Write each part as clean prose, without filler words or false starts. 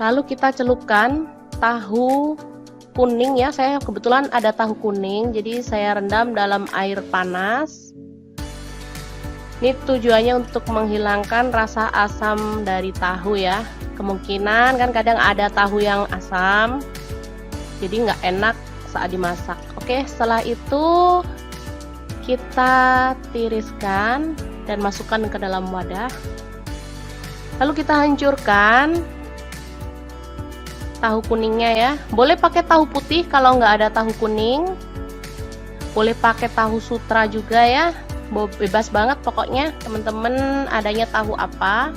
Lalu kita celupkan tahu kuning ya, saya kebetulan ada tahu kuning, jadi saya rendam dalam air panas. Ini tujuannya untuk menghilangkan rasa asam dari tahu ya. Kemungkinan kan kadang ada tahu yang asam, jadi nggak enak saat dimasak. Oke, setelah itu kita tiriskan dan masukkan ke dalam wadah. Lalu kita hancurkan tahu kuningnya ya. Boleh pakai tahu putih kalau nggak ada tahu kuning. Boleh pakai tahu sutra juga ya. Bebas banget pokoknya teman-teman adanya tahu apa.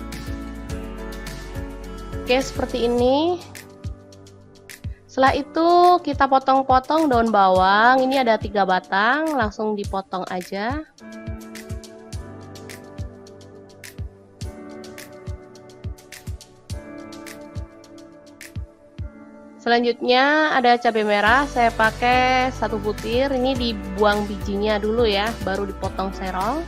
Oke, seperti ini. Setelah itu kita potong-potong daun bawang. Ini ada 3 batang, langsung dipotong aja. Selanjutnya ada cabai merah, saya pakai 1 butir. Ini dibuang bijinya dulu ya, baru dipotong serong.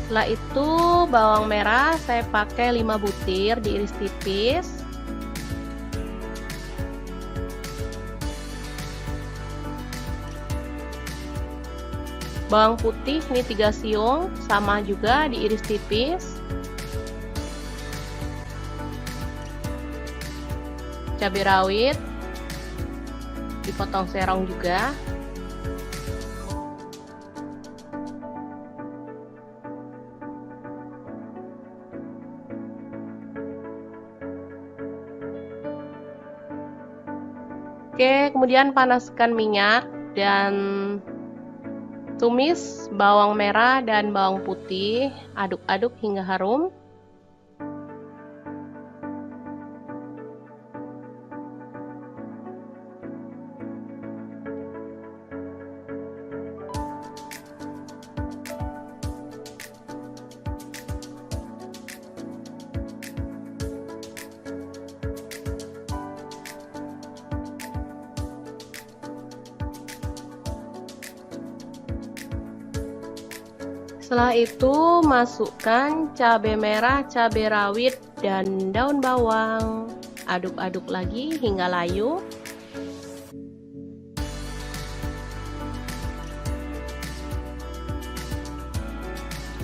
Setelah itu bawang merah saya pakai 5 butir, diiris tipis. Bawang putih ini 3 siung, sama juga diiris tipis. Cabai rawit dipotong serong juga. Oke, kemudian panaskan minyak dan tumis bawang merah dan bawang putih, aduk-aduk hingga harum. Setelah itu masukkan cabai merah, cabai rawit, dan daun bawang. Aduk-aduk lagi hingga layu.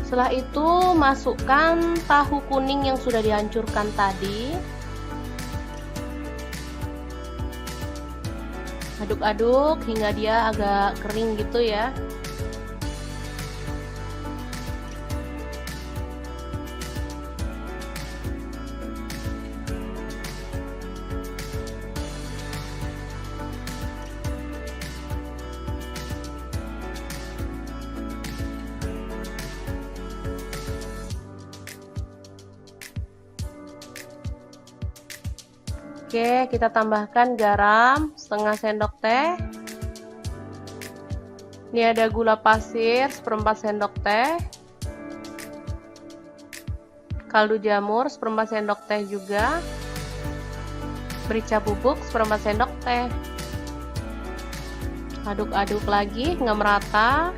Setelah itu masukkan tahu kuning yang sudah dihancurkan tadi. Aduk-aduk hingga dia agak kering gitu ya. Oke, kita tambahkan garam setengah sendok teh. Ini ada gula pasir 1/4 sendok teh. Kaldu jamur 1/4 sendok teh juga. Merica bubuk 1/4 sendok teh. Aduk-aduk lagi hingga merata.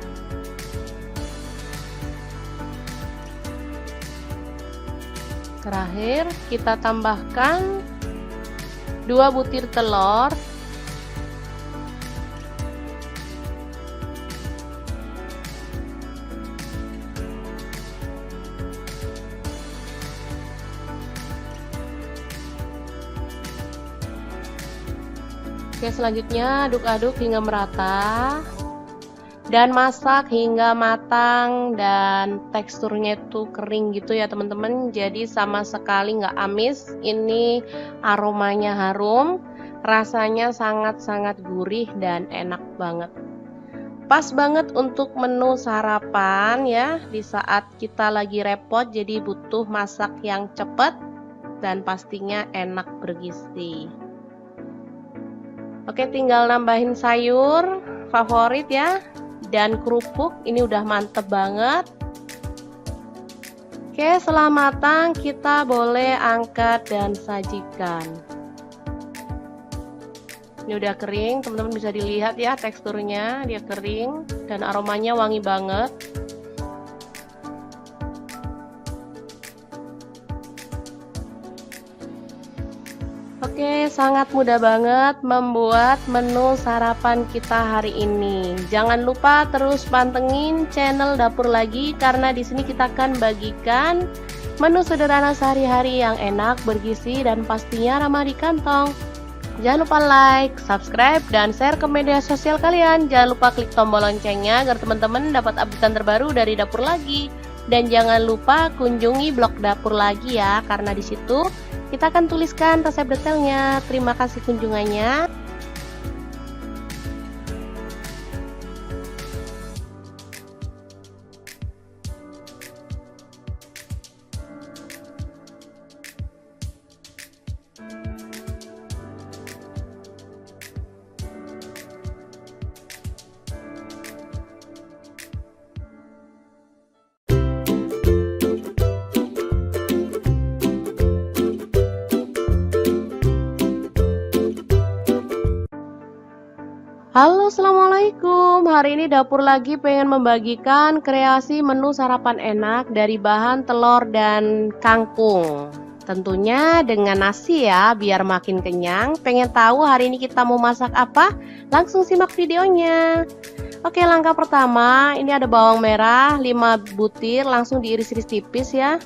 Terakhir kita tambahkan 2 butir telur. Oke, selanjutnya aduk-aduk hingga merata dan masak hingga matang dan teksturnya itu kering gitu ya teman-teman, jadi sama sekali nggak amis. Ini aromanya harum, rasanya sangat-sangat gurih dan enak banget. Pas banget untuk menu sarapan ya, di saat kita lagi repot jadi butuh masak yang cepat dan pastinya enak bergizi. Oke, tinggal nambahin sayur favorit ya, dan kerupuk. Ini udah mantep banget. Oke, setelah matang kita boleh angkat dan sajikan. Ini udah kering, teman-teman bisa dilihat ya teksturnya, dia kering dan aromanya wangi banget. Oke, sangat mudah banget membuat menu sarapan kita hari ini. Jangan lupa terus pantengin channel Dapur Lagi karena di sini kita akan bagikan menu sederhana sehari-hari yang enak, bergizi, dan pastinya ramah di kantong. Jangan lupa like, subscribe, dan share ke media sosial kalian. Jangan lupa klik tombol loncengnya agar teman-teman dapat update terbaru dari Dapur Lagi. Dan jangan lupa kunjungi blog Dapur Lagi ya, karena di situ kita akan tuliskan resep detailnya. Terima kasih kunjungannya. Halo, assalamualaikum. Hari ini Dapur Lagi pengen membagikan kreasi menu sarapan enak dari bahan telur dan kangkung. Tentunya dengan nasi ya, biar makin kenyang. Pengen tahu hari ini kita mau masak apa? Langsung simak videonya. Oke, langkah pertama, ini ada bawang merah 5 butir, langsung diiris-iris tipis ya.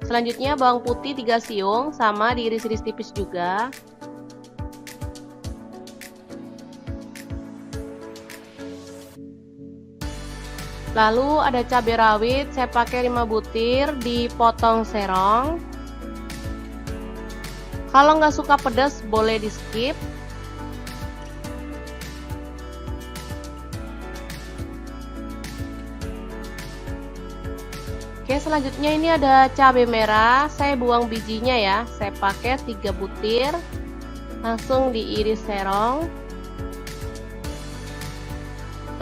Selanjutnya bawang putih 3 siung, sama diiris-iris tipis juga. Lalu ada cabai rawit, saya pakai 5 butir, dipotong serong. Kalau nggak suka pedas boleh di skip. Oke, selanjutnya ini ada cabai merah, saya buang bijinya ya. Saya pakai 3 butir, langsung diiris serong.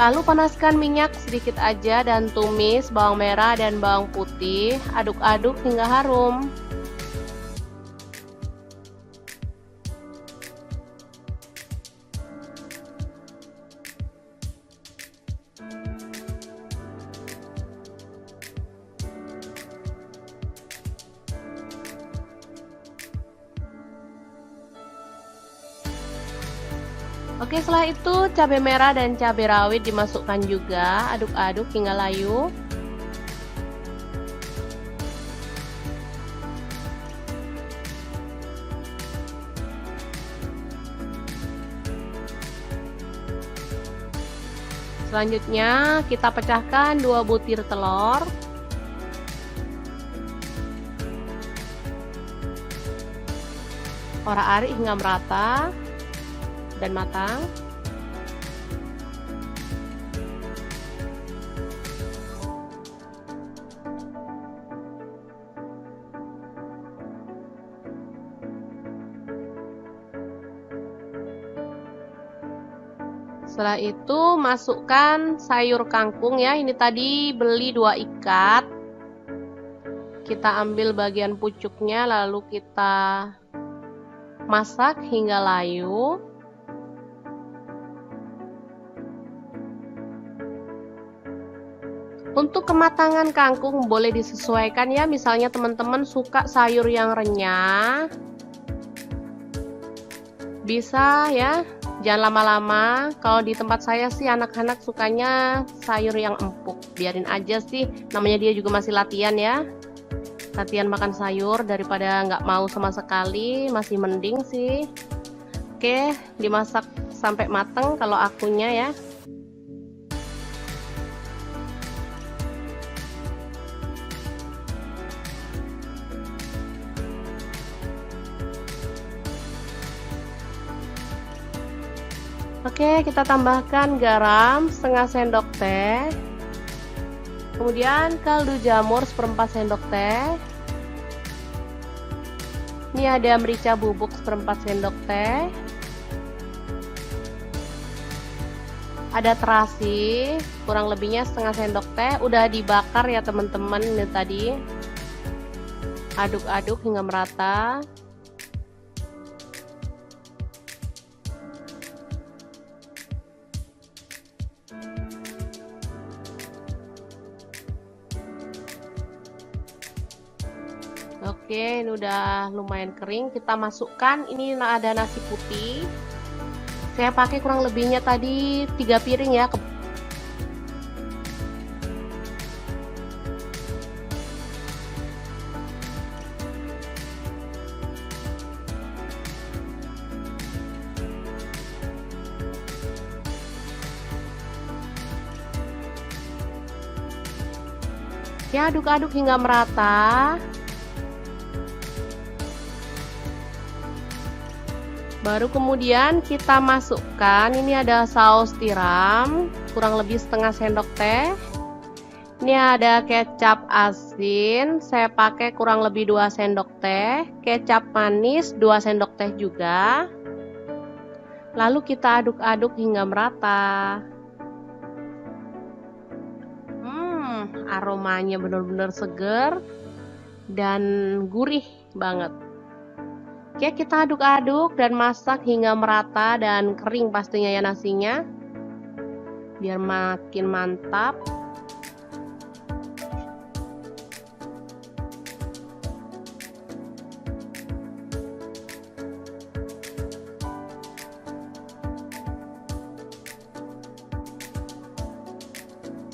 Lalu panaskan minyak sedikit aja dan tumis bawang merah dan bawang putih, aduk-aduk hingga harum. Oke, setelah itu cabai merah dan cabai rawit dimasukkan juga, aduk-aduk hingga layu. Selanjutnya kita pecahkan 2 butir telur. Orak-arik hingga merata dan matang. Setelah itu masukkan sayur kangkung ya. Ini tadi beli 2 ikat. Kita ambil bagian pucuknya lalu kita masak hingga layu. Untuk kematangan kangkung boleh disesuaikan ya, misalnya teman-teman suka sayur yang renyah, bisa ya, jangan lama-lama. Kalau di tempat saya sih anak-anak sukanya sayur yang empuk, biarin aja sih, namanya dia juga masih latihan ya, latihan makan sayur daripada nggak mau sama sekali, masih mending sih. Oke, dimasak sampai mateng kalau akunya ya. Oke, kita tambahkan garam setengah sendok teh. Kemudian kaldu jamur 1/4 sendok teh. Ini ada merica bubuk 1/4 sendok teh. Ada terasi, kurang lebihnya setengah sendok teh. Udah dibakar ya teman-teman ini tadi. Aduk-aduk hingga merata. Oke, ini udah lumayan kering. Kita masukkan, ini ada nasi putih. Saya pakai kurang lebihnya tadi 3 piring ya. Ya, aduk-aduk hingga merata. Baru kemudian kita masukkan, ini ada saus tiram, kurang lebih setengah sendok teh. Ini ada kecap asin, saya pakai kurang lebih 2 sendok teh. Kecap manis 2 sendok teh juga. Lalu kita aduk-aduk hingga merata. Aromanya benar-benar seger dan gurih banget. Oke, kita aduk-aduk dan masak hingga merata dan kering pastinya ya nasinya, biar makin mantap.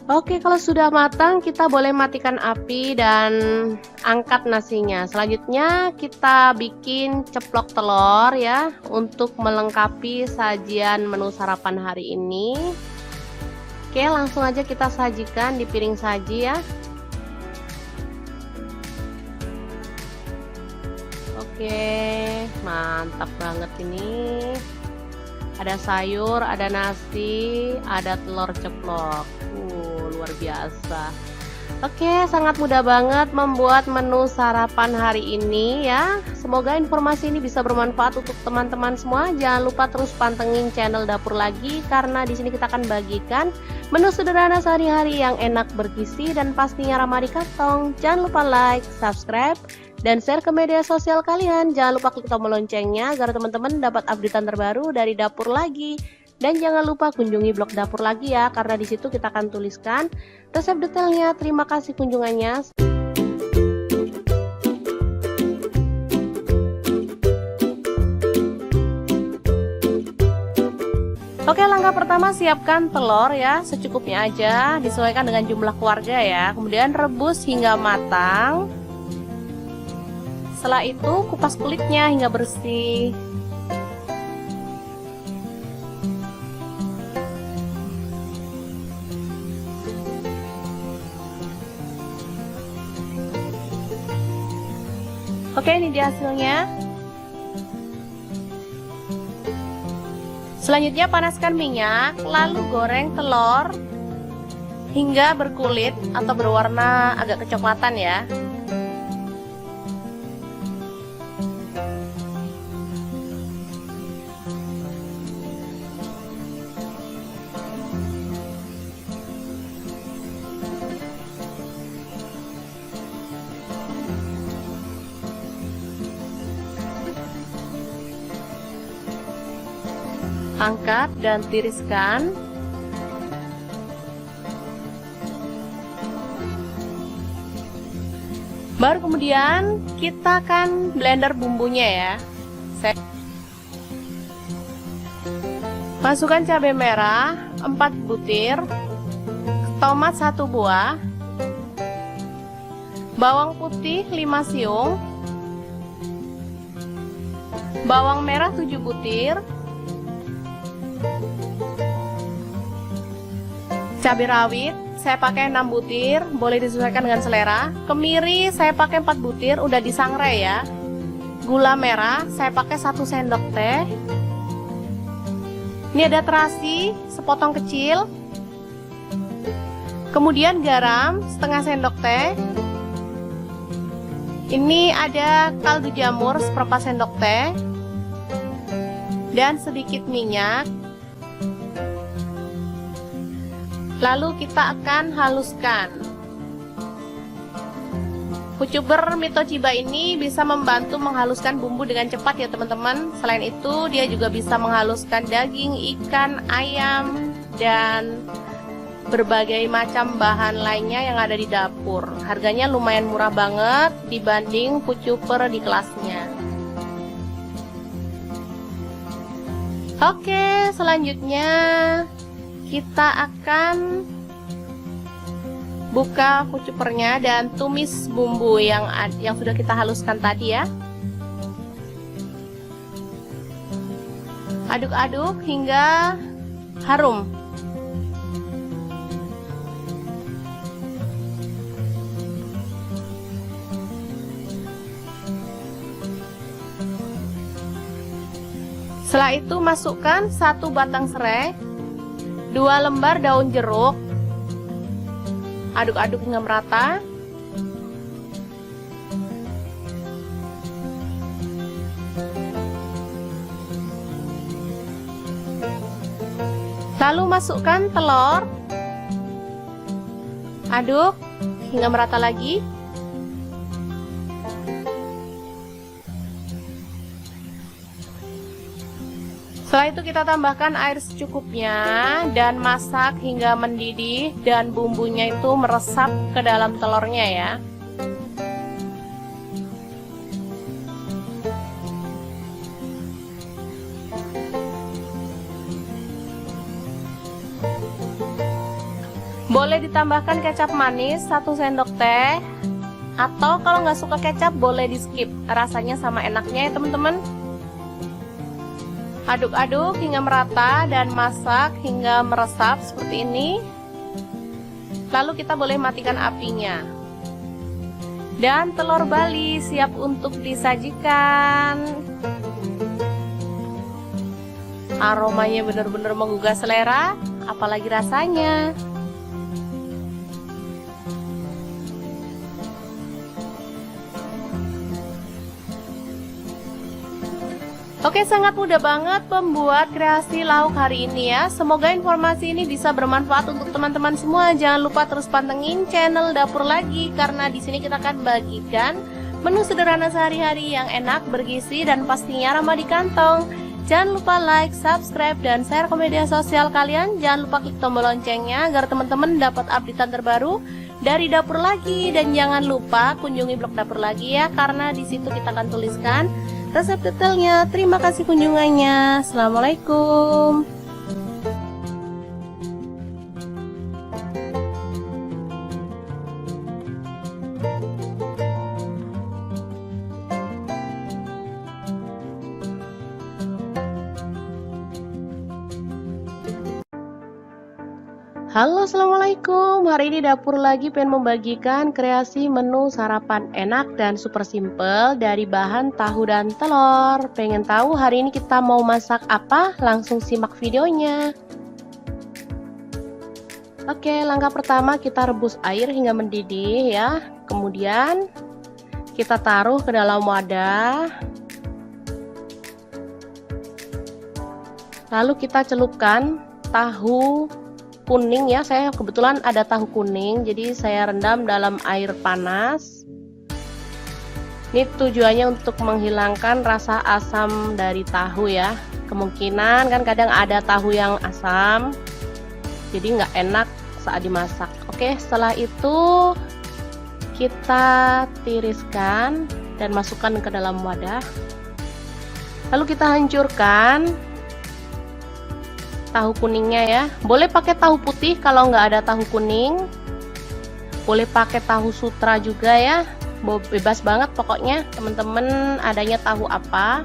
Oke, kalau sudah matang kita boleh matikan api dan angkat nasinya. Selanjutnya kita bikin ceplok telur ya, untuk melengkapi sajian menu sarapan hari ini. Oke, langsung aja kita sajikan di piring saji ya. Oke, mantap banget ini. Ada sayur, ada nasi, ada telur ceplok. Luar biasa. Oke, sangat mudah banget membuat menu sarapan hari ini ya. Semoga informasi ini bisa bermanfaat untuk teman-teman semua. Jangan lupa terus pantengin channel Dapur Lagi, karena di sini kita akan bagikan menu sederhana sehari-hari yang enak, bergizi, dan pastinya ramah di kantong. Jangan lupa like, subscribe, dan share ke media sosial kalian. Jangan lupa klik tombol loncengnya agar teman-teman dapat updatean terbaru dari Dapur Lagi. Dan jangan lupa kunjungi blog Dapur Lagi ya, karena di situ kita akan tuliskan resep detailnya. Terima kasih kunjungannya. Oke, langkah pertama siapkan telur ya, secukupnya aja, disesuaikan dengan jumlah keluarga ya. Kemudian rebus hingga matang. Setelah itu kupas kulitnya hingga bersih. Oke, ini dia hasilnya. Selanjutnya panaskan minyak, lalu goreng telur hingga berkulit atau berwarna agak kecoklatan ya. Angkat dan tiriskan. Baru kemudian kita akan blender bumbunya ya. Masukkan cabai merah 4 butir, tomat 1 buah, bawang putih 5 siung, bawang merah 7 butir, cabai rawit saya pakai 6 butir, boleh disesuaikan dengan selera. Kemiri saya pakai 4 butir, udah disangrai ya. Gula merah saya pakai 1 sendok teh. Ini ada terasi sepotong kecil. Kemudian garam setengah sendok teh. Ini ada kaldu jamur seperempat sendok teh. Dan sedikit minyak. Lalu kita akan haluskan. Pucuber Mito Chiba ini bisa membantu menghaluskan bumbu dengan cepat ya teman-teman. Selain itu dia juga bisa menghaluskan daging, ikan, ayam, dan berbagai macam bahan lainnya yang ada di dapur. Harganya lumayan murah banget dibanding food chopper di kelasnya. Oke, selanjutnya kita akan buka food choppernya dan tumis bumbu yang sudah kita haluskan tadi ya. Aduk-aduk hingga harum. Setelah itu masukkan 1 batang serai, 2 lembar daun jeruk. Aduk-aduk hingga merata. Lalu masukkan telur. Aduk hingga merata lagi. Setelah itu kita tambahkan air secukupnya dan masak hingga mendidih dan bumbunya itu meresap ke dalam telurnya ya. Boleh ditambahkan kecap manis 1 sendok teh, atau kalau nggak suka kecap boleh di skip, rasanya sama enaknya ya teman-teman. Aduk-aduk hingga merata dan masak hingga meresap seperti ini. Lalu kita boleh matikan apinya. Dan telur Bali siap untuk disajikan. Aromanya benar-benar menggugah selera, apalagi rasanya. Oke, sangat mudah banget membuat kreasi lauk hari ini ya. Semoga informasi ini bisa bermanfaat untuk teman-teman semua. Jangan lupa terus pantengin channel Dapur Lagi, karena di sini kita akan bagikan menu sederhana sehari-hari yang enak, bergizi, dan pastinya ramah di kantong. Jangan lupa like, subscribe, dan share ke media sosial kalian. Jangan lupa klik tombol loncengnya agar teman-teman dapat updatean terbaru dari Dapur Lagi. Dan jangan lupa kunjungi blog Dapur Lagi ya, karena di situ kita akan tuliskan resep detailnya. Terima kasih kunjungannya. Assalamualaikum. Halo, assalamualaikum. Hari ini Dapur Lagi pengen membagikan kreasi menu sarapan enak dan super simple dari bahan tahu dan telur. Pengen tahu hari ini kita mau masak apa? Langsung simak videonya. Oke, langkah pertama kita rebus air hingga mendidih ya. Kemudian kita taruh ke dalam wadah. Lalu kita celupkan tahu kuning ya, saya kebetulan ada tahu kuning, jadi saya rendam dalam air panas. Ini tujuannya untuk menghilangkan rasa asam dari tahu ya. Kemungkinan kan kadang ada tahu yang asam, jadi nggak enak saat dimasak. Oke, setelah itu kita tiriskan dan masukkan ke dalam wadah. Lalu kita hancurkan tahu kuningnya ya. Boleh pakai tahu putih kalau nggak ada tahu kuning. Boleh pakai tahu sutra juga ya. Bebas banget pokoknya teman-teman adanya tahu apa.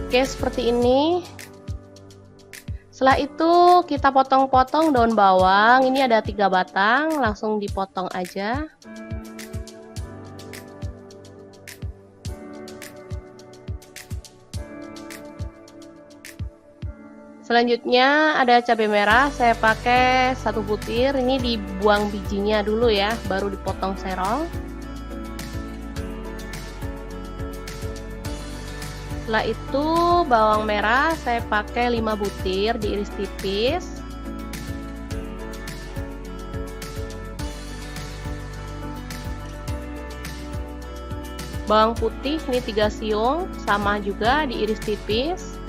Oke, seperti ini. Setelah itu kita potong-potong daun bawang. Ini ada 3 batang, langsung dipotong aja. Selanjutnya ada cabai merah, saya pakai 1 butir. Ini dibuang bijinya dulu ya, baru dipotong serong. Setelah itu bawang merah saya pakai 5 butir, diiris tipis. Bawang putih ini 3 siung, sama juga diiris tipis.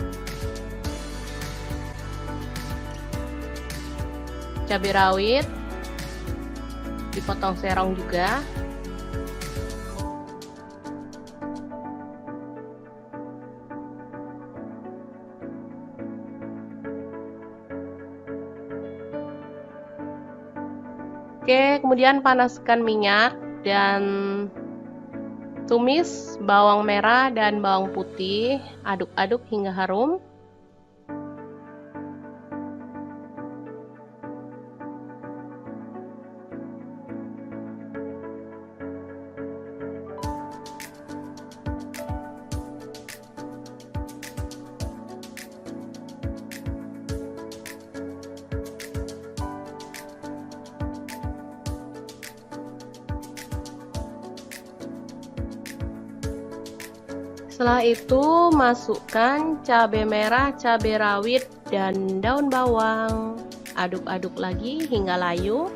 cabai rawit, dipotong serong juga. Oke, kemudian panaskan minyak dan tumis bawang merah dan bawang putih, aduk-aduk hingga harum. Setelah itu masukkan cabai merah, cabai rawit, dan daun bawang. Aduk-aduk lagi hingga layu.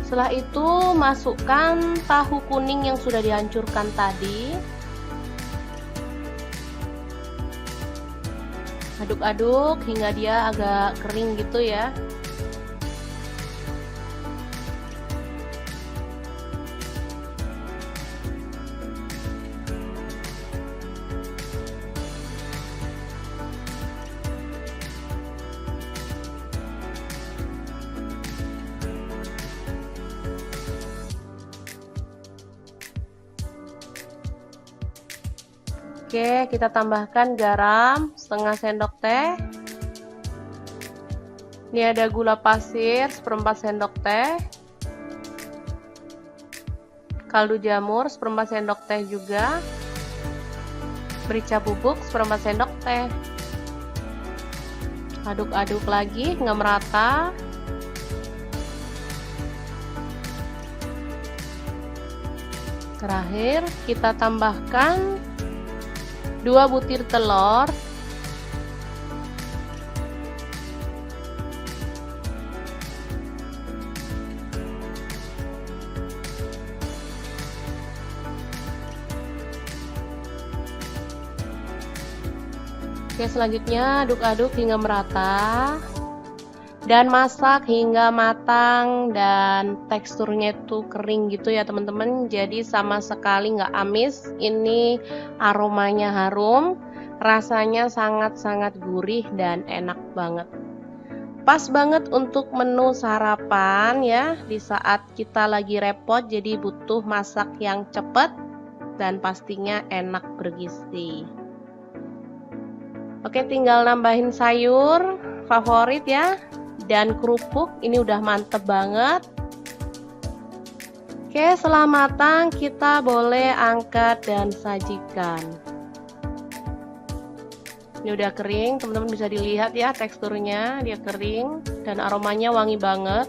Setelah itu masukkan tahu kuning yang sudah dihancurkan tadi. Aduk-aduk hingga dia agak kering gitu ya. Oke, kita tambahkan garam setengah sendok teh. Ini ada gula pasir 1/4 sendok teh. Kaldu jamur 1/4 sendok teh juga. Merica bubuk 1/4 sendok teh. Aduk-aduk lagi hingga merata. Terakhir, kita tambahkan 2 butir telur. Oke, selanjutnya aduk-aduk hingga merata dan masak hingga matang dan teksturnya itu kering gitu ya teman-teman, jadi sama sekali nggak amis. Ini aromanya harum, rasanya sangat-sangat gurih dan enak banget. Pas banget untuk menu sarapan ya, di saat kita lagi repot jadi butuh masak yang cepat dan pastinya enak bergizi. Oke, tinggal nambahin sayur favorit ya, dan kerupuk. Ini udah mantep banget. Oke, setelah matang kita boleh angkat dan sajikan. Ini udah kering, teman-teman bisa dilihat ya teksturnya, dia kering dan aromanya wangi banget.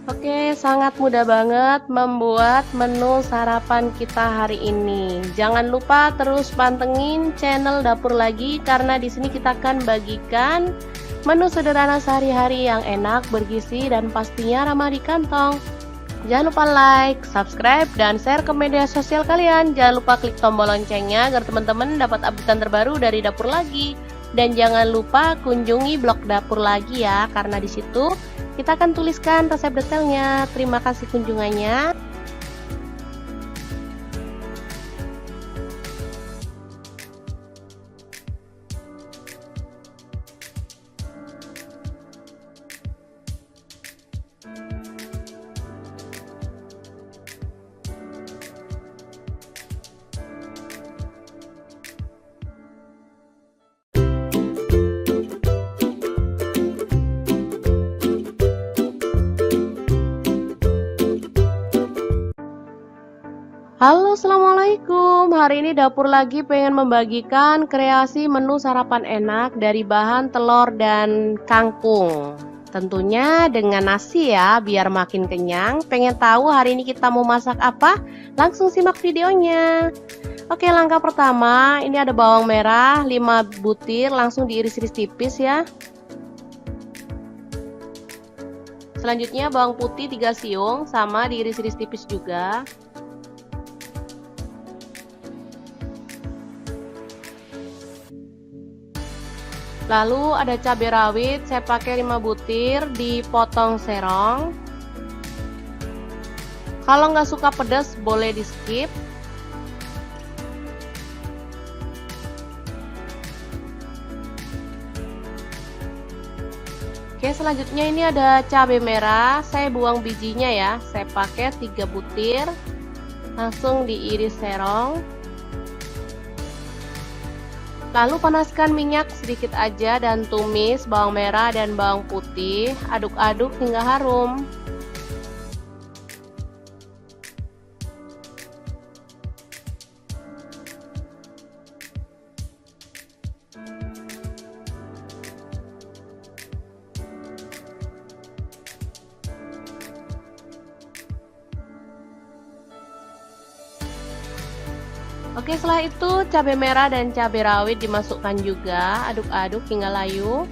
Oke, sangat mudah banget membuat menu sarapan kita hari ini. Jangan lupa terus pantengin channel Dapur Lagi karena di sini kita akan bagikan menu sederhana sehari-hari yang enak, bergizi dan pastinya ramah di kantong. Jangan lupa like, subscribe, dan share ke media sosial kalian. Jangan lupa klik tombol loncengnya agar teman-teman dapat update terbaru dari Dapur Lagi. Dan jangan lupa kunjungi blog Dapur Lagi ya, karena di situ kita akan tuliskan resep detailnya. Terima kasih kunjungannya. Halo, assalamualaikum. Hari ini Dapur Lagi pengen membagikan kreasi menu sarapan enak dari bahan telur dan kangkung. Tentunya dengan nasi ya, biar makin kenyang. Pengen tahu hari ini kita mau masak apa? Langsung simak videonya. Oke, langkah pertama, ini ada bawang merah 5 butir, langsung diiris-iris tipis ya. Selanjutnya bawang putih 3 siung, sama diiris-iris tipis juga. Lalu ada cabai rawit, saya pakai 5 butir, dipotong serong. Kalau nggak suka pedas boleh di skip. Oke, selanjutnya ini ada cabai merah, saya buang bijinya ya, saya pakai 3 butir, langsung diiris serong. Lalu panaskan minyak sedikit aja dan tumis bawang merah dan bawang putih, aduk-aduk hingga harum. Oke, setelah itu cabai merah dan cabai rawit dimasukkan juga, aduk-aduk hingga layu.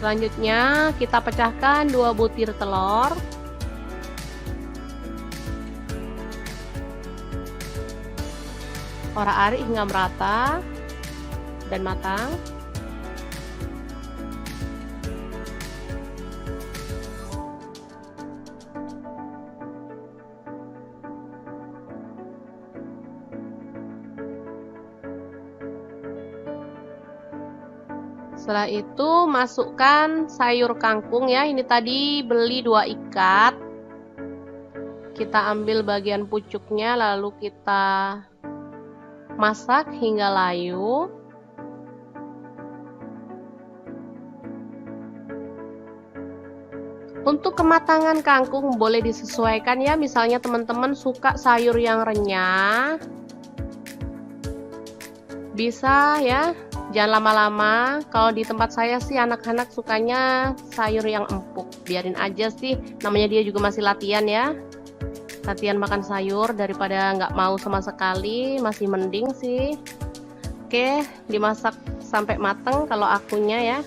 Selanjutnya kita pecahkan 2 butir telur. Orak-arik hingga merata dan matang. Setelah itu masukkan sayur kangkung ya, ini tadi beli 2 ikat. Kita ambil bagian pucuknya lalu kita masak hingga layu. Untuk kematangan kangkung boleh disesuaikan ya, misalnya teman-teman suka sayur yang renyah, bisa ya, jangan lama-lama. Kalau di tempat saya sih anak-anak sukanya sayur yang empuk, biarin aja sih, namanya dia juga masih latihan ya, latihan makan sayur daripada nggak mau sama sekali, masih mending sih. Oke, dimasak sampai mateng kalau akunya ya.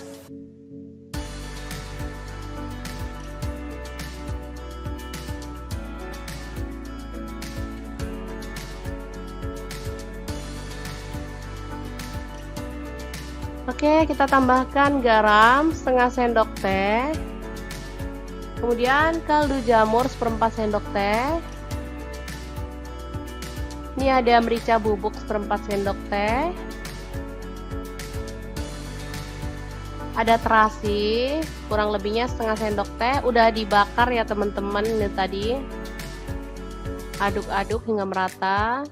Oke, kita tambahkan garam setengah sendok teh, kemudian kaldu jamur 1/4 sendok teh. Ini ada merica bubuk 1/4 sendok teh, ada terasi kurang lebihnya setengah sendok teh, udah dibakar ya teman-teman. Ini tadi aduk-aduk hingga merata.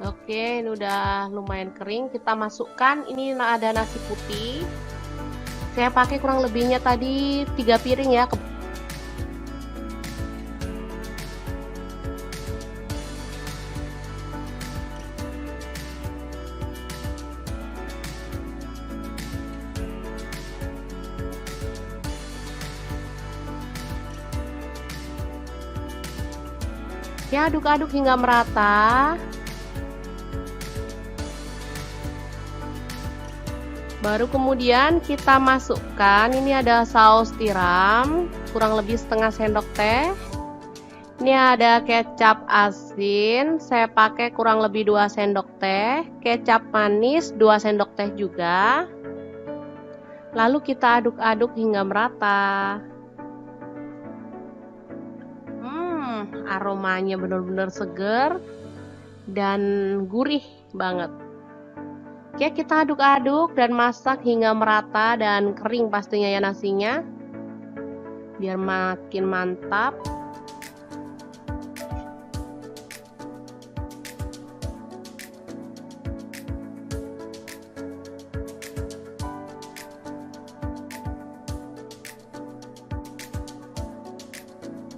Oke, ini udah lumayan kering. Kita masukkan, ini ada nasi putih. Saya pakai kurang lebihnya tadi 3 piring ya. Ya, aduk-aduk hingga merata. Baru kemudian kita masukkan, ini ada saus tiram kurang lebih setengah sendok teh. Ini ada kecap asin, saya pakai kurang lebih 2 sendok teh. Kecap manis 2 sendok teh juga. Lalu kita aduk-aduk hingga merata. Aromanya benar-benar seger dan gurih banget. Oke, kita aduk-aduk dan masak hingga merata dan kering pastinya ya nasinya, biar makin mantap.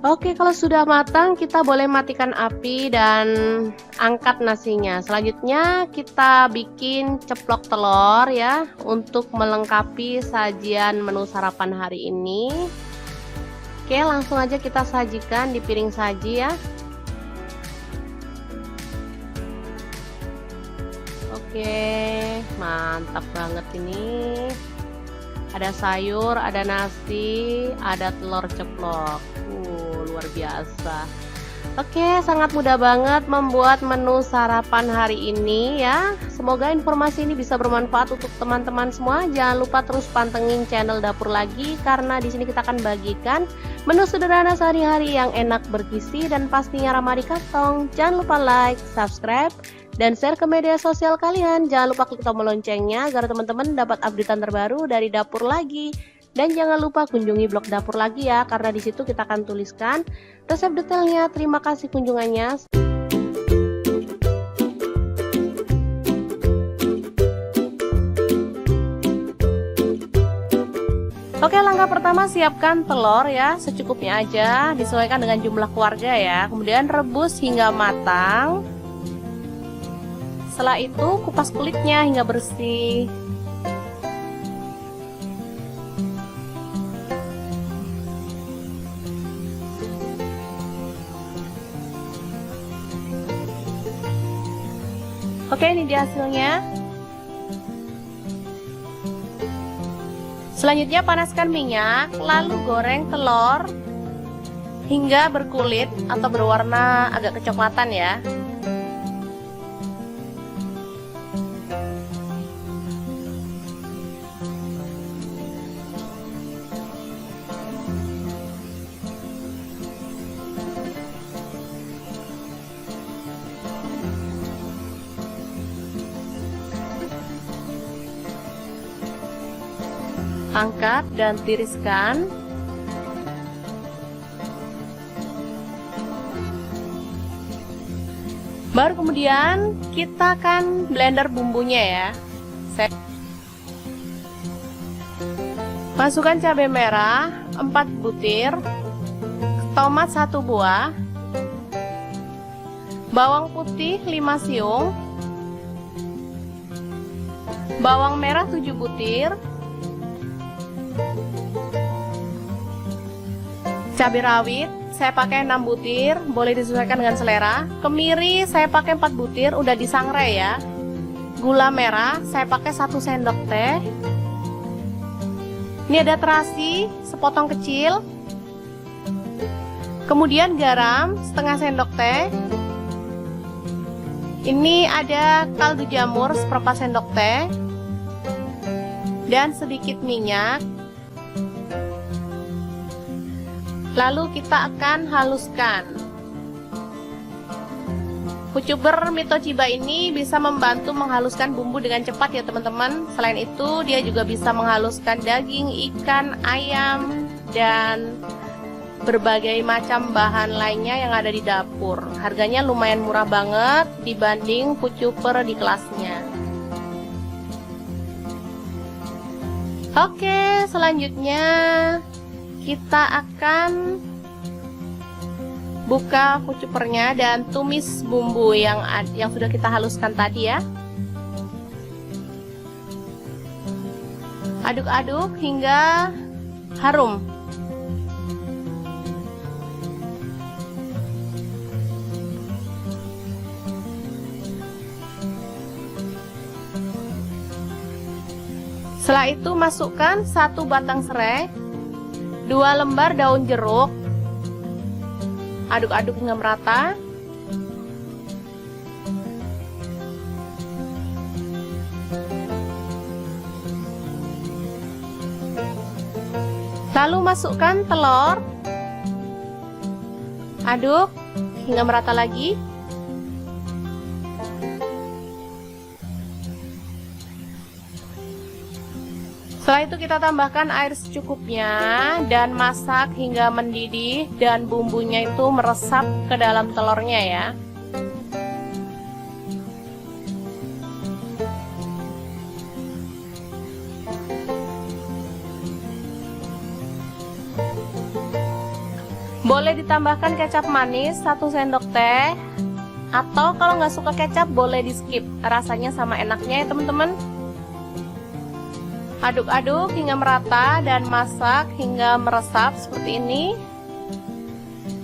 Oke, kalau sudah matang kita boleh matikan api dan angkat nasinya. Selanjutnya kita bikin ceplok telur ya, untuk melengkapi sajian menu sarapan hari ini. Oke, langsung aja kita sajikan di piring saji ya. Oke, mantap banget ini. Ada sayur, ada nasi, ada telur ceplok. Luar biasa. Oke, sangat mudah banget membuat menu sarapan hari ini ya. Semoga informasi ini bisa bermanfaat untuk teman-teman semua. Jangan lupa terus pantengin channel Dapur Lagi, karena di sini kita akan bagikan menu sederhana sehari-hari yang enak, bergizi, dan pastinya ramah di kantong. Jangan lupa like, subscribe, dan share ke media sosial kalian. Jangan lupa klik tombol loncengnya agar teman-teman dapat updatean terbaru dari Dapur Lagi. Dan jangan lupa kunjungi blog Dapur Lagi ya, karena di situ kita akan tuliskan resep detailnya. Terima kasih kunjungannya. Oke, langkah pertama siapkan telur ya, secukupnya aja, disesuaikan dengan jumlah keluarga ya. Kemudian rebus hingga matang. Setelah itu kupas kulitnya hingga bersih. Oke, ini dia hasilnya. Selanjutnya panaskan minyak, lalu goreng telur hingga berkulit atau berwarna agak kecoklatan ya. Angkat dan tiriskan. Baru kemudian kita akan blender bumbunya ya. Masukkan cabai merah 4 butir, tomat 1 buah, bawang putih 5 siung, bawang merah 7 butir, cabai rawit saya pakai 6 butir, boleh disesuaikan dengan selera. Kemiri saya pakai 4 butir, udah disangrai ya. Gula merah saya pakai 1 sendok teh. Ini ada terasi sepotong kecil. Kemudian garam setengah sendok teh. Ini ada kaldu jamur seperempat sendok teh. Dan sedikit minyak. Lalu kita akan haluskan. Pucukber Mito Chiba ini bisa membantu menghaluskan bumbu dengan cepat ya teman-teman. Selain itu dia juga bisa menghaluskan daging, ikan, ayam, dan berbagai macam bahan lainnya yang ada di dapur. Harganya lumayan murah banget dibanding pucukber di kelasnya. Oke, selanjutnya kita akan buka pucukbernya dan tumis bumbu yang sudah kita haluskan tadi ya. Aduk-aduk hingga harum. Setelah itu masukkan 1 batang serai, 2 lembar daun jeruk, aduk-aduk hingga merata. Lalu masukkan telur, aduk hingga merata lagi. Setelah itu kita tambahkan air secukupnya dan masak hingga mendidih dan bumbunya itu meresap ke dalam telurnya ya. Boleh ditambahkan kecap manis 1 sendok teh Atau kalau nggak suka kecap boleh di skip, rasanya sama enaknya ya teman-teman. Aduk-aduk hingga merata dan masak hingga meresap seperti ini.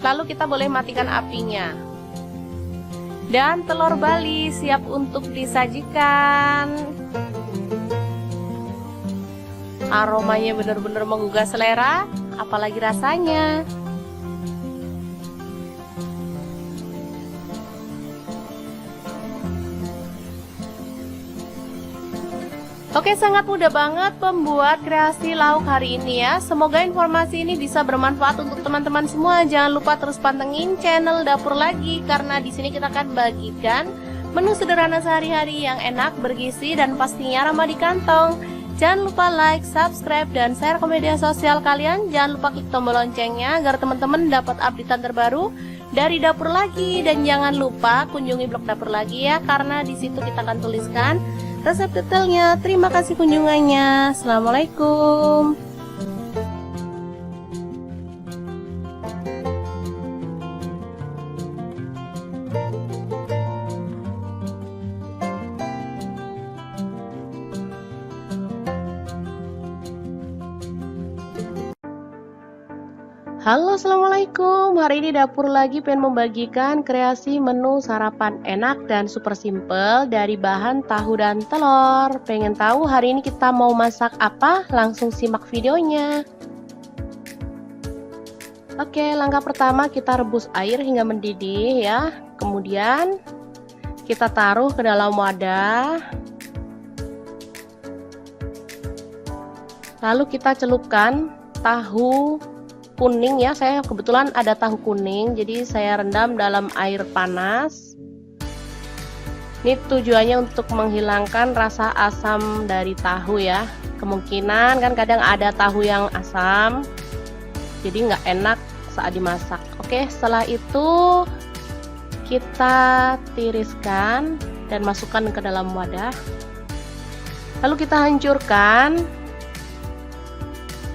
Lalu kita boleh matikan apinya. Dan telur Bali siap untuk disajikan. Aromanya benar-benar menggugah selera, apalagi rasanya. Oke, sangat mudah banget membuat kreasi lauk hari ini ya. Semoga informasi ini bisa bermanfaat untuk teman-teman semua. Jangan lupa terus pantengin channel Dapur Lagi, karena di sini kita akan bagikan menu sederhana sehari-hari yang enak, bergizi, dan pastinya ramah di kantong. Jangan lupa like, subscribe, dan share ke media sosial kalian. Jangan lupa klik tombol loncengnya agar teman-teman dapat updatean terbaru dari Dapur Lagi. Dan jangan lupa kunjungi blog Dapur Lagi ya, karena di situ kita akan tuliskan resep detailnya. Terima kasih kunjungannya. Assalamualaikum. Halo, assalamualaikum. Hari ini Dapur Lagi pengen membagikan kreasi menu sarapan enak dan super simple dari bahan tahu dan telur. Pengen tahu hari ini kita mau masak apa? Langsung simak videonya. Oke, langkah pertama kita rebus air hingga mendidih ya. Kemudian kita taruh ke dalam wadah. Lalu kita celupkan tahu kuning ya, saya kebetulan ada tahu kuning, jadi saya rendam dalam air panas. Ini tujuannya untuk menghilangkan rasa asam dari tahu ya. Kemungkinan kan kadang ada tahu yang asam, jadi nggak enak saat dimasak. Oke, setelah itu kita tiriskan dan masukkan ke dalam wadah. Lalu kita hancurkan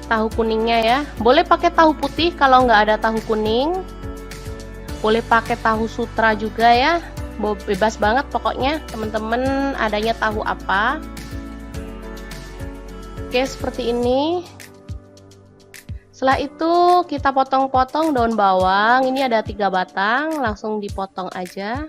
tahu kuningnya ya. Boleh pakai tahu putih kalau nggak ada tahu kuning. Boleh pakai tahu sutra juga ya. Bebas banget pokoknya teman-teman adanya tahu apa. Oke, seperti ini. Setelah itu kita potong-potong daun bawang. Ini ada 3 batang, langsung dipotong aja.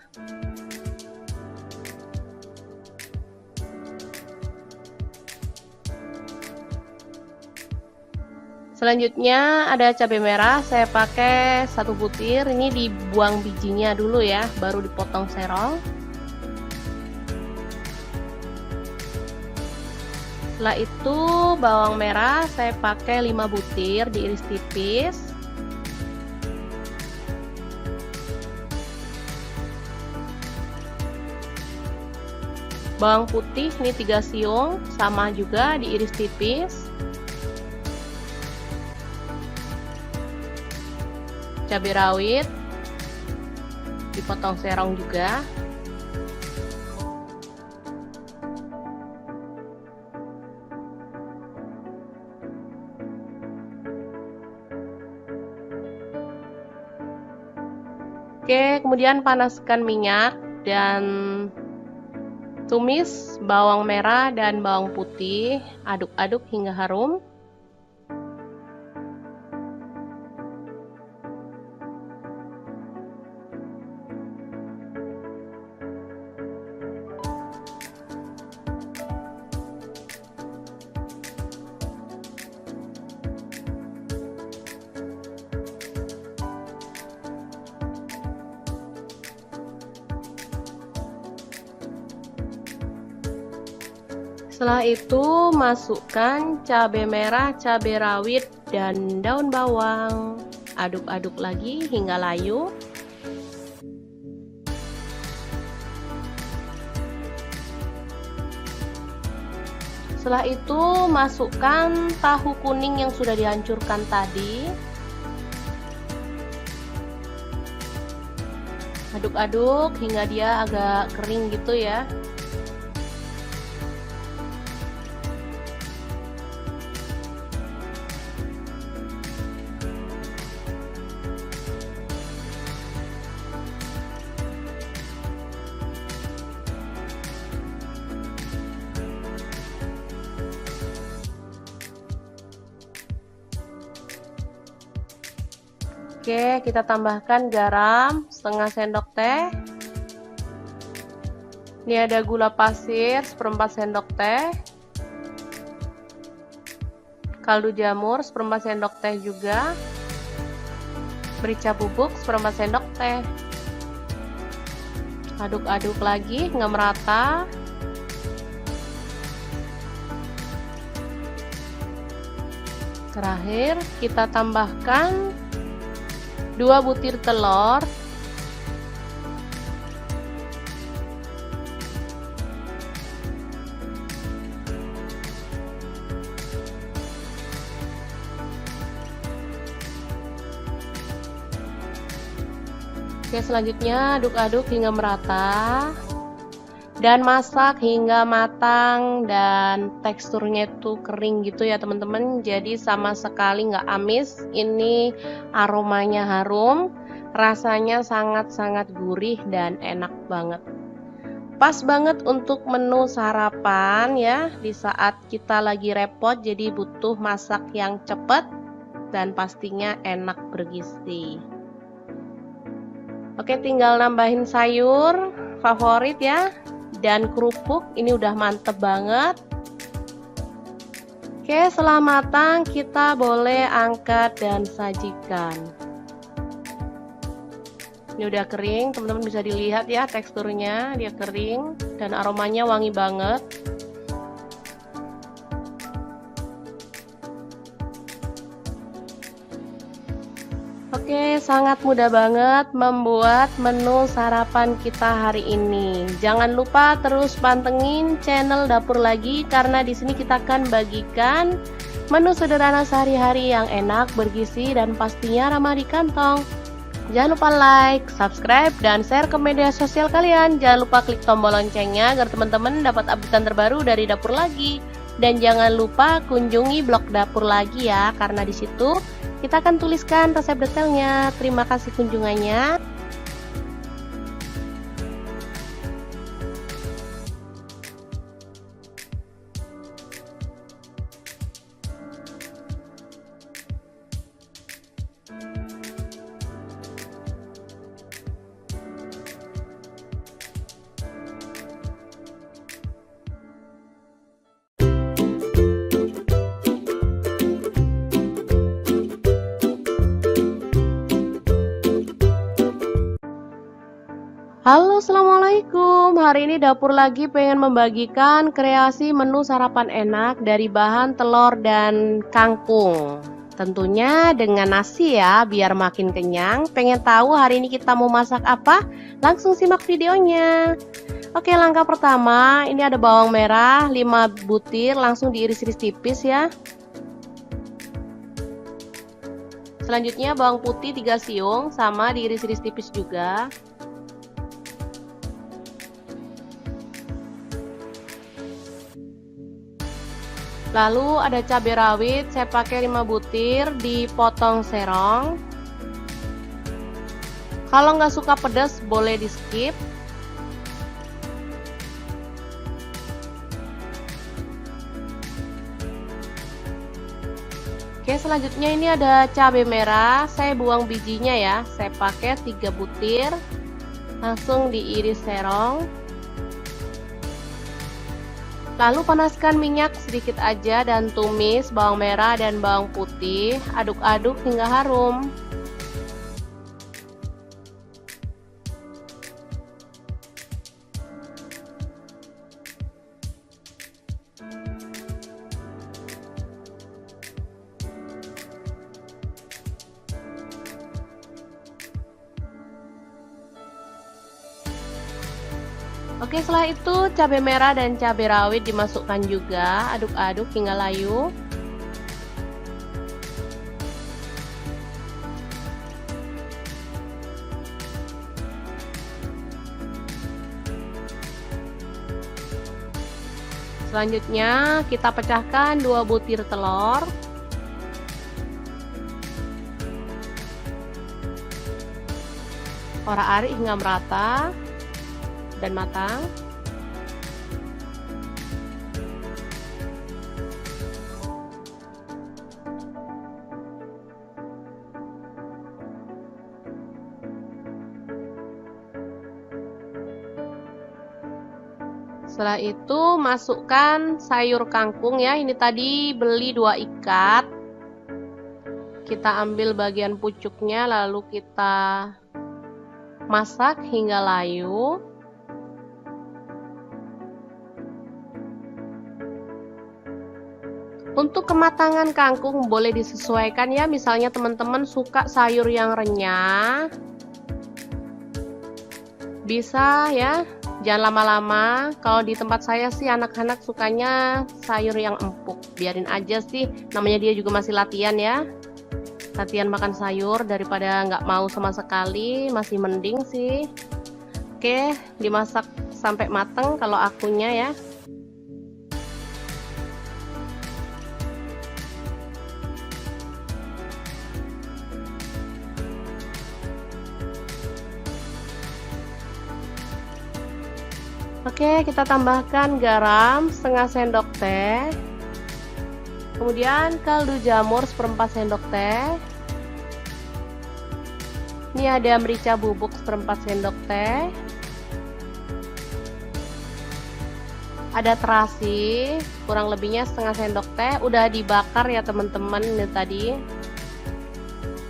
Selanjutnya ada cabai merah, saya pakai 1 butir. Ini dibuang bijinya dulu ya, baru dipotong serong. Setelah itu bawang merah saya pakai 5 butir, diiris tipis. Bawang putih ini 3 siung, sama juga diiris tipis. Cabai rawit dipotong serong juga. Oke, kemudian panaskan minyak dan tumis bawang merah dan bawang putih, aduk-aduk hingga harum. Setelah itu masukkan cabai merah, cabai rawit, dan daun bawang. Aduk-aduk lagi hingga layu. Setelah itu masukkan tahu kuning yang sudah dihancurkan tadi. Aduk-aduk hingga dia agak kering gitu ya. Oke, kita tambahkan garam setengah sendok teh. Ini ada gula pasir seperempat sendok teh. Kaldu jamur seperempat sendok teh juga. Merica bubuk seperempat sendok teh. Aduk-aduk lagi hingga merata. Terakhir kita tambahkan 2 butir telur. Oke, selanjutnya aduk-aduk hingga merata dan masak hingga matang dan teksturnya itu kering gitu ya teman-teman, jadi sama sekali nggak amis. Ini aromanya harum, rasanya sangat-sangat gurih dan enak banget, pas banget untuk menu sarapan ya di saat kita lagi repot, jadi butuh masak yang cepat dan pastinya enak bergizi. Oke, tinggal nambahin sayur favorit ya dan kerupuk, ini udah mantep banget. Oke, setelah matang kita boleh angkat dan sajikan. Ini udah kering, teman-teman bisa dilihat ya teksturnya, dia kering dan aromanya wangi banget. Oke, sangat mudah banget membuat menu sarapan kita hari ini. Jangan lupa terus pantengin channel Dapur Lagi karena di sini kita akan bagikan menu sederhana sehari-hari yang enak, bergizi dan pastinya ramah di kantong. Jangan lupa like, subscribe, dan share ke media sosial kalian. Jangan lupa klik tombol loncengnya agar teman-teman dapat updatean terbaru dari Dapur Lagi. Dan jangan lupa kunjungi blog Dapur Lagi ya, karena di situ kita akan tuliskan resep detailnya. Terima kasih kunjungannya. Halo, assalamualaikum. Hari ini Dapur Lagi pengen membagikan kreasi menu sarapan enak dari bahan telur dan kangkung. Tentunya dengan nasi ya, biar makin kenyang. Pengen tahu hari ini kita mau masak apa? Langsung simak videonya. Oke, langkah pertama, ini ada bawang merah 5 butir, langsung diiris-iris tipis ya. Selanjutnya bawang putih 3 siung, sama diiris-iris tipis juga. Lalu ada cabai rawit, saya pakai 5 butir, dipotong serong. Kalau nggak suka pedas boleh di skip. Oke, selanjutnya ini ada cabai merah, saya buang bijinya ya, saya pakai 3 butir, langsung diiris serong. Lalu panaskan minyak sedikit aja dan tumis bawang merah dan bawang putih, aduk-aduk hingga harum. Oke, setelah itu cabai merah dan cabai rawit dimasukkan juga, aduk-aduk hingga layu. Selanjutnya kita pecahkan 2 butir telur. Orak-arik hingga merata dan matang. Setelah itu masukkan sayur kangkung ya. Ini tadi beli 2 ikat. Kita ambil bagian pucuknya lalu kita masak hingga layu. Untuk kematangan kangkung boleh disesuaikan ya. Misalnya teman-teman suka sayur yang renyah, bisa ya. Jangan lama-lama. Kalau di tempat saya sih anak-anak sukanya sayur yang empuk. Biarin aja sih, namanya dia juga masih latihan ya. Latihan makan sayur daripada nggak mau sama sekali, masih mending sih. Oke, dimasak sampai mateng kalau akunya ya. Oke, kita tambahkan garam setengah sendok teh. Kemudian kaldu jamur 1/4 sendok teh. Ini ada merica bubuk 1/4 sendok teh. Ada terasi, kurang lebihnya setengah sendok teh. Udah dibakar ya teman-teman ini tadi.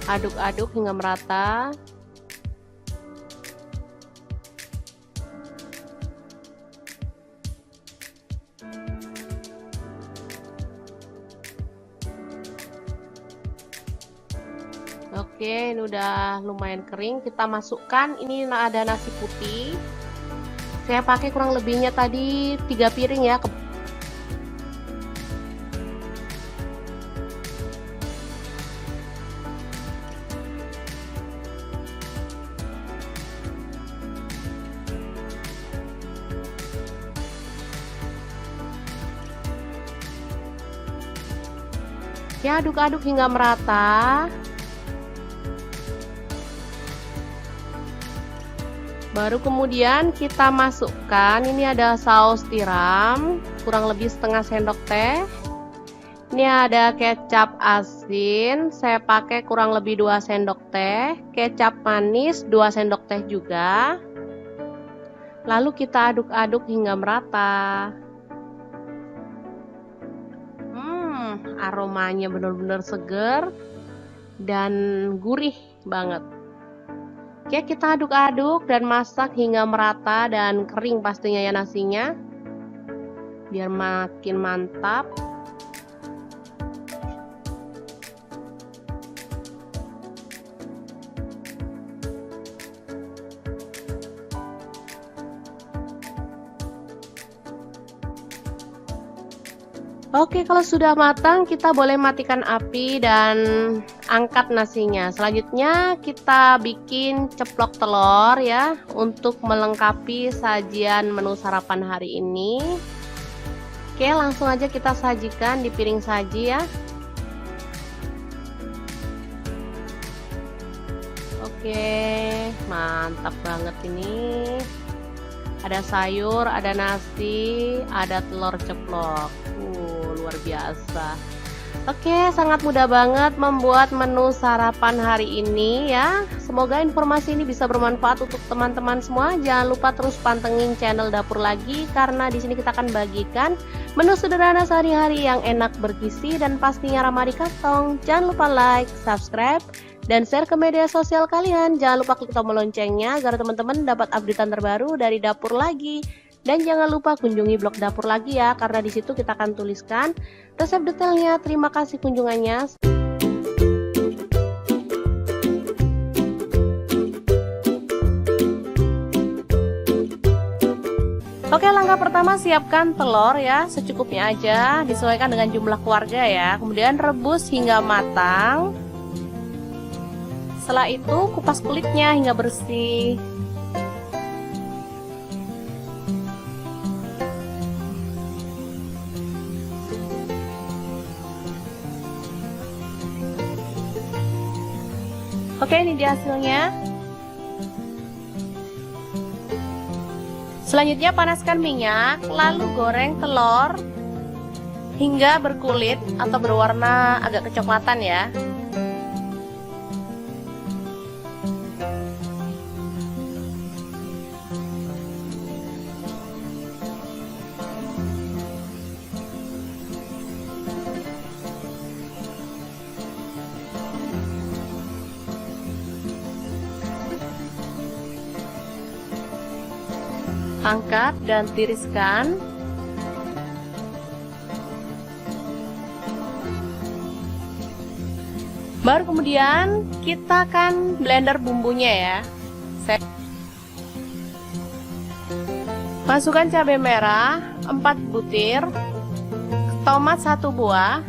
Aduk-aduk hingga merata. Oke, ini udah lumayan kering. Kita masukkan, ini ada nasi putih. Saya pakai kurang lebihnya tadi 3 piring ya. Ya, aduk-aduk hingga merata. Baru kemudian kita masukkan, ini ada saus tiram, kurang lebih setengah sendok teh. Ini ada kecap asin, saya pakai kurang lebih 2 sendok teh. Kecap manis 2 sendok teh juga. Lalu kita aduk-aduk hingga merata. Aromanya benar-benar seger dan gurih banget. Oke, kita aduk-aduk dan masak hingga merata dan kering pastinya ya nasinya, biar makin mantap. Oke, kalau sudah matang kita boleh matikan api dan angkat nasinya. Selanjutnya kita bikin ceplok telur ya, untuk melengkapi sajian menu sarapan hari ini. Oke, langsung aja kita sajikan di piring saji ya. Oke, mantap banget ini. Ada sayur, ada nasi, ada telur ceplok. Luar biasa. Oke, sangat mudah banget membuat menu sarapan hari ini ya. Semoga informasi ini bisa bermanfaat untuk teman-teman semua. Jangan lupa terus pantengin channel Dapur Lagi, karena di sini kita akan bagikan menu sederhana sehari-hari yang enak, bergizi, dan pastinya ramah di kantong. Jangan lupa like, subscribe, dan share ke media sosial kalian. Jangan lupa klik tombol loncengnya agar teman-teman dapat updatean terbaru dari Dapur Lagi. Dan jangan lupa kunjungi blog Dapur Lagi ya, karena di situ kita akan tuliskan resep detailnya. Terima kasih kunjungannya. Oke, langkah pertama siapkan telur ya, secukupnya aja, disesuaikan dengan jumlah keluarga ya. Kemudian rebus hingga matang. Setelah itu kupas kulitnya hingga bersih. Oke, ini dia hasilnya. Selanjutnya panaskan minyak, lalu goreng telur hingga berkulit atau berwarna agak kecoklatan ya. Angkat dan tiriskan. Baru kemudian kita akan blender bumbunya ya. Masukkan cabai merah 4 butir, tomat 1 buah,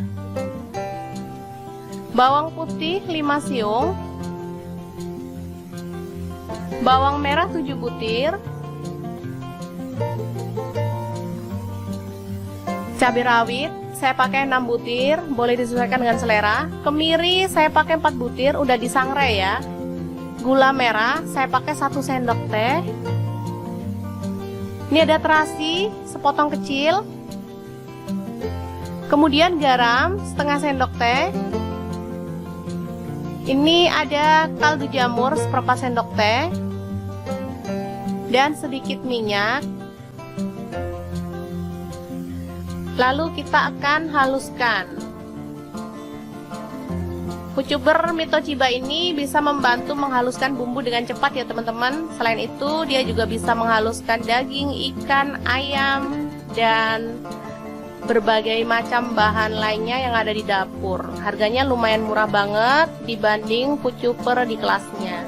bawang putih 5 siung, bawang merah 7 butir, cabai rawit saya pakai 6 butir, boleh disesuaikan dengan selera. Kemiri saya pakai 4 butir, udah disangrai ya. Gula merah saya pakai 1 sendok teh. Ini ada terasi sepotong kecil. Kemudian garam setengah sendok teh. Ini ada kaldu jamur seperempat sendok teh. Dan sedikit minyak. Lalu kita akan haluskan. Pucuber Mito Chiba ini bisa membantu menghaluskan bumbu dengan cepat ya teman-teman. Selain itu dia juga bisa menghaluskan daging, ikan, ayam, dan berbagai macam bahan lainnya yang ada di dapur. Harganya lumayan murah banget dibanding pucuber di kelasnya.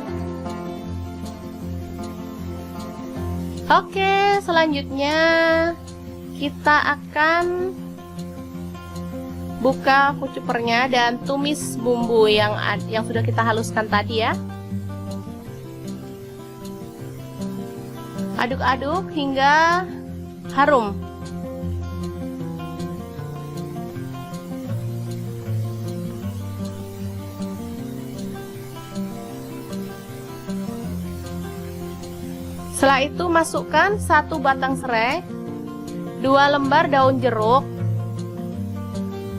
Oke, selanjutnya kita akan buka pucupernya dan tumis bumbu yang sudah kita haluskan tadi ya. Aduk-aduk hingga harum. Setelah itu masukkan 1 batang serai, 2 lembar daun jeruk.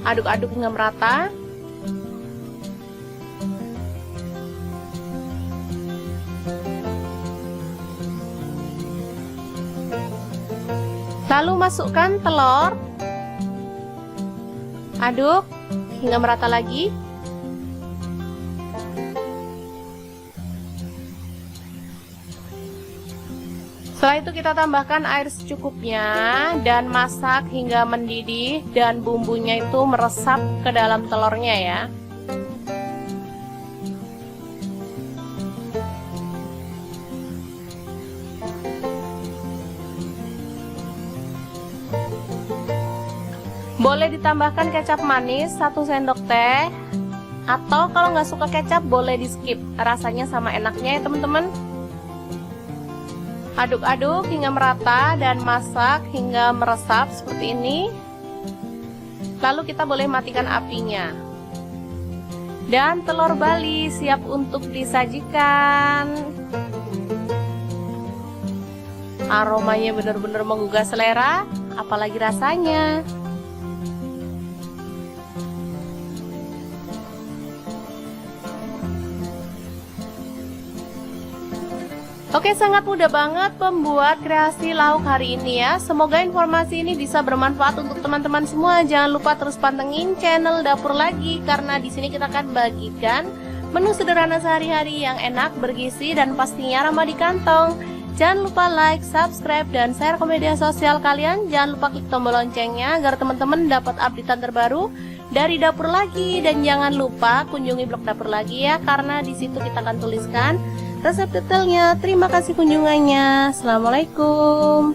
Aduk-aduk hingga merata. Lalu masukkan telur. Aduk hingga merata lagi. Setelah itu kita tambahkan air secukupnya dan masak hingga mendidih dan bumbunya itu meresap ke dalam telurnya ya. Boleh ditambahkan kecap manis 1 sendok teh, atau kalau nggak suka kecap boleh di skip, rasanya sama enaknya ya teman-teman. Aduk-aduk hingga merata dan masak hingga meresap seperti ini. Lalu kita boleh matikan apinya. Dan telur Bali siap untuk disajikan. Aromanya benar-benar menggugah selera, apalagi rasanya. Oke, sangat mudah banget membuat kreasi lauk hari ini ya. Semoga informasi ini bisa bermanfaat untuk teman-teman semua. Jangan lupa terus pantengin channel Dapur Lagi, karena di sini kita akan bagikan menu sederhana sehari-hari yang enak, bergizi, dan pastinya ramah di kantong. Jangan lupa like, subscribe, dan share ke media sosial kalian. Jangan lupa klik tombol loncengnya agar teman-teman dapat updatean terbaru dari Dapur Lagi. Dan jangan lupa kunjungi blog Dapur Lagi ya, karena di situ kita akan tuliskan resep detailnya. Terima kasih kunjungannya. Assalamualaikum.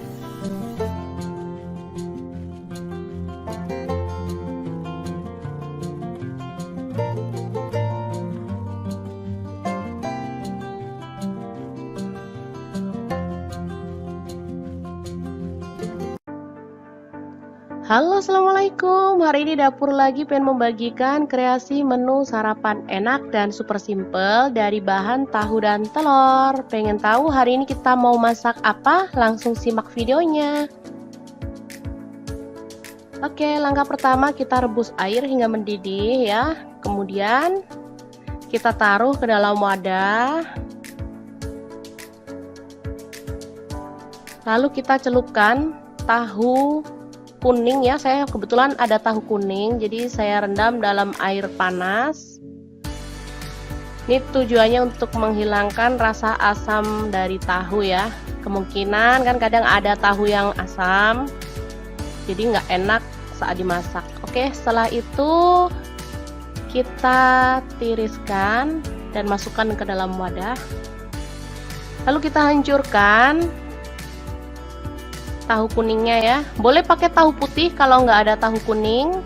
Halo, assalamualaikum. Hari ini Dapur Lagi pengen membagikan kreasi menu sarapan enak dan super simple dari bahan tahu dan telur. Pengen tahu hari ini kita mau masak apa? Langsung simak videonya. Oke, langkah pertama kita rebus air hingga mendidih ya. Kemudian kita taruh ke dalam wadah. Lalu kita celupkan tahu kuning ya, saya kebetulan ada tahu kuning, jadi saya rendam dalam air panas. Ini tujuannya untuk menghilangkan rasa asam dari tahu ya. Kemungkinan kan kadang ada tahu yang asam, jadi nggak enak saat dimasak. Oke, setelah itu kita tiriskan dan masukkan ke dalam wadah. Lalu kita hancurkan tahu kuningnya ya. Boleh pakai tahu putih kalau nggak ada tahu kuning.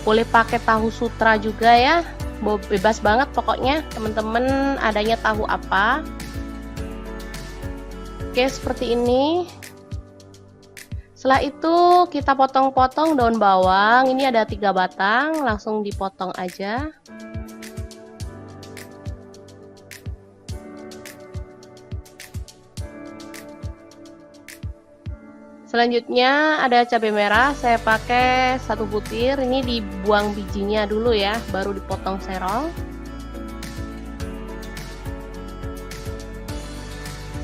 Boleh pakai tahu sutra juga ya. Bebas banget pokoknya teman-teman adanya tahu apa. Oke, seperti ini. Setelah itu kita potong-potong daun bawang. Ini ada 3 batang, langsung dipotong aja. Selanjutnya ada cabai merah, saya pakai 1 butir. Ini dibuang bijinya dulu ya, baru dipotong serong.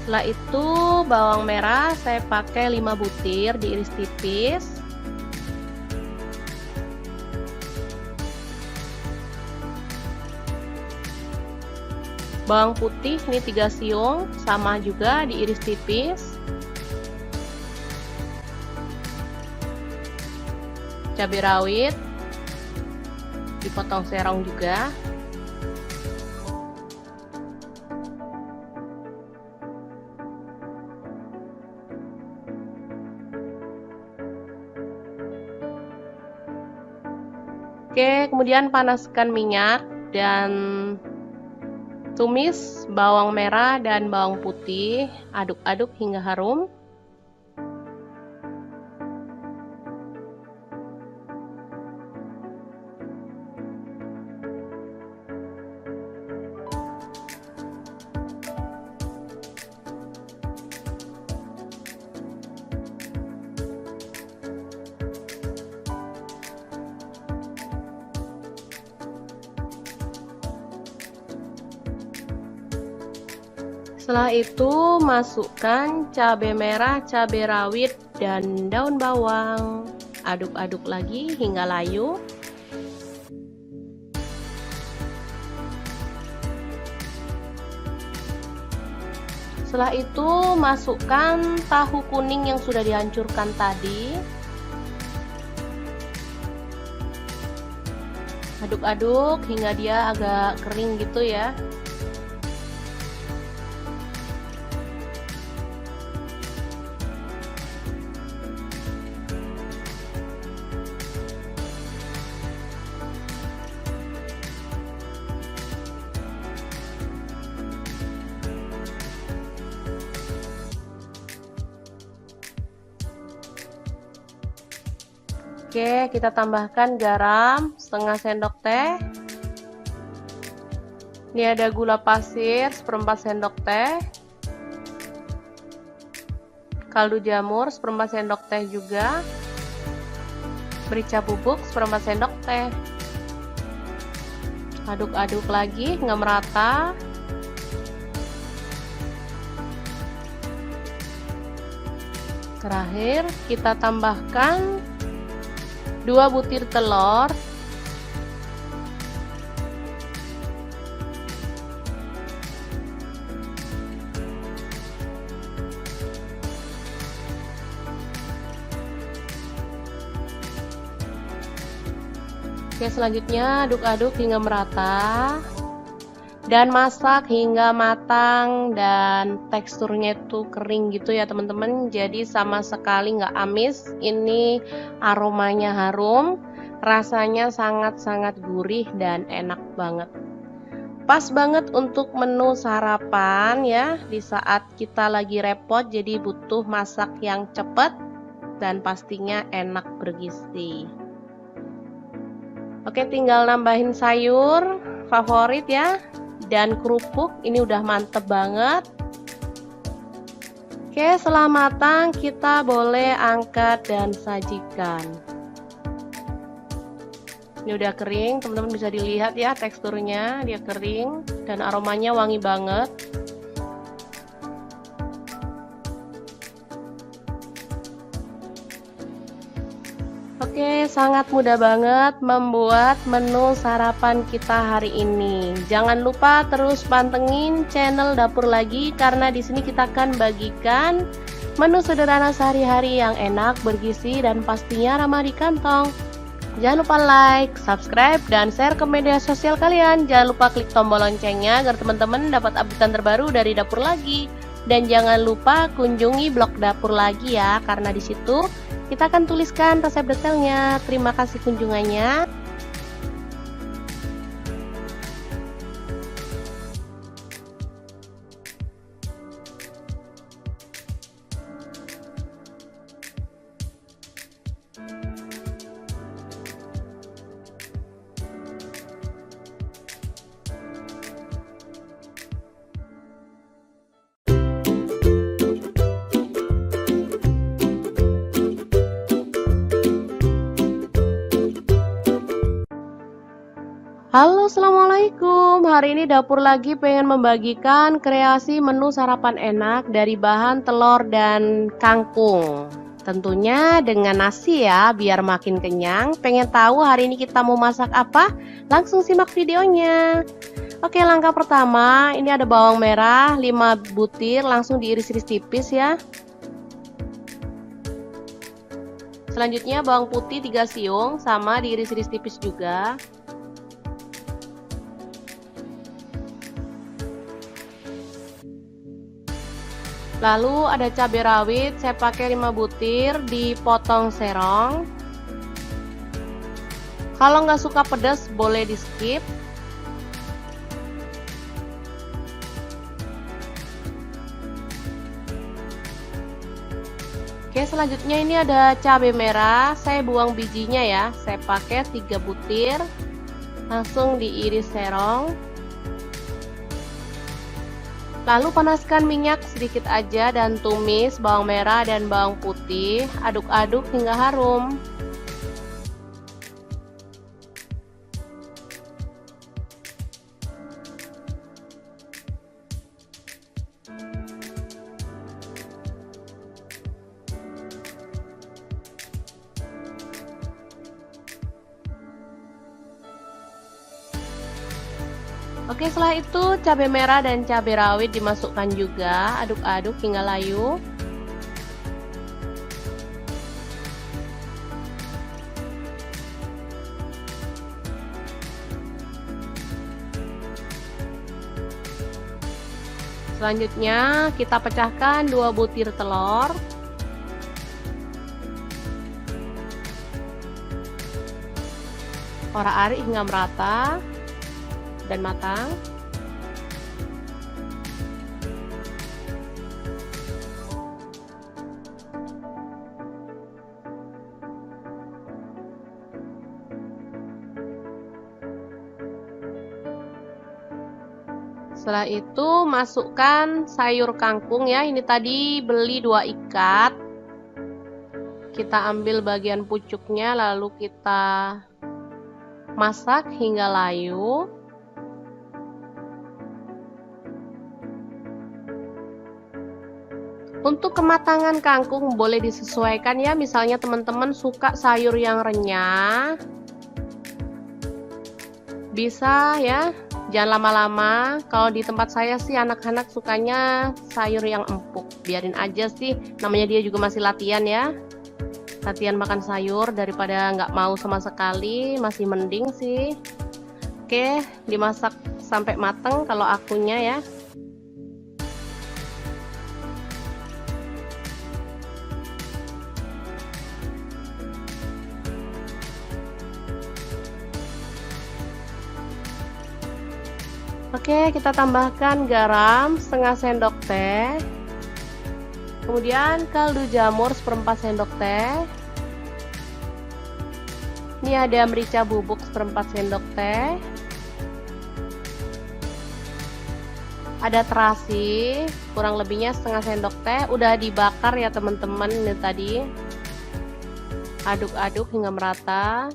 Setelah itu bawang merah saya pakai 5 butir, diiris tipis. Bawang putih ini 3 siung, sama juga diiris tipis. Cabai rawit dipotong serong juga. Oke, kemudian panaskan minyak dan tumis bawang merah dan bawang putih, aduk-aduk hingga harum. Setelah itu masukkan cabai merah, cabai rawit, dan daun bawang. Aduk-aduk lagi hingga layu. Setelah itu masukkan tahu kuning yang sudah dihancurkan tadi. Aduk-aduk hingga dia agak kering gitu ya. Oke, kita tambahkan garam setengah sendok teh. Ini ada gula pasir 1/4 sendok teh. Kaldu jamur 1/4 sendok teh juga. Merica bubuk 1/4 sendok teh. Aduk-aduk lagi hingga merata. Terakhir kita tambahkan 2 butir telur. Oke, selanjutnya aduk-aduk hingga merata dan masak hingga matang dan teksturnya itu kering gitu ya teman-teman, jadi sama sekali nggak amis. Ini aromanya harum, rasanya sangat-sangat gurih dan enak banget, pas banget untuk menu sarapan ya di saat kita lagi repot, jadi butuh masak yang cepat dan pastinya enak bergizi. Oke, tinggal nambahin sayur favorit ya dan kerupuk. Ini udah mantep banget. Oke, setelah matang kita boleh angkat dan sajikan. Ini udah kering, teman-teman bisa dilihat ya teksturnya, dia kering dan aromanya wangi banget. Oke, sangat mudah banget membuat menu sarapan kita hari ini. Jangan lupa terus pantengin channel Dapur Lagi karena di sini kita akan bagikan menu sederhana sehari-hari yang enak, bergizi, dan pastinya ramah di kantong. Jangan lupa like, subscribe, dan share ke media sosial kalian. Jangan lupa klik tombol loncengnya agar teman-teman dapat update terbaru dari Dapur Lagi. Dan jangan lupa kunjungi blog Dapur Lagi ya, karena di situ kita akan tuliskan resep detailnya. Terima kasih kunjungannya. Halo, assalamualaikum. Hari ini Dapur Lagi pengen membagikan kreasi menu sarapan enak dari bahan telur dan kangkung. Tentunya dengan nasi ya, biar makin kenyang. Pengen tahu hari ini kita mau masak apa? Langsung simak videonya. Oke, langkah pertama, ini ada bawang merah 5 butir, langsung diiris-iris tipis ya. Selanjutnya bawang putih 3 siung, sama diiris-iris tipis juga. Lalu ada cabai rawit, saya pakai 5 butir, dipotong serong. Kalau nggak suka pedas boleh di skip. Oke, selanjutnya ini ada cabai merah, saya buang bijinya ya, saya pakai 3 butir, langsung diiris serong. Lalu panaskan minyak sedikit aja dan tumis bawang merah dan bawang putih, aduk-aduk hingga harum. Oke, setelah itu cabai merah dan cabai rawit dimasukkan juga, aduk-aduk hingga layu. Selanjutnya kita pecahkan 2 butir telur. Orak-arik hingga merata dan matang. Setelah itu masukkan sayur kangkung ya. Ini tadi beli 2 ikat. Kita ambil bagian pucuknya lalu kita masak hingga layu. Untuk kematangan kangkung boleh disesuaikan ya, misalnya teman-teman suka sayur yang renyah, bisa ya, jangan lama-lama. Kalau di tempat saya sih anak-anak sukanya sayur yang empuk, biarin aja sih, namanya dia juga masih latihan ya. Latihan makan sayur daripada nggak mau sama sekali, masih mending sih. Oke, dimasak sampai mateng kalau akunya ya. Oke, kita tambahkan garam setengah sendok teh. Kemudian kaldu jamur 1/4 sendok teh. Ini ada merica bubuk 1/4 sendok teh. Ada terasi, kurang lebihnya setengah sendok teh. Udah dibakar ya teman-teman ini tadi. Aduk-aduk hingga merata.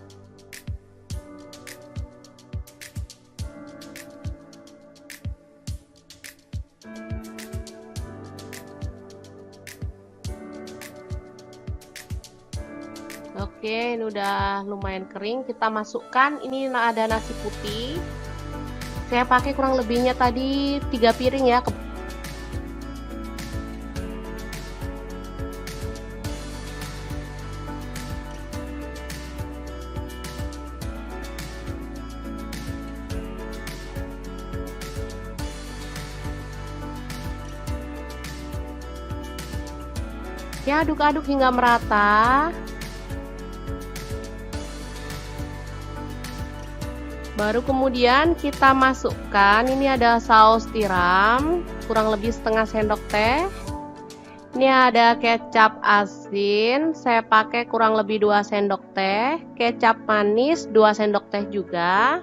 Oke, ini udah lumayan kering. Kita masukkan, ini ada nasi putih. Saya pakai kurang lebihnya tadi 3 piring ya. Ya, aduk-aduk hingga merata. Baru kemudian kita masukkan, ini ada saus tiram, kurang lebih setengah sendok teh. Ini ada kecap asin, saya pakai kurang lebih 2 sendok teh. Kecap manis 2 sendok teh juga.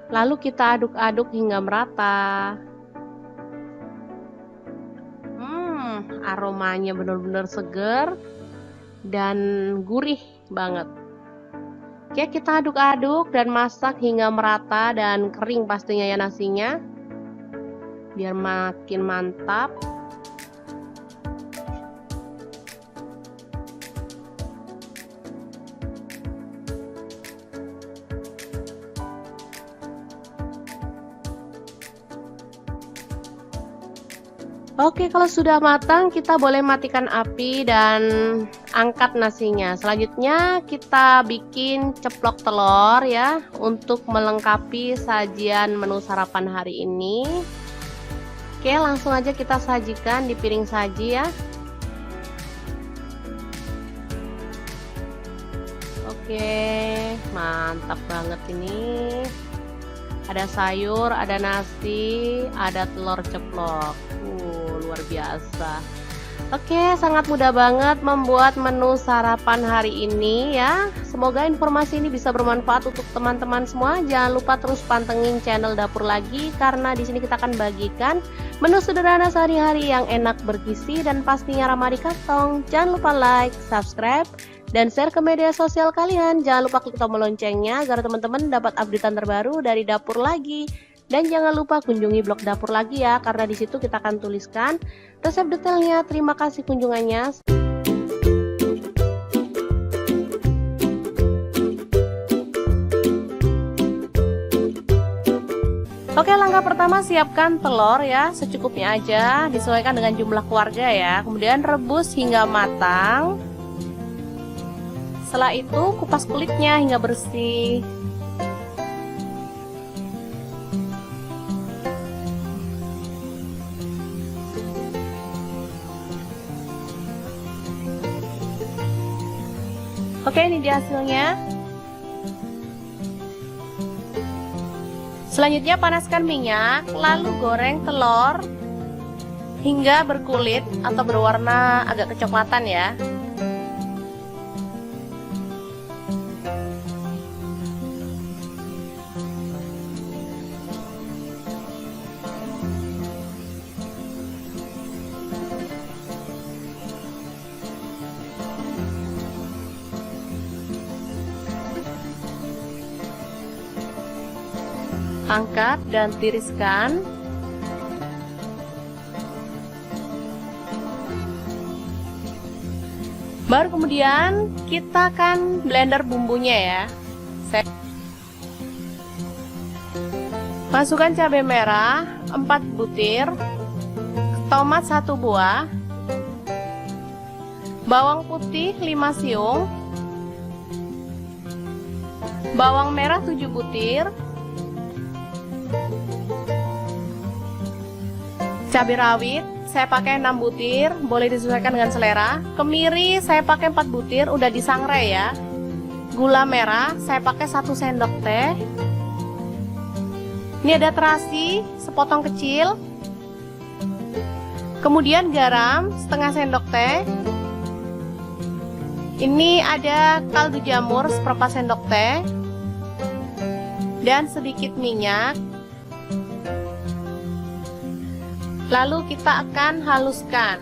Lalu kita aduk-aduk hingga merata. Aromanya benar-benar seger dan gurih banget. Oke, kita aduk-aduk dan masak hingga merata dan kering pastinya ya nasinya, biar makin mantap. Oke, kalau sudah matang kita boleh matikan api dan angkat nasinya. Selanjutnya kita bikin ceplok telur ya, untuk melengkapi sajian menu sarapan hari ini. Oke, langsung aja kita sajikan di piring saji ya. Oke, mantap banget ini. Ada sayur, ada nasi, ada telur ceplok. Luar biasa. Oke, sangat mudah banget membuat menu sarapan hari ini ya. Semoga informasi ini bisa bermanfaat untuk teman-teman semua. Jangan lupa terus pantengin channel Dapur Lagi, karena di sini kita akan bagikan menu sederhana sehari-hari yang enak, bergizi, dan pastinya ramah di kantong. Jangan lupa like, subscribe, dan share ke media sosial kalian. Jangan lupa klik tombol loncengnya agar teman-teman dapat updatean terbaru dari Dapur Lagi. Dan jangan lupa kunjungi blog Dapur Lagi ya, karena di situ kita akan tuliskan resep detailnya. Terima kasih kunjungannya. Oke, langkah pertama siapkan telur ya, secukupnya aja, disesuaikan dengan jumlah keluarga ya. Kemudian rebus hingga matang. Setelah itu kupas kulitnya hingga bersih. Oke, ini dia hasilnya. Selanjutnya panaskan minyak, lalu goreng telur hingga berkulit atau berwarna agak kecoklatan ya. Angkat dan tiriskan. Baru kemudian kita akan blender bumbunya ya. Masukkan cabai merah 4 butir, tomat 1 buah, bawang putih 5 siung, bawang merah 7 butir, cabai rawit saya pakai 6 butir, boleh disesuaikan dengan selera. Kemiri saya pakai 4 butir, udah disangrai ya. Gula merah saya pakai 1 sendok teh. Ini ada terasi sepotong kecil. Kemudian garam setengah sendok teh. Ini ada kaldu jamur seperempat sendok teh. Dan sedikit minyak. Lalu kita akan haluskan.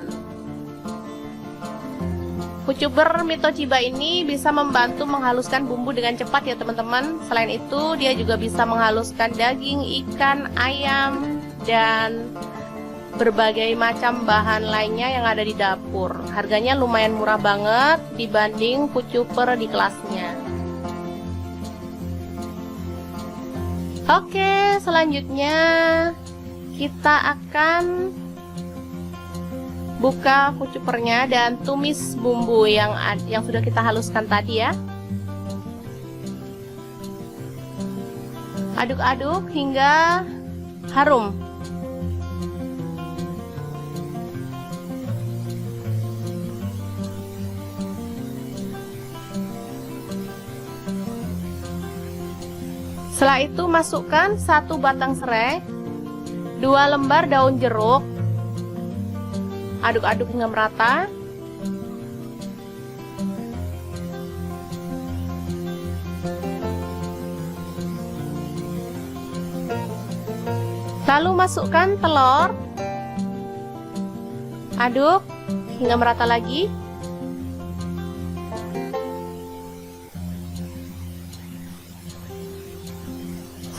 Kucuber Mitochiba ini bisa membantu menghaluskan bumbu dengan cepat ya teman-teman. Selain itu dia juga bisa menghaluskan daging, ikan, ayam, dan berbagai macam bahan lainnya yang ada di dapur. Harganya lumayan murah banget dibanding food chopper di kelasnya. Oke, selanjutnya kita akan buka food choppernya dan tumis bumbu yang sudah kita haluskan tadi ya. Aduk-aduk hingga harum. Setelah itu masukkan 1 batang serai, 2 lembar daun jeruk. Aduk-aduk hingga merata. Lalu masukkan telur. Aduk hingga merata lagi.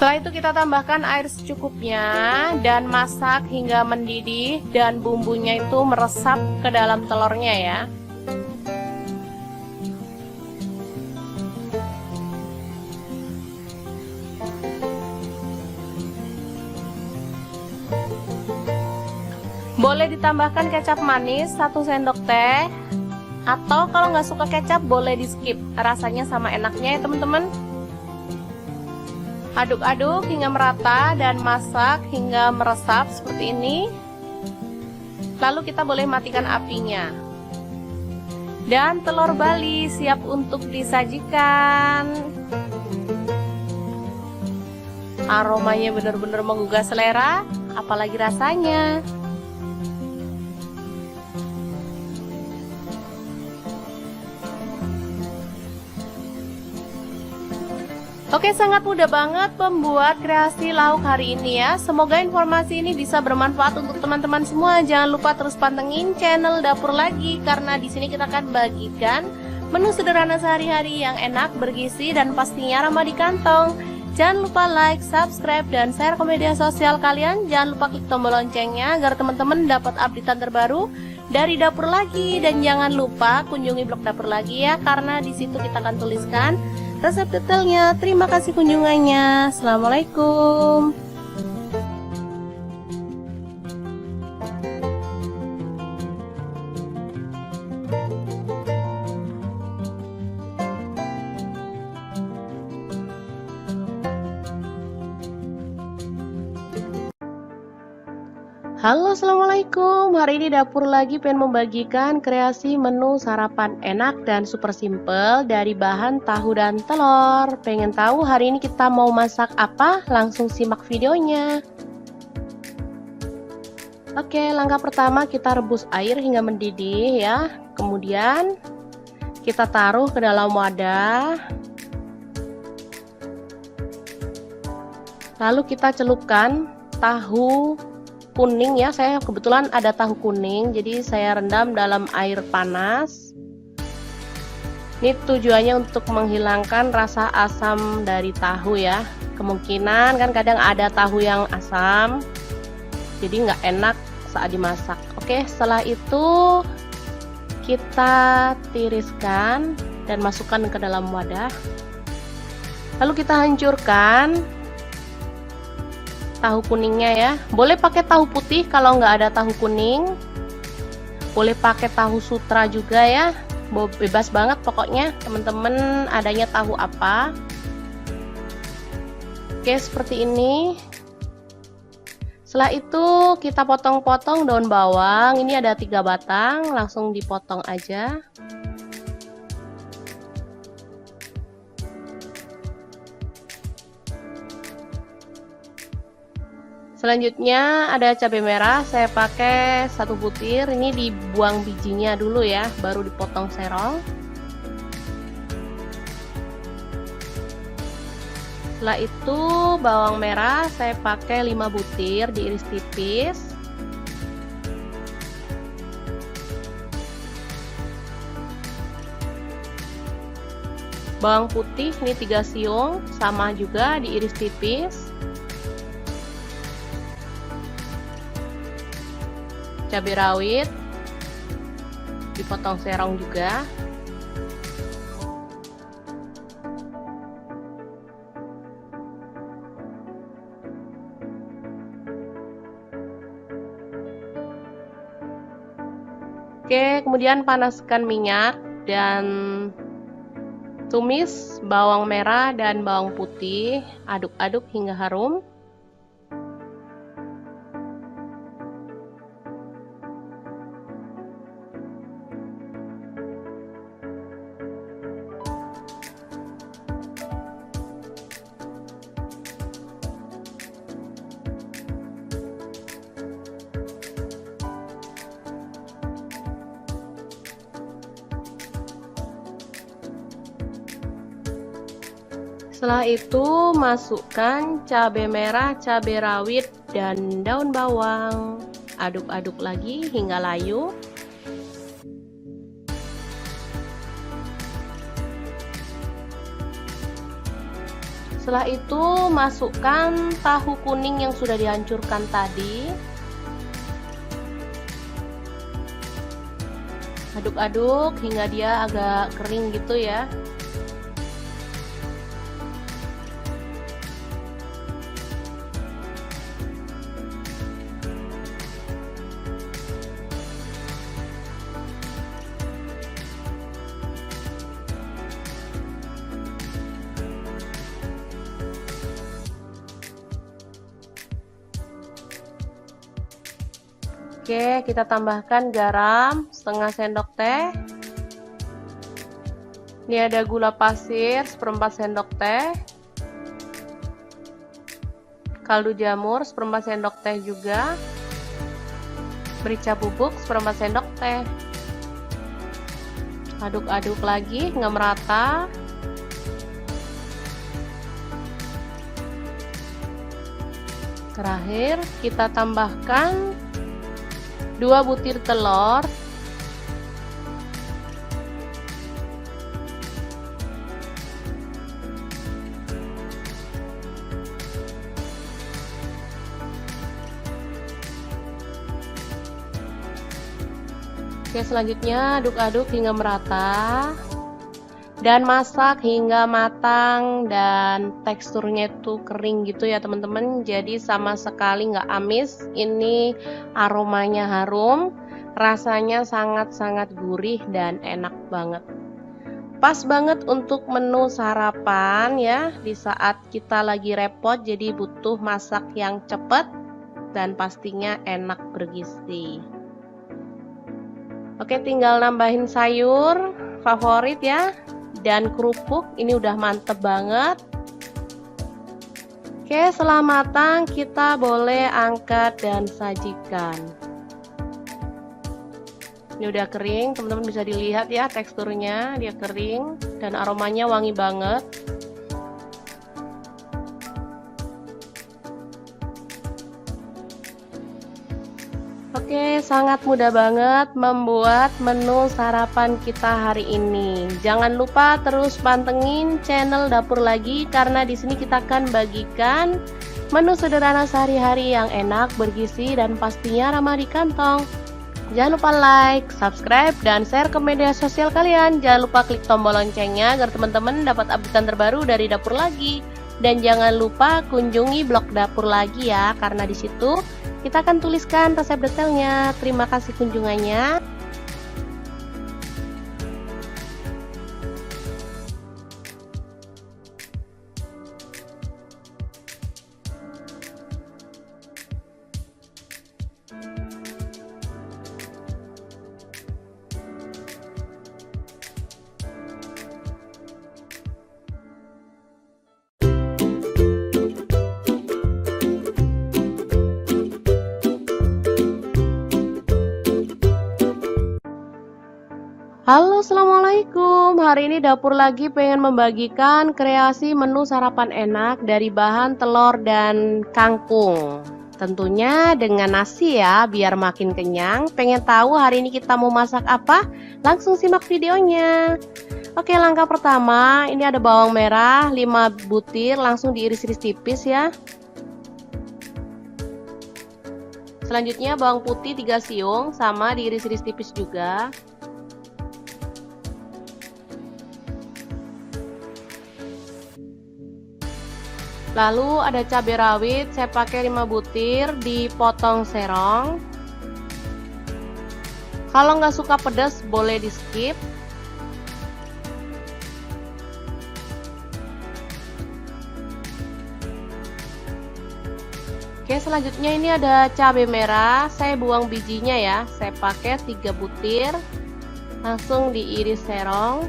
Setelah itu kita tambahkan air secukupnya dan masak hingga mendidih dan bumbunya itu meresap ke dalam telurnya ya. Boleh ditambahkan kecap manis 1 sendok teh, atau kalau nggak suka kecap boleh di skip, rasanya sama enaknya ya teman-teman. Aduk-aduk hingga merata dan masak hingga meresap seperti ini. Lalu kita boleh matikan apinya. Dan telur Bali siap untuk disajikan. Aromanya benar-benar menggugah selera, apalagi rasanya. Oke, sangat mudah banget membuat kreasi lauk hari ini ya. Semoga informasi ini bisa bermanfaat untuk teman-teman semua. Jangan lupa terus pantengin channel Dapur Lagi, karena di sini kita akan bagikan menu sederhana sehari-hari yang enak, bergizi, dan pastinya ramah di kantong. Jangan lupa like, subscribe, dan share ke media sosial kalian. Jangan lupa klik tombol loncengnya agar teman-teman dapat updatean terbaru dari Dapur Lagi. Dan jangan lupa kunjungi blog Dapur Lagi ya, karena di situ kita akan tuliskan resep detailnya. Terima kasih kunjungannya. Assalamualaikum. Halo, assalamualaikum. Hari ini Dapur Lagi pengen membagikan kreasi menu sarapan enak dan super simple dari bahan tahu dan telur. Pengen tahu hari ini kita mau masak apa? Langsung simak videonya. Oke, langkah pertama kita rebus air hingga mendidih ya. Kemudian kita taruh ke dalam wadah. Lalu kita celupkan tahu kuning ya. Saya kebetulan ada tahu kuning, jadi saya rendam dalam air panas. Ini tujuannya untuk menghilangkan rasa asam dari tahu ya. Kemungkinan kan kadang ada tahu yang asam, jadi nggak enak saat dimasak. Oke, setelah itu kita tiriskan dan masukkan ke dalam wadah. Lalu kita hancurkan tahu kuningnya ya. Boleh pakai tahu putih kalau nggak ada tahu kuning. Boleh pakai tahu sutra juga ya. Bebas banget pokoknya teman-teman adanya tahu apa. Oke, seperti ini. Setelah itu kita potong-potong daun bawang. Ini ada 3 batang, langsung dipotong aja. Selanjutnya ada cabai merah, saya pakai 1 butir. Ini dibuang bijinya dulu ya, baru dipotong serong. Setelah itu bawang merah saya pakai 5 butir, diiris tipis. Bawang putih ini 3 siung, sama juga diiris tipis. cabai rawit, dipotong serong juga. Oke, kemudian panaskan minyak dan tumis bawang merah dan bawang putih, aduk-aduk hingga harum. Setelah itu masukkan cabai merah, cabai rawit, dan daun bawang. Aduk-aduk lagi hingga layu. Setelah itu masukkan tahu kuning yang sudah dihancurkan tadi. Aduk-aduk hingga dia agak kering gitu ya. Oke, kita tambahkan garam setengah sendok teh. Ini ada gula pasir 1/4 sendok teh. Kaldu jamur 1/4 sendok teh juga. Merica bubuk 1/4 sendok teh. Aduk-aduk lagi hingga merata. Terakhir, kita tambahkan 2 butir telur. Oke, selanjutnya aduk-aduk hingga merata dan masak hingga matang dan teksturnya itu kering gitu ya teman-teman, jadi sama sekali nggak amis. Ini aromanya harum, rasanya sangat-sangat gurih dan enak banget. Pas banget untuk menu sarapan ya, di saat kita lagi repot jadi butuh masak yang cepat dan pastinya enak bergizi. Oke, tinggal nambahin sayur favorit ya, dan kerupuk. Ini udah mantep banget. Oke, setelah matang kita boleh angkat dan sajikan. Ini udah kering, teman-teman bisa dilihat ya teksturnya, dia kering dan aromanya wangi banget. Oke, sangat mudah banget membuat menu sarapan kita hari ini. Jangan lupa terus pantengin channel Dapur Lagi, karena di sini kita akan bagikan menu sederhana sehari-hari yang enak, bergizi, dan pastinya ramah di kantong. Jangan lupa like, subscribe, dan share ke media sosial kalian. Jangan lupa klik tombol loncengnya agar teman-teman dapat update terbaru dari Dapur Lagi. Dan jangan lupa kunjungi blog Dapur Lagi ya, karena di situ kita akan tuliskan resep detailnya. Terima kasih kunjungannya. Halo, assalamualaikum. Hari ini Dapur Lagi pengen membagikan kreasi menu sarapan enak dari bahan telur dan kangkung. Tentunya dengan nasi ya, biar makin kenyang. Pengen tahu hari ini kita mau masak apa? Langsung simak videonya. Oke, langkah pertama, ini ada bawang merah 5 butir, langsung diiris-iris tipis ya. Selanjutnya bawang putih 3 siung, sama diiris-iris tipis juga. Lalu ada cabai rawit, saya pakai 5 butir, dipotong serong. Kalau nggak suka pedas boleh di skip. Oke, selanjutnya ini ada cabai merah, saya buang bijinya ya, saya pakai 3 butir, langsung diiris serong.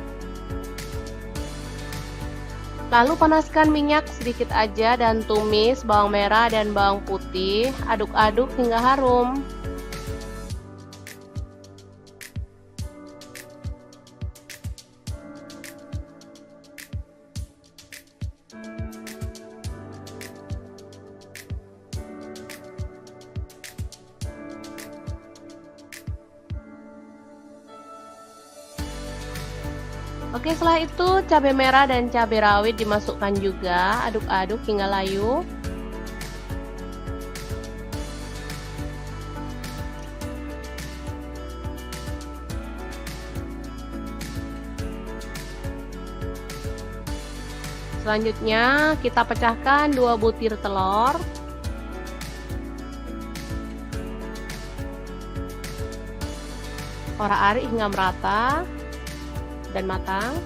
Lalu panaskan minyak sedikit aja dan tumis bawang merah dan bawang putih, aduk-aduk hingga harum. Oke, setelah itu cabai merah dan cabai rawit dimasukkan juga, aduk-aduk hingga layu. Selanjutnya kita pecahkan 2 butir telur. Orak-arik hingga merata dan matang.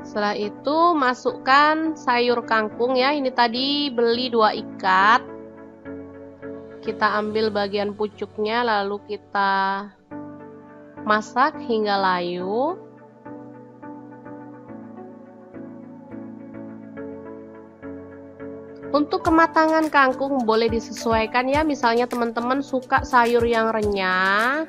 Setelah itu masukkan sayur kangkung ya. Ini tadi beli 2 ikat. Kita ambil bagian pucuknya lalu kita masak hingga layu. Untuk kematangan kangkung boleh disesuaikan ya, misalnya teman-teman suka sayur yang renyah,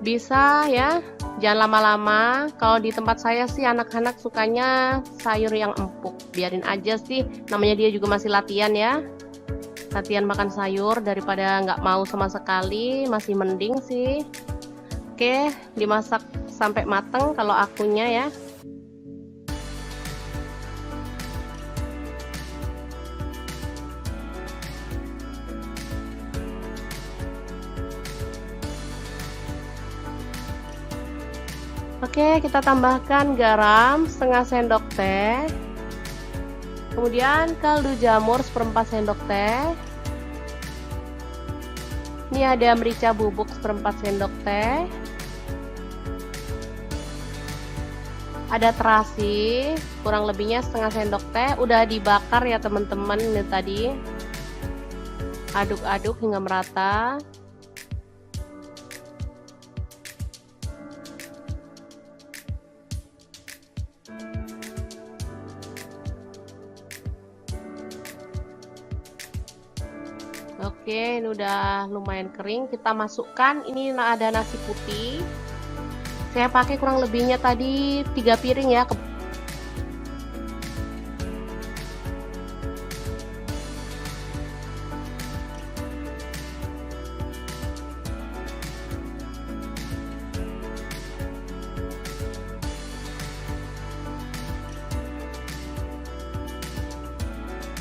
bisa ya, jangan lama-lama. Kalau di tempat saya sih anak-anak sukanya sayur yang empuk, biarin aja sih, namanya dia juga masih latihan ya, latihan makan sayur daripada nggak mau sama sekali, masih mending sih. Oke, dimasak sampai mateng kalau akunya ya. Oke, kita tambahkan garam setengah sendok teh, kemudian kaldu jamur 1/4 sendok teh. Ini ada merica bubuk 1/4 sendok teh, ada terasi kurang lebihnya setengah sendok teh, udah dibakar ya teman-teman. Ini tadi aduk-aduk hingga merata. Oke, ini udah lumayan kering. Kita masukkan, ini ada nasi putih. Saya pakai kurang lebihnya tadi 3 piring ya.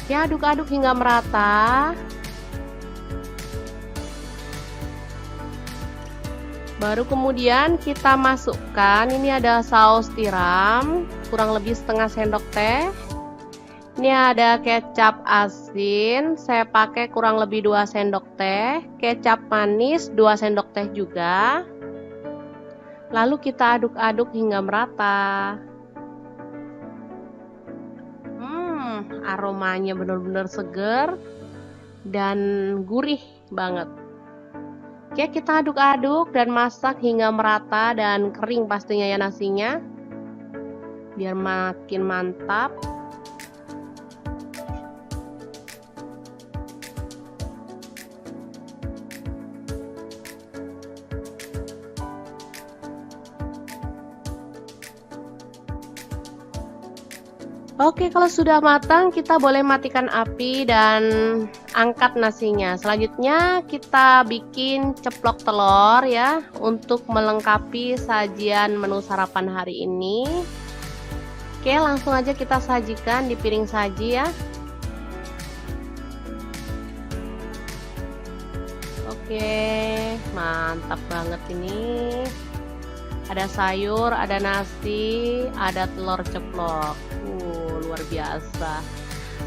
Ya, aduk-aduk hingga merata. Baru kemudian kita masukkan, ini ada saus tiram kurang lebih setengah sendok teh. Ini ada kecap asin, saya pakai kurang lebih 2 sendok teh. Kecap manis 2 sendok teh juga. Lalu kita aduk-aduk hingga merata. Aromanya benar-benar segar dan gurih banget. Oke, kita aduk-aduk dan masak hingga merata dan kering pastinya ya nasinya, biar makin mantap. Oke, kalau sudah matang kita boleh matikan api dan angkat nasinya. Selanjutnya kita bikin ceplok telur ya untuk melengkapi sajian menu sarapan hari ini. Oke, langsung aja kita sajikan di piring saji ya. Oke, mantap banget ini. Ada sayur, ada nasi, ada telur ceplok. Luar biasa.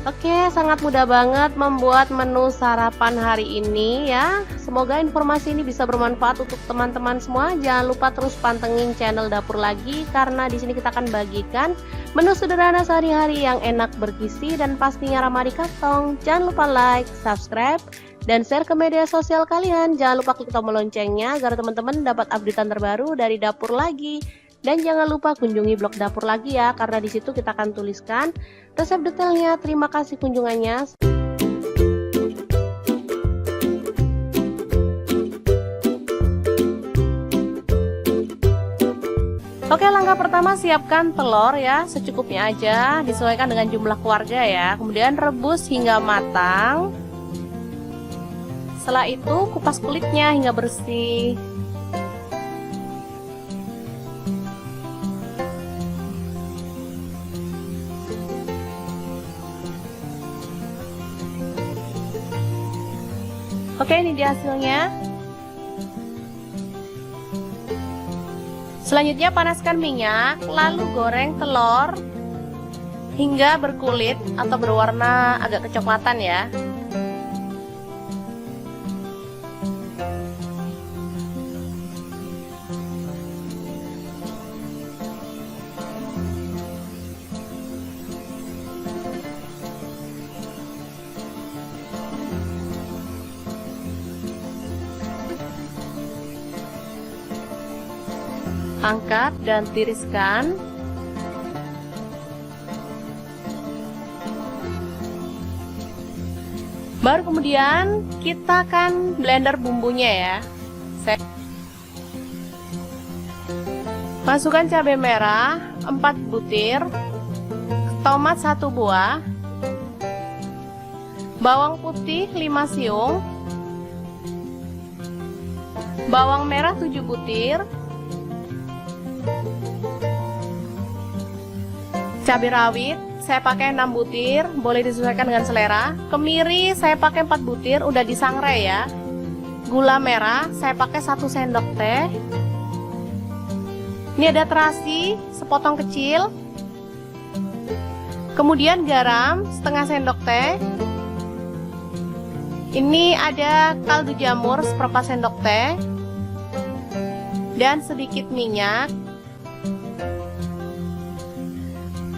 Oke, sangat mudah banget membuat menu sarapan hari ini ya. Semoga informasi ini bisa bermanfaat untuk teman-teman semua. Jangan lupa terus pantengin channel Dapur Lagi karena di sini kita akan bagikan menu sederhana sehari-hari yang enak, bergizi dan pastinya ramah di kantong. Jangan lupa like, subscribe, dan share ke media sosial kalian. Jangan lupa klik tombol loncengnya agar teman-teman dapat updatean terbaru dari Dapur Lagi. Dan jangan lupa kunjungi blog Dapur Lagi ya, karena di situ kita akan tuliskan resep detailnya. Terima kasih kunjungannya. Oke, langkah pertama siapkan telur ya, secukupnya aja, disesuaikan dengan jumlah keluarga ya. Kemudian rebus hingga matang. Setelah itu kupas kulitnya hingga bersih. Oke, ini dia hasilnya. Selanjutnya panaskan minyak, lalu goreng telur hingga berkulit atau berwarna agak kecoklatan ya. Angkat dan tiriskan. Baru kemudian kita akan blender bumbunya ya. Masukkan cabai merah 4 butir, tomat 1 buah, bawang putih 5 siung, bawang merah 7 butir, cabai rawit saya pakai 6 butir, boleh disesuaikan dengan selera. Kemiri saya pakai 4 butir, udah disangrai ya. Gula merah saya pakai 1 sendok teh. Ini ada terasi sepotong kecil. Kemudian garam setengah sendok teh. Ini ada kaldu jamur seperempat sendok teh. Dan sedikit minyak.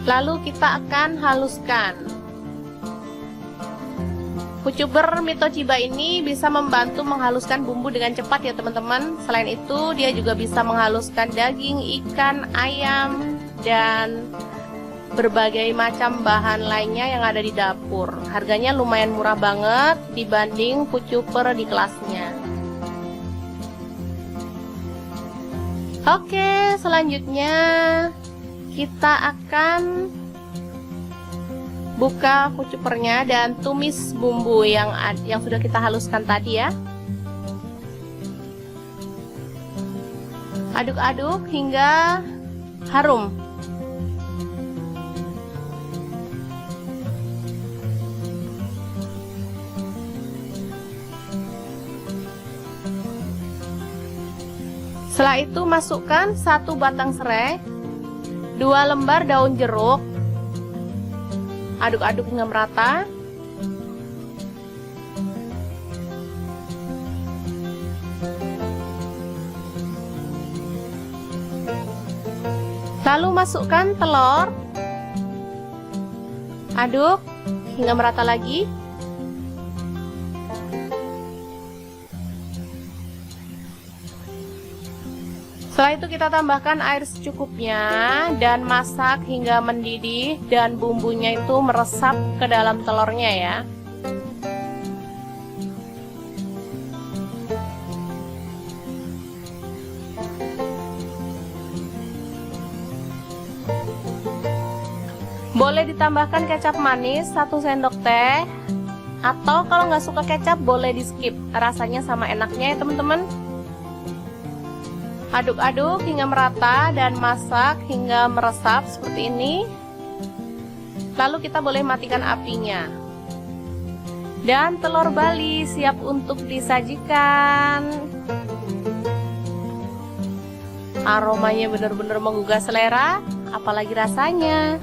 Lalu kita akan haluskan. Kucuber Mito Chiba ini bisa membantu menghaluskan bumbu dengan cepat ya teman-teman. Selain itu dia juga bisa menghaluskan daging, ikan, ayam, dan berbagai macam bahan lainnya yang ada di dapur. Harganya lumayan murah banget dibanding kucuber di kelasnya. Oke, selanjutnya kita akan buka kucupernya dan tumis bumbu yang sudah kita haluskan tadi ya. Aduk-aduk hingga harum. Setelah itu masukkan 1 batang serai, 2 lembar daun jeruk, aduk-aduk hingga merata. Lalu masukkan telur, aduk hingga merata lagi. Setelah itu kita tambahkan air secukupnya dan masak hingga mendidih dan bumbunya itu meresap ke dalam telurnya ya. Boleh ditambahkan kecap manis 1 sendok teh, atau kalau nggak suka kecap boleh di skip, rasanya sama enaknya ya teman-teman. Aduk-aduk hingga merata dan masak hingga meresap seperti ini. Lalu kita boleh matikan apinya. Dan telur Bali siap untuk disajikan. Aromanya benar-benar menggugah selera, apalagi rasanya.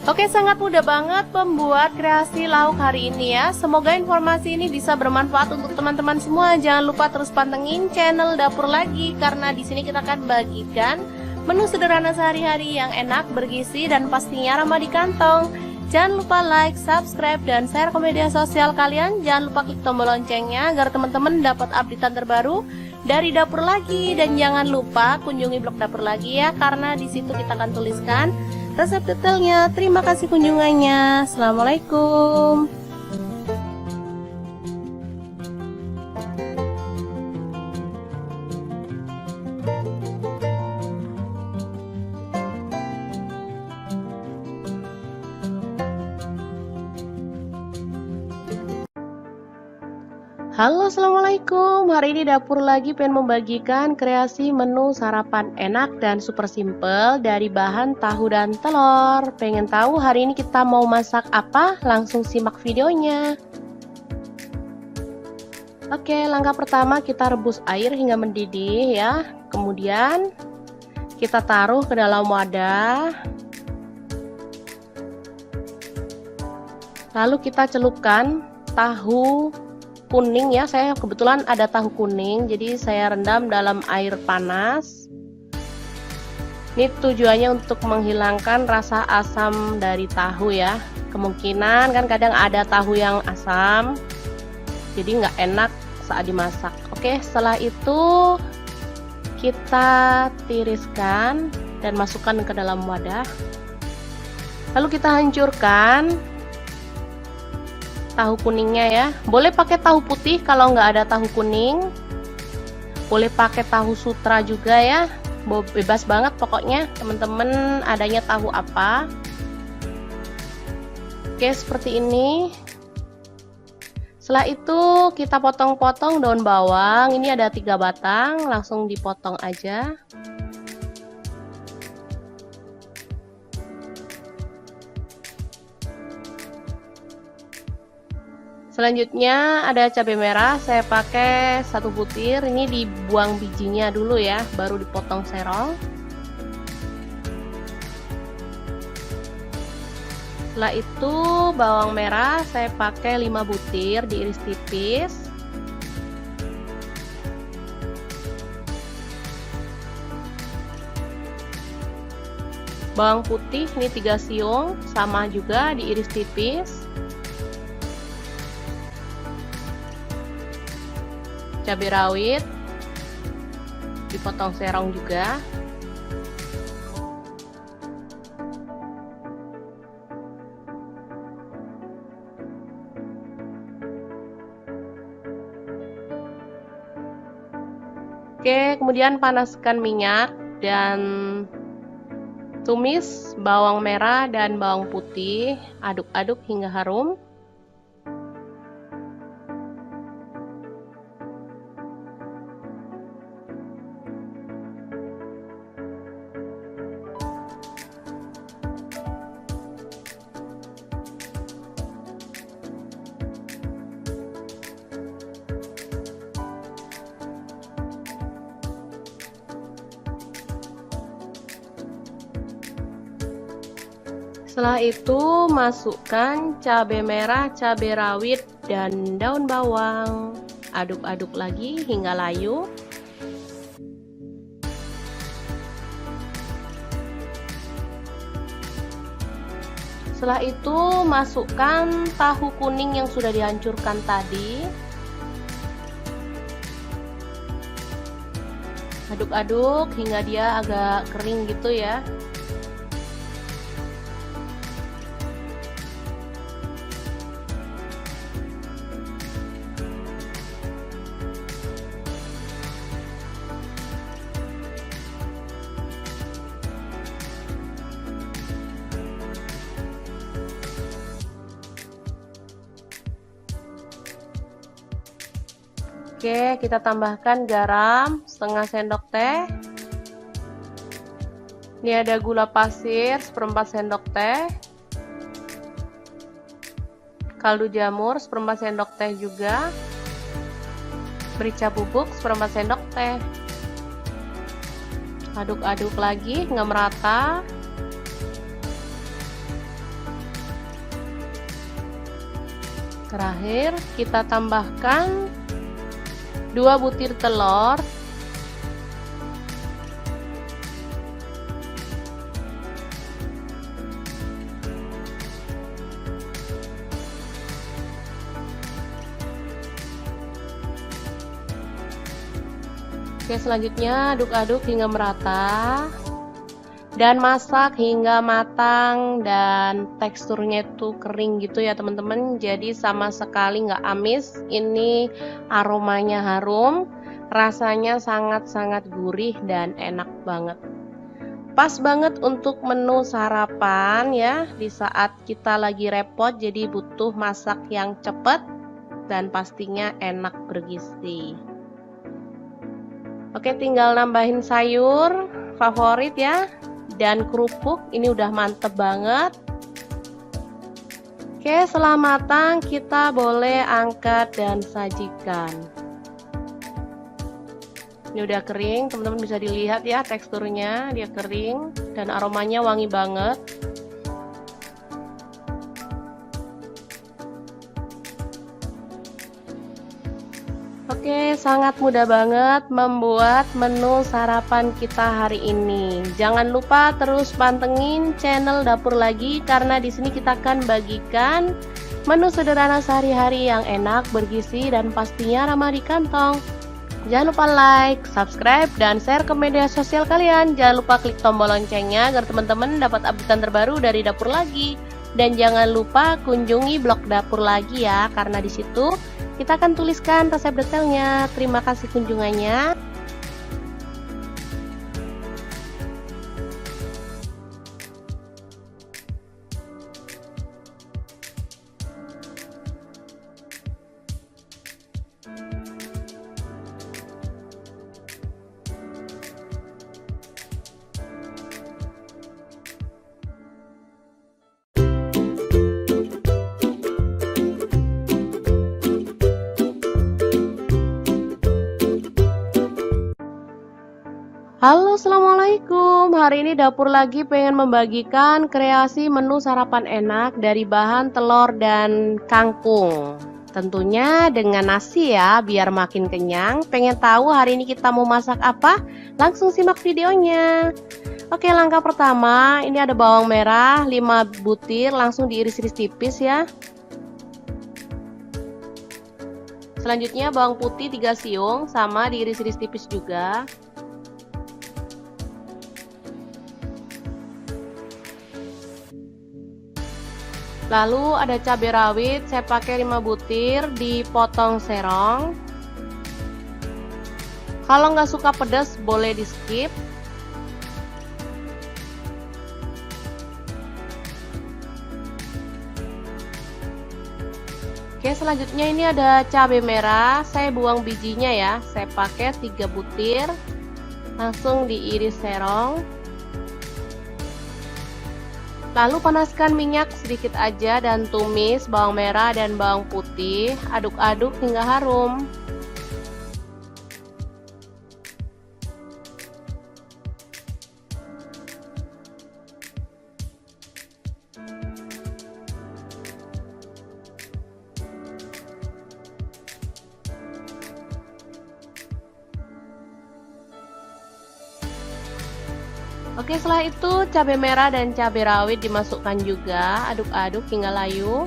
Oke, sangat mudah banget membuat kreasi lauk hari ini ya. Semoga informasi ini bisa bermanfaat untuk teman-teman semua. Jangan lupa terus pantengin channel Dapur Lagi, karena di sini kita akan bagikan menu sederhana sehari-hari yang enak, bergizi, dan pastinya ramah di kantong. Jangan lupa like, subscribe, dan share ke media sosial kalian. Jangan lupa klik tombol loncengnya agar teman-teman dapat updatean terbaru dari Dapur Lagi. Dan jangan lupa kunjungi blog Dapur Lagi ya, karena di situ kita akan tuliskan resep detailnya. Terima kasih kunjungannya. Assalamualaikum. Halo, assalamualaikum. Hari ini Dapur Lagi pengen membagikan kreasi menu sarapan enak dan super simple dari bahan tahu dan telur. Pengen tahu hari ini kita mau masak apa? Langsung simak videonya. Oke, langkah pertama kita rebus air hingga mendidih ya. Kemudian kita taruh ke dalam wadah. Lalu kita celupkan tahu kuning ya, saya kebetulan ada tahu kuning, jadi saya rendam dalam air panas. Ini tujuannya untuk menghilangkan rasa asam dari tahu ya. Kemungkinan kan kadang ada tahu yang asam, jadi nggak enak saat dimasak. Oke, setelah itu kita tiriskan dan masukkan ke dalam wadah. Lalu kita hancurkan tahu kuningnya ya. Boleh pakai tahu putih kalau nggak ada tahu kuning. Boleh pakai tahu sutra juga ya. Bebas banget pokoknya teman-teman adanya tahu apa. Oke, seperti ini. Setelah itu kita potong-potong daun bawang. Ini ada 3 batang, langsung dipotong aja. Selanjutnya ada cabai merah, saya pakai 1 butir. Ini dibuang bijinya dulu ya, baru dipotong serong. Setelah itu bawang merah saya pakai 5 butir, diiris tipis. Bawang putih ini 3 siung, sama juga diiris tipis. Cabai rawit dipotong serong juga. Oke, kemudian panaskan minyak dan tumis bawang merah dan bawang putih, aduk-aduk hingga harum. Setelah itu masukkan cabai merah, cabai rawit, dan daun bawang. Aduk-aduk lagi hingga layu. Setelah itu masukkan tahu kuning yang sudah dihancurkan tadi. Aduk-aduk hingga dia agak kering gitu ya. Oke, kita tambahkan garam setengah sendok teh. Ini ada gula pasir seperempat sendok teh. Kaldu jamur seperempat sendok teh juga. Merica bubuk seperempat sendok teh. Aduk-aduk lagi hingga merata. Terakhir kita tambahkan 2 butir telur. Oke, selanjutnya aduk-aduk hingga merata dan masak hingga matang dan teksturnya itu kering gitu ya teman-teman, jadi sama sekali nggak amis. Ini aromanya harum, rasanya sangat-sangat gurih dan enak banget. Pas banget untuk menu sarapan ya, di saat kita lagi repot jadi butuh masak yang cepat dan pastinya enak bergizi. Oke, tinggal nambahin sayur favorit ya, dan kerupuk. Ini udah mantep banget. Oke, setelah matang kita boleh angkat dan sajikan. Ini udah kering, teman-teman bisa dilihat ya teksturnya, dia kering dan aromanya wangi banget. Oke, sangat mudah banget membuat menu sarapan kita hari ini. Jangan lupa terus pantengin channel Dapur Lagi karena di sini kita akan bagikan menu sederhana sehari-hari yang enak, bergizi dan pastinya ramah di kantong. Jangan lupa like, subscribe, dan share ke media sosial kalian. Jangan lupa klik tombol loncengnya agar teman-teman dapat update terbaru dari Dapur Lagi. Dan jangan lupa kunjungi blog Dapur Lagi ya, karena di situ kita akan tuliskan resep detailnya. Terima kasih kunjungannya. Halo, assalamualaikum. Hari ini Dapur Lagi pengen membagikan kreasi menu sarapan enak dari bahan telur dan kangkung. Tentunya dengan nasi ya, biar makin kenyang. Pengen tahu hari ini kita mau masak apa? Langsung simak videonya. Oke, langkah pertama, ini ada bawang merah 5 butir, langsung diiris-iris tipis ya. Selanjutnya bawang putih 3 siung, sama diiris-iris tipis juga. Lalu ada cabai rawit, saya pakai 5 butir, dipotong serong. Kalau nggak suka pedas boleh di skip. Oke, selanjutnya ini ada cabai merah, saya buang bijinya ya, saya pakai 3 butir, langsung diiris serong. Lalu panaskan minyak sedikit aja dan tumis bawang merah dan bawang putih, aduk-aduk hingga harum. Oke, setelah itu cabai merah dan cabai rawit dimasukkan juga, aduk-aduk hingga layu.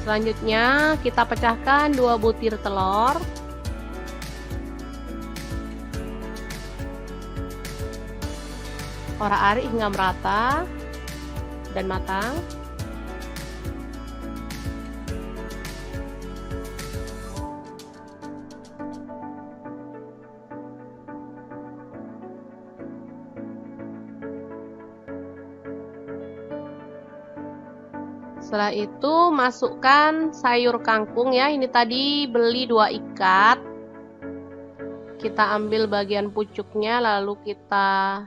Selanjutnya kita pecahkan 2 butir telur. Orak-arik hingga merata dan matang. Setelah itu masukkan sayur kangkung ya. Ini tadi beli 2 ikat. Kita ambil bagian pucuknya lalu kita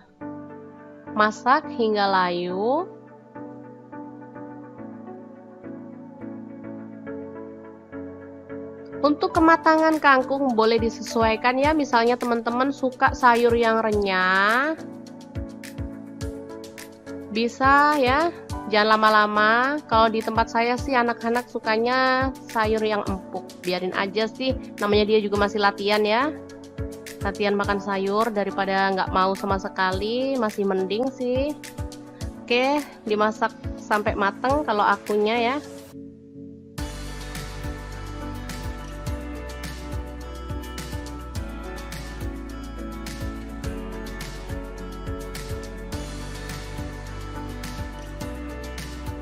masak hingga layu. Untuk kematangan kangkung boleh disesuaikan ya. Misalnya teman-teman suka sayur yang renyah, bisa ya. Jangan lama-lama. Kalau di tempat saya sih anak-anak sukanya sayur yang empuk. Biarin aja sih, namanya dia juga masih latihan ya. Latihan makan sayur daripada nggak mau sama sekali, masih mending sih. Oke, dimasak sampai mateng kalau akunya ya.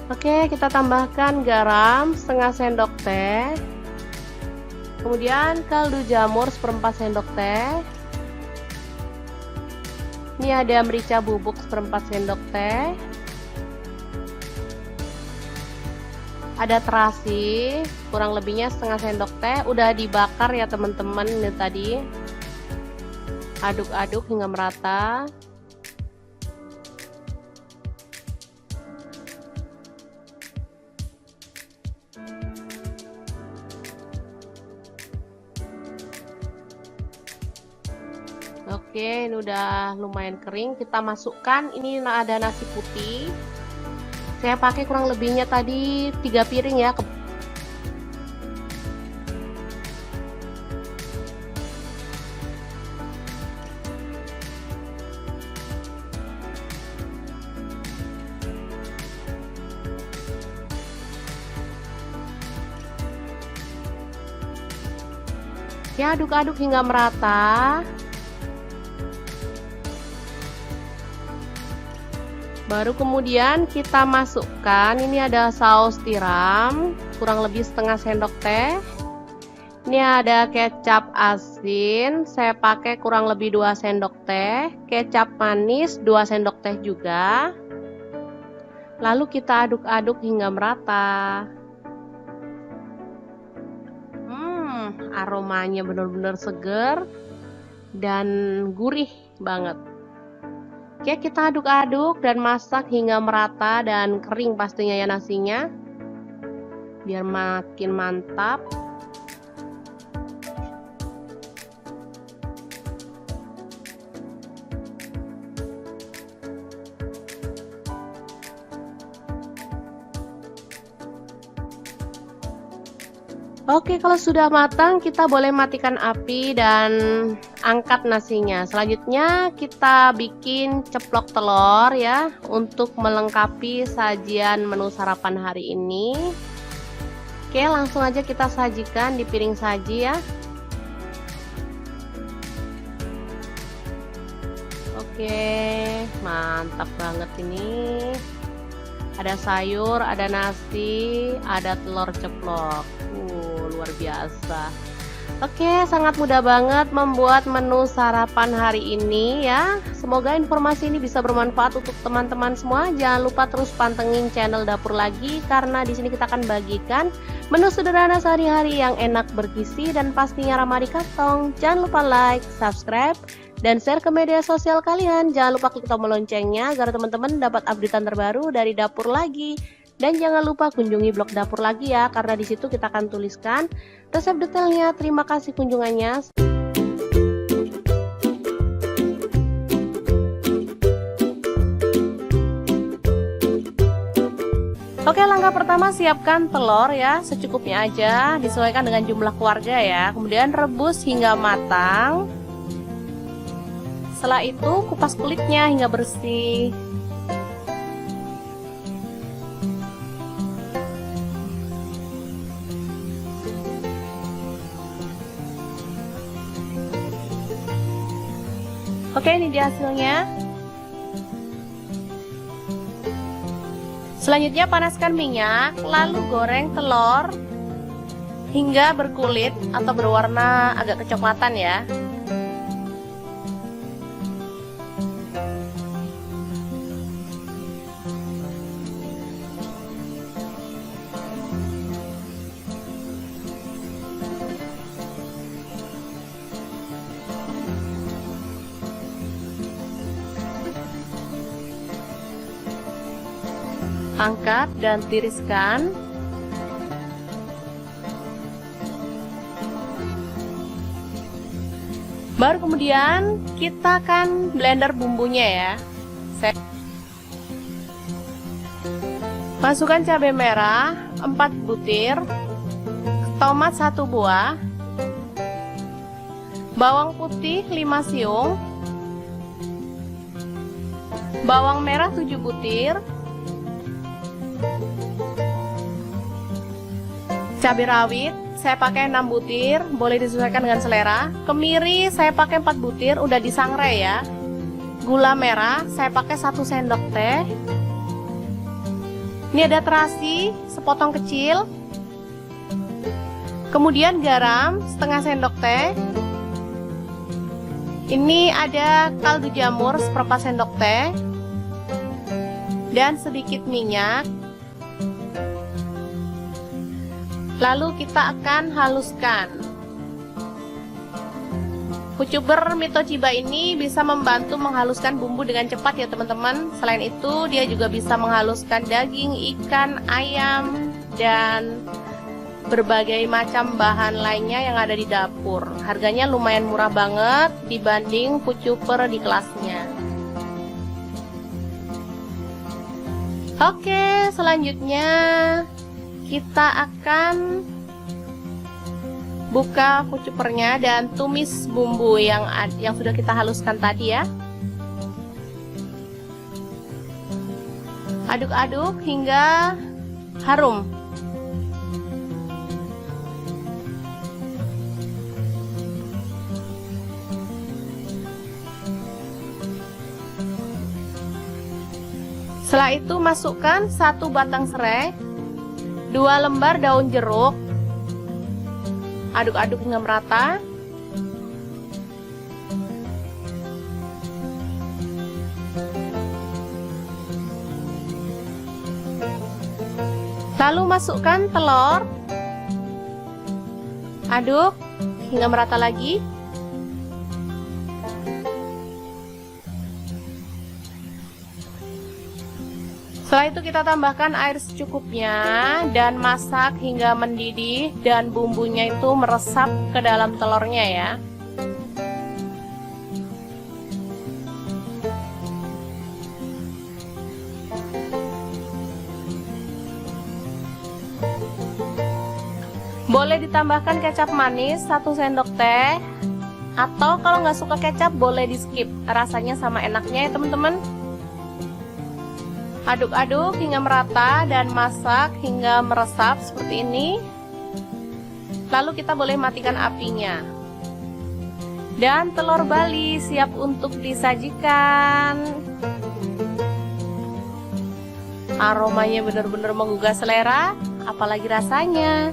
Oke, kita tambahkan garam setengah sendok teh. Kemudian kaldu jamur 1/4 sendok teh. Ini ada merica bubuk 1/4 sendok teh. Ada terasi, kurang lebihnya setengah sendok teh. Udah dibakar ya teman-teman ini tadi. Aduk-aduk hingga merata. Oke, ini udah lumayan kering. Kita masukkan, ini ada nasi putih. Saya pakai kurang lebihnya tadi 3 piring ya. Ya, aduk-aduk hingga merata. Baru kemudian kita masukkan, ini ada saus tiram, kurang lebih setengah sendok teh. Ini ada kecap asin, saya pakai kurang lebih 2 sendok teh. Kecap manis 2 sendok teh juga. Lalu kita aduk-aduk hingga merata. Aromanya benar-benar seger dan gurih banget. Oke, kita aduk-aduk dan masak hingga merata dan kering pastinya ya nasinya, biar makin mantap. Oke, kalau sudah matang kita boleh matikan api dan angkat nasinya. Selanjutnya kita bikin ceplok telur ya, untuk melengkapi sajian menu sarapan hari ini. Oke, langsung aja kita sajikan di piring saji ya. Oke, mantap banget ini. Ada sayur, ada nasi, ada telur ceplok. Luar biasa. Oke, sangat mudah banget membuat menu sarapan hari ini ya. Semoga informasi ini bisa bermanfaat untuk teman-teman semua. Jangan lupa terus pantengin channel Dapur Lagi, karena di sini kita akan bagikan menu sederhana sehari-hari yang enak, bergizi, dan pastinya ramah di kantong. Jangan lupa like, subscribe, dan share ke media sosial kalian. Jangan lupa klik tombol loncengnya agar teman-teman dapat updatean terbaru dari Dapur Lagi. Dan jangan lupa kunjungi blog Dapur Lagi ya, karena di situ kita akan tuliskan resep detailnya. Terima kasih kunjungannya. Oke, langkah pertama siapkan telur ya, secukupnya aja, disesuaikan dengan jumlah keluarga ya. Kemudian rebus hingga matang. Setelah itu kupas kulitnya hingga bersih. Oke, ini dia hasilnya. Selanjutnya panaskan minyak, lalu goreng telur hingga berkulit atau berwarna agak kecoklatan ya. Angkat dan tiriskan. Baru kemudian kita akan blender bumbunya ya. Masukkan cabai merah 4 butir, tomat 1 buah, bawang putih 5 siung, bawang merah 7 butir, cabai rawit saya pakai 6 butir, boleh disesuaikan dengan selera. Kemiri saya pakai 4 butir, udah disangrai ya. Gula merah saya pakai 1 sendok teh. Ini ada terasi sepotong kecil. Kemudian garam setengah sendok teh. Ini ada kaldu jamur seperempat sendok teh. Dan sedikit minyak. Lalu kita akan haluskan. Pucukber Mito Chiba ini bisa membantu menghaluskan bumbu dengan cepat ya teman-teman. Selain itu dia juga bisa menghaluskan daging, ikan, ayam, dan berbagai macam bahan lainnya yang ada di dapur. Harganya lumayan murah banget dibanding pucukber di kelasnya. Oke, selanjutnya kita akan buka pucukbernya dan tumis bumbu yang sudah kita haluskan tadi ya. Aduk-aduk hingga harum. Setelah itu masukkan 1 batang serai, 2 lembar daun jeruk. Aduk-aduk hingga merata. Lalu masukkan telur. Aduk hingga merata lagi. Setelah itu kita tambahkan air secukupnya dan masak hingga mendidih dan bumbunya itu meresap ke dalam telurnya ya. Boleh ditambahkan kecap manis 1 sendok teh, atau kalau nggak suka kecap boleh di skip, rasanya sama enaknya ya teman-teman. Aduk-aduk hingga merata dan masak hingga meresap seperti ini. Lalu kita boleh matikan apinya. Dan telur Bali siap untuk disajikan. Aromanya benar-benar menggugah selera, apalagi rasanya.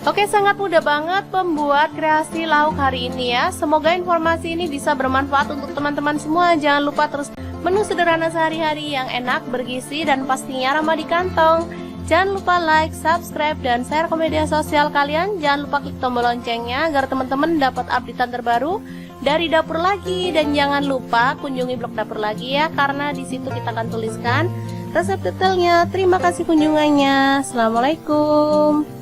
Oke, sangat mudah banget membuat kreasi lauk hari ini ya. Semoga informasi ini bisa bermanfaat untuk teman-teman semua. Jangan lupa terus menu sederhana sehari-hari yang enak, bergizi, dan pastinya ramah di kantong. Jangan lupa like, subscribe, dan share ke media sosial kalian. Jangan lupa klik tombol loncengnya agar teman-teman dapat updatean terbaru dari Dapur Lagi. Dan jangan lupa kunjungi blog Dapur Lagi ya, karena di situ kita akan tuliskan resep detailnya. Terima kasih kunjungannya. Assalamualaikum.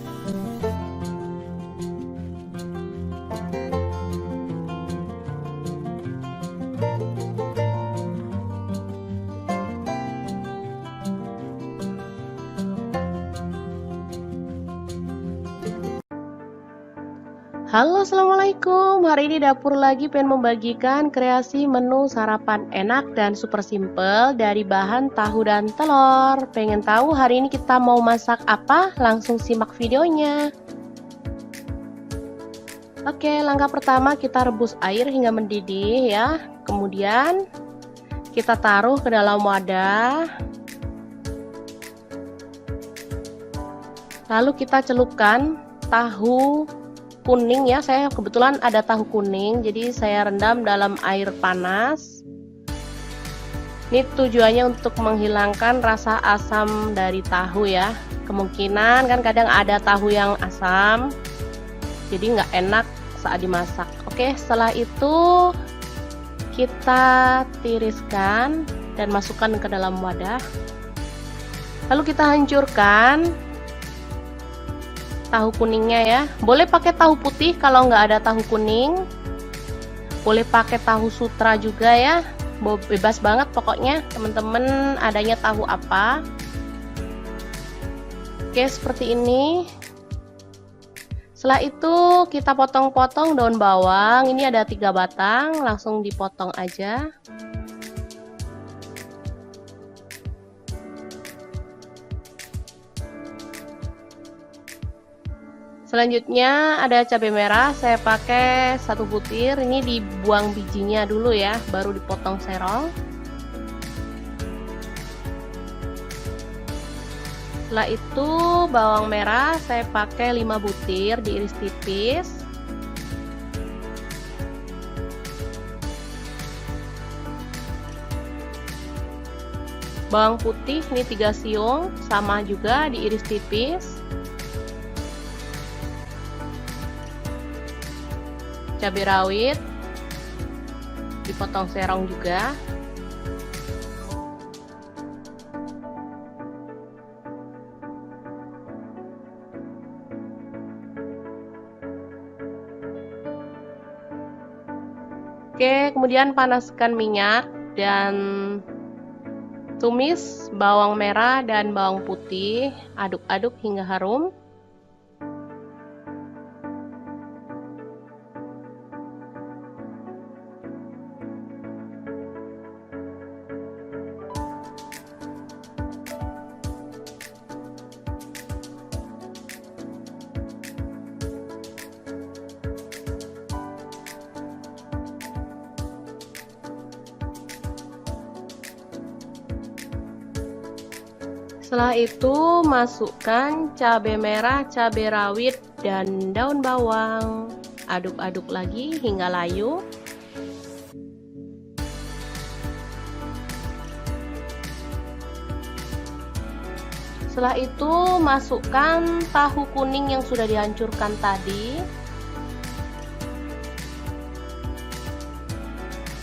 Halo, assalamualaikum. Hari ini Dapur Lagi pengen membagikan kreasi menu sarapan enak dan super simple dari bahan tahu dan telur. Pengen tahu hari ini kita mau masak apa? Langsung simak videonya. Oke, langkah pertama kita rebus air hingga mendidih ya. Kemudian kita taruh ke dalam wadah. Lalu kita celupkan tahu kuning ya, saya kebetulan ada tahu kuning, jadi saya rendam dalam air panas. Ini tujuannya untuk menghilangkan rasa asam dari tahu ya. Kemungkinan kan kadang ada tahu yang asam, jadi nggak enak saat dimasak. Oke, setelah itu kita tiriskan dan masukkan ke dalam wadah. Lalu kita hancurkan tahu kuningnya ya. Boleh pakai tahu putih kalau nggak ada tahu kuning. Boleh pakai tahu sutra juga ya. Bebas banget pokoknya teman-teman adanya tahu apa. Oke, seperti ini. Setelah itu kita potong-potong daun bawang. Ini ada 3 batang, langsung dipotong aja. Selanjutnya ada cabai merah, saya pakai 1 butir. Ini dibuang bijinya dulu ya, baru dipotong serong. Setelah itu bawang merah saya pakai 5 butir, diiris tipis. Bawang putih ini 3 siung, sama juga diiris tipis. Cabai rawit dipotong serong juga. Oke, kemudian panaskan minyak dan tumis bawang merah dan bawang putih, aduk-aduk hingga harum. Setelah itu masukkan cabai merah, cabai rawit, dan daun bawang. Aduk-aduk lagi hingga layu. Setelah itu masukkan tahu kuning yang sudah dihancurkan tadi.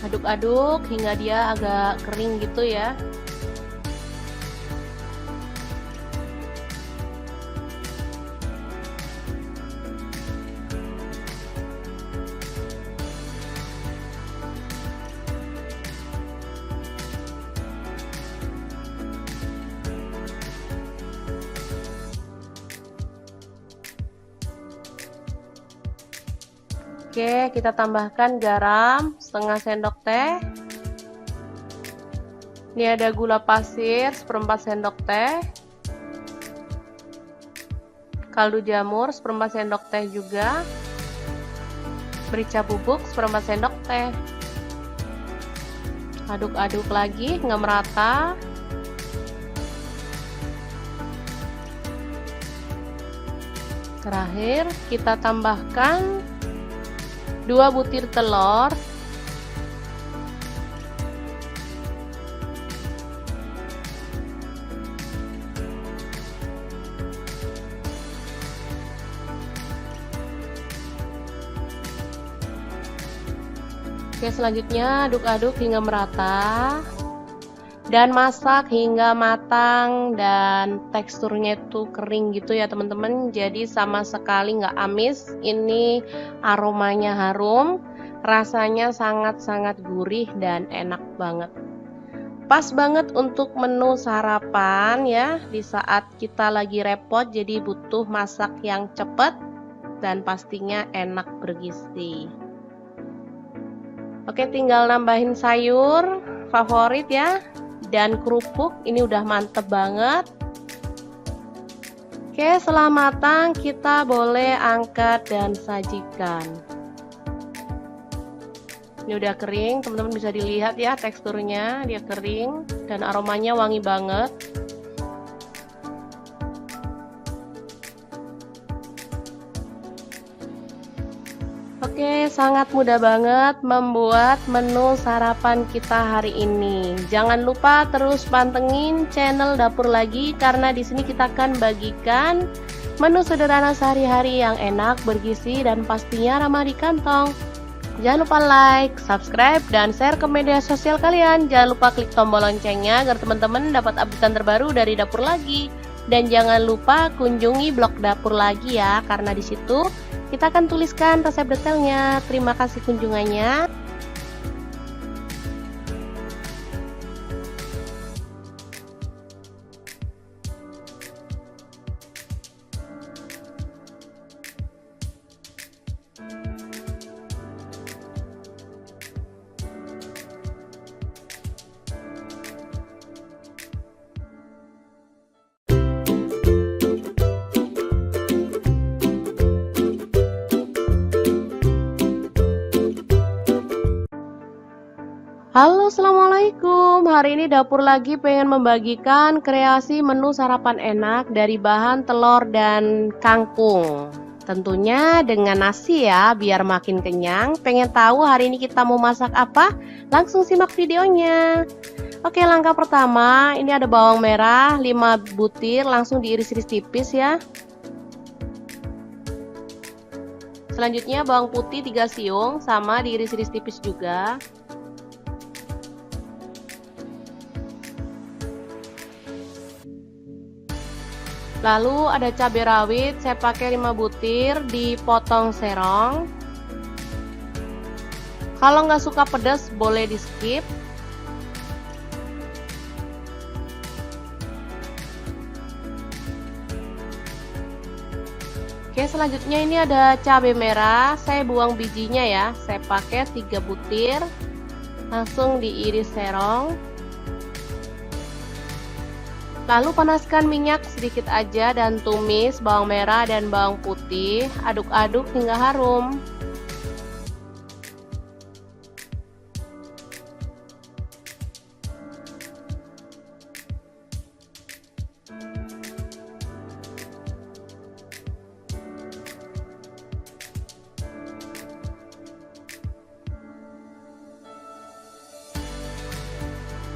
Aduk-aduk hingga dia agak kering gitu ya. Oke, kita tambahkan garam setengah sendok teh. Ini ada gula pasir 1/4 sendok teh. Kaldu jamur 1/4 sendok teh juga. Merica bubuk 1/4 sendok teh. Aduk-aduk lagi hingga merata. Terakhir kita tambahkan 2 butir telur. Oke, selanjutnya aduk-aduk hingga merata dan masak hingga matang dan teksturnya itu kering gitu ya teman-teman, jadi sama sekali nggak amis. Ini aromanya harum, rasanya sangat-sangat gurih dan enak banget. Pas banget untuk menu sarapan ya, di saat kita lagi repot jadi butuh masak yang cepat dan pastinya enak bergizi. Oke, tinggal nambahin sayur favorit ya, dan kerupuk. Ini udah mantep banget. Oke, setelah matang kita boleh angkat dan sajikan. Ini udah kering, teman-teman bisa dilihat ya teksturnya, dia kering dan aromanya wangi banget. Oke, sangat mudah banget membuat menu sarapan kita hari ini. Jangan lupa terus pantengin channel Dapur Lagi karena di sini kita akan bagikan Menu sederhana sehari-hari yang enak, bergizi, dan pastinya ramah di kantong. Jangan lupa like, subscribe, dan share ke media sosial kalian. Jangan lupa klik tombol loncengnya agar teman-teman dapat updatean terbaru dari Dapur Lagi. Dan jangan lupa kunjungi blog Dapur Lagi ya, karena di situ kita akan tuliskan resep detailnya. Terima kasih kunjungannya. Halo, assalamualaikum. Hari ini Dapur Lagi pengen membagikan kreasi menu sarapan enak dari bahan telur dan kangkung. Tentunya dengan nasi ya, biar makin kenyang. Pengen tahu hari ini kita mau masak apa? Langsung simak videonya. Oke, langkah pertama, ini ada bawang merah 5 butir, langsung diiris-iris tipis ya. Selanjutnya bawang putih 3 siung, sama diiris-iris tipis juga. Lalu ada cabai rawit, saya pakai 5 butir, dipotong serong. Kalau nggak suka pedas boleh di skip. Oke, selanjutnya ini ada cabai merah, saya buang bijinya ya. Saya pakai 3 butir, langsung diiris serong. Lalu panaskan minyak sedikit aja dan tumis bawang merah dan bawang putih, aduk-aduk hingga harum.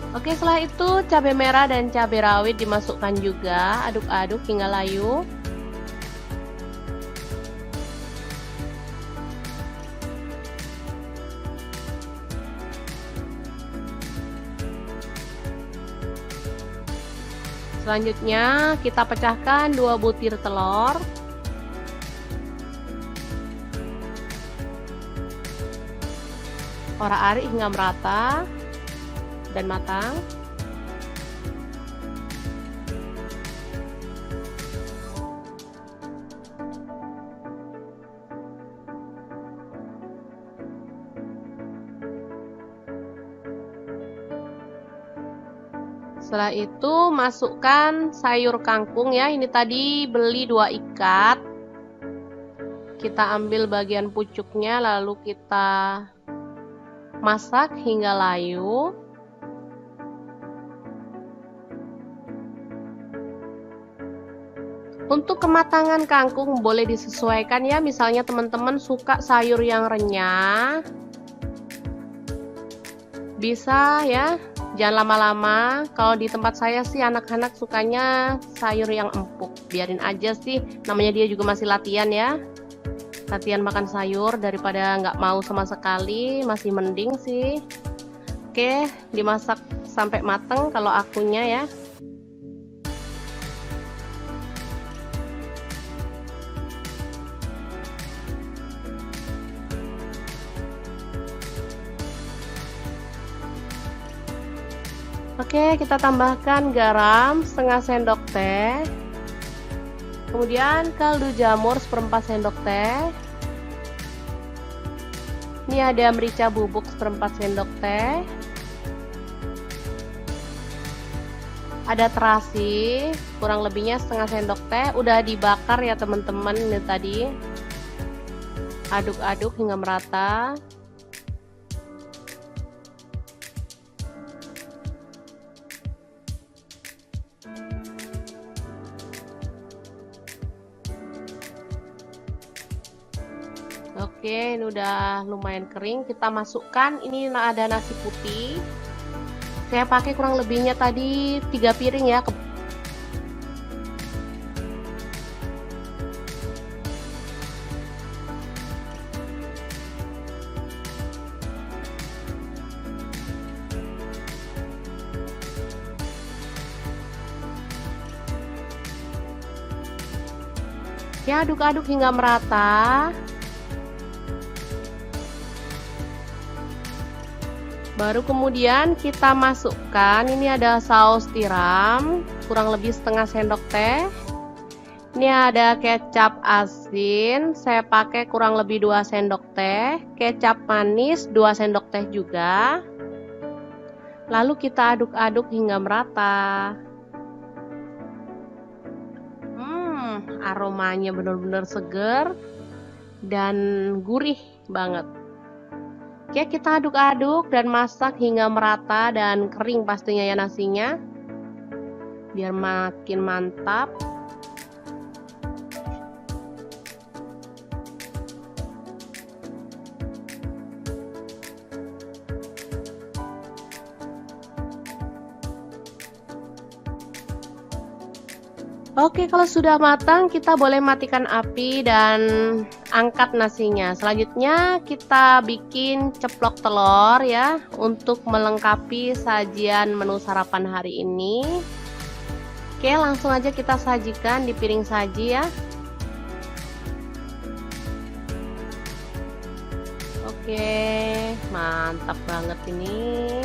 Oke, setelah itu cabai merah dan cabai rawit dimasukkan juga, aduk-aduk hingga layu. Selanjutnya kita pecahkan 2 butir telur. Orak-arik hingga merata dan matang. Setelah itu masukkan sayur kangkung ya. Ini tadi beli 2 ikat. Kita ambil bagian pucuknya lalu kita masak hingga layu. Untuk kematangan kangkung boleh disesuaikan ya, misalnya teman-teman suka sayur yang renyah, bisa ya, jangan lama-lama. Kalau di tempat saya sih anak-anak sukanya sayur yang empuk, biarin aja sih, namanya dia juga masih latihan ya. Latihan makan sayur daripada nggak mau sama sekali, masih mending sih. Oke, dimasak sampai mateng kalau akunya ya. Oke, kita tambahkan garam setengah sendok teh. Kemudian kaldu jamur 1/4 sendok teh. Ini ada merica bubuk 1/4 sendok teh. Ada terasi, kurang lebihnya setengah sendok teh. Udah dibakar ya teman-teman ini tadi. Aduk-aduk hingga merata. Oke, ini udah lumayan kering. Kita masukkan, ini ada nasi putih. Saya pakai kurang lebihnya tadi 3 piring ya. Oke, aduk-aduk hingga merata. Baru kemudian kita masukkan, ini ada saus tiram, kurang lebih setengah sendok teh. Ini ada kecap asin, saya pakai kurang lebih 2 sendok teh. Kecap manis 2 sendok teh juga. Lalu kita aduk-aduk hingga merata. Aromanya benar-benar seger dan gurih banget. Oke, kita aduk-aduk dan masak hingga merata dan kering pastinya ya nasinya, biar makin mantap. Oke, kalau sudah matang kita boleh matikan api dan angkat nasinya. Selanjutnya kita bikin ceplok telur ya, untuk melengkapi sajian menu sarapan hari ini. Oke, langsung aja kita sajikan di piring saji ya. Oke, mantap banget ini.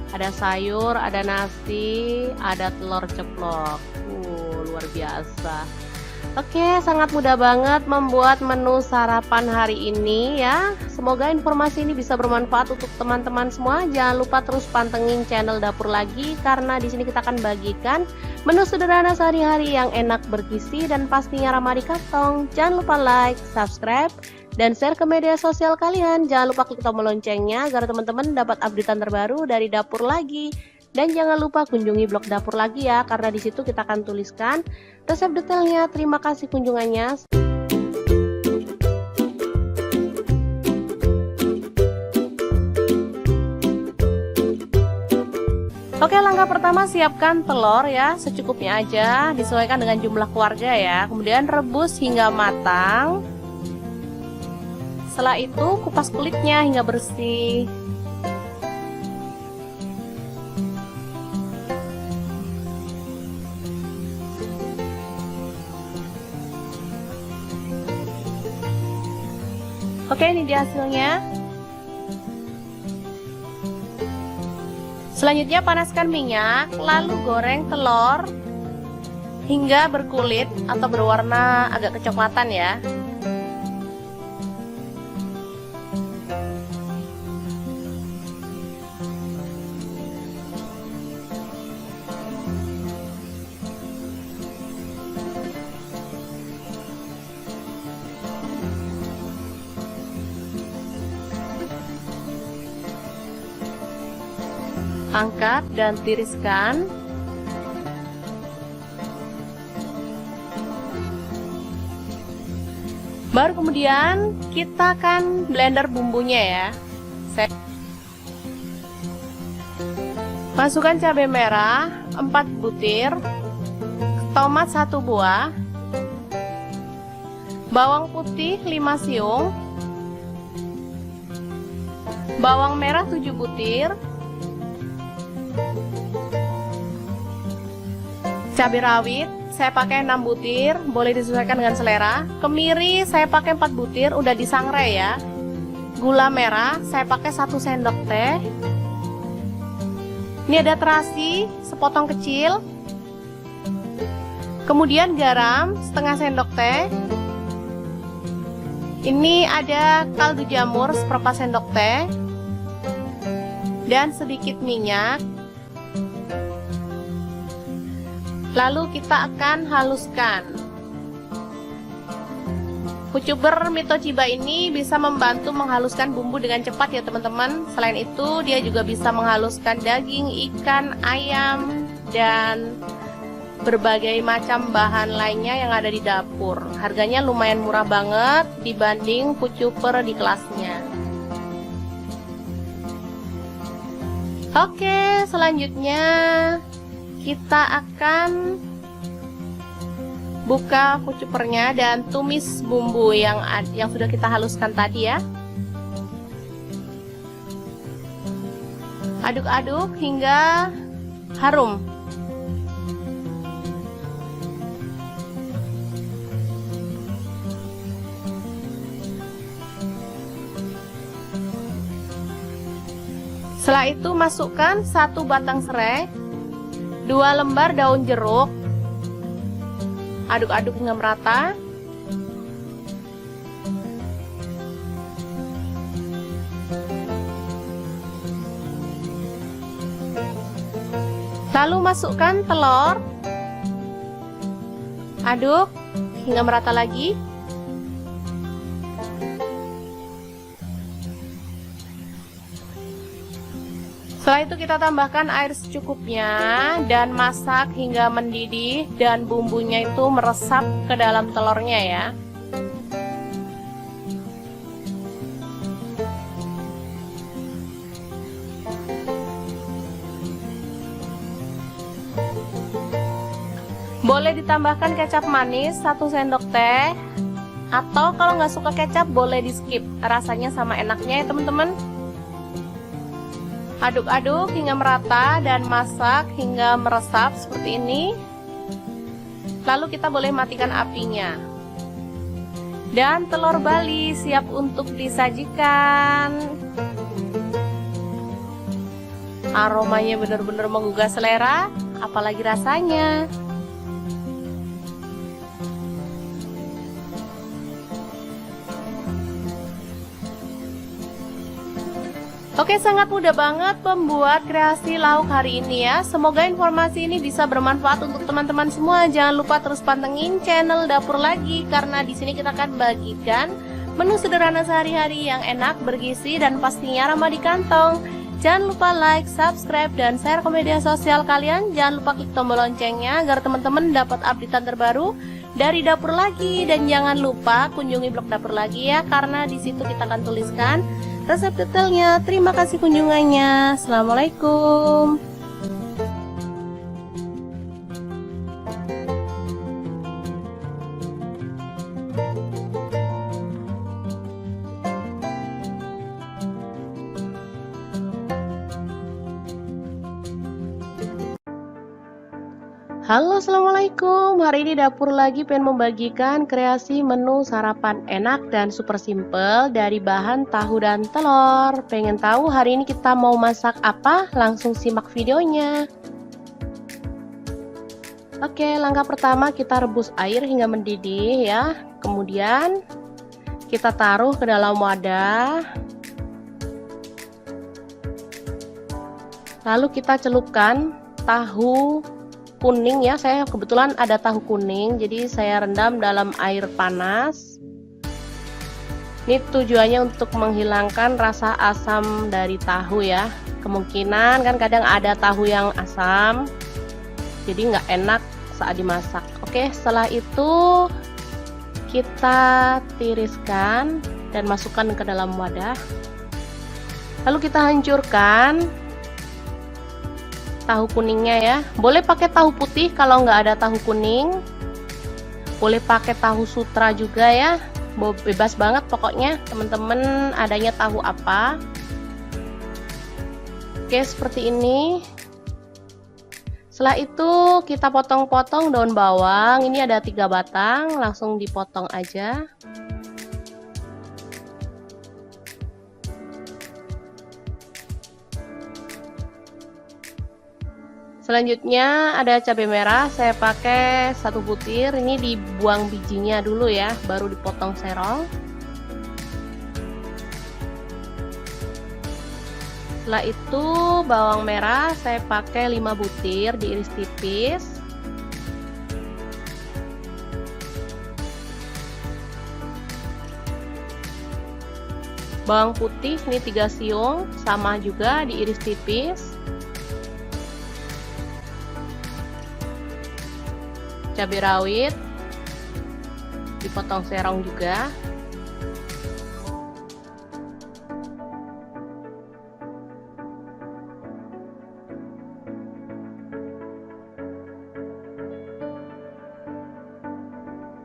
Ada sayur, ada nasi, ada telur ceplok. Luar biasa. Oke, sangat mudah banget membuat menu sarapan hari ini ya. Semoga informasi ini bisa bermanfaat untuk teman-teman semua. Jangan lupa terus pantengin channel Dapur Lagi, karena di sini kita akan bagikan menu sederhana sehari-hari yang enak, bergizi, dan pastinya ramah di kantong. Jangan lupa like, subscribe, dan share ke media sosial kalian. Jangan lupa klik tombol loncengnya agar teman-teman dapat updatean terbaru dari Dapur Lagi. Dan jangan lupa kunjungi blog Dapur Lagi ya, karena di situ kita akan tuliskan resep detailnya. Terima kasih kunjungannya. Oke, langkah pertama siapkan telur ya, secukupnya aja, disesuaikan dengan jumlah keluarga ya. Kemudian rebus hingga matang. Setelah itu kupas kulitnya hingga bersih. Oke, ini dia hasilnya. Selanjutnya panaskan minyak, lalu goreng telur hingga berkulit atau berwarna agak kecoklatan ya. Angkat dan tiriskan. Baru kemudian kita akan blender bumbunya ya. Masukkan cabai merah 4 butir, tomat 1 buah, bawang putih 5 siung, bawang merah 7 butir, cabai rawit saya pakai 6 butir, boleh disesuaikan dengan selera. Kemiri saya pakai 4 butir, udah disangrai ya. Gula merah saya pakai 1 sendok teh. Ini ada terasi sepotong kecil. Kemudian garam setengah sendok teh. Ini ada kaldu jamur seperempat sendok teh. Dan sedikit minyak. Lalu kita akan haluskan. Kucuber Mitochiba ini bisa membantu menghaluskan bumbu dengan cepat ya teman-teman. Selain itu dia juga bisa menghaluskan daging, ikan, ayam, dan berbagai macam bahan lainnya yang ada di dapur. Harganya lumayan murah banget dibanding kucuber di kelasnya. Oke, selanjutnya kita akan buka kucupernya dan tumis bumbu yang sudah kita haluskan tadi ya. Aduk-aduk hingga harum. Setelah itu masukkan 1 batang serai, 2 lembar daun jeruk. Aduk-aduk hingga merata. Lalu masukkan telur. Aduk hingga merata lagi. Setelah itu kita tambahkan air secukupnya dan masak hingga mendidih dan bumbunya itu meresap ke dalam telurnya ya. Boleh ditambahkan kecap manis 1 sendok teh, atau kalau nggak suka kecap boleh di skip, rasanya sama enaknya ya teman-teman. Aduk-aduk hingga merata dan masak hingga meresap seperti ini. Lalu kita boleh matikan apinya. Dan telur Bali siap untuk disajikan. Aromanya benar-benar menggugah selera, apalagi rasanya. Oke, sangat mudah banget membuat kreasi lauk hari ini ya. Semoga informasi ini bisa bermanfaat untuk teman-teman semua. Jangan lupa terus pantengin channel Dapur Lagi, karena di sini kita akan bagikan menu sederhana sehari-hari yang enak, bergizi, dan pastinya ramah di kantong. Jangan lupa like, subscribe, dan share ke media sosial kalian. Jangan lupa klik tombol loncengnya agar teman-teman dapat updatean terbaru dari Dapur Lagi. Dan jangan lupa kunjungi blog Dapur Lagi ya, karena di situ kita akan tuliskan resep detailnya. Terima kasih kunjungannya. Assalamualaikum. Halo, assalamualaikum. Hari ini Dapur Lagi pengen membagikan kreasi menu sarapan enak dan super simple dari bahan tahu dan telur. Pengen tahu hari ini kita mau masak apa? Langsung simak videonya. Oke, langkah pertama kita rebus air hingga mendidih ya. Kemudian kita taruh ke dalam wadah. Lalu kita celupkan tahu kuning ya. Saya kebetulan ada tahu kuning, jadi saya rendam dalam air panas. Ini tujuannya untuk menghilangkan rasa asam dari tahu ya. Kemungkinan kan kadang ada tahu yang asam, jadi nggak enak saat dimasak. Oke, setelah itu kita tiriskan dan masukkan ke dalam wadah. Lalu kita hancurkan tahu kuningnya ya. Boleh pakai tahu putih kalau nggak ada tahu kuning. Boleh pakai tahu sutra juga ya. Bebas banget pokoknya teman-teman adanya tahu apa. Oke, seperti ini. Setelah itu kita potong-potong daun bawang. Ini ada 3 batang, langsung dipotong aja. Selanjutnya ada cabai merah, saya pakai 1 butir. Ini dibuang bijinya dulu ya, baru dipotong serong. Setelah itu bawang merah saya pakai 5 butir, diiris tipis. Bawang putih ini 3 siung, sama juga diiris tipis. Cabai rawit dipotong serong juga.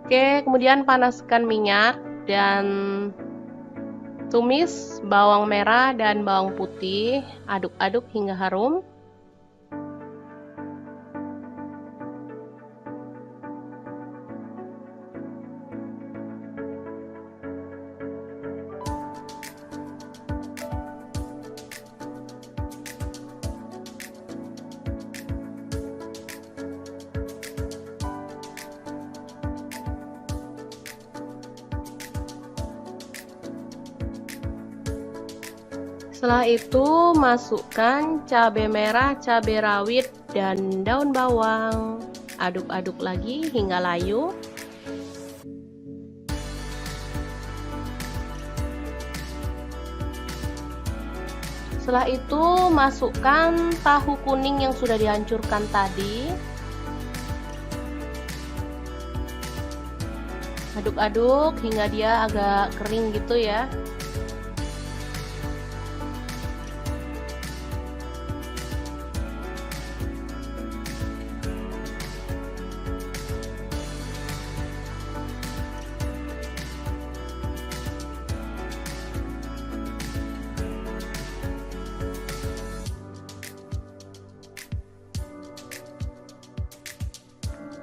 Oke, kemudian panaskan minyak dan tumis bawang merah dan bawang putih, aduk-aduk hingga harum. Setelah itu masukkan cabai merah, cabai rawit, dan daun bawang. Aduk-aduk lagi hingga layu. Setelah itu masukkan tahu kuning yang sudah dihancurkan tadi. Aduk-aduk hingga dia agak kering gitu ya.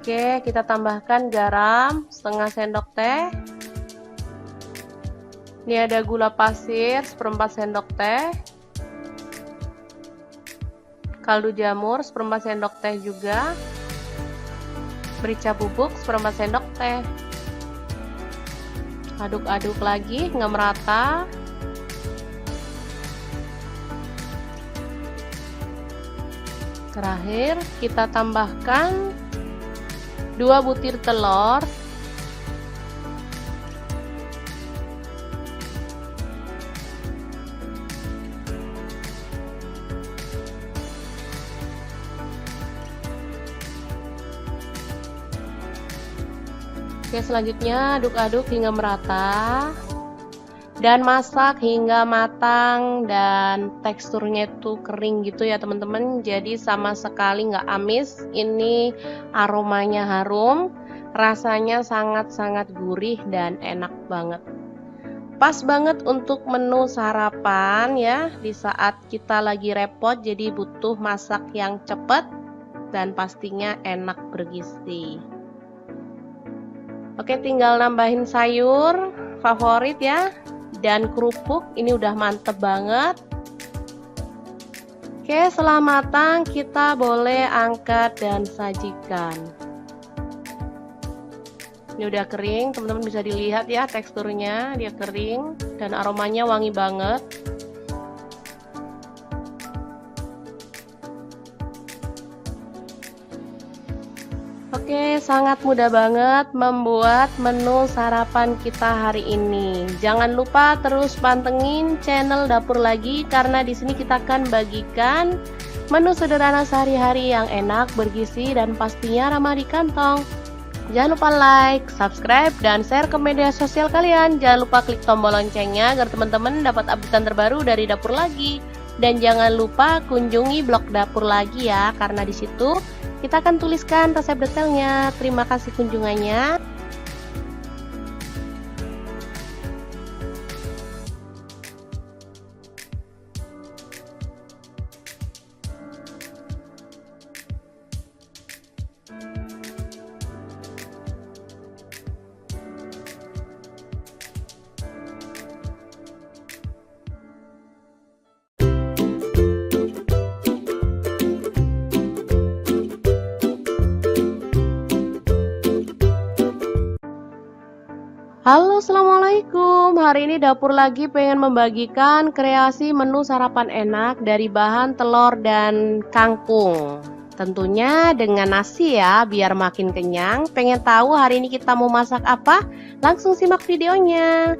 Oke, kita tambahkan garam setengah sendok teh. Ini ada gula pasir 1/4 sendok teh. Kaldu jamur 1/4 sendok teh juga. Merica bubuk 1/4 sendok teh. Aduk-aduk lagi hingga merata. Terakhir, kita tambahkan 2 butir telur. Oke, selanjutnya aduk-aduk hingga merata dan masak hingga matang dan teksturnya itu kering gitu ya teman-teman, jadi sama sekali nggak amis. Ini aromanya harum, rasanya sangat-sangat gurih dan enak banget. Pas banget untuk menu sarapan ya, di saat kita lagi repot jadi butuh masak yang cepat dan pastinya enak bergizi. Oke, tinggal nambahin sayur favorit ya, dan kerupuk. Ini udah mantep banget. Oke, setelah matang kita boleh angkat dan sajikan. Ini udah kering, teman-teman bisa dilihat ya teksturnya, dia kering dan aromanya wangi banget. Oke, sangat mudah banget membuat menu sarapan kita hari ini. Jangan lupa terus pantengin channel Dapur Lagi karena di sini kita akan bagikan menu sederhana sehari-hari yang enak, bergizi dan pastinya ramah di kantong. Jangan lupa like, subscribe, dan share ke media sosial kalian. Jangan lupa klik tombol loncengnya agar teman-teman dapat update terbaru dari Dapur Lagi. Dan jangan lupa kunjungi blog Dapur Lagi ya, karena di situ kita akan tuliskan resep detailnya. Terima kasih kunjungannya. Halo, assalamualaikum. Hari ini Dapur Lagi pengen membagikan kreasi menu sarapan enak dari bahan telur dan kangkung. Tentunya dengan nasi ya, biar makin kenyang. Pengen tahu hari ini kita mau masak apa? Langsung simak videonya.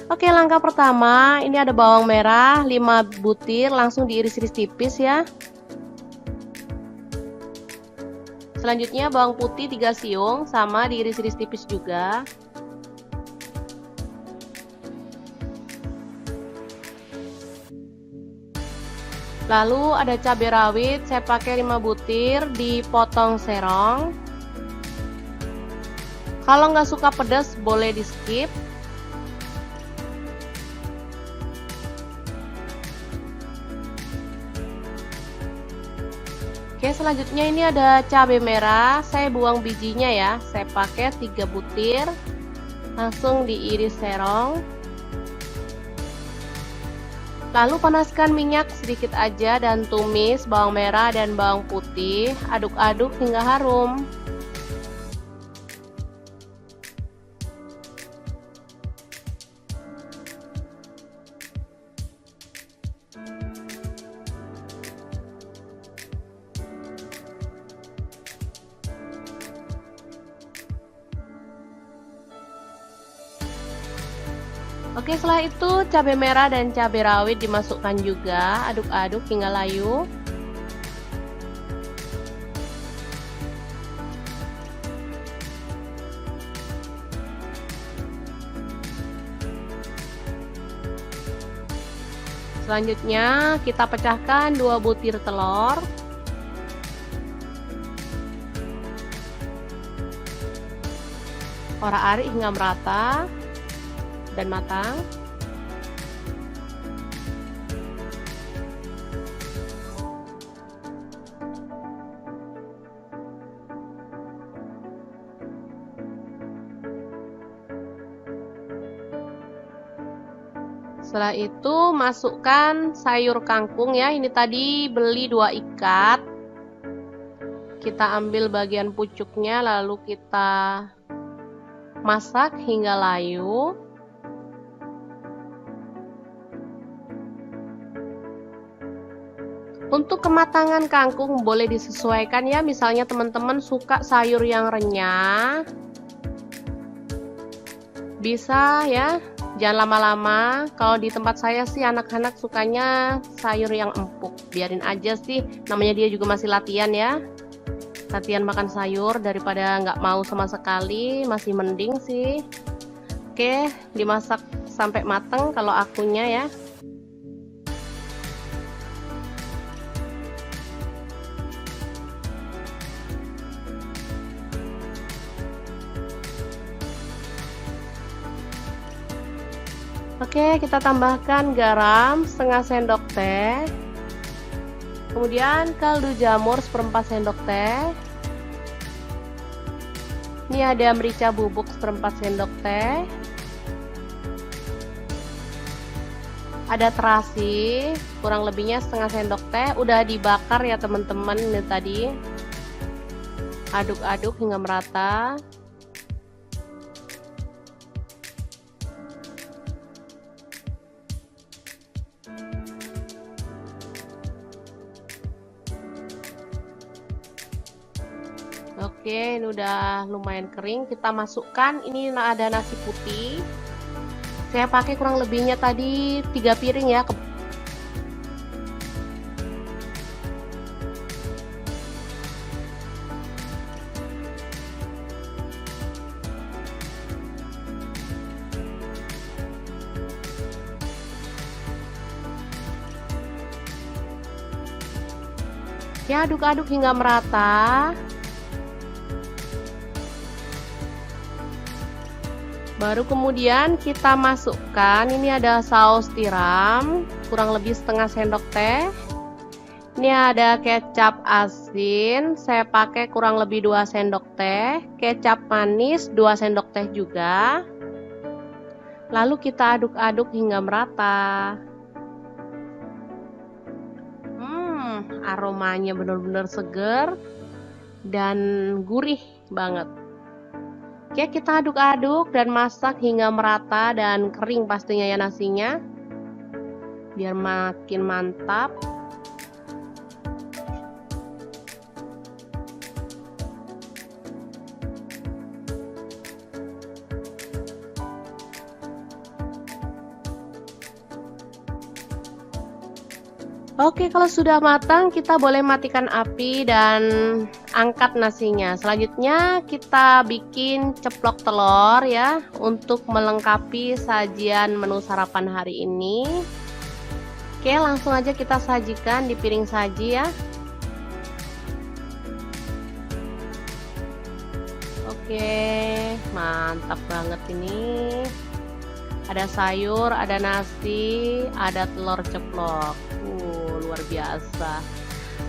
Oke, langkah pertama, ini ada bawang merah 5 butir, langsung diiris-iris tipis ya. Selanjutnya bawang putih 3 siung, sama diiris-iris tipis juga. Lalu ada cabai rawit, saya pakai 5 butir, dipotong serong. Kalau nggak suka pedas boleh di skip. Oke, selanjutnya ini ada cabai merah, saya buang bijinya ya, saya pakai 3 butir, langsung diiris serong. Lalu panaskan minyak sedikit aja dan tumis bawang merah dan bawang putih, aduk-aduk hingga harum. Oke, setelah itu cabai merah dan cabai rawit dimasukkan juga, aduk-aduk hingga layu. Selanjutnya kita pecahkan 2 butir telur. Orak-arik hingga merata dan matang. Setelah itu masukkan sayur kangkung ya. Ini tadi beli 2 ikat. Kita ambil bagian pucuknya lalu kita masak hingga layu. Untuk kematangan kangkung boleh disesuaikan ya. Misalnya teman-teman suka sayur yang renyah, bisa ya. Jangan lama-lama. Kalau di tempat saya sih anak-anak sukanya sayur yang empuk. Biarin aja sih, namanya dia juga masih latihan ya. Latihan makan sayur daripada nggak mau sama sekali, masih mending sih. Oke, dimasak sampai mateng kalau akunya ya. Oke, kita tambahkan garam setengah sendok teh. Kemudian kaldu jamur 1/4 sendok teh. Ini ada merica bubuk 1/4 sendok teh. Ada terasi, kurang lebihnya setengah sendok teh. Udah dibakar ya teman-teman ini tadi. Aduk-aduk hingga merata. Oke, ini udah lumayan kering. Kita masukkan, ini ada nasi putih. Saya pakai kurang lebihnya tadi 3 piring ya. Ya, aduk-aduk hingga merata. Baru kemudian kita masukkan, ini ada saus tiram, kurang lebih setengah sendok teh. Ini ada kecap asin, saya pakai kurang lebih 2 sendok teh. Kecap manis 2 sendok teh juga. Lalu kita aduk-aduk hingga merata. Aromanya benar-benar seger dan gurih banget. Oke, kita aduk-aduk dan masak hingga merata dan kering pastinya ya nasinya, biar makin mantap. Oke, kalau sudah matang kita boleh matikan api dan angkat nasinya. Selanjutnya kita bikin ceplok telur ya, untuk melengkapi sajian menu sarapan hari ini. Oke, langsung aja kita sajikan di piring saji ya. Oke, mantap banget ini. Ada sayur, ada nasi, ada telur ceplok. Luar biasa.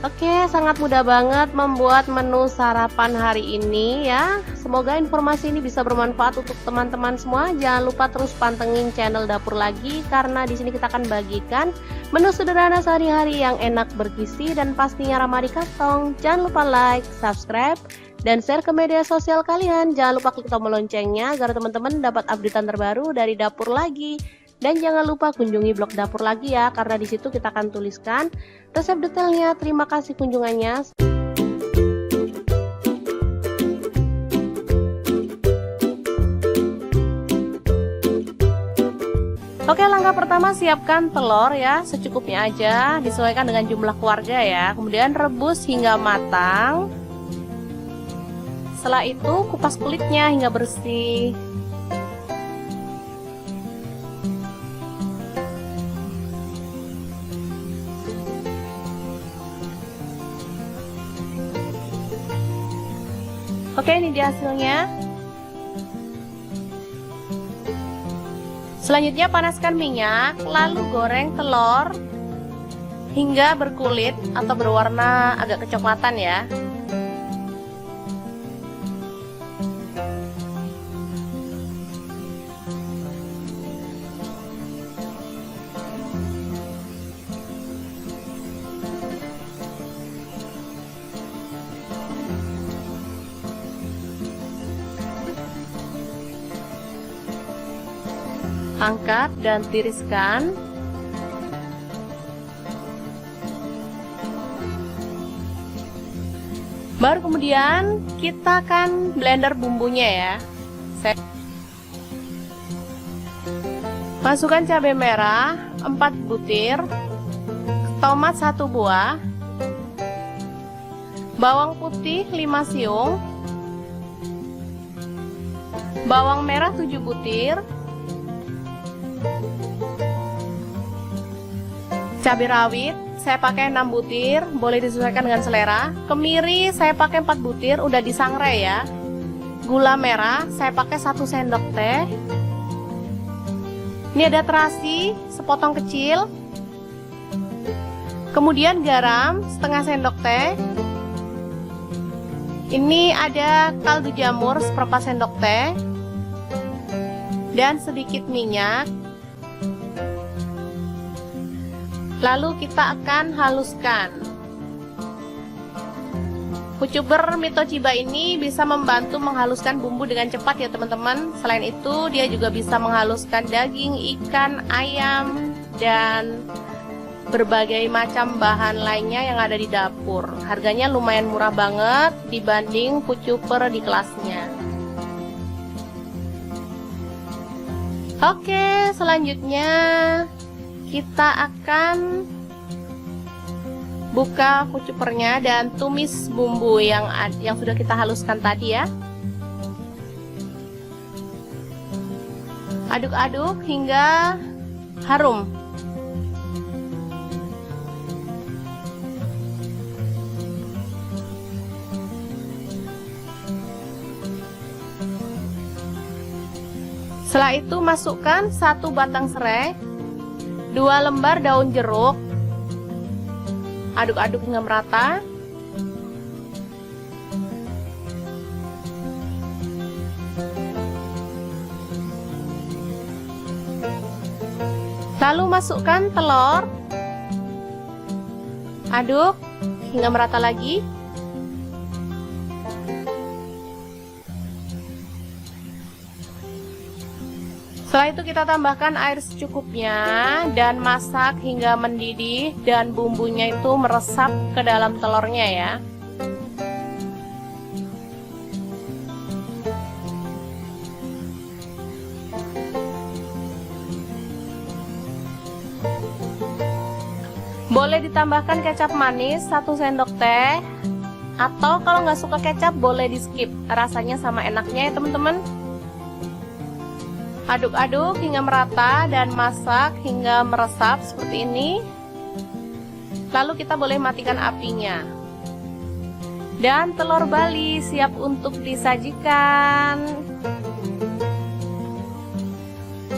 Oke, sangat mudah banget membuat menu sarapan hari ini ya. Semoga informasi ini bisa bermanfaat untuk teman-teman semua. Jangan lupa terus pantengin channel Dapur Lagi, karena di sini kita akan bagikan menu sederhana sehari-hari yang enak, bergizi, dan pastinya ramah di kantong. Jangan lupa like, subscribe, dan share ke media sosial kalian. Jangan lupa klik tombol loncengnya agar teman-teman dapat updatean terbaru dari Dapur Lagi. Dan jangan lupa kunjungi blog Dapur Lagi ya, karena di situ kita akan tuliskan resep detailnya. Terima kasih kunjungannya. Oke, langkah pertama siapkan telur ya, secukupnya aja, disesuaikan dengan jumlah keluarga ya. Kemudian rebus hingga matang. Setelah itu kupas kulitnya hingga bersih. Oke, ini dia hasilnya. Selanjutnya panaskan minyak, lalu goreng telur hingga berkulit atau berwarna agak kecoklatan ya. Angkat dan tiriskan. Baru kemudian kita akan blender bumbunya ya. Masukkan cabai merah 4 butir, tomat 1 buah, bawang putih 5 siung, bawang merah 7 butir, cabai rawit saya pakai 6 butir, boleh disesuaikan dengan selera. Kemiri saya pakai 4 butir, udah disangrai ya. Gula merah saya pakai 1 sendok teh. Ini ada terasi sepotong kecil. Kemudian garam setengah sendok teh. Ini ada kaldu jamur seperempat sendok teh. Dan sedikit minyak. Lalu kita akan haluskan. Pucuber Mitochiba ini bisa membantu menghaluskan bumbu dengan cepat ya teman-teman. Selain itu dia juga bisa menghaluskan daging, ikan, ayam, dan berbagai macam bahan lainnya yang ada di dapur. Harganya lumayan murah banget dibanding pucuber di kelasnya. Oke, selanjutnya kita akan buka pucupernya dan tumis bumbu yang sudah kita haluskan tadi ya. Aduk-aduk hingga harum. Setelah itu masukkan 1 batang serai, 2 lembar daun jeruk, aduk-aduk hingga merata. Lalu masukkan telur, aduk hingga merata lagi. Setelah itu kita tambahkan air secukupnya dan masak hingga mendidih dan bumbunya itu meresap ke dalam telurnya ya. Boleh ditambahkan kecap manis 1 sendok teh, atau kalau nggak suka kecap boleh di skip, rasanya sama enaknya ya teman-teman. Aduk-aduk hingga merata dan masak hingga meresap seperti ini. Lalu kita boleh matikan apinya. Dan telur Bali siap untuk disajikan.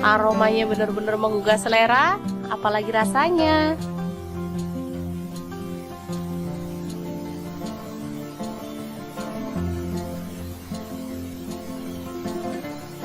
Aromanya benar-benar menggugah selera, apalagi rasanya.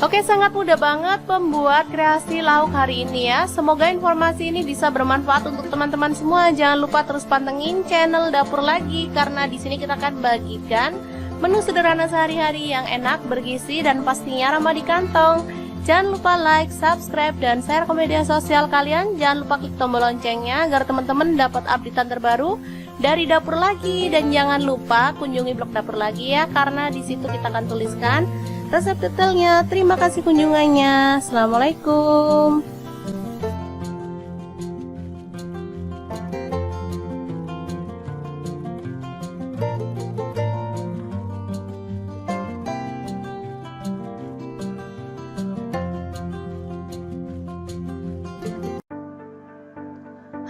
Oke, sangat mudah banget membuat kreasi lauk hari ini ya. Semoga informasi ini bisa bermanfaat untuk teman-teman semua. Jangan lupa terus pantengin channel Dapur Lagi, karena di sini kita akan bagikan menu sederhana sehari-hari yang enak, bergizi, dan pastinya ramah di kantong. Jangan lupa like, subscribe, dan share ke media sosial kalian. Jangan lupa klik tombol loncengnya agar teman-teman dapat updatean terbaru dari Dapur Lagi. Dan jangan lupa kunjungi blog Dapur Lagi ya, karena di situ kita akan tuliskan resep detailnya. Terima kasih kunjungannya. Assalamualaikum.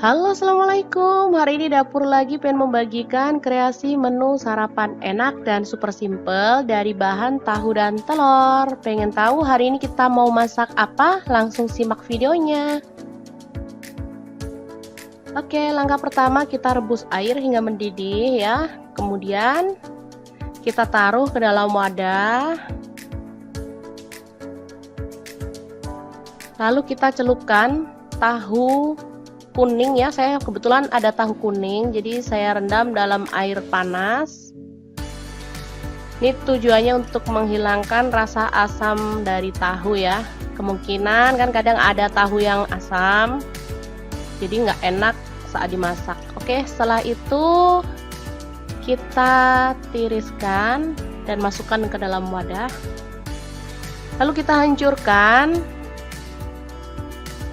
Halo, assalamualaikum. Hari ini dapur lagi pengen membagikan kreasi menu sarapan enak dan super simple dari bahan tahu dan telur. Pengen tahu hari ini kita mau masak apa? Langsung simak videonya. Oke, langkah pertama kita rebus air hingga mendidih ya. Kemudian kita taruh ke dalam wadah. Lalu kita celupkan tahu kuning ya, saya kebetulan ada tahu kuning, jadi saya rendam dalam air panas. Ini tujuannya untuk menghilangkan rasa asam dari tahu ya. Kemungkinan kan kadang ada tahu yang asam, jadi nggak enak saat dimasak. Oke, setelah itu kita tiriskan dan masukkan ke dalam wadah. Lalu kita hancurkan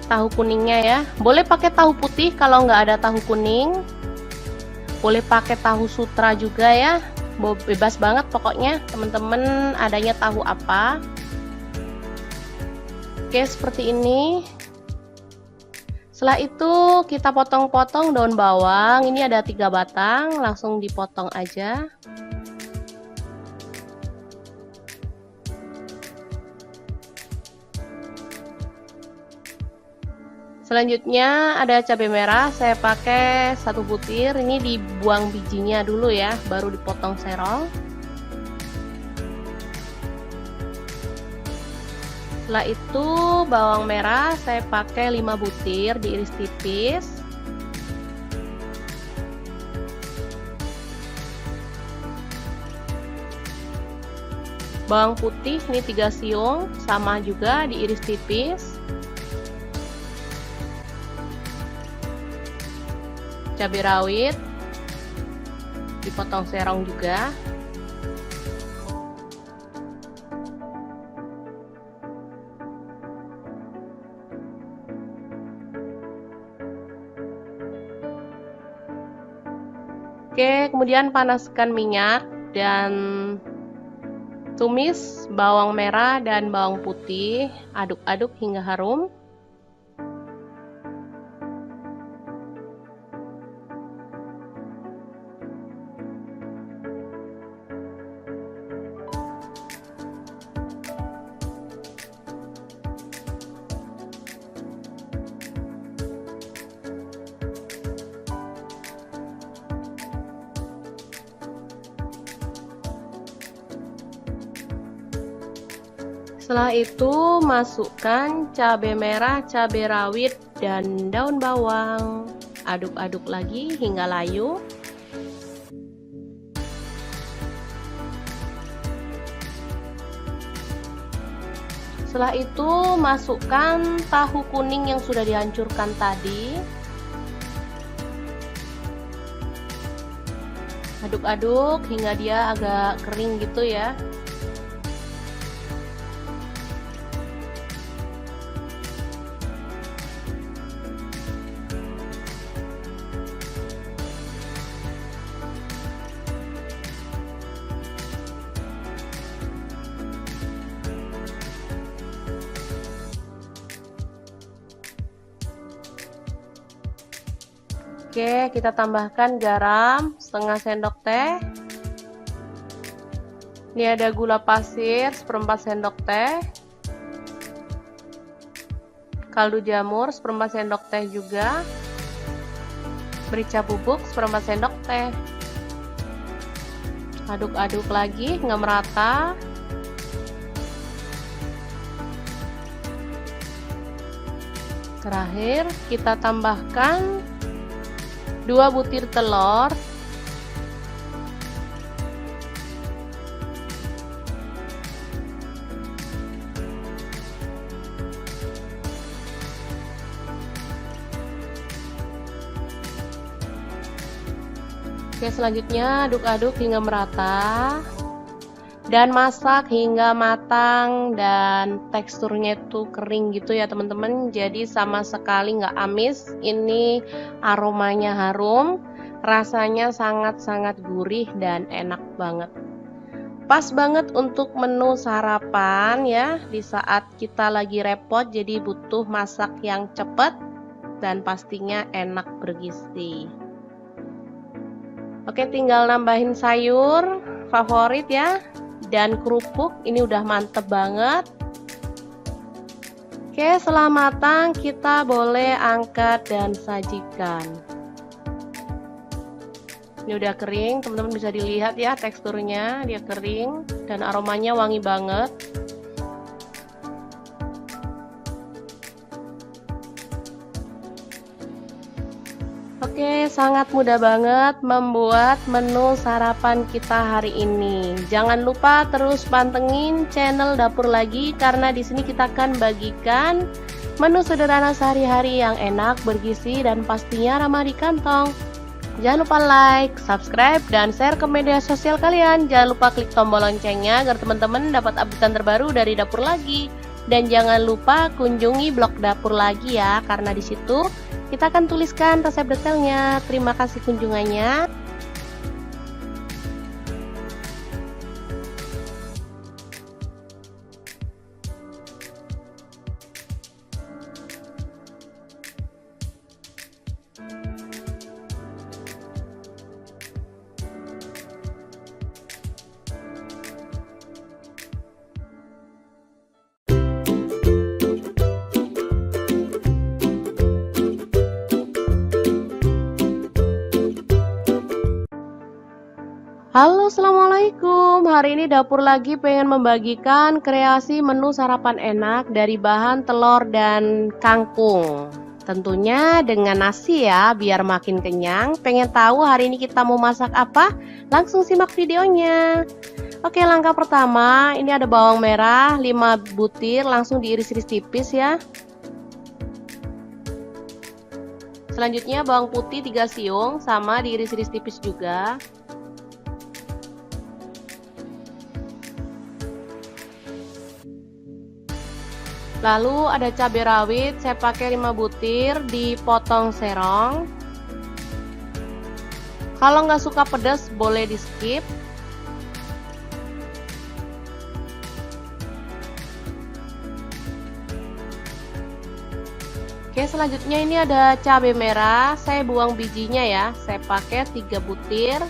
tahu kuningnya ya. Boleh pakai tahu putih kalau nggak ada tahu kuning. Boleh pakai tahu sutra juga ya. Bebas banget pokoknya teman-teman adanya tahu apa. Oke, seperti ini. Setelah itu kita potong-potong daun bawang. Ini ada 3 batang, langsung dipotong aja. Selanjutnya ada cabai merah, saya pakai 1 butir. Ini dibuang bijinya dulu ya, baru dipotong serong. Setelah itu bawang merah saya pakai 5 butir, diiris tipis. Bawang putih ini 3 siung, sama juga diiris tipis. Cabai rawit dipotong serong juga. Oke, kemudian panaskan minyak dan tumis bawang merah dan bawang putih, aduk-aduk hingga harum. Setelah itu masukkan cabai merah, cabai rawit, dan daun bawang. Aduk-aduk lagi hingga layu. Setelah itu masukkan tahu kuning yang sudah dihancurkan tadi. Aduk-aduk hingga dia agak kering gitu ya. Oke, kita tambahkan garam setengah sendok teh. Ini ada gula pasir 1/4 sendok teh. Kaldu jamur 1/4 sendok teh juga. Merica bubuk 1/4 sendok teh. Aduk-aduk lagi hingga merata. Terakhir kita tambahkan 2 butir telur. Oke, selanjutnya aduk-aduk hingga merata dan masak hingga matang dan teksturnya itu kering gitu ya teman-teman, jadi sama sekali nggak amis. Ini aromanya harum, rasanya sangat-sangat gurih dan enak banget. Pas banget untuk menu sarapan ya, di saat kita lagi repot jadi butuh masak yang cepet. dan pastinya enak bergizi. Oke, tinggal nambahin sayur favorit ya, dan kerupuk. Ini udah mantep banget. Oke, setelah matang kita boleh angkat dan sajikan. Ini udah kering, teman-teman bisa dilihat ya teksturnya, dia kering dan aromanya wangi banget. Oke, sangat mudah banget membuat menu sarapan kita hari ini. Jangan lupa terus pantengin channel Dapur Lagi karena di sini kita akan bagikan menu sederhana sehari-hari yang enak, bergizi dan pastinya ramah di kantong. Jangan lupa like, subscribe, dan share ke media sosial kalian. Jangan lupa klik tombol loncengnya agar teman-teman dapat update terbaru dari Dapur Lagi. Dan jangan lupa kunjungi blog Dapur Lagi ya, karena di situ kita akan tuliskan resep detailnya. Terima kasih kunjungannya. Halo, assalamualaikum. Hari ini Dapur Lagi pengen membagikan kreasi menu sarapan enak dari bahan telur dan kangkung. Tentunya dengan nasi ya, biar makin kenyang. Pengen tahu hari ini kita mau masak apa? Langsung simak videonya. Oke, langkah pertama, ini ada bawang merah 5 butir, langsung diiris-iris tipis ya. Selanjutnya bawang putih 3 siung, sama diiris-iris tipis juga. Lalu ada cabai rawit, saya pakai 5 butir, dipotong serong. Kalau nggak suka pedas boleh di skip. Oke, selanjutnya ini ada cabai merah, saya buang bijinya ya, saya pakai 3 butir,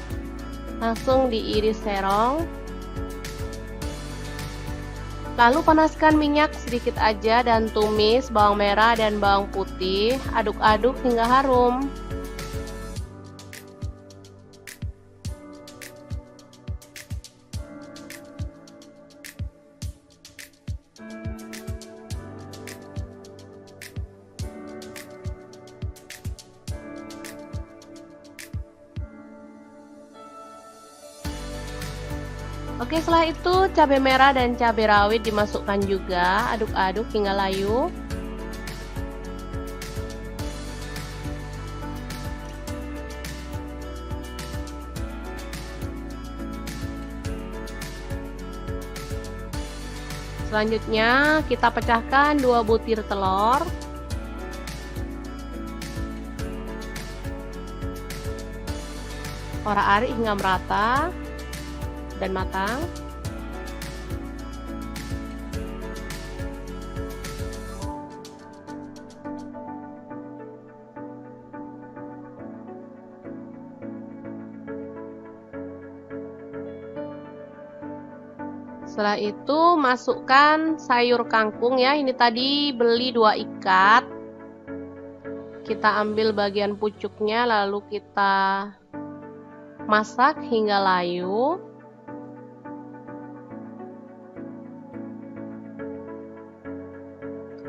langsung diiris serong. Lalu panaskan minyak sedikit aja dan tumis bawang merah dan bawang putih, aduk-aduk hingga harum. Oke, setelah itu cabai merah dan cabai rawit dimasukkan juga, aduk-aduk hingga layu. Selanjutnya kita pecahkan 2 butir telur. Orak-arik hingga merata dan matang. Setelah itu masukkan sayur kangkung ya. Ini tadi beli 2 ikat. Kita ambil bagian pucuknya lalu kita masak hingga layu.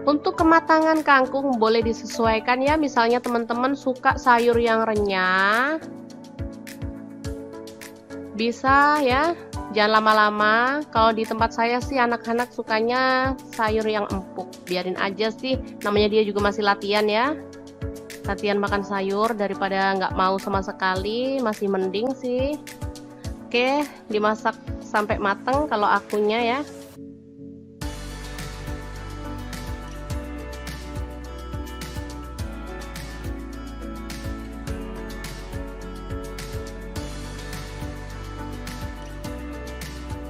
Untuk kematangan kangkung boleh disesuaikan ya, misalnya teman-teman suka sayur yang renyah, bisa ya, jangan lama-lama. Kalau di tempat saya sih anak-anak sukanya sayur yang empuk, biarin aja sih, namanya dia juga masih latihan ya, latihan makan sayur daripada nggak mau sama sekali, masih mending sih. Oke, dimasak sampai mateng kalau akunya ya.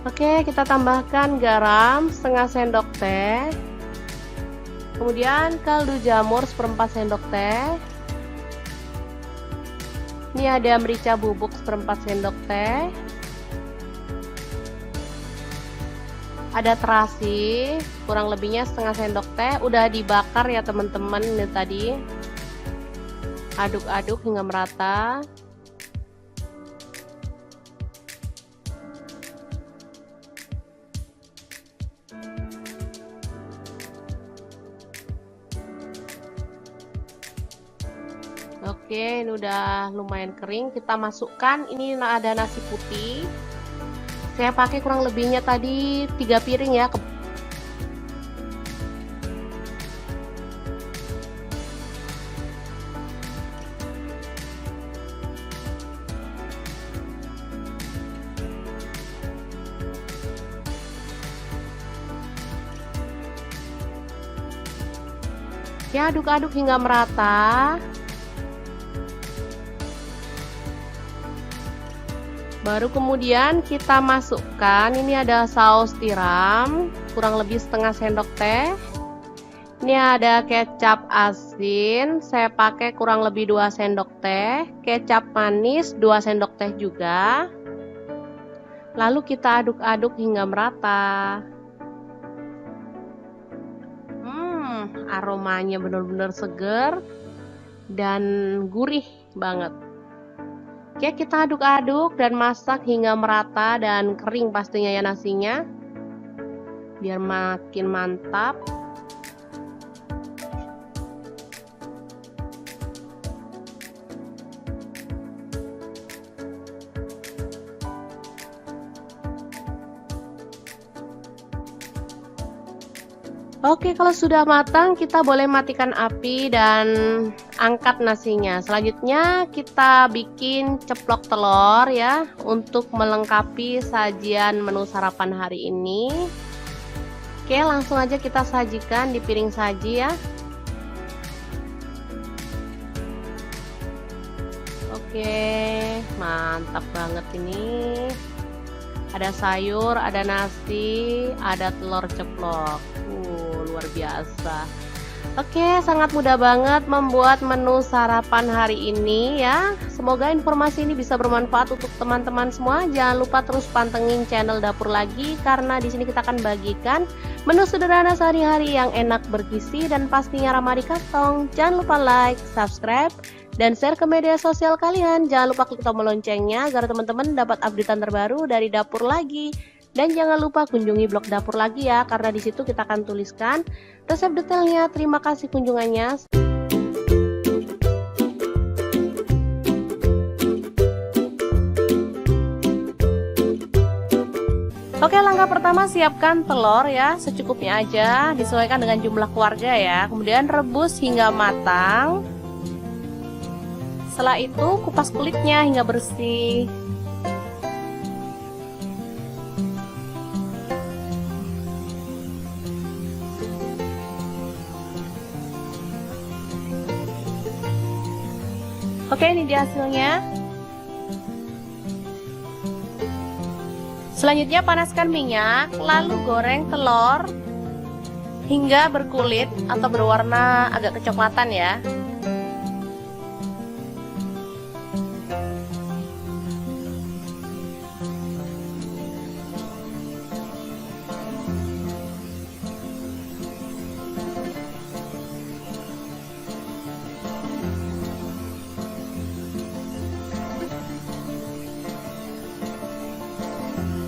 Oke, kita tambahkan garam setengah sendok teh. Kemudian kaldu jamur seperempat sendok teh. Ini ada merica bubuk seperempat sendok teh. Ada terasi kurang lebihnya setengah sendok teh, udah dibakar ya teman-teman. Ini tadi aduk-aduk hingga merata. Oke, ini udah lumayan kering. Kita masukkan, ini ada nasi putih. Saya pakai kurang lebihnya tadi 3 piring ya. Ya, aduk-aduk hingga merata. Baru kemudian kita masukkan, ini ada saus tiram kurang lebih setengah sendok teh. Ini ada kecap asin, saya pakai kurang lebih 2 sendok teh. Kecap manis 2 sendok teh juga. Lalu kita aduk-aduk hingga merata. Aromanya benar-benar seger dan gurih banget. Oke, kita aduk-aduk dan masak hingga merata dan kering pastinya ya nasinya, biar makin mantap. Oke, kalau sudah matang kita boleh matikan api dan angkat nasinya. Selanjutnya kita bikin ceplok telur ya, untuk melengkapi sajian menu sarapan hari ini. Oke, langsung aja kita sajikan di piring saji ya. Oke, mantap banget ini. Ada sayur, ada nasi, ada telur ceplok. Luar biasa. Oke, sangat mudah banget membuat menu sarapan hari ini ya. Semoga informasi ini bisa bermanfaat untuk teman-teman semua. Jangan lupa terus pantengin channel Dapur Lagi, karena di sini kita akan bagikan menu sederhana sehari-hari yang enak, bergizi, dan pastinya ramah di kantong. Jangan lupa like, subscribe, dan share ke media sosial kalian. Jangan lupa klik tombol loncengnya agar teman-teman dapat updatean terbaru dari Dapur Lagi. Dan jangan lupa kunjungi blog Dapur Lagi ya, karena di situ kita akan tuliskan resep detailnya. Terima kasih kunjungannya. Oke, langkah pertama siapkan telur ya, secukupnya aja, disesuaikan dengan jumlah keluarga ya. Kemudian rebus hingga matang. Setelah itu kupas kulitnya hingga bersih. Oke, ini dia hasilnya. Selanjutnya panaskan minyak, lalu goreng telur hingga berkulit atau berwarna agak kecoklatan ya.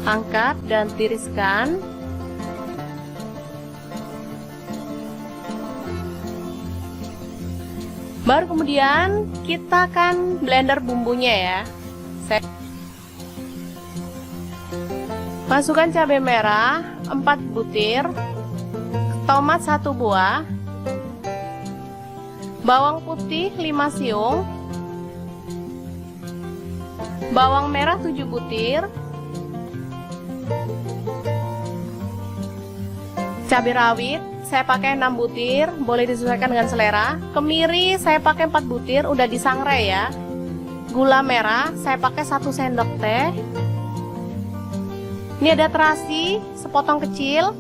Angkat dan tiriskan. Baru kemudian kita akan blender bumbunya ya. Masukkan cabai merah 4 butir, tomat 1 buah, bawang putih 5 siung, bawang merah 7 butir, cabai rawit saya pakai 6 butir, boleh disesuaikan dengan selera. Kemiri saya pakai 4 butir, udah disangrai ya. Gula merah saya pakai 1 sendok teh. Ini ada terasi sepotong kecil.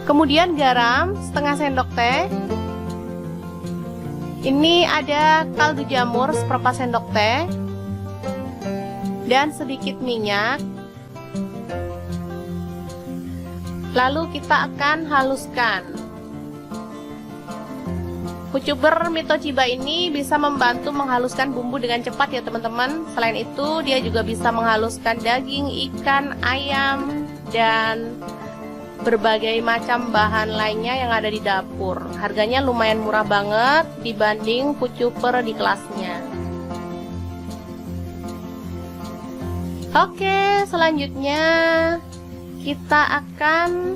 Kemudian garam setengah sendok teh. Ini ada kaldu jamur seperempat sendok teh. Dan sedikit minyak. Lalu kita akan haluskan. Kucuber Mito Chiba ini bisa membantu menghaluskan bumbu dengan cepat ya teman-teman. Selain itu dia juga bisa menghaluskan daging, ikan, ayam, dan berbagai macam bahan lainnya yang ada di dapur. Harganya lumayan murah banget dibanding kucuber di kelasnya. Oke, selanjutnya kita akan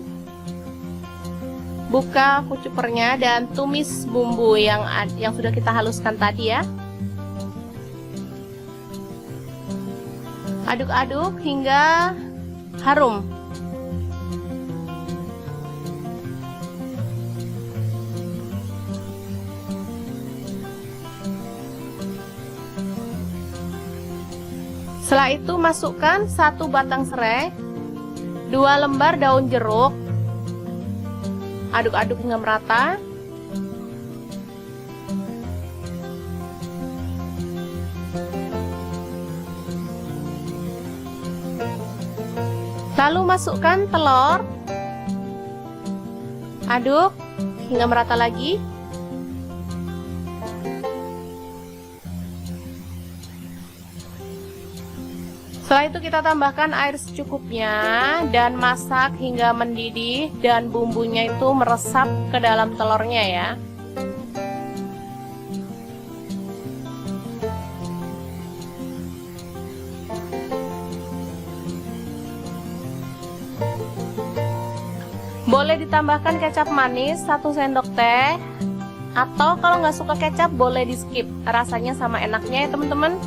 buka kucupernya dan tumis bumbu yang sudah kita haluskan tadi ya. Aduk-aduk hingga harum. Setelah itu masukkan 1 batang serai, 2 lembar daun jeruk. Aduk-aduk hingga merata. Lalu masukkan telur. Aduk hingga merata lagi. Setelah itu kita tambahkan air secukupnya dan masak hingga mendidih dan bumbunya itu meresap ke dalam telurnya ya. Boleh ditambahkan kecap manis 1 sendok teh, atau kalau nggak suka kecap boleh di skip, rasanya sama enaknya ya teman-teman.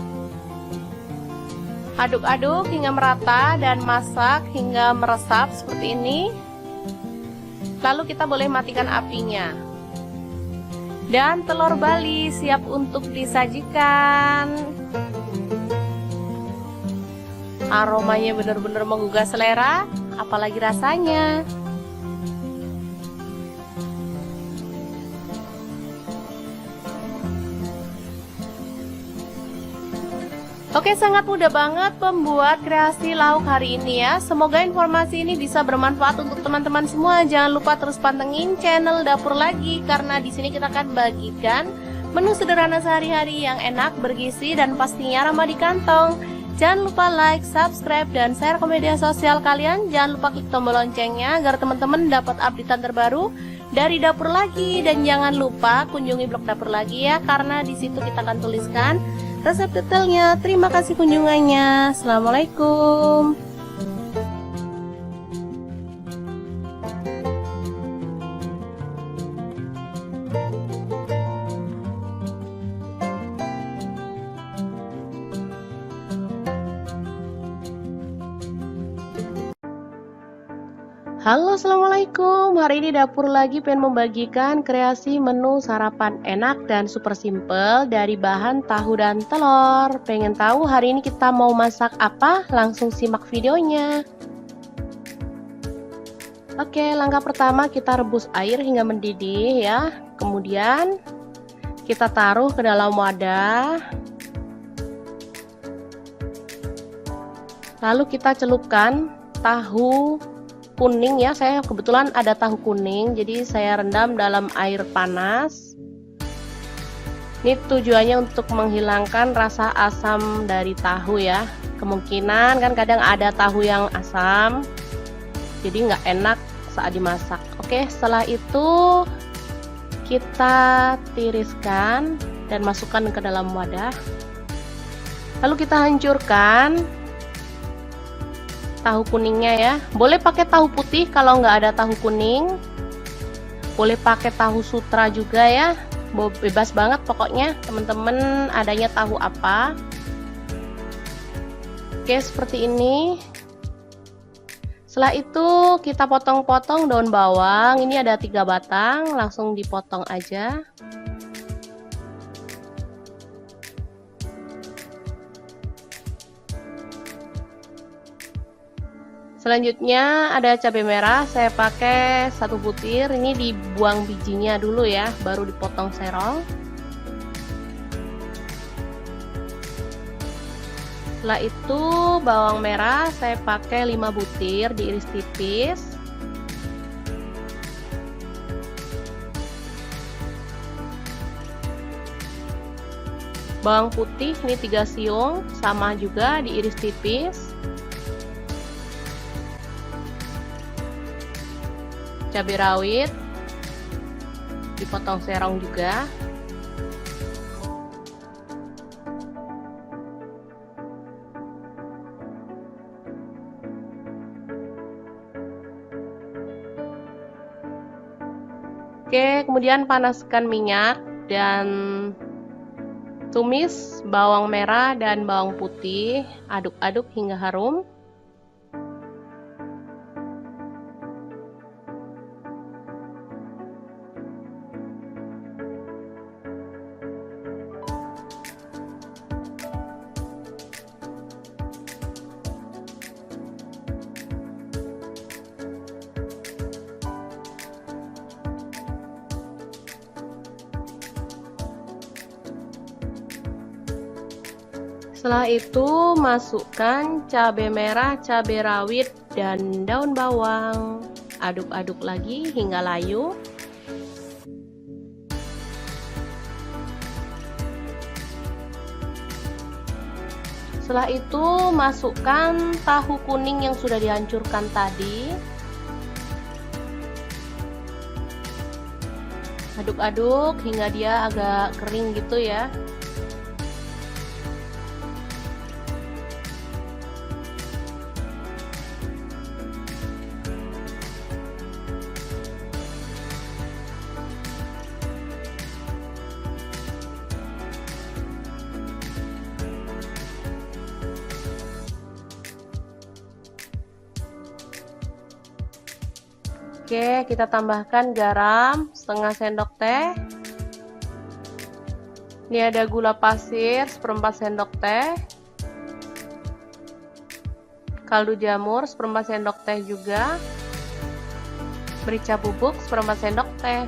Aduk-aduk hingga merata dan masak hingga meresap seperti ini. Lalu kita boleh matikan apinya. Dan telur Bali siap untuk disajikan. Aromanya benar-benar menggugah selera, apalagi rasanya. Oke, sangat mudah banget pembuat kreasi lauk hari ini ya. Semoga informasi ini bisa bermanfaat untuk teman-teman semua. Jangan lupa terus pantengin channel Dapur Lagi, karena di sini kita akan bagikan menu sederhana sehari-hari yang enak, bergizi, dan pastinya ramah di kantong. Jangan lupa like, subscribe, dan share ke media sosial kalian. Jangan lupa klik tombol loncengnya agar teman-teman dapat updatean terbaru dari Dapur Lagi. Dan jangan lupa kunjungi blog Dapur Lagi ya, karena di situ kita akan tuliskan resep detailnya. Terima kasih kunjungannya. Assalamualaikum. Halo, assalamualaikum. Hari ini Dapur Lagi pengen membagikan kreasi menu sarapan enak dan super simple dari bahan tahu dan telur. Pengen tahu hari ini kita mau masak apa? Langsung simak videonya. Oke, langkah pertama kita rebus air hingga mendidih ya. Kemudian kita taruh ke dalam wadah. Lalu kita celupkan tahu kuning ya. Saya kebetulan ada tahu kuning, jadi saya rendam dalam air panas. Ini tujuannya untuk menghilangkan rasa asam dari tahu ya. Kemungkinan kan kadang ada tahu yang asam, jadi nggak enak saat dimasak. Oke, setelah itu kita tiriskan dan masukkan ke dalam wadah. Lalu kita hancurkan tahu kuningnya ya. Boleh pakai tahu putih kalau nggak ada tahu kuning. Boleh pakai tahu sutra juga ya. Bebas banget pokoknya teman-teman adanya tahu apa. Oke, seperti ini. Setelah itu kita potong-potong daun bawang. Ini ada 3 batang, langsung dipotong aja. Selanjutnya ada cabai merah, saya pakai 1 butir. Ini dibuang bijinya dulu ya, baru dipotong serong. Setelah itu bawang merah saya pakai 5 butir, diiris tipis. Bawang putih ini 3 siung, sama juga diiris tipis. Cabai rawit dipotong serong juga. Oke, kemudian panaskan minyak dan tumis bawang merah dan bawang putih, aduk-aduk hingga harum. Setelah itu masukkan cabai merah, cabai rawit, dan daun bawang. Aduk-aduk lagi hingga layu. Setelah itu masukkan tahu kuning yang sudah dihancurkan tadi. Aduk-aduk hingga dia agak kering gitu ya. Oke, kita tambahkan garam setengah sendok teh. Ini ada gula pasir 1/4 sendok teh. Kaldu jamur 1/4 sendok teh juga. Merica bubuk 1/4 sendok teh.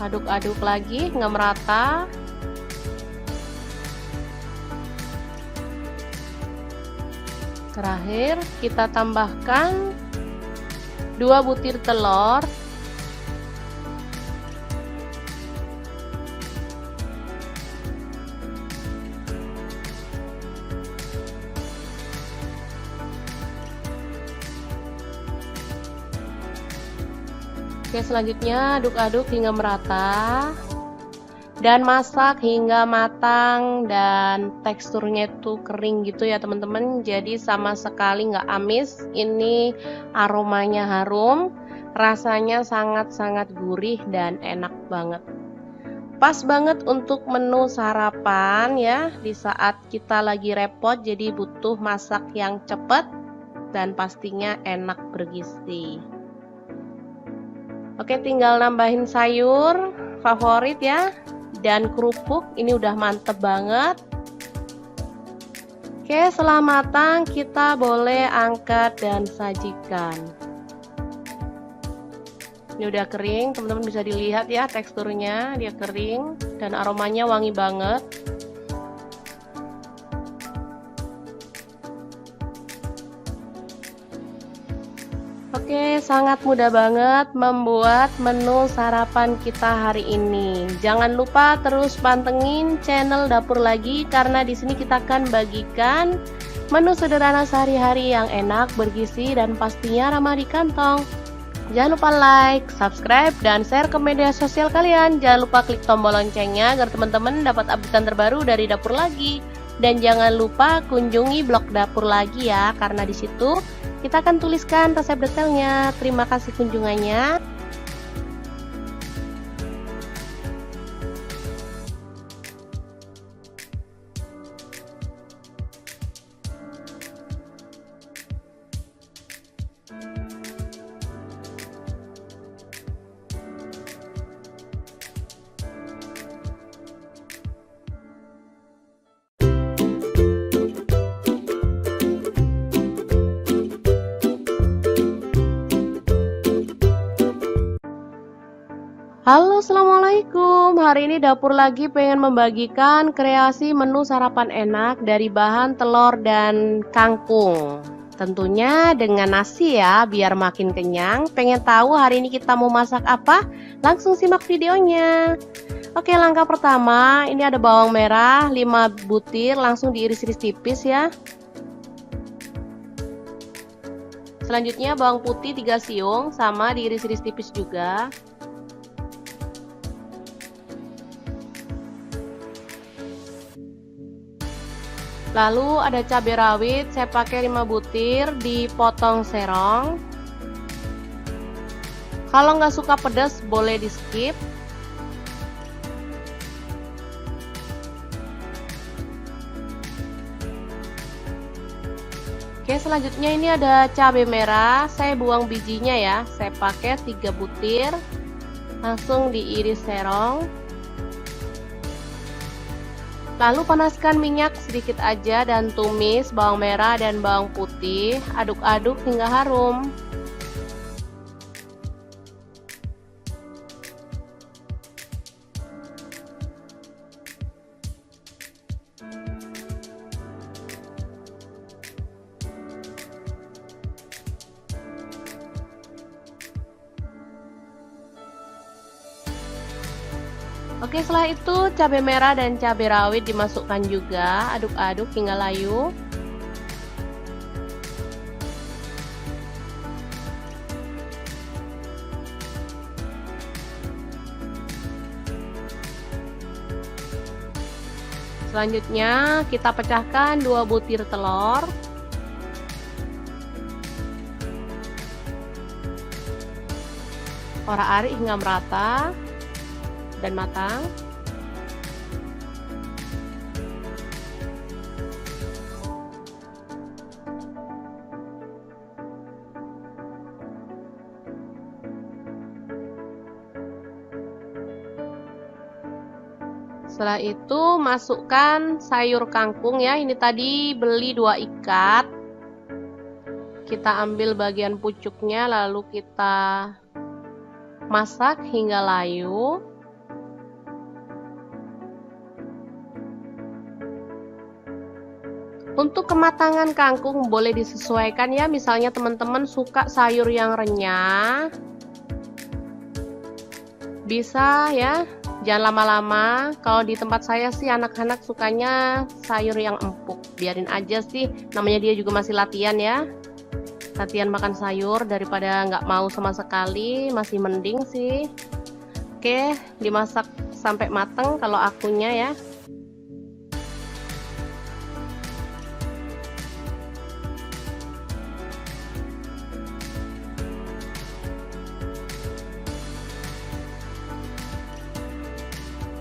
Aduk-aduk lagi hingga merata. Terakhir, kita tambahkan 2 butir telur. Oke, selanjutnya aduk-aduk hingga merata dan masak hingga matang dan teksturnya itu kering gitu ya teman-teman, jadi sama sekali nggak amis. Ini aromanya harum, rasanya sangat-sangat gurih dan enak banget. Pas banget untuk menu sarapan ya, di saat kita lagi repot jadi butuh masak yang cepat dan pastinya enak bergizi. Oke, tinggal nambahin sayur favorit ya, dan kerupuk. Ini udah mantep banget. Oke, setelah matang kita boleh angkat dan sajikan. Ini udah kering, teman-teman bisa dilihat ya teksturnya, dia kering dan aromanya wangi banget. Oke, sangat mudah banget membuat menu sarapan kita hari ini. Jangan lupa terus pantengin channel Dapur Lagi karena di sini kita akan bagikan menu sederhana sehari-hari yang enak, bergizi dan pastinya ramah di kantong. Jangan lupa like, subscribe, dan share ke media sosial kalian. Jangan lupa klik tombol loncengnya agar teman-teman dapat update terbaru dari Dapur Lagi. Dan jangan lupa kunjungi blog Dapur Lagi ya, karena di situ kita akan tuliskan resep detailnya. Terima kasih kunjungannya. Halo, assalamualaikum. Hari ini dapur lagi pengen membagikan kreasi menu sarapan enak dari bahan telur dan kangkung. Tentunya dengan nasi ya, biar makin kenyang. Pengen tahu hari ini kita mau masak apa? Langsung simak videonya. Oke, langkah pertama, ini ada bawang merah 5 butir, langsung diiris-iris tipis ya. Selanjutnya bawang putih 3 siung, sama diiris-iris tipis juga. Lalu ada cabai rawit, saya pakai 5 butir, dipotong serong. Kalau nggak suka pedas boleh di skip. Oke, selanjutnya ini ada cabai merah, saya buang bijinya ya, saya pakai 3 butir, langsung diiris serong. Lalu panaskan minyak sedikit aja dan tumis bawang merah dan bawang putih, aduk-aduk hingga harum. Oke, setelah itu cabai merah dan cabai rawit dimasukkan juga, aduk-aduk hingga layu. Selanjutnya kita pecahkan 2 butir telur. Orak-arik hingga merata dan matang. Setelah itu masukkan sayur kangkung ya, ini tadi beli 2 ikat. Kita ambil bagian pucuknya lalu kita masak hingga layu. Untuk kematangan kangkung boleh disesuaikan ya, misalnya teman-teman suka sayur yang renyah, bisa ya, jangan lama-lama. Kalau di tempat saya sih anak-anak sukanya sayur yang empuk, biarin aja sih, namanya dia juga masih latihan ya, latihan makan sayur daripada nggak mau sama sekali, masih mending sih. Oke, dimasak sampai mateng kalau akunya ya.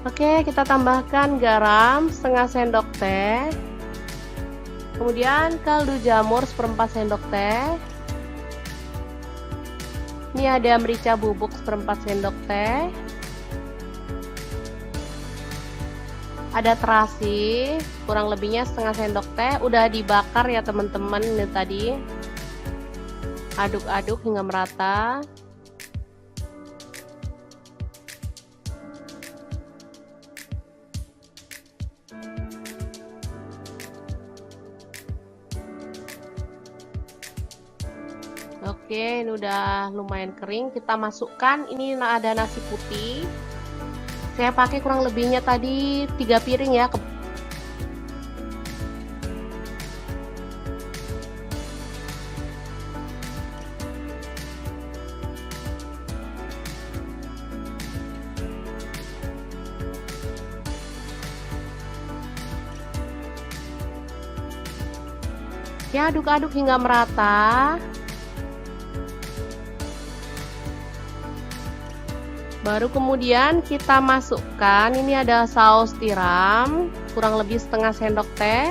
Oke, kita tambahkan garam setengah sendok teh, kemudian kaldu jamur 1/4 sendok teh. Ini ada merica bubuk 1/4 sendok teh, ada terasi kurang lebihnya setengah sendok teh, udah dibakar ya teman-teman. Ini tadi aduk-aduk hingga merata. Oke, ini udah lumayan kering, kita masukkan. Ini ada nasi putih, saya pakai kurang lebihnya tadi 3 piring ya. Ya, aduk-aduk hingga merata. Baru kemudian kita masukkan, ini ada saus tiram kurang lebih setengah sendok teh.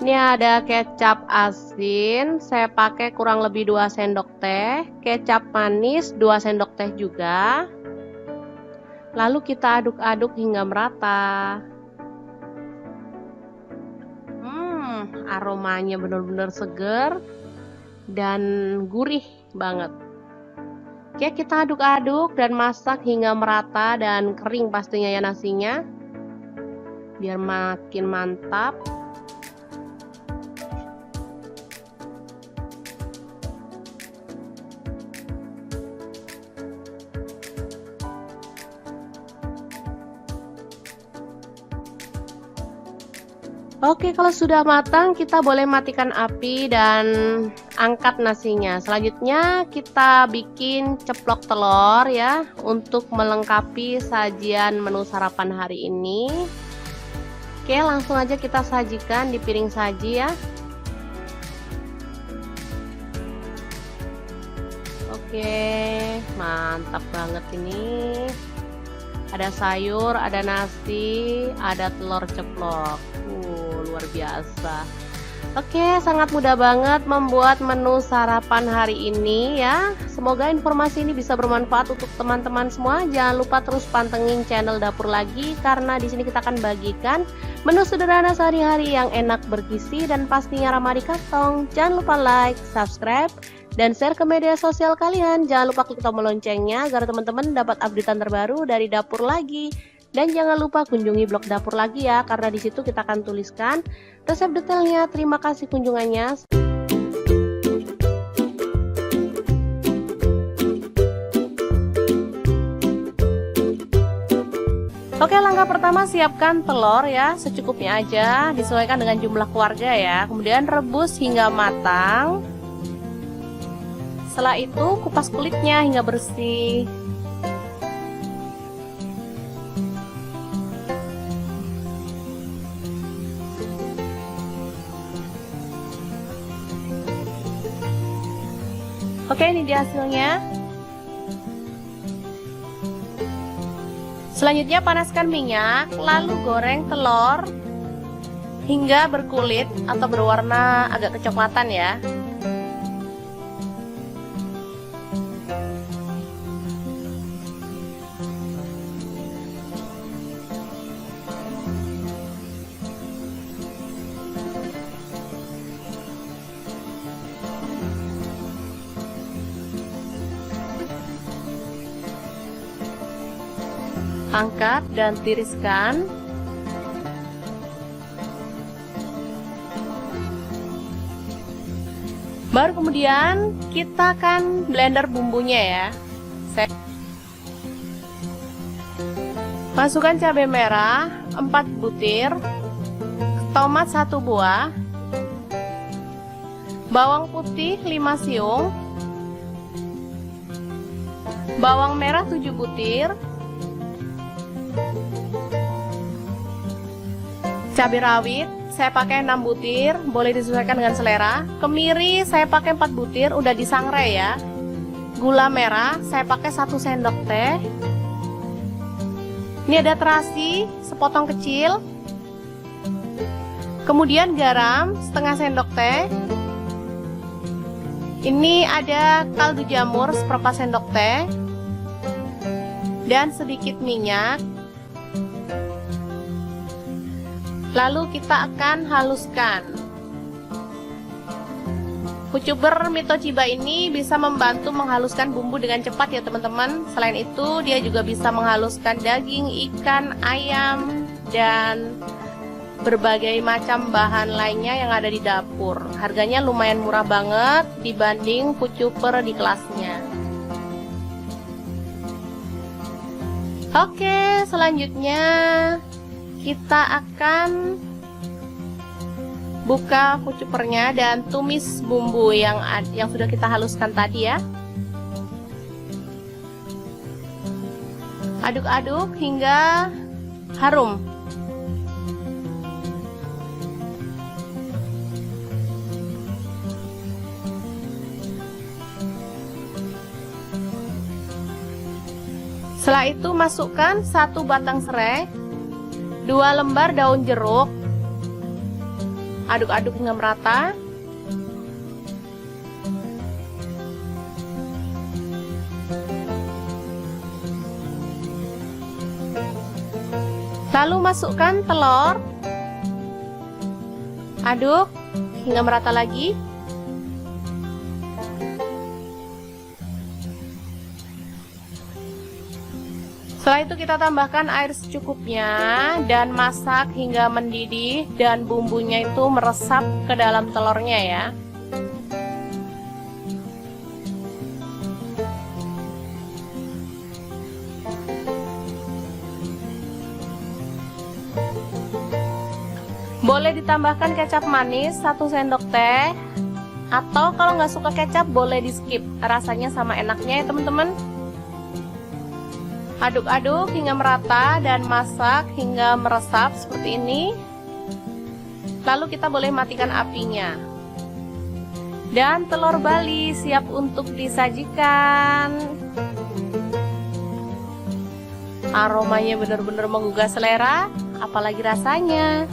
Ini ada kecap asin, saya pakai kurang lebih 2 sendok teh. Kecap manis 2 sendok teh juga. Lalu kita aduk-aduk hingga merata. Aromanya benar-benar seger dan gurih banget. Oke, kita aduk-aduk dan masak hingga merata dan kering pastinya ya nasinya, biar makin mantap. Oke, kalau sudah matang, kita boleh matikan api dan angkat nasinya. Selanjutnya kita bikin ceplok telur ya, untuk melengkapi sajian menu sarapan hari ini. Oke, langsung aja kita sajikan di piring saji ya. Oke, mantap banget ini. Ada sayur, ada nasi, ada telur ceplok. Luar biasa. Oke, sangat mudah banget membuat menu sarapan hari ini ya. Semoga informasi ini bisa bermanfaat untuk teman-teman semua. Jangan lupa terus pantengin channel Dapur Lagi, karena di sini kita akan bagikan menu sederhana sehari-hari yang enak, bergizi, dan pastinya ramah di kantong. Jangan lupa like, subscribe, dan share ke media sosial kalian. Jangan lupa klik tombol loncengnya agar teman-teman dapat updatean terbaru dari Dapur Lagi. Dan jangan lupa kunjungi blog Dapur Lagi ya, karena di situ kita akan tuliskan resep detailnya. Terima kasih kunjungannya. Oke, langkah pertama siapkan telur ya, secukupnya aja, disesuaikan dengan jumlah keluarga ya. Kemudian rebus hingga matang. Setelah itu kupas kulitnya hingga bersih. Oke, ini dia hasilnya. Selanjutnya panaskan minyak, lalu goreng telur hingga berkulit atau berwarna agak kecoklatan ya. Angkat dan tiriskan. Baru kemudian kita akan blender bumbunya ya. Masukkan cabai merah 4 butir, tomat 1 buah, bawang putih 5 siung, bawang merah 7 butir, cabai rawit saya pakai 6 butir, boleh disesuaikan dengan selera. Kemiri saya pakai 4 butir, udah disangrai ya. Gula merah saya pakai 1 sendok teh. Ini ada terasi sepotong kecil. Kemudian garam setengah sendok teh. Ini ada kaldu jamur seperempat sendok teh. Dan sedikit minyak. Lalu kita akan haluskan. Kucuber Mitochiba ini bisa membantu menghaluskan bumbu dengan cepat ya teman-teman. Selain itu dia juga bisa menghaluskan daging, ikan, ayam, dan berbagai macam bahan lainnya yang ada di dapur. Harganya lumayan murah banget dibanding kucuber di kelasnya. Oke, selanjutnya kita akan buka kucupernya dan tumis bumbu yang sudah kita haluskan tadi ya. Aduk-aduk hingga harum. Setelah itu masukkan 1 batang serai, 2 lembar daun jeruk. Aduk-aduk hingga merata. Lalu masukkan telur. Aduk hingga merata lagi. Setelah itu kita tambahkan air secukupnya dan masak hingga mendidih dan bumbunya itu meresap ke dalam telurnya ya. Boleh ditambahkan kecap manis 1 sendok teh, atau kalau nggak suka kecap boleh di skip, rasanya sama enaknya ya teman-teman. Aduk-aduk hingga merata dan masak hingga meresap seperti ini. Lalu kita boleh matikan apinya. Dan telur Bali siap untuk disajikan. Aromanya benar-benar menggugah selera, apalagi rasanya.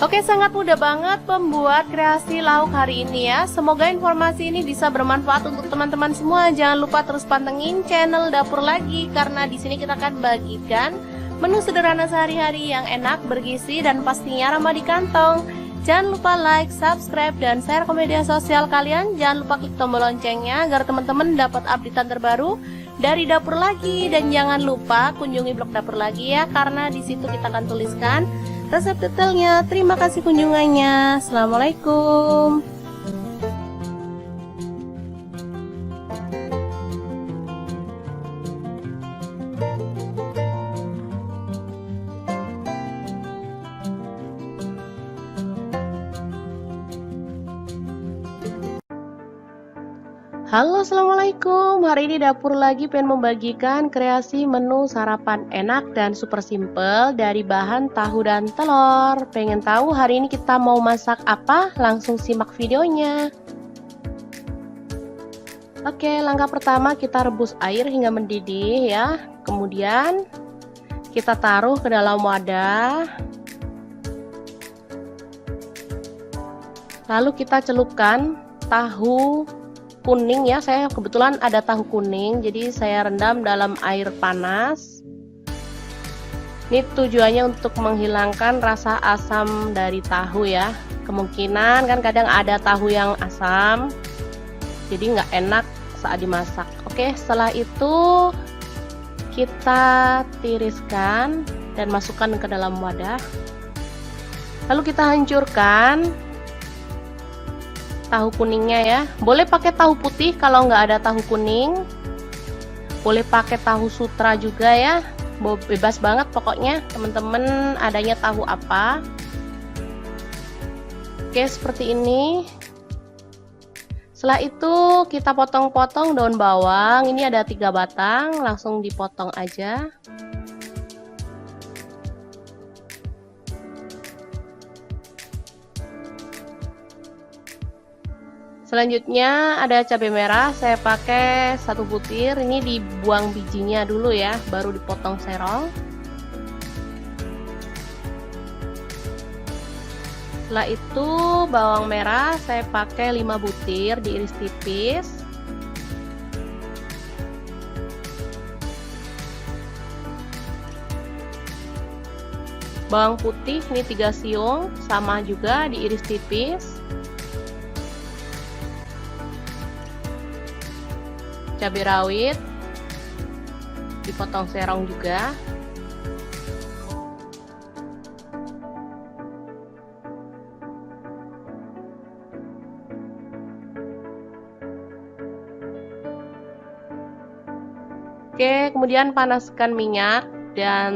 Oke, sangat mudah banget membuat kreasi lauk hari ini ya. Semoga informasi ini bisa bermanfaat untuk teman-teman semua. Jangan lupa terus pantengin channel Dapur Lagi, karena di sini kita akan bagikan menu sederhana sehari-hari yang enak, bergizi, dan pastinya ramah di kantong. Jangan lupa like, subscribe, dan share ke media sosial kalian. Jangan lupa klik tombol loncengnya agar teman-teman dapat updatean terbaru dari Dapur Lagi. Dan jangan lupa kunjungi blog Dapur Lagi ya, karena di situ kita akan tuliskan resep detailnya. Terima kasih kunjungannya. Assalamualaikum. Halo, assalamualaikum. Hari ini Dapur Lagi pengen membagikan kreasi menu sarapan enak dan super simple dari bahan tahu dan telur. Pengen tahu hari ini kita mau masak apa? Langsung simak videonya. Oke, langkah pertama kita rebus air hingga mendidih ya. Kemudian kita taruh ke dalam wadah. Lalu kita celupkan tahu kuning ya, saya kebetulan ada tahu kuning, jadi saya rendam dalam air panas. Ini tujuannya untuk menghilangkan rasa asam dari tahu ya. Kemungkinan kan kadang ada tahu yang asam, jadi nggak enak saat dimasak. Oke, setelah itu kita tiriskan dan masukkan ke dalam wadah. Lalu kita hancurkan tahu kuningnya ya. Boleh pakai tahu putih kalau nggak ada tahu kuning. Boleh pakai tahu sutra juga ya. Bebas banget pokoknya teman-teman adanya tahu apa. Oke, seperti ini. Setelah itu kita potong-potong daun bawang. Ini ada 3 batang, langsung dipotong aja. Selanjutnya ada cabai merah, saya pakai 1 butir. Ini dibuang bijinya dulu ya, baru dipotong serong. Setelah itu bawang merah saya pakai 5 butir, diiris tipis. Bawang putih ini 3 siung, sama juga diiris tipis. Cabai rawit dipotong serong juga. Oke, kemudian panaskan minyak dan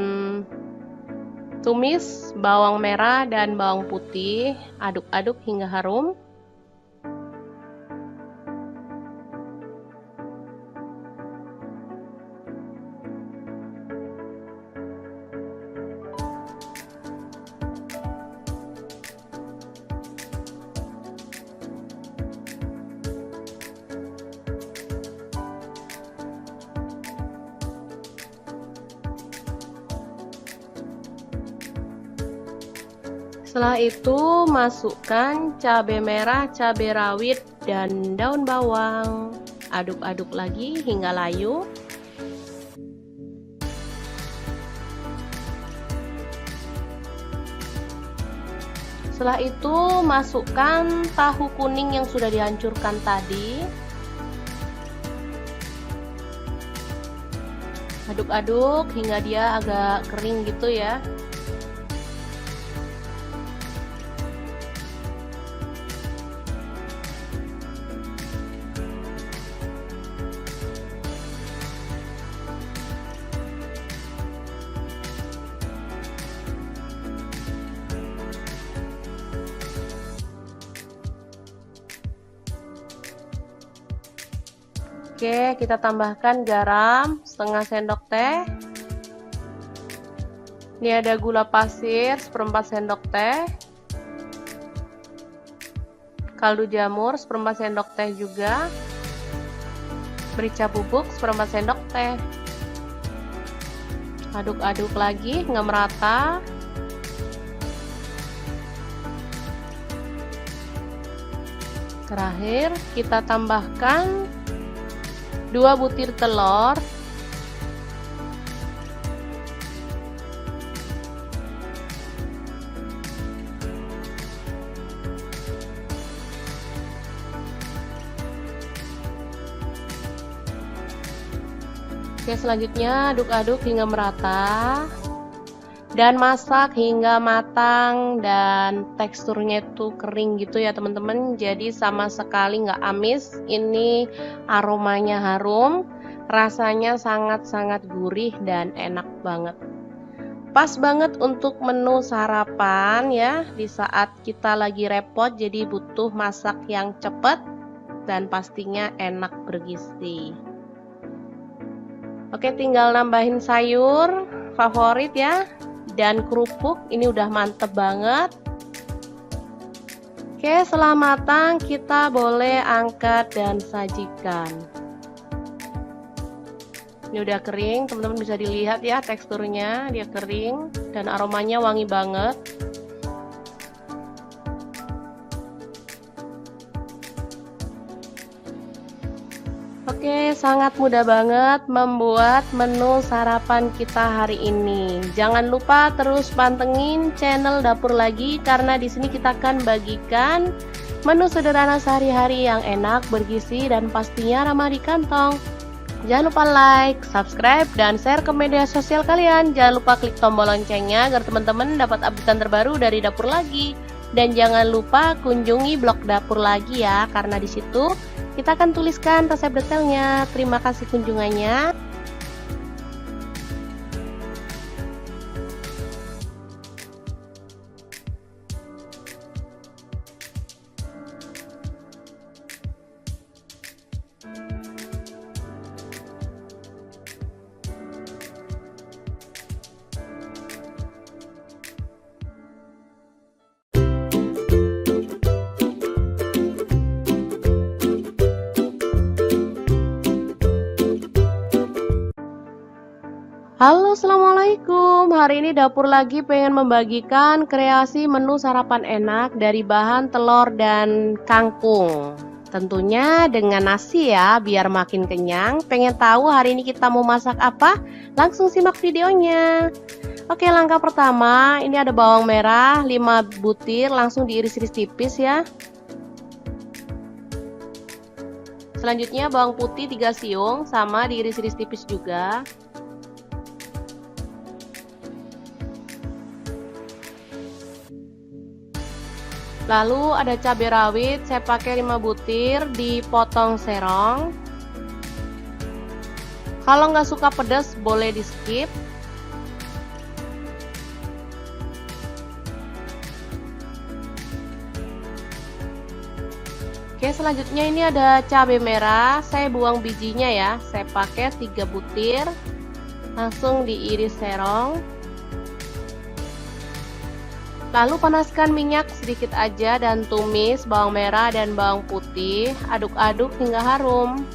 tumis bawang merah dan bawang putih, aduk-aduk hingga harum. Setelah itu masukkan cabai merah, cabai rawit, dan daun bawang. Aduk-aduk lagi hingga layu. Setelah itu masukkan tahu kuning yang sudah dihancurkan tadi. Aduk-aduk hingga dia agak kering gitu ya. Oke, kita tambahkan garam setengah sendok teh. Ini ada gula pasir 1/4 sendok teh. Kaldu jamur 1/4 sendok teh juga. Merica bubuk 1/4 sendok teh. Aduk-aduk lagi hingga merata. Terakhir, kita tambahkan 2 butir telur. Oke, selanjutnya aduk-aduk hingga merata dan masak hingga matang dan teksturnya itu kering gitu ya teman-teman, jadi sama sekali nggak amis. Ini aromanya harum, rasanya sangat-sangat gurih dan enak banget. Pas banget untuk menu sarapan ya, di saat kita lagi repot jadi butuh masak yang cepet dan pastinya enak bergizi. Oke, tinggal nambahin sayur favorit ya, dan kerupuk. Ini udah mantep banget. Oke, setelah matang kita boleh angkat dan sajikan. Ini udah kering, teman-teman bisa dilihat ya teksturnya, dia kering dan aromanya wangi banget. Oke, sangat mudah banget membuat menu sarapan kita hari ini. Jangan lupa terus pantengin channel Dapur Lagi karena di sini kita akan bagikan menu sederhana sehari-hari yang enak, bergizi dan pastinya ramah di kantong. Jangan lupa like, subscribe, dan share ke media sosial kalian. Jangan lupa klik tombol loncengnya agar teman-teman dapat updatean terbaru dari Dapur Lagi. Dan jangan lupa kunjungi blog Dapur Lagi ya, karena di situ kita akan tuliskan resep detailnya. Terima kasih kunjungannya. Halo, assalamualaikum. Hari ini Dapur Lagi pengen membagikan kreasi menu sarapan enak dari bahan telur dan kangkung. Tentunya dengan nasi ya, biar makin kenyang. Pengen tahu hari ini kita mau masak apa? Langsung simak videonya. Oke, langkah pertama, ini ada bawang merah 5 butir, langsung diiris-iris tipis ya. Selanjutnya bawang putih 3 siung, sama diiris-iris tipis juga. Lalu ada cabai rawit, saya pakai 5 butir, dipotong serong. Kalau nggak suka pedas boleh di skip. Oke, selanjutnya ini ada cabai merah, saya buang bijinya ya, saya pakai 3 butir, langsung diiris serong. Lalu panaskan minyak sedikit aja dan tumis bawang merah dan bawang putih, aduk-aduk hingga harum.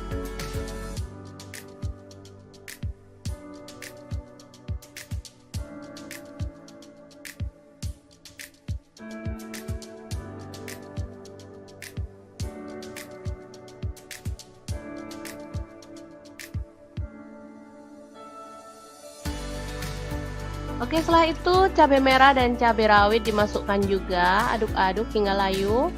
Oke, setelah itu cabai merah dan cabai rawit dimasukkan juga, aduk-aduk hingga layu.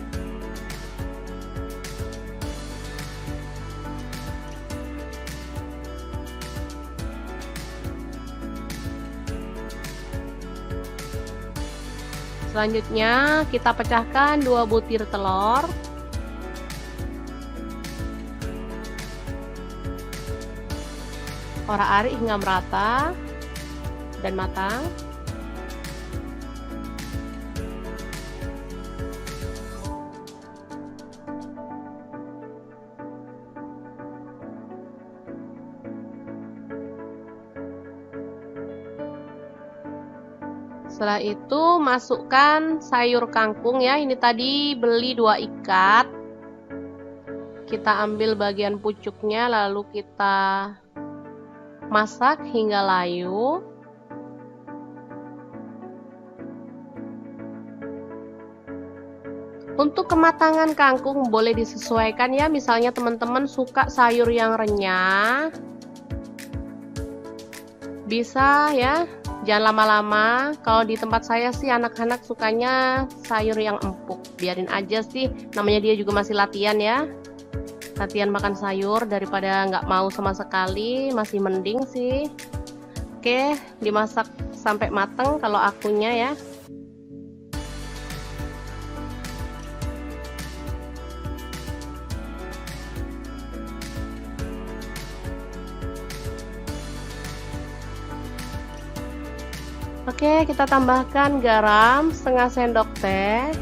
Selanjutnya kita pecahkan 2 butir telur. Orak-arik hingga merata dan matang. Setelah itu masukkan sayur kangkung ya. Ini tadi beli 2 ikat. Kita ambil bagian pucuknya lalu kita masak hingga layu. Untuk kematangan kangkung boleh disesuaikan ya. Misalnya teman-teman suka sayur yang renyah, bisa ya. Jangan lama-lama. Kalau di tempat saya sih anak-anak sukanya sayur yang empuk. Biarin aja sih, namanya dia juga masih latihan ya. Latihan makan sayur daripada nggak mau sama sekali, masih mending sih. Oke, dimasak sampai mateng kalau akunya ya. Oke, kita tambahkan garam setengah sendok teh.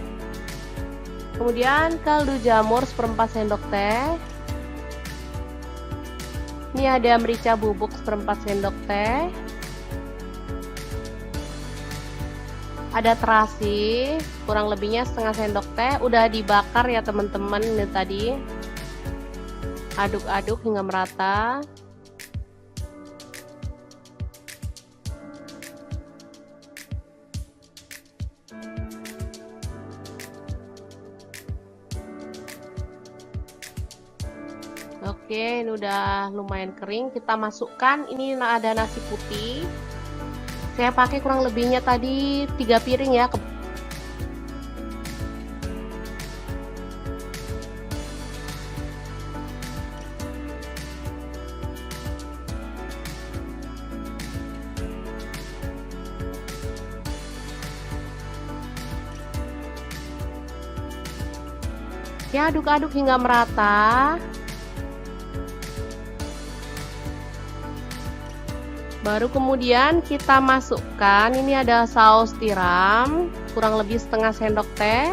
Kemudian kaldu jamur 1/4 sendok teh. Ini ada merica bubuk 1/4 sendok teh. Ada terasi, kurang lebihnya setengah sendok teh. Udah dibakar ya teman-teman ini tadi. Aduk-aduk hingga merata. Oke, ini udah lumayan kering. Kita masukkan, ini ada nasi putih. Saya pakai kurang lebihnya tadi 3 piring ya. Ya, aduk-aduk hingga merata. Baru kemudian kita masukkan, ini ada saus tiram, kurang lebih setengah sendok teh.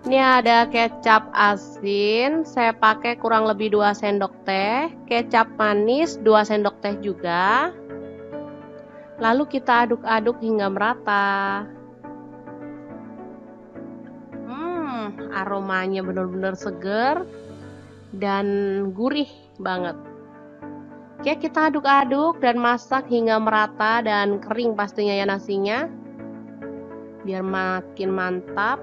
Ini ada kecap asin, saya pakai kurang lebih 2 sendok teh. Kecap manis 2 sendok teh juga. Lalu kita aduk-aduk hingga merata. Aromanya benar-benar seger dan gurih banget. Oke, kita aduk-aduk dan masak hingga merata dan kering pastinya ya nasinya, biar makin mantap.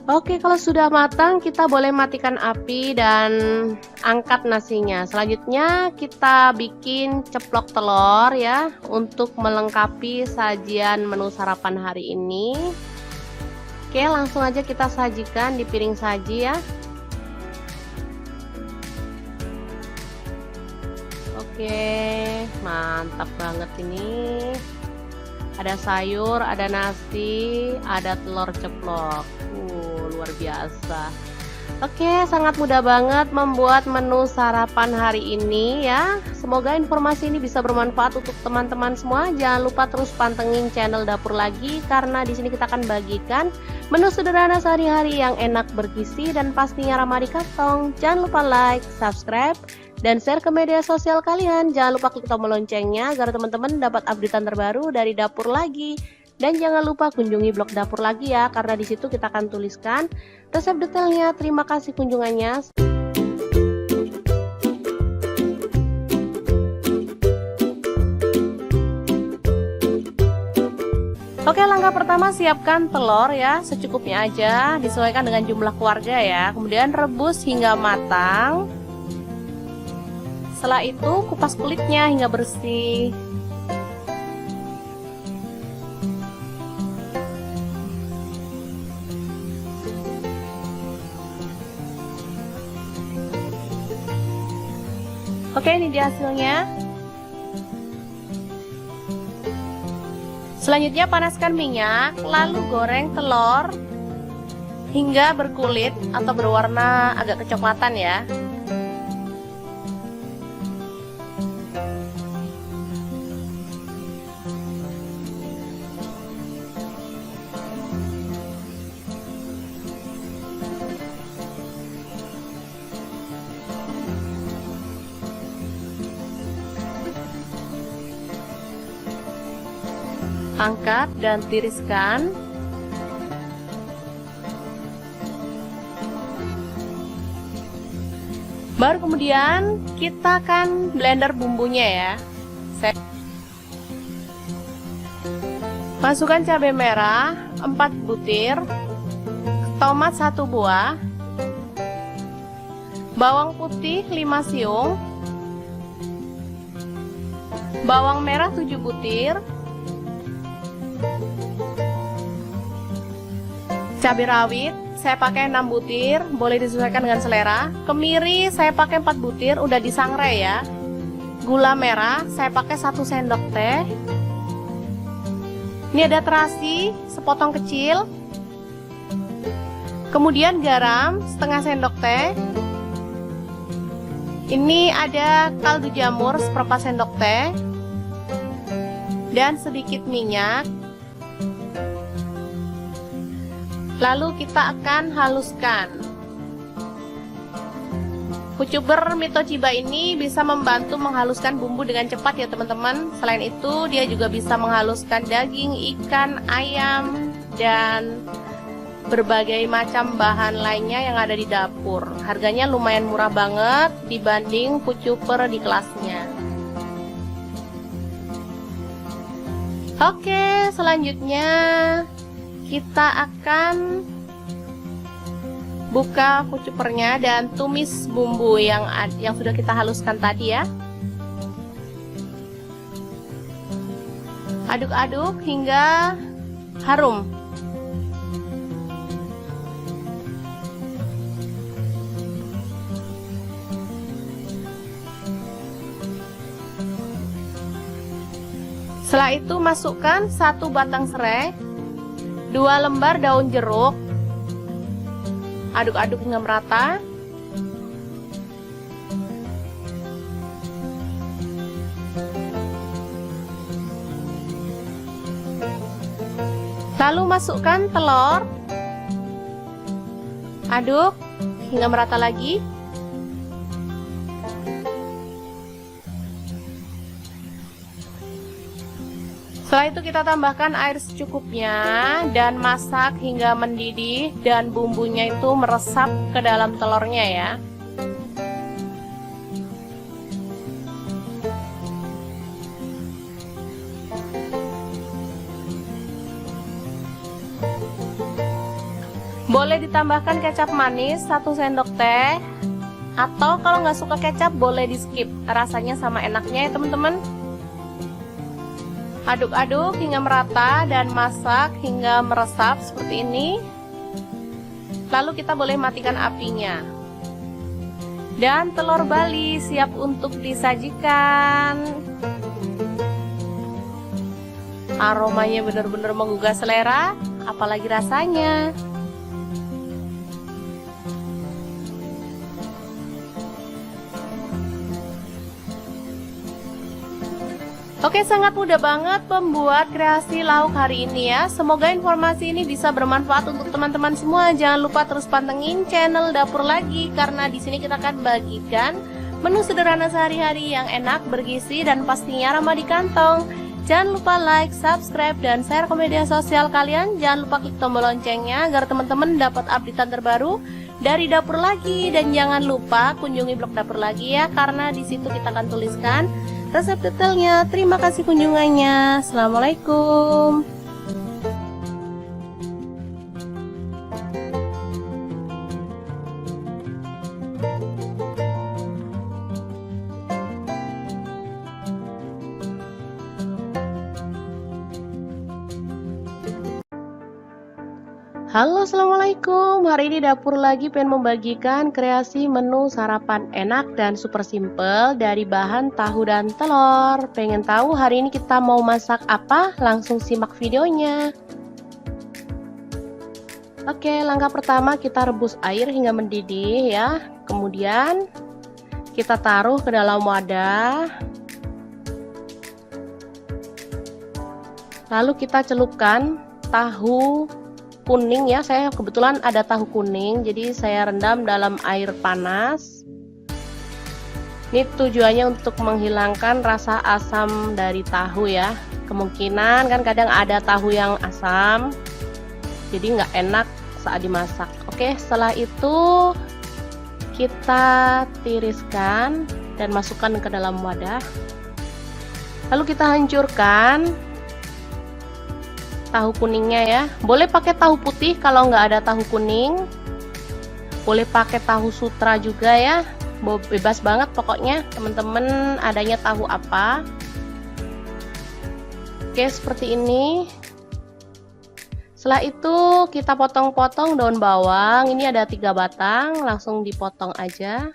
Oke, kalau sudah matang kita boleh matikan api dan angkat nasinya. Selanjutnya kita bikin ceplok telur ya, untuk melengkapi sajian menu sarapan hari ini. Oke, langsung aja kita sajikan di piring saji ya. Oke, mantap banget ini. Ada sayur, ada nasi, ada telur ceplok. Luar biasa. Oke, sangat mudah banget membuat menu sarapan hari ini ya. Semoga informasi ini bisa bermanfaat untuk teman-teman semua. Jangan lupa terus pantengin channel Dapur Lagi, karena di sini kita akan bagikan menu sederhana sehari-hari yang enak, bergizi, dan pastinya ramah di kantong. Jangan lupa like, subscribe, dan share ke media sosial kalian. Jangan lupa klik tombol loncengnya agar teman-teman dapat updatean terbaru dari Dapur Lagi. Dan jangan lupa kunjungi blog Dapur Lagi ya, karena di situ kita akan tuliskan resep detailnya. Terima kasih kunjungannya. Oke, langkah pertama siapkan telur ya, secukupnya aja, disesuaikan dengan jumlah keluarga ya. Kemudian rebus hingga matang. Setelah itu kupas kulitnya hingga bersih. Oke, ini dia hasilnya. Selanjutnya panaskan minyak, lalu goreng telur hingga berkulit atau berwarna agak kecoklatan ya. Angkat dan tiriskan. Baru kemudian kita akan blender bumbunya ya. Masukkan cabai merah 4 butir, tomat 1 buah, bawang putih 5 siung, bawang merah 7 butir, cabai rawit saya pakai 6 butir, boleh disesuaikan dengan selera. Kemiri saya pakai 4 butir, udah disangrai ya. Gula merah saya pakai 1 sendok teh. Ini ada terasi sepotong kecil. Kemudian garam setengah sendok teh. Ini ada kaldu jamur seperempat sendok teh. Dan sedikit minyak. Lalu kita akan haluskan. Pucuber Mitochiba ini bisa membantu menghaluskan bumbu dengan cepat ya teman-teman. Selain itu dia juga bisa menghaluskan daging, ikan, ayam, dan berbagai macam bahan lainnya yang ada di dapur. Harganya lumayan murah banget dibanding pucuber di kelasnya. Oke, selanjutnya kita akan buka pucupernya dan tumis bumbu yang sudah kita haluskan tadi ya. Aduk-aduk hingga harum. Setelah itu masukkan 1 batang serai, 2 lembar daun jeruk. Aduk-aduk hingga merata. Lalu masukkan telur. Aduk hingga merata lagi. Setelah itu kita tambahkan air secukupnya dan masak hingga mendidih dan bumbunya itu meresap ke dalam telurnya ya. Boleh ditambahkan kecap manis 1 sendok teh, atau kalau nggak suka kecap boleh di skip, rasanya sama enaknya ya teman-teman. Aduk-aduk hingga merata dan masak hingga meresap seperti ini. Lalu kita boleh matikan apinya. Dan telur Bali siap untuk disajikan. Aromanya benar-benar menggugah selera, apalagi rasanya. Oke, sangat mudah banget membuat kreasi lauk hari ini ya. Semoga informasi ini bisa bermanfaat untuk teman-teman semua. Jangan lupa terus pantengin channel Dapur Lagi, karena di sini kita akan bagikan menu sederhana sehari-hari yang enak, bergizi, dan pastinya ramah di kantong. Jangan lupa like, subscribe, dan share ke media sosial kalian. Jangan lupa klik tombol loncengnya agar teman-teman dapat updatean terbaru dari Dapur Lagi. Dan jangan lupa kunjungi blog Dapur Lagi ya, karena di situ kita akan tuliskan resep detailnya. Terima kasih kunjungannya. Assalamualaikum. Halo, assalamualaikum. Hari ini dapur lagi pengen membagikan kreasi menu sarapan enak dan super simple dari bahan tahu dan telur. Pengen tahu hari ini kita mau masak apa? Langsung simak videonya. Oke, langkah pertama kita rebus air hingga mendidih ya. Kemudian kita taruh ke dalam wadah. Lalu kita celupkan tahu kuning ya, saya kebetulan ada tahu kuning, jadi saya rendam dalam air panas. Ini tujuannya untuk menghilangkan rasa asam dari tahu ya. Kemungkinan kan kadang ada tahu yang asam, jadi nggak enak saat dimasak. Oke, setelah itu kita tiriskan dan masukkan ke dalam wadah. Lalu kita hancurkan tahu kuningnya ya. Boleh pakai tahu putih kalau nggak ada tahu kuning. Boleh pakai tahu sutra juga ya. Bebas banget pokoknya teman-teman adanya tahu apa. Oke, seperti ini. Setelah itu kita potong-potong daun bawang. Ini ada 3 batang, langsung dipotong aja.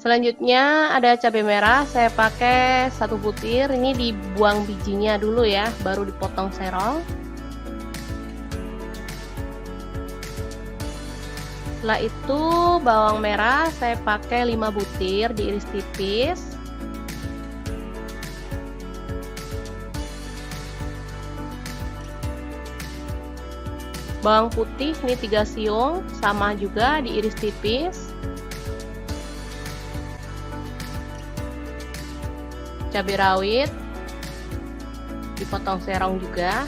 Selanjutnya ada cabai merah, saya pakai 1 butir. Ini dibuang bijinya dulu ya, baru dipotong serong. Setelah itu bawang merah saya pakai 5 butir, diiris tipis. Bawang putih ini 3 siung, sama juga diiris tipis. Cabai rawit dipotong serong juga.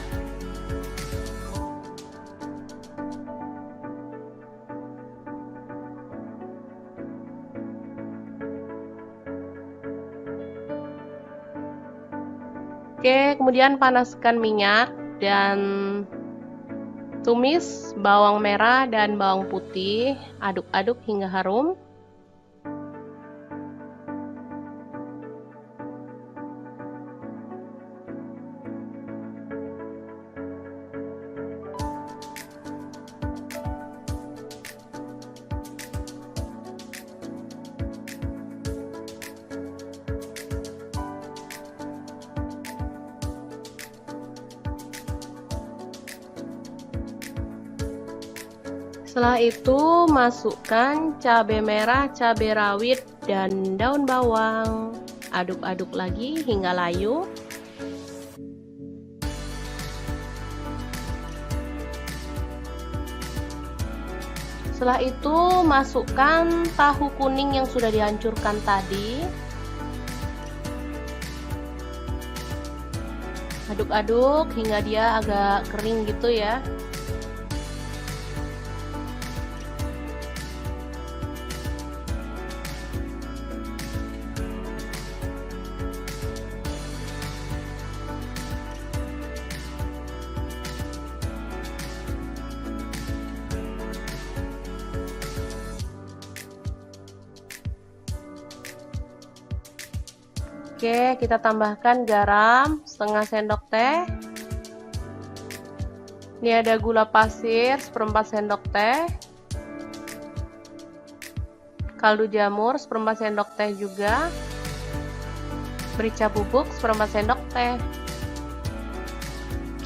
Oke, kemudian panaskan minyak dan tumis bawang merah dan bawang putih, aduk-aduk hingga harum. Setelah itu masukkan cabai merah, cabai rawit, dan daun bawang. Aduk-aduk lagi hingga layu. Setelah itu masukkan tahu kuning yang sudah dihancurkan tadi. Aduk-aduk hingga dia agak kering gitu ya. Oke, kita tambahkan garam setengah sendok teh. Ini ada gula pasir 1/4 sendok teh. Kaldu jamur 1/4 sendok teh juga. Merica bubuk 1/4 sendok teh.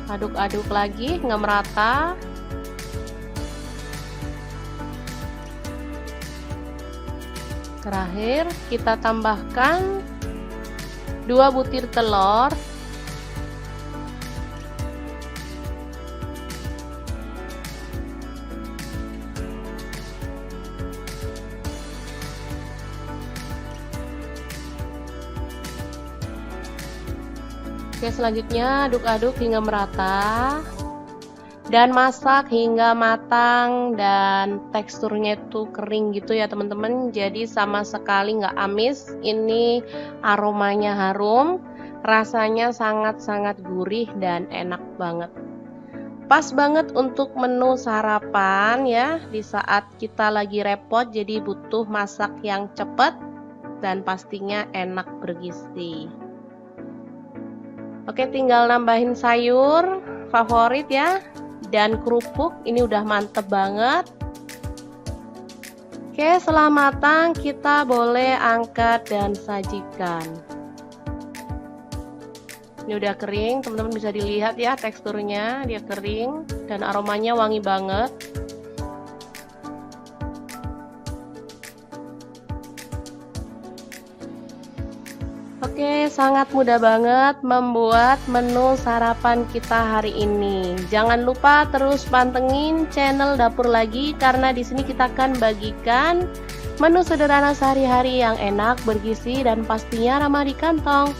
Aduk-aduk lagi hingga merata. Terakhir kita tambahkan 2 butir telur. Oke, selanjutnya aduk-aduk hingga merata dan masak hingga matang dan teksturnya itu kering gitu ya teman-teman, jadi sama sekali nggak amis. Ini aromanya harum, rasanya sangat-sangat gurih dan enak banget. Pas banget untuk menu sarapan ya, di saat kita lagi repot jadi butuh masak yang cepet. dan pastinya enak bergizi. Oke, tinggal nambahin sayur favorit ya, dan kerupuk. Ini udah mantep banget. Oke, setelah matang kita boleh angkat dan sajikan. Ini udah kering, teman-teman bisa dilihat ya teksturnya, dia kering dan aromanya wangi banget. Oke, sangat mudah banget membuat menu sarapan kita hari ini. Jangan lupa terus pantengin channel Dapur Lagi karena di sini kita akan bagikan menu sederhana sehari-hari yang enak, bergizi dan pastinya ramah di kantong.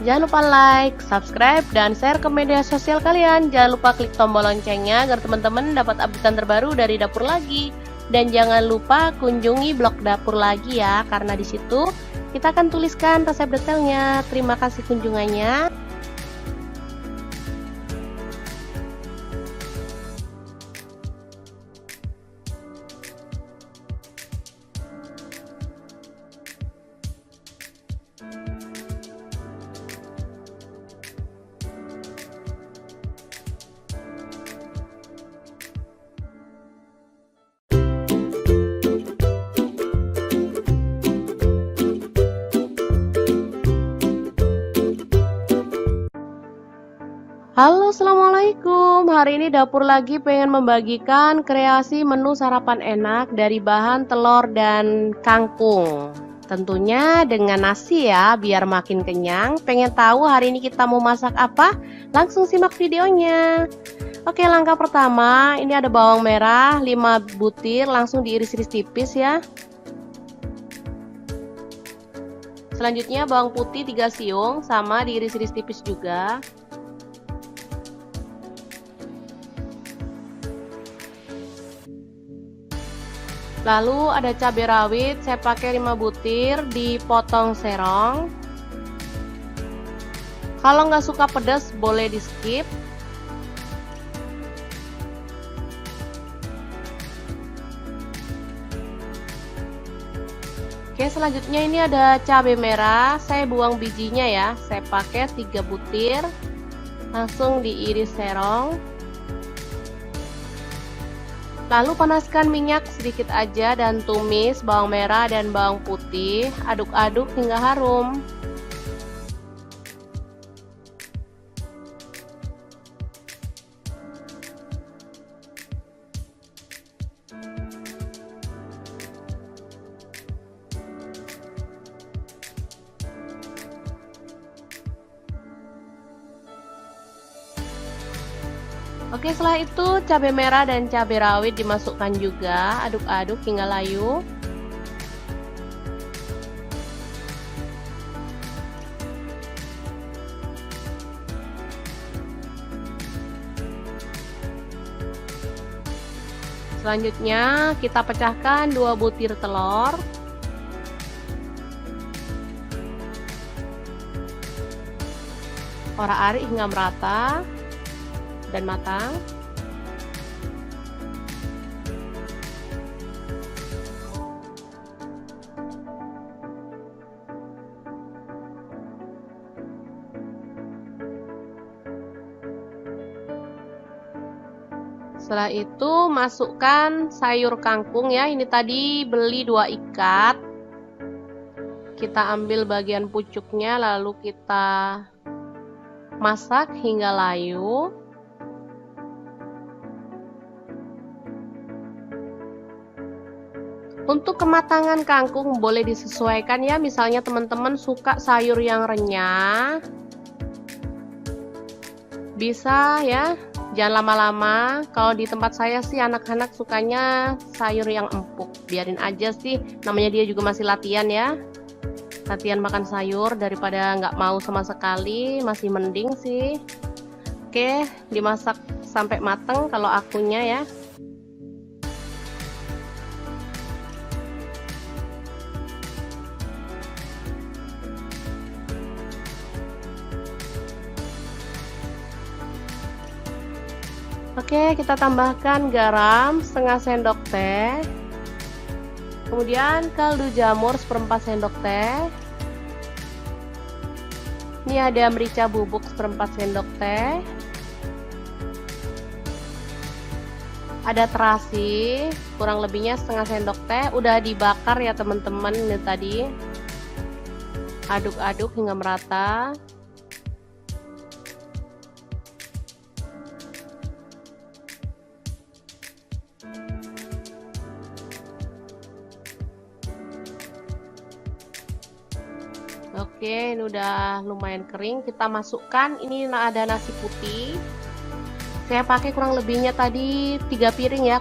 Jangan lupa like, subscribe, dan share ke media sosial kalian. Jangan lupa klik tombol loncengnya agar teman-teman dapat update terbaru dari Dapur Lagi. Dan jangan lupa kunjungi blog Dapur Lagi ya, karena di situ kita akan tuliskan resep detailnya. Terima kasih kunjungannya. Halo, assalamualaikum. Hari ini Dapur Lagi pengen membagikan kreasi menu sarapan enak dari bahan telur dan kangkung. Tentunya dengan nasi ya, biar makin kenyang. Pengen tahu hari ini kita mau masak apa? Langsung simak videonya. Oke, langkah pertama, ini ada bawang merah 5 butir, langsung diiris-iris tipis ya. Selanjutnya bawang putih 3 siung, sama diiris-iris tipis juga. Lalu ada cabai rawit, saya pakai 5 butir, dipotong serong. Kalau nggak suka pedas boleh di skip. Oke, selanjutnya ini ada cabai merah, saya buang bijinya ya, saya pakai 3 butir, langsung diiris serong. Lalu panaskan minyak sedikit aja dan tumis bawang merah dan bawang putih, aduk-aduk hingga harum. Oke, setelah itu cabai merah dan cabai rawit dimasukkan juga, aduk-aduk hingga layu. Selanjutnya kita pecahkan 2 butir telur. Orak-arik hingga merata dan matang. Setelah itu masukkan sayur kangkung ya. Ini tadi beli 2 ikat. Kita ambil bagian pucuknya lalu kita masak hingga layu. Untuk kematangan kangkung boleh disesuaikan ya, misalnya teman-teman suka sayur yang renyah, bisa ya, jangan lama-lama. Kalau di tempat saya sih anak-anak sukanya sayur yang empuk, biarin aja sih, namanya dia juga masih latihan ya, latihan makan sayur daripada nggak mau sama sekali, masih mending sih. Oke, dimasak sampai matang kalau akunya ya. Oke, kita tambahkan garam setengah sendok teh. Kemudian kaldu jamur seperempat sendok teh. Ini ada merica bubuk seperempat sendok teh. Ada terasi, kurang lebihnya setengah sendok teh. Udah dibakar ya teman-teman ini tadi. Aduk-aduk hingga merata. Oke, ini udah lumayan kering. Kita masukkan, ini ada nasi putih. Saya pakai kurang lebihnya tadi 3 piring ya.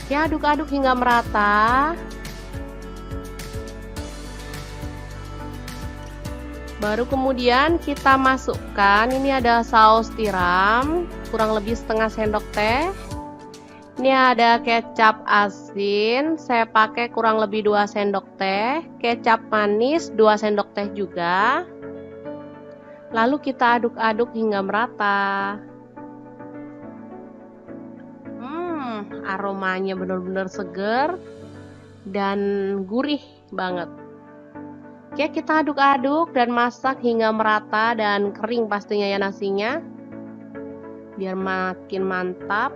Ya, aduk-aduk hingga merata. Baru kemudian kita masukkan, ini ada saus tiram, kurang lebih setengah sendok teh. Ini ada kecap asin, saya pakai kurang lebih 2 sendok teh. Kecap manis 2 sendok teh juga. Lalu kita aduk-aduk hingga merata. Aromanya benar-benar seger dan gurih banget. Oke, kita aduk-aduk dan masak hingga merata dan kering pastinya ya nasinya, biar makin mantap.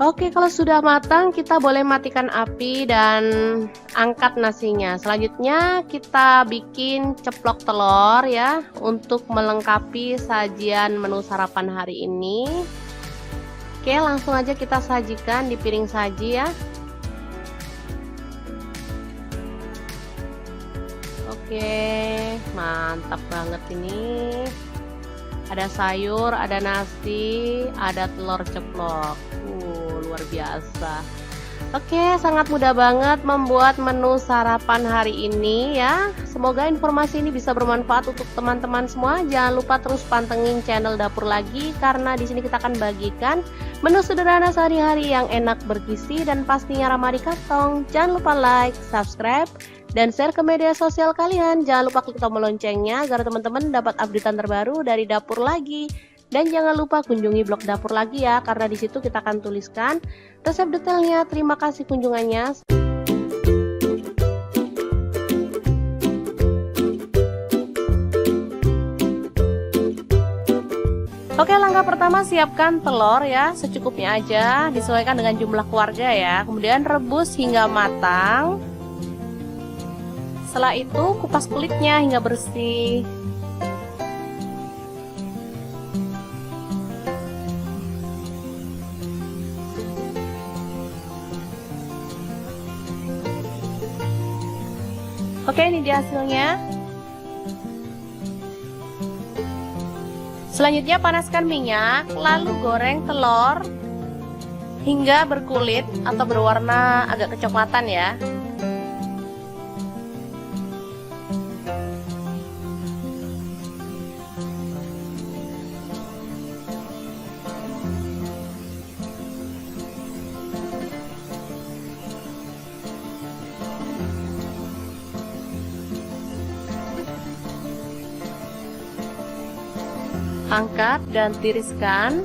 Oke, kalau sudah matang kita boleh matikan api dan angkat nasinya. Selanjutnya kita bikin ceplok telur ya, untuk melengkapi sajian menu sarapan hari ini. Oke, langsung aja kita sajikan di piring saji ya. Oke, mantap banget ini. Ada sayur, ada nasi, ada telur ceplok. Luar biasa. Oke, sangat mudah banget membuat menu sarapan hari ini ya. Semoga informasi ini bisa bermanfaat untuk teman-teman semua. Jangan lupa terus pantengin channel Dapur Lagi, karena di sini kita akan bagikan menu sederhana sehari-hari yang enak, bergizi, dan pastinya ramah di kantong. Jangan lupa like, subscribe, dan share ke media sosial kalian. Jangan lupa klik tombol loncengnya agar teman-teman dapat updatean terbaru dari Dapur Lagi. Dan jangan lupa kunjungi blog Dapur Lagi ya, karena di situ kita akan tuliskan resep detailnya. Terima kasih kunjungannya. Oke, langkah pertama siapkan telur ya, secukupnya aja, disesuaikan dengan jumlah keluarga ya. Kemudian rebus hingga matang. Setelah itu kupas kulitnya hingga bersih. Oke, ini dia hasilnya. Selanjutnya panaskan minyak, lalu goreng telur hingga berkulit atau berwarna agak kecoklatan ya. Angkat dan tiriskan.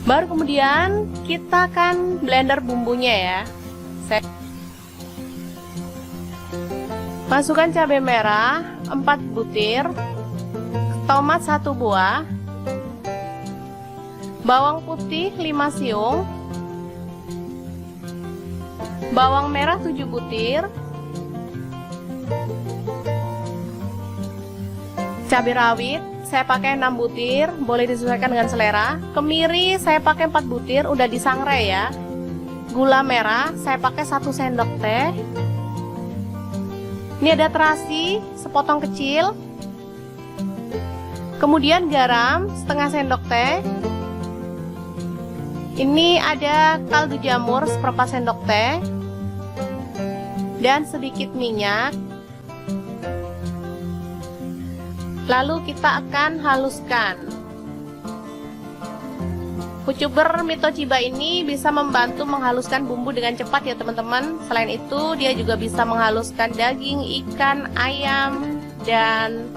Baru kemudian kita akan blender bumbunya ya. Masukkan cabai merah 4 butir, tomat 1 buah, bawang putih 5 siung, bawang merah 7 butir, cabai rawit saya pakai 6 butir, boleh disesuaikan dengan selera. Kemiri saya pakai 4 butir, udah disangrai ya. Gula merah saya pakai 1 sendok teh. Ini ada terasi sepotong kecil. Kemudian garam setengah sendok teh. Ini ada kaldu jamur seperempat sendok teh. Dan sedikit minyak. Lalu kita akan haluskan. Pucuber Mitochiba ini bisa membantu menghaluskan bumbu dengan cepat ya teman-teman. Selain itu dia juga bisa menghaluskan daging, ikan, ayam, dan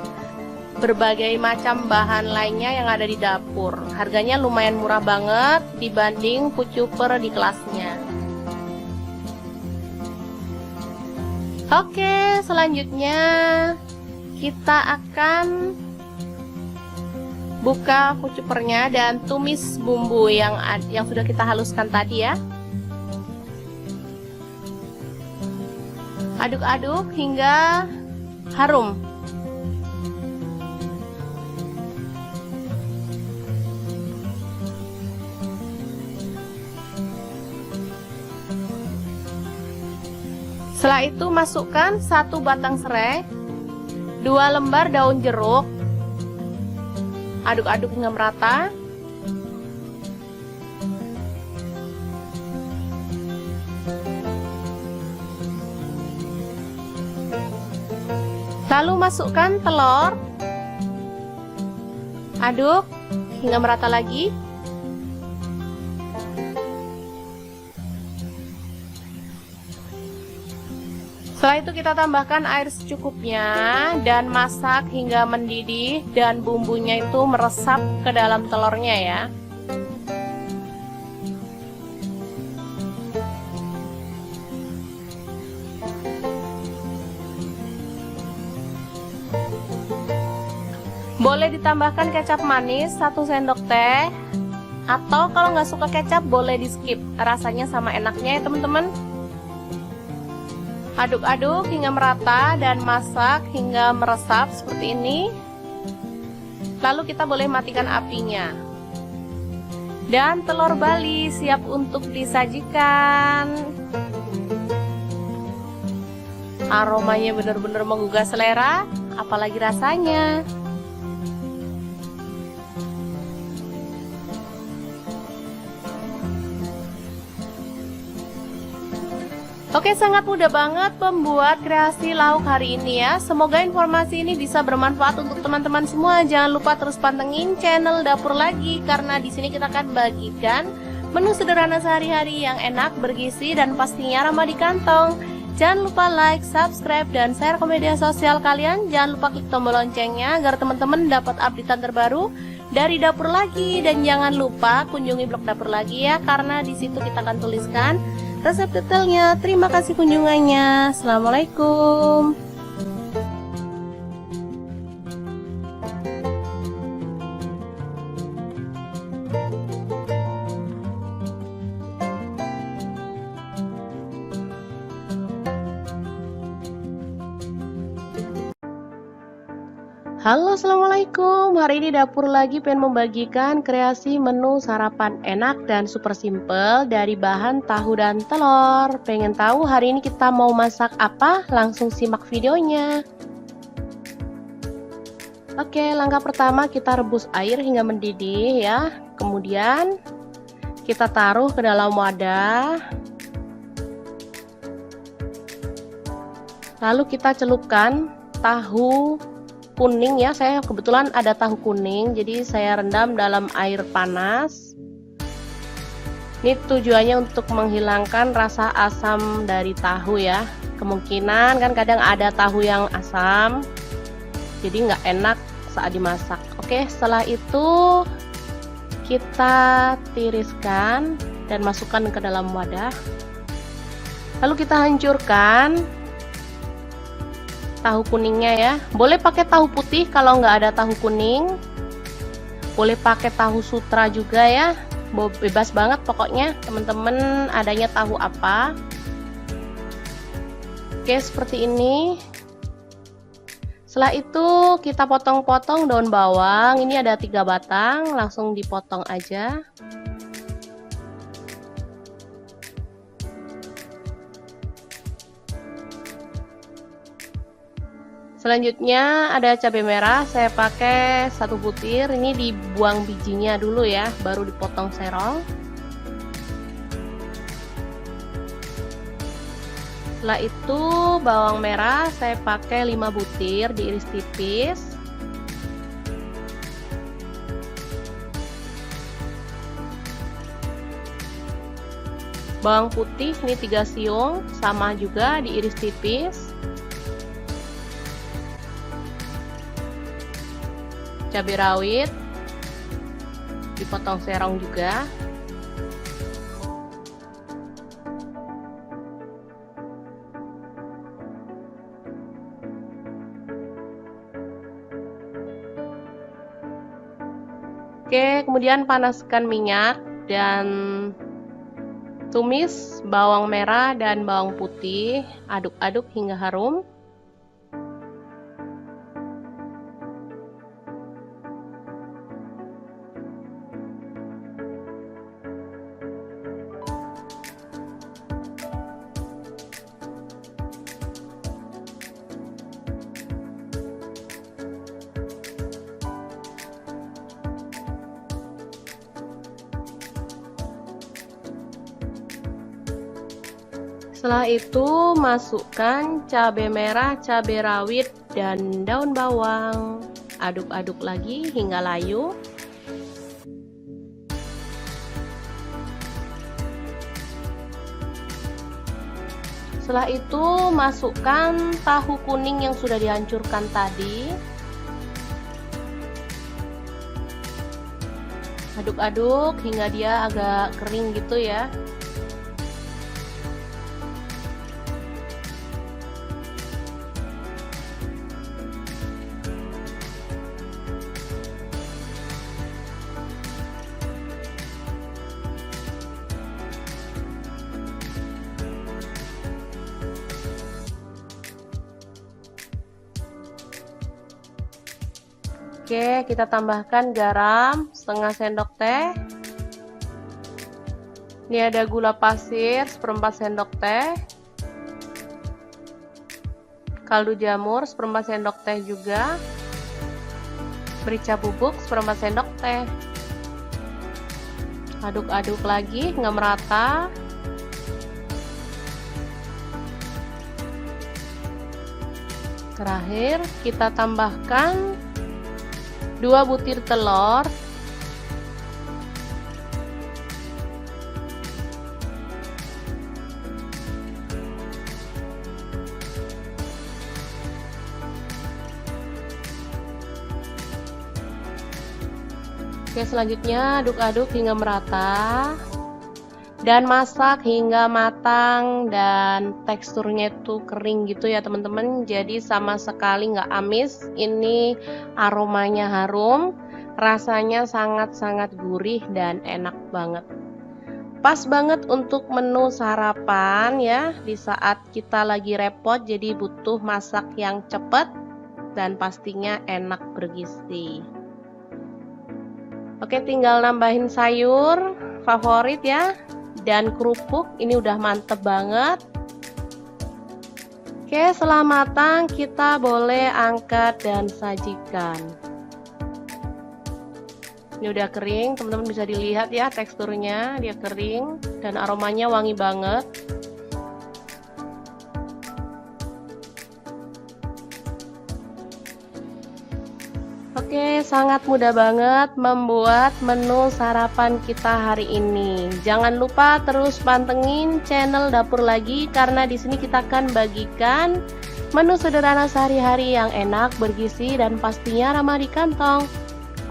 berbagai macam bahan lainnya yang ada di dapur. Harganya lumayan murah banget dibanding pucuber di kelasnya. Oke, selanjutnya kita akan buka pucupernya dan tumis bumbu yang sudah kita haluskan tadi ya. Aduk-aduk hingga harum. Setelah itu masukkan 1 batang serai, 2 lembar daun jeruk. Aduk-aduk hingga merata. Lalu masukkan telur. Aduk hingga merata lagi. Setelah itu kita tambahkan air secukupnya dan masak hingga mendidih dan bumbunya itu meresap ke dalam telurnya ya. Boleh ditambahkan kecap manis 1 sendok teh, atau kalau nggak suka kecap boleh di skip, rasanya sama enaknya ya teman-teman. Aduk-aduk hingga merata dan masak hingga meresap seperti ini. Lalu kita boleh matikan apinya. Dan telur Bali siap untuk disajikan. Aromanya benar-benar menggugah selera, apalagi rasanya. Oke, sangat mudah banget membuat kreasi lauk hari ini ya. Semoga informasi ini bisa bermanfaat untuk teman-teman semua. Jangan lupa terus pantengin channel Dapur Lagi, karena di sini kita akan bagikan menu sederhana sehari-hari yang enak, bergizi, dan pastinya ramah di kantong. Jangan lupa like, subscribe, dan share ke media sosial kalian. Jangan lupa klik tombol loncengnya agar teman-teman dapat updatean terbaru dari Dapur Lagi. Dan jangan lupa kunjungi blog Dapur Lagi ya, karena di situ kita akan tuliskan resep detailnya. Terima kasih kunjungannya. Assalamualaikum. Halo, assalamualaikum. Hari ini Dapur Lagi pengen membagikan kreasi menu sarapan enak dan super simple dari bahan tahu dan telur. Pengen tahu hari ini kita mau masak apa? Langsung simak videonya. Oke, langkah pertama kita rebus air hingga mendidih ya. Kemudian kita taruh ke dalam wadah. Lalu kita celupkan tahu kuning ya. Saya kebetulan ada tahu kuning, jadi saya rendam dalam air panas. Ini tujuannya untuk menghilangkan rasa asam dari tahu ya. Kemungkinan kan kadang ada tahu yang asam, jadi nggak enak saat dimasak. Oke, setelah itu kita tiriskan dan masukkan ke dalam wadah. Lalu kita hancurkan tahu kuningnya ya. Boleh pakai tahu putih kalau nggak ada tahu kuning. Boleh pakai tahu sutra juga ya. Bebas banget pokoknya teman-teman adanya tahu apa. Oke, seperti ini. Setelah itu kita potong-potong daun bawang. Ini ada 3 batang, langsung dipotong aja. Selanjutnya ada cabai merah, saya pakai 1 butir. Ini dibuang bijinya dulu ya, baru dipotong serong. Setelah itu bawang merah saya pakai 5 butir, diiris tipis. Bawang putih ini 3 siung, sama juga diiris tipis. Cabai rawit dipotong serong juga. Oke, kemudian panaskan minyak dan tumis bawang merah dan bawang putih, aduk-aduk hingga harum. Setelah itu masukkan cabai merah, cabai rawit, dan daun bawang. Aduk-aduk lagi hingga layu. Setelah itu masukkan tahu kuning yang sudah dihancurkan tadi. Aduk-aduk hingga dia agak kering gitu ya. Oke, kita tambahkan garam setengah sendok teh. Ini ada gula pasir 1/4 sendok teh. Kaldu jamur 1/4 sendok teh juga. Merica bubuk 1/4 sendok teh. Aduk-aduk lagi hingga merata. Terakhir kita tambahkan 2 butir telur. Oke, selanjutnya aduk-aduk hingga merata dan masak hingga matang dan teksturnya itu kering gitu ya teman-teman, jadi sama sekali nggak amis. Ini aromanya harum, rasanya sangat-sangat gurih dan enak banget. Pas banget untuk menu sarapan ya, di saat kita lagi repot jadi butuh masak yang cepat dan pastinya enak bergizi. Oke, tinggal nambahin sayur favorit ya, dan kerupuk. Ini udah mantep banget. Oke, setelah matang kita boleh angkat dan sajikan. Ini udah kering, teman-teman bisa dilihat ya teksturnya, dia kering dan aromanya wangi banget. Oke, sangat mudah banget membuat menu sarapan kita hari ini. Jangan lupa terus pantengin channel Dapur Lagi karena di sini kita akan bagikan menu sederhana sehari-hari yang enak, bergizi, dan pastinya ramah di kantong.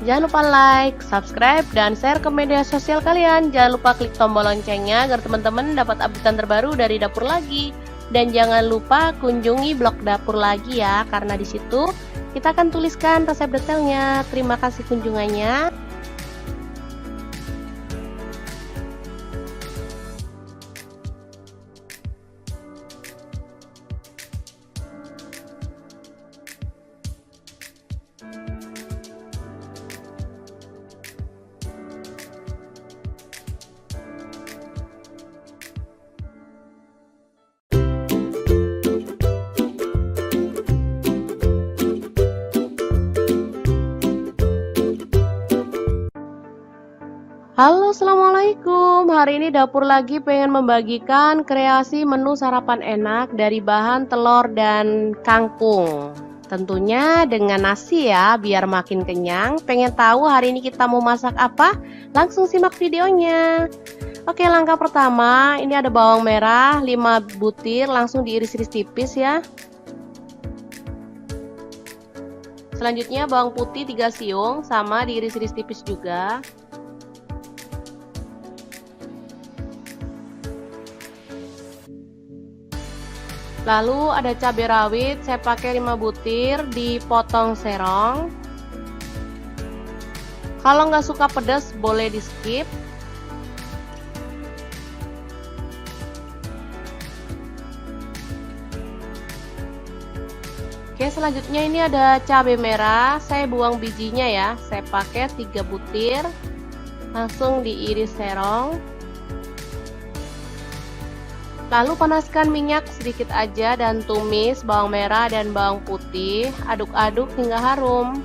Jangan lupa like, subscribe, dan share ke media sosial kalian. Jangan lupa klik tombol loncengnya agar teman-teman dapat update terbaru dari Dapur Lagi. Dan jangan lupa kunjungi blog Dapur Lagi ya, karena di situ kita akan tuliskan resep detailnya. Terima kasih kunjungannya. Halo, assalamualaikum. Hari ini dapur lagi pengen membagikan kreasi menu sarapan enak dari bahan telur dan kangkung. Tentunya dengan nasi ya, biar makin kenyang. Pengen tahu hari ini kita mau masak apa? Langsung simak videonya. Oke, langkah pertama, ini ada bawang merah 5 butir, langsung diiris-iris tipis ya. Selanjutnya bawang putih 3 siung, sama diiris-iris tipis juga. Lalu ada cabai rawit, saya pakai 5 butir, dipotong serong. Kalau nggak suka pedas boleh di skip. Oke, selanjutnya ini ada cabai merah, saya buang bijinya ya, saya pakai 3 butir, langsung diiris serong. Lalu panaskan minyak sedikit aja dan tumis bawang merah dan bawang putih, aduk-aduk hingga harum.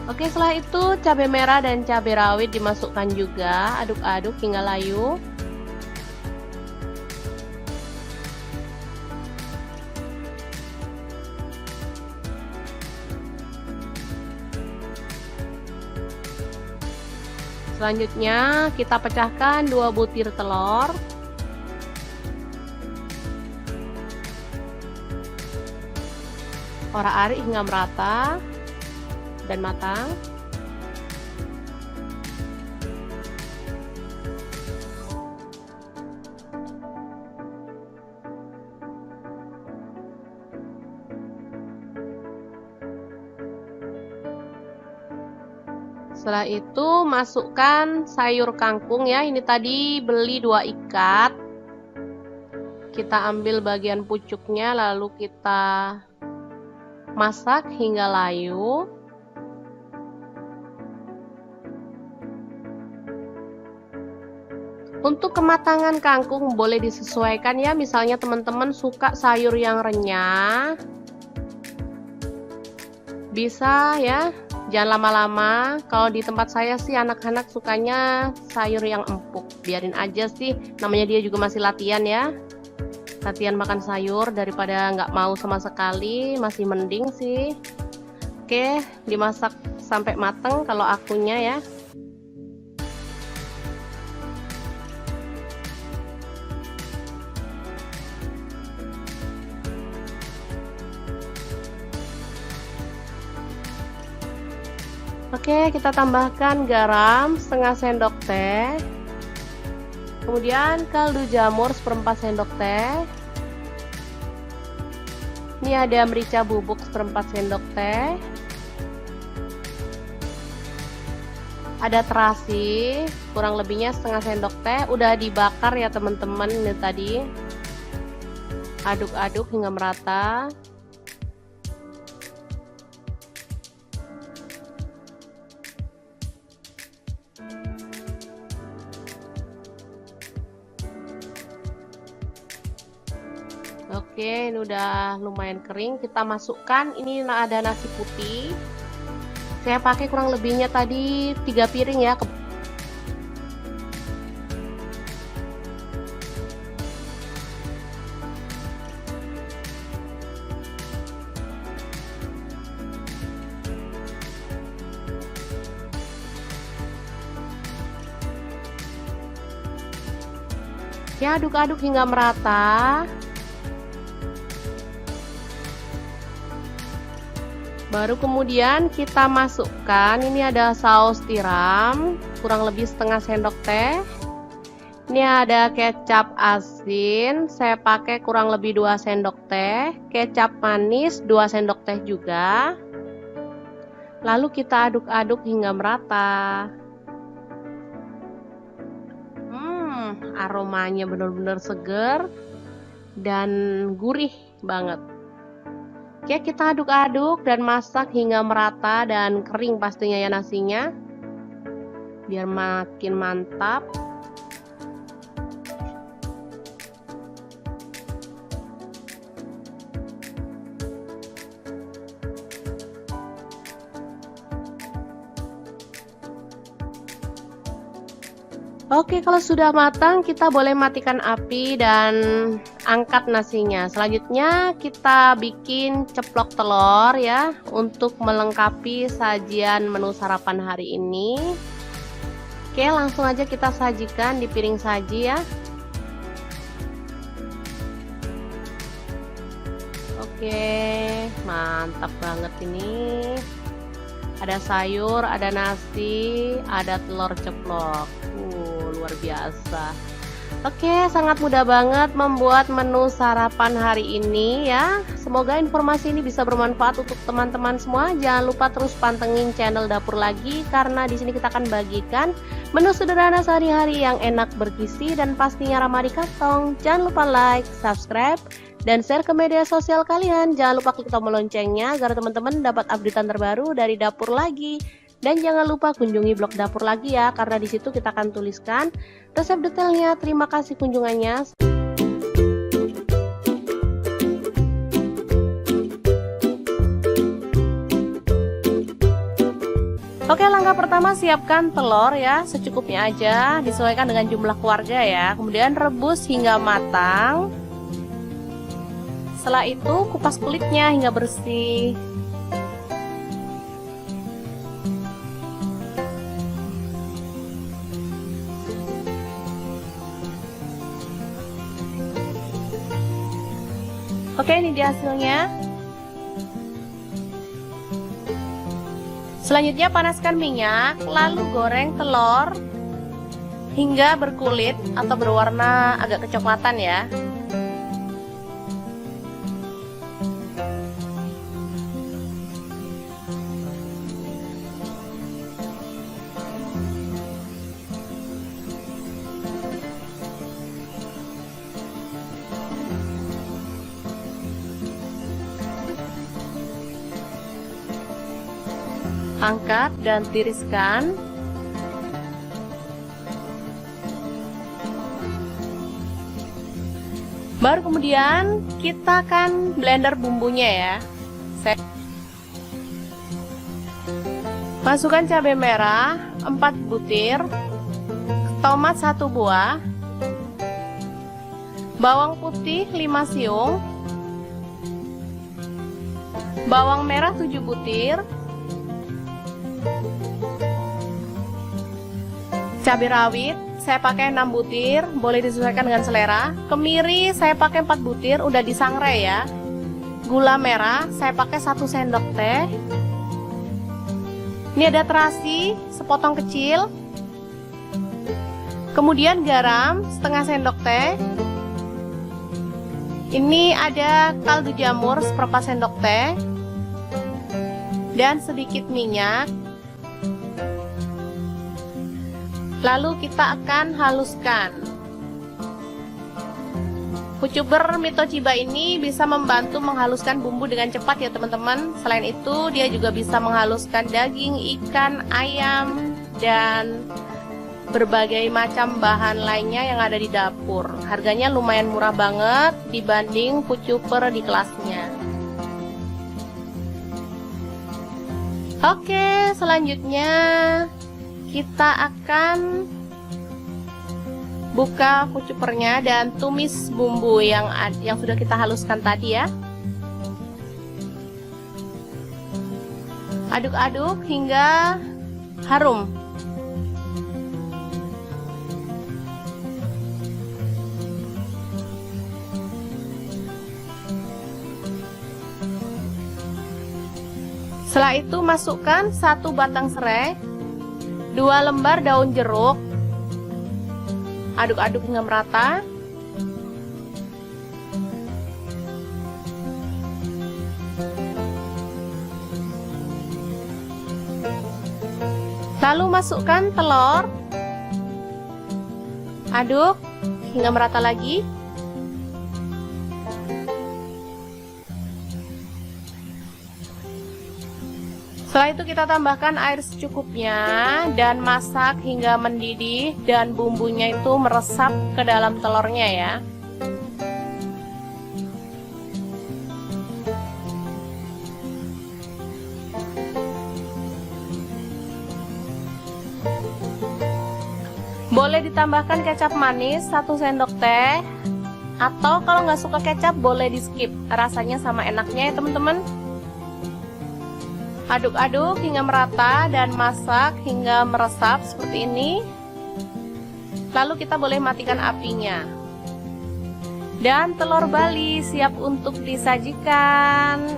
Oke, setelah itu cabai merah dan cabai rawit dimasukkan juga, aduk-aduk hingga layu. Selanjutnya kita pecahkan 2 butir telur. Orak-arik hingga merata dan matang. Setelah itu masukkan sayur kangkung ya. Ini tadi beli 2 ikat. Kita ambil bagian pucuknya lalu kita masak hingga layu. Untuk kematangan kangkung boleh disesuaikan ya, misalnya teman-teman suka sayur yang renyah, bisa ya, jangan lama-lama. Kalau di tempat saya sih anak-anak sukanya sayur yang empuk, biarin aja sih, namanya dia juga masih latihan ya, latihan makan sayur daripada nggak mau sama sekali, masih mending sih. Oke, dimasak sampai mateng kalau akunya ya. Oke, kita tambahkan garam setengah sendok teh, kemudian kaldu jamur 1/4 sendok teh. Ini ada merica bubuk 1/4 sendok teh, ada terasi kurang lebihnya setengah sendok teh, udah dibakar ya teman-teman. Ini tadi aduk-aduk hingga merata. Oke, ini udah lumayan kering. Kita masukkan, ini ada nasi putih. Saya pakai kurang lebihnya tadi 3 piring ya. Ya, aduk-aduk hingga merata. Baru kemudian kita masukkan, ini ada saus tiram kurang lebih setengah sendok teh. Ini ada kecap asin, saya pakai kurang lebih 2 sendok teh. Kecap manis 2 sendok teh juga. Lalu kita aduk-aduk hingga merata. Aromanya benar-benar seger dan gurih banget. Oke, kita aduk-aduk dan masak hingga merata dan kering pastinya ya nasinya, biar makin mantap. Oke, kalau sudah matang kita boleh matikan api dan angkat nasinya. Selanjutnya kita bikin ceplok telur ya, untuk melengkapi sajian menu sarapan hari ini. Oke, langsung aja kita sajikan di piring saji ya. Oke, mantap banget ini. Ada sayur, ada nasi, ada telur ceplok. Luar biasa. Oke, sangat mudah banget membuat menu sarapan hari ini ya. Semoga informasi ini bisa bermanfaat untuk teman-teman semua. Jangan lupa terus pantengin channel Dapur Lagi, karena di sini kita akan bagikan menu sederhana sehari-hari yang enak, bergizi, dan pastinya ramah di kantong. Jangan lupa like, subscribe, dan share ke media sosial kalian. Jangan lupa klik tombol loncengnya agar teman-teman dapat updatean terbaru dari Dapur Lagi. Dan jangan lupa kunjungi blog Dapur Lagi ya, karena di situ kita akan tuliskan resep detailnya. Terima kasih kunjungannya. Oke, langkah pertama siapkan telur ya, secukupnya aja, disesuaikan dengan jumlah keluarga ya. Kemudian rebus hingga matang. Setelah itu kupas kulitnya hingga bersih. Oke, ini dia hasilnya. Selanjutnya panaskan minyak, lalu goreng telur hingga berkulit atau berwarna agak kecoklatan ya. Angkat dan tiriskan. Baru kemudian kita akan blender bumbunya ya. Masukkan cabai merah 4 butir, tomat 1 buah, bawang putih 5 siung, bawang merah 7 butir, cabai rawit saya pakai 6 butir, boleh disesuaikan dengan selera. Kemiri saya pakai 4 butir, udah disangrai ya. Gula merah saya pakai 1 sendok teh. Ini ada terasi sepotong kecil. Kemudian garam setengah sendok teh. Ini ada kaldu jamur seperempat sendok teh. Dan sedikit minyak. Lalu kita akan haluskan. Pucuber Mito Chiba ini bisa membantu menghaluskan bumbu dengan cepat ya teman-teman. Selain itu dia juga bisa menghaluskan daging, ikan, ayam, dan berbagai macam bahan lainnya yang ada di dapur. Harganya lumayan murah banget dibanding pucuber di kelasnya. Oke, selanjutnya kita akan buka pucupernya dan tumis bumbu yang sudah kita haluskan tadi ya. Aduk-aduk hingga harum. Setelah itu masukkan 1 batang serai, 2 lembar daun jeruk, aduk-aduk hingga merata. Lalu masukkan telur, aduk hingga merata lagi. Setelah itu kita tambahkan air secukupnya dan masak hingga mendidih dan bumbunya itu meresap ke dalam telurnya ya. Boleh ditambahkan kecap manis 1 sendok teh, atau kalau nggak suka kecap boleh di skip, rasanya sama enaknya ya teman-teman. Aduk-aduk hingga merata dan masak hingga meresap seperti ini. Lalu kita boleh matikan apinya. Dan telur Bali siap untuk disajikan.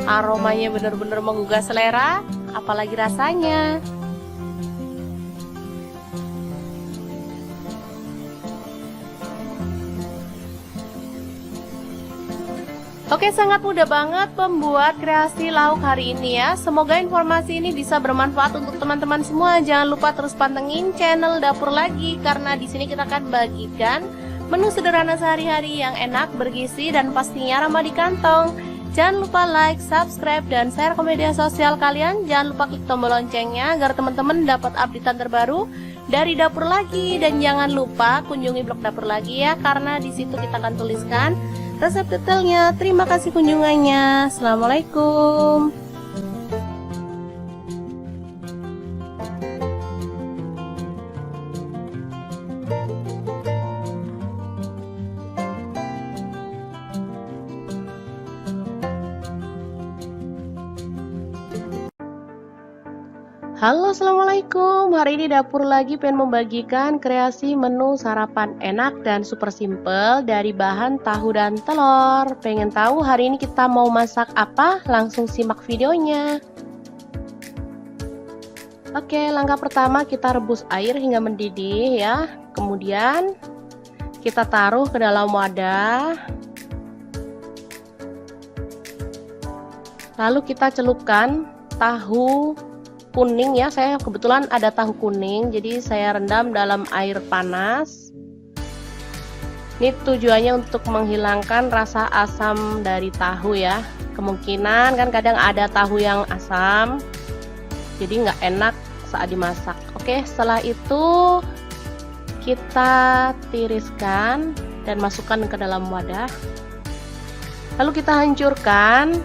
Aromanya benar-benar menggugah selera, apalagi rasanya. Oke, sangat mudah banget membuat kreasi lauk hari ini ya. Semoga informasi ini bisa bermanfaat untuk teman-teman semua. Jangan lupa terus pantengin channel Dapur Lagi, karena di sini kita akan bagikan menu sederhana sehari-hari yang enak, bergizi, dan pastinya ramah di kantong. Jangan lupa like, subscribe, dan share ke media sosial kalian. Jangan lupa klik tombol loncengnya agar teman-teman dapat updatean terbaru dari Dapur Lagi. Dan jangan lupa kunjungi blog Dapur Lagi ya, karena di situ kita akan tuliskan resep detailnya. Terima kasih kunjungannya. Assalamualaikum. Halo, assalamualaikum. Hari ini Dapur Lagi pengen membagikan kreasi menu sarapan enak dan super simple dari bahan tahu dan telur. Pengen tahu hari ini kita mau masak apa? Langsung simak videonya. Oke, langkah pertama kita rebus air hingga mendidih ya. Kemudian kita taruh ke dalam wadah. Lalu kita celupkan tahu kuning ya. Saya kebetulan ada tahu kuning, jadi saya rendam dalam air panas. Ini tujuannya untuk menghilangkan rasa asam dari tahu ya. Kemungkinan kan kadang ada tahu yang asam, jadi nggak enak saat dimasak. Oke, setelah itu kita tiriskan dan masukkan ke dalam wadah. Lalu kita hancurkan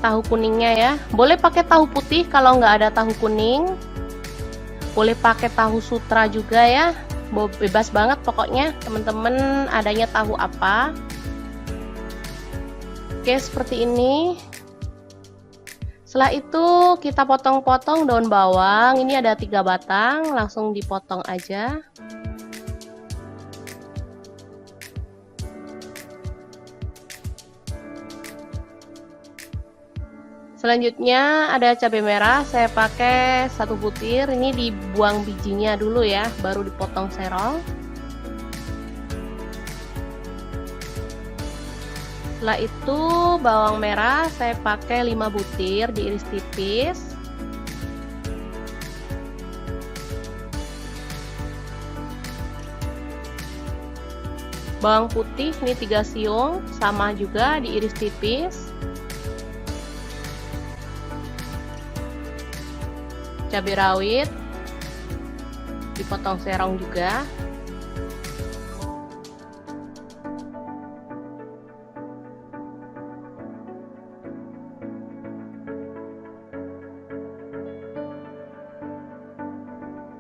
tahu kuningnya ya. Boleh pakai tahu putih kalau nggak ada tahu kuning. Boleh pakai tahu sutra juga ya. Bebas banget pokoknya teman-teman adanya tahu apa. Oke, seperti ini. Setelah itu kita potong-potong daun bawang. Ini ada 3 batang, langsung dipotong aja. Selanjutnya ada cabai merah, saya pakai 1 butir. Ini dibuang bijinya dulu ya, baru dipotong serong. Setelah itu bawang merah saya pakai 5 butir, diiris tipis. Bawang putih ini 3 siung, sama juga diiris tipis. Cabai rawit dipotong serong juga.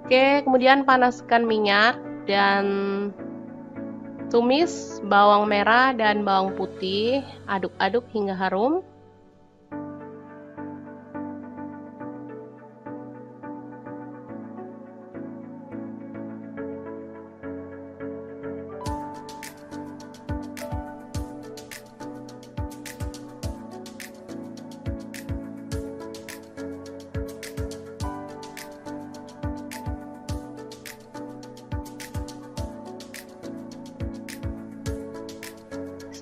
Oke, kemudian panaskan minyak dan tumis bawang merah dan bawang putih, aduk-aduk hingga harum.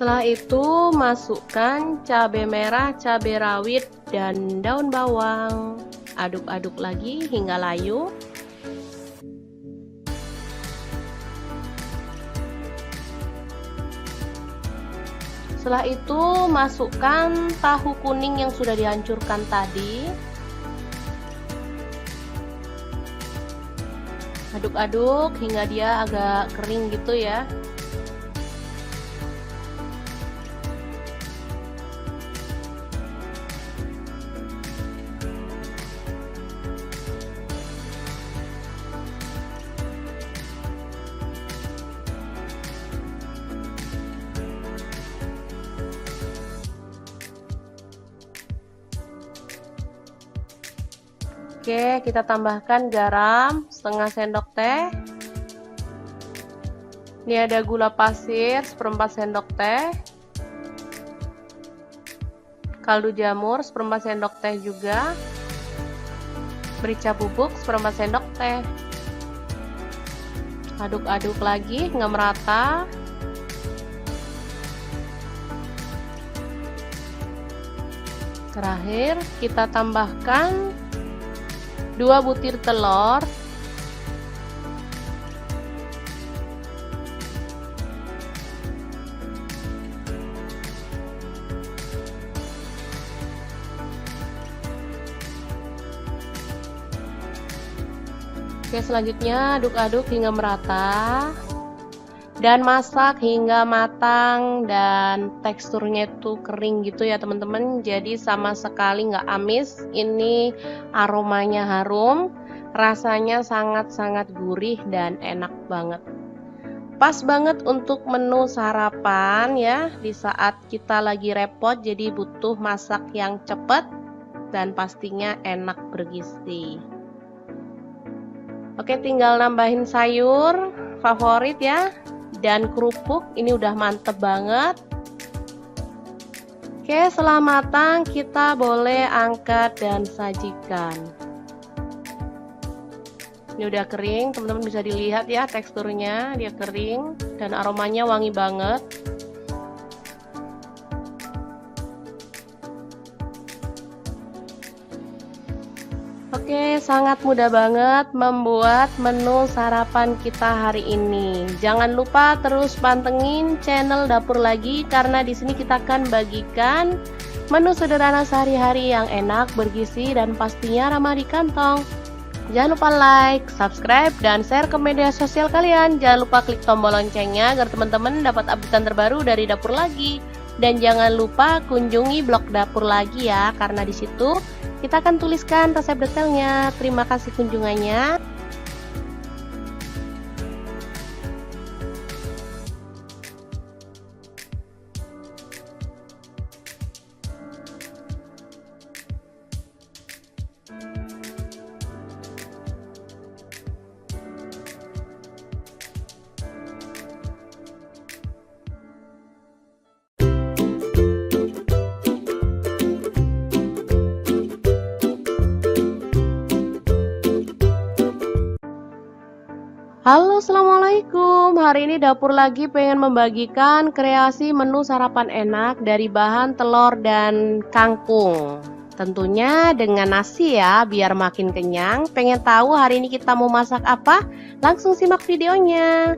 Setelah itu masukkan cabai merah, cabai rawit, dan daun bawang. Aduk-aduk lagi hingga layu. Setelah itu masukkan tahu kuning yang sudah dihancurkan tadi. Aduk-aduk hingga dia agak kering gitu ya. Oke, kita tambahkan garam setengah sendok teh. Ini ada gula pasir seperempat sendok teh. Kaldu jamur seperempat sendok teh juga. Merica bubuk seperempat sendok teh. Aduk-aduk lagi hingga merata. Terakhir kita tambahkan 2 butir telur. Oke, selanjutnya aduk-aduk hingga merata dan masak hingga matang dan teksturnya itu kering gitu ya teman-teman. Jadi sama sekali nggak amis. Ini aromanya harum, rasanya sangat-sangat gurih dan enak banget. Pas banget untuk menu sarapan ya, di saat kita lagi repot jadi butuh masak yang cepat dan pastinya enak bergizi. Oke, tinggal nambahin sayur favorit ya, dan kerupuk. Ini udah mantep banget. Oke, setelah matang kita boleh angkat dan sajikan. Ini udah kering, teman-teman bisa dilihat ya teksturnya, dia kering dan aromanya wangi banget. Oke, sangat mudah banget membuat menu sarapan kita hari ini. Jangan lupa terus pantengin channel Dapur Lagi karena di sini kita akan bagikan menu sederhana sehari-hari yang enak, bergizi dan pastinya ramah di kantong. Jangan lupa like, subscribe, dan share ke media sosial kalian. Jangan lupa klik tombol loncengnya agar teman-teman dapat update terbaru dari Dapur Lagi. Dan jangan lupa kunjungi blog Dapur Lagi ya, karena di situ kita akan tuliskan resep detailnya. Terima kasih kunjungannya. Halo, assalamualaikum. Hari ini Dapur Lagi pengen membagikan kreasi menu sarapan enak dari bahan telur dan kangkung. Tentunya dengan nasi ya, biar makin kenyang. Pengen tahu hari ini kita mau masak apa? Langsung simak videonya.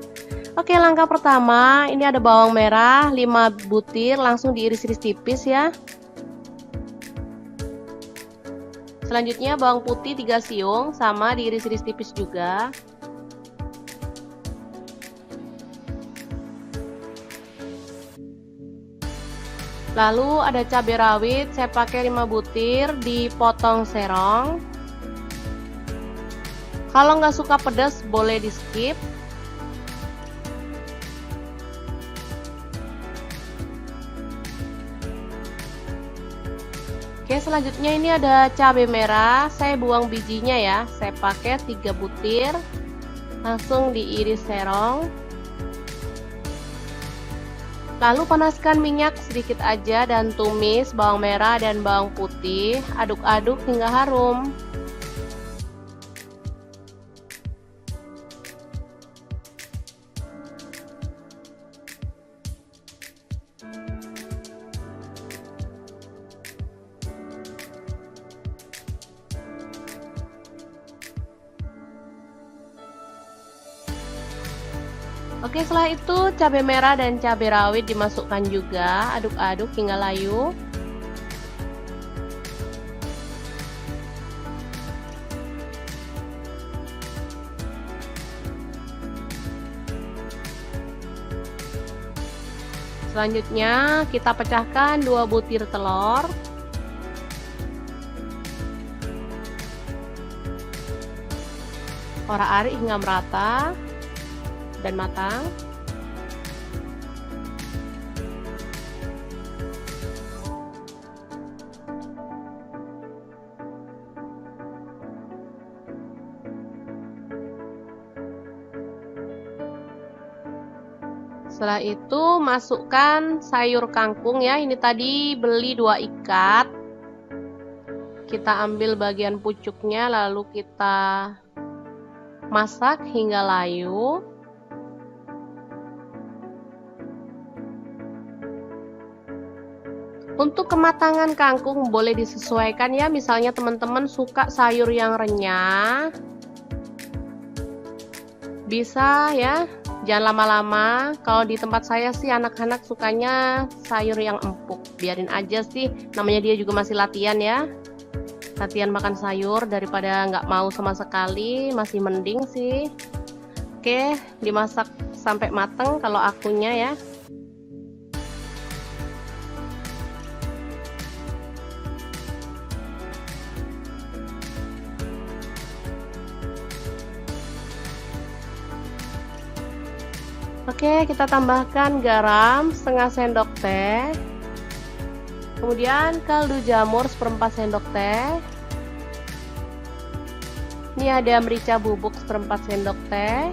Oke, langkah pertama, ini ada bawang merah 5 butir, langsung diiris-iris tipis ya. Selanjutnya bawang putih 3 siung, sama diiris-iris tipis juga. Lalu ada cabai rawit, saya pakai 5 butir, dipotong serong. Kalau nggak suka pedas boleh di skip. Oke, selanjutnya ini ada cabai merah, saya buang bijinya ya, saya pakai 3 butir, langsung diiris serong. Lalu panaskan minyak sedikit aja dan tumis bawang merah dan bawang putih, aduk-aduk hingga harum. Oke, setelah itu cabai merah dan cabai rawit dimasukkan juga, aduk-aduk hingga layu. Selanjutnya kita pecahkan 2 butir telur. Orak-arik hingga merata dan matang. Setelah itu masukkan sayur kangkung ya. Ini tadi beli 2 ikat. Kita ambil bagian pucuknya lalu kita masak hingga layu. Untuk kematangan kangkung boleh disesuaikan ya, misalnya teman-teman suka sayur yang renyah, bisa ya, jangan lama-lama. Kalau di tempat saya sih anak-anak sukanya sayur yang empuk, biarin aja sih, namanya dia juga masih latihan ya, latihan makan sayur daripada nggak mau sama sekali, masih mending sih. Oke, dimasak sampai mateng kalau akunya ya. Oke, kita tambahkan garam setengah sendok teh. Kemudian kaldu jamur 1/4 sendok teh. Ini ada merica bubuk 1/4 sendok teh.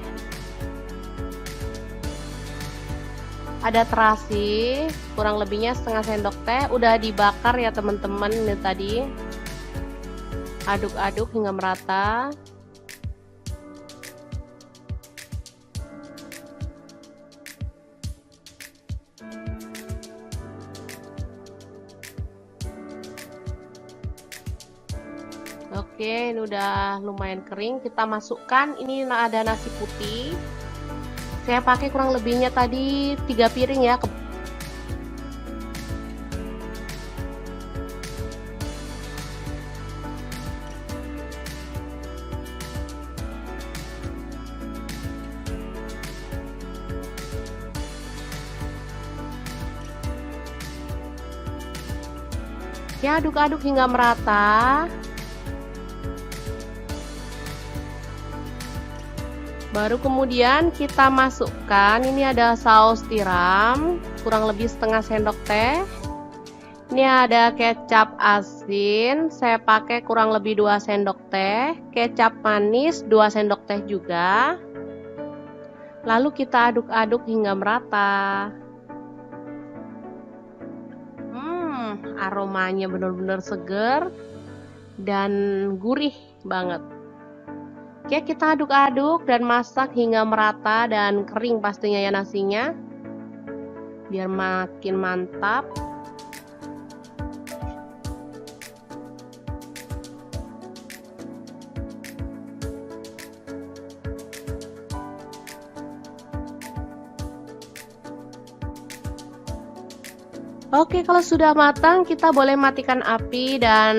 Ada terasi, kurang lebihnya setengah sendok teh. Udah dibakar ya teman-teman ini tadi. Aduk-aduk hingga merata. Oke, ini udah lumayan kering. Kita masukkan, ini ada nasi putih. Saya pakai kurang lebihnya tadi 3 piring ya. Ya, aduk-aduk hingga merata. Baru kemudian kita masukkan, ini ada saus tiram kurang lebih setengah sendok teh. Ini ada kecap asin, saya pakai kurang lebih 2 sendok teh. Kecap manis 2 sendok teh juga. Lalu kita aduk-aduk hingga merata. Aromanya benar-benar seger dan gurih banget. Oke, kita aduk-aduk dan masak hingga merata dan kering pastinya ya nasinya, biar makin mantap. Oke, kalau sudah matang kita boleh matikan api dan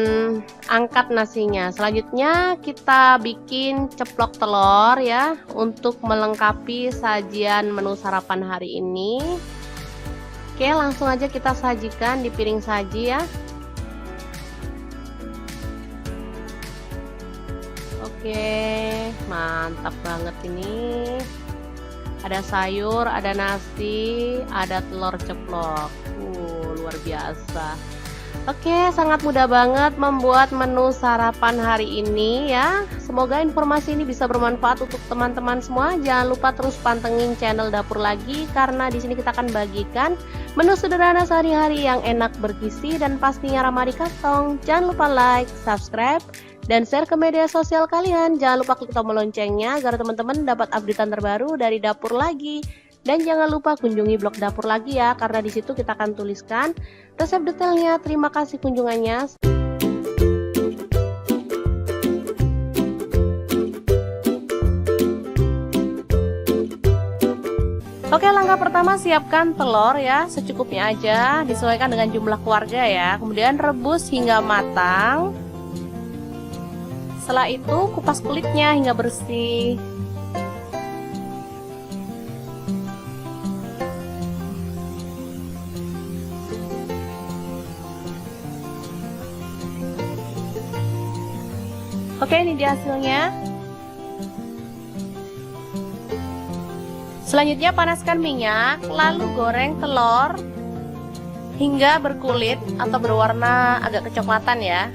angkat nasinya. Selanjutnya kita bikin ceplok telur ya, untuk melengkapi sajian menu sarapan hari ini. Oke, langsung aja kita sajikan di piring saji ya. Oke, mantap banget ini. Ada sayur, ada nasi, ada telur ceplok. Luar biasa. Oke, sangat mudah banget membuat menu sarapan hari ini ya. Semoga informasi ini bisa bermanfaat untuk teman-teman semua. Jangan lupa terus pantengin channel Dapur Lagi, karena di sini kita akan bagikan menu sederhana sehari-hari yang enak, bergizi, dan pastinya ramah di kantong. Jangan lupa like, subscribe, dan share ke media sosial kalian. Jangan lupa klik tombol loncengnya agar teman-teman dapat updatean terbaru dari Dapur Lagi. Dan jangan lupa kunjungi blog Dapur Lagi ya, karena di situ kita akan tuliskan resep detailnya. Terima kasih kunjungannya. langkah pertama siapkan telur ya, secukupnya aja, disesuaikan dengan jumlah keluarga ya. Kemudian rebus hingga matang. Setelah itu kupas kulitnya hingga bersih. Oke, ini dia hasilnya. Selanjutnya panaskan minyak, lalu goreng telur hingga berkulit atau berwarna agak kecoklatan ya.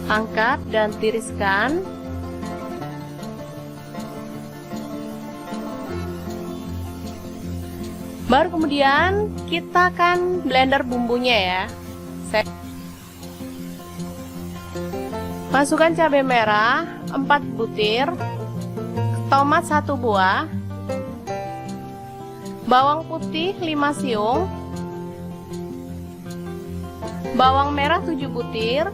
Angkat dan tiriskan. Baru kemudian kita akan blender bumbunya ya. Masukkan cabai merah 4 butir, tomat 1 buah, bawang putih 5 siung, bawang merah 7 butir,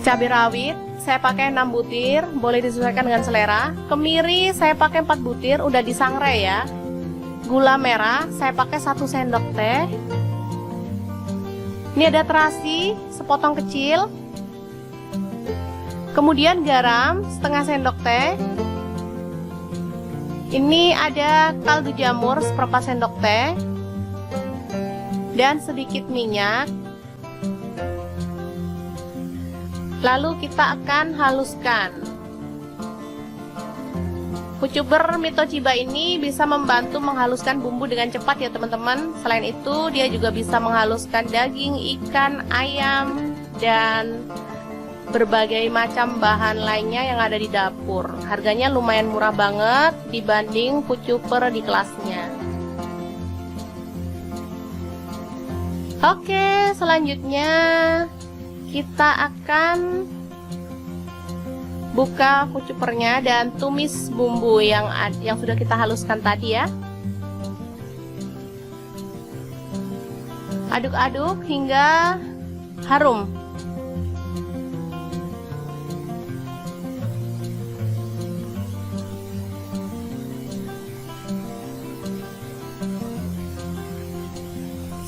cabai rawit saya pakai 6 butir, boleh disesuaikan dengan selera. Kemiri saya pakai 4 butir, udah disangrai ya. Gula merah saya pakai 1 sendok teh. Ini ada terasi sepotong kecil. Kemudian garam setengah sendok teh. Ini ada kaldu jamur seperempat sendok teh. Dan sedikit minyak. Lalu kita akan haluskan. Pucukber Mito Chiba ini bisa membantu menghaluskan bumbu dengan cepat ya teman-teman. Selain itu dia juga bisa menghaluskan daging, ikan, ayam, dan berbagai macam bahan lainnya yang ada di dapur. Harganya lumayan murah banget dibanding pucukber di kelasnya. Oke, selanjutnya kita akan buka pucukbernya dan tumis bumbu yang sudah kita haluskan tadi ya. Aduk-aduk hingga harum.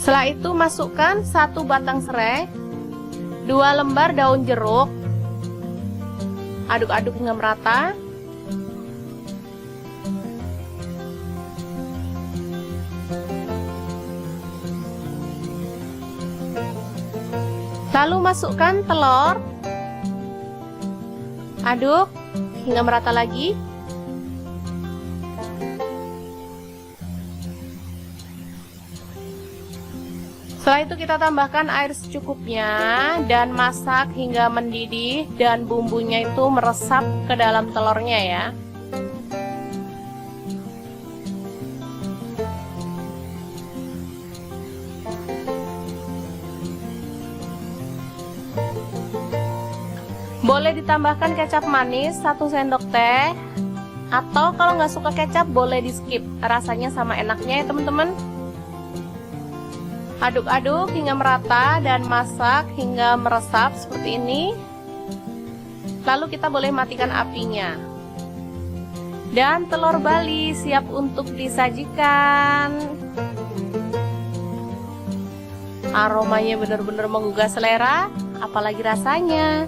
Setelah itu masukkan 1 batang serai, 2 lembar daun jeruk. Aduk-aduk hingga merata. Lalu masukkan telur. Aduk hingga merata lagi. Setelah itu kita tambahkan air secukupnya dan masak hingga mendidih dan bumbunya itu meresap ke dalam telurnya ya. Boleh ditambahkan kecap manis 1 sendok teh, atau kalau nggak suka kecap boleh di skip, rasanya sama enaknya ya teman-teman. Aduk-aduk hingga merata dan masak hingga meresap seperti ini. Lalu kita boleh matikan apinya. Dan telur Bali siap untuk disajikan. Aromanya benar-benar menggugah selera, apalagi rasanya.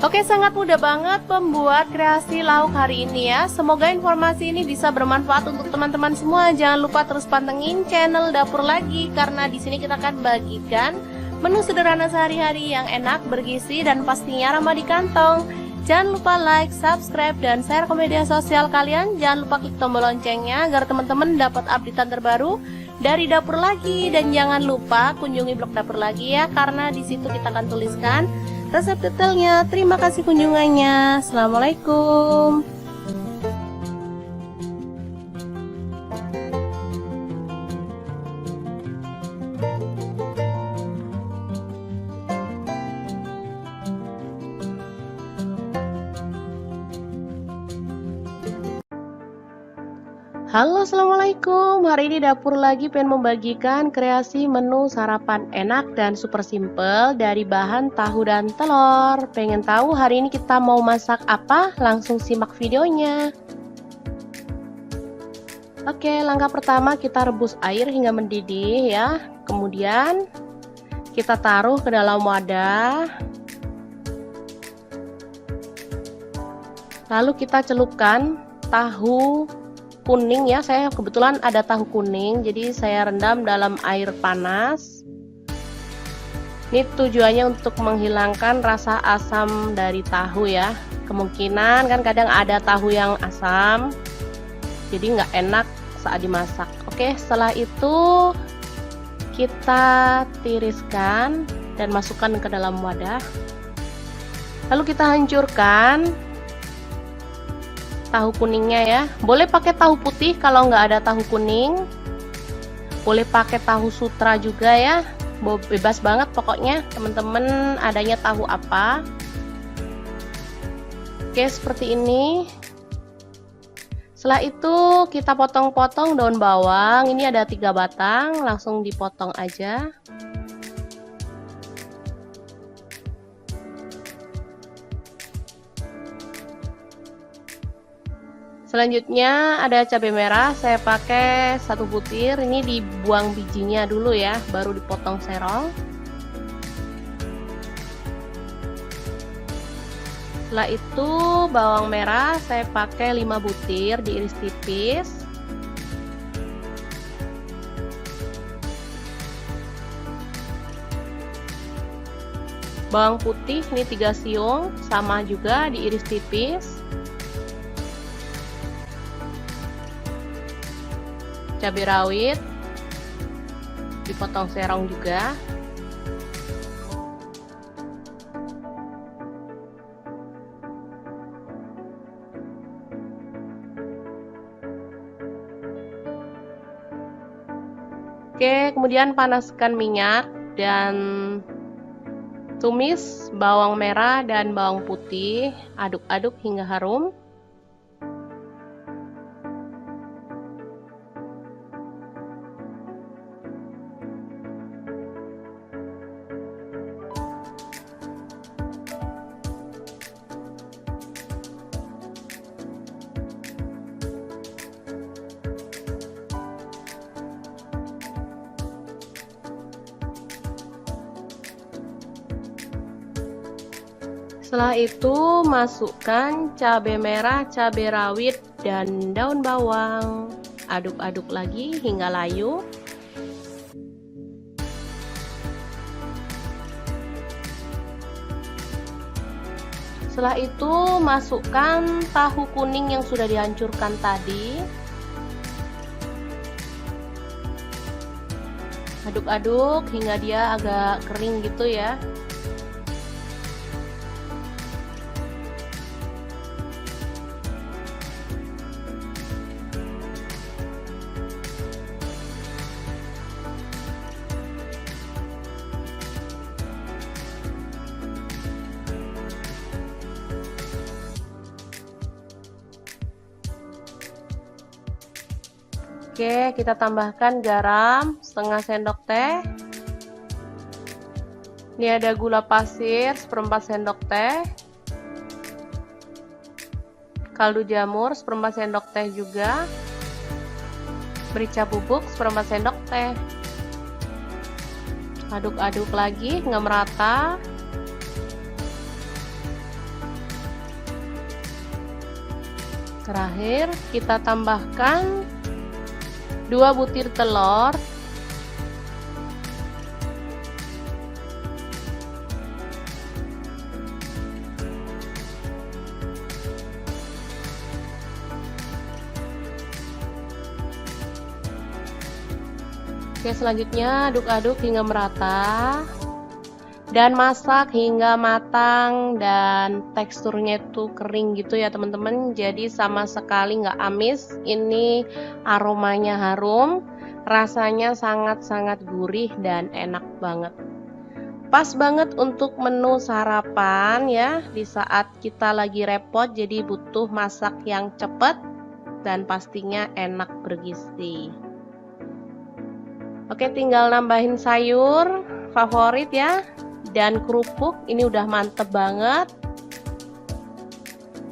Oke, sangat mudah banget membuat kreasi lauk hari ini ya. Semoga informasi ini bisa bermanfaat untuk teman-teman semua. Jangan lupa terus pantengin channel Dapur Lagi, karena di sini kita akan bagikan menu sederhana sehari-hari yang enak, bergizi, dan pastinya ramah di kantong. Jangan lupa like, subscribe, dan share ke media sosial kalian. Jangan lupa klik tombol loncengnya agar teman-teman dapat updatean terbaru dari Dapur Lagi. Dan jangan lupa kunjungi blog Dapur Lagi ya, karena di situ kita akan tuliskan resep detailnya. Terima kasih kunjungannya. Assalamualaikum. Halo, assalamualaikum. Hari ini dapur lagi pengen membagikan kreasi menu sarapan enak dan super simple dari bahan tahu dan telur. Pengen tahu hari ini kita mau masak apa? Langsung simak videonya. Oke, langkah pertama kita rebus air hingga mendidih ya. Kemudian kita taruh ke dalam wadah. Lalu kita celupkan tahu kuning ya, saya kebetulan ada tahu kuning, jadi saya rendam dalam air panas. Ini tujuannya untuk menghilangkan rasa asam dari tahu ya. Kemungkinan kan kadang ada tahu yang asam, jadi nggak enak saat dimasak. Oke, setelah itu kita tiriskan dan masukkan ke dalam wadah. Lalu kita hancurkan tahu kuningnya ya. Boleh pakai tahu putih kalau nggak ada tahu kuning. Boleh pakai tahu sutra juga ya. Bebas banget pokoknya teman-teman adanya tahu apa. Oke, seperti ini. Setelah itu kita potong-potong daun bawang. Ini ada 3 batang, langsung dipotong aja. Selanjutnya ada cabai merah, saya pakai 1 butir. Ini dibuang bijinya dulu ya, baru dipotong serong. Setelah itu bawang merah saya pakai 5 butir, diiris tipis. Bawang putih ini 3 siung, sama juga diiris tipis. Cabai rawit dipotong serong juga. Oke, kemudian panaskan minyak dan tumis bawang merah dan bawang putih, aduk-aduk hingga harum. Setelah itu masukkan cabai merah, cabai rawit, dan daun bawang. Aduk-aduk lagi hingga layu. Setelah itu masukkan tahu kuning yang sudah dihancurkan tadi. Aduk-aduk hingga dia agak kering gitu ya. Oke, kita tambahkan garam setengah sendok teh. Ini ada gula pasir 1/4 sendok teh. Kaldu jamur 1/4 sendok teh juga. Merica bubuk 1/4 sendok teh. Aduk-aduk lagi hingga merata. Terakhir kita tambahkan 2 butir telur. Oke, selanjutnya aduk-aduk hingga merata dan masak hingga matang dan teksturnya itu kering gitu ya teman-teman, jadi sama sekali nggak amis. Ini aromanya harum, rasanya sangat-sangat gurih dan enak banget. Pas banget untuk menu sarapan ya, di saat kita lagi repot jadi butuh masak yang cepet. dan pastinya enak bergizi. Oke, tinggal nambahin sayur favorit ya, dan kerupuk. Ini udah mantep banget.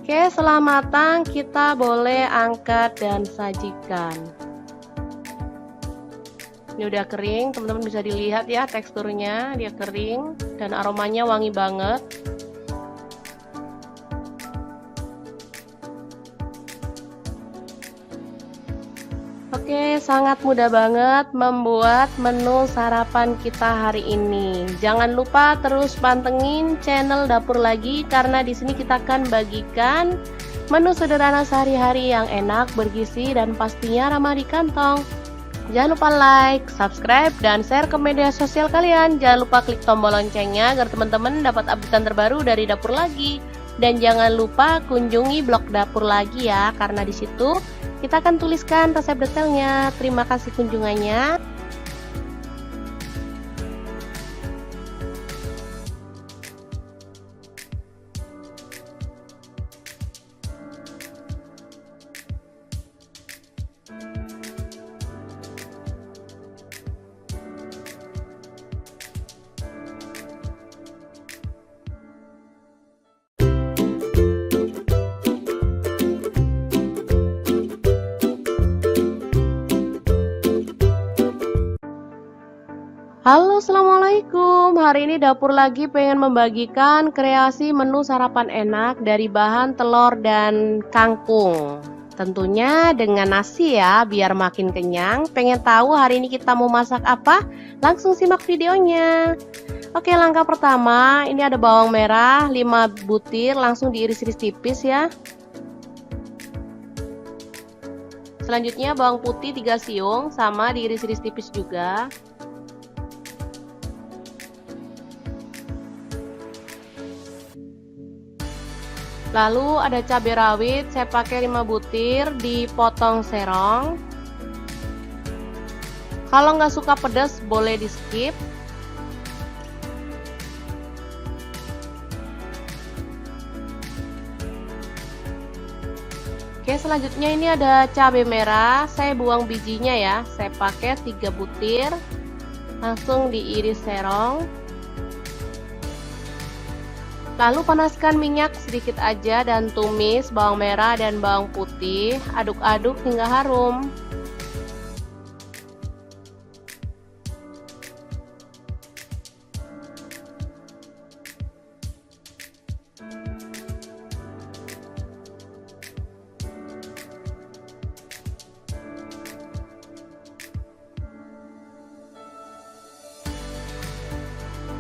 Oke, setelah matang kita boleh angkat dan sajikan. Ini udah kering, teman-teman bisa dilihat ya teksturnya, dia kering dan aromanya wangi banget. Oke, sangat mudah banget membuat menu sarapan kita hari ini. Jangan lupa terus pantengin channel Dapur Lagi karena di sini kita akan bagikan menu sederhana sehari-hari yang enak, bergizi dan pastinya ramah di kantong. Jangan lupa like, subscribe, dan share ke media sosial kalian. Jangan lupa klik tombol loncengnya agar teman-teman dapat update terbaru dari Dapur Lagi. Dan jangan lupa kunjungi blog Dapur Lagi ya, karena di situ kita akan tuliskan resep detailnya. Terima kasih kunjungannya. Halo, assalamualaikum. Hari ini Dapur Lagi pengen membagikan kreasi menu sarapan enak dari bahan telur dan kangkung. Tentunya dengan nasi ya, biar makin kenyang. Pengen tahu hari ini kita mau masak apa? Langsung simak videonya. Oke, langkah pertama, ini ada bawang merah 5 butir, langsung diiris-iris tipis ya. Selanjutnya bawang putih 3 siung, sama diiris-iris tipis juga. Lalu ada cabai rawit, saya pakai 5 butir, dipotong serong. Kalau nggak suka pedas boleh di skip. Oke, selanjutnya ini ada cabai merah, saya buang bijinya ya, saya pakai 3 butir, langsung diiris serong. Lalu panaskan minyak sedikit aja dan tumis bawang merah dan bawang putih, aduk-aduk hingga harum.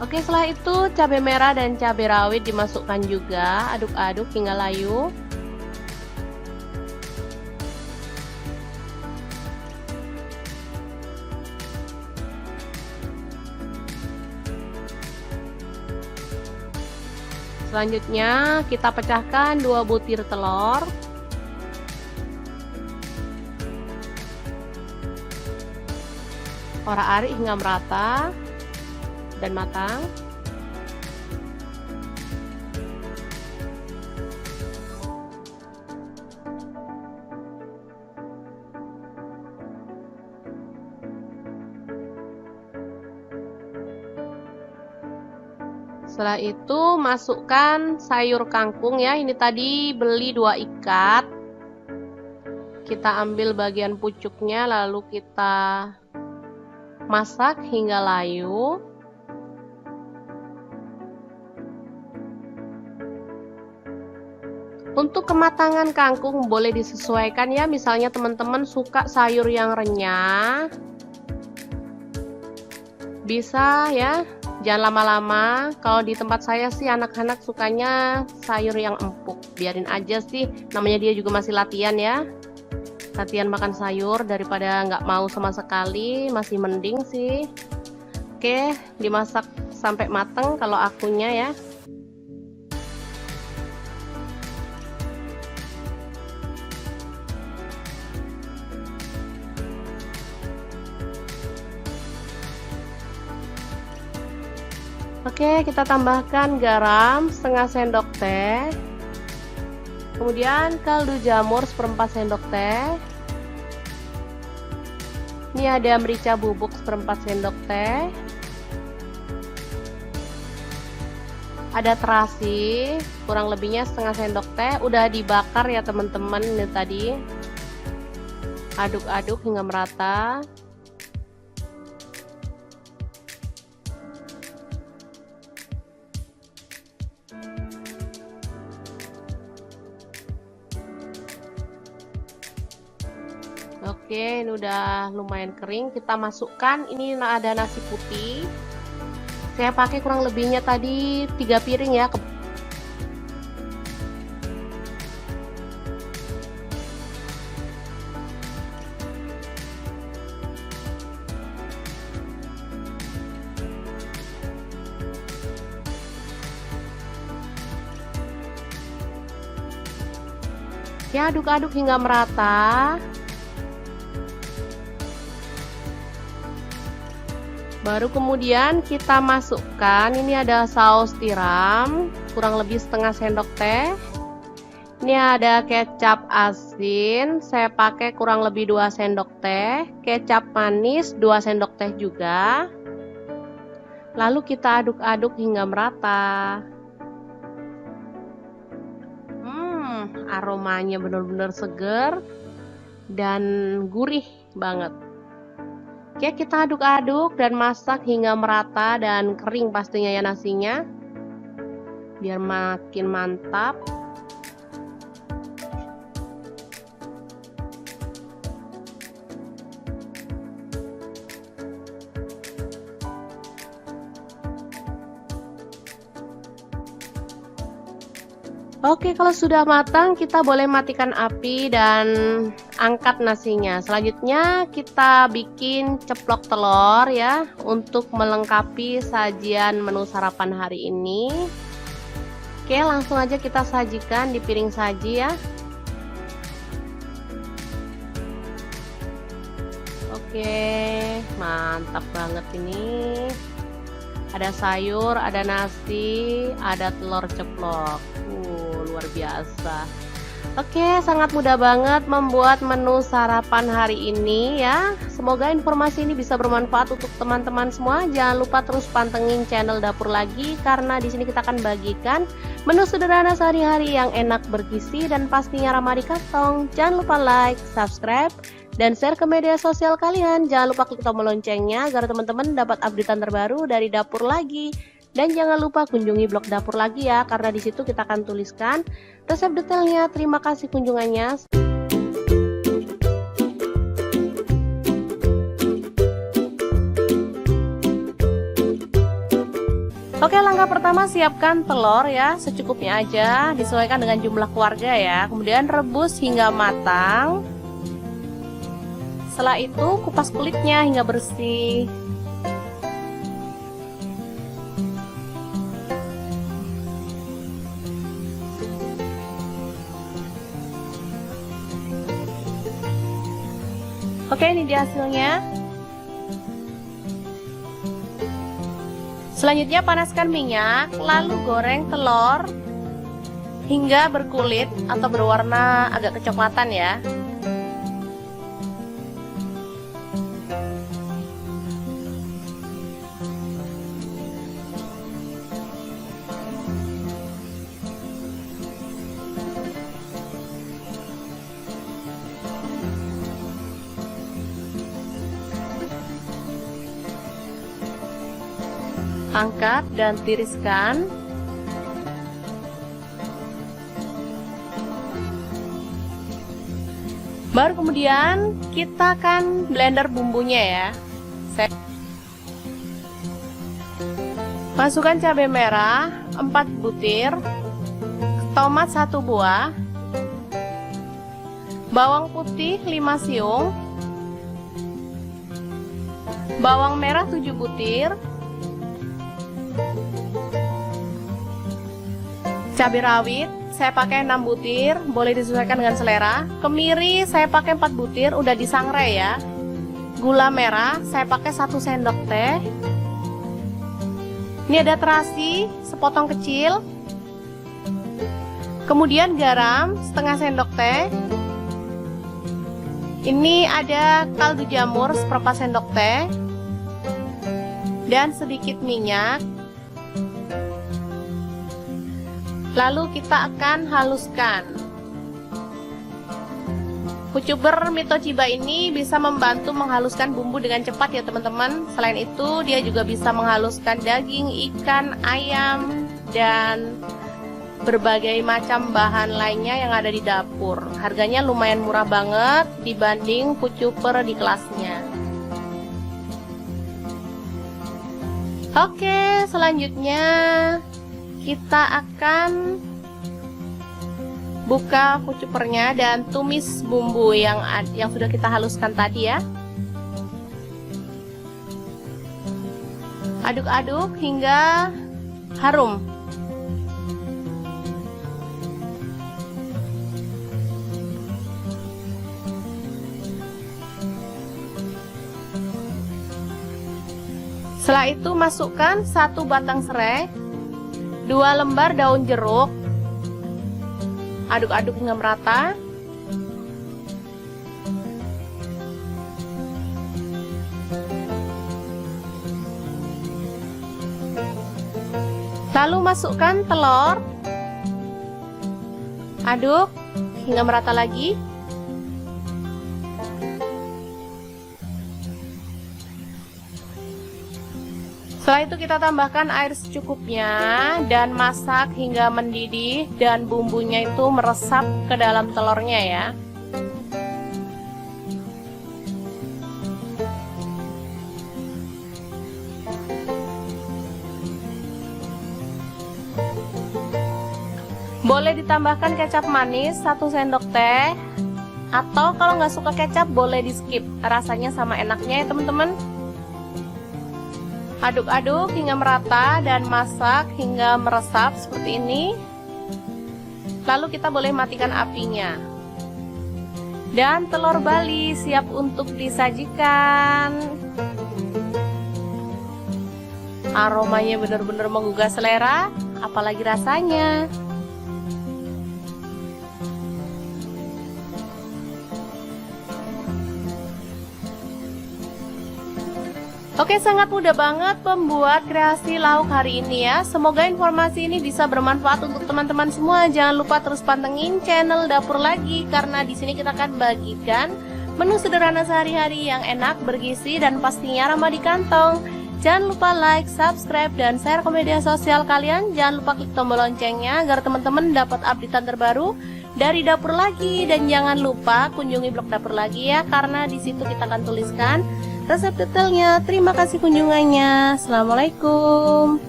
Oke, setelah itu cabai merah dan cabai rawit dimasukkan juga, aduk-aduk hingga layu. Selanjutnya kita pecahkan 2 butir telur. Orak-arik hingga merata dan matang. Setelah itu masukkan sayur kangkung ya. Ini tadi beli 2 ikat. Kita ambil bagian pucuknya lalu kita masak hingga layu. Untuk kematangan kangkung boleh disesuaikan ya, misalnya teman-teman suka sayur yang renyah, bisa ya, jangan lama-lama. Kalau di tempat saya sih anak-anak sukanya sayur yang empuk, biarin aja sih, namanya dia juga masih latihan ya, latihan makan sayur daripada nggak mau sama sekali, masih mending sih. Oke, dimasak sampai mateng kalau akunya ya. Oke, kita tambahkan garam setengah sendok teh. Kemudian kaldu jamur seperempat sendok teh. Ini ada merica bubuk seperempat sendok teh. Ada terasi kurang lebihnya setengah sendok teh. Udah dibakar ya teman-teman ini tadi. Aduk-aduk hingga merata. Oke, ini udah lumayan kering. Kita masukkan, ini ada nasi putih. Saya pakai kurang lebihnya tadi 3 piring ya. Ya, aduk-aduk hingga merata. Baru kemudian kita masukkan, ini ada saus tiram kurang lebih setengah sendok teh. Ini ada kecap asin, saya pakai kurang lebih 2 sendok teh. Kecap manis 2 sendok teh juga. Lalu kita aduk-aduk hingga merata. Aromanya benar-benar seger dan gurih banget. Oke, kita aduk-aduk dan masak hingga merata dan kering pastinya ya nasinya, biar makin mantap. Oke, kalau sudah matang kita boleh matikan api dan angkat nasinya. Selanjutnya kita bikin ceplok telur ya, untuk melengkapi sajian menu sarapan hari ini. Oke, langsung aja kita sajikan di piring saji ya. Oke, mantap banget ini. Ada sayur, ada nasi, ada telur ceplok. Luar biasa. Oke, sangat mudah banget membuat menu sarapan hari ini ya. Semoga informasi ini bisa bermanfaat untuk teman-teman semua. Jangan lupa terus pantengin channel Dapur Lagi, karena di sini kita akan bagikan menu sederhana sehari-hari yang enak, bergizi, dan pastinya ramah di kantong. Jangan lupa like, subscribe, dan share ke media sosial kalian. Jangan lupa klik tombol loncengnya agar teman-teman dapat updatean terbaru dari Dapur Lagi. Dan jangan lupa kunjungi blog Dapur Lagi ya, karena di situ kita akan tuliskan resep detailnya. Terima kasih kunjungannya. Oke, langkah pertama siapkan telur ya, secukupnya aja, disesuaikan dengan jumlah keluarga ya. Kemudian rebus hingga matang. Setelah itu kupas kulitnya hingga bersih. Oke, ini dia hasilnya. Selanjutnya panaskan minyak, lalu goreng telur hingga berkulit atau berwarna agak kecoklatan ya. Angkat dan tiriskan. Baru kemudian kita akan blender bumbunya ya. Masukkan cabai merah 4 butir, tomat 1 buah, bawang putih 5 siung, bawang merah 7 butir, cabai rawit saya pakai 6 butir, boleh disesuaikan dengan selera. Kemiri saya pakai 4 butir, udah disangrai ya. Gula merah saya pakai 1 sendok teh. Ini ada terasi sepotong kecil. Kemudian garam setengah sendok teh. Ini ada kaldu jamur seperempat sendok teh. Dan sedikit minyak. Lalu kita akan haluskan. Kucuber Mitochiba ini bisa membantu menghaluskan bumbu dengan cepat ya teman-teman. Selain itu dia juga bisa menghaluskan daging, ikan, ayam, dan berbagai macam bahan lainnya yang ada di dapur. Harganya lumayan murah banget dibanding kucuber di kelasnya. Oke, selanjutnya kita akan buka kucupernya dan tumis bumbu yang sudah kita haluskan tadi ya. Aduk-aduk hingga harum. Setelah itu masukkan 1 batang serai, 2 lembar daun jeruk. Aduk-aduk hingga merata. Lalu masukkan telur. Aduk hingga merata lagi. Setelah itu kita tambahkan air secukupnya dan masak hingga mendidih dan bumbunya itu meresap ke dalam telurnya ya. Boleh ditambahkan kecap manis 1 sendok teh, atau kalau nggak suka kecap boleh di skip, rasanya sama enaknya ya teman-teman. Aduk-aduk hingga merata dan masak hingga meresap seperti ini. Lalu kita boleh matikan apinya. Dan telur Bali siap untuk disajikan. Aromanya benar-benar menggugah selera, apalagi rasanya. Oke, sangat mudah banget membuat kreasi lauk hari ini ya. Semoga informasi ini bisa bermanfaat untuk teman-teman semua. Jangan lupa terus pantengin channel Dapur Lagi, karena di sini kita akan bagikan menu sederhana sehari-hari yang enak, bergizi, dan pastinya ramah di kantong. Jangan lupa like, subscribe, dan share ke media sosial kalian. Jangan lupa klik tombol loncengnya agar teman-teman dapat updatean terbaru dari Dapur Lagi. Dan jangan lupa kunjungi blog Dapur Lagi ya, karena di situ kita akan tuliskan resep detailnya. Terima kasih kunjungannya. Assalamualaikum.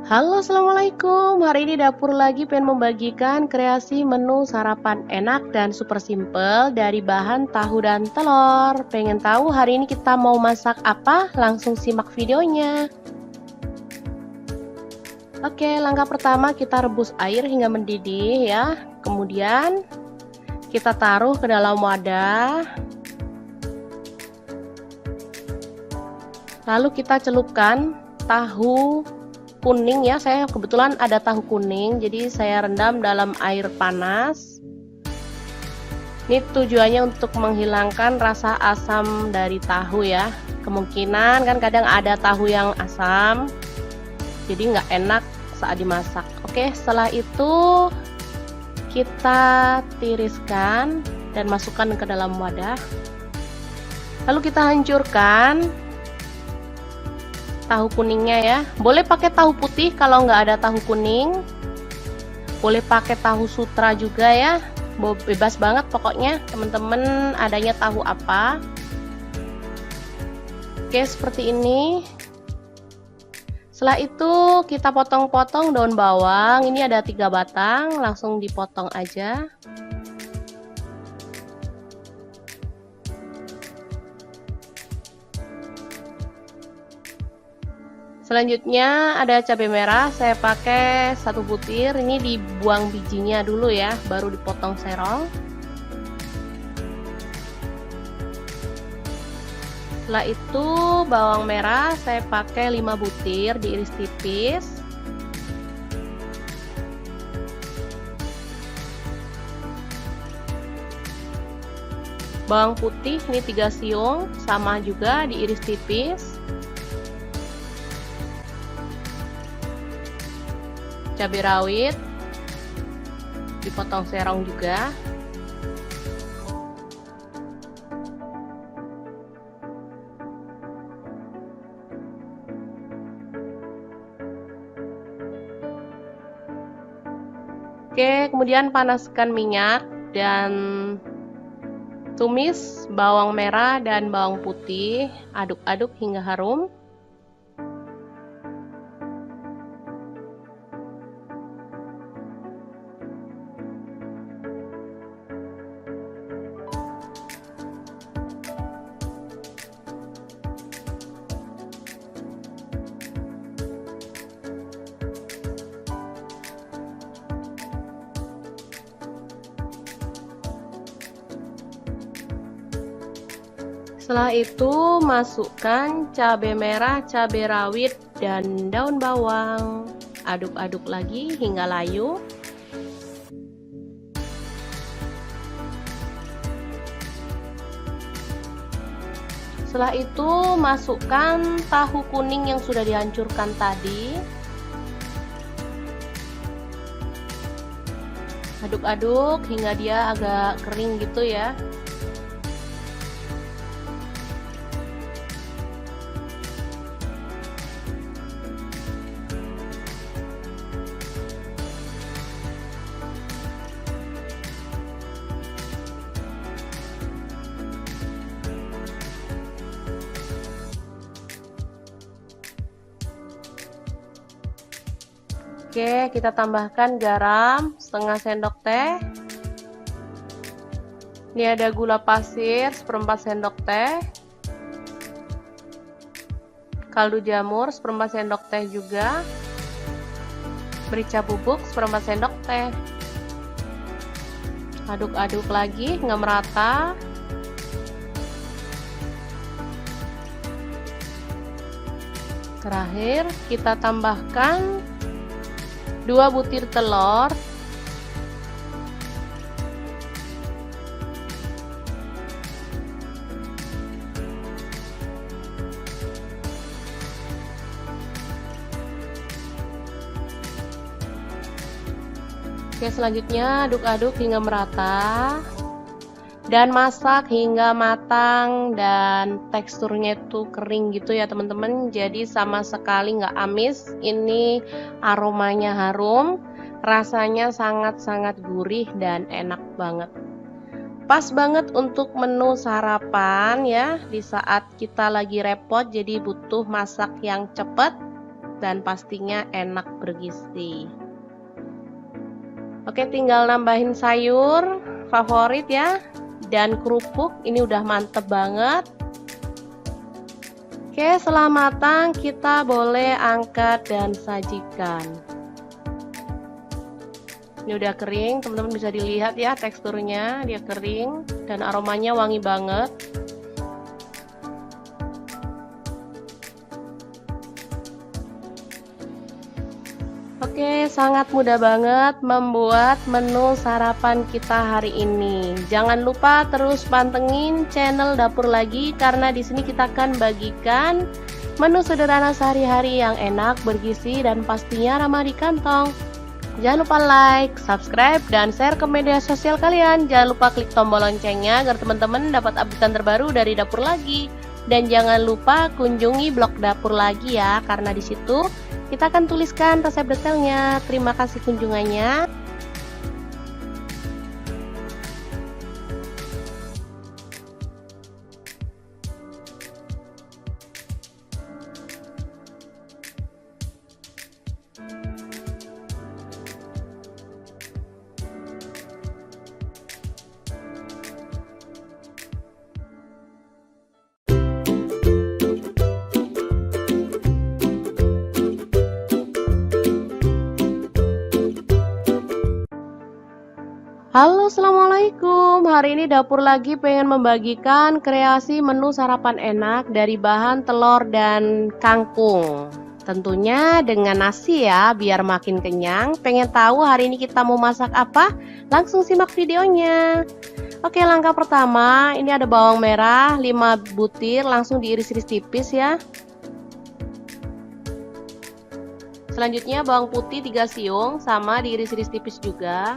Halo, assalamualaikum. Hari ini Dapur Lagi pengen membagikan kreasi menu sarapan enak dan super simple dari bahan tahu dan telur. Pengen tahu hari ini kita mau masak apa? Langsung simak videonya. Oke, langkah pertama kita rebus air hingga mendidih ya. Kemudian kita taruh ke dalam wadah. Lalu kita celupkan tahu kuning ya, saya kebetulan ada tahu kuning, jadi saya rendam dalam air panas. Ini tujuannya untuk menghilangkan rasa asam dari tahu ya. Kemungkinan kan kadang ada tahu yang asam, jadi nggak enak saat dimasak. Oke, setelah itu kita tiriskan dan masukkan ke dalam wadah. Lalu kita hancurkan tahu kuningnya ya. Boleh pakai tahu putih kalau nggak ada tahu kuning. Boleh pakai tahu sutra juga ya. Bebas banget pokoknya teman-teman adanya tahu apa. Oke, seperti ini. Setelah itu kita potong-potong daun bawang. Ini ada 3 batang, langsung dipotong aja. Selanjutnya ada cabai merah, saya pakai 1 butir. Ini dibuang bijinya dulu ya, baru dipotong serong. Setelah itu bawang merah saya pakai 5 butir, diiris tipis. Bawang putih ini 3 siung, sama juga diiris tipis. Cabai rawit dipotong serong juga. Oke, kemudian panaskan minyak dan tumis bawang merah dan bawang putih, aduk-aduk hingga harum. Setelah itu masukkan cabai merah, cabai rawit, dan daun bawang. Aduk-aduk lagi hingga layu. Setelah itu masukkan tahu kuning yang sudah dihancurkan tadi. Aduk-aduk hingga dia agak kering gitu ya. Oke, kita tambahkan garam setengah sendok teh. Ini ada gula pasir 1/4 sendok teh. Kaldu jamur 1/4 sendok teh juga. Merica bubuk 1/4 sendok teh. Aduk-aduk lagi hingga merata. Terakhir kita tambahkan 2 butir telur. Oke, selanjutnya aduk-aduk hingga merata dan masak hingga matang dan teksturnya itu kering gitu ya teman-teman, jadi sama sekali nggak amis. Ini aromanya harum, rasanya sangat-sangat gurih dan enak banget. Pas banget untuk menu sarapan ya, di saat kita lagi repot jadi butuh masak yang cepat dan pastinya enak bergizi. Oke, tinggal nambahin sayur favorit ya, dan kerupuk. Ini udah mantep banget. Oke, setelah matang kita boleh angkat dan sajikan. Ini udah kering, teman-teman bisa dilihat ya teksturnya, dia kering dan aromanya wangi banget. Oke, sangat mudah banget membuat menu sarapan kita hari ini. Jangan lupa terus pantengin channel Dapur Lagi karena di sini kita akan bagikan menu sederhana sehari-hari yang enak, bergizi, dan pastinya ramah di kantong. Jangan lupa like, subscribe, dan share ke media sosial kalian. Jangan lupa klik tombol loncengnya agar teman-teman dapat update terbaru dari Dapur Lagi. Dan jangan lupa kunjungi blog Dapur Lagi ya, karena di situ kita akan tuliskan resep detailnya. Terima kasih kunjungannya. Halo, assalamualaikum. Hari ini dapur lagi pengen membagikan kreasi menu sarapan enak dari bahan telur dan kangkung. Tentunya dengan nasi ya, biar makin kenyang. Pengen tahu hari ini kita mau masak apa? Langsung simak videonya. Oke, langkah pertama, ini ada bawang merah 5 butir, langsung diiris-iris tipis ya. Selanjutnya bawang putih 3 siung, sama diiris-iris tipis juga.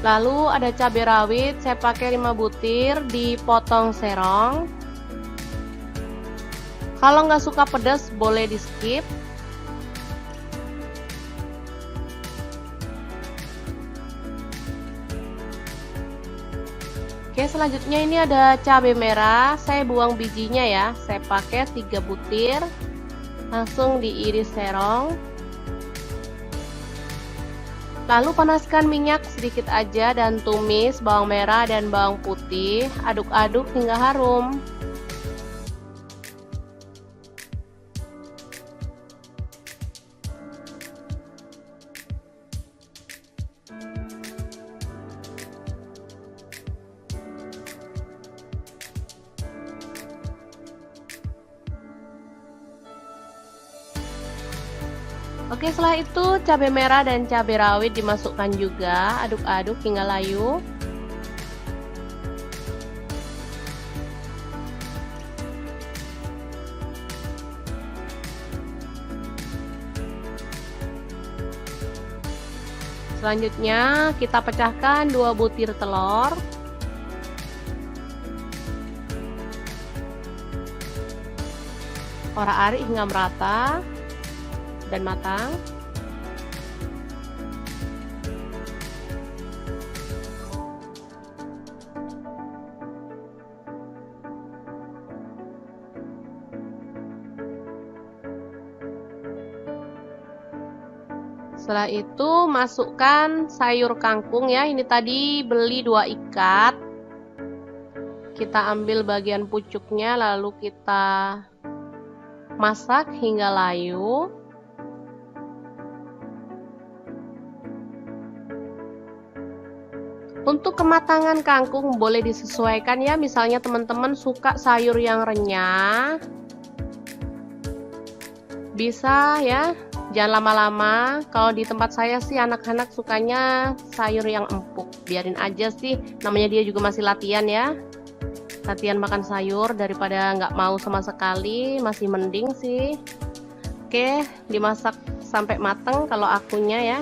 Lalu ada cabai rawit, saya pakai 5 butir, dipotong serong. Kalau nggak suka pedas boleh di skip. Oke, selanjutnya ini ada cabai merah, saya buang bijinya ya, saya pakai 3 butir, langsung diiris serong. Lalu panaskan minyak sedikit aja dan tumis bawang merah dan bawang putih, aduk-aduk hingga harum. Oke, setelah itu cabai merah dan cabai rawit dimasukkan juga, aduk-aduk hingga layu. Selanjutnya kita pecahkan 2 butir telur. Orak-arik hingga merata dan matang. Setelah itu masukkan sayur kangkung ya. Ini tadi beli 2 ikat. Kita ambil bagian pucuknya lalu kita masak hingga layu. Untuk kematangan kangkung boleh disesuaikan ya, misalnya teman-teman suka sayur yang renyah, bisa ya, jangan lama-lama. Kalau di tempat saya sih anak-anak sukanya sayur yang empuk, biarin aja sih, namanya dia juga masih latihan ya. Latihan makan sayur daripada nggak mau sama sekali, masih mending sih. Oke, dimasak sampai mateng kalau akunya ya.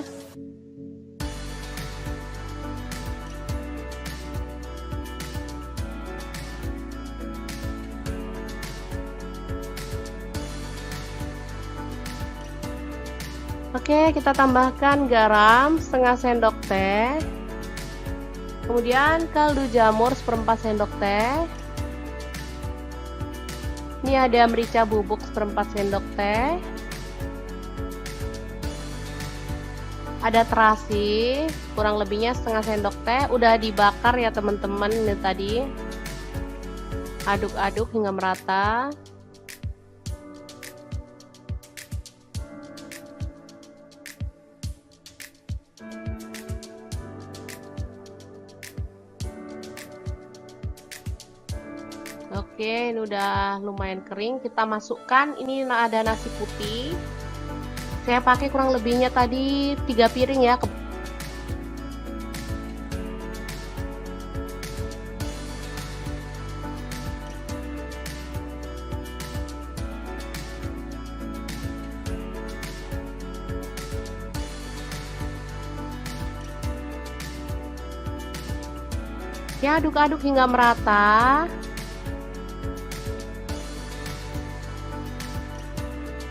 Oke, kita tambahkan garam setengah sendok teh. Kemudian kaldu jamur 1/4 sendok teh. Ini ada merica bubuk 1/4 sendok teh. Ada terasi, kurang lebihnya setengah sendok teh. Udah dibakar ya teman-teman ini tadi. Aduk-aduk hingga merata. Oke, ini udah lumayan kering. Kita masukkan, ini ada nasi putih. Saya pakai kurang lebihnya tadi 3 piring ya. Ya, aduk-aduk hingga merata.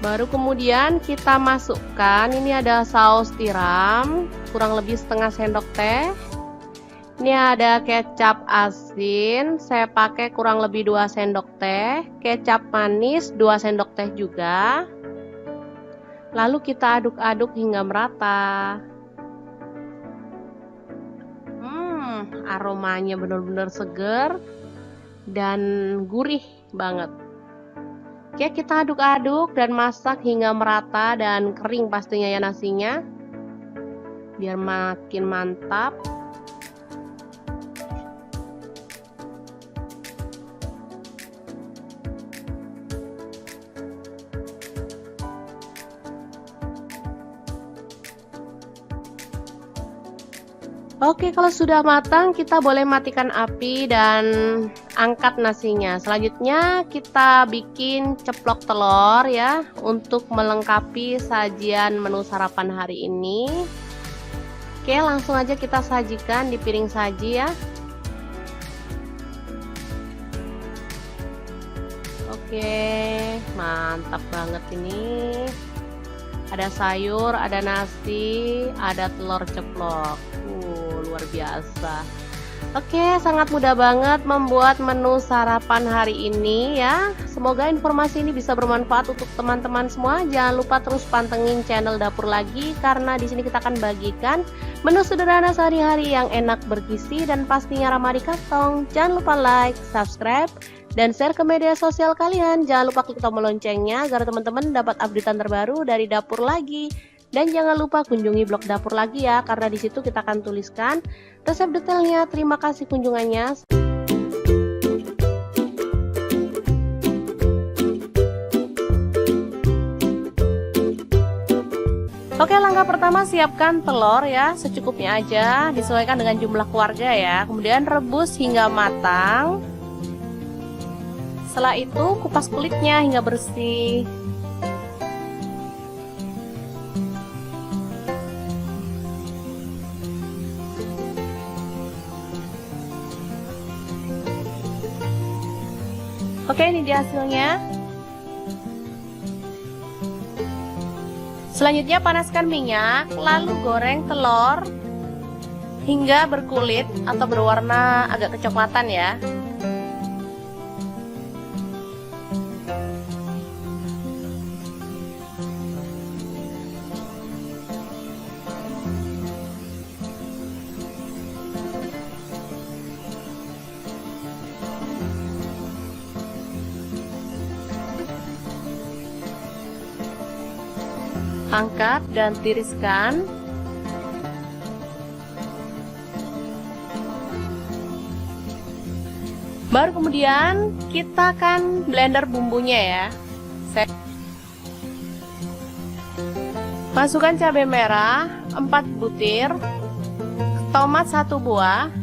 Baru kemudian kita masukkan, ini ada saus tiram, kurang lebih setengah sendok teh. Ini ada kecap asin, saya pakai kurang lebih 2 sendok teh. Kecap manis 2 sendok teh juga. Lalu kita aduk-aduk hingga merata. Aromanya benar-benar seger dan gurih banget. Oke, kita aduk-aduk dan masak hingga merata dan kering pastinya ya nasinya, biar makin mantap. Oke, kalau sudah matang kita boleh matikan api dan angkat nasinya. Selanjutnya kita bikin ceplok telur ya, untuk melengkapi sajian menu sarapan hari ini. Oke, langsung aja kita sajikan di piring saji ya. Oke, mantap banget ini. Ada sayur, ada nasi, ada telur ceplok. Luar biasa. Oke, sangat mudah banget membuat menu sarapan hari ini ya. Semoga informasi ini bisa bermanfaat untuk teman-teman semua. Jangan lupa terus pantengin channel Dapur Lagi, karena di sini kita akan bagikan menu sederhana sehari-hari yang enak, bergizi, dan pastinya ramah di kantong. Jangan lupa like, subscribe, dan share ke media sosial kalian. Jangan lupa klik tombol loncengnya agar teman-teman dapat updatean terbaru dari Dapur Lagi. Dan jangan lupa kunjungi blog Dapur Lagi ya, karena di situ kita akan tuliskan resep detailnya. Terima kasih kunjungannya. Oke, langkah pertama siapkan telur ya, secukupnya aja, disesuaikan dengan jumlah keluarga ya. Kemudian rebus hingga matang. Setelah itu kupas kulitnya hingga bersih. Oke, ini dia hasilnya. Selanjutnya panaskan minyak, lalu goreng telur hingga berkulit atau berwarna agak kecoklatan ya. Angkat dan tiriskan. Baru kemudian kita akan blender bumbunya ya. Masukkan cabai merah 4 butir, tomat 1 buah,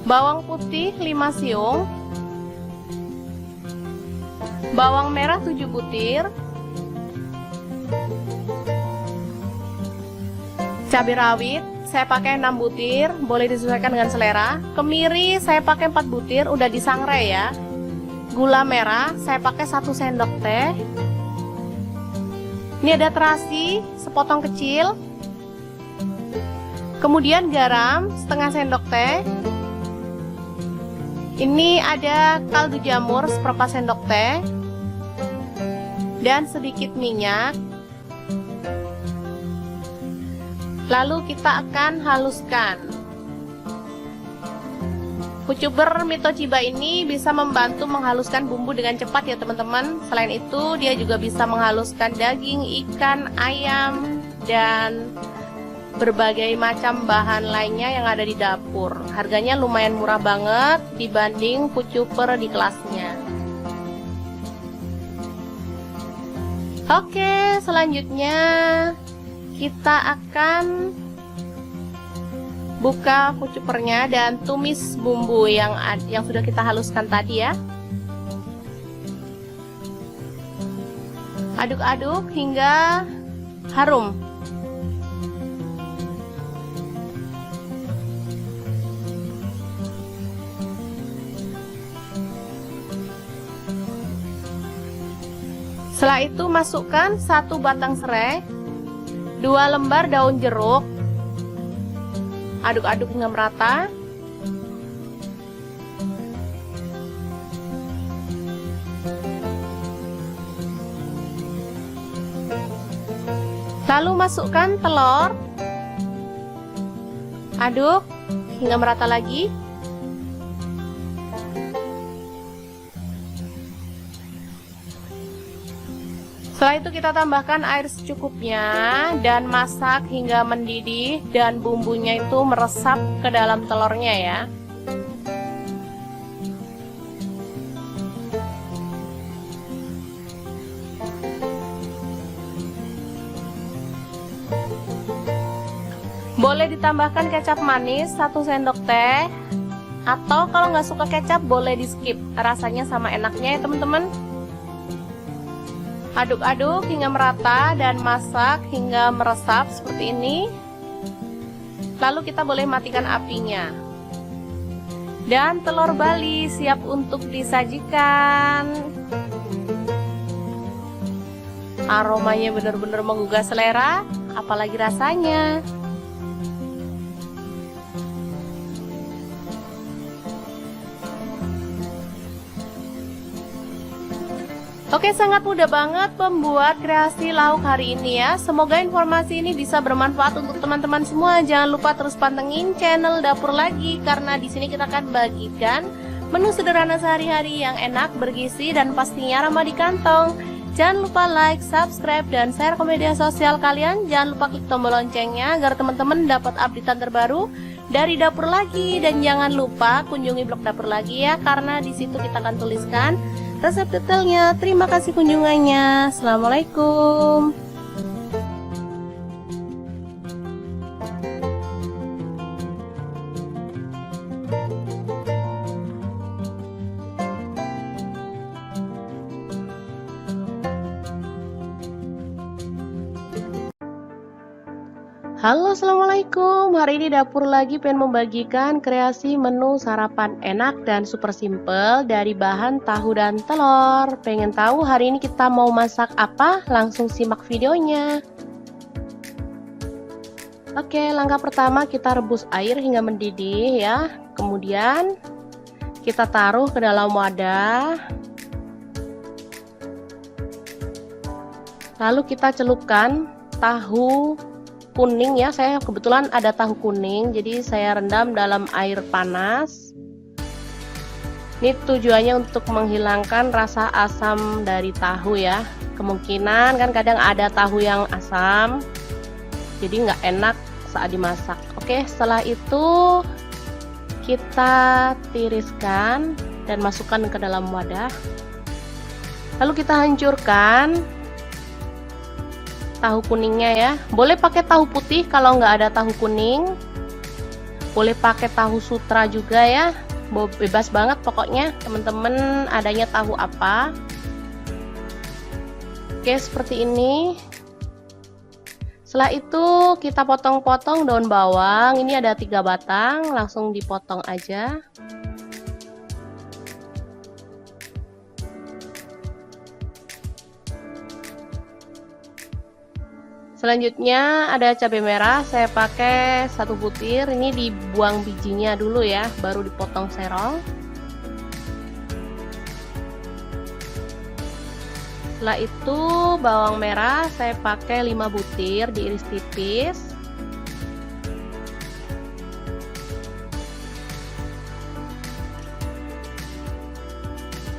bawang putih 5 siung, bawang merah 7 butir, cabai rawit saya pakai 6 butir, boleh disesuaikan dengan selera. Kemiri saya pakai 4 butir, udah disangrai ya. Gula merah saya pakai 1 sendok teh. Ini ada terasi sepotong kecil. Kemudian garam setengah sendok teh. Ini ada kaldu jamur seperempat sendok teh. Dan sedikit minyak. Lalu kita akan haluskan. Pucuber Mitochiba ini bisa membantu menghaluskan bumbu dengan cepat ya teman-teman. Selain itu dia juga bisa menghaluskan daging, ikan, ayam, dan berbagai macam bahan lainnya yang ada di dapur. Harganya lumayan murah banget dibanding pucuber di kelasnya. Oke, selanjutnya kita akan buka pucupernya dan tumis bumbu yang sudah kita haluskan tadi ya. Aduk-aduk hingga harum. Setelah itu masukkan 1 batang serai, 2 lembar daun jeruk. Aduk-aduk hingga merata. Lalu masukkan telur. Aduk hingga merata lagi. Setelah itu kita tambahkan air secukupnya dan masak hingga mendidih dan bumbunya itu meresap ke dalam telurnya ya. Boleh ditambahkan kecap manis 1 sendok teh, atau kalau nggak suka kecap boleh di skip, rasanya sama enaknya ya teman-teman. Aduk-aduk hingga merata dan masak hingga meresap seperti ini. Lalu kita boleh matikan apinya. Dan telur Bali siap untuk disajikan. Aromanya benar-benar menggugah selera, apalagi rasanya. Oke, sangat mudah banget membuat kreasi lauk hari ini ya. Semoga informasi ini bisa bermanfaat untuk teman-teman semua. Jangan lupa terus pantengin channel Dapur Lagi, karena di sini kita akan bagikan menu sederhana sehari-hari yang enak, bergizi, dan pastinya ramah di kantong. Jangan lupa like, subscribe, dan share ke media sosial kalian. Jangan lupa klik tombol loncengnya agar teman-teman dapat updatean terbaru dari Dapur Lagi. Dan jangan lupa kunjungi blog Dapur Lagi ya, karena di situ kita akan tuliskan resep detailnya. Terima kasih kunjungannya. Assalamualaikum. Halo, assalamualaikum. Hari ini Dapur Lagi pengen membagikan kreasi menu sarapan enak dan super simple dari bahan tahu dan telur. Pengen tahu hari ini kita mau masak apa? Langsung simak videonya. Oke, langkah pertama kita rebus air hingga mendidih ya. Kemudian kita taruh ke dalam wadah. Lalu kita celupkan tahu kuning ya, saya kebetulan ada tahu kuning, jadi saya rendam dalam air panas. Ini tujuannya untuk menghilangkan rasa asam dari tahu ya. Kemungkinan kan kadang ada tahu yang asam, jadi nggak enak saat dimasak. Oke, setelah itu kita tiriskan dan masukkan ke dalam wadah. Lalu kita hancurkan tahu kuningnya ya. Boleh pakai tahu putih kalau nggak ada tahu kuning. Boleh pakai tahu sutra juga ya. Bebas banget pokoknya teman-teman adanya tahu apa. Oke, seperti ini. Setelah itu kita potong-potong daun bawang. Ini ada 3 batang, langsung dipotong aja. Selanjutnya ada cabai merah, saya pakai 1 butir. Ini dibuang bijinya dulu ya, baru dipotong serong. Setelah itu bawang merah saya pakai 5 butir, diiris tipis.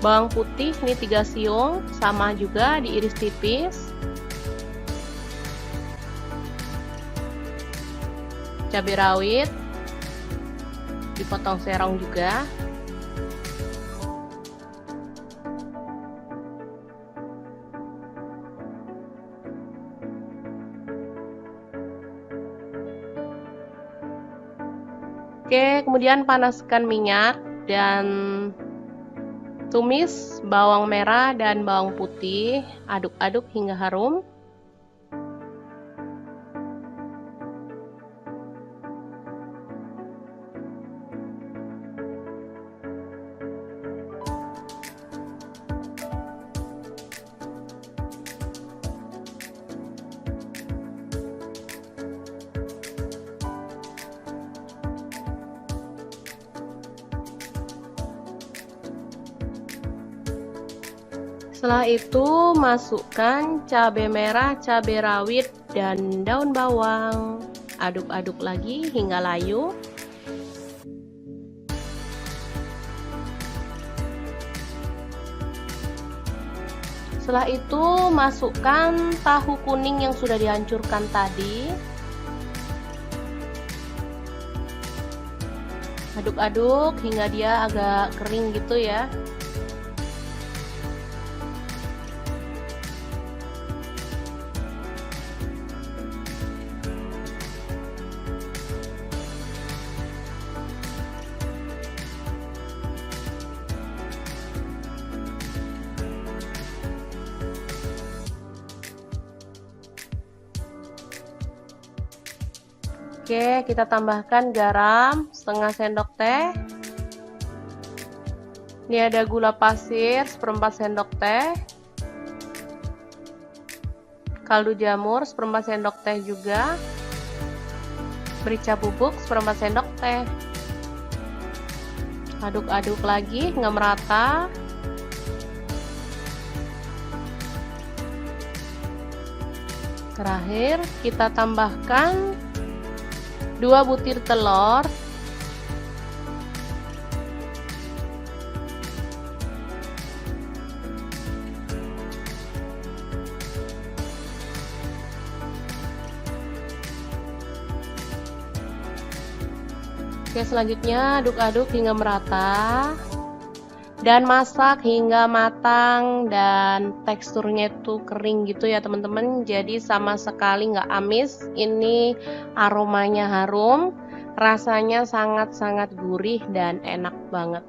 Bawang putih ini 3 siung, sama juga diiris tipis. Cabai rawit dipotong serong juga. Oke, kemudian panaskan minyak dan tumis bawang merah dan bawang putih, aduk-aduk hingga harum. Setelah itu masukkan cabai merah, cabai rawit, dan daun bawang. Aduk-aduk lagi hingga layu. Setelah itu masukkan tahu kuning yang sudah dihancurkan tadi. Aduk-aduk hingga dia agak kering gitu ya. Oke, kita tambahkan garam setengah sendok teh. Ini ada gula pasir seperempat sendok teh. Kaldu jamur seperempat sendok teh juga. Merica bubuk seperempat sendok teh. Aduk-aduk lagi hingga merata. Terakhir kita tambahkan 2 butir telur. Oke, selanjutnya aduk-aduk hingga merata dan masak hingga matang dan teksturnya itu kering gitu ya teman-teman, jadi sama sekali nggak amis. Ini aromanya harum, rasanya sangat-sangat gurih dan enak banget.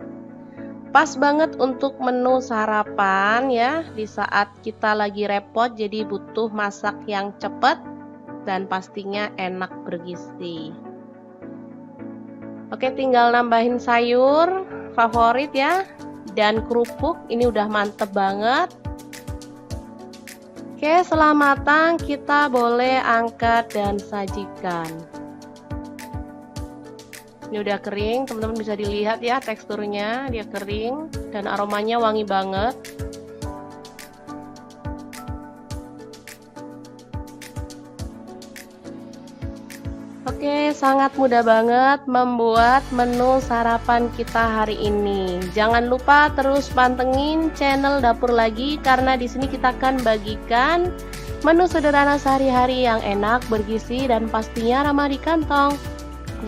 Pas banget untuk menu sarapan ya, di saat kita lagi repot jadi butuh masak yang cepat dan pastinya enak bergizi. Oke, tinggal nambahin sayur favorit ya, dan kerupuk. Ini udah mantep banget. Oke, setelah matang kita boleh angkat dan sajikan. Ini udah kering, teman-teman bisa dilihat ya teksturnya, dia kering dan aromanya wangi banget. Oke, sangat mudah banget membuat menu sarapan kita hari ini. Jangan lupa terus pantengin channel Dapur Lagi karena di sini kita akan bagikan menu sederhana sehari-hari yang enak, bergizi dan pastinya ramah di kantong.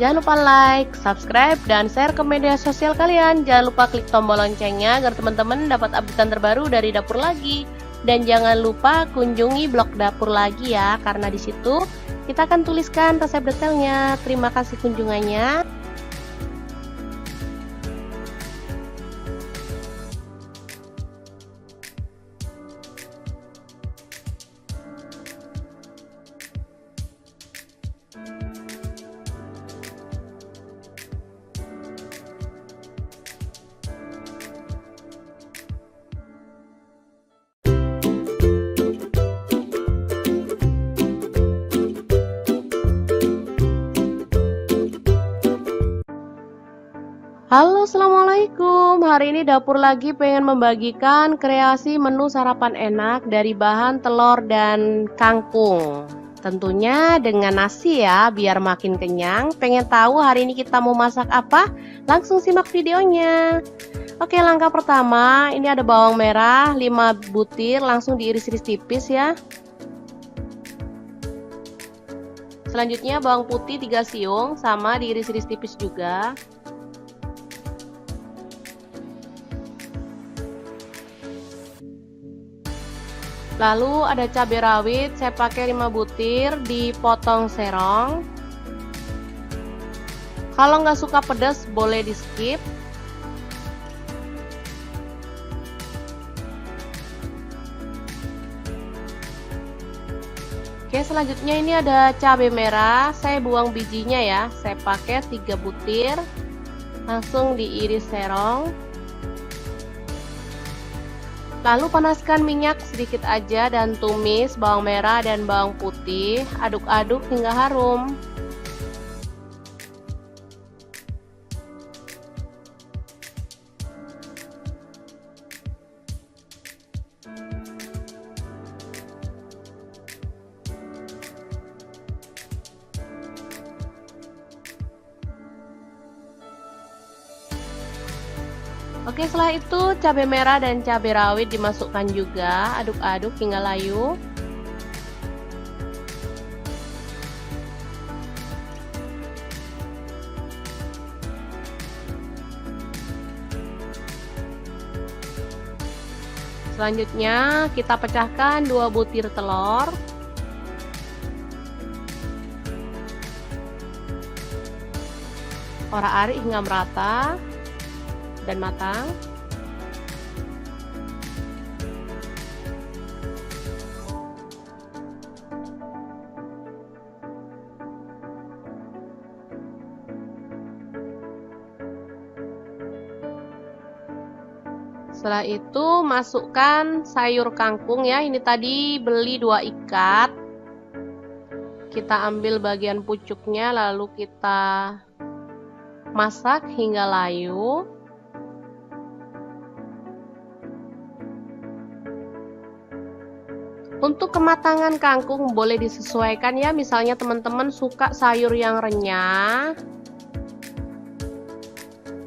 Jangan lupa like, subscribe, dan share ke media sosial kalian. Jangan lupa klik tombol loncengnya agar teman-teman dapat update terbaru dari Dapur Lagi. Dan jangan lupa kunjungi blog Dapur Lagi ya, karena di situ kita akan tuliskan resep detailnya. Terima kasih kunjungannya. Halo, assalamualaikum. Hari ini Dapur Lagi pengen membagikan kreasi menu sarapan enak dari bahan telur dan kangkung. Tentunya dengan nasi ya, biar makin kenyang. Pengen tahu hari ini kita mau masak apa? Langsung simak videonya. Oke, langkah pertama, ini ada bawang merah 5 butir, langsung diiris-iris tipis ya. Selanjutnya bawang putih 3 siung, sama diiris-iris tipis juga. Lalu ada cabai rawit, saya pakai 5 butir, dipotong serong. Kalau nggak suka pedas boleh di skip. Oke, selanjutnya ini ada cabai merah, saya buang bijinya ya, saya pakai 3 butir, langsung diiris serong. Lalu panaskan minyak sedikit aja dan tumis bawang merah dan bawang putih, aduk-aduk hingga harum. Oke, setelah itu cabai merah dan cabai rawit dimasukkan juga, aduk-aduk hingga layu. Selanjutnya kita pecahkan 2 butir telur. Orak-arik hingga merata dan matang. Setelah itu masukkan sayur kangkung ya. Ini tadi beli 2 ikat. Kita ambil bagian pucuknya lalu kita masak hingga layu. Untuk kematangan kangkung boleh disesuaikan ya. Misalnya teman-teman suka sayur yang renyah,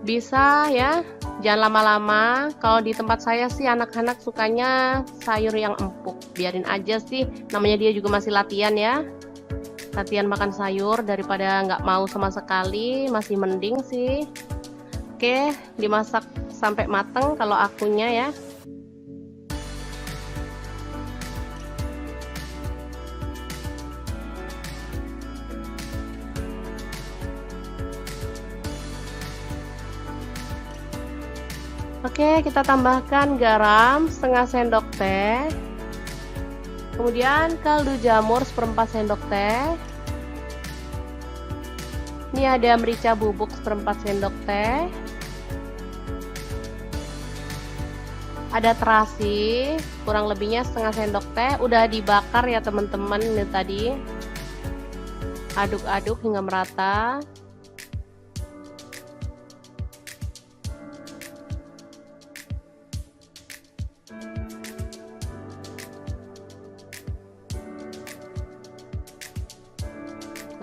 bisa ya. Jangan lama-lama. Kalau di tempat saya sih anak-anak sukanya sayur yang empuk. Biarin aja sih, namanya dia juga masih latihan ya. Latihan makan sayur daripada nggak mau sama sekali, masih mending sih. Oke, dimasak sampai mateng kalau akunya ya. Oke, kita tambahkan garam setengah sendok teh. Kemudian kaldu jamur 1/4 sendok teh. Ini ada merica bubuk 1/4 sendok teh. Ada terasi, kurang lebihnya setengah sendok teh. Udah dibakar ya teman-teman ini tadi. Aduk-aduk hingga merata.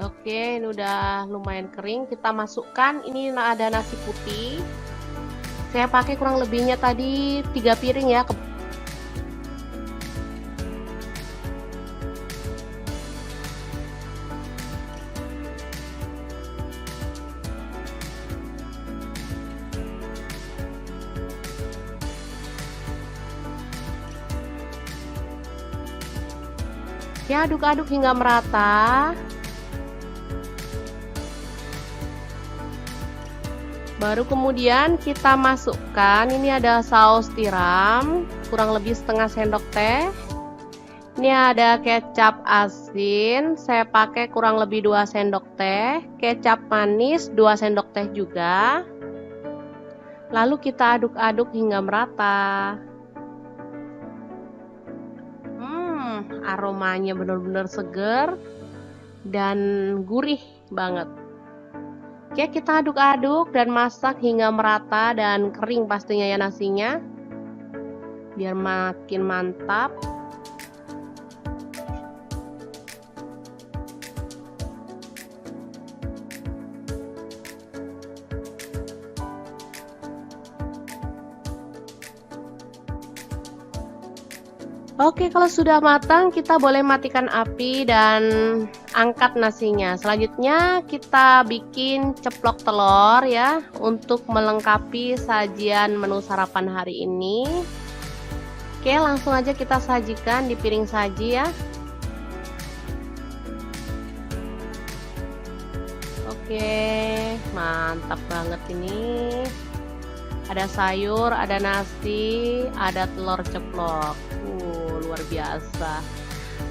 Oke, ini udah lumayan kering. Kita masukkan, ini ada nasi putih. Saya pakai kurang lebihnya tadi 3 piring ya. Ya, aduk-aduk hingga merata. Baru kemudian kita masukkan, ini ada saus tiram, kurang lebih setengah sendok teh. Ini ada kecap asin, saya pakai kurang lebih 2 sendok teh. Kecap manis 2 sendok teh juga. Lalu kita aduk-aduk hingga merata. Aromanya benar-benar segar dan gurih banget. Oke, kita aduk-aduk dan masak hingga merata dan kering pastinya ya nasinya, biar makin mantap. Oke, kalau sudah matang kita boleh matikan api dan angkat nasinya. Selanjutnya kita bikin ceplok telur ya, untuk melengkapi sajian menu sarapan hari ini. Oke, langsung aja kita sajikan di piring saji ya. Oke, mantap banget ini. Ada sayur, ada nasi, ada telur ceplok. Luar biasa.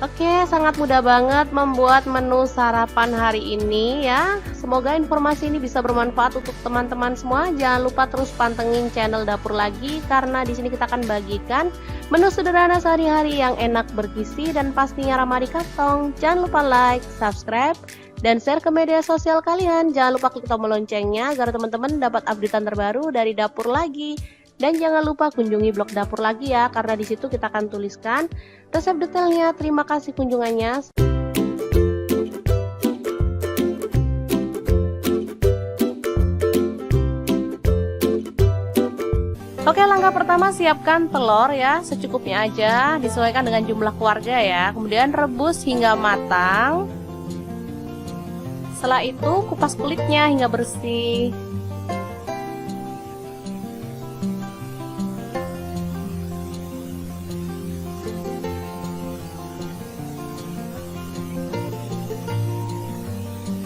Oke, sangat mudah banget membuat menu sarapan hari ini ya. Semoga informasi ini bisa bermanfaat untuk teman-teman semua. Jangan lupa terus pantengin channel Dapur Lagi, karena di sini kita akan bagikan menu sederhana sehari-hari yang enak, bergizi, dan pastinya ramah di kantong. Jangan lupa like, subscribe, dan share ke media sosial kalian. Jangan lupa klik tombol loncengnya agar teman-teman dapat updatean terbaru dari Dapur Lagi. Dan jangan lupa kunjungi blog Dapur Lagi ya, karena di situ kita akan tuliskan resep detailnya. Terima kasih kunjungannya. Oke, langkah pertama siapkan telur ya, secukupnya aja, disesuaikan dengan jumlah keluarga ya. Kemudian rebus hingga matang. Setelah itu kupas kulitnya hingga bersih.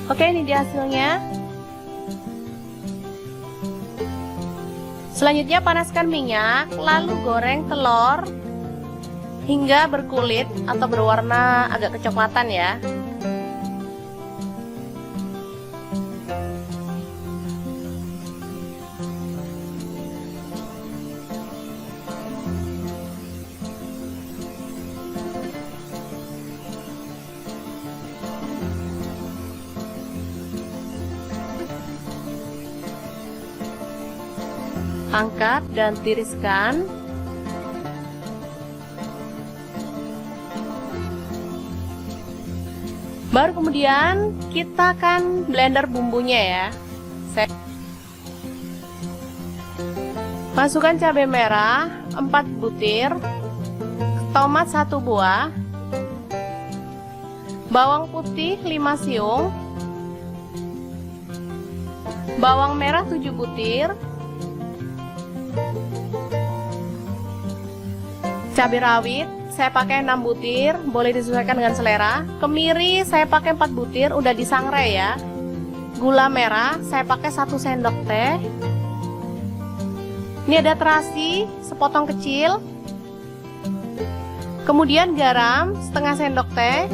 Oke, ini dia hasilnya. Selanjutnya panaskan minyak, lalu goreng telur hingga berkulit atau berwarna agak kecoklatan ya. Angkat dan tiriskan. Baru kemudian kita akan blender bumbunya ya. Masukkan cabai merah 4 butir, tomat 1 buah, bawang putih 5 siung, bawang merah 7 butir, cabai rawit saya pakai 6 butir, boleh disesuaikan dengan selera. Kemiri saya pakai 4 butir, udah disangrai ya. Gula merah saya pakai 1 sendok teh. Ini ada terasi sepotong kecil. Kemudian garam setengah sendok teh.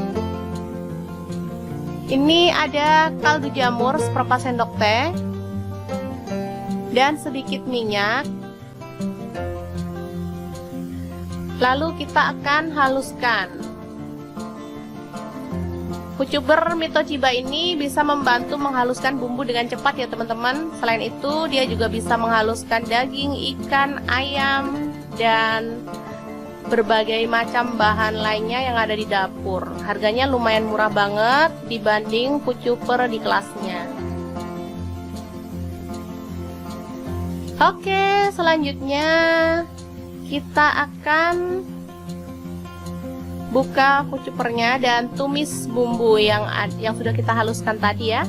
Ini ada kaldu jamur seperempat sendok teh. Dan sedikit minyak. Lalu kita akan haluskan. Pucuber Mitochiba ini bisa membantu menghaluskan bumbu dengan cepat ya teman-teman. Selain itu dia juga bisa menghaluskan daging, ikan, ayam, dan berbagai macam bahan lainnya yang ada di dapur. Harganya lumayan murah banget dibanding pucuber di kelasnya. Oke, selanjutnya kita akan buka pucupernya dan tumis bumbu yang sudah kita haluskan tadi ya.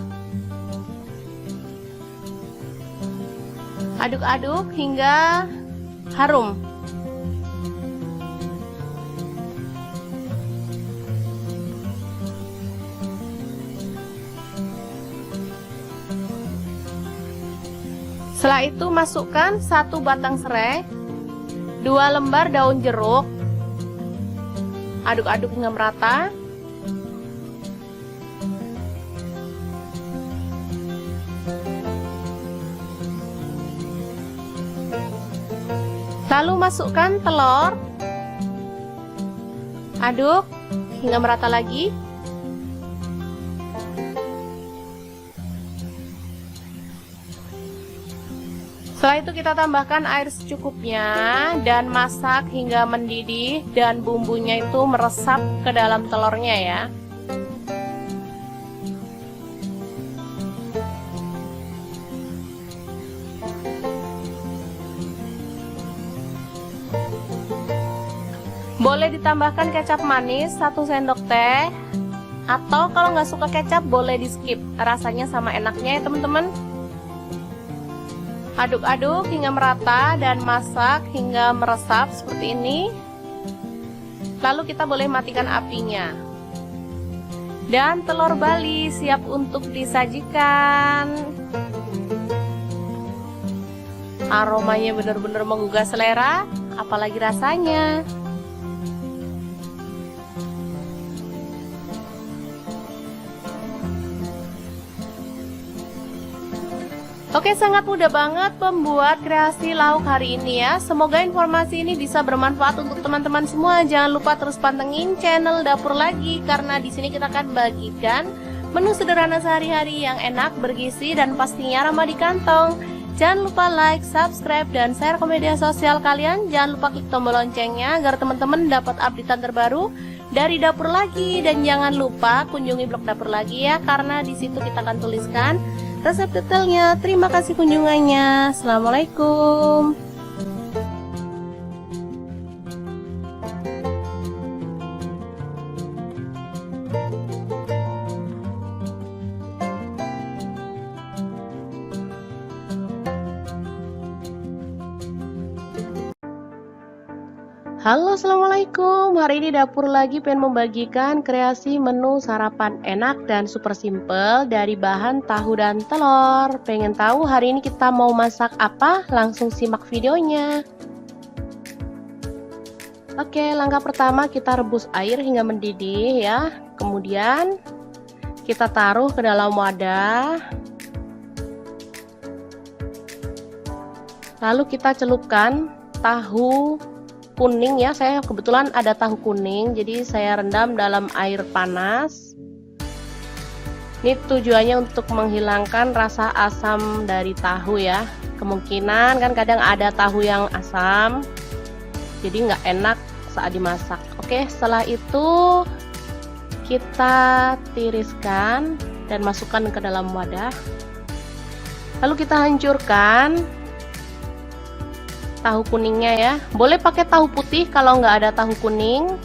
Aduk-aduk hingga harum. Setelah itu masukkan 1 batang serai, 2 lembar daun jeruk, aduk-aduk hingga merata. Lalu masukkan telur, aduk hingga merata lagi. Setelah itu kita tambahkan air secukupnya dan masak hingga mendidih dan bumbunya itu meresap ke dalam telurnya ya. Boleh ditambahkan kecap manis 1 sendok teh, atau kalau nggak suka kecap boleh di skip, rasanya sama enaknya ya teman-teman. Aduk-aduk hingga merata dan masak hingga meresap seperti ini. Lalu kita boleh matikan apinya. Dan telur Bali siap untuk disajikan. Aromanya benar-benar menggugah selera, apalagi rasanya. Oke, sangat mudah banget membuat kreasi lauk hari ini ya. Semoga informasi ini bisa bermanfaat untuk teman-teman semua. Jangan lupa terus pantengin channel Dapur Lagi, karena di sini kita akan bagikan menu sederhana sehari-hari yang enak, bergizi, dan pastinya ramah di kantong. Jangan lupa like, subscribe, dan share ke media sosial kalian. Jangan lupa klik tombol loncengnya agar teman-teman dapat updatean terbaru dari Dapur Lagi. Dan jangan lupa kunjungi blog Dapur Lagi ya, karena di situ kita akan tuliskan resep detailnya. Terima kasih kunjungannya. Assalamualaikum. Halo, assalamualaikum. Hari ini dapur lagi pengen membagikan kreasi menu sarapan enak dan super simple dari bahan tahu dan telur. Pengen tahu hari ini kita mau masak apa? Langsung simak videonya. Oke, langkah pertama kita rebus air hingga mendidih ya. Kemudian kita taruh ke dalam wadah. Lalu kita celupkan tahu kuning ya, saya kebetulan ada tahu kuning, jadi saya rendam dalam air panas. Ini tujuannya untuk menghilangkan rasa asam dari tahu ya. Kemungkinan kan kadang ada tahu yang asam, jadi nggak enak saat dimasak. Oke, setelah itu kita tiriskan dan masukkan ke dalam wadah. Lalu kita hancurkan tahu kuningnya ya. Boleh pakai tahu putih kalau nggak ada tahu kuning.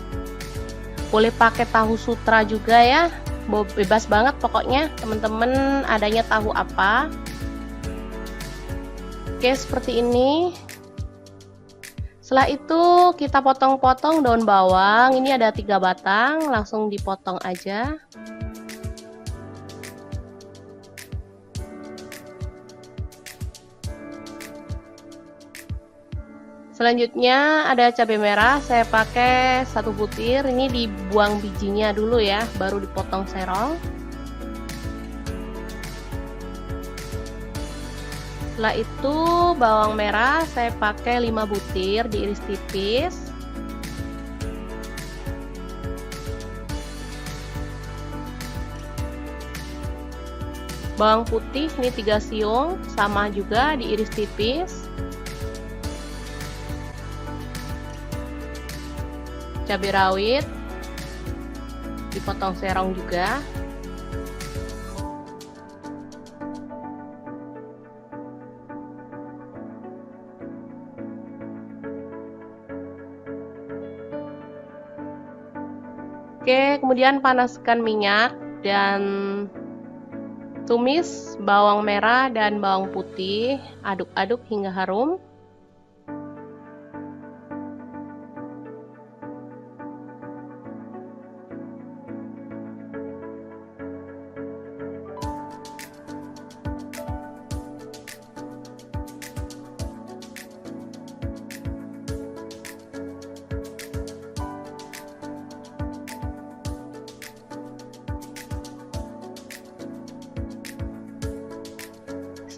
Boleh pakai tahu sutra juga ya. Bebas banget pokoknya teman-teman adanya tahu apa. Oke, seperti ini. Setelah itu kita potong-potong daun bawang. Ini ada 3 batang, langsung dipotong aja. Selanjutnya ada cabai merah, saya pakai 1 butir. Ini dibuang bijinya dulu ya, baru dipotong serong. Setelah itu bawang merah saya pakai 5 butir, diiris tipis. Bawang putih ini 3 siung, sama juga diiris tipis. Cabai rawit dipotong serong juga. Oke, kemudian panaskan minyak dan tumis bawang merah dan bawang putih, aduk-aduk hingga harum.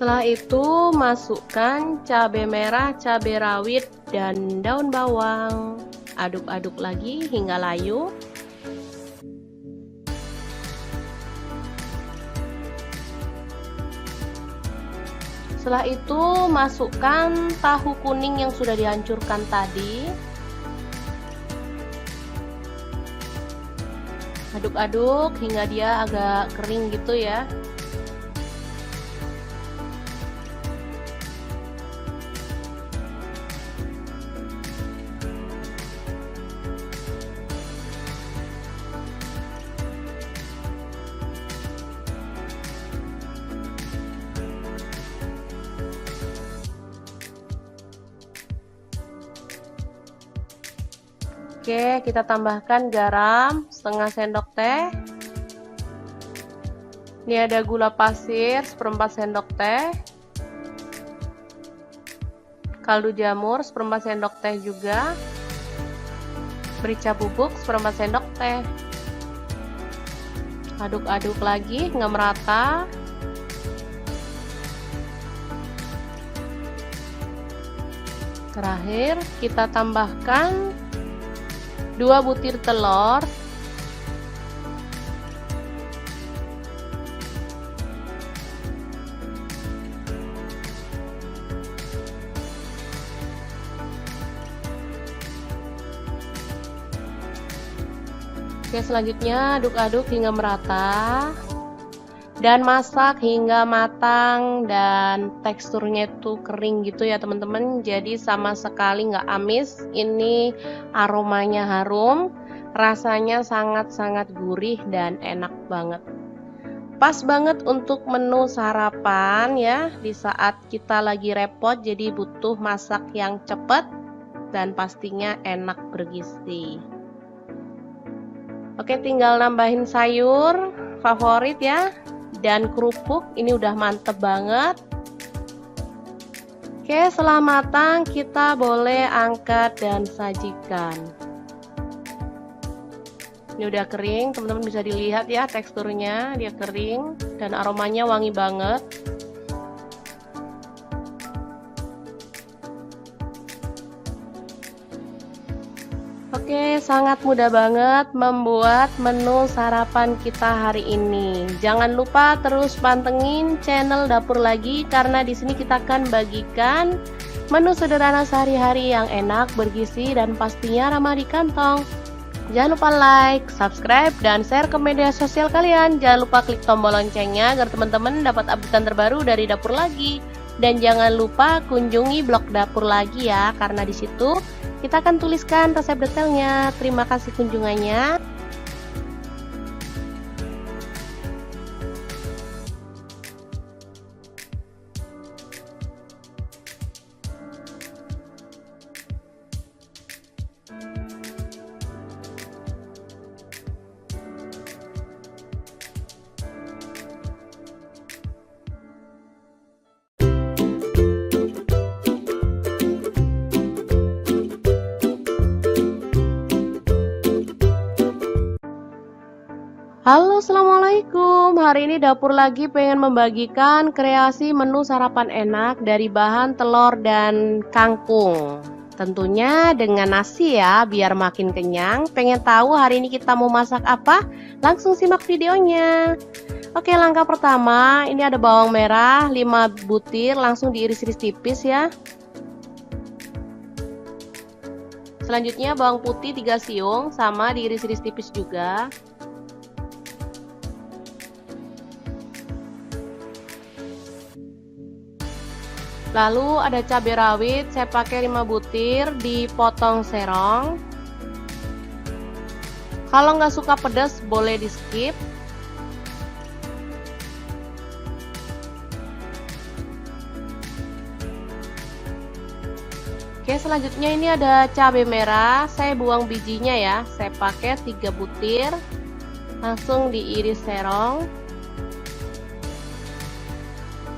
Setelah itu masukkan cabai merah, cabai rawit, dan daun bawang. Aduk-aduk lagi hingga layu. Setelah itu masukkan tahu kuning yang sudah dihancurkan tadi. Aduk-aduk hingga dia agak kering gitu ya. Oke, kita tambahkan garam setengah sendok teh. Ini ada gula pasir 1/4 sendok teh. Kaldu jamur 1/4 sendok teh juga. Merica bubuk 1/4 sendok teh. Aduk-aduk lagi hingga merata. Terakhir kita tambahkan 2 butir telur. Oke, selanjutnya aduk-aduk hingga merata dan masak hingga matang dan teksturnya itu kering gitu ya teman-teman, jadi sama sekali nggak amis. Ini aromanya harum, rasanya sangat-sangat gurih dan enak banget. Pas banget untuk menu sarapan ya, di saat kita lagi repot jadi butuh masak yang cepat. dan pastinya enak bergizi. Oke, tinggal nambahin sayur favorit ya, dan kerupuk. Ini udah mantep banget. Oke, setelah matang kita boleh angkat dan sajikan. Ini udah kering, teman-teman bisa dilihat ya teksturnya, dia kering dan aromanya wangi banget. Oke, sangat mudah banget membuat menu sarapan kita hari ini. Jangan lupa terus pantengin channel Dapur Lagi karena di sini kita akan bagikan menu sederhana sehari-hari yang enak, bergizi dan pastinya ramah di kantong. Jangan lupa like, subscribe, dan share ke media sosial kalian. Jangan lupa klik tombol loncengnya agar teman-teman dapat update terbaru dari Dapur Lagi. Dan jangan lupa kunjungi blog Dapur Lagi ya, karena di situ kita akan tuliskan resep detailnya. Terima kasih kunjungannya. Halo, assalamualaikum. Hari ini Dapur Lagi pengen membagikan kreasi menu sarapan enak dari bahan telur dan kangkung. Tentunya dengan nasi ya, biar makin kenyang. Pengen tahu hari ini kita mau masak apa? Langsung simak videonya. Oke, langkah pertama, ini ada bawang merah 5 butir, langsung diiris-iris tipis ya. Selanjutnya bawang putih 3 siung, sama diiris-iris tipis juga. Lalu ada cabai rawit, saya pakai 5 butir, dipotong serong. Kalau nggak suka pedas boleh di skip. Oke, selanjutnya ini ada cabai merah, saya buang bijinya ya, saya pakai 3 butir, langsung diiris serong.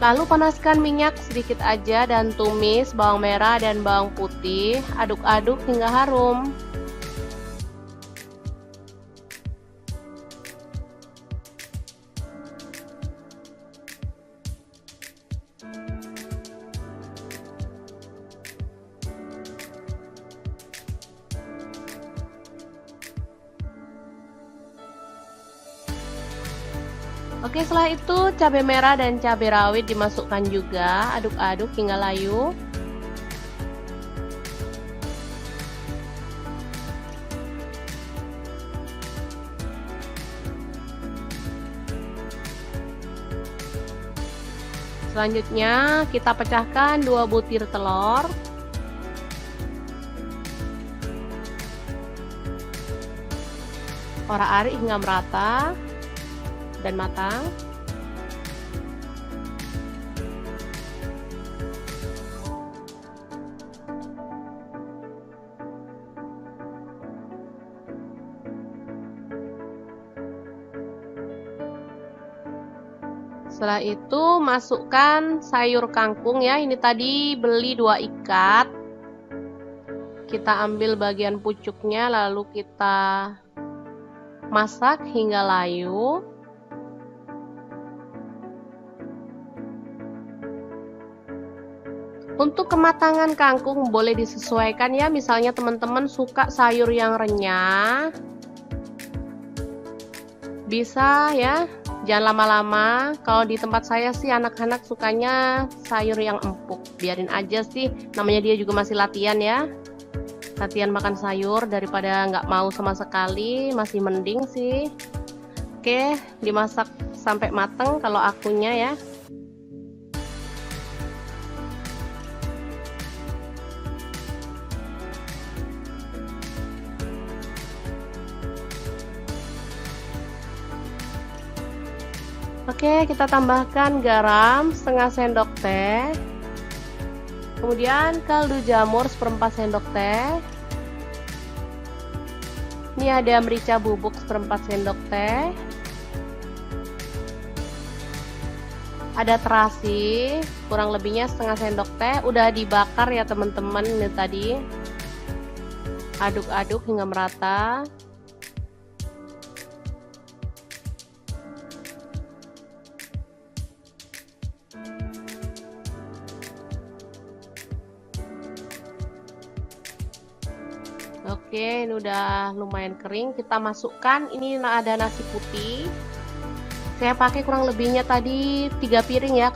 Lalu panaskan minyak sedikit aja dan tumis bawang merah dan bawang putih, aduk-aduk hingga harum. Oke, setelah itu cabai merah dan cabai rawit dimasukkan juga, aduk-aduk hingga layu. Selanjutnya kita pecahkan 2 butir telur. Orak-arik hingga merata dan matang. Setelah itu masukkan sayur kangkung ya. Ini tadi beli 2 ikat. Kita ambil bagian pucuknya lalu kita masak hingga layu. Untuk kematangan kangkung boleh disesuaikan ya, misalnya teman-teman suka sayur yang renyah, bisa ya, jangan lama-lama. Kalau di tempat saya sih anak-anak sukanya sayur yang empuk, biarin aja sih, namanya dia juga masih latihan ya, latihan makan sayur daripada nggak mau sama sekali, masih mending sih. Oke, dimasak sampai mateng kalau akunya ya. Oke, kita tambahkan garam setengah sendok teh. Kemudian kaldu jamur 1/4 sendok teh. Ini ada merica bubuk 1/4 sendok teh. Ada terasi kurang lebihnya setengah sendok teh, udah dibakar ya teman-teman. Ini tadi aduk-aduk hingga merata. Oke, ini udah lumayan kering. Kita masukkan, ini ada nasi putih. Saya pakai kurang lebihnya tadi 3 piring ya.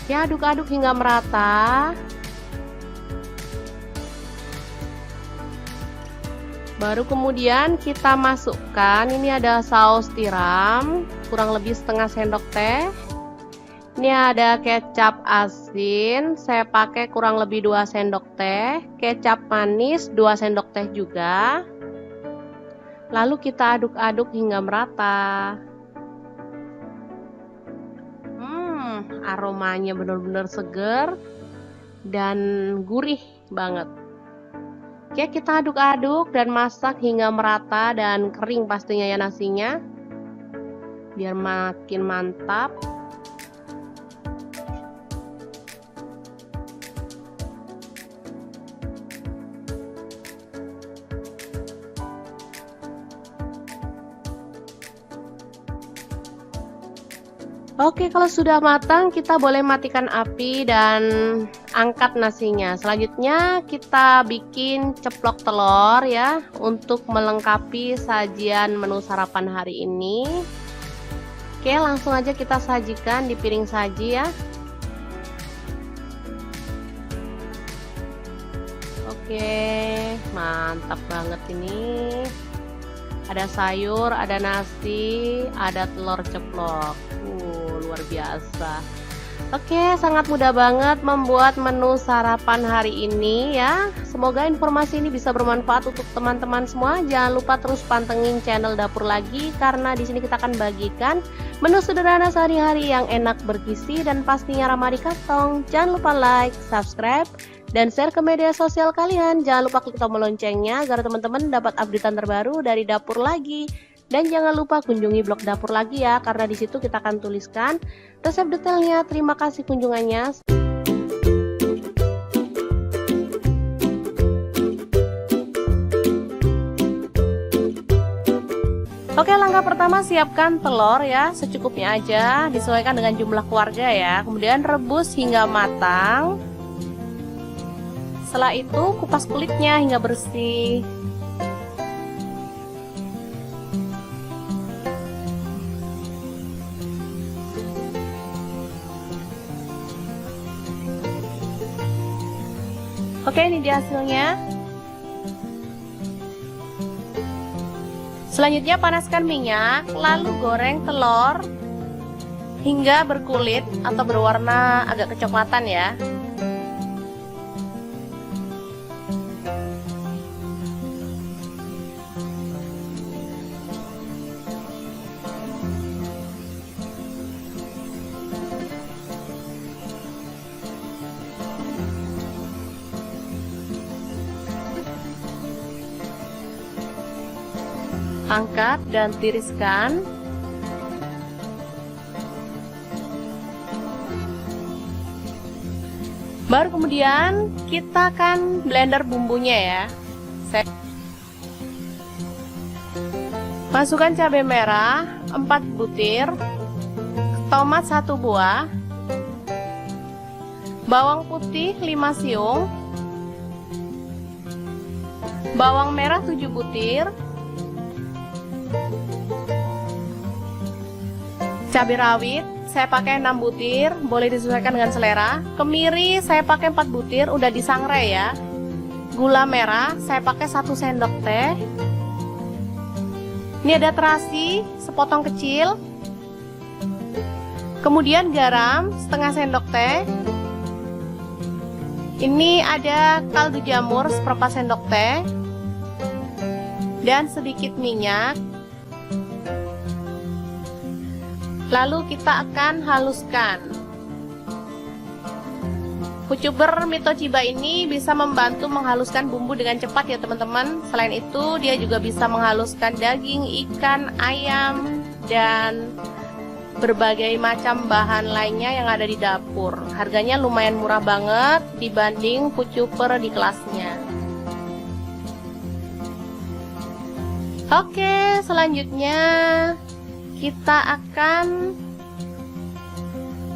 Ya, aduk-aduk hingga merata. Baru kemudian kita masukkan, ini ada saus tiram kurang lebih setengah sendok teh. Ini ada kecap asin, saya pakai kurang lebih 2 sendok teh. Kecap manis 2 sendok teh juga. Lalu kita aduk-aduk hingga merata. Aromanya benar-benar seger dan gurih banget. Oke, kita aduk-aduk dan masak hingga merata dan kering pastinya ya nasinya, biar makin mantap. Oke, kalau sudah matang kita boleh matikan api dan angkat nasinya. Selanjutnya kita bikin ceplok telur ya, untuk melengkapi sajian menu sarapan hari ini. Oke, langsung aja kita sajikan di piring saji ya. Oke, mantap banget ini. Ada sayur, ada nasi, ada telur ceplok. Luar biasa. Oke, sangat mudah banget membuat menu sarapan hari ini ya. Semoga informasi ini bisa bermanfaat untuk teman-teman semua. Jangan lupa terus pantengin channel Dapur Lagi, karena di sini kita akan bagikan menu sederhana sehari-hari yang enak, bergizi, dan pastinya ramah di kantong. Jangan lupa like, subscribe, dan share ke media sosial kalian. Jangan lupa klik tombol loncengnya agar teman-teman dapat updatean terbaru dari Dapur Lagi. Dan jangan lupa kunjungi blog Dapur Lagi ya, karena di situ kita akan tuliskan resep detailnya. Terima kasih kunjungannya. Oke, langkah pertama siapkan telur ya, secukupnya aja, disesuaikan dengan jumlah keluarga ya. Kemudian rebus hingga matang. Setelah itu kupas kulitnya hingga bersih. Oke, ini dia hasilnya. Selanjutnya panaskan minyak, lalu goreng telur hingga berkulit atau berwarna agak kecoklatan ya. Angkat dan tiriskan. Baru kemudian kita akan blender bumbunya ya. Masukkan cabai merah 4 butir, tomat 1 buah, bawang putih 5 siung, bawang merah 7 butir, cabai rawit saya pakai 6 butir, boleh disesuaikan dengan selera. Kemiri saya pakai 4 butir, udah disangrai ya. Gula merah saya pakai 1 sendok teh. Ini ada terasi sepotong kecil. Kemudian garam setengah sendok teh. Ini ada kaldu jamur seperempat sendok teh. Dan sedikit minyak. Lalu kita akan haluskan. Kucuber Mito Chiba ini bisa membantu menghaluskan bumbu dengan cepat ya teman-teman. Selain itu dia juga bisa menghaluskan daging, ikan, ayam, dan berbagai macam bahan lainnya yang ada di dapur. Harganya lumayan murah banget dibanding kucuber di kelasnya. Oke, selanjutnya kita akan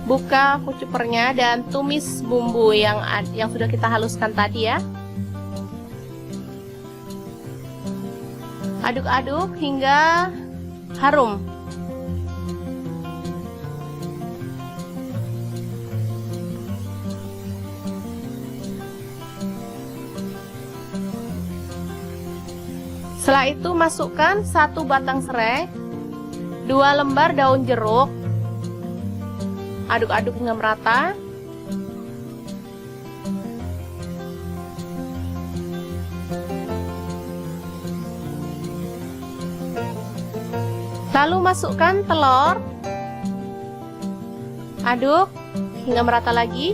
buka kucupernya dan tumis bumbu yang sudah kita haluskan tadi ya. Aduk-aduk hingga harum. Setelah itu masukkan 1 batang serai, 2 lembar daun jeruk. Aduk-aduk hingga merata. Lalu masukkan telur. Aduk hingga merata lagi.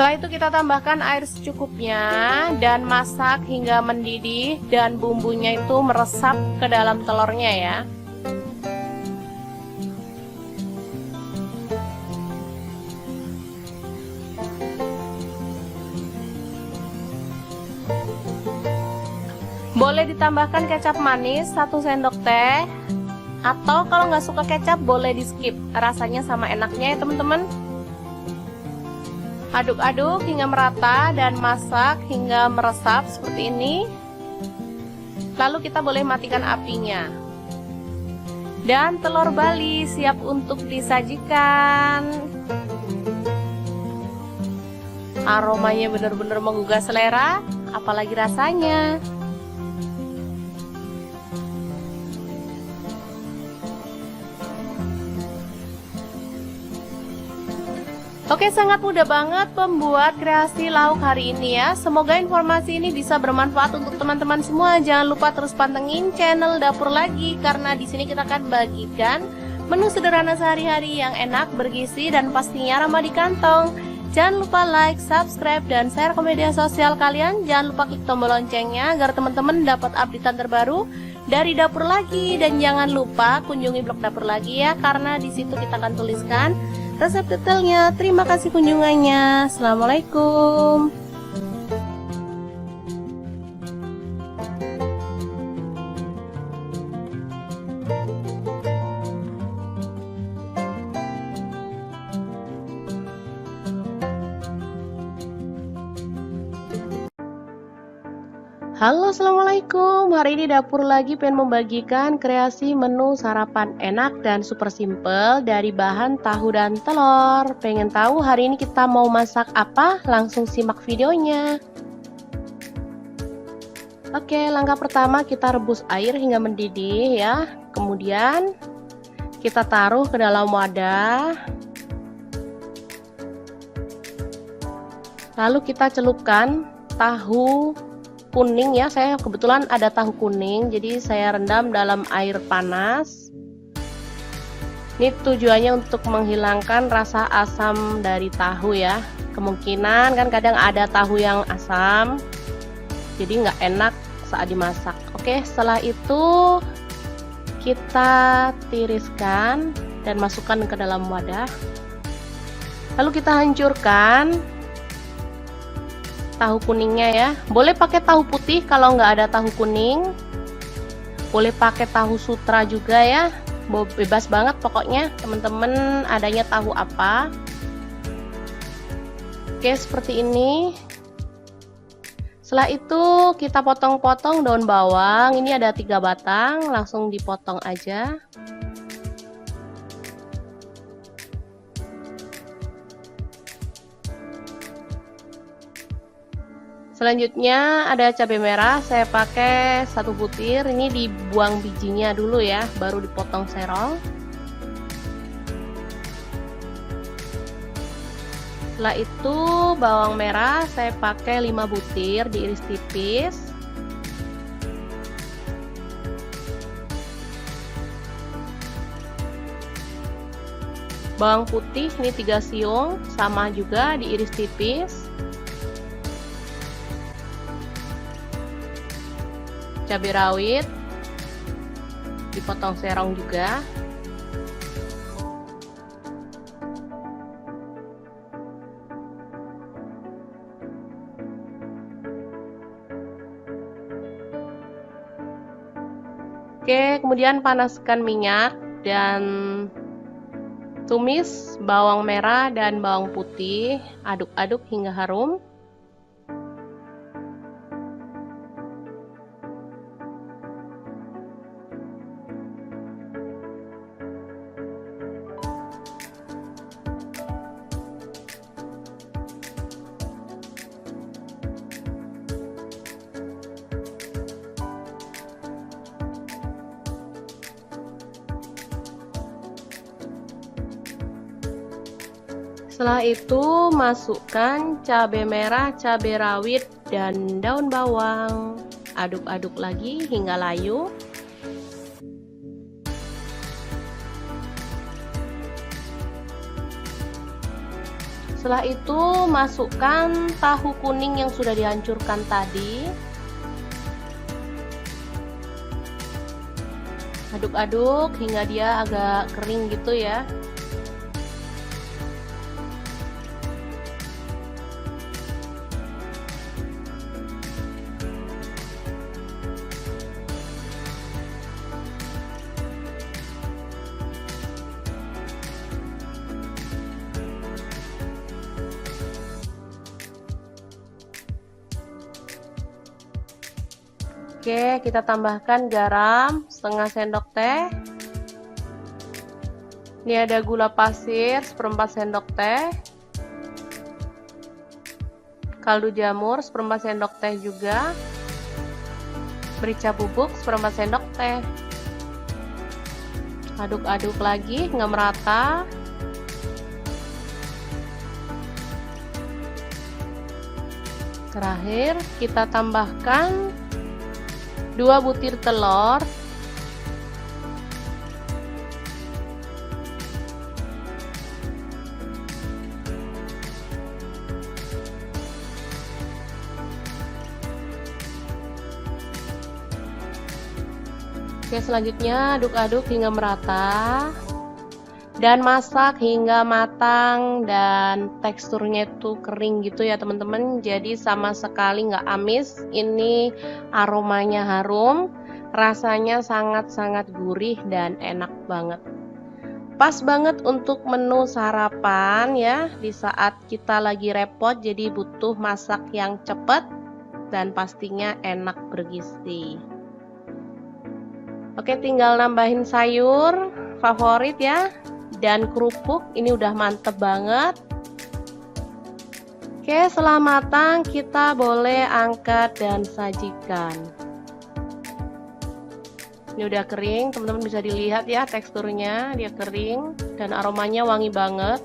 Setelah itu kita tambahkan air secukupnya dan masak hingga mendidih dan bumbunya itu meresap ke dalam telurnya ya. Boleh ditambahkan kecap manis 1 sendok teh, atau kalau nggak suka kecap boleh di skip, rasanya sama enaknya ya teman-teman. Aduk-aduk hingga merata dan masak hingga meresap seperti ini. Lalu kita boleh matikan apinya. Dan telur Bali siap untuk disajikan. Aromanya benar-benar menggugah selera, apalagi rasanya. Oke, sangat mudah banget membuat kreasi lauk hari ini ya. Semoga informasi ini bisa bermanfaat untuk teman-teman semua. Jangan lupa terus pantengin channel Dapur Lagi, karena di sini kita akan bagikan menu sederhana sehari-hari yang enak, bergizi, dan pastinya ramah di kantong. Jangan lupa like, subscribe, dan share ke media sosial kalian. Jangan lupa klik tombol loncengnya agar teman-teman dapat updatean terbaru dari Dapur Lagi. Dan jangan lupa kunjungi blog Dapur Lagi ya, karena di situ kita akan tuliskan resep detailnya. Terima kasih kunjungannya. Assalamualaikum. Halo, assalamualaikum. Hari ini Dapur Lagi pengen membagikan kreasi menu sarapan enak dan super simple dari bahan tahu dan telur. Pengen tahu hari ini kita mau masak apa? Langsung simak videonya. Oke, langkah pertama kita rebus air hingga mendidih ya. Kemudian kita taruh ke dalam wadah. Lalu kita celupkan tahu kuning ya. Saya kebetulan ada tahu kuning, jadi saya rendam dalam air panas. Ini tujuannya untuk menghilangkan rasa asam dari tahu ya. Kemungkinan kan kadang ada tahu yang asam, jadi nggak enak saat dimasak. Oke, setelah itu kita tiriskan dan masukkan ke dalam wadah. Lalu kita hancurkan tahu kuningnya ya. Boleh pakai tahu putih kalau nggak ada tahu kuning. Boleh pakai tahu sutra juga ya. Bebas banget pokoknya teman-teman adanya tahu apa. Oke, seperti ini. Setelah itu kita potong-potong daun bawang. Ini ada 3 batang, langsung dipotong aja. Selanjutnya ada cabai merah, saya pakai 1 butir. Ini dibuang bijinya dulu ya, baru dipotong serong. Setelah itu bawang merah saya pakai 5 butir, diiris tipis. Bawang putih ini 3 siung, sama juga diiris tipis. Cabai rawit dipotong serong juga. Oke, kemudian panaskan minyak dan tumis bawang merah dan bawang putih, aduk-aduk hingga harum. Setelah itu masukkan cabai merah, cabai rawit, dan daun bawang. Aduk-aduk lagi hingga layu. Setelah itu masukkan tahu kuning yang sudah dihancurkan tadi. Aduk-aduk hingga dia agak kering gitu ya. Oke, kita tambahkan garam setengah sendok teh. Ini ada gula pasir 1/4 sendok teh. Kaldu jamur 1/4 sendok teh juga. Merica bubuk 1/4 sendok teh. Aduk-aduk lagi hingga merata. Terakhir kita tambahkan 2 butir telur. Oke, selanjutnya aduk-aduk hingga merata dan masak hingga matang dan teksturnya itu kering gitu ya teman-teman, jadi sama sekali nggak amis. Ini aromanya harum, rasanya sangat-sangat gurih dan enak banget. Pas banget untuk menu sarapan ya, di saat kita lagi repot jadi butuh masak yang cepat dan pastinya enak bergizi. Oke, tinggal nambahin sayur favorit ya, dan kerupuk. Ini udah mantep banget. Oke, setelah matang kita boleh angkat dan sajikan. Ini udah kering, teman-teman bisa dilihat ya teksturnya, dia kering dan aromanya wangi banget.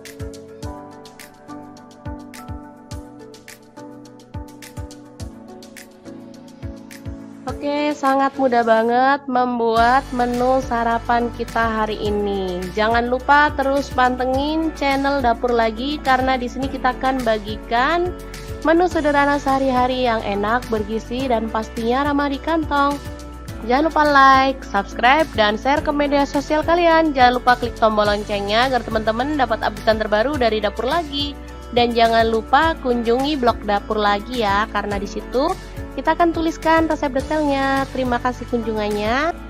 Oke, sangat mudah banget membuat menu sarapan kita hari ini. Jangan lupa terus pantengin channel Dapur Lagi karena di sini kita akan bagikan menu sederhana sehari-hari yang enak, bergizi dan pastinya ramah di kantong. Jangan lupa like, subscribe, dan share ke media sosial kalian. Jangan lupa klik tombol loncengnya agar teman-teman dapat update terbaru dari Dapur Lagi. Dan jangan lupa kunjungi blog Dapur Lagi ya, karena di situ kita akan tuliskan resep detailnya. Terima kasih kunjungannya.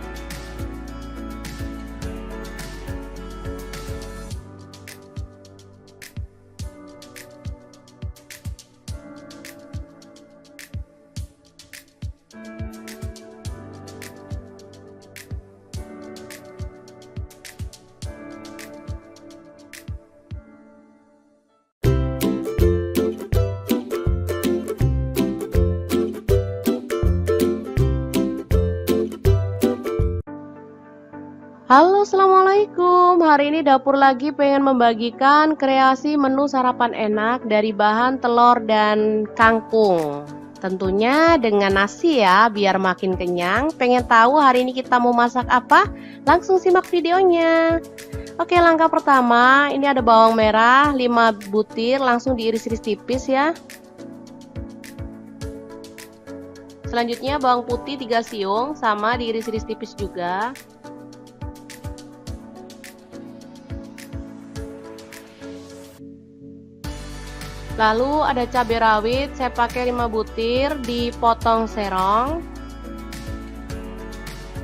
Assalamualaikum, hari ini dapur lagi pengen membagikan kreasi menu sarapan enak dari bahan telur dan kangkung. Tentunya dengan nasi ya, biar makin kenyang. Pengen tahu hari ini kita mau masak apa? Langsung simak videonya. Oke, langkah pertama, ini ada bawang merah 5 butir, langsung diiris-iris tipis ya. Selanjutnya bawang putih 3 siung, sama diiris-iris tipis juga. Lalu ada cabai rawit, saya pakai 5 butir, dipotong serong.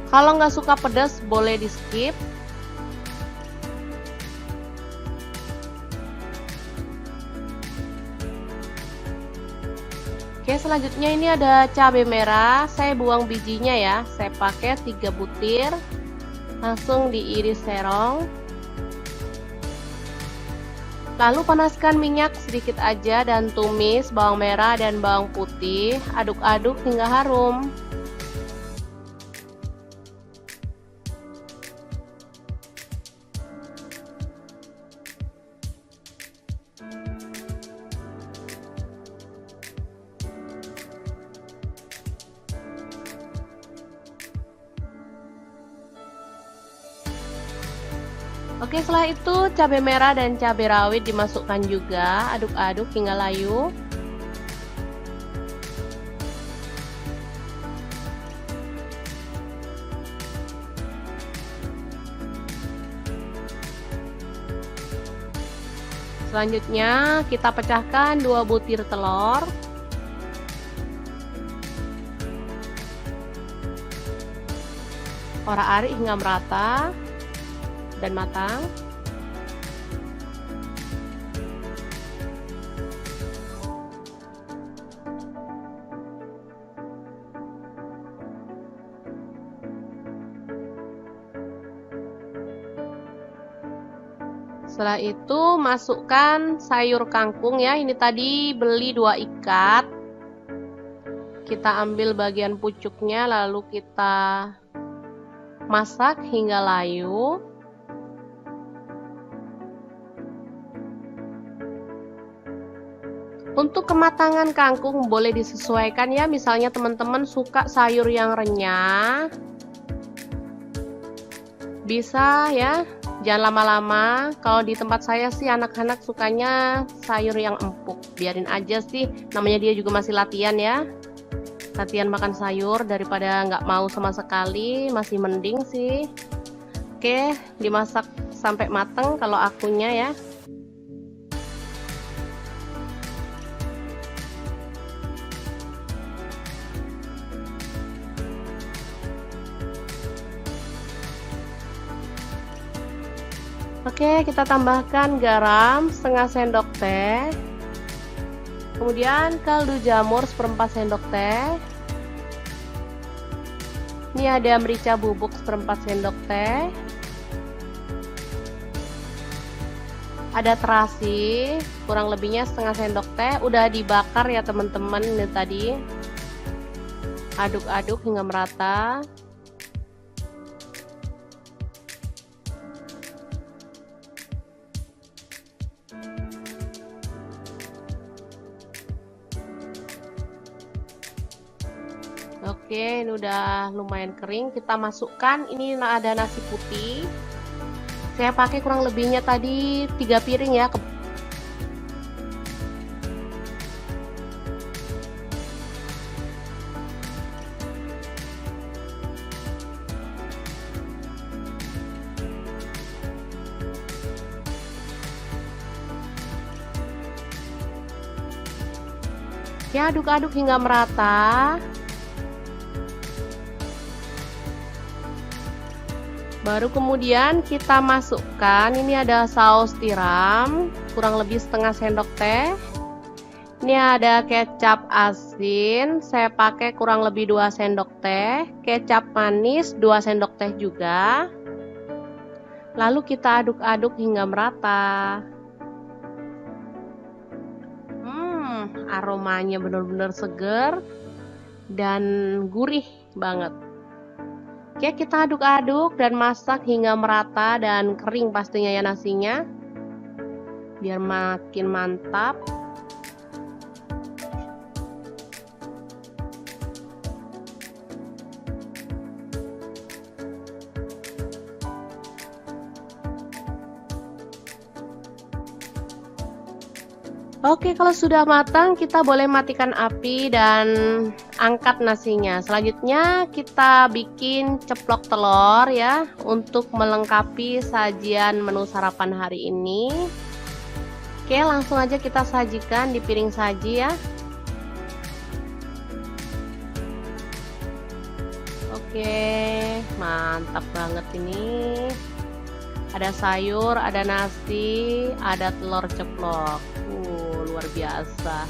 Kalau nggak suka pedas boleh di skip. Oke, selanjutnya ini ada cabai merah, saya buang bijinya ya, saya pakai 3 butir, langsung diiris serong. Lalu panaskan minyak sedikit aja dan tumis bawang merah dan bawang putih, aduk-aduk hingga harum. Oke, setelah itu cabai merah dan cabai rawit dimasukkan juga, aduk-aduk hingga layu. Selanjutnya kita pecahkan 2 butir telur. Orak-arik hingga merata dan matang. Setelah itu masukkan sayur kangkung ya, ini tadi beli 2 ikat. Kita ambil bagian pucuknya lalu kita masak hingga layu. Untuk kematangan kangkung boleh disesuaikan ya, misalnya teman-teman suka sayur yang renyah, bisa ya, jangan lama-lama. Kalau di tempat saya sih anak-anak sukanya sayur yang empuk, biarin aja sih, namanya dia juga masih latihan ya, latihan makan sayur daripada nggak mau sama sekali, masih mending sih. Oke, dimasak sampai mateng kalau akunya ya. Oke, kita tambahkan garam setengah sendok teh, kemudian kaldu jamur 1/4 sendok teh. Ini ada merica bubuk 1/4 sendok teh, ada terasi kurang lebihnya setengah sendok teh, udah dibakar ya teman-teman. Ini tadi aduk-aduk hingga merata. Oke, ini udah lumayan kering. Kita masukkan, ini ada nasi putih. Saya pakai kurang lebihnya tadi 3 piring ya. Ya, aduk-aduk hingga merata. Baru kemudian kita masukkan, ini ada saus tiram kurang lebih setengah sendok teh. Ini ada kecap asin, saya pakai kurang lebih 2 sendok teh. Kecap manis 2 sendok teh juga. Lalu kita aduk-aduk hingga merata. Aromanya benar-benar seger dan gurih banget. Oke, kita aduk-aduk dan masak hingga merata dan kering pastinya ya nasinya, biar makin mantap. Oke, kalau sudah matang kita boleh matikan api dan angkat nasinya. Selanjutnya kita bikin ceplok telur ya, untuk melengkapi sajian menu sarapan hari ini. Oke, langsung aja kita sajikan di piring saji ya. Oke, mantap banget ini. Ada sayur, ada nasi, ada telur ceplok. Luar biasa.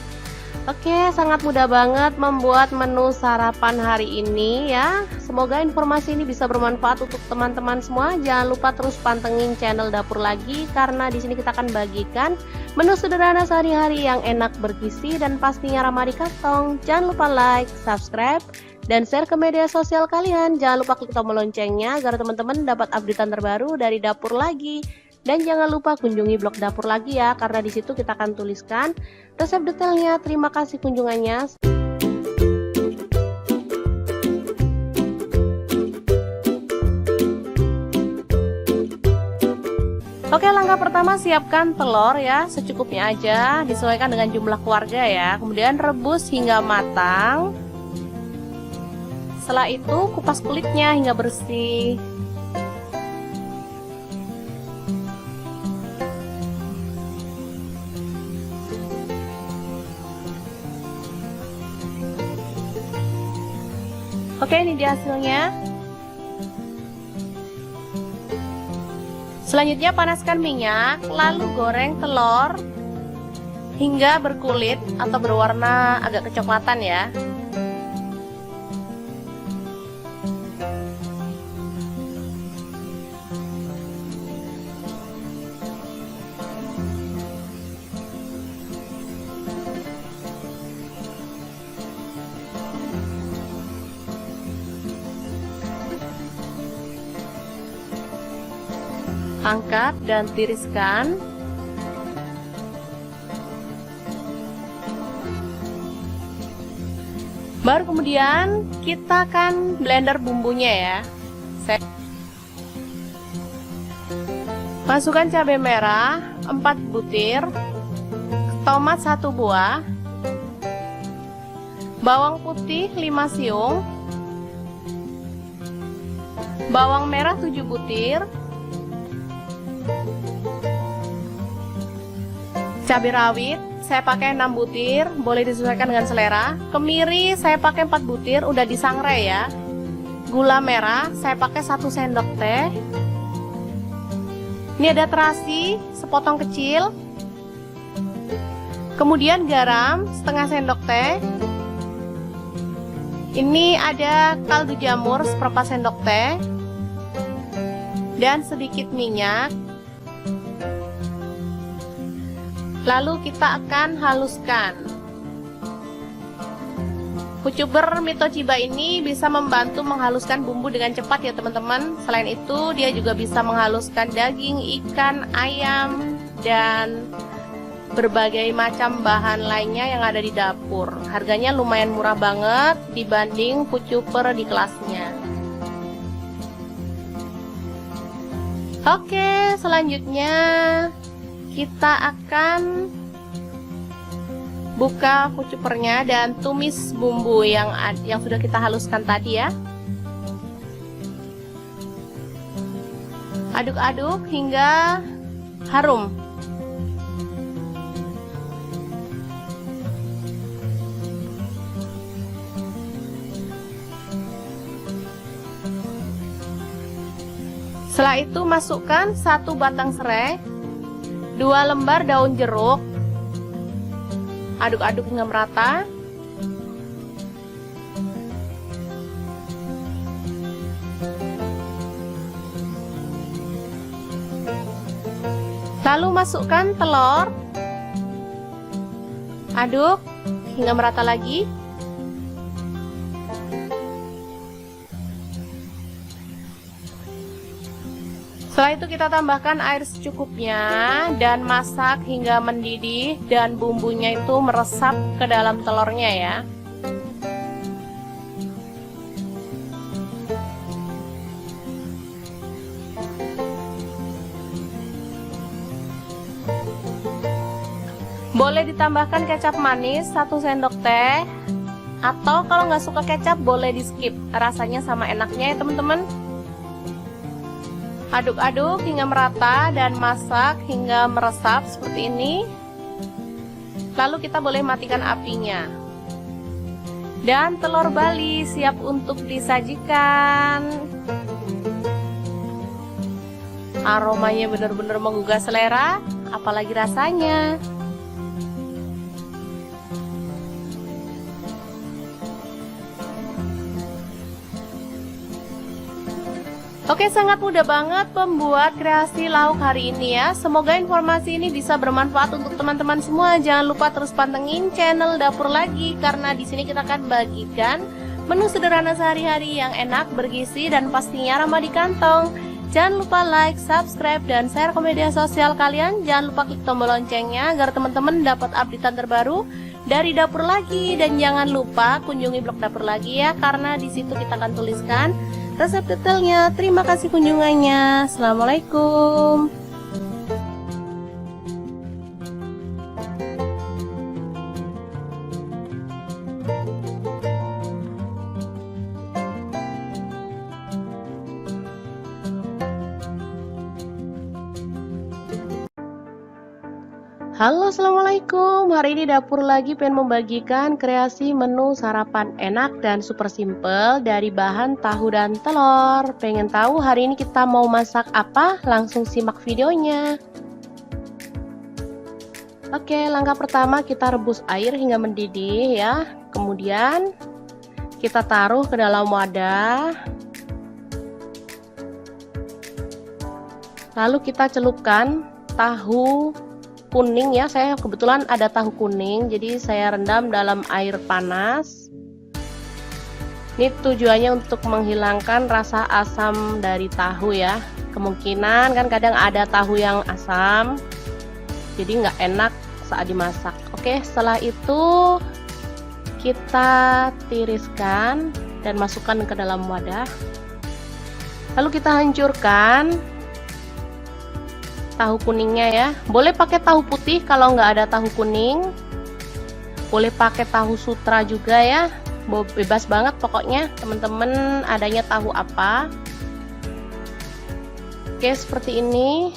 Oke, sangat mudah banget membuat menu sarapan hari ini ya. Semoga informasi ini bisa bermanfaat untuk teman-teman semua. Jangan lupa terus pantengin channel Dapur Lagi, karena di sini kita akan bagikan menu sederhana sehari-hari yang enak, bergizi, dan pastinya ramah di kantong. Jangan lupa like, subscribe, dan share ke media sosial kalian. Jangan lupa klik tombol loncengnya agar teman-teman dapat updatean terbaru dari Dapur Lagi. Dan jangan lupa kunjungi blog Dapur Lagi ya, karena di situ kita akan tuliskan resep detailnya. Terima kasih kunjungannya. Oke, langkah pertama siapkan telur ya, secukupnya aja, disesuaikan dengan jumlah keluarga ya. Kemudian rebus hingga matang. Setelah itu kupas kulitnya hingga bersih. Oke, ini dia hasilnya. Selanjutnya panaskan minyak, lalu goreng telur hingga berkulit atau berwarna agak kecoklatan ya. Angkat dan tiriskan. Baru kemudian kita akan blender bumbunya ya. Masukkan cabai merah 4 butir, tomat 1 buah, bawang putih 5 siung, bawang merah 7 butir, cabai rawit saya pakai 6 butir, boleh disesuaikan dengan selera. Kemiri saya pakai 4 butir, udah disangrai ya. Gula merah saya pakai 1 sendok teh. Ini ada terasi sepotong kecil. Kemudian garam setengah sendok teh. Ini ada kaldu jamur seperempat sendok teh. Dan sedikit minyak. Lalu kita akan haluskan. Pucukber Mito Chiba ini bisa membantu menghaluskan bumbu dengan cepat ya teman-teman. Selain itu dia juga bisa menghaluskan daging, ikan, ayam, dan berbagai macam bahan lainnya yang ada di dapur. Harganya lumayan murah banget dibanding pucukber di kelasnya. Oke, selanjutnya kita akan buka pucukbernya dan tumis bumbu yang sudah kita haluskan tadi ya. Aduk-aduk hingga harum. Setelah itu masukkan 1 batang serai, 2 lembar daun jeruk. Aduk-aduk hingga merata. Lalu masukkan telur. Aduk hingga merata lagi. Setelah itu kita tambahkan air secukupnya dan masak hingga mendidih dan bumbunya itu meresap ke dalam telurnya ya. Boleh ditambahkan kecap manis 1 sendok teh, atau kalau nggak suka kecap boleh di skip, rasanya sama enaknya ya teman-teman. Aduk-aduk hingga merata dan masak hingga meresap seperti ini. Lalu kita boleh matikan apinya. Dan telur Bali siap untuk disajikan. Aromanya benar-benar menggugah selera, apalagi rasanya. Oke, sangat mudah banget membuat kreasi lauk hari ini ya. Semoga informasi ini bisa bermanfaat untuk teman-teman semua. Jangan lupa terus pantengin channel Dapur Lagi, karena di sini kita akan bagikan menu sederhana sehari-hari yang enak, bergizi, dan pastinya ramah di kantong. Jangan lupa like, subscribe, dan share ke media sosial kalian. Jangan lupa klik tombol loncengnya agar teman-teman dapat updatean terbaru dari Dapur Lagi. Dan jangan lupa kunjungi blog Dapur Lagi ya, karena di situ kita akan tuliskan resep detailnya. Terima kasih kunjungannya. Assalamualaikum. Halo, assalamualaikum. Hari ini Dapur Lagi pengen membagikan kreasi menu sarapan enak dan super simple dari bahan tahu dan telur. Pengen tahu hari ini kita mau masak apa? Langsung simak videonya. Oke, langkah pertama kita rebus air hingga mendidih ya. Kemudian kita taruh ke dalam wadah. Lalu kita celupkan tahu kuning ya, saya kebetulan ada tahu kuning, jadi saya rendam dalam air panas. Ini tujuannya untuk menghilangkan rasa asam dari tahu ya. Kemungkinan kan kadang ada tahu yang asam, jadi nggak enak saat dimasak. Oke, setelah itu kita tiriskan dan masukkan ke dalam wadah. Lalu kita hancurkan tahu kuningnya ya. Boleh pakai tahu putih kalau nggak ada tahu kuning. Boleh pakai tahu sutra juga ya. Bebas banget pokoknya teman-teman adanya tahu apa. Oke, seperti ini.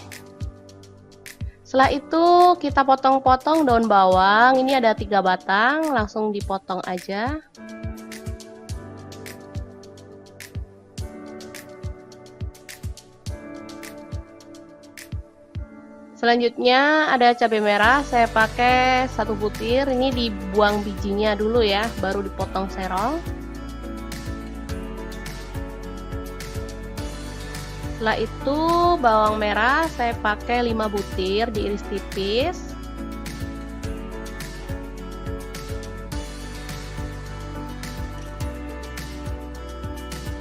Setelah itu kita potong-potong daun bawang. Ini ada 3 batang, langsung dipotong aja. Selanjutnya ada cabai merah, saya pakai 1 butir. Ini dibuang bijinya dulu ya, baru dipotong serong. Setelah itu bawang merah saya pakai 5 butir, diiris tipis.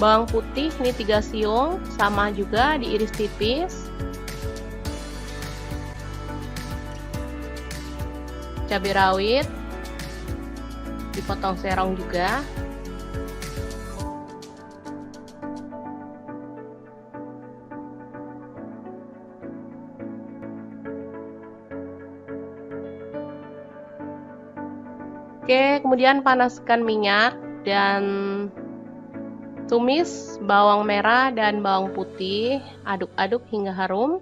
Bawang putih ini 3 siung, sama juga diiris tipis. Cabai rawit dipotong serong juga. Oke, kemudian panaskan minyak dan tumis bawang merah dan bawang putih, aduk-aduk hingga harum.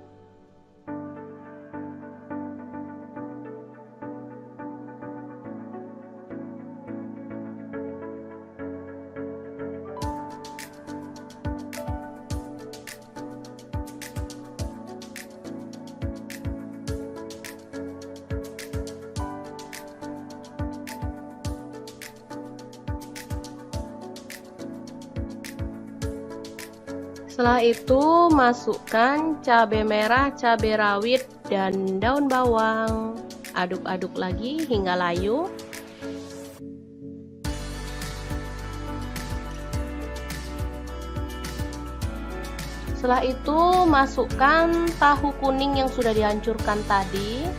Setelah itu masukkan cabai merah, cabai rawit, dan daun bawang. Aduk-aduk lagi hingga layu. Setelah itu masukkan tahu kuning yang sudah dihancurkan tadi.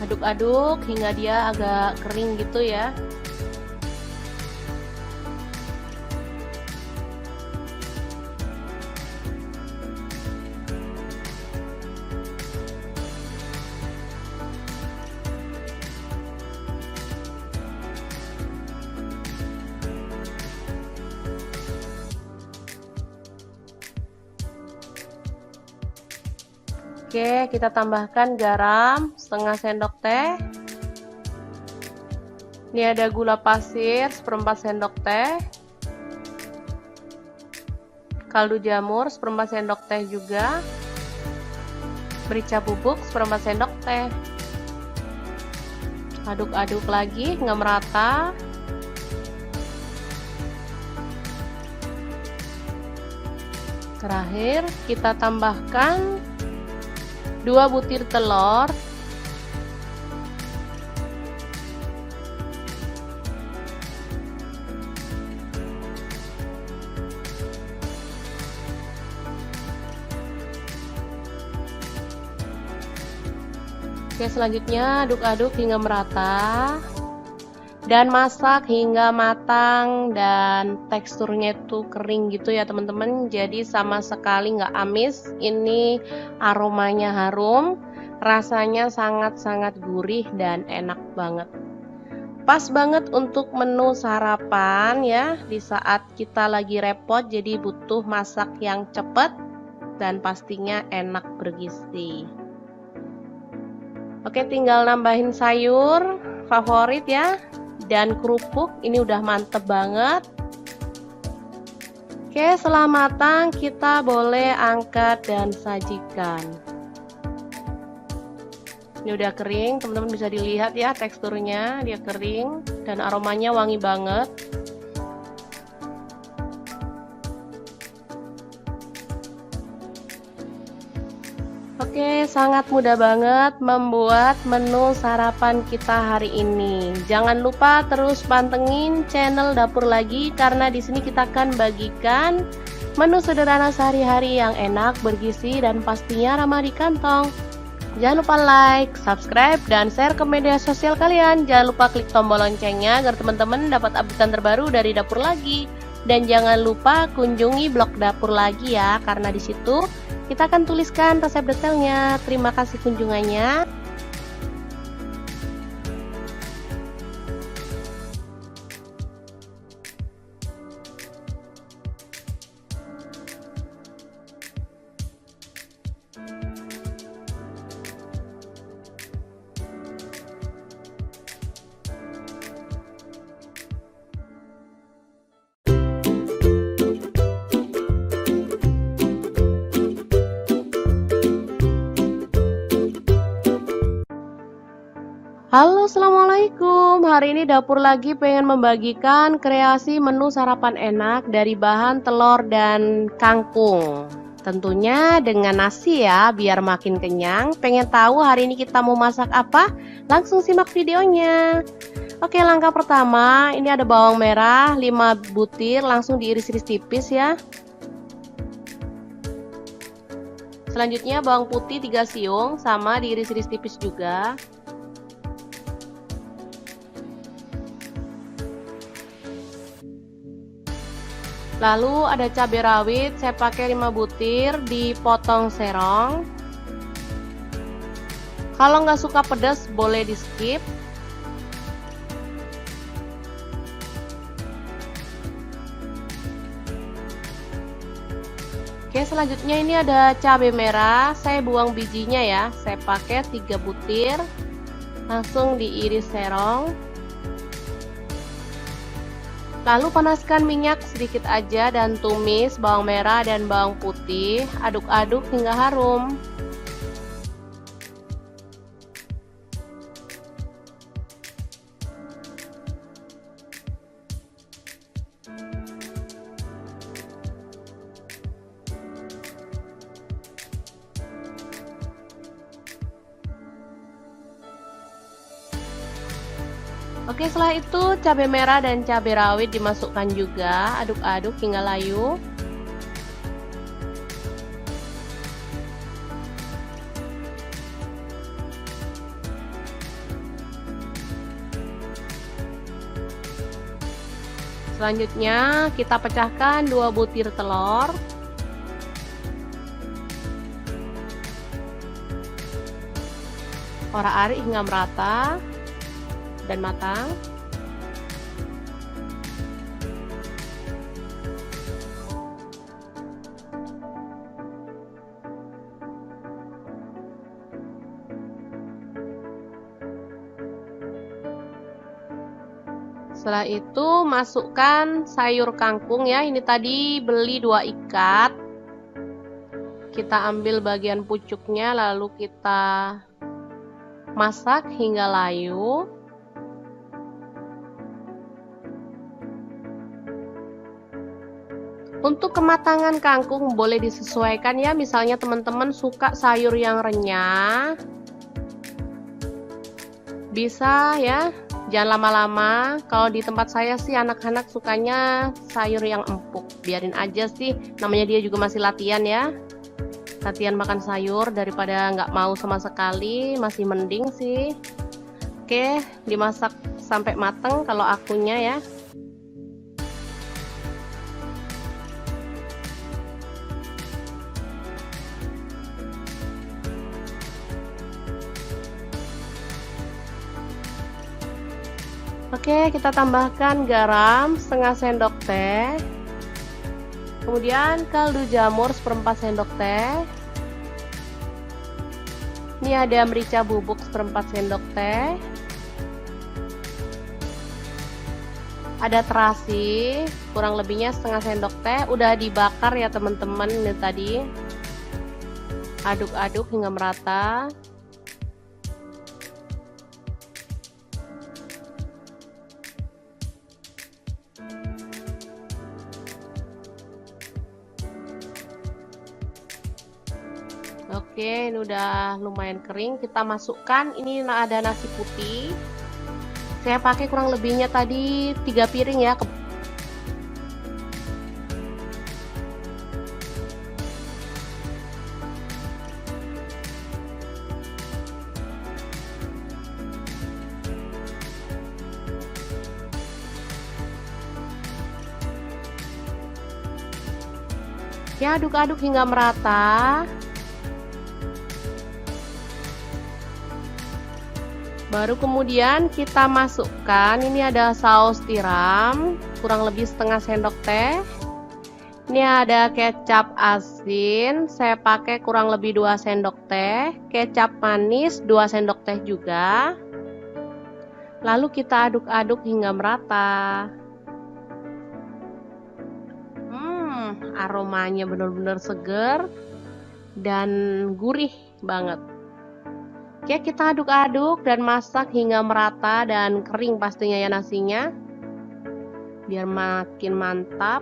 Aduk-aduk hingga dia agak kering gitu ya. Oke, kita tambahkan garam setengah sendok teh. Ini ada gula pasir seperempat sendok teh. Kaldu jamur seperempat sendok teh juga. Merica bubuk seperempat sendok teh. Aduk-aduk lagi hingga merata. Terakhir, kita tambahkan 2 butir telur. Oke, selanjutnya aduk-aduk hingga merata dan masak hingga matang dan teksturnya itu kering gitu ya teman-teman, jadi sama sekali nggak amis. Ini aromanya harum, rasanya sangat-sangat gurih dan enak banget. Pas banget untuk menu sarapan ya, di saat kita lagi repot jadi butuh masak yang cepat dan pastinya enak bergizi. Oke, tinggal nambahin sayur favorit ya, dan kerupuk. Ini udah mantep banget. Oke, setelah matang kita boleh angkat dan sajikan. Ini udah kering, teman-teman bisa dilihat ya teksturnya, dia kering dan aromanya wangi banget. Oke, sangat mudah banget membuat menu sarapan kita hari ini. Jangan lupa terus pantengin channel Dapur Lagi karena di sini kita akan bagikan menu sederhana sehari-hari yang enak, bergizi dan pastinya ramah di kantong. Jangan lupa like, subscribe, dan share ke media sosial kalian. Jangan lupa klik tombol loncengnya agar teman-teman dapat update terbaru dari Dapur Lagi. Dan jangan lupa kunjungi blog Dapur Lagi ya, karena di situ kita akan tuliskan resep detailnya. Terima kasih kunjungannya. Halo, assalamualaikum. Hari ini Dapur Lagi pengen membagikan kreasi menu sarapan enak dari bahan telur dan kangkung. Tentunya dengan nasi ya, biar makin kenyang. Pengen tahu hari ini kita mau masak apa? Langsung simak videonya. Oke, langkah pertama, ini ada bawang merah 5 butir, langsung diiris-iris tipis ya. Selanjutnya bawang putih 3 siung, sama diiris-iris tipis juga. Lalu ada cabai rawit, saya pakai 5 butir, dipotong serong. Kalau nggak suka pedas boleh di skip. Oke, selanjutnya ini ada cabai merah, saya buang bijinya ya, saya pakai 3 butir, langsung diiris serong. Lalu panaskan minyak sedikit aja dan tumis bawang merah dan bawang putih, aduk-aduk hingga harum. Oke, setelah itu cabai merah dan cabai rawit dimasukkan juga, aduk-aduk hingga layu. Selanjutnya kita pecahkan 2 butir telur. Orak-arik hingga merata dan matang. Setelah itu masukkan sayur kangkung ya. Ini tadi beli 2 ikat. Kita ambil bagian pucuknya lalu kita masak hingga layu. Untuk kematangan kangkung boleh disesuaikan ya. Misalnya teman-teman suka sayur yang renyah, bisa ya. Jangan lama-lama. Kalau di tempat saya sih anak-anak sukanya sayur yang empuk. Biarin aja sih, namanya dia juga masih latihan ya. Latihan makan sayur daripada nggak mau sama sekali, masih mending sih. Oke, dimasak sampai mateng kalau akunya ya. Oke, kita tambahkan garam setengah sendok teh. Kemudian kaldu jamur 1/4 sendok teh. Ini ada merica bubuk 1/4 sendok teh. Ada terasi, kurang lebihnya setengah sendok teh. Udah dibakar ya teman-teman ini tadi. Aduk-aduk hingga merata. Oke, ini udah lumayan kering. Kita masukkan, ini ada nasi putih. Saya pakai kurang lebihnya tadi 3 piring ya. Ya, aduk-aduk hingga merata. Baru kemudian kita masukkan, ini ada saus tiram kurang lebih setengah sendok teh. Ini ada kecap asin, saya pakai kurang lebih 2 sendok teh. Kecap manis 2 sendok teh juga. Lalu kita aduk-aduk hingga merata. Aromanya benar-benar seger dan gurih banget. Oke, kita aduk-aduk dan masak hingga merata dan kering pastinya ya nasinya, biar makin mantap.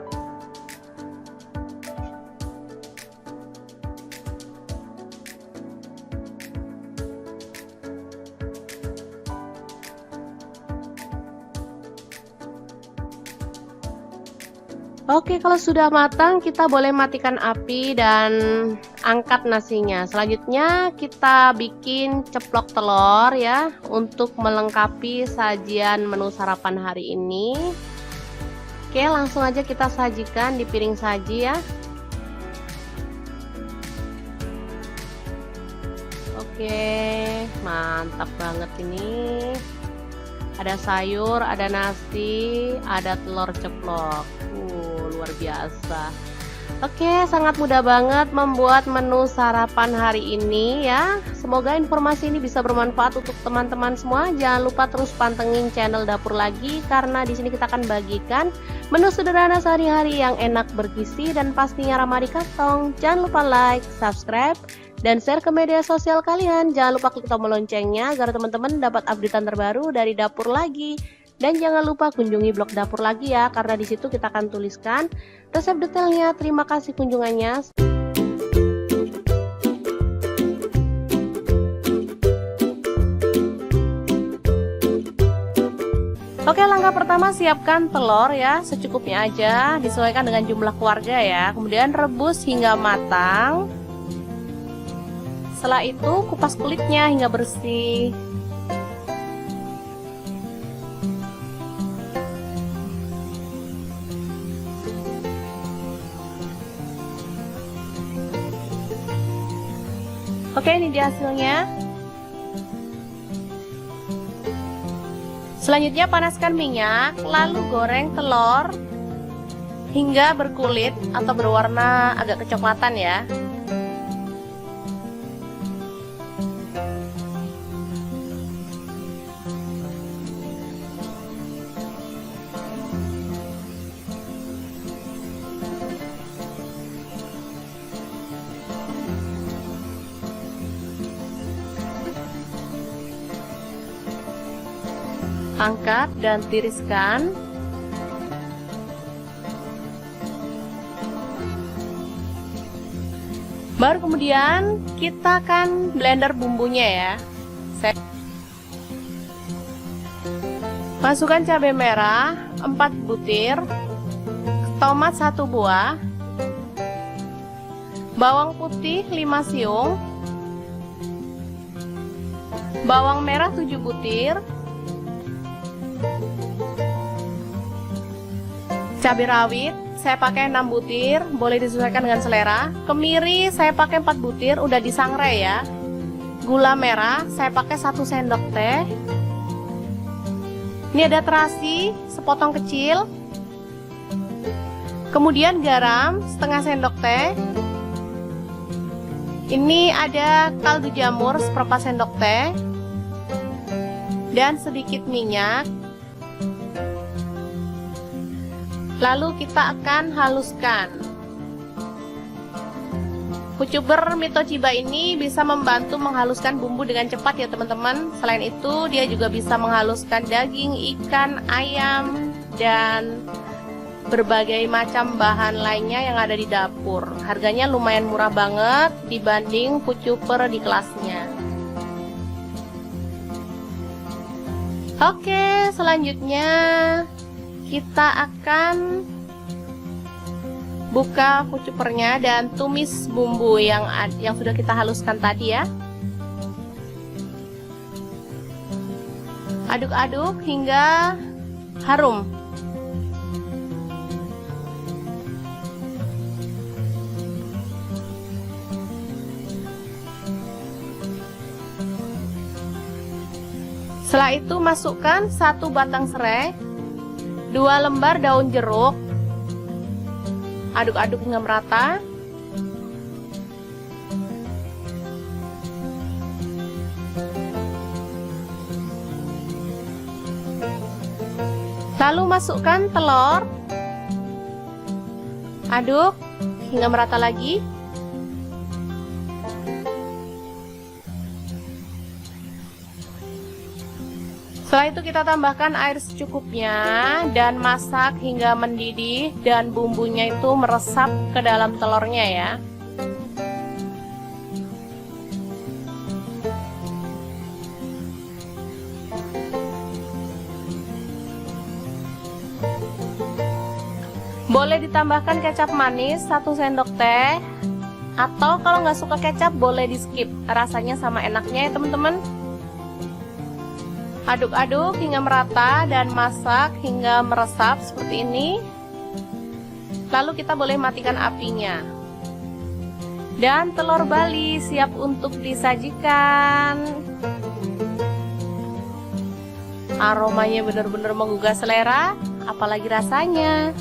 Oke, kalau sudah matang kita boleh matikan api dan angkat nasinya. Selanjutnya kita bikin ceplok telur ya, untuk melengkapi sajian menu sarapan hari ini. Oke, langsung aja kita sajikan di piring saji ya. Oke, mantap banget ini. Ada sayur, ada nasi, ada telur ceplok. Luar biasa. Oke, sangat mudah banget membuat menu sarapan hari ini ya. Semoga informasi ini bisa bermanfaat untuk teman-teman semua. Jangan lupa terus pantengin channel Dapur Lagi, karena di sini kita akan bagikan menu sederhana sehari-hari yang enak, bergizi, dan pastinya ramah di kantong. Jangan lupa like, subscribe, dan share ke media sosial kalian. Jangan lupa klik tombol loncengnya agar teman-teman dapat updatean terbaru dari Dapur Lagi. Dan jangan lupa kunjungi blog Dapur Lagi ya, karena di situ kita akan tuliskan resep detailnya. Terima kasih kunjungannya. Oke, langkah pertama siapkan telur ya, secukupnya aja, disesuaikan dengan jumlah keluarga ya. Kemudian rebus hingga matang. Setelah itu kupas kulitnya hingga bersih. Oke, ini dia hasilnya. Selanjutnya panaskan minyak, lalu goreng telur hingga berkulit atau berwarna agak kecoklatan ya. Angkat dan tiriskan. Baru kemudian kita akan blender bumbunya ya. Masukkan cabai merah 4 butir, tomat 1 buah, bawang putih 5 siung, bawang merah 7 butir, cabai rawit saya pakai 6 butir, boleh disesuaikan dengan selera. Kemiri saya pakai 4 butir, udah disangrai ya. Gula merah saya pakai 1 sendok teh. Ini ada terasi sepotong kecil. Kemudian garam setengah sendok teh. Ini ada kaldu jamur seperempat sendok teh. Dan sedikit minyak. Lalu kita akan haluskan. Pucuber Mitochiba ini bisa membantu menghaluskan bumbu dengan cepat ya teman-teman. Selain itu dia juga bisa menghaluskan daging, ikan, ayam, dan berbagai macam bahan lainnya yang ada di dapur. Harganya lumayan murah banget dibanding pucuber di kelasnya. Oke, selanjutnya kita akan buka pucupernya dan tumis bumbu yang sudah kita haluskan tadi ya. Aduk-aduk hingga harum. Setelah itu masukkan 1 batang serai, 2 lembar daun jeruk. Aduk-aduk hingga merata. Lalu masukkan telur. Aduk hingga merata lagi. Setelah itu kita tambahkan air secukupnya dan masak hingga mendidih dan bumbunya itu meresap ke dalam telurnya ya. Boleh ditambahkan kecap manis 1 sendok teh, atau kalau nggak suka kecap boleh di skip, rasanya sama enaknya ya teman-teman. Aduk-aduk hingga merata dan masak hingga meresap seperti ini. Lalu kita boleh matikan apinya. Dan telur Bali siap untuk disajikan. Aromanya benar-benar menggugah selera, apalagi rasanya.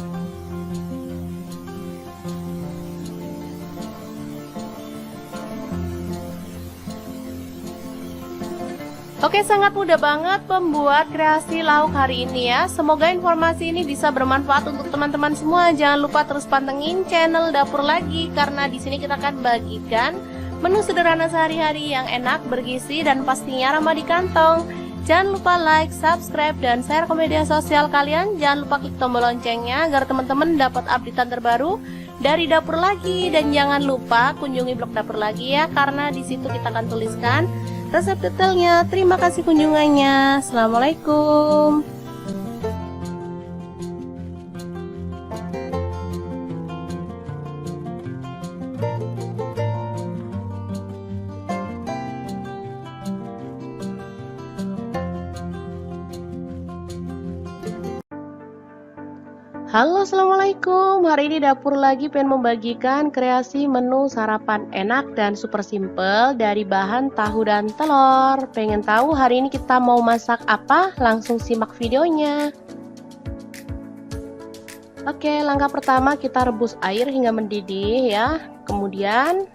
Oke, sangat mudah banget membuat kreasi lauk hari ini ya. Semoga informasi ini bisa bermanfaat untuk teman-teman semua. Jangan lupa terus pantengin channel Dapur Lagi, karena di sini kita akan bagikan menu sederhana sehari-hari yang enak, bergizi, dan pastinya ramah di kantong. Jangan lupa like, subscribe, dan share ke media sosial kalian. Jangan lupa klik tombol loncengnya agar teman-teman dapat updatean terbaru dari Dapur Lagi. Dan jangan lupa kunjungi blog Dapur Lagi ya, karena di situ kita akan tuliskan resep detailnya. Terima kasih kunjungannya. Assalamualaikum. Halo, assalamualaikum. Hari ini dapur lagi pengen membagikan kreasi menu sarapan enak dan super simple dari bahan tahu dan telur. Pengen tahu hari ini kita mau masak apa? Langsung simak videonya. Oke, langkah pertama kita rebus air hingga mendidih ya. Kemudian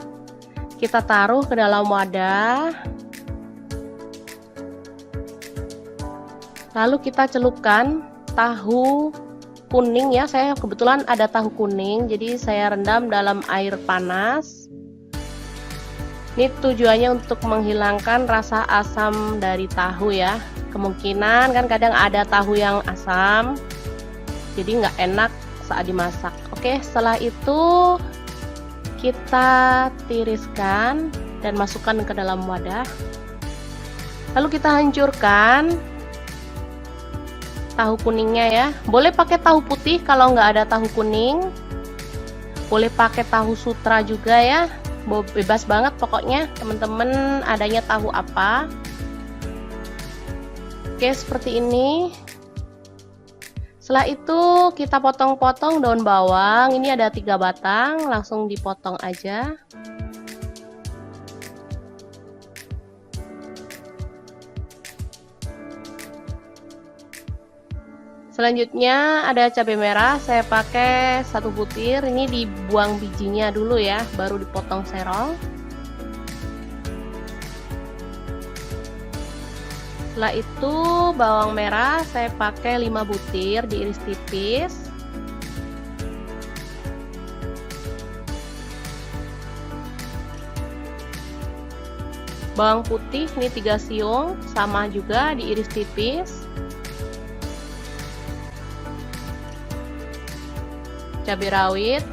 kita taruh ke dalam wadah. Lalu kita celupkan tahu kuning ya, saya kebetulan ada tahu kuning, jadi saya rendam dalam air panas. Ini tujuannya untuk menghilangkan rasa asam dari tahu ya. Kemungkinan kan kadang ada tahu yang asam, jadi nggak enak saat dimasak. Oke, setelah itu kita tiriskan dan masukkan ke dalam wadah. Lalu kita hancurkan tahu kuningnya ya. Boleh pakai tahu putih kalau nggak ada tahu kuning. Boleh pakai tahu sutra juga ya. Bebas banget pokoknya teman-teman adanya tahu apa. Oke, seperti ini. Setelah itu kita potong-potong daun bawang. Ini ada 3 batang, langsung dipotong aja. Selanjutnya ada cabai merah, saya pakai 1 butir. Ini dibuang bijinya dulu ya, baru dipotong serong. Setelah itu bawang merah saya pakai 5 butir, diiris tipis. Bawang putih ini 3 siung, sama juga diiris tipis. Cabai rawit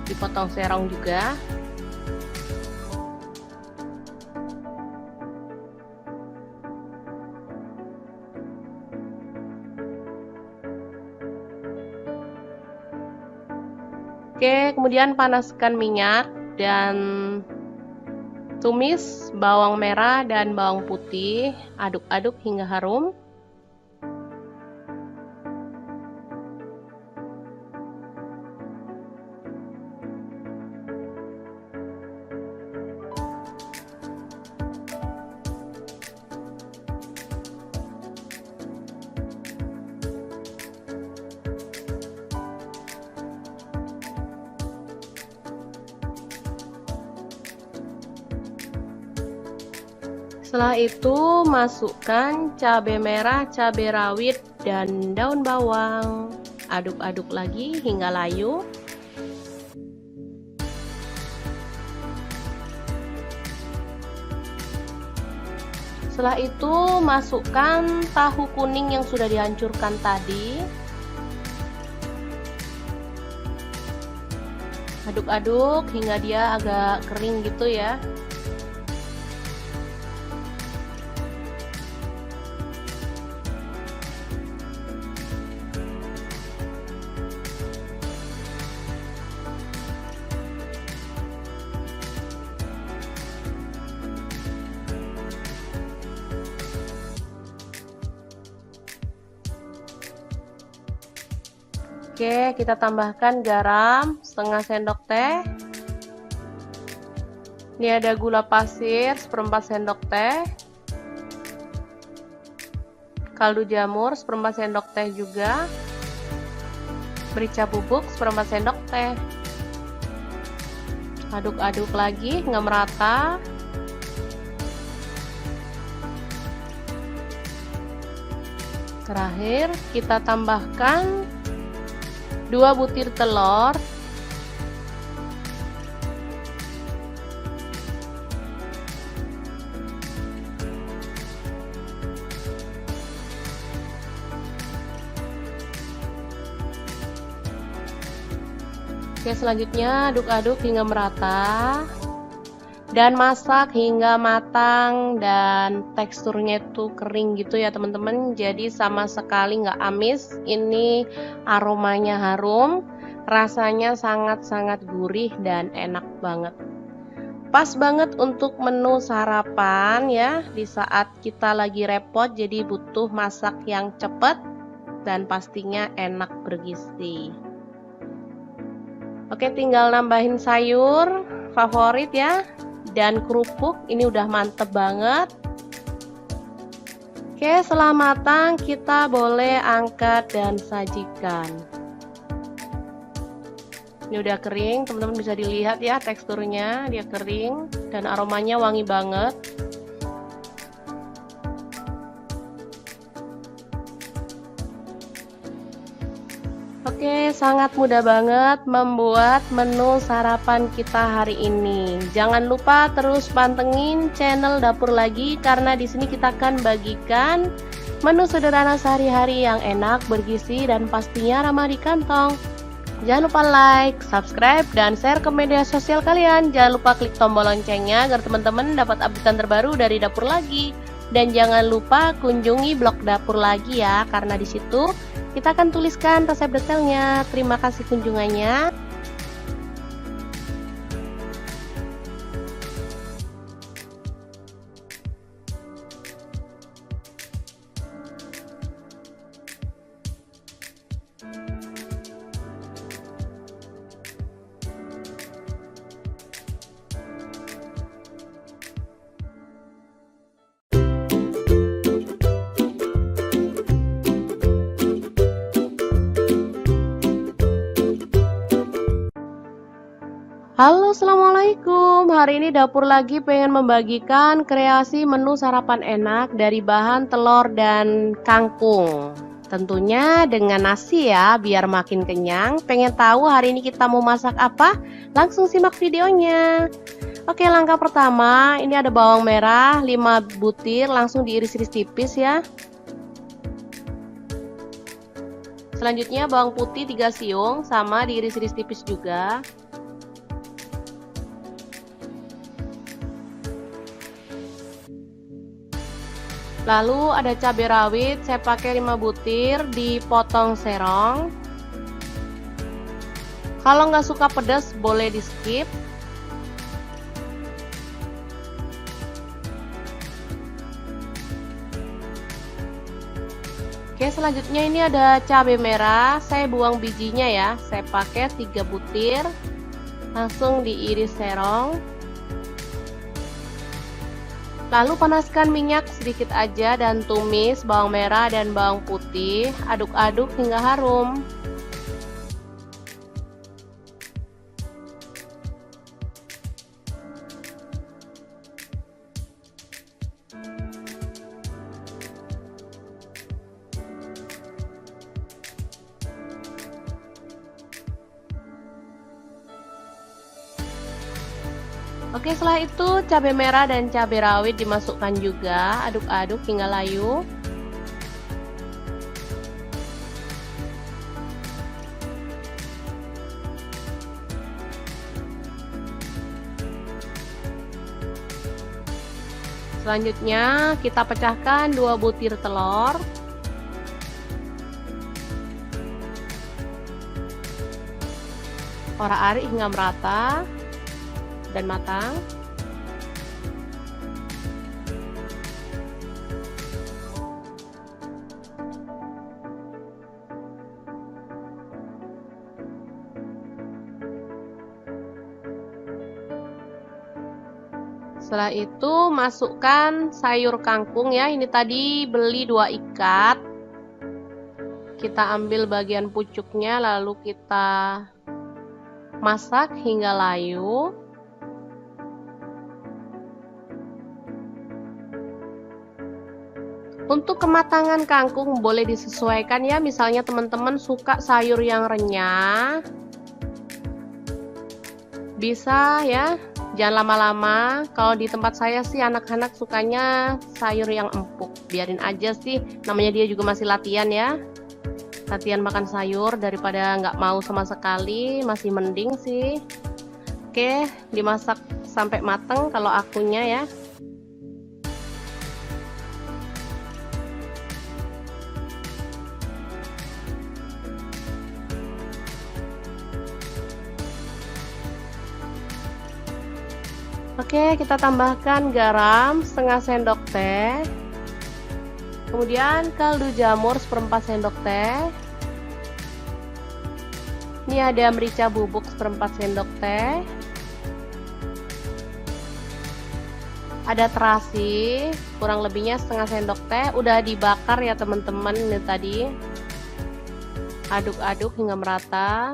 dipotong serong juga. Oke, kemudian panaskan minyak dan tumis bawang merah dan bawang putih, aduk-aduk hingga harum. Setelah itu masukkan cabai merah, cabai rawit, dan daun bawang. Aduk-aduk lagi hingga layu. Setelah itu masukkan tahu kuning yang sudah dihancurkan tadi. Aduk-aduk hingga dia agak kering gitu ya. Oke, kita tambahkan garam setengah sendok teh. Ini ada gula pasir 1/4 sendok teh. Kaldu jamur 1/4 sendok teh juga. Merica bubuk 1/4 sendok teh. Aduk-aduk lagi hingga merata. Terakhir kita tambahkan 2 butir telur. Oke, selanjutnya aduk-aduk hingga merata dan masak hingga matang dan teksturnya itu kering gitu ya teman-teman, jadi sama sekali nggak amis. Ini aromanya harum, rasanya sangat-sangat gurih dan enak banget. Pas banget untuk menu sarapan ya, di saat kita lagi repot jadi butuh masak yang cepet dan pastinya enak bergizi. Oke, tinggal nambahin sayur favorit ya, dan kerupuk. Ini udah mantep banget. Oke, setelah matang kita boleh angkat dan sajikan. Ini udah kering, teman-teman bisa dilihat ya teksturnya, dia kering dan aromanya wangi banget. Oke, sangat mudah banget membuat menu sarapan kita hari ini. Jangan lupa terus pantengin channel Dapur Lagi karena di sini kita akan bagikan menu sederhana sehari-hari yang enak, bergizi dan pastinya ramah di kantong. Jangan lupa like, subscribe, dan share ke media sosial kalian. Jangan lupa klik tombol loncengnya agar teman-teman dapat update terbaru dari Dapur Lagi. Dan jangan lupa kunjungi blog Dapur Lagi ya, karena di situ kita akan tuliskan resep detailnya. Terima kasih kunjungannya. Halo, assalamualaikum. Hari ini Dapur Lagi pengen membagikan kreasi menu sarapan enak dari bahan telur dan kangkung. Tentunya dengan nasi ya, biar makin kenyang. Pengen tahu hari ini kita mau masak apa? Langsung simak videonya. Oke, langkah pertama, ini ada bawang merah 5 butir, langsung diiris-iris tipis ya. Selanjutnya bawang putih 3 siung, sama diiris-iris tipis juga. Lalu ada cabai rawit, saya pakai 5 butir, dipotong serong. Kalau nggak suka pedas boleh di skip. Oke, selanjutnya ini ada cabai merah, saya buang bijinya ya, saya pakai 3 butir, langsung diiris serong. Lalu panaskan minyak sedikit aja dan tumis bawang merah dan bawang putih, aduk-aduk hingga harum. Oke, setelah itu cabai merah dan cabai rawit dimasukkan juga, aduk-aduk hingga layu. Selanjutnya kita pecahkan 2 butir telur. Orak-arik hingga merata dan matang. Setelah itu masukkan sayur kangkung ya. Ini tadi beli 2 ikat. Kita ambil bagian pucuknya lalu kita masak hingga layu. Untuk kematangan kangkung boleh disesuaikan ya, misalnya teman-teman suka sayur yang renyah, bisa ya, jangan lama-lama. Kalau di tempat saya sih anak-anak sukanya sayur yang empuk, biarin aja sih, namanya dia juga masih latihan ya, latihan makan sayur daripada nggak mau sama sekali, masih mending sih. Oke, dimasak sampai matang kalau akunya ya. Oke, kita tambahkan garam setengah sendok teh. Kemudian kaldu jamur seperempat sendok teh. Ini ada merica bubuk seperempat sendok teh. Ada terasi, kurang lebihnya setengah sendok teh. Udah dibakar ya teman-teman ini tadi. Aduk-aduk hingga merata.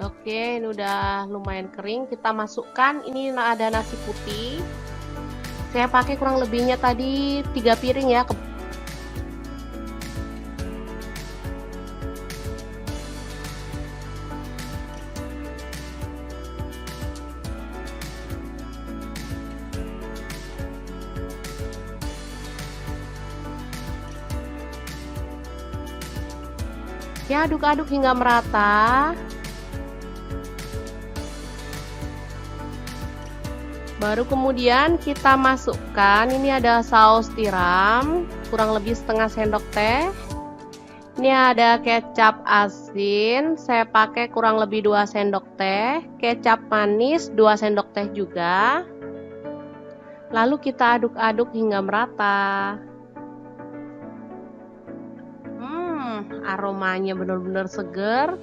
Oke, ini udah lumayan kering. Kita masukkan, ini ada nasi putih. Saya pakai kurang lebihnya tadi 3 piring ya. Ya, aduk-aduk hingga merata. Baru kemudian kita masukkan, ini ada saus tiram, kurang lebih setengah sendok teh. Ini ada kecap asin, saya pakai kurang lebih 2 sendok teh. Kecap manis 2 sendok teh juga. Lalu kita aduk-aduk hingga merata. Aromanya benar-benar seger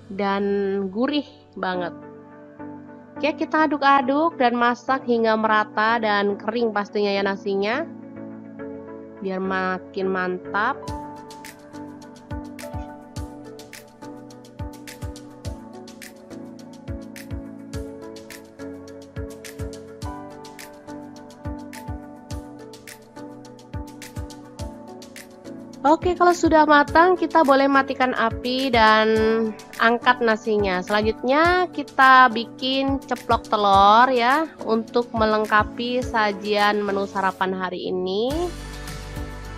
dan gurih banget. Oke, kita aduk-aduk dan masak hingga merata dan kering pastinya ya nasinya, biar makin mantap. Oke, kalau sudah matang kita boleh matikan api dan angkat nasinya. Selanjutnya kita bikin ceplok telur ya, untuk melengkapi sajian menu sarapan hari ini.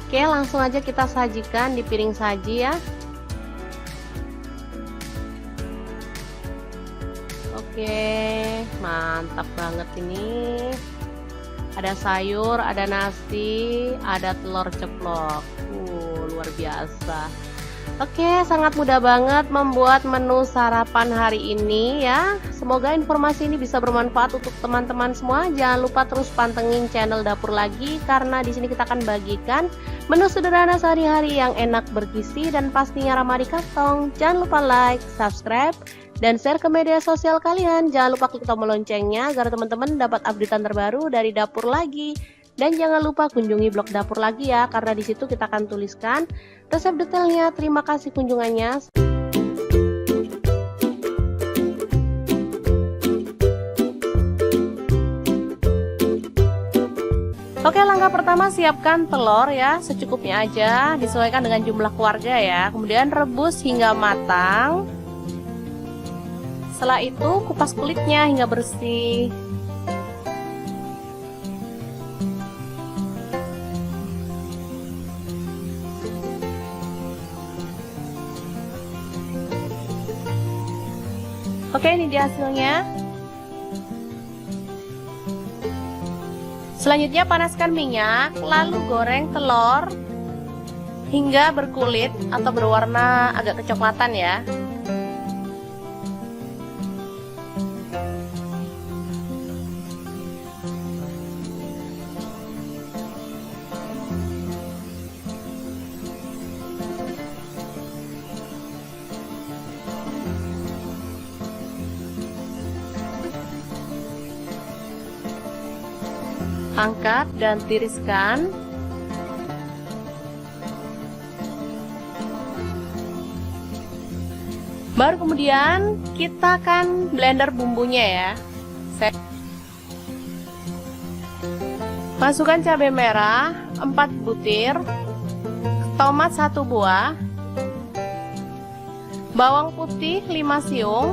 Oke, langsung aja kita sajikan di piring saji ya. Oke, mantap banget ini. Ada sayur, ada nasi, ada telur ceplok. Luar biasa. Oke, sangat mudah banget membuat menu sarapan hari ini ya. Semoga informasi ini bisa bermanfaat untuk teman-teman semua. Jangan lupa terus pantengin channel Dapur Lagi, karena di sini kita akan bagikan menu sederhana sehari-hari yang enak, bergizi, dan pastinya ramah di kantong. Jangan lupa like, subscribe, dan share ke media sosial kalian. Jangan lupa klik tombol loncengnya agar teman-teman dapat updatean terbaru dari Dapur Lagi. Dan jangan lupa kunjungi blog Dapur Lagi ya, karena di situ kita akan tuliskan resep detailnya. Terima kasih kunjungannya. Oke, langkah pertama siapkan telur ya, secukupnya aja, disesuaikan dengan jumlah keluarga ya. Kemudian rebus hingga matang. Setelah itu kupas kulitnya hingga bersih. Oke, ini dia hasilnya. Selanjutnya panaskan minyak, lalu goreng telur hingga berkulit atau berwarna agak kecoklatan ya. Angkat dan tiriskan. Baru kemudian kita akan blender bumbunya ya. Masukkan cabai merah 4 butir, tomat 1 buah, bawang putih 5 siung,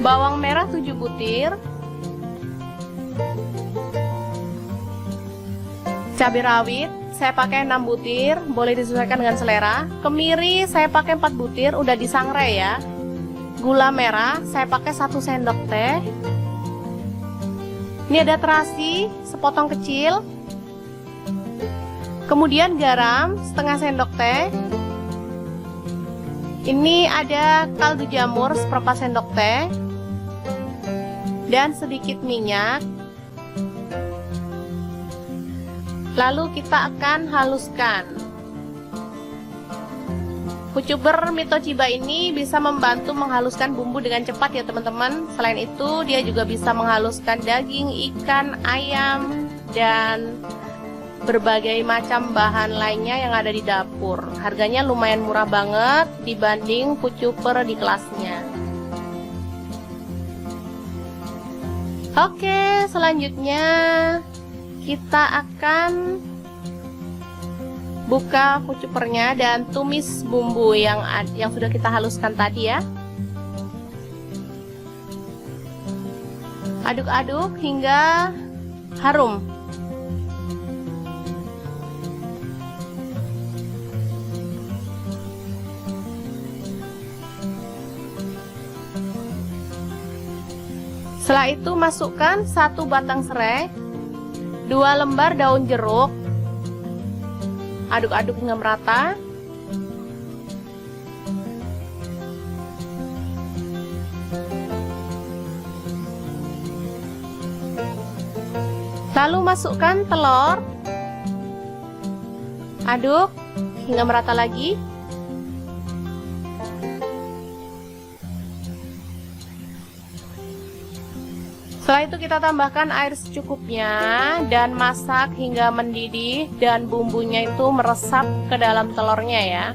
bawang merah 7 butir, cabai rawit saya pakai 6 butir, boleh disesuaikan dengan selera. Kemiri saya pakai 4 butir, udah disangrai ya. Gula merah saya pakai 1 sendok teh. Ini ada terasi sepotong kecil. Kemudian garam setengah sendok teh. Ini ada kaldu jamur seperempat sendok teh. Dan sedikit minyak. Lalu kita akan haluskan. Kucuber Mitochiba ini bisa membantu menghaluskan bumbu dengan cepat ya teman-teman. Selain itu dia juga bisa menghaluskan daging, ikan, ayam, dan berbagai macam bahan lainnya yang ada di dapur. Harganya lumayan murah banget dibanding kucuber di kelasnya. Oke, selanjutnya kita akan buka kucupernya dan tumis bumbu yang sudah kita haluskan tadi ya. Aduk-aduk hingga harum. Setelah itu masukkan 1 batang serai, 2 lembar daun jeruk. Aduk-aduk hingga merata. Lalu masukkan telur. Aduk hingga merata lagi. Setelah itu kita tambahkan air secukupnya dan masak hingga mendidih dan bumbunya itu meresap ke dalam telurnya ya.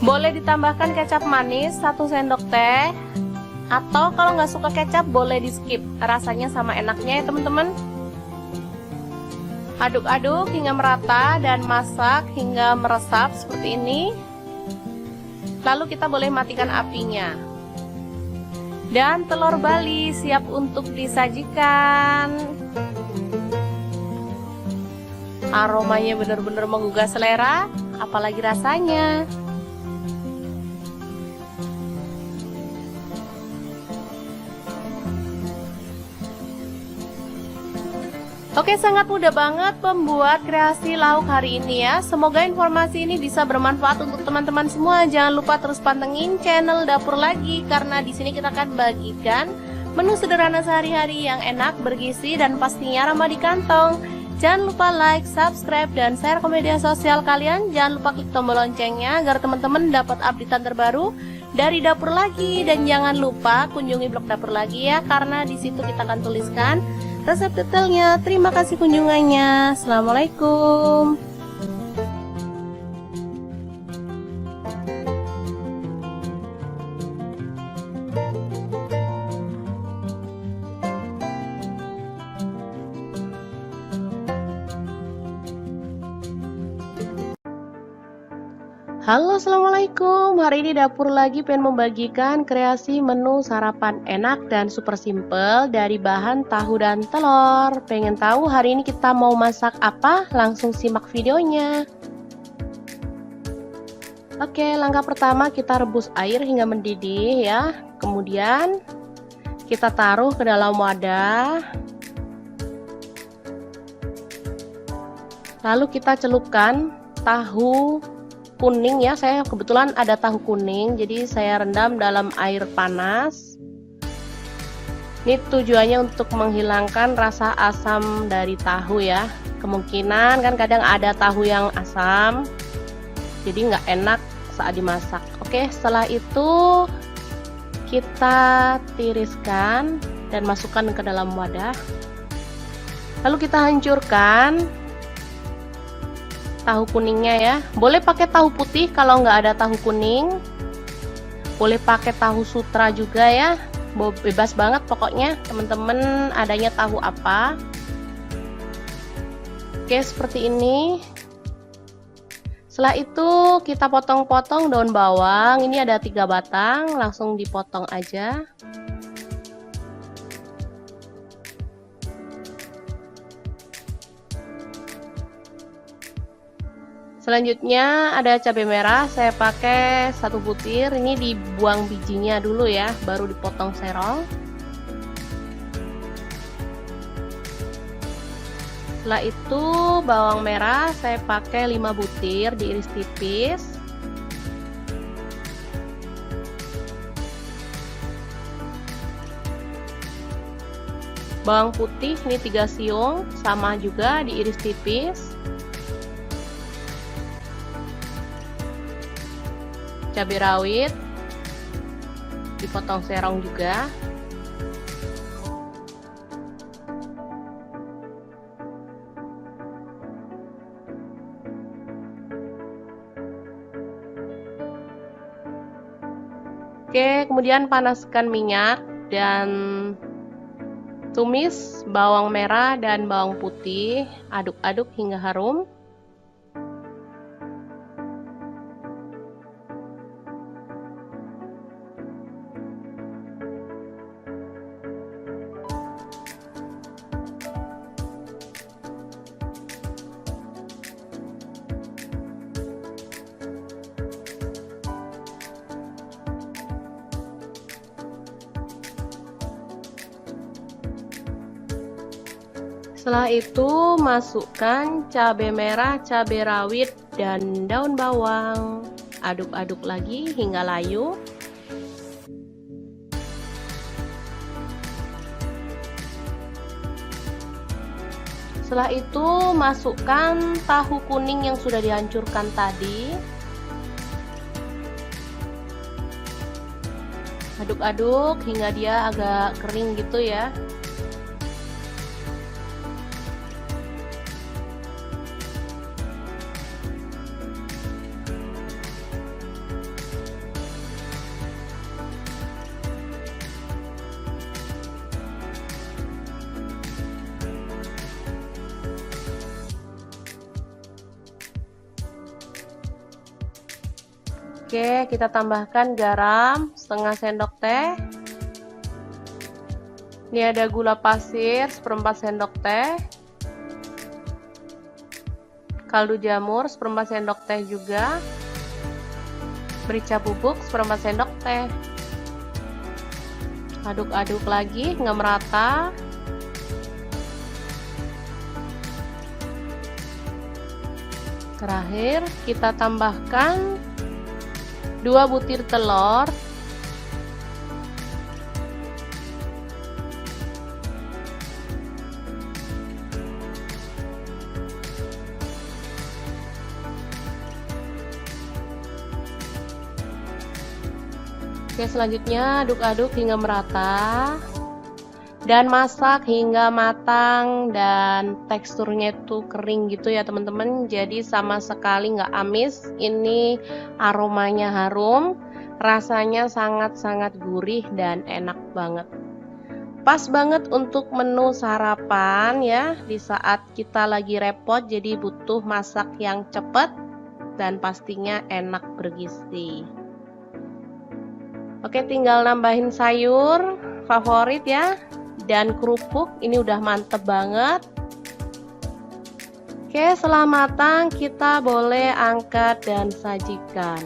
Boleh ditambahkan kecap manis 1 sendok teh, atau kalau nggak suka kecap boleh di skip, rasanya sama enaknya ya teman-teman. Aduk-aduk hingga merata dan masak hingga meresap seperti ini. Lalu kita boleh matikan apinya. Dan telur Bali siap untuk disajikan. Aromanya benar-benar menggugah selera, apalagi rasanya. Oke, sangat mudah banget membuat kreasi lauk hari ini ya. Semoga informasi ini bisa bermanfaat untuk teman-teman semua. Jangan lupa terus pantengin channel Dapur Lagi, karena di sini kita akan bagikan menu sederhana sehari-hari yang enak, bergizi, dan pastinya ramah di kantong. Jangan lupa like, subscribe, dan share ke media sosial kalian. Jangan lupa klik tombol loncengnya agar teman-teman dapat updatean terbaru dari Dapur Lagi. Dan jangan lupa kunjungi blog Dapur Lagi ya, karena di situ kita akan tuliskan resep detailnya. Terima kasih kunjungannya. Assalamualaikum. Halo, assalamualaikum. Hari ini Dapur Lagi pengen membagikan kreasi menu sarapan enak dan super simple dari bahan tahu dan telur. Pengen tahu hari ini kita mau masak apa? Langsung simak videonya. Oke, langkah pertama kita rebus air hingga mendidih ya. Kemudian kita taruh ke dalam wadah. Lalu kita celupkan tahu kuning ya. Saya kebetulan ada tahu kuning, jadi saya rendam dalam air panas. Ini tujuannya untuk menghilangkan rasa asam dari tahu ya. Kemungkinan kan kadang ada tahu yang asam, jadi nggak enak saat dimasak. Oke, setelah itu kita tiriskan dan masukkan ke dalam wadah. Lalu kita hancurkan tahu kuningnya ya. Boleh pakai tahu putih kalau nggak ada tahu kuning. Boleh pakai tahu sutra juga ya. Bebas banget pokoknya teman-teman adanya tahu apa. Oke, seperti ini. Setelah itu kita potong-potong daun bawang. Ini ada 3 batang, langsung dipotong aja. Selanjutnya ada cabai merah, saya pakai 1 butir. Ini dibuang bijinya dulu ya, baru dipotong serong. Setelah itu bawang merah saya pakai 5 butir, diiris tipis. Bawang putih ini 3 siung, sama juga diiris tipis. Cabai rawit dipotong serong juga. Oke, kemudian panaskan minyak dan tumis bawang merah dan bawang putih, aduk-aduk hingga harum. Setelah itu masukkan cabai merah, cabai rawit, dan daun bawang. Aduk-aduk lagi hingga layu. Setelah itu masukkan tahu kuning yang sudah dihancurkan tadi. Aduk-aduk hingga dia agak kering gitu ya. Oke, kita tambahkan garam setengah sendok teh. Ini ada gula pasir 1/4 sendok teh. Kaldu jamur 1/4 sendok teh juga. Merica bubuk 1/4 sendok teh. Aduk-aduk lagi hingga merata. Terakhir kita tambahkan 2 butir telur. Oke, selanjutnya aduk-aduk hingga merata dan masak hingga matang dan teksturnya itu kering gitu ya teman-teman, jadi sama sekali nggak amis. Ini aromanya harum, rasanya sangat-sangat gurih dan enak banget, pas banget untuk menu sarapan ya di saat kita lagi repot, jadi butuh masak yang cepat dan pastinya enak bergizi. Oke, tinggal nambahin sayur favorit ya, dan kerupuk. Ini udah mantep banget. Oke, setelah matang kita boleh angkat dan sajikan.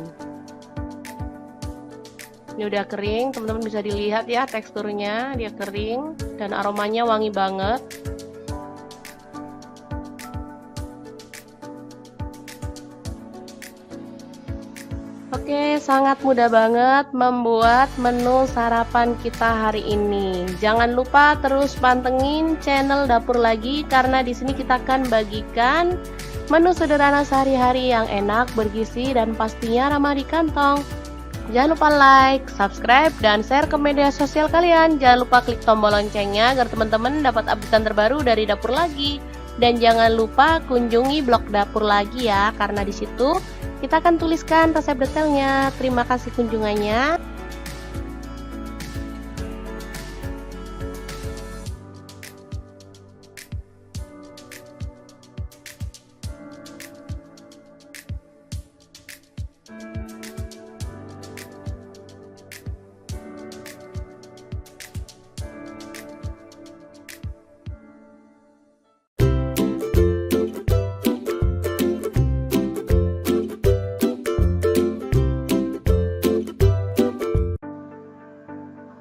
Ini udah kering, teman-teman bisa dilihat ya teksturnya, dia kering dan aromanya wangi banget. Oke, sangat mudah banget membuat menu sarapan kita hari ini. Jangan lupa terus pantengin channel Dapur Lagi, karena di sini kita akan bagikan menu sederhana sehari-hari yang enak, bergizi, dan pastinya ramah di kantong. Jangan lupa like, subscribe, dan share ke media sosial kalian. Jangan lupa klik tombol loncengnya agar teman-teman dapat update terbaru dari Dapur Lagi. Dan jangan lupa kunjungi blog Dapur Lagi ya, karena di situ kita akan tuliskan resep detailnya. Terima kasih kunjungannya.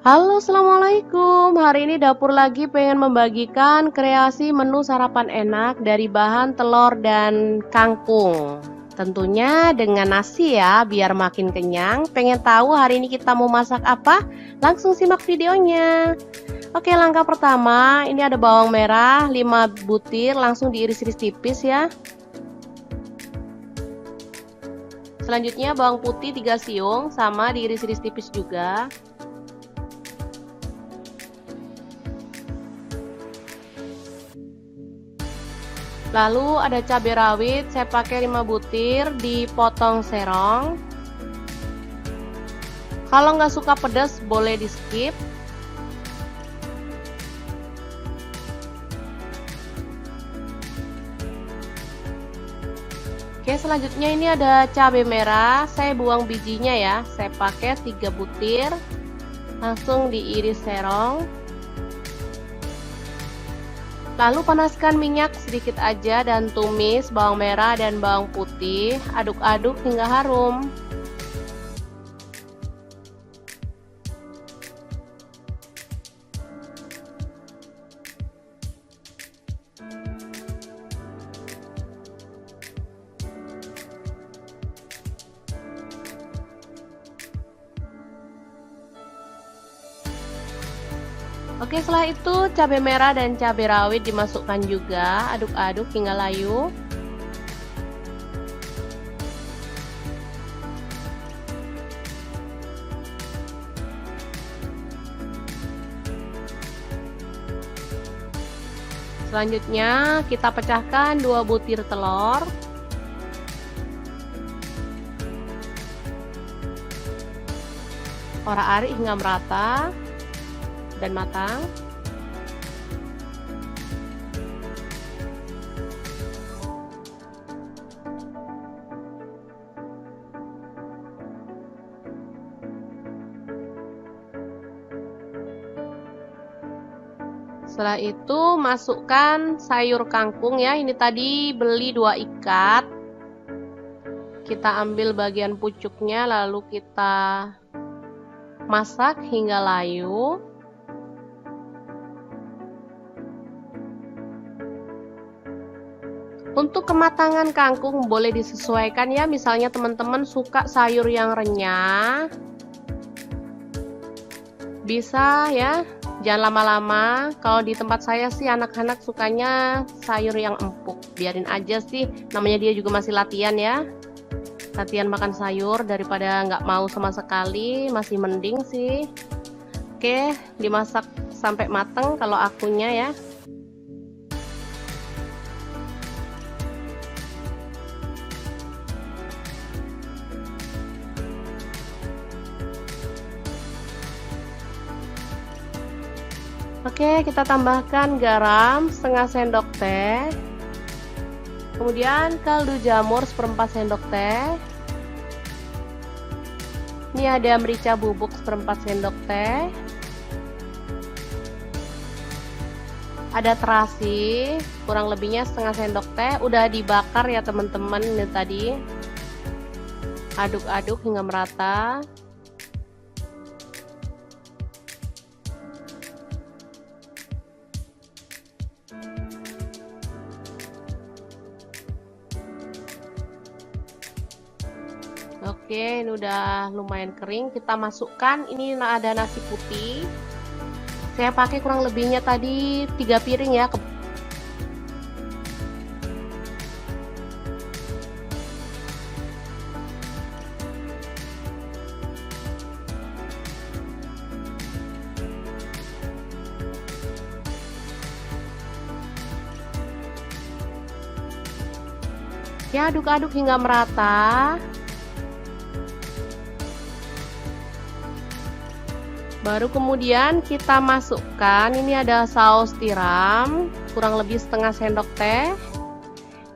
Halo, assalamualaikum. Hari ini dapur lagi pengen membagikan kreasi menu sarapan enak dari bahan telur dan kangkung. Tentunya dengan nasi ya, biar makin kenyang. Pengen tahu hari ini kita mau masak apa? Langsung simak videonya. Oke, langkah pertama, ini ada bawang merah 5 butir, langsung diiris-iris tipis ya. Selanjutnya bawang putih 3 siung, sama diiris-iris tipis juga. Lalu ada cabai rawit, saya pakai 5 butir, dipotong serong. Kalau nggak suka pedas boleh di skip. Oke, selanjutnya ini ada cabai merah, saya buang bijinya ya, saya pakai 3 butir, langsung diiris serong. Lalu panaskan minyak sedikit aja dan tumis bawang merah dan bawang putih, aduk-aduk hingga harum. Oke, setelah itu cabai merah dan cabai rawit dimasukkan juga, aduk-aduk hingga layu. Selanjutnya kita pecahkan 2 butir telur. Orak-arik hingga merata dan matang. Setelah itu masukkan sayur kangkung ya. Ini tadi beli 2 ikat. Kita ambil bagian pucuknya lalu kita masak hingga layu. Untuk kematangan kangkung boleh disesuaikan ya, misalnya teman-teman suka sayur yang renyah, bisa ya, jangan lama-lama. Kalau di tempat saya sih anak-anak sukanya sayur yang empuk, biarin aja sih, namanya dia juga masih latihan ya, latihan makan sayur daripada nggak mau sama sekali, masih mending sih. Oke, dimasak sampai mateng kalau akunya ya. Oke, kita tambahkan garam setengah sendok teh. Kemudian kaldu jamur 1/4 sendok teh. Ini ada merica bubuk 1/4 sendok teh. Ada terasi, kurang lebihnya setengah sendok teh. Udah dibakar ya teman-teman ini tadi. Aduk-aduk hingga merata. Oke, ini udah lumayan kering. Kita masukkan, ini ada nasi putih. Saya pakai kurang lebihnya tadi 3 piring ya. Ya, aduk-aduk hingga merata. Baru kemudian kita masukkan, ini ada saus tiram, kurang lebih setengah sendok teh.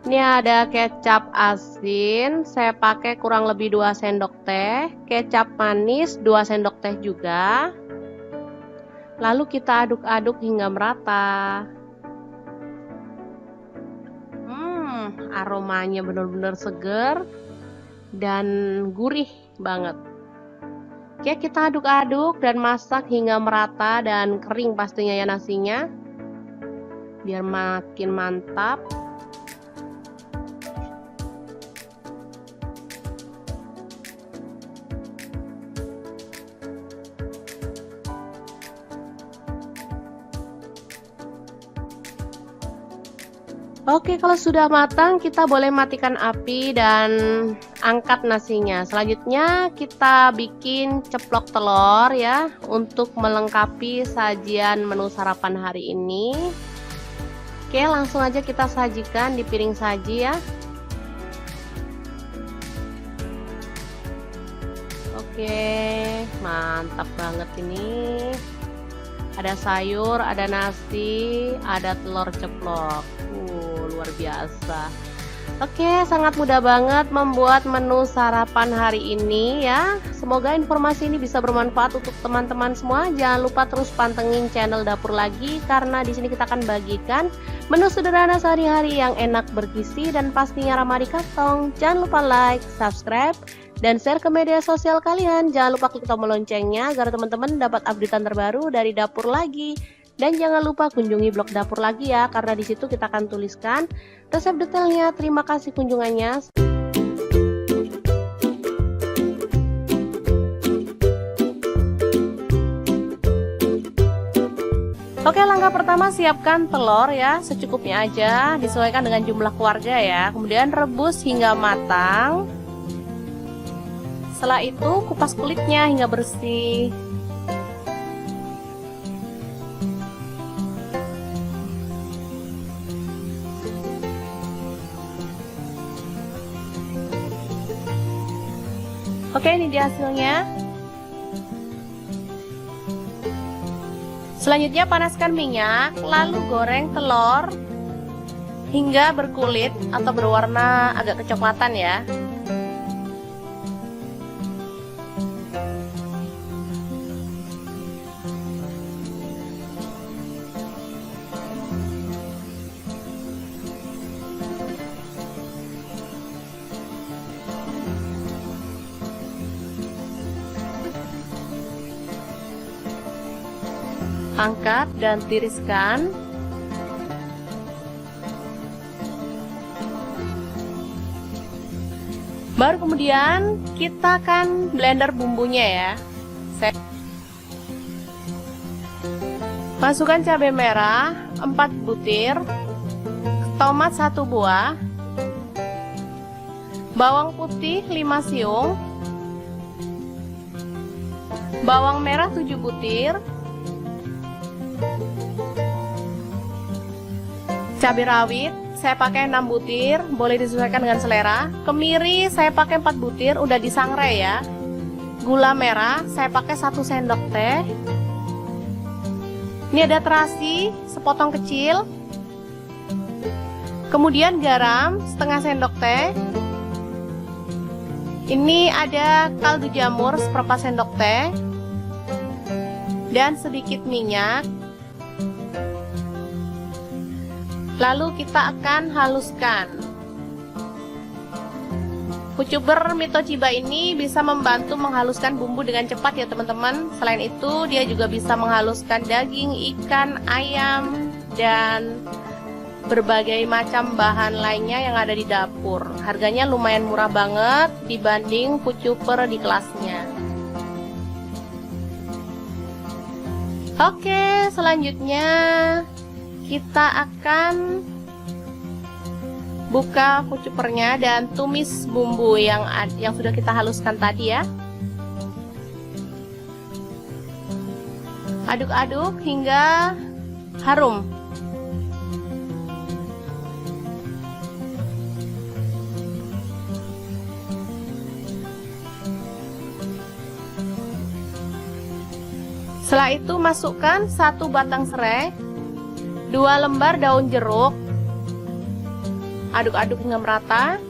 Ini ada kecap asin, saya pakai kurang lebih 2 sendok teh. Kecap manis 2 sendok teh juga. Lalu kita aduk-aduk hingga merata. Aromanya benar-benar seger dan gurih banget. Oke, kita aduk-aduk dan masak hingga merata dan kering pastinya ya nasinya, biar makin mantap. Oke, kalau sudah matang kita boleh matikan api dan angkat nasinya. Selanjutnya kita bikin ceplok telur ya, untuk melengkapi sajian menu sarapan hari ini. Oke, langsung aja kita sajikan di piring saji ya. Oke, mantap banget ini. Ada sayur, ada nasi, ada telur ceplok. Luar biasa. Oke, sangat mudah banget membuat menu sarapan hari ini ya. Semoga informasi ini bisa bermanfaat untuk teman-teman semua. Jangan lupa terus pantengin channel Dapur Lagi, karena di sini kita akan bagikan menu sederhana sehari-hari yang enak, bergizi, dan pastinya ramah di kantong. Jangan lupa like, subscribe, dan share ke media sosial kalian. Jangan lupa klik tombol loncengnya agar teman-teman dapat updatean terbaru dari Dapur Lagi. Dan jangan lupa kunjungi blog Dapur Lagi ya, karena di situ kita akan tuliskan resep detailnya. Terima kasih kunjungannya. Oke, langkah pertama siapkan telur ya, secukupnya aja, disesuaikan dengan jumlah keluarga ya. Kemudian rebus hingga matang. Setelah itu kupas kulitnya hingga bersih. Oke, ini dia hasilnya. Selanjutnya panaskan minyak, lalu goreng telur hingga berkulit atau berwarna agak kecoklatan ya. Angkat dan tiriskan. Baru kemudian kita akan blender bumbunya ya. Masukkan cabai merah 4 butir, tomat 1 buah, bawang putih 5 siung, bawang merah 7 butir, cabai rawit saya pakai 6 butir, boleh disesuaikan dengan selera. Kemiri saya pakai 4 butir, udah disangrai ya. Gula merah saya pakai 1 sendok teh. Ini ada terasi sepotong kecil. Kemudian garam setengah sendok teh. Ini ada kaldu jamur seperempat sendok teh. Dan sedikit minyak. Lalu kita akan haluskan. Pucuber Mito Chiba ini bisa membantu menghaluskan bumbu dengan cepat ya teman-teman. Selain itu dia juga bisa menghaluskan daging, ikan, ayam, dan berbagai macam bahan lainnya yang ada di dapur. Harganya lumayan murah banget dibanding pucuber di kelasnya. Oke, selanjutnya kita akan buka pucupernya dan tumis bumbu yang sudah kita haluskan tadi ya. Aduk-aduk hingga harum. Setelah itu masukkan 1 batang serai, 2 lembar daun jeruk, aduk-aduk hingga merata.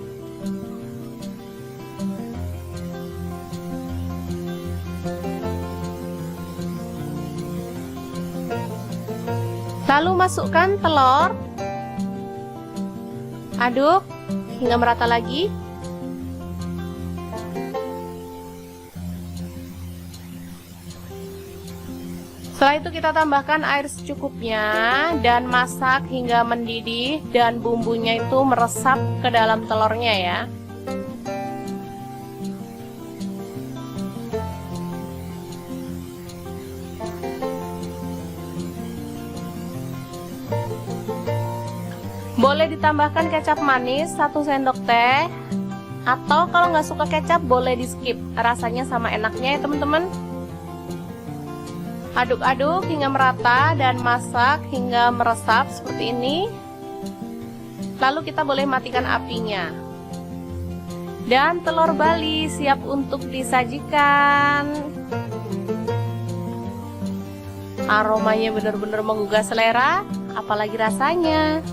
Lalu masukkan telur, aduk hingga merata lagi. Setelah itu kita tambahkan air secukupnya dan masak hingga mendidih dan bumbunya itu meresap ke dalam telurnya ya. Boleh ditambahkan kecap manis 1 sendok teh, atau kalau nggak suka kecap boleh di skip, rasanya sama enaknya ya teman-teman. Aduk-aduk hingga merata dan masak hingga meresap seperti ini. Lalu kita boleh matikan apinya. Dan telur Bali siap untuk disajikan. Aromanya benar-benar menggugah selera, apalagi rasanya.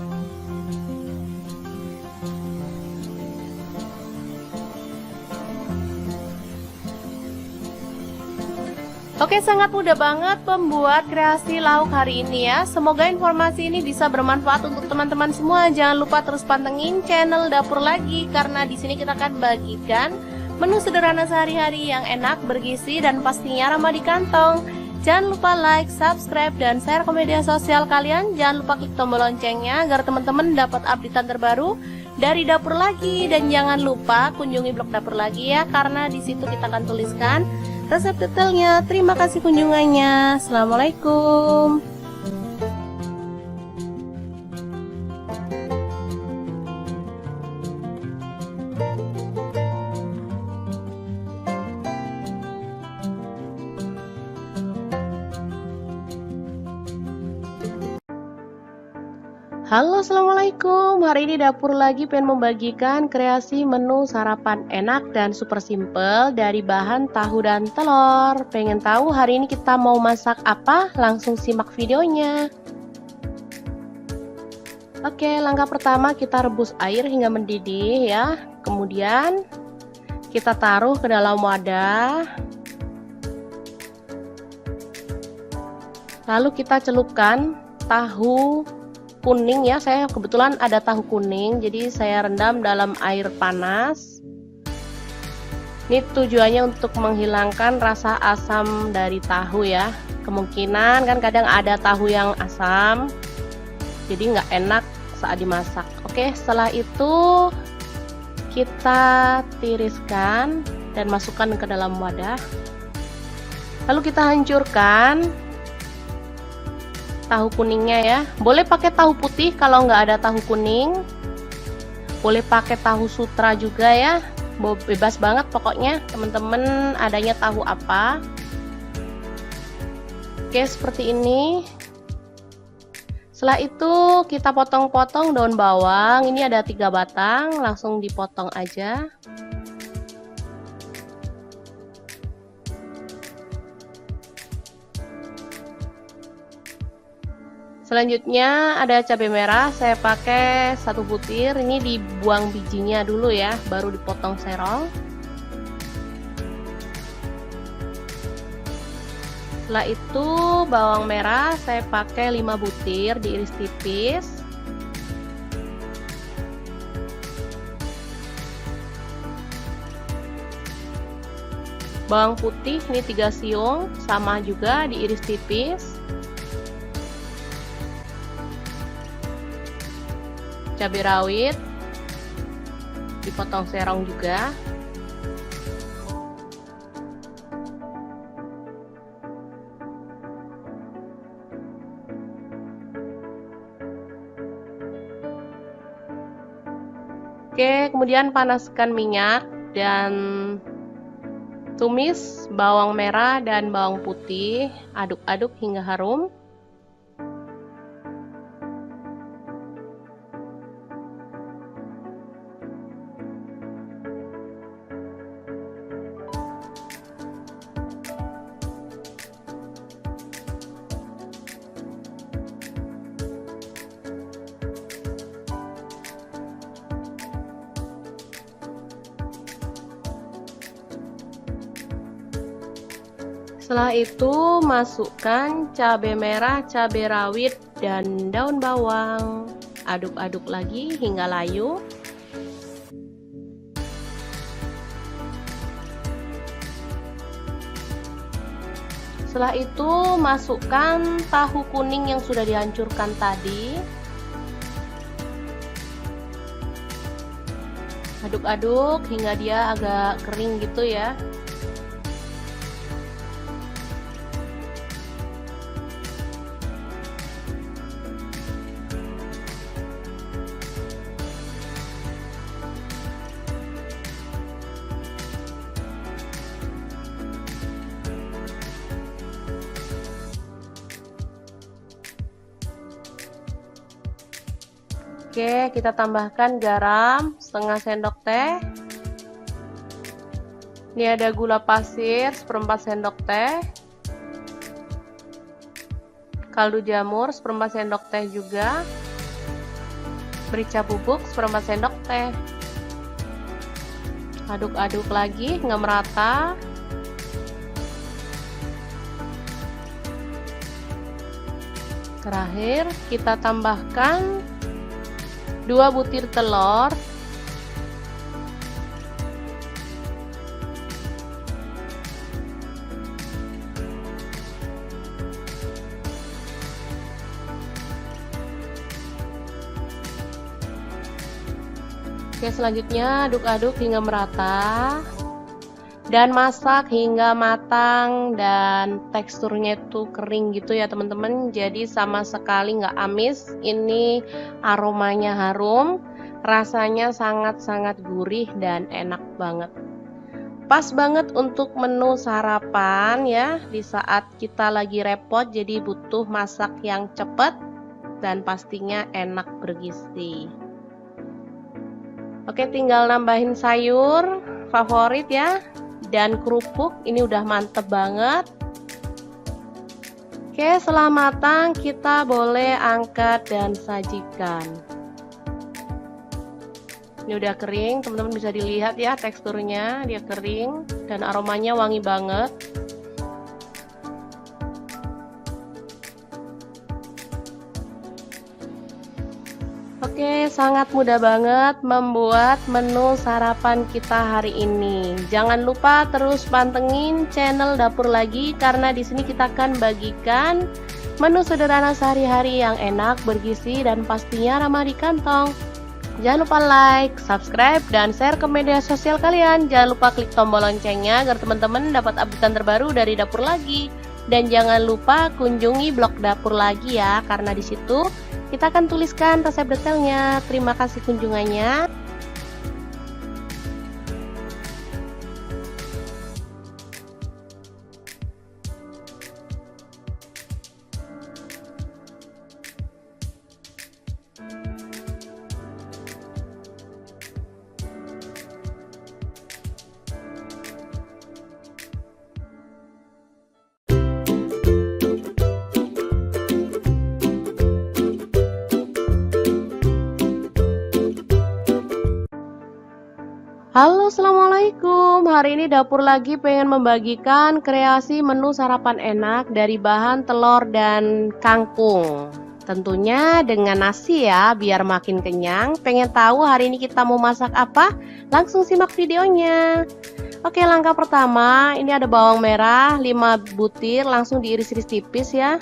Oke, sangat mudah banget membuat kreasi lauk hari ini ya. Semoga informasi ini bisa bermanfaat untuk teman-teman semua. Jangan lupa terus pantengin channel Dapur Lagi, karena di sini kita akan bagikan menu sederhana sehari-hari yang enak, bergizi, dan pastinya ramah di kantong. Jangan lupa like, subscribe, dan share ke media sosial kalian. Jangan lupa klik tombol loncengnya agar teman-teman dapat updatean terbaru dari Dapur Lagi. Dan jangan lupa kunjungi blog Dapur Lagi ya, karena di situ kita akan tuliskan resep detailnya. Terima kasih kunjungannya. Assalamualaikum. Halo, assalamualaikum. Hari ini Dapur Lagi pengen membagikan kreasi menu sarapan enak dan super simple dari bahan tahu dan telur. Pengen tahu hari ini kita mau masak apa? Langsung simak videonya. Oke, langkah pertama kita rebus air hingga mendidih ya. Kemudian kita taruh ke dalam wadah. Lalu kita celupkan tahu kuning ya. Saya kebetulan ada tahu kuning, jadi saya rendam dalam air panas. Ini tujuannya untuk menghilangkan rasa asam dari tahu ya. Kemungkinan kan kadang ada tahu yang asam, jadi nggak enak saat dimasak. Oke, setelah itu kita tiriskan dan masukkan ke dalam wadah. Lalu kita hancurkan tahu kuningnya ya. Boleh pakai tahu putih kalau nggak ada tahu kuning. Boleh pakai tahu sutra juga ya. Bebas banget pokoknya teman-teman adanya tahu apa. Oke, seperti ini. Setelah itu kita potong-potong daun bawang. Ini ada 3 batang, langsung dipotong aja. Selanjutnya ada cabai merah, saya pakai 1 butir. Ini dibuang bijinya dulu ya, baru dipotong serong. Setelah itu bawang merah saya pakai 5 butir, diiris tipis. Bawang putih ini 3 siung, sama juga diiris tipis. Cabai rawit dipotong serong juga. Oke, kemudian panaskan minyak dan tumis bawang merah dan bawang putih, aduk-aduk hingga harum. Setelah itu masukkan cabai merah, cabai rawit, dan daun bawang. Aduk-aduk lagi hingga layu. Setelah itu masukkan tahu kuning yang sudah dihancurkan tadi. Aduk-aduk hingga dia agak kering gitu ya. Oke, kita tambahkan garam setengah sendok teh. Ini ada gula pasir seperempat sendok teh. Kaldu jamur seperempat sendok teh juga. Merica bubuk seperempat sendok teh. Aduk-aduk lagi hingga merata. Terakhir kita tambahkan 2 butir telur. Oke, selanjutnya aduk-aduk hingga merata dan masak hingga matang dan teksturnya itu kering gitu ya teman-teman. Jadi sama sekali nggak amis. Ini aromanya harum, rasanya sangat-sangat gurih dan enak banget. Pas banget untuk menu sarapan ya, di saat kita lagi repot jadi butuh masak yang cepat dan pastinya enak bergizi. Oke, tinggal nambahin sayur favorit ya. Dan kerupuk ini udah mantep banget. Oke, setelah matang kita boleh angkat dan sajikan. Ini udah kering, teman-teman bisa dilihat ya teksturnya, dia kering dan aromanya wangi banget. Oke, sangat mudah banget membuat menu sarapan kita hari ini. Jangan lupa terus pantengin channel Dapur Lagi karena di sini kita akan bagikan menu sederhana sehari-hari yang enak, bergizi dan pastinya ramah di kantong. Jangan lupa like, subscribe, dan share ke media sosial kalian. Jangan lupa klik tombol loncengnya agar teman-teman dapat update terbaru dari Dapur Lagi. Dan jangan lupa kunjungi blog Dapur Lagi ya, karena di situ kita akan tuliskan resep detailnya. Terima kasih kunjungannya. Halo, assalamualaikum. Hari ini Dapur Lagi pengen membagikan kreasi menu sarapan enak dari bahan telur dan kangkung. Tentunya dengan nasi ya, biar makin kenyang. Pengen tahu hari ini kita mau masak apa? Langsung simak videonya. Oke, langkah pertama, ini ada bawang merah 5 butir, langsung diiris-iris tipis ya.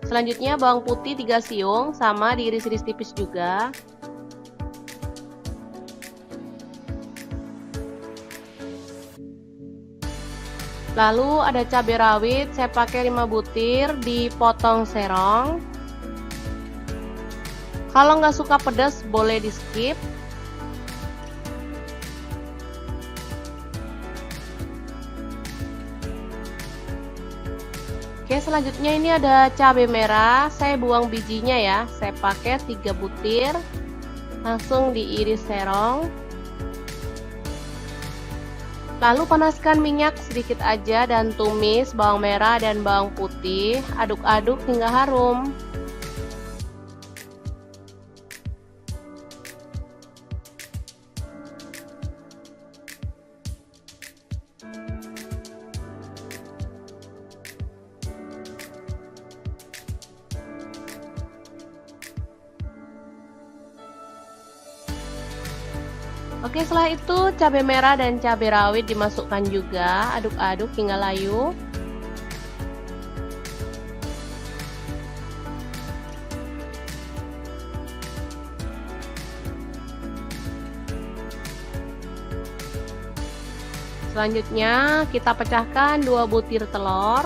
Selanjutnya bawang putih 3 siung, sama diiris-iris tipis juga. Lalu ada cabai rawit, saya pakai 5 butir, dipotong serong. Kalau nggak suka pedas boleh di skip. Oke, selanjutnya ini ada cabai merah, saya buang bijinya ya, saya pakai 3 butir, langsung diiris serong. Lalu panaskan minyak sedikit aja dan tumis bawang merah dan bawang putih, aduk-aduk hingga harum. Oke, setelah itu cabai merah dan cabai rawit dimasukkan juga, aduk-aduk hingga layu. Selanjutnya kita pecahkan 2 butir telur.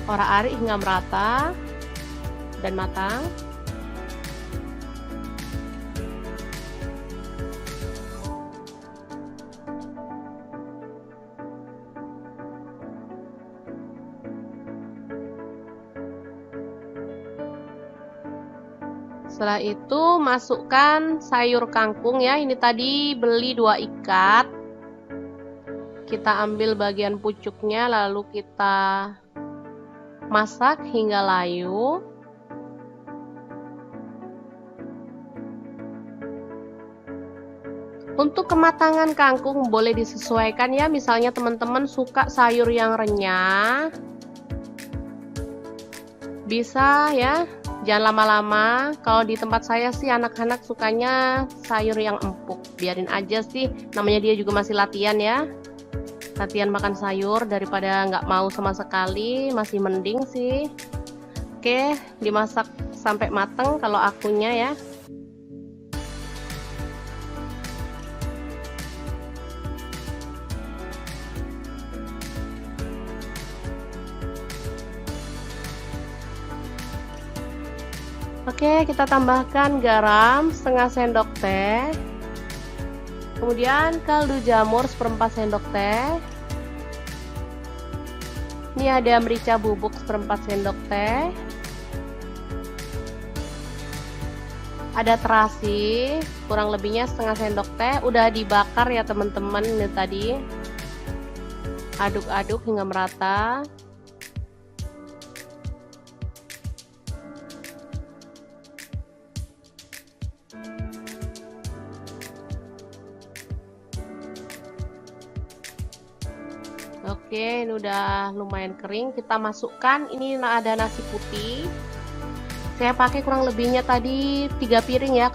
Orak-arik hingga merata dan matang. Setelah itu masukkan sayur kangkung ya. Ini tadi beli 2 ikat. Kita ambil bagian pucuknya lalu kita masak hingga layu. Untuk kematangan kangkung boleh disesuaikan ya, misalnya teman-teman suka sayur yang renyah, bisa ya, jangan lama-lama. Kalau di tempat saya sih anak-anak sukanya sayur yang empuk, biarin aja sih, namanya dia juga masih latihan ya, latihan makan sayur daripada nggak mau sama sekali, masih mending sih. Oke, dimasak sampai mateng kalau akunya ya. Oke, kita tambahkan garam setengah sendok teh. Kemudian kaldu jamur 1/4 sendok teh. Ini ada merica bubuk 1/4 sendok teh. Ada terasi, kurang lebihnya setengah sendok teh. Udah dibakar ya teman-teman ini tadi. Aduk-aduk hingga merata. Oke, ini udah lumayan kering. Kita masukkan, ini ada nasi putih. Saya pakai kurang lebihnya tadi 3 piring ya.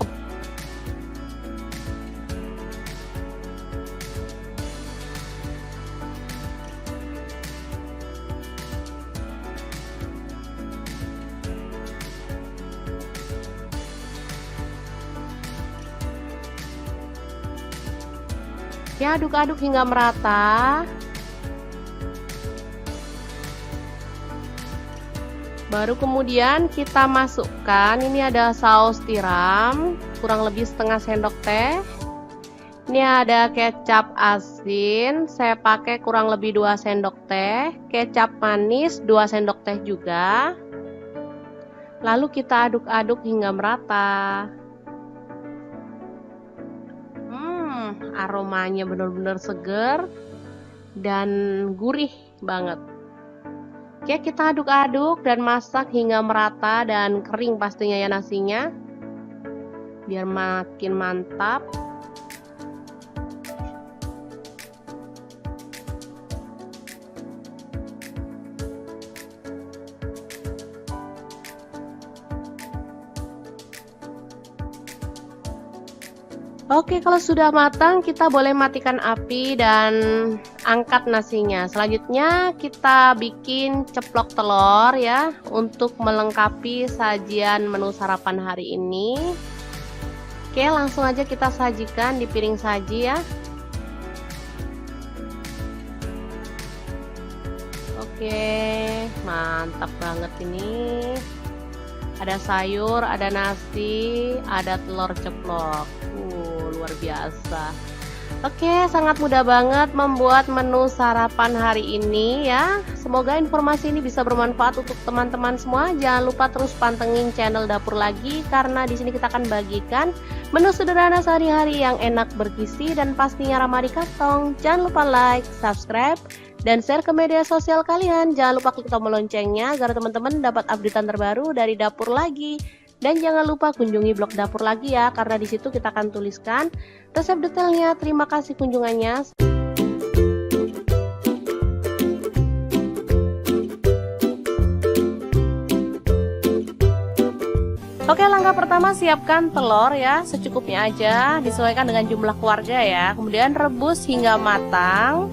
Ya, aduk-aduk hingga merata. Baru kemudian kita masukkan, ini ada saus tiram kurang lebih setengah sendok teh. Ini ada kecap asin, saya pakai kurang lebih 2 sendok teh. Kecap manis 2 sendok teh juga. Lalu kita aduk-aduk hingga merata. Aromanya benar-benar seger dan gurih banget. Oke, kita aduk-aduk dan masak hingga merata dan kering pastinya ya nasinya, biar makin mantap. Oke, kalau sudah matang kita boleh matikan api dan angkat nasinya. Selanjutnya kita bikin ceplok telur ya, untuk melengkapi sajian menu sarapan hari ini. Oke, langsung aja kita sajikan di piring saji ya. Oke, mantap banget ini. Ada sayur, ada nasi, ada telur ceplok. Luar biasa. Oke, sangat mudah banget membuat menu sarapan hari ini ya. Semoga informasi ini bisa bermanfaat untuk teman-teman semua. Jangan lupa terus pantengin channel Dapur Lagi, karena di sini kita akan bagikan menu sederhana sehari-hari yang enak, bergizi, dan pastinya ramah di kantong. Jangan lupa like, subscribe, dan share ke media sosial kalian. Jangan lupa klik tombol loncengnya agar teman-teman dapat updatean terbaru dari Dapur Lagi. Dan jangan lupa kunjungi blog Dapur Lagi ya, karena di situ kita akan tuliskan resep detailnya. Terima kasih kunjungannya. Oke, langkah pertama siapkan telur ya, secukupnya aja, disesuaikan dengan jumlah keluarga ya. Kemudian rebus hingga matang.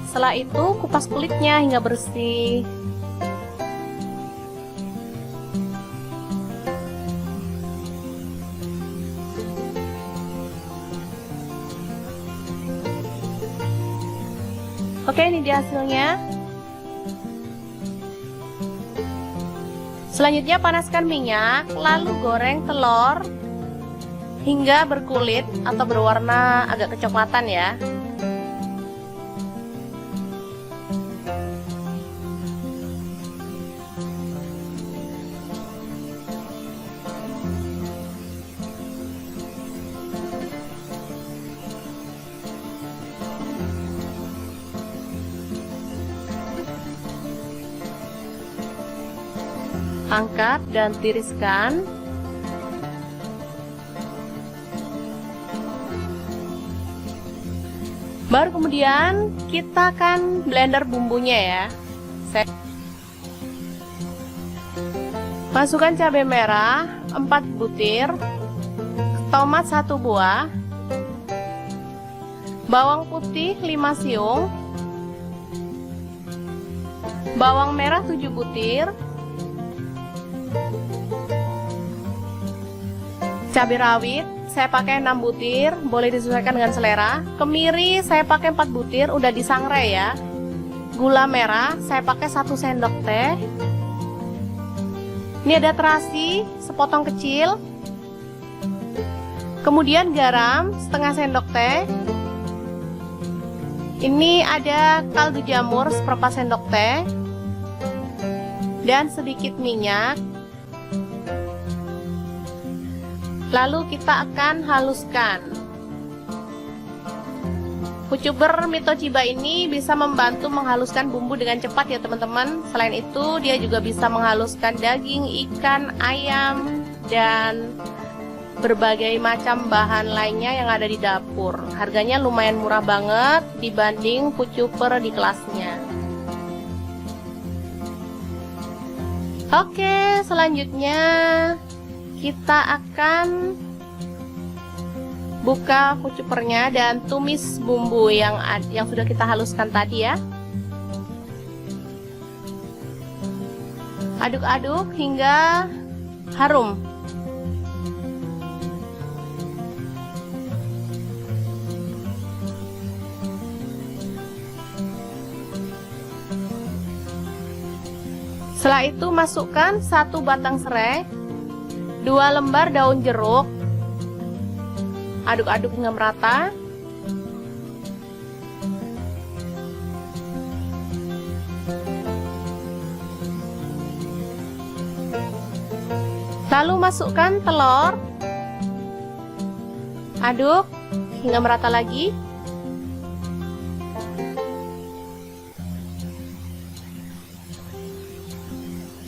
Setelah itu kupas kulitnya hingga bersih. Oke, ini dia hasilnya. Selanjutnya panaskan minyak, lalu goreng telur hingga berkulit atau berwarna agak kecoklatan ya. Angkat dan tiriskan. Baru kemudian kita akan blender bumbunya ya. Masukkan cabai merah 4 butir, tomat 1 buah, bawang putih 5 siung, bawang merah 7 butir, cabai rawit saya pakai 6 butir, boleh disesuaikan dengan selera. Kemiri saya pakai 4 butir, udah disangrai ya. Gula merah saya pakai 1 sendok teh. Ini ada terasi sepotong kecil. Kemudian garam setengah sendok teh. Ini ada kaldu jamur seperempat sendok teh. Dan sedikit minyak. Lalu kita akan haluskan. Pucukber Mito Chiba ini bisa membantu menghaluskan bumbu dengan cepat ya teman-teman. Selain itu dia juga bisa menghaluskan daging, ikan, ayam, dan berbagai macam bahan lainnya yang ada di dapur. Harganya lumayan murah banget dibanding pucukber di kelasnya. Oke, selanjutnya kita akan buka pucukbernya dan tumis bumbu yang sudah kita haluskan tadi ya. Aduk-aduk hingga harum. Setelah itu masukkan 1 batang serai, 2 lembar daun jeruk, aduk-aduk hingga merata. Lalu masukkan telur, aduk hingga merata lagi.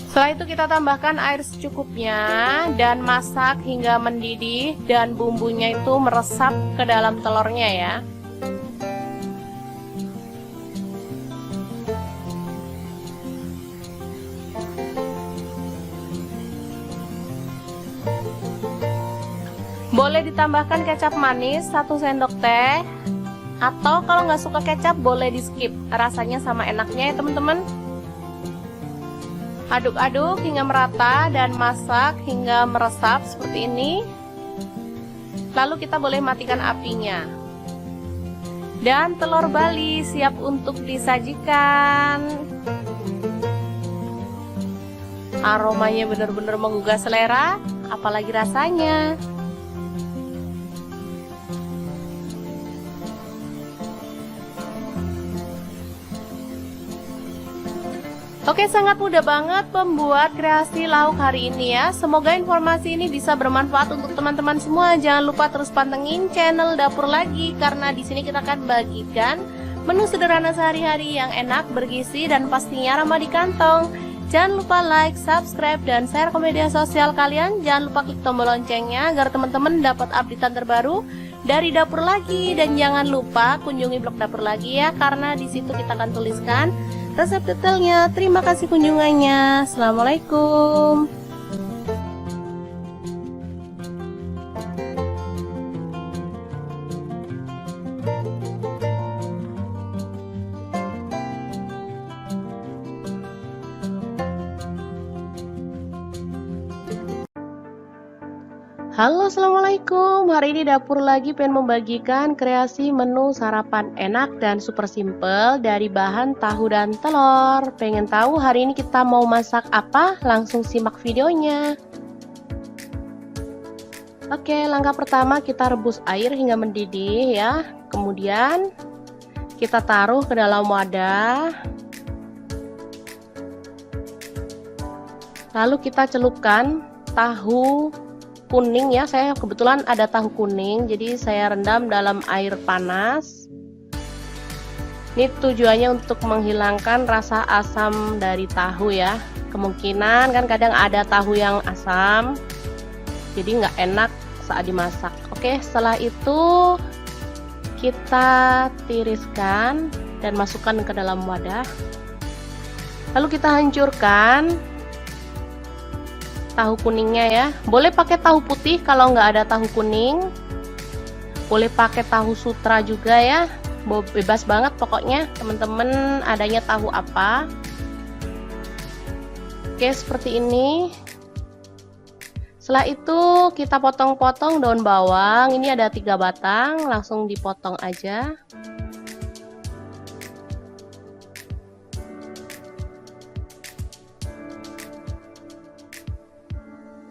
Setelah itu kita tambahkan air secukupnya dan masak hingga mendidih dan bumbunya itu meresap ke dalam telurnya ya. Boleh ditambahkan kecap manis 1 sendok teh, atau kalau nggak suka kecap boleh di skip, rasanya sama enaknya ya teman-teman. Aduk-aduk hingga merata dan masak hingga meresap seperti ini. Lalu kita boleh matikan apinya. Dan telur Bali siap untuk disajikan. Aromanya benar-benar menggugah selera, apalagi rasanya. Oke, sangat mudah banget membuat kreasi lauk hari ini ya. Semoga informasi ini bisa bermanfaat untuk teman-teman semua. Jangan lupa terus pantengin channel Dapur Lagi, karena di sini kita akan bagikan menu sederhana sehari-hari yang enak, bergizi, dan pastinya ramah di kantong. Jangan lupa like, subscribe, dan share ke media sosial kalian. Jangan lupa klik tombol loncengnya agar teman-teman dapat updatean terbaru dari Dapur Lagi. Dan jangan lupa kunjungi blog Dapur Lagi ya, karena di situ kita akan tuliskan resep detailnya. Terima kasih kunjungannya. Assalamualaikum. Halo, assalamualaikum. Hari ini dapur lagi pengen membagikan kreasi menu sarapan enak dan super simple dari bahan tahu dan telur. Pengen tahu hari ini kita mau masak apa? Langsung simak videonya. Oke, langkah pertama kita rebus air hingga mendidih ya. Kemudian kita taruh ke dalam wadah. Lalu kita celupkan tahu kuning ya, saya kebetulan ada tahu kuning, jadi saya rendam dalam air panas. Ini tujuannya untuk menghilangkan rasa asam dari tahu ya. Kemungkinan kan kadang ada tahu yang asam, jadi nggak enak saat dimasak. Oke, setelah itu kita tiriskan dan masukkan ke dalam wadah. Lalu kita hancurkan tahu kuningnya ya. Boleh pakai tahu putih kalau nggak ada tahu kuning. Boleh pakai tahu sutra juga ya. Bebas banget pokoknya teman-teman adanya tahu apa. Oke, seperti ini. Setelah itu kita potong-potong daun bawang. Ini ada 3 batang, langsung dipotong aja.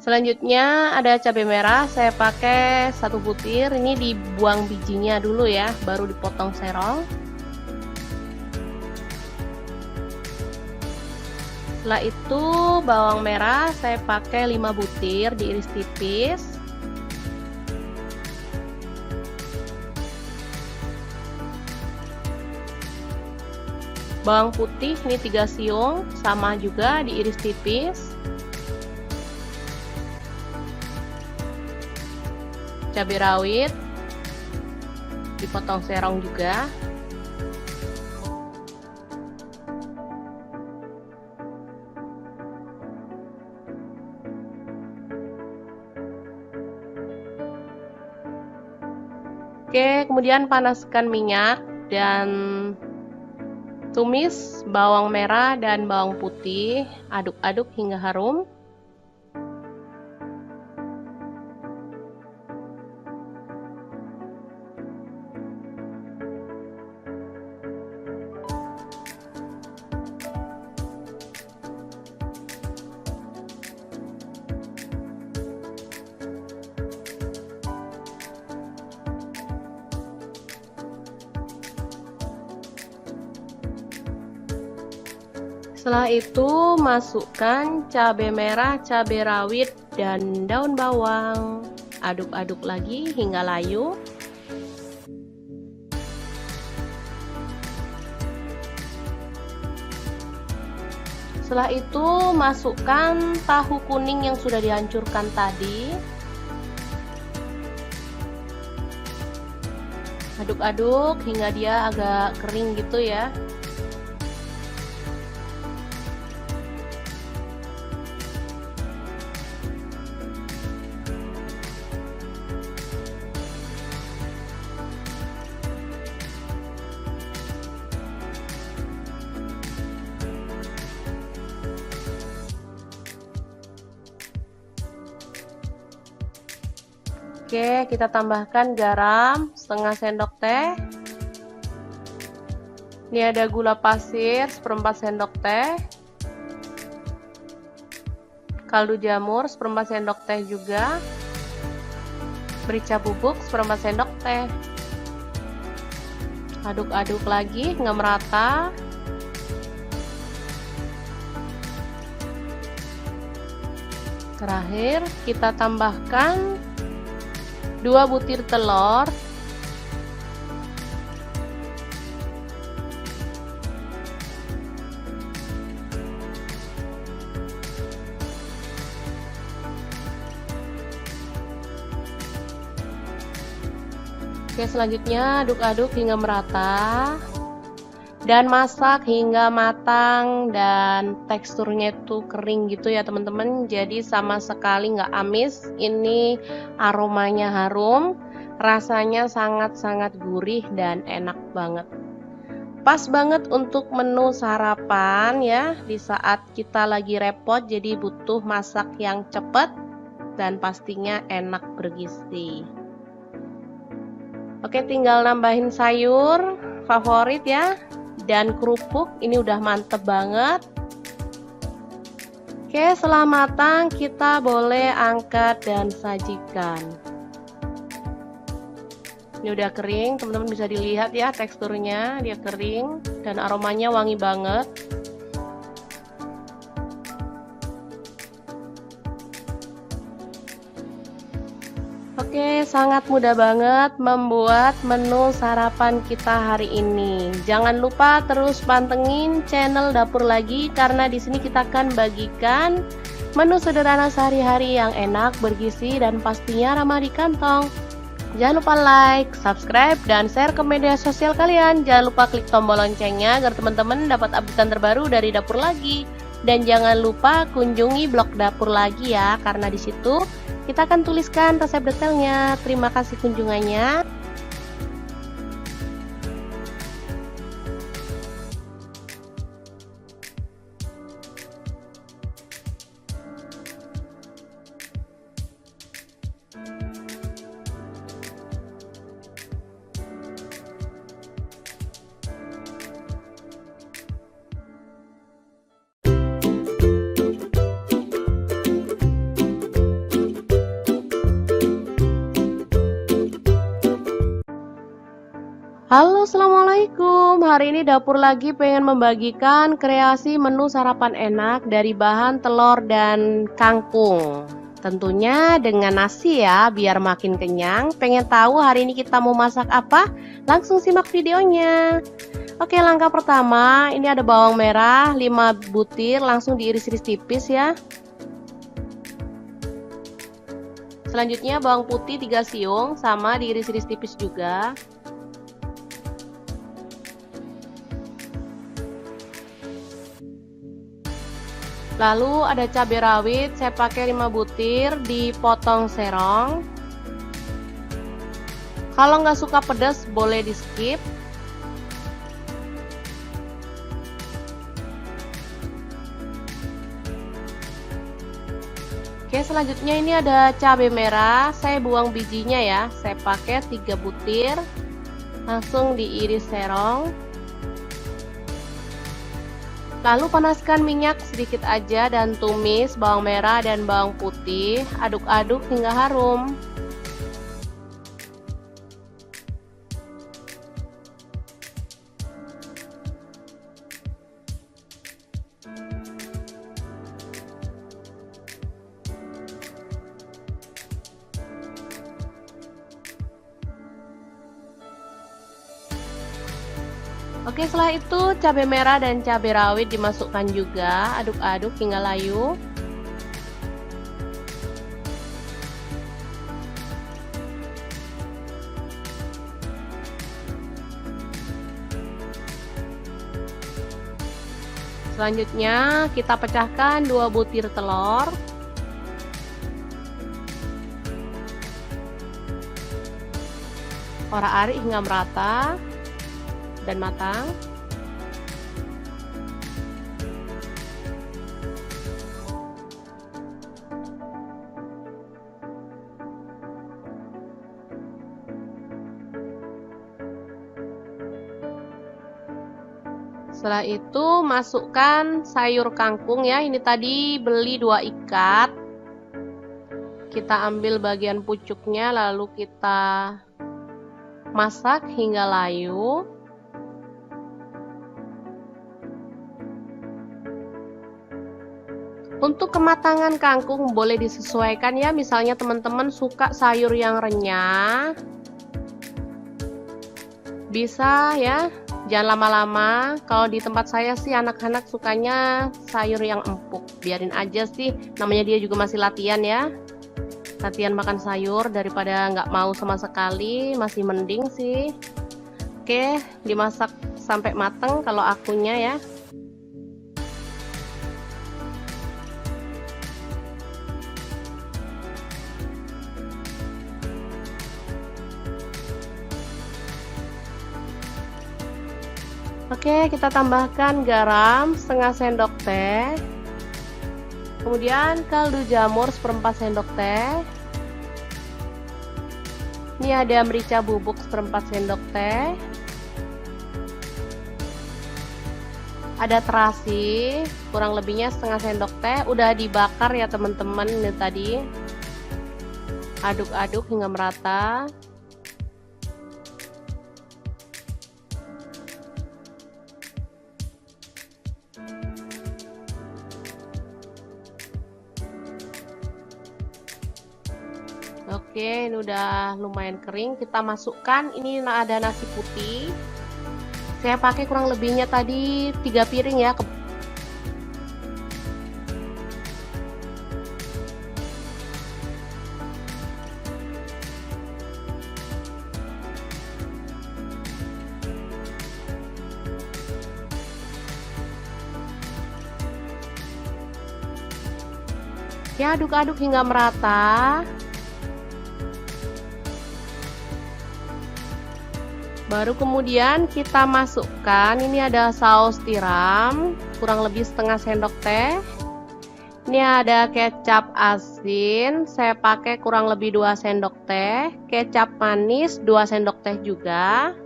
Selanjutnya ada cabai merah, saya pakai 1 butir. Ini dibuang bijinya dulu ya, baru dipotong serong. Setelah itu bawang merah saya pakai 5 butir, diiris tipis. Bawang putih ini 3 siung, sama juga diiris tipis. Cabai rawit dipotong serong juga. Oke, kemudian panaskan minyak dan tumis bawang merah dan bawang putih, aduk-aduk hingga harum. Setelah itu masukkan cabai merah, cabai rawit, dan daun bawang. Aduk-aduk lagi hingga layu. Setelah itu masukkan tahu kuning yang sudah dihancurkan tadi. Aduk-aduk hingga dia agak kering gitu ya. Oke, kita tambahkan garam setengah sendok teh. Ini ada gula pasir 1/4 sendok teh. Kaldu jamur 1/4 sendok teh juga. Merica bubuk 1/4 sendok teh. Aduk-aduk lagi hingga merata. Terakhir kita tambahkan 2 butir telur. Oke, selanjutnya aduk-aduk hingga merata dan masak hingga matang dan teksturnya itu kering gitu ya teman-teman, jadi sama sekali nggak amis. Ini aromanya harum, rasanya sangat-sangat gurih dan enak banget. Pas banget untuk menu sarapan ya, di saat kita lagi repot jadi butuh masak yang cepet. dan pastinya enak bergizi. Oke, tinggal nambahin sayur favorit ya, dan kerupuk. Ini udah mantep banget. Oke, setelah matang kita boleh angkat dan sajikan. Ini udah kering, teman-teman bisa dilihat ya teksturnya, dia kering dan aromanya wangi banget. Oke, sangat mudah banget membuat menu sarapan kita hari ini. Jangan lupa terus pantengin channel Dapur Lagi karena di sini kita akan bagikan menu sederhana sehari-hari yang enak, bergizi dan pastinya ramah di kantong. Jangan lupa like, subscribe, dan share ke media sosial kalian. Jangan lupa klik tombol loncengnya agar teman-teman dapat update terbaru dari Dapur Lagi. Dan jangan lupa kunjungi blog Dapur Lagi ya, karena di situ kita akan tuliskan resep detailnya. Terima kasih kunjungannya. Halo, assalamualaikum. Hari ini Dapur Lagi pengen membagikan kreasi menu sarapan enak dari bahan telur dan kangkung. Tentunya dengan nasi ya, biar makin kenyang. Pengen tahu hari ini kita mau masak apa? Langsung simak videonya. Oke, langkah pertama, ini ada bawang merah 5 butir, langsung diiris-iris tipis ya. Selanjutnya bawang putih 3 siung, sama diiris-iris tipis juga. Lalu ada cabai rawit, saya pakai 5 butir, dipotong serong. Kalau nggak suka pedas boleh di skip. Oke, selanjutnya ini ada cabai merah, saya buang bijinya ya, saya pakai 3 butir, langsung diiris serong. Lalu panaskan minyak sedikit aja dan tumis bawang merah dan bawang putih, aduk-aduk hingga harum. Oke, setelah itu cabai merah dan cabai rawit dimasukkan juga, aduk-aduk hingga layu. Selanjutnya kita pecahkan 2 butir telur. Orak-arik hingga merata dan matang. Setelah itu masukkan sayur kangkung ya. Ini tadi beli 2 ikat. Kita ambil bagian pucuknya lalu kita masak hingga layu. Untuk kematangan kangkung boleh disesuaikan ya, misalnya teman-teman suka sayur yang renyah, bisa ya, jangan lama-lama. Kalau di tempat saya sih anak-anak sukanya sayur yang empuk, biarin aja sih, namanya dia juga masih latihan ya, latihan makan sayur daripada nggak mau sama sekali, masih mending sih. Oke, dimasak sampai mateng kalau akunya ya. Oke, kita tambahkan garam setengah sendok teh. Kemudian kaldu jamur seperempat sendok teh. Ini ada merica bubuk seperempat sendok teh. Ada terasi kurang lebihnya setengah sendok teh, udah dibakar ya teman-teman. Ini tadi aduk-aduk hingga merata. Oke, ini udah lumayan kering. Kita masukkan, ini ada nasi putih. Saya pakai kurang lebihnya tadi 3 piring ya. Ya, aduk-aduk hingga merata. Baru kemudian kita masukkan, ini ada saus tiram kurang lebih setengah sendok teh. Ini ada kecap asin, saya pakai kurang lebih 2 sendok teh. Kecap manis 2 sendok teh juga.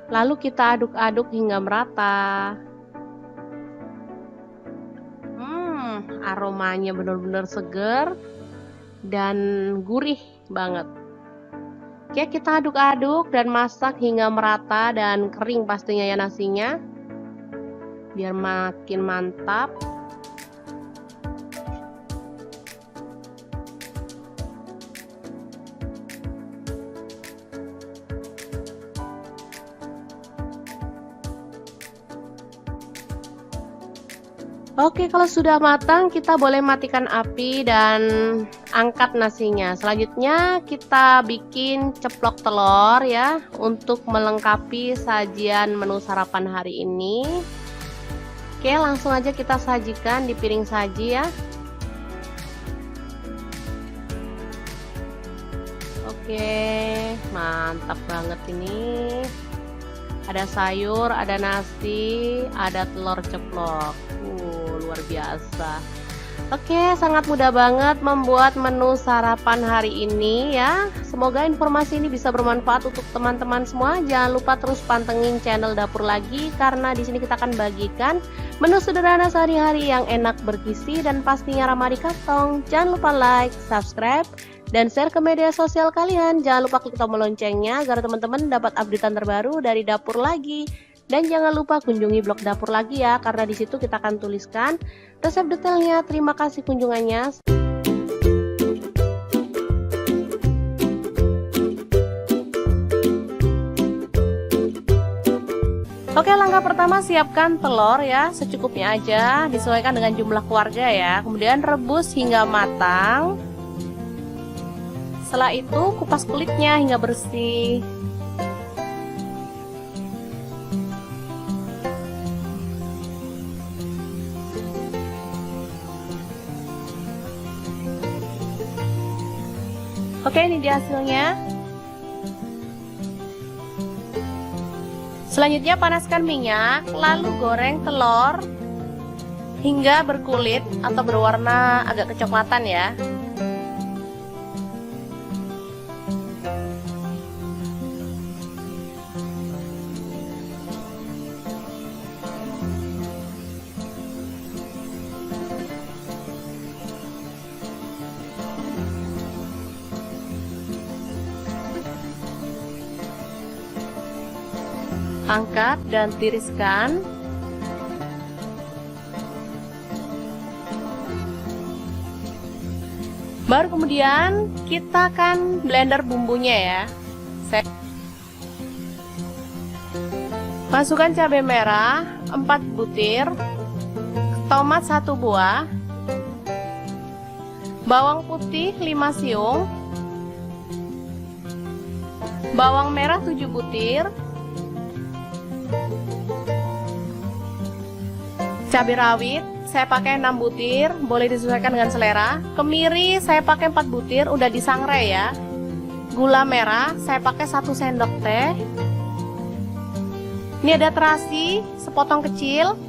Lalu kita aduk-aduk hingga merata. Aromanya benar-benar seger dan gurih banget. Oke, kita aduk-aduk dan masak hingga merata dan kering pastinya ya nasinya, biar makin mantap. Oke, kalau sudah matang kita boleh matikan api dan angkat nasinya. Selanjutnya kita bikin ceplok telur ya, untuk melengkapi sajian menu sarapan hari ini. Oke, langsung aja kita sajikan di piring saji ya. Oke, mantap banget ini. Ada sayur, ada nasi, ada telur ceplok. Luar biasa. Oke, sangat mudah banget membuat menu sarapan hari ini ya. Semoga informasi ini bisa bermanfaat untuk teman-teman semua. Jangan lupa terus pantengin channel Dapur Lagi, karena di sini kita akan bagikan menu sederhana sehari-hari yang enak, bergizi, dan pastinya ramah di kantong. Jangan lupa like, subscribe, dan share ke media sosial kalian. Jangan lupa klik tombol loncengnya agar teman-teman dapat updatean terbaru dari Dapur Lagi. Dan jangan lupa kunjungi blog Dapur Lagi ya, karena di situ kita akan tuliskan resep detailnya. Terima kasih kunjungannya. Oke, langkah pertama siapkan telur ya, secukupnya aja, disesuaikan dengan jumlah keluarga ya. Kemudian rebus hingga matang. Setelah itu kupas kulitnya hingga bersih. Oke, ini dia hasilnya. Selanjutnya panaskan minyak, lalu goreng telur hingga berkulit atau berwarna agak kecoklatan ya. Angkat dan tiriskan. Baru kemudian kita akan blender bumbunya ya. Masukkan cabai merah 4 butir, tomat 1 buah, bawang putih 5 siung, bawang merah 7 butir, cabai rawit saya pakai 6 butir, boleh disesuaikan dengan selera. Kemiri saya pakai 4 butir, udah disangrai ya. Gula merah saya pakai 1 sendok teh. Ini ada terasi sepotong kecil.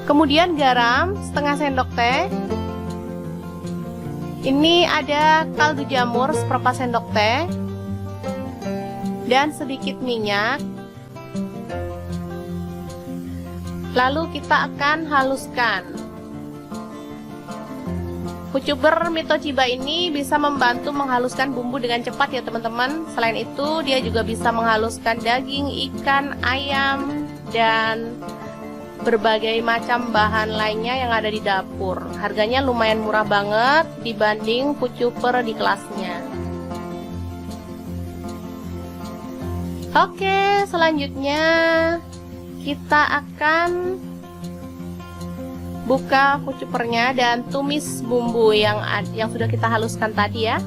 Kemudian garam setengah sendok teh. Ini ada kaldu jamur seperempat sendok teh. Dan sedikit minyak. Lalu kita akan haluskan. Pucuber Mitochiba ini bisa membantu menghaluskan bumbu dengan cepat ya teman-teman. Selain itu dia juga bisa menghaluskan daging, ikan, ayam, dan berbagai macam bahan lainnya yang ada di dapur. Harganya lumayan murah banget dibanding pucuber di kelasnya. Oke, selanjutnya kita akan buka pucupernya dan tumis bumbu yang sudah kita haluskan tadi ya.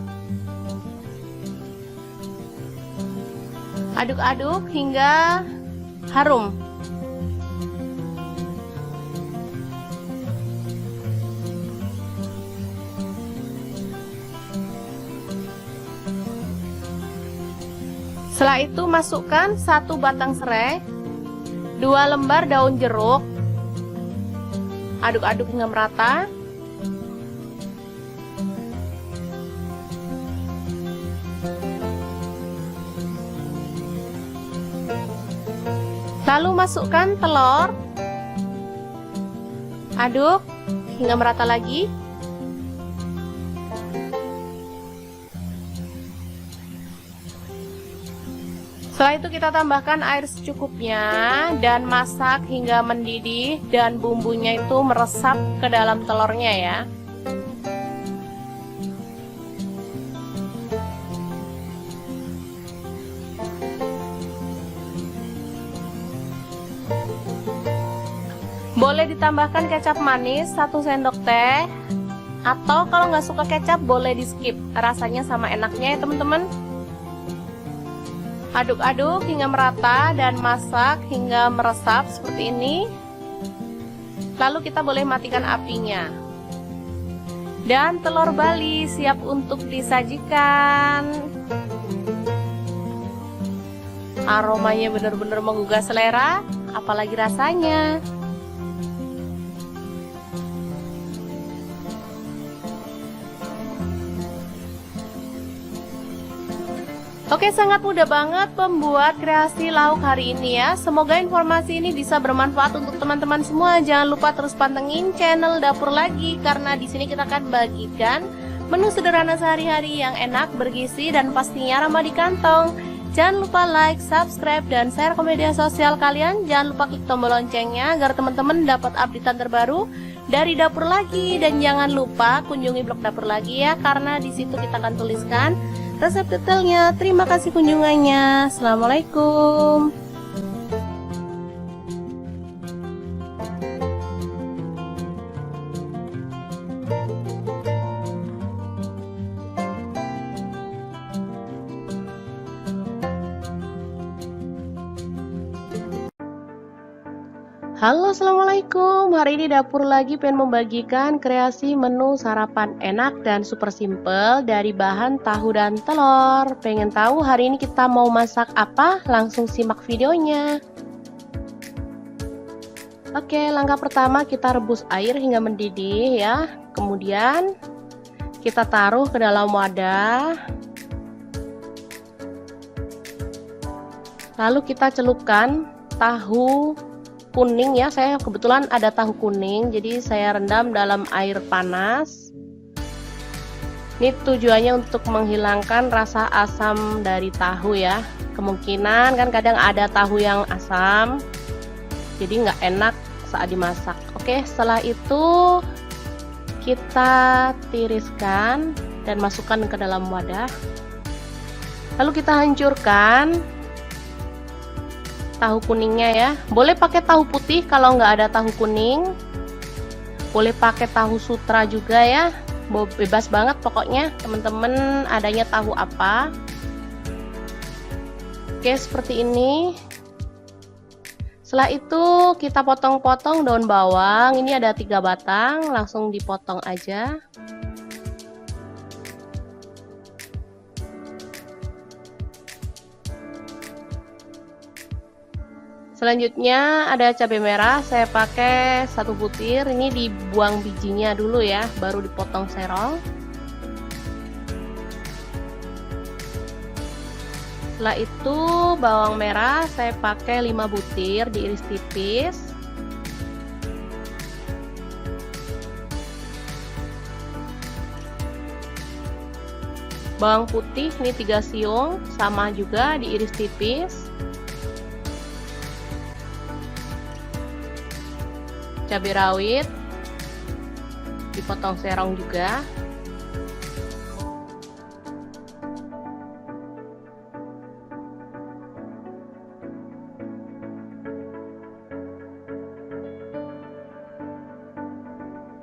Aduk-aduk hingga harum. Setelah itu masukkan 1 batang serai, 2 lembar daun jeruk. Aduk-aduk hingga merata. Lalu masukkan telur. Aduk hingga merata lagi. Setelah itu kita tambahkan air secukupnya dan masak hingga mendidih dan bumbunya itu meresap ke dalam telurnya ya. Boleh ditambahkan kecap manis 1 sendok teh, atau kalau nggak suka kecap boleh di skip, rasanya sama enaknya ya teman-teman. Aduk-aduk hingga merata dan masak hingga meresap seperti ini. Lalu kita boleh matikan apinya. Dan telur Bali siap untuk disajikan. Aromanya benar-benar menggugah selera, apalagi rasanya. Oke, sangat mudah banget membuat kreasi lauk hari ini ya. Semoga informasi ini bisa bermanfaat untuk teman-teman semua. Jangan lupa terus pantengin channel Dapur Lagi, karena di sini kita akan bagikan menu sederhana sehari-hari yang enak, bergizi, dan pastinya ramah di kantong. Jangan lupa like, subscribe, dan share ke media sosial kalian. Jangan lupa klik tombol loncengnya agar teman-teman dapat updatean terbaru dari Dapur Lagi. Dan jangan lupa kunjungi blog Dapur Lagi ya, karena di situ kita akan tuliskan resep detailnya. Terima kasih kunjungannya. Assalamualaikum. Halo, assalamualaikum. Hari ini Dapur Lagi pengen membagikan kreasi menu sarapan enak dan super simple dari bahan tahu dan telur. Pengen tahu hari ini kita mau masak apa? Langsung simak videonya. Oke, langkah pertama kita rebus air hingga mendidih ya. Kemudian kita taruh ke dalam wadah. Lalu kita celupkan tahu kuning ya, saya kebetulan ada tahu kuning, jadi saya rendam dalam air panas. Ini tujuannya untuk menghilangkan rasa asam dari tahu ya. Kemungkinan kan kadang ada tahu yang asam, jadi nggak enak saat dimasak. Oke, setelah itu kita tiriskan dan masukkan ke dalam wadah. Lalu kita hancurkan tahu kuningnya ya. Boleh pakai tahu putih kalau nggak ada tahu kuning. Boleh pakai tahu sutra juga ya. Bebas banget pokoknya teman-teman adanya tahu apa. Oke, seperti ini. Setelah itu kita potong-potong daun bawang. Ini ada 3 batang, langsung dipotong aja. Selanjutnya ada cabai merah, saya pakai 1 butir. Ini dibuang bijinya dulu ya, baru dipotong serong. Setelah itu bawang merah saya pakai 5 butir, diiris tipis. Bawang putih ini 3 siung, sama juga diiris tipis. Cabai rawit dipotong serong juga.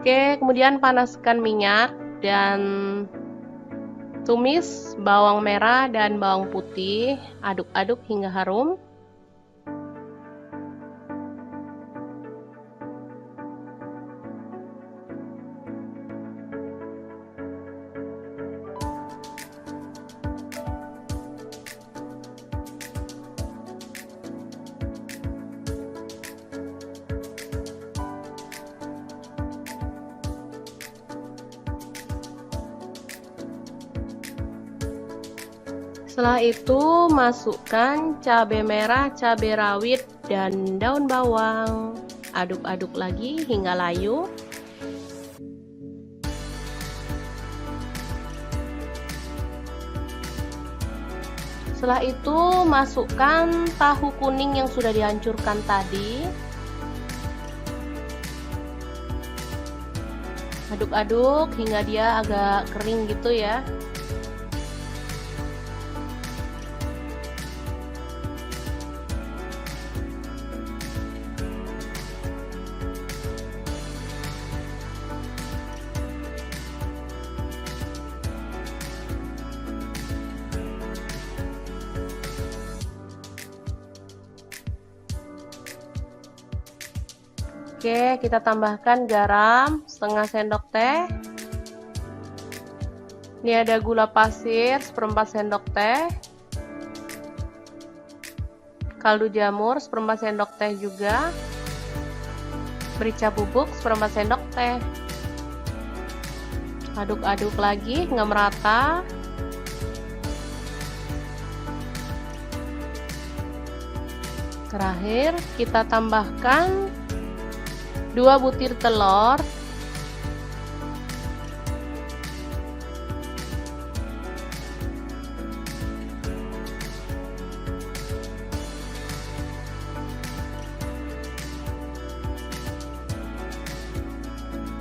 Oke, kemudian panaskan minyak dan tumis bawang merah dan bawang putih, aduk-aduk hingga harum. Setelah itu masukkan cabai merah, cabai rawit, dan daun bawang. Aduk-aduk lagi hingga layu. Setelah itu masukkan tahu kuning yang sudah dihancurkan tadi. Aduk-aduk hingga dia agak kering gitu ya. Oke, kita tambahkan garam setengah sendok teh. Ini ada gula pasir 1/4 sendok teh. Kaldu jamur 1/4 sendok teh juga. Merica bubuk 1/4 sendok teh. Aduk-aduk lagi hingga merata. Terakhir, kita tambahkan 2 butir telur.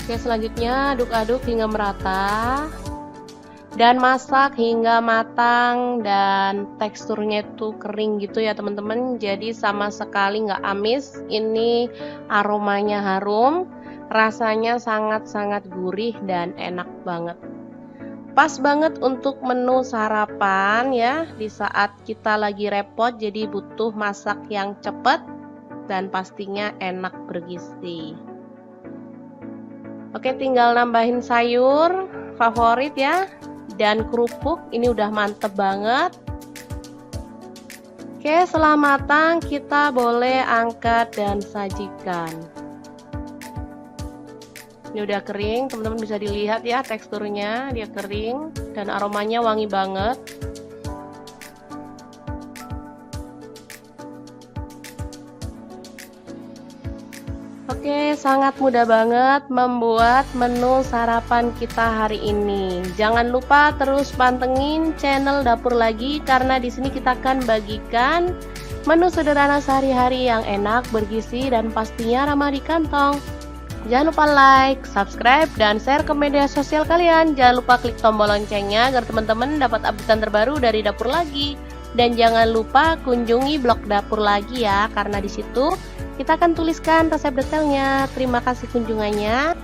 Oke, selanjutnya aduk-aduk hingga merata dan masak hingga matang dan teksturnya itu kering gitu ya teman-teman, jadi sama sekali nggak amis. Ini aromanya harum, rasanya sangat-sangat gurih dan enak banget. Pas banget untuk menu sarapan ya, di saat kita lagi repot jadi butuh masak yang cepat dan pastinya enak bergizi. Oke, tinggal nambahin sayur favorit ya, dan kerupuk. Ini udah mantep banget. Oke, setelah matang kita boleh angkat dan sajikan. Ini udah kering, teman-teman bisa dilihat ya teksturnya, dia kering dan aromanya wangi banget. Oke, sangat mudah banget membuat menu sarapan kita hari ini. Jangan lupa terus pantengin channel Dapur Lagi karena di sini kita akan bagikan menu sederhana sehari-hari yang enak, bergizi, dan pastinya ramah di kantong. Jangan lupa like, subscribe, dan share ke media sosial kalian. Jangan lupa klik tombol loncengnya agar teman-teman dapat update terbaru dari Dapur Lagi. Dan jangan lupa kunjungi blog Dapur Lagi ya, karena di situ kita akan tuliskan resep detailnya. Terima kasih kunjungannya.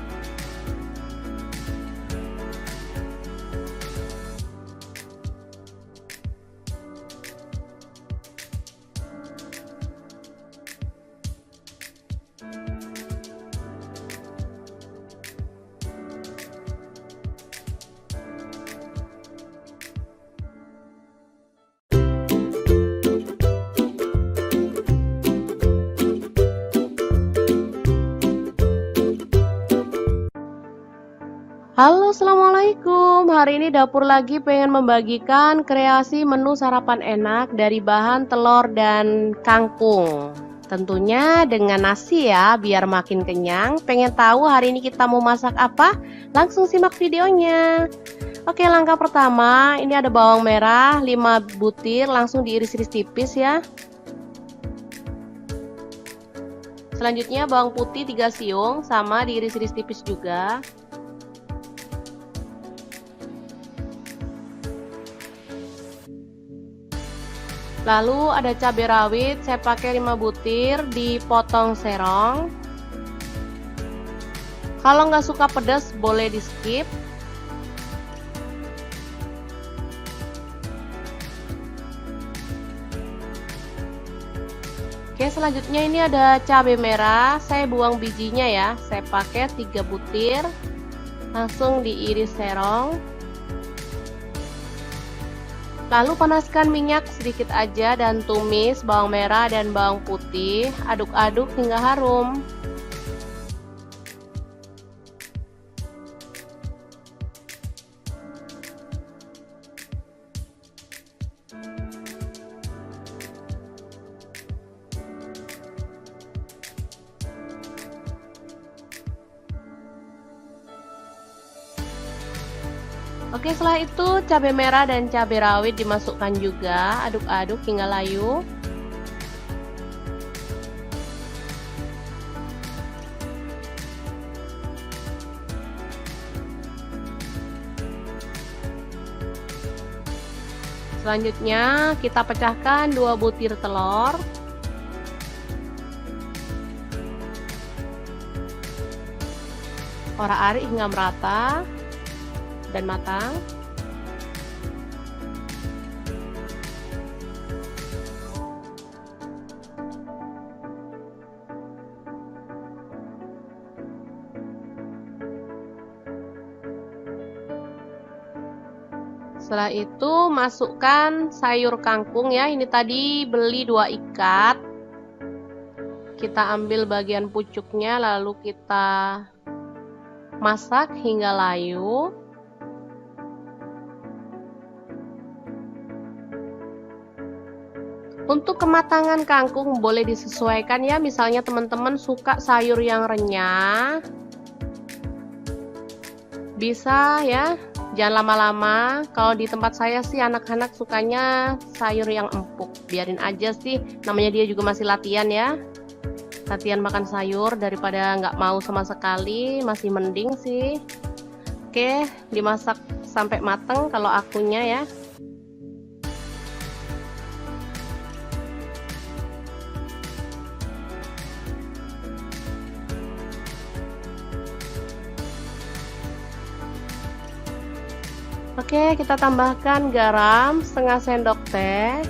Halo, assalamualaikum. Hari ini dapur lagi pengen membagikan kreasi menu sarapan enak dari bahan telur dan kangkung. Tentunya dengan nasi ya, biar makin kenyang. Pengen tahu hari ini kita mau masak apa? Langsung simak videonya. Oke, langkah pertama, ini ada bawang merah 5 butir, langsung diiris-iris tipis ya. Selanjutnya bawang putih 3 siung, sama diiris-iris tipis juga. Lalu ada cabai rawit, saya pakai 5 butir, dipotong serong. Kalau nggak suka pedas boleh di skip. Oke, selanjutnya ini ada cabai merah, saya buang bijinya ya, saya pakai 3 butir, langsung diiris serong. Lalu panaskan minyak sedikit aja dan tumis bawang merah dan bawang putih, aduk-aduk hingga harum. Oke, setelah itu cabai merah dan cabai rawit dimasukkan juga, aduk-aduk hingga layu. Selanjutnya kita pecahkan 2 butir telur. Orak-arik hingga merata dan matang. Setelah itu masukkan sayur kangkung ya. Ini tadi beli 2 ikat. Kita ambil bagian pucuknya lalu kita masak hingga layu. Untuk kematangan kangkung boleh disesuaikan ya, misalnya teman-teman suka sayur yang renyah, bisa ya, jangan lama-lama. Kalau di tempat saya sih anak-anak sukanya sayur yang empuk, biarin aja sih, namanya dia juga masih latihan ya. Latihan makan sayur daripada nggak mau sama sekali, masih mending sih. Oke, dimasak sampai mateng kalau akunya ya. Oke, kita tambahkan garam setengah sendok teh.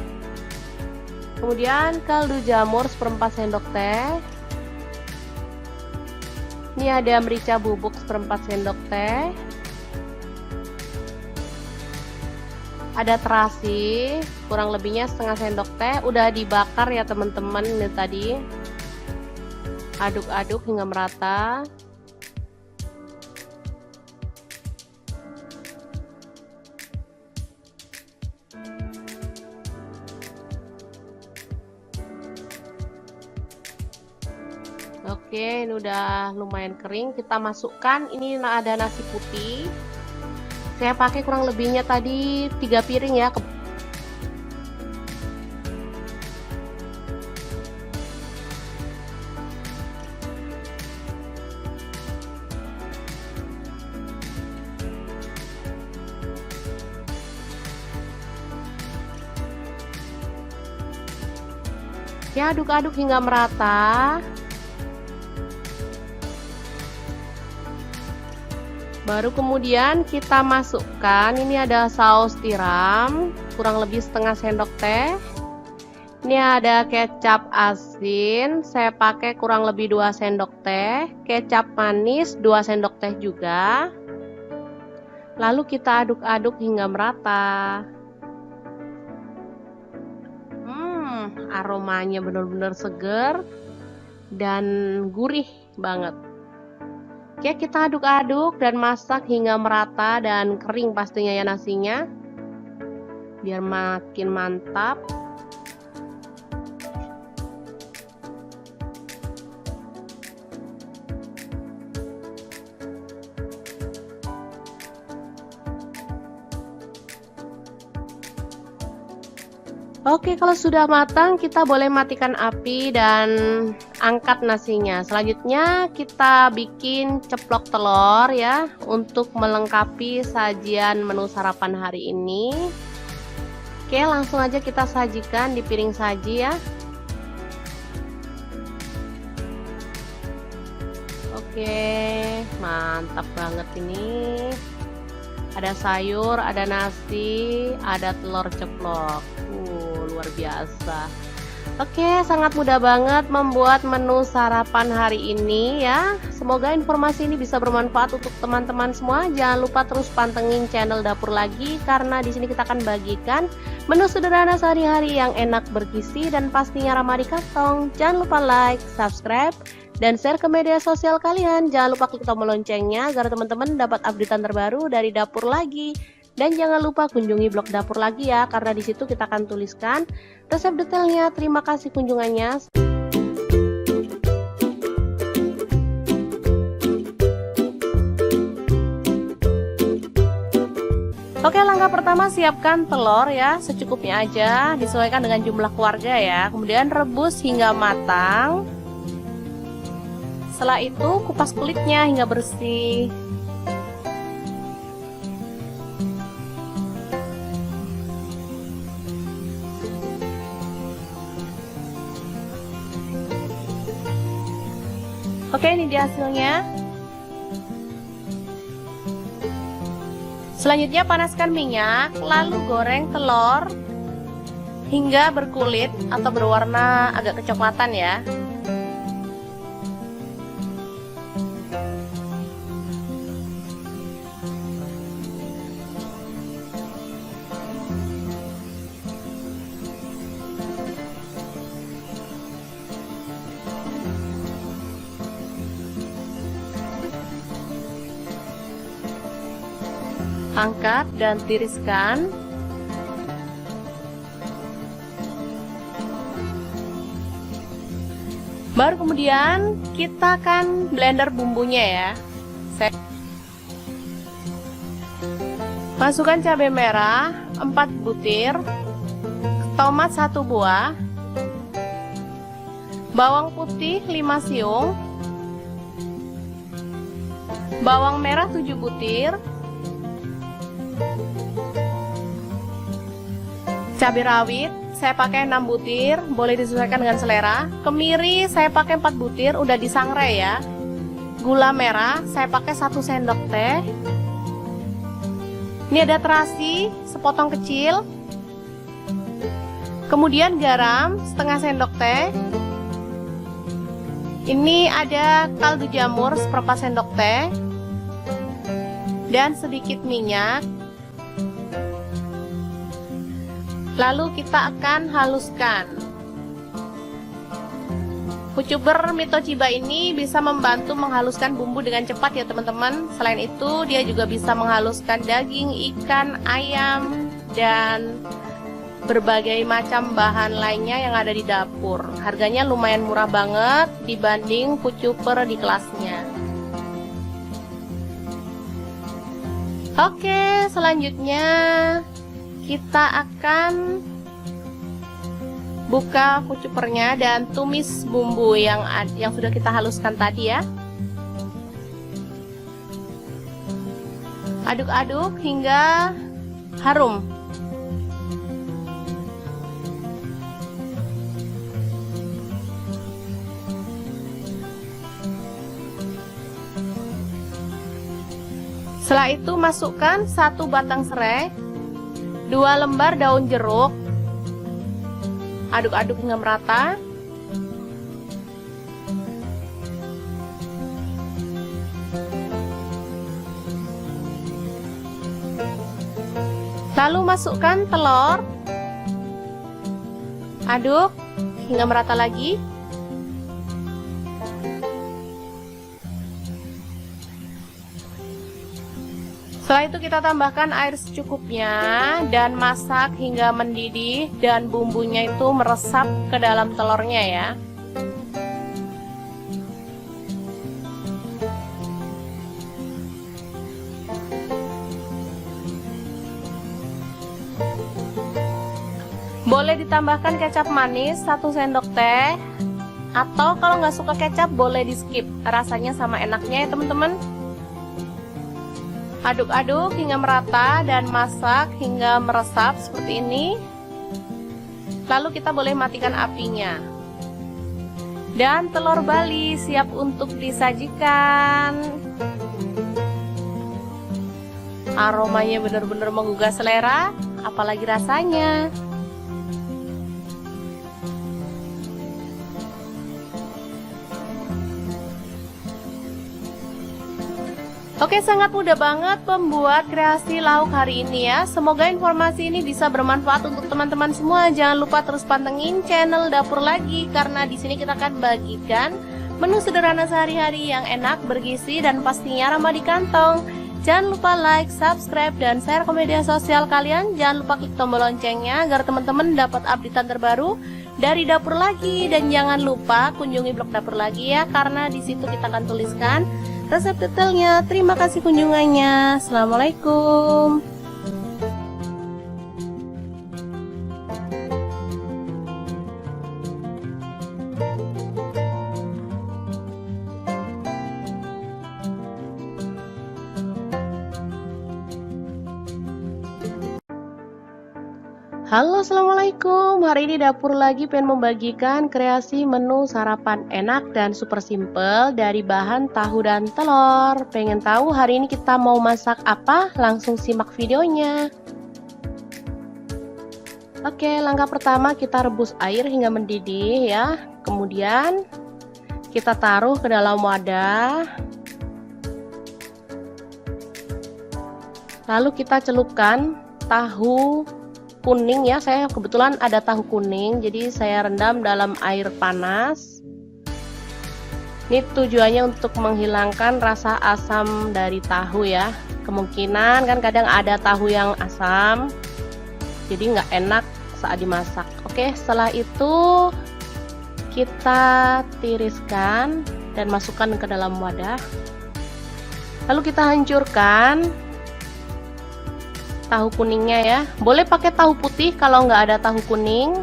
Kemudian kaldu jamur 1/4 sendok teh. Ini ada merica bubuk 1/4 sendok teh. Ada terasi, kurang lebihnya setengah sendok teh. Udah dibakar ya teman-teman ini tadi. Aduk-aduk hingga merata. Oke, ini udah lumayan kering. Kita masukkan, ini ada nasi putih. Saya pakai kurang lebihnya tadi 3 piring ya. Ya, aduk-aduk hingga merata. Baru kemudian kita masukkan, ini ada saus tiram, kurang lebih setengah sendok teh. Ini ada kecap asin, saya pakai kurang lebih 2 sendok teh. Kecap manis 2 sendok teh juga. Lalu kita aduk-aduk hingga merata. Aromanya benar-benar seger dan gurih banget. Oke, kita aduk-aduk dan masak hingga merata dan kering pastinya ya nasinya, biar makin mantap. Oke, kalau sudah matang kita boleh matikan api dan angkat nasinya. Selanjutnya kita bikin ceplok telur ya, untuk melengkapi sajian menu sarapan hari ini. Oke, langsung aja kita sajikan di piring saji ya. Oke, mantap banget ini. Ada sayur, ada nasi, ada telur ceplok. Luar biasa. Oke, sangat mudah banget membuat menu sarapan hari ini ya. Semoga informasi ini bisa bermanfaat untuk teman-teman semua. Jangan lupa terus pantengin channel Dapur Lagi, karena di sini kita akan bagikan menu sederhana sehari-hari yang enak, bergizi, dan pastinya ramah di kantong. Jangan lupa like, subscribe, dan share ke media sosial kalian. Jangan lupa klik tombol loncengnya agar teman-teman dapat updatean terbaru dari Dapur Lagi. Dan jangan lupa kunjungi blog Dapur Lagi ya, karena di situ kita akan tuliskan resep detailnya. Terima kasih kunjungannya. Oke, langkah pertama siapkan telur ya, secukupnya aja, disesuaikan dengan jumlah keluarga ya. Kemudian rebus hingga matang. Setelah itu kupas kulitnya hingga bersih. Oke, ini dia hasilnya. Selanjutnya panaskan minyak, lalu goreng telur hingga berkulit atau berwarna agak kecoklatan ya. Angkat dan tiriskan. Baru kemudian kita akan blender bumbunya ya. Masukkan cabai merah 4 butir, tomat 1 buah, bawang putih 5 siung, bawang merah 7 butir, cabai rawit saya pakai 6 butir, boleh disesuaikan dengan selera. Kemiri saya pakai 4 butir, udah disangrai ya. Gula merah saya pakai 1 sendok teh. Ini ada terasi sepotong kecil. Kemudian garam setengah sendok teh. Ini ada kaldu jamur seperempat sendok teh. Dan sedikit minyak. Lalu kita akan haluskan. Kucuber Mitochiba ini bisa membantu menghaluskan bumbu dengan cepat ya teman-teman. Selain itu dia juga bisa menghaluskan daging, ikan, ayam, dan berbagai macam bahan lainnya yang ada di dapur. Harganya lumayan murah banget dibanding kucuber di kelasnya. Oke, selanjutnya kita akan buka kucupernya dan tumis bumbu yang sudah kita haluskan tadi ya. Aduk-aduk hingga harum. Setelah itu masukkan 1 batang serai, 2 lembar daun jeruk. Aduk-aduk hingga merata. Lalu masukkan telur. Aduk hingga merata lagi. Setelah itu kita tambahkan air secukupnya dan masak hingga mendidih dan bumbunya itu meresap ke dalam telurnya ya. Boleh ditambahkan kecap manis 1 sendok teh, atau kalau nggak suka kecap boleh di skip, rasanya sama enaknya ya teman-teman. Aduk-aduk hingga merata dan masak hingga meresap seperti ini. Lalu kita boleh matikan apinya. Dan telur Bali siap untuk disajikan. Aromanya benar-benar menggugah selera, apalagi rasanya. Oke, sangat mudah banget membuat kreasi lauk hari ini ya. Semoga informasi ini bisa bermanfaat untuk teman-teman semua. Jangan lupa terus pantengin channel Dapur Lagi, karena di sini kita akan bagikan menu sederhana sehari-hari yang enak, bergizi, dan pastinya ramah di kantong. Jangan lupa like, subscribe, dan share ke media sosial kalian. Jangan lupa klik tombol loncengnya agar teman-teman dapat updatean terbaru dari Dapur Lagi. Dan jangan lupa kunjungi blog Dapur Lagi ya, karena di situ kita akan tuliskan resep detailnya. Terima kasih kunjungannya. Assalamualaikum. Halo, assalamualaikum. Hari ini Dapur Lagi pengen membagikan kreasi menu sarapan enak dan super simple dari bahan tahu dan telur. Pengen tahu hari ini kita mau masak apa? Langsung simak videonya. Oke, langkah pertama kita rebus air hingga mendidih ya. Kemudian kita taruh ke dalam wadah. Lalu kita celupkan tahu kuning ya, saya kebetulan ada tahu kuning, jadi saya rendam dalam air panas. Ini tujuannya untuk menghilangkan rasa asam dari tahu ya. Kemungkinan kan kadang ada tahu yang asam, jadi nggak enak saat dimasak. Oke, setelah itu kita tiriskan dan masukkan ke dalam wadah. Lalu kita hancurkan tahu kuningnya ya. Boleh pakai tahu putih kalau nggak ada tahu kuning.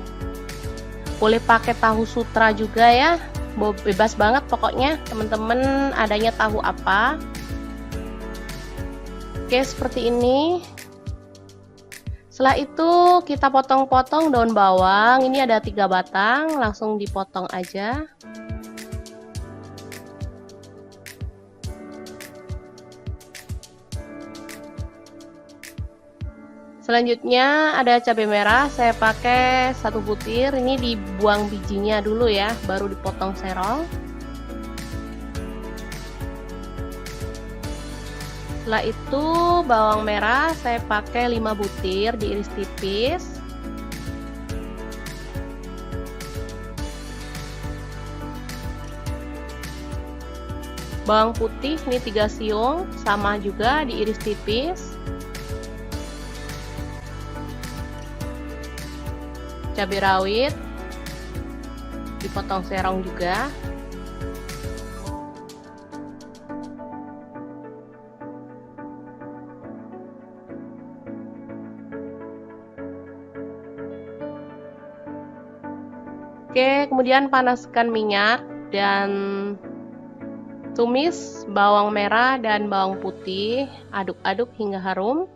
Boleh pakai tahu sutra juga ya. Bebas banget pokoknya teman-teman adanya tahu apa. Oke, seperti ini. Setelah itu kita potong-potong daun bawang. Ini ada 3 batang, langsung dipotong aja. Selanjutnya ada cabai merah, saya pakai 1 butir. Ini dibuang bijinya dulu ya, baru dipotong serong. Setelah itu bawang merah saya pakai 5 butir, diiris tipis. Bawang putih ini 3 siung, sama juga diiris tipis. Cabai rawit dipotong serong juga. Oke, kemudian panaskan minyak dan tumis bawang merah dan bawang putih, aduk-aduk hingga harum.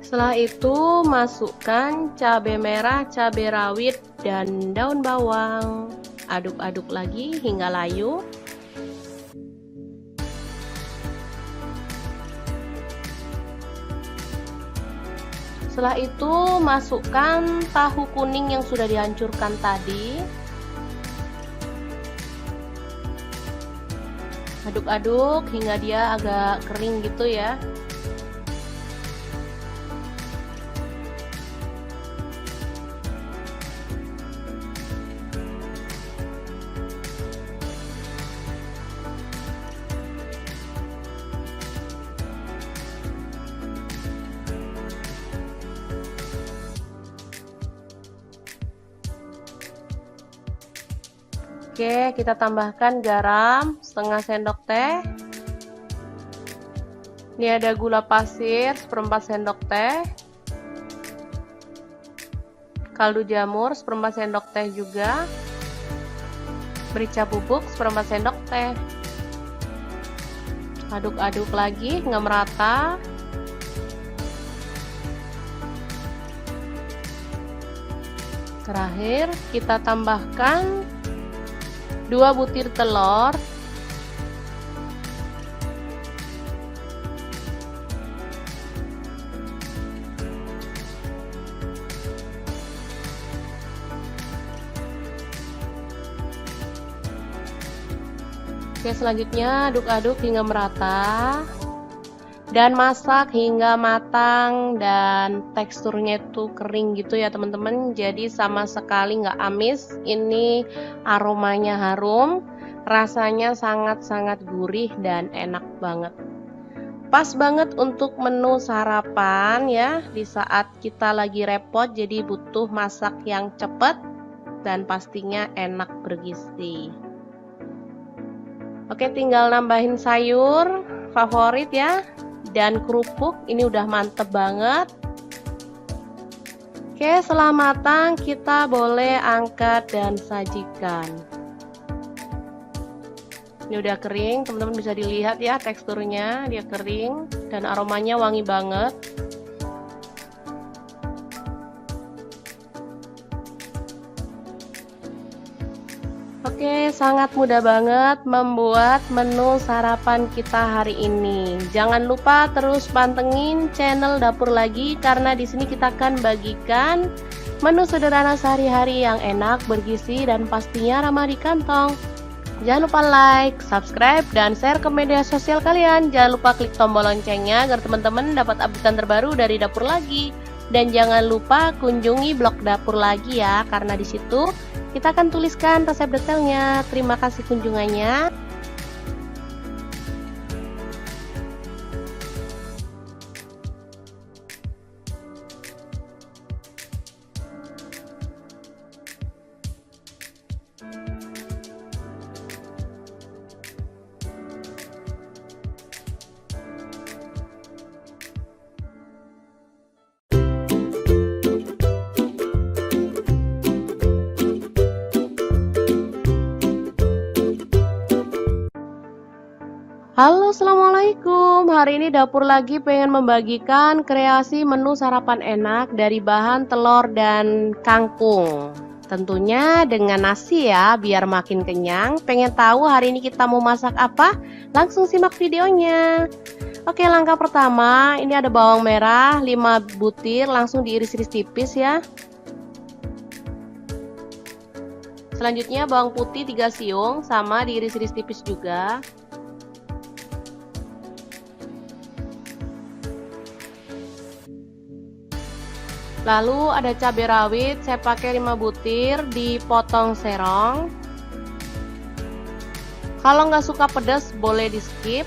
Setelah itu masukkan cabai merah, cabai rawit, dan daun bawang. Aduk-aduk lagi hingga layu. Setelah itu masukkan tahu kuning yang sudah dihancurkan tadi. Aduk-aduk hingga dia agak kering gitu ya. Oke, kita tambahkan garam setengah sendok teh. Ini ada gula pasir seperempat sendok teh. Kaldu jamur seperempat sendok teh juga. Merica bubuk seperempat sendok teh. Aduk-aduk lagi hingga merata. Terakhir kita tambahkan 2 butir telur. Oke, selanjutnya aduk-aduk hingga merata dan masak hingga matang dan teksturnya itu kering gitu ya teman-teman, jadi sama sekali nggak amis. Ini aromanya harum, rasanya sangat-sangat gurih dan enak banget. Pas banget untuk menu sarapan ya, di saat kita lagi repot jadi butuh masak yang cepet dan pastinya enak bergizi. Oke, tinggal nambahin sayur favorit ya, dan kerupuk. Ini udah mantep banget. Oke, setelah matang kita boleh angkat dan sajikan. Ini udah kering, teman-teman bisa dilihat ya teksturnya, dia kering dan aromanya wangi banget. Oke, sangat mudah banget membuat menu sarapan kita hari ini. Jangan lupa terus pantengin channel Dapur Lagi karena di sini kita akan bagikan menu sederhana sehari-hari yang enak, bergizi dan pastinya ramah di kantong. Jangan lupa like, subscribe, dan share ke media sosial kalian. Jangan lupa klik tombol loncengnya agar teman-teman dapat update terbaru dari Dapur Lagi. Dan jangan lupa kunjungi blog Dapur Lagi ya, karena di situ kita akan tuliskan resep detailnya. Terima kasih kunjungannya. Halo, assalamualaikum. Hari ini Dapur Lagi pengen membagikan kreasi menu sarapan enak dari bahan telur dan kangkung. Tentunya dengan nasi ya, biar makin kenyang. Pengen tahu hari ini kita mau masak apa? Langsung simak videonya. Oke, langkah pertama, ini ada bawang merah 5 butir, langsung diiris-iris tipis ya. Selanjutnya bawang putih 3 siung, sama diiris-iris tipis juga. Lalu ada cabai rawit, saya pakai 5 butir, dipotong serong. Kalau nggak suka pedas boleh di skip.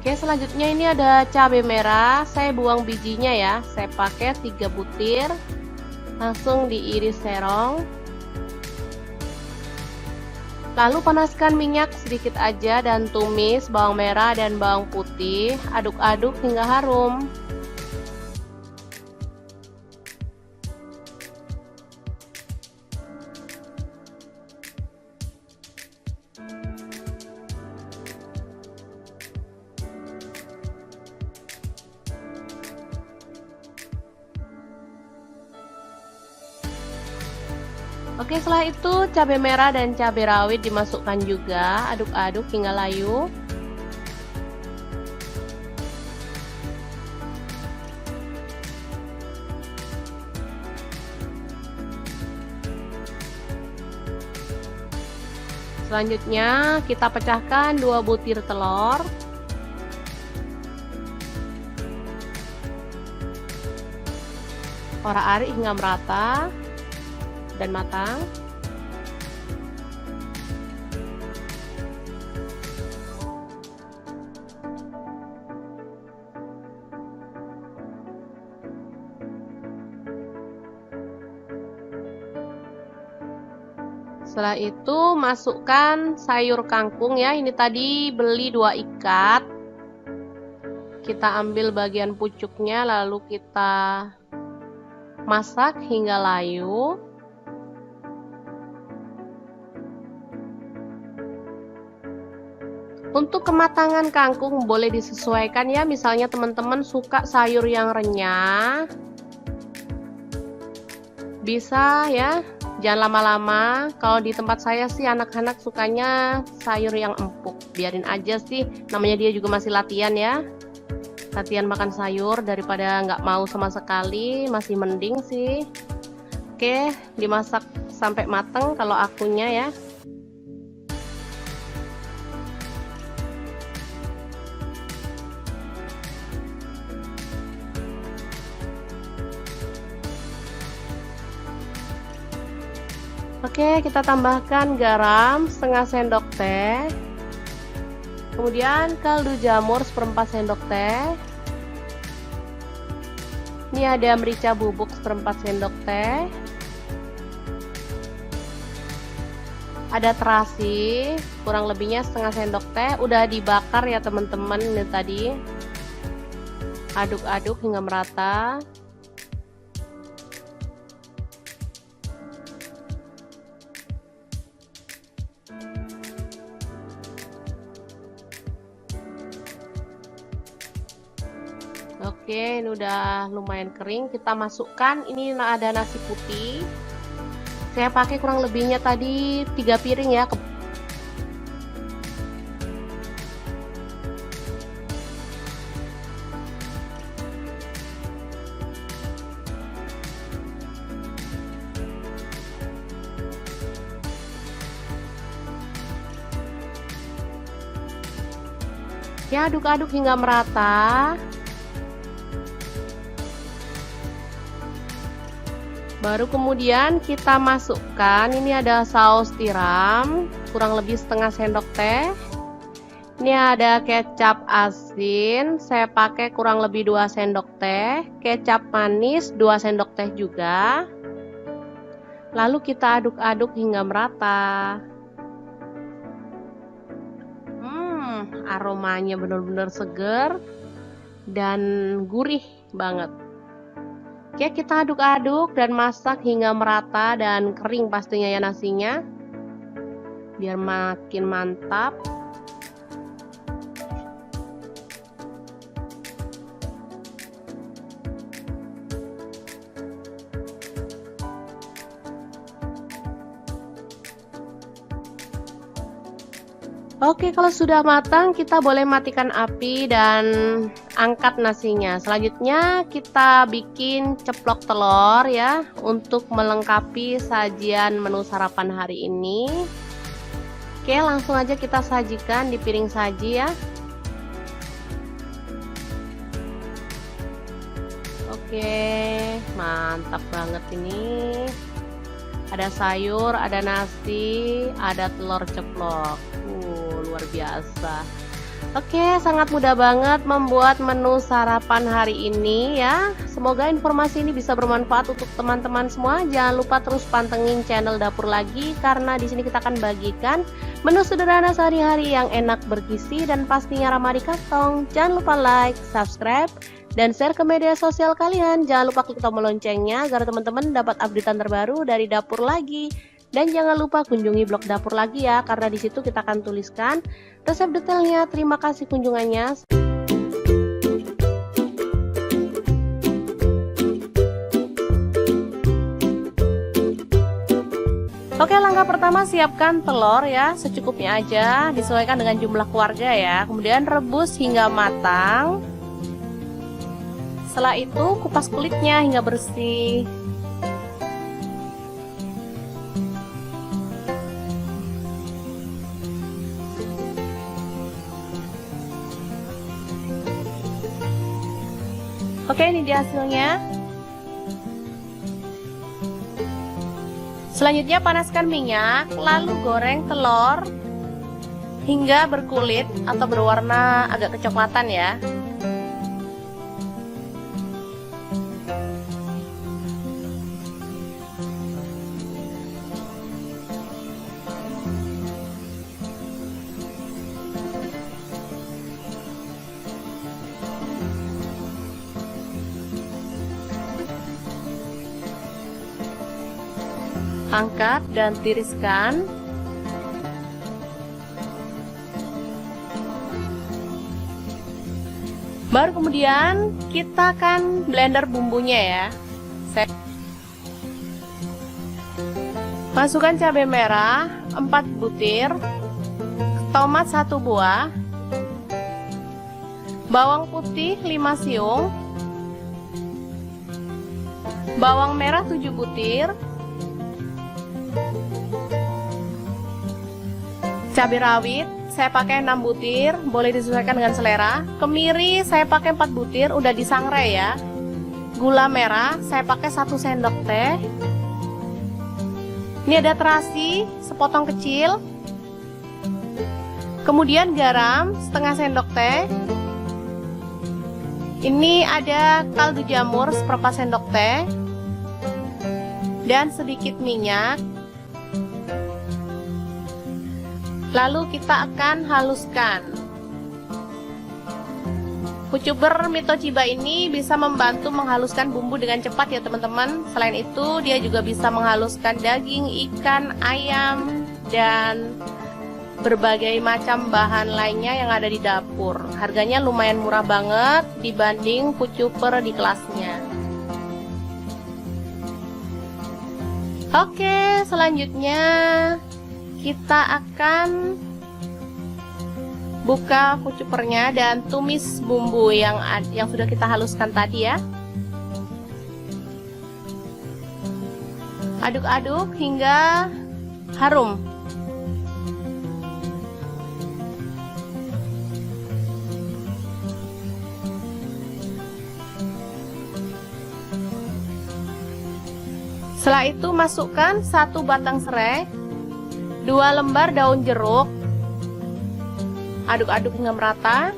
Oke, selanjutnya ini ada cabai merah, saya buang bijinya ya, saya pakai 3 butir, langsung diiris serong. Lalu panaskan minyak sedikit aja dan tumis bawang merah dan bawang putih, aduk-aduk hingga harum. Oke, setelah itu cabai merah dan cabai rawit dimasukkan juga, aduk-aduk hingga layu. Selanjutnya kita pecahkan 2 butir telur. Orak-arik hingga merata dan matang. Setelah itu masukkan sayur kangkung ya. Ini tadi beli 2 ikat. Kita ambil bagian pucuknya lalu kita masak hingga layu. Untuk kematangan kangkung boleh disesuaikan ya. Misalnya teman-teman suka sayur yang renyah, bisa ya. Jangan lama-lama. Kalau di tempat saya sih anak-anak sukanya sayur yang empuk. Biarin aja sih, namanya dia juga masih latihan ya. Latihan makan sayur daripada nggak mau sama sekali, masih mending sih. Oke, dimasak sampai matang kalau akunya ya. Oke, kita tambahkan garam setengah sendok teh. Kemudian kaldu jamur 1/4 sendok teh. Ini ada merica bubuk 1/4 sendok teh. Ada terasi, kurang lebihnya setengah sendok teh. Udah dibakar ya teman-teman ini tadi. Aduk-aduk hingga merata. Oke, ini udah lumayan kering. Kita masukkan, ini ada nasi putih. Saya pakai kurang lebihnya tadi 3 piring ya. Ya, aduk-aduk hingga merata. Baru kemudian kita masukkan, ini ada saus tiram, kurang lebih setengah sendok teh. Ini ada kecap asin, saya pakai kurang lebih 2 sendok teh. Kecap manis 2 sendok teh juga. Lalu kita aduk-aduk hingga merata. Aromanya benar-benar segar dan gurih banget. Oke, kita aduk-aduk dan masak hingga merata dan kering pastinya ya nasinya, biar makin mantap. Oke, kalau sudah matang kita boleh matikan api dan angkat nasinya. Selanjutnya kita bikin ceplok telur ya, untuk melengkapi sajian menu sarapan hari ini. Oke, langsung aja kita sajikan di piring saji ya. Oke, mantap banget ini. Ada sayur, ada nasi, ada telur ceplok. Luar biasa. Oke, sangat mudah banget membuat menu sarapan hari ini ya. Semoga informasi ini bisa bermanfaat untuk teman-teman semua. Jangan lupa terus pantengin channel Dapur Lagi, karena di sini kita akan bagikan menu sederhana sehari-hari yang enak, bergizi, dan pastinya ramah di kantong. Jangan lupa like, subscribe, dan share ke media sosial kalian. Jangan lupa klik tombol loncengnya agar teman-teman dapat updatean terbaru dari Dapur Lagi. Dan jangan lupa kunjungi blog Dapur Lagi ya, karena di situ kita akan tuliskan resep detailnya. Terima kasih kunjungannya. Oke, langkah pertama siapkan telur ya, secukupnya aja, disesuaikan dengan jumlah keluarga ya. Kemudian rebus hingga matang. Setelah itu kupas kulitnya hingga bersih. Oke, ini dia hasilnya. Selanjutnya panaskan minyak, lalu goreng telur hingga berkulit atau berwarna agak kecoklatan ya. Angkat dan tiriskan. Baru kemudian kita akan blender bumbunya ya. Masukkan cabai merah 4 butir, tomat 1 buah, bawang putih 5 siung, bawang merah 7 butir, cabai rawit saya pakai 6 butir, boleh disesuaikan dengan selera. Kemiri saya pakai 4 butir, udah disangrai ya. Gula merah saya pakai 1 sendok teh. Ini ada terasi sepotong kecil. Kemudian garam setengah sendok teh. Ini ada kaldu jamur seperempat sendok teh. Dan sedikit minyak. Lalu kita akan haluskan. Pucuber Mito Chiba ini bisa membantu menghaluskan bumbu dengan cepat ya teman-teman. Selain itu dia juga bisa menghaluskan daging, ikan, ayam, dan berbagai macam bahan lainnya yang ada di dapur. Harganya lumayan murah banget dibanding pucuber di kelasnya. Oke, selanjutnya kita akan buka pucupernya dan tumis bumbu yang sudah kita haluskan tadi ya. Aduk-aduk hingga harum. Setelah itu masukkan 1 batang serai, 2 lembar daun jeruk, aduk-aduk hingga merata.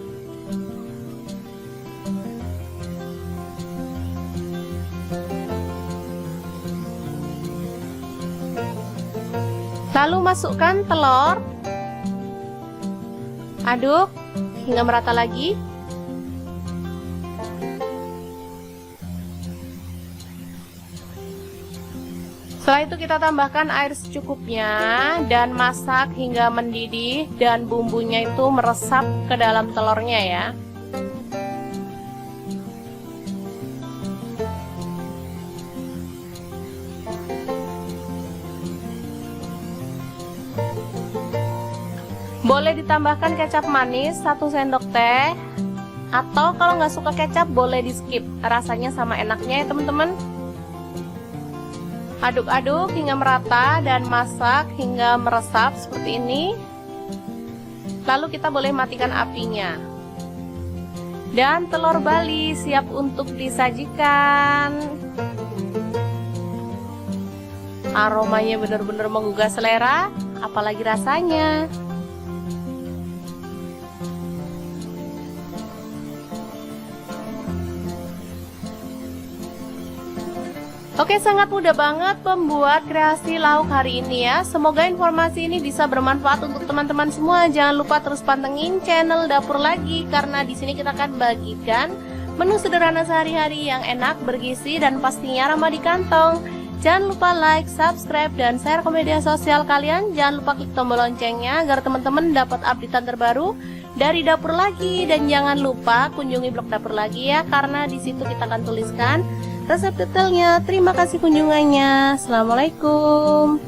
Lalu masukkan telur, aduk hingga merata lagi. Setelah itu kita tambahkan air secukupnya dan masak hingga mendidih dan bumbunya itu meresap ke dalam telurnya ya. Boleh ditambahkan kecap manis 1 sendok teh, atau kalau nggak suka kecap boleh di skip, rasanya sama enaknya ya teman-teman. Aduk-aduk hingga merata dan masak hingga meresap seperti ini. Lalu kita boleh matikan apinya. Dan telur Bali siap untuk disajikan. Aromanya benar-benar menggugah selera, apalagi rasanya. Oke, sangat mudah banget membuat kreasi lauk hari ini ya. Semoga informasi ini bisa bermanfaat untuk teman-teman semua. Jangan lupa terus pantengin channel Dapur Lagi, karena di sini kita akan bagikan menu sederhana sehari-hari yang enak, bergizi, dan pastinya ramah di kantong. Jangan lupa like, subscribe, dan share ke media sosial kalian. Jangan lupa klik tombol loncengnya agar teman-teman dapat updatean terbaru dari Dapur Lagi. Dan jangan lupa kunjungi blog Dapur Lagi ya, karena di situ kita akan tuliskan resep detailnya. Terima kasih kunjungannya. Assalamualaikum.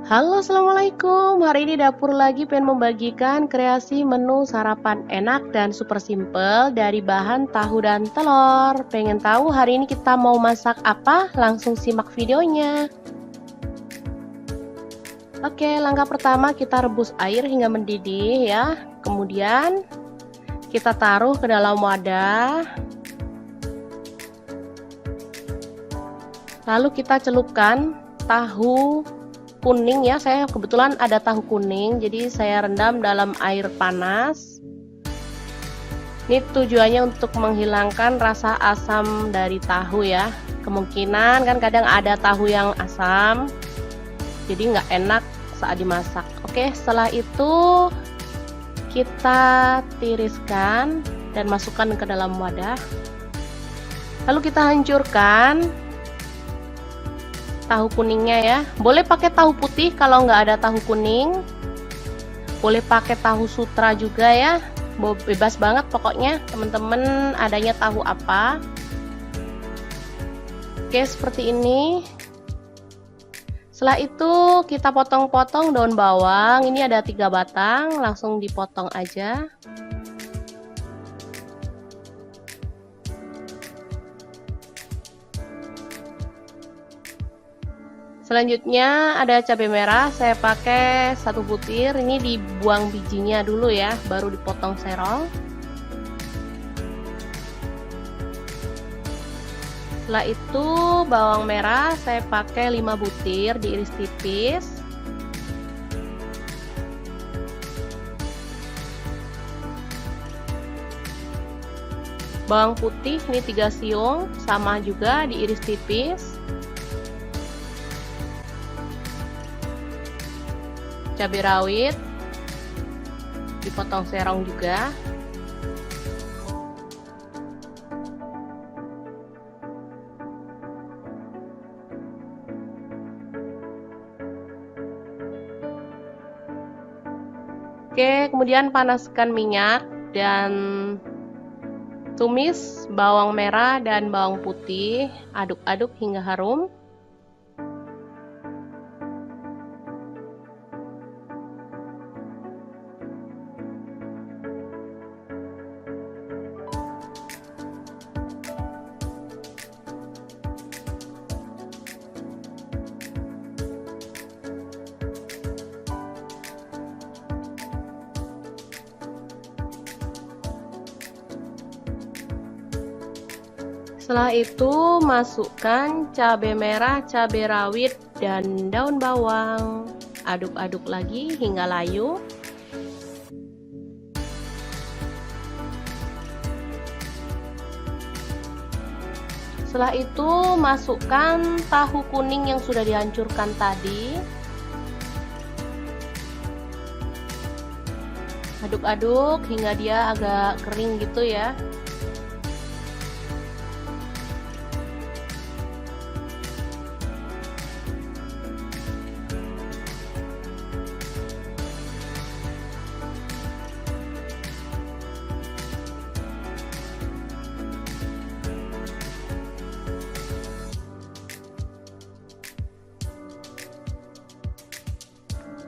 Halo, assalamualaikum. Hari ini dapur lagi pengen membagikan kreasi menu sarapan enak dan super simple dari bahan tahu dan telur. Pengen tahu hari ini kita mau masak apa? Langsung simak videonya. Oke, langkah pertama kita rebus air hingga mendidih ya. Kemudian kita taruh ke dalam wadah. Lalu kita celupkan tahu kuning ya, saya kebetulan ada tahu kuning, jadi saya rendam dalam air panas. Ini tujuannya untuk menghilangkan rasa asam dari tahu ya. Kemungkinan kan kadang ada tahu yang asam, jadi nggak enak saat dimasak. Oke, setelah itu kita tiriskan dan masukkan ke dalam wadah. Lalu kita hancurkan tahu kuningnya ya. Boleh pakai tahu putih kalau nggak ada tahu kuning. Boleh pakai tahu sutra juga ya. Bebas banget pokoknya teman-teman adanya tahu apa. Oke, seperti ini. Setelah itu kita potong-potong daun bawang. Ini ada 3 batang, langsung dipotong aja. Selanjutnya ada cabai merah, saya pakai 1 butir. Ini dibuang bijinya dulu ya, baru dipotong serong. Setelah itu bawang merah saya pakai 5 butir, diiris tipis. Bawang putih ini 3 siung, sama juga diiris tipis. Cabai rawit dipotong serong juga. Oke, kemudian panaskan minyak dan tumis bawang merah dan bawang putih, aduk-aduk hingga harum. Setelah itu masukkan cabai merah, cabai rawit, dan daun bawang. Aduk-aduk lagi hingga layu. Setelah itu masukkan tahu kuning yang sudah dihancurkan tadi. Aduk-aduk hingga dia agak kering gitu ya.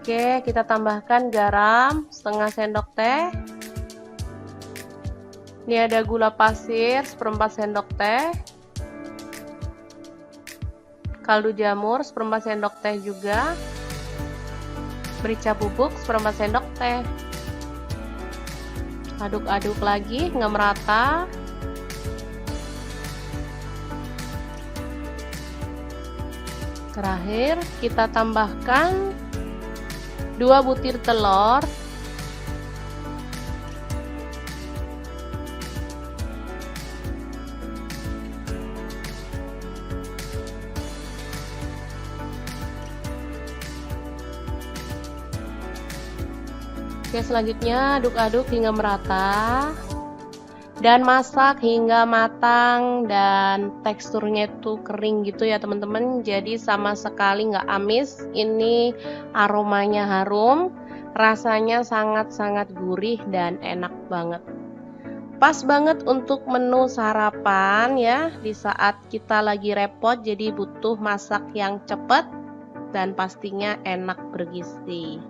Oke, kita tambahkan garam setengah sendok teh. Ini ada gula pasir 1/4 sendok teh. Kaldu jamur 1/4 sendok teh juga. Merica bubuk 1/4 sendok teh. Aduk-aduk lagi hingga merata. Terakhir kita tambahkan 2 butir telur. Oke, selanjutnya aduk-aduk hingga merata dan masak hingga matang dan teksturnya itu kering gitu ya teman-teman, jadi sama sekali nggak amis. Ini aromanya harum, rasanya sangat-sangat gurih dan enak banget. Pas banget untuk menu sarapan ya, di saat kita lagi repot jadi butuh masak yang cepet. dan pastinya enak bergizi.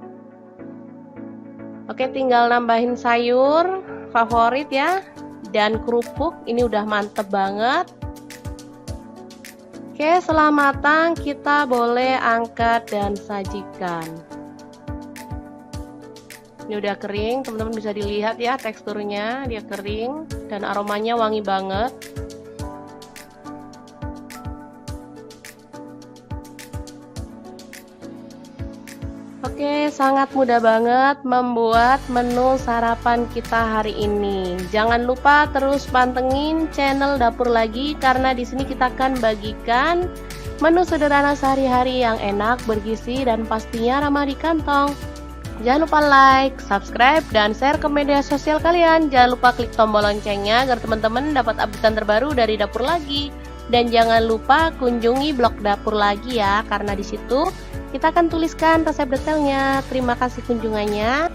Oke, tinggal nambahin sayur favorit ya, dan kerupuk. Ini udah mantep banget. Oke, setelah matang kita boleh angkat dan sajikan. Ini udah kering, teman-teman bisa dilihat ya teksturnya, dia kering dan aromanya wangi banget. Oke, sangat mudah banget membuat menu sarapan kita hari ini. Jangan lupa terus pantengin channel Dapur Lagi karena di sini kita akan bagikan menu sederhana sehari-hari yang enak, bergizi dan pastinya ramah di kantong. Jangan lupa like, subscribe, dan share ke media sosial kalian. Jangan lupa klik tombol loncengnya agar teman-teman dapat update terbaru dari Dapur Lagi. Dan jangan lupa kunjungi blog Dapur Lagi ya, karena di situ kita akan tuliskan resep detailnya. Terima kasih kunjungannya.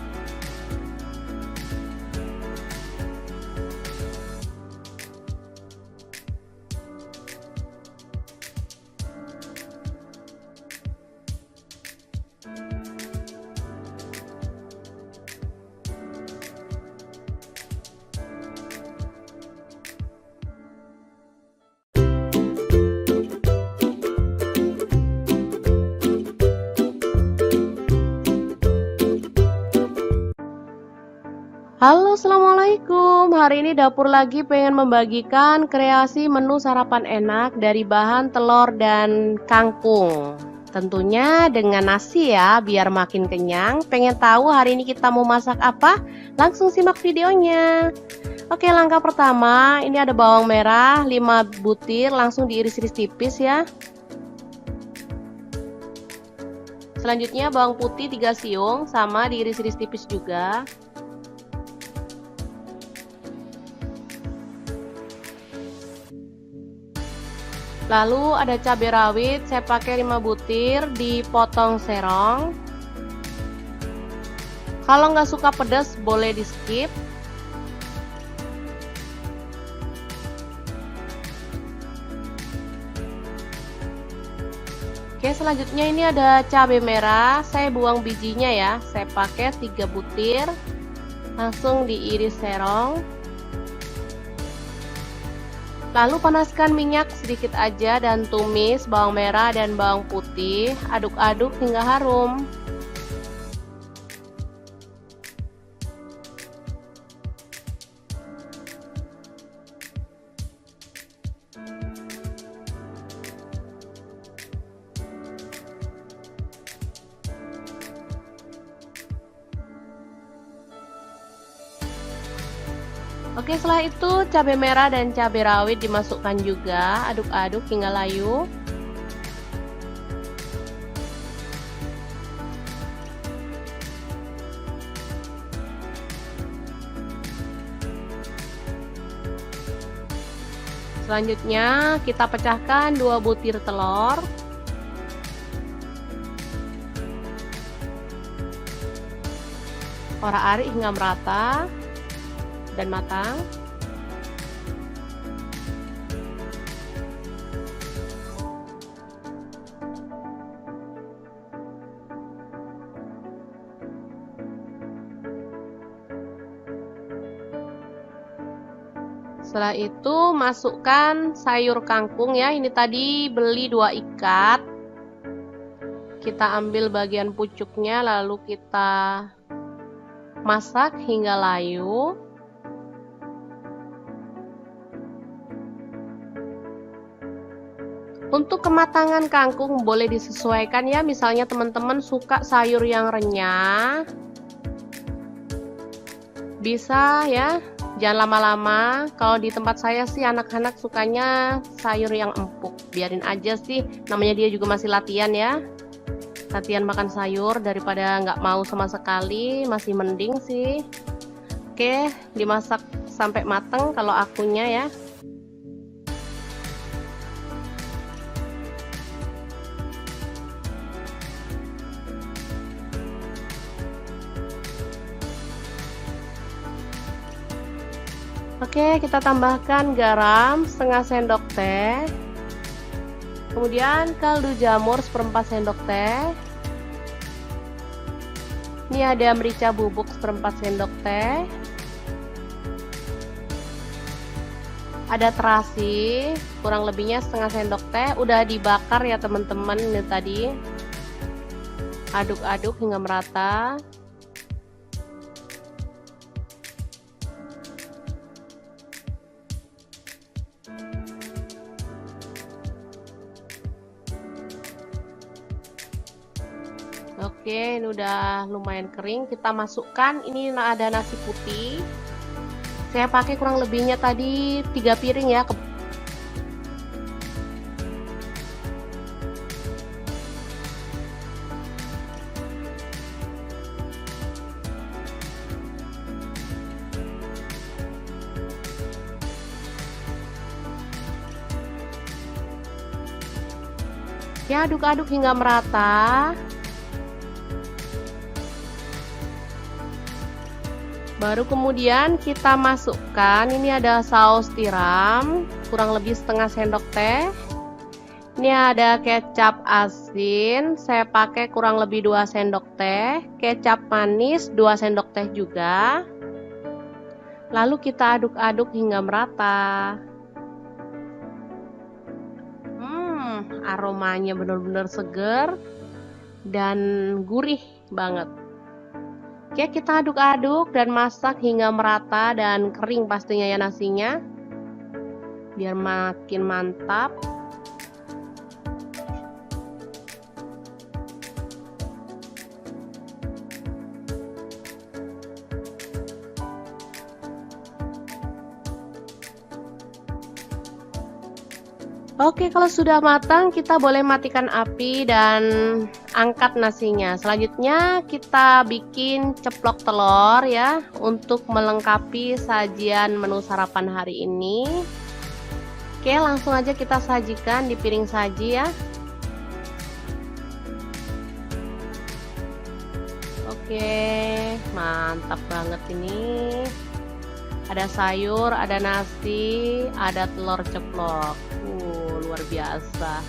Halo, assalamualaikum. Hari ini Dapur Lagi pengen membagikan kreasi menu sarapan enak dari bahan telur dan kangkung. Tentunya dengan nasi ya, biar makin kenyang. Pengen tahu hari ini kita mau masak apa? Langsung simak videonya. Oke, langkah pertama, ini ada bawang merah 5 butir, langsung diiris-iris tipis ya. Selanjutnya bawang putih 3 siung, sama diiris-iris tipis juga. Lalu ada cabai rawit, saya pakai 5 butir, dipotong serong. Kalau nggak suka pedas boleh di skip. Oke, selanjutnya ini ada cabai merah, saya buang bijinya ya, saya pakai 3 butir, langsung diiris serong. Lalu panaskan minyak sedikit aja dan tumis bawang merah dan bawang putih, aduk-aduk hingga harum. Oke, setelah itu cabai merah dan cabai rawit dimasukkan juga, aduk-aduk hingga layu. Selanjutnya kita pecahkan 2 butir telur. Orak-arik hingga merata dan matang. Setelah itu masukkan sayur kangkung ya. Ini tadi beli 2 ikat. Kita ambil bagian pucuknya lalu kita masak hingga layu. Untuk kematangan kangkung boleh disesuaikan ya, misalnya teman-teman suka sayur yang renyah, bisa ya, jangan lama-lama. Kalau di tempat saya sih anak-anak sukanya sayur yang empuk, biarin aja sih, namanya dia juga masih latihan ya, latihan makan sayur daripada nggak mau sama sekali, masih mending sih. Oke, dimasak sampai mateng kalau akunya ya. Oke, kita tambahkan garam setengah sendok teh. Kemudian kaldu jamur 1/4 sendok teh. Ini ada merica bubuk 1/4 sendok teh. Ada terasi kurang lebihnya setengah sendok teh, udah dibakar ya teman-teman. Ini tadi aduk-aduk hingga merata. Oke, ini udah lumayan kering. Kita masukkan, ini ada nasi putih. Saya pakai kurang lebihnya tadi 3 piring ya. Ya, aduk-aduk hingga merata. Baru kemudian kita masukkan, ini ada saus tiram kurang lebih setengah sendok teh. Ini ada kecap asin, saya pakai kurang lebih 2 sendok teh. Kecap manis 2 sendok teh juga. Lalu kita aduk-aduk hingga merata. Aromanya benar-benar segar dan gurih banget. Oke, kita aduk-aduk dan masak hingga merata dan kering pastinya ya nasinya, biar makin mantap. Oke, kalau sudah matang kita boleh matikan api dan angkat nasinya. Selanjutnya kita bikin ceplok telur ya, untuk melengkapi sajian menu sarapan hari ini. Oke, langsung aja kita sajikan di piring saji ya. Oke, mantap banget ini. Ada sayur, ada nasi, ada telur ceplok. Luar biasa.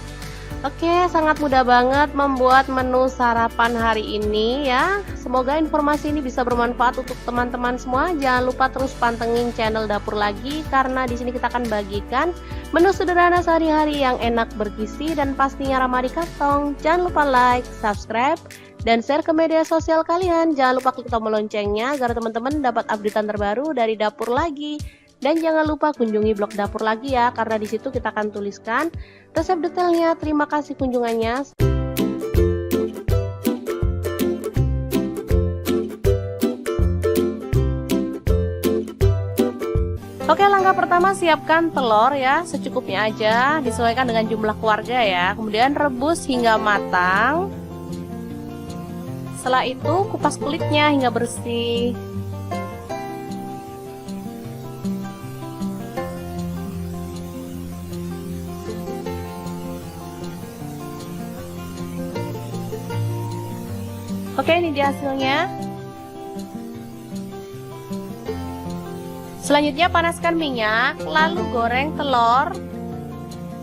Oke, sangat mudah banget membuat menu sarapan hari ini ya. Semoga informasi ini bisa bermanfaat untuk teman-teman semua. Jangan lupa terus pantengin channel Dapur Lagi, karena di sini kita akan bagikan menu sederhana sehari-hari yang enak, bergizi, dan pastinya ramah di kantong. Jangan lupa like, subscribe, dan share ke media sosial kalian. Jangan lupa klik tombol loncengnya agar teman-teman dapat updatean terbaru dari Dapur Lagi. Dan jangan lupa kunjungi blog Dapur Lagi ya, karena di situ kita akan tuliskan resep detailnya. Terima kasih kunjungannya. Oke, langkah pertama siapkan telur ya, secukupnya aja, disesuaikan dengan jumlah keluarga ya. Kemudian rebus hingga matang. Setelah itu kupas kulitnya hingga bersih. Oke, ini dia hasilnya. Selanjutnya panaskan minyak, lalu goreng telur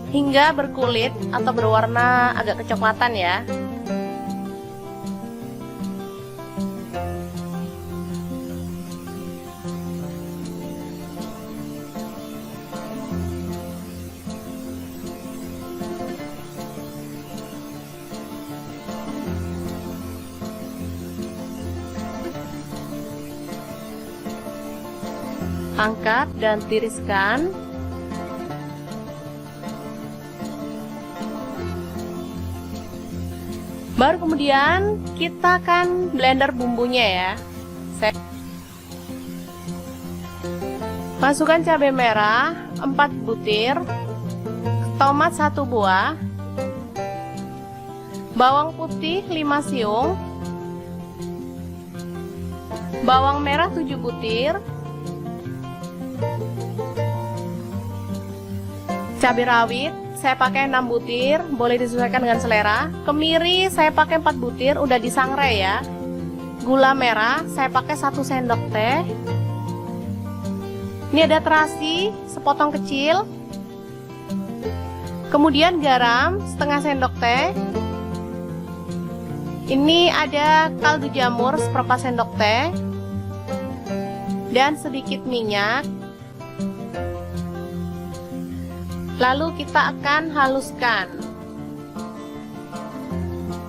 hingga berkulit atau berwarna agak kecoklatan ya. Angkat dan tiriskan. Baru kemudian kita akan blender bumbunya ya. Masukkan cabai merah 4 butir, tomat 1 buah, bawang putih 5 siung, bawang merah 7 butir, cabai rawit saya pakai 6 butir, boleh disesuaikan dengan selera. Kemiri saya pakai 4 butir, udah disangrai ya. Gula merah saya pakai 1 sendok teh. Ini ada terasi sepotong kecil, Kemudian garam setengah sendok teh. Ini ada kaldu jamur seperempat sendok teh. Dan sedikit minyak. Lalu kita akan haluskan.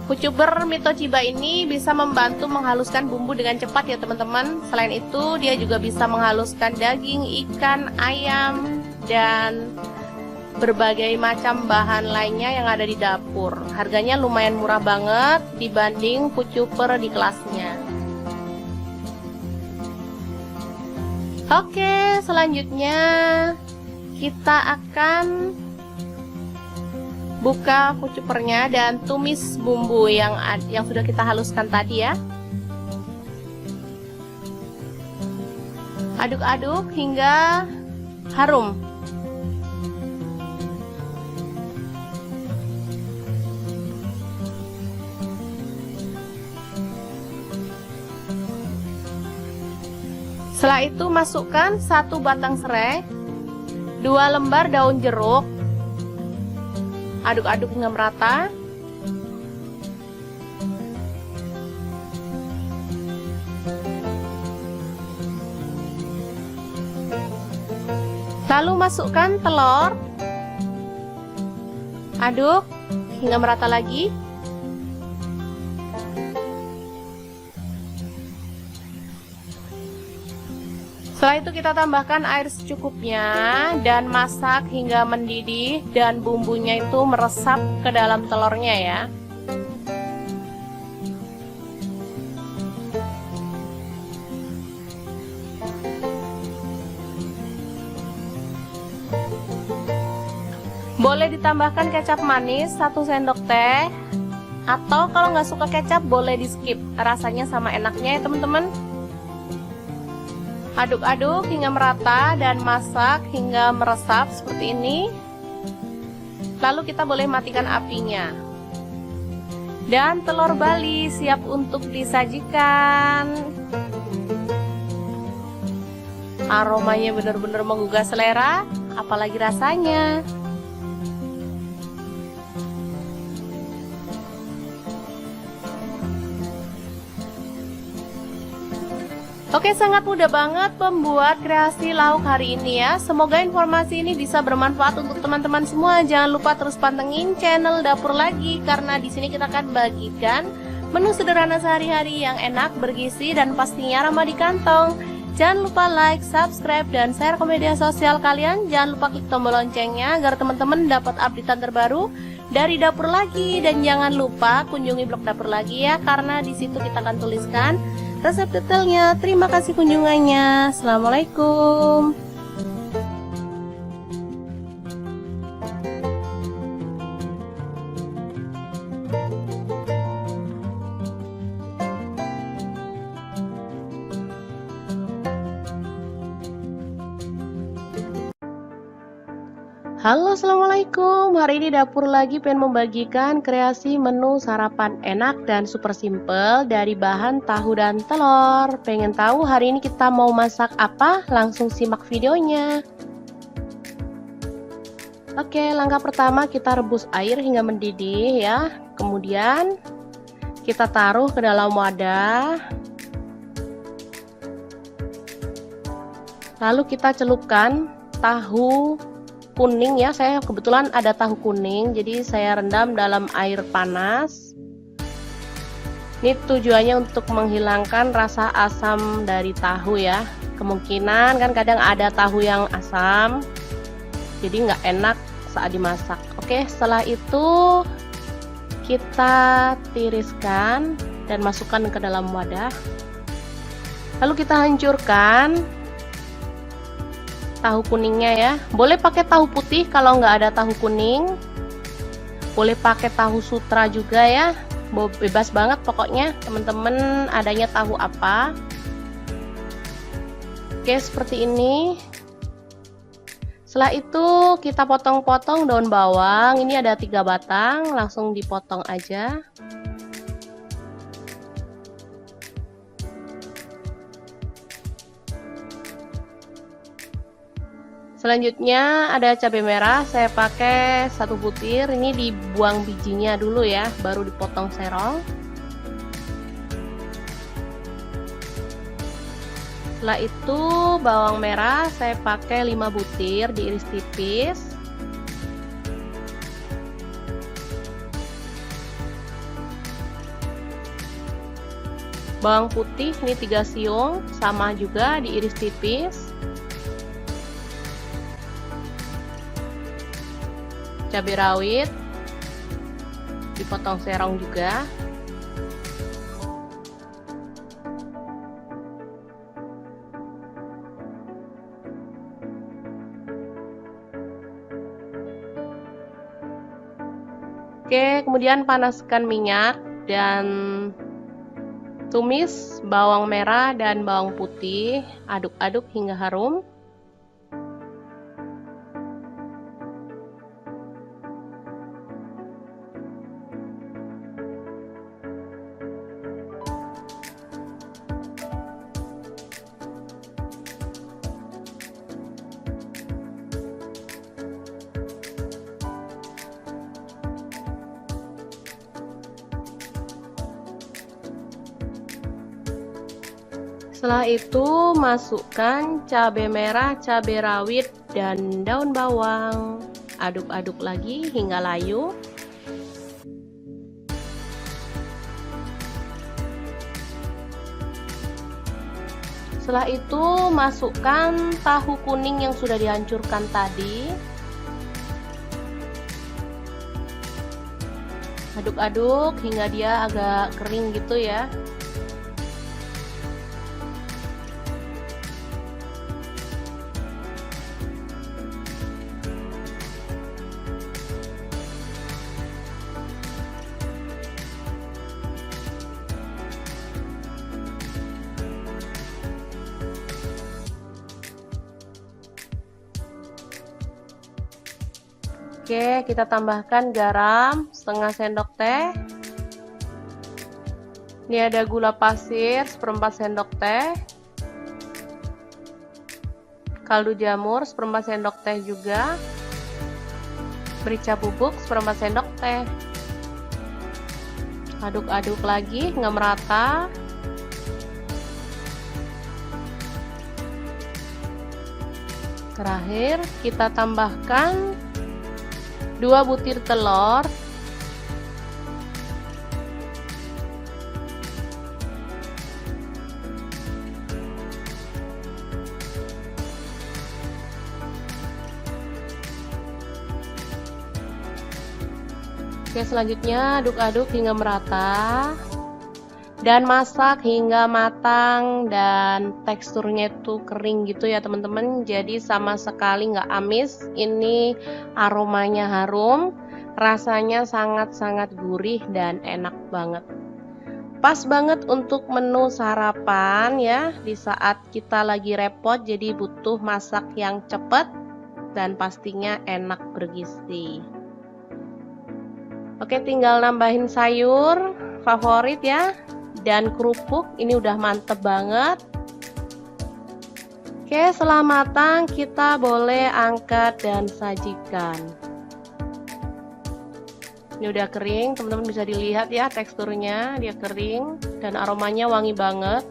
Kucuber Mito Chiba ini bisa membantu menghaluskan bumbu dengan cepat ya teman-teman. Selain itu dia juga bisa menghaluskan daging, ikan, ayam, dan berbagai macam bahan lainnya yang ada di dapur. Harganya lumayan murah banget dibanding kucuber di kelasnya. Oke, selanjutnya kita akan buka kucupernya dan tumis bumbu yang sudah kita haluskan tadi ya. Aduk-aduk hingga harum. Setelah itu masukkan 1 batang serai, 2 lembar daun jeruk. Aduk-aduk hingga merata. Lalu masukkan telur. Aduk hingga merata lagi. Setelah itu kita tambahkan air secukupnya dan masak hingga mendidih dan bumbunya itu meresap ke dalam telurnya ya. Boleh ditambahkan kecap manis 1 sendok teh, atau kalau nggak suka kecap boleh di skip, rasanya sama enaknya ya teman-teman. Aduk-aduk hingga merata dan masak hingga meresap seperti ini. Lalu kita boleh matikan apinya. Dan telur Bali siap untuk disajikan. Aromanya benar-benar menggugah selera, apalagi rasanya. Oke, sangat mudah banget membuat kreasi lauk hari ini ya. Semoga informasi ini bisa bermanfaat untuk teman-teman semua. Jangan lupa terus pantengin channel Dapur Lagi, karena di sini kita akan bagikan menu sederhana sehari-hari yang enak, bergizi, dan pastinya ramah di kantong. Jangan lupa like, subscribe, dan share ke media sosial kalian. Jangan lupa klik tombol loncengnya agar teman-teman dapat updatean terbaru dari Dapur Lagi. Dan jangan lupa kunjungi blog Dapur Lagi ya, karena di situ kita akan tuliskan resep detailnya. Terima kasih kunjungannya. Assalamualaikum. Halo, assalamualaikum. Hari ini Dapur Lagi pengen membagikan kreasi menu sarapan enak dan super simple dari bahan tahu dan telur. Pengen tahu hari ini kita mau masak apa? Langsung simak videonya. Oke, langkah pertama kita rebus air hingga mendidih ya. Kemudian kita taruh ke dalam wadah. Lalu kita celupkan tahu kuning ya. Saya kebetulan ada tahu kuning, jadi saya rendam dalam air panas. Ini tujuannya untuk menghilangkan rasa asam dari tahu ya. Kemungkinan kan kadang ada tahu yang asam, jadi nggak enak saat dimasak. Oke, setelah itu kita tiriskan dan masukkan ke dalam wadah. Lalu kita hancurkan tahu kuningnya ya. Boleh pakai tahu putih kalau nggak ada tahu kuning. Boleh pakai tahu sutra juga ya. Bebas banget pokoknya teman-teman adanya tahu apa. Oke, seperti ini. Setelah itu kita potong-potong daun bawang. Ini ada 3 batang, langsung dipotong aja. Selanjutnya ada cabai merah, saya pakai 1 butir. Ini dibuang bijinya dulu ya, baru dipotong serong. Setelah itu bawang merah saya pakai 5 butir, diiris tipis. Bawang putih ini 3 siung, sama juga diiris tipis. Cabai rawit dipotong serong juga. Oke, kemudian panaskan minyak dan tumis bawang merah dan bawang putih, aduk-aduk hingga harum. Setelah itu masukkan cabai merah, cabai rawit, dan daun bawang. Aduk-aduk lagi hingga layu. Setelah itu masukkan tahu kuning yang sudah dihancurkan tadi. Aduk-aduk hingga dia agak kering gitu ya. Oke, kita tambahkan garam setengah sendok teh. Ini ada gula pasir 1/4 sendok teh. Kaldu jamur 1/4 sendok teh juga. Merica bubuk 1/4 sendok teh. Aduk-aduk lagi hingga merata. Terakhir kita tambahkan 2 butir telur. Oke, selanjutnya aduk-aduk hingga merata dan masak hingga matang dan teksturnya itu kering gitu ya teman-teman, jadi sama sekali nggak amis. Ini aromanya harum, rasanya sangat-sangat gurih dan enak banget. Pas banget untuk menu sarapan ya, di saat kita lagi repot jadi butuh masak yang cepat dan pastinya enak bergizi. Oke, tinggal nambahin sayur favorit ya, dan kerupuk. Ini udah mantep banget. Oke, setelah matang kita boleh angkat dan sajikan. Ini udah kering, teman-teman bisa dilihat ya teksturnya, dia kering dan aromanya wangi banget.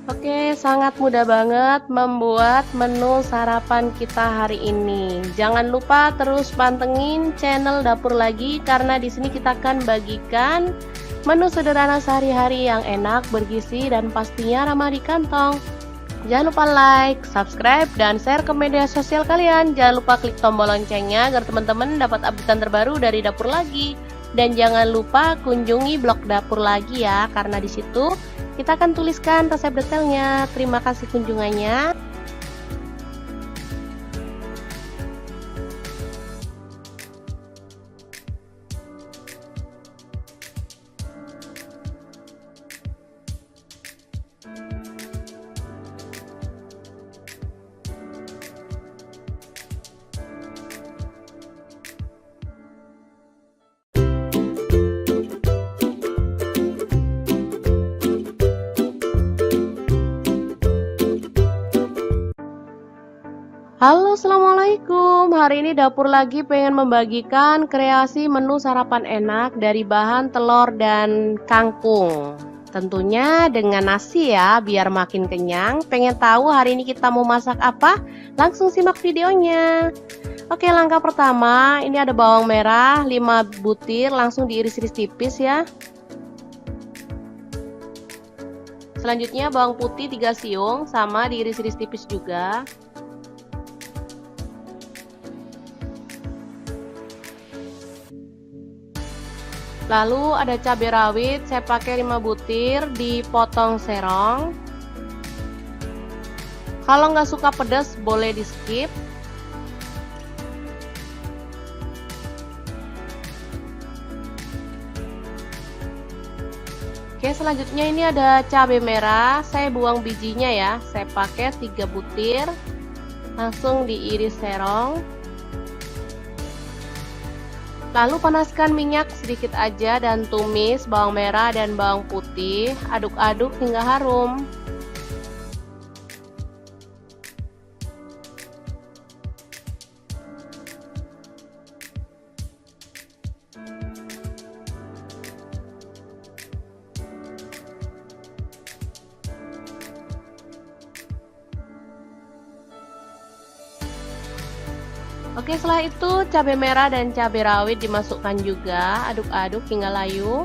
Oke, sangat mudah banget membuat menu sarapan kita hari ini. Jangan lupa terus pantengin channel Dapur Lagi karena di sini kita akan bagikan menu sederhana sehari-hari yang enak, bergizi dan pastinya ramah di kantong. Jangan lupa like, subscribe, dan share ke media sosial kalian. Jangan lupa klik tombol loncengnya agar teman-teman dapat update terbaru dari Dapur Lagi. Dan jangan lupa kunjungi blog Dapur Lagi ya, karena di situ kita akan tuliskan resep detailnya. Terima kasih kunjungannya. Halo, assalamualaikum. Hari ini dapur lagi pengen membagikan kreasi menu sarapan enak dari bahan telur dan kangkung. Tentunya dengan nasi ya, biar makin kenyang. Pengen tahu hari ini kita mau masak apa? Langsung simak videonya. Oke, langkah pertama, ini ada bawang merah 5 butir, langsung diiris-iris tipis ya. Selanjutnya bawang putih 3 siung, sama diiris-iris tipis juga. Lalu ada cabai rawit, saya pakai 5 butir, dipotong serong. Kalau nggak suka pedas boleh di skip. Oke, selanjutnya ini ada cabai merah, saya buang bijinya ya, saya pakai 3 butir, langsung diiris serong. Lalu panaskan minyak sedikit aja dan tumis bawang merah dan bawang putih, aduk-aduk hingga harum. Oke, setelah itu cabai merah dan cabai rawit dimasukkan juga, aduk-aduk hingga layu.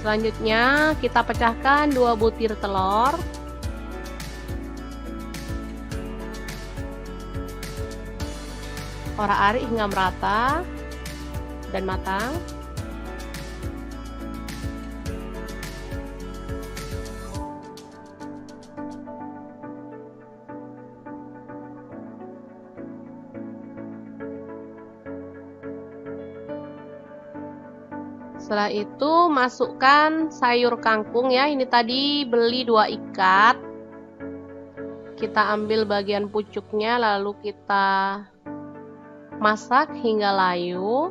Selanjutnya kita pecahkan 2 butir telur. Orak-arik hingga merata dan matang. Setelah itu masukkan sayur kangkung ya, ini tadi beli 2 ikat. Kita ambil bagian pucuknya lalu kita masak hingga layu.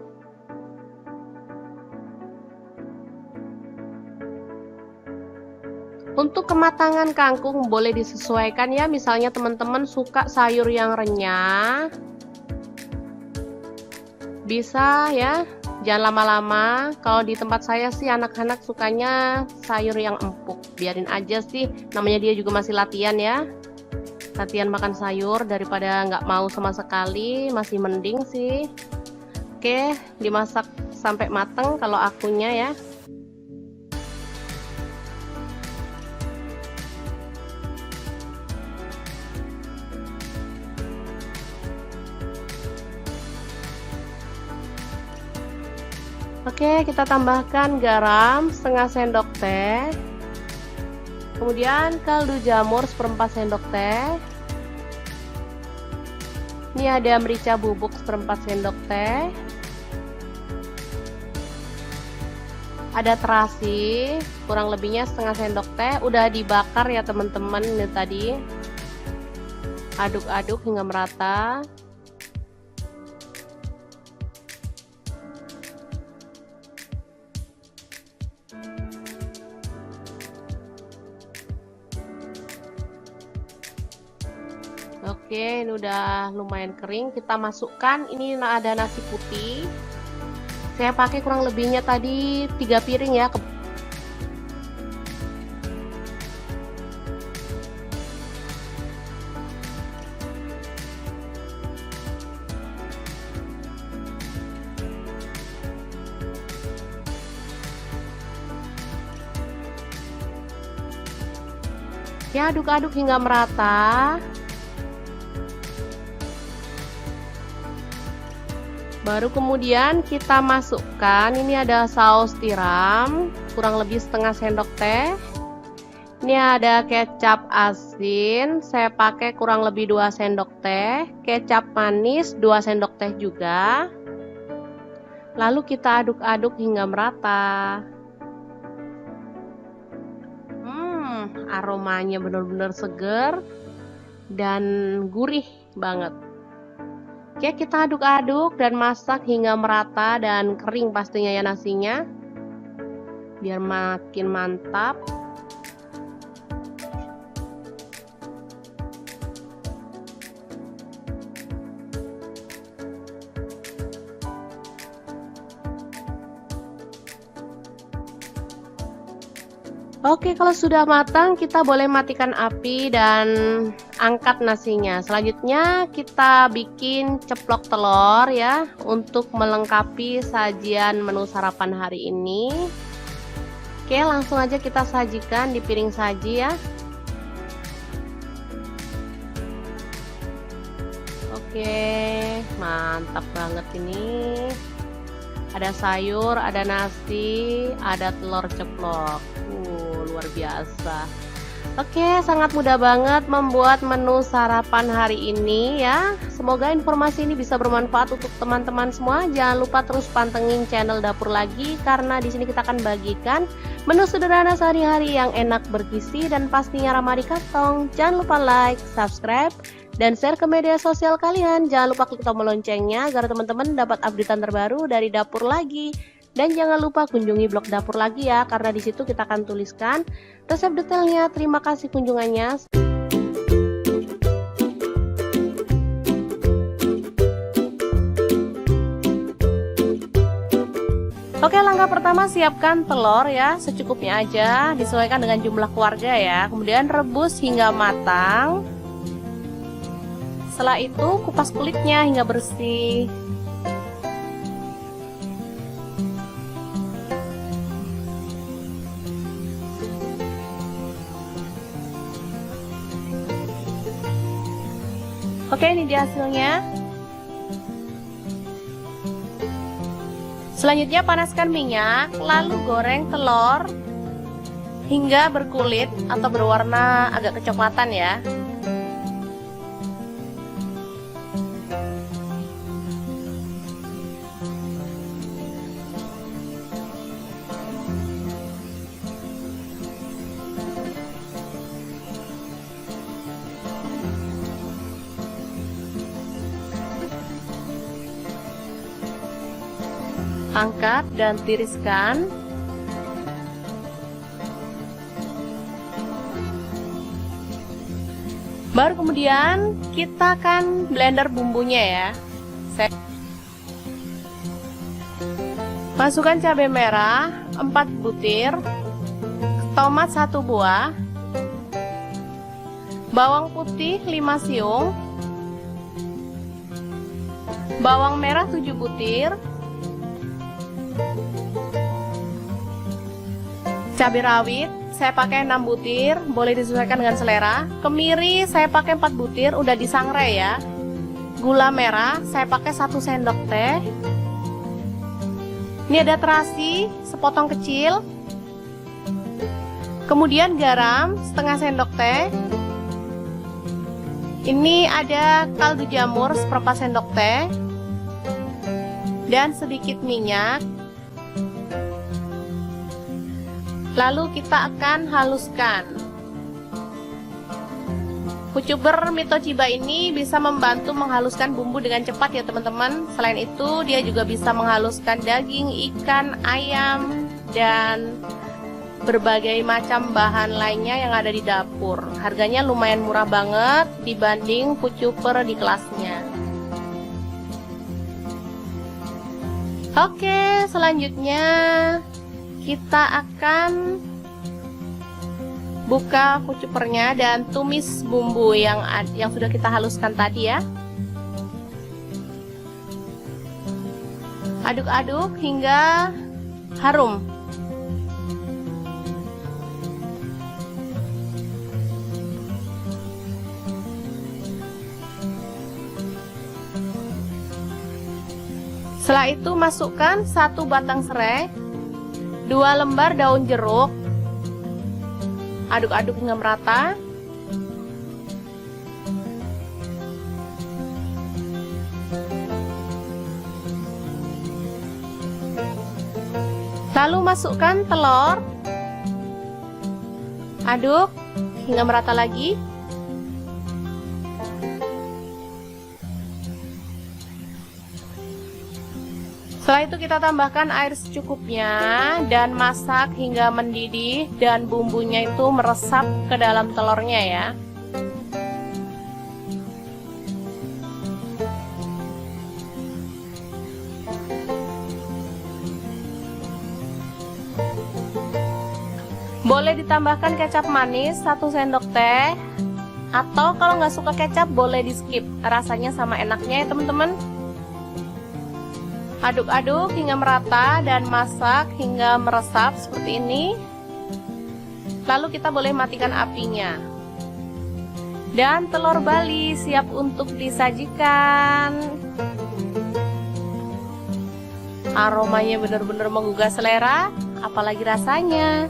Untuk kematangan kangkung boleh disesuaikan ya, misalnya teman-teman suka sayur yang renyah, bisa ya, jangan lama-lama. Kalau di tempat saya sih anak-anak sukanya sayur yang empuk, biarin aja sih, namanya dia juga masih latihan ya, latihan makan sayur daripada nggak mau sama sekali, masih mending sih. Oke, dimasak sampai mateng kalau akunya ya. Oke, kita tambahkan garam setengah sendok teh, kemudian kaldu jamur 1/4 sendok teh. Ini ada merica bubuk 1/4 sendok teh, ada terasi kurang lebihnya setengah sendok teh, udah dibakar ya teman-teman. Ini tadi aduk-aduk hingga merata. Oke, ini udah lumayan kering, kita masukkan. Ini ada nasi putih, saya pakai kurang lebihnya tadi 3 piring ya. Ya, aduk-aduk hingga merata. Baru kemudian kita masukkan, ini ada saus tiram kurang lebih setengah sendok teh. Ini ada kecap asin, saya pakai kurang lebih 2 sendok teh. Kecap manis 2 sendok teh juga. Lalu kita aduk-aduk hingga merata. Aromanya benar-benar seger dan gurih banget. Oke, kita aduk-aduk dan masak hingga merata dan kering pastinya ya nasinya, biar makin mantap. Oke, kalau sudah matang kita boleh matikan api dan angkat nasinya. Selanjutnya kita bikin ceplok telur ya, untuk melengkapi sajian menu sarapan hari ini. Oke, langsung aja kita sajikan di piring saji ya. Oke, mantap banget ini. Ada sayur, ada nasi, ada telur ceplok. Luar biasa. Oke, sangat mudah banget membuat menu sarapan hari ini ya. Semoga informasi ini bisa bermanfaat untuk teman-teman semua. Jangan lupa terus pantengin channel Dapur Lagi, karena di sini kita akan bagikan menu sederhana sehari-hari yang enak, bergizi, dan pastinya ramah di kantong. Jangan lupa like, subscribe, dan share ke media sosial kalian. Jangan lupa klik tombol loncengnya agar teman-teman dapat updatean terbaru dari Dapur Lagi. Dan jangan lupa kunjungi blog Dapur Lagi ya, karena di situ kita akan tuliskan resep detailnya. Terima kasih kunjungannya. Oke, langkah pertama siapkan telur ya, secukupnya aja, disesuaikan dengan jumlah keluarga ya. Kemudian rebus hingga matang. Setelah itu kupas kulitnya hingga bersih. Oke, ini dia hasilnya. Selanjutnya panaskan minyak, lalu goreng telur hingga berkulit atau berwarna agak kecoklatan ya. Angkat dan tiriskan. Baru kemudian kita akan blender bumbunya ya. Masukkan cabai merah 4 butir, tomat 1 buah, bawang putih 5 siung, bawang merah 7 butir, cabai rawit saya pakai 6 butir, boleh disesuaikan dengan selera. Kemiri saya pakai 4 butir, udah disangrai ya. Gula merah saya pakai 1 sendok teh. Ini ada terasi sepotong kecil. Kemudian garam setengah sendok teh. Ini ada kaldu jamur seperempat sendok teh. Dan sedikit minyak. Lalu kita akan haluskan. Kucuber Mitochiba ini bisa membantu menghaluskan bumbu dengan cepat ya teman-teman. Selain itu dia juga bisa menghaluskan daging, ikan, ayam, dan berbagai macam bahan lainnya yang ada di dapur. Harganya lumayan murah banget dibanding kucuber di kelasnya. Oke, selanjutnya kita akan buka kucupernya dan tumis bumbu yang sudah kita haluskan tadi ya. Aduk-aduk hingga harum. Setelah itu masukkan 1 batang serai, 2 lembar daun jeruk. Aduk-aduk hingga merata. Lalu masukkan telur. Aduk hingga merata lagi. Setelah itu kita tambahkan air secukupnya dan masak hingga mendidih dan bumbunya itu meresap ke dalam telurnya ya. Boleh ditambahkan kecap manis 1 sendok teh, atau kalau nggak suka kecap boleh di skip, rasanya sama enaknya ya teman-teman. Aduk-aduk hingga merata dan masak hingga meresap seperti ini. Lalu kita boleh matikan apinya. Dan telur Bali siap untuk disajikan. Aromanya benar-benar menggugah selera, apalagi rasanya.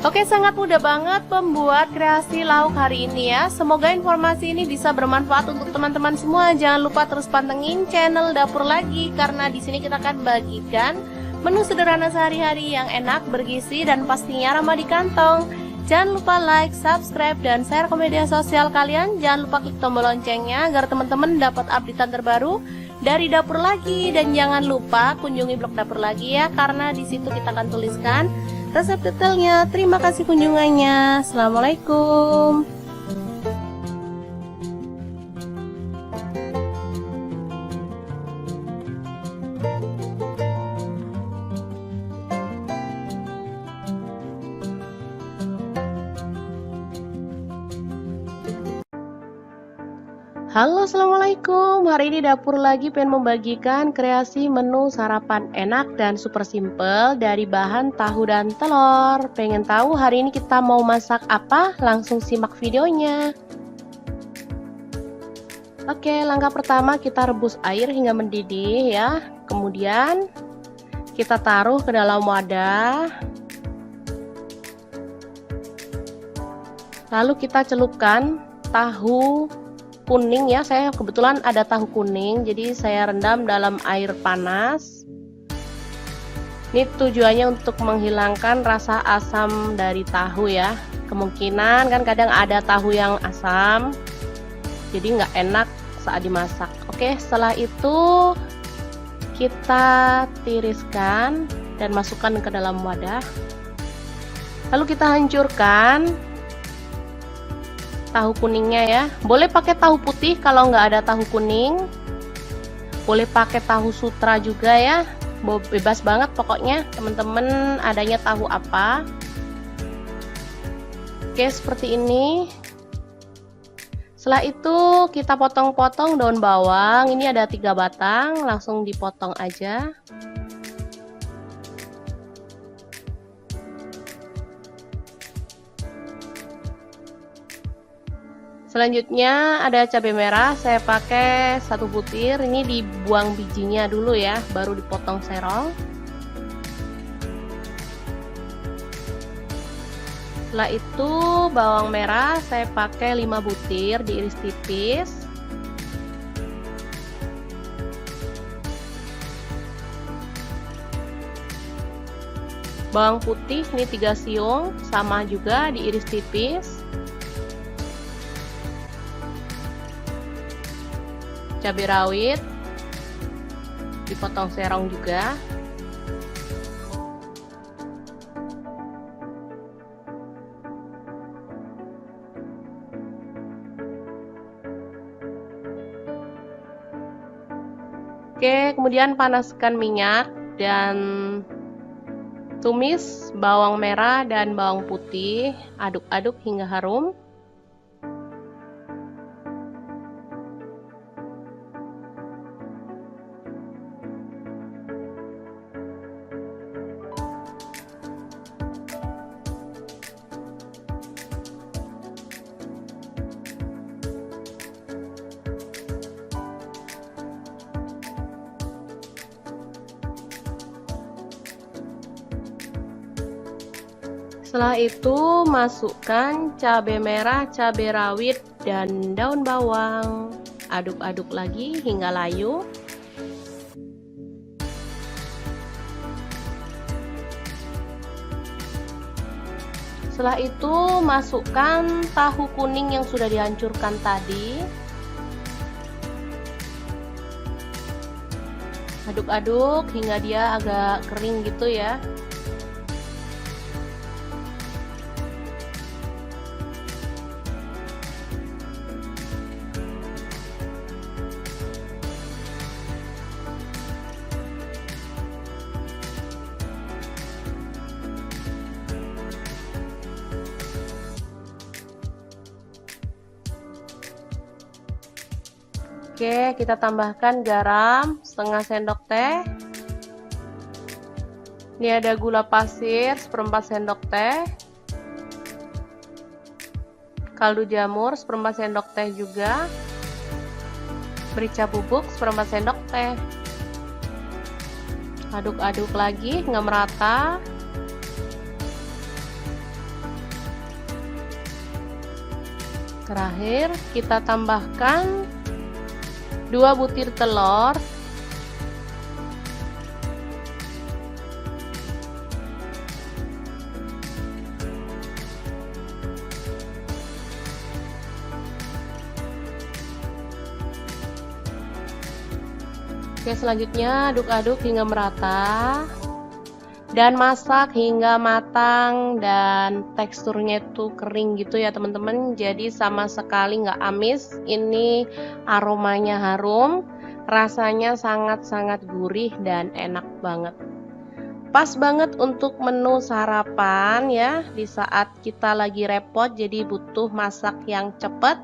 Oke, sangat mudah banget membuat kreasi lauk hari ini ya. Semoga informasi ini bisa bermanfaat untuk teman-teman semua. Jangan lupa terus pantengin channel Dapur Lagi, karena di sini kita akan bagikan menu sederhana sehari-hari yang enak, bergizi, dan pastinya ramah di kantong. Jangan lupa like, subscribe, dan share ke media sosial kalian. Jangan lupa klik tombol loncengnya agar teman-teman dapat updatean terbaru dari Dapur Lagi. Dan jangan lupa kunjungi blog Dapur Lagi ya, karena di situ kita akan tuliskan resep detailnya. Terima kasih kunjungannya. Assalamualaikum. Halo, assalamualaikum. Hari ini Dapur Lagi pengen membagikan kreasi menu sarapan enak dan super simple dari bahan tahu dan telur. Pengen tahu hari ini kita mau masak apa? Langsung simak videonya. Oke, langkah pertama kita rebus air hingga mendidih ya. Kemudian kita taruh ke dalam wadah. Lalu kita celupkan tahu kuning ya, saya kebetulan ada tahu kuning, jadi saya rendam dalam air panas. Ini tujuannya untuk menghilangkan rasa asam dari tahu ya. Kemungkinan kan kadang ada tahu yang asam, jadi nggak enak saat dimasak. Oke, setelah itu kita tiriskan dan masukkan ke dalam wadah. Lalu kita hancurkan tahu kuningnya ya. Boleh pakai tahu putih kalau nggak ada tahu kuning. Boleh pakai tahu sutra juga ya. Bebas banget pokoknya teman-teman adanya tahu apa. Oke, seperti ini. Setelah itu kita potong-potong daun bawang. Ini ada 3 batang, langsung dipotong aja. Selanjutnya ada cabai merah, saya pakai 1 butir. Ini dibuang bijinya dulu ya, baru dipotong serong. Setelah itu bawang merah saya pakai 5 butir, diiris tipis. Bawang putih ini 3 siung, sama juga diiris tipis. Cabai rawit dipotong serong juga. Oke, kemudian panaskan minyak dan tumis bawang merah dan bawang putih, aduk-aduk hingga harum. Setelah itu masukkan cabai merah, cabai rawit, dan daun bawang. Aduk-aduk lagi hingga layu. Setelah itu masukkan tahu kuning yang sudah dihancurkan tadi. Aduk-aduk hingga dia agak kering gitu ya. Oke, kita tambahkan garam setengah sendok teh. Ini ada gula pasir seperempat sendok teh. Kaldu jamur seperempat sendok teh juga. Merica bubuk seperempat sendok teh. Aduk-aduk lagi hingga merata. Terakhir, kita tambahkan 2 butir telur. Oke, selanjutnya aduk-aduk hingga merata dan masak hingga matang dan teksturnya itu kering gitu ya teman-teman, jadi sama sekali nggak amis. Ini aromanya harum, rasanya sangat-sangat gurih dan enak banget. Pas banget untuk menu sarapan ya, di saat kita lagi repot jadi butuh masak yang cepat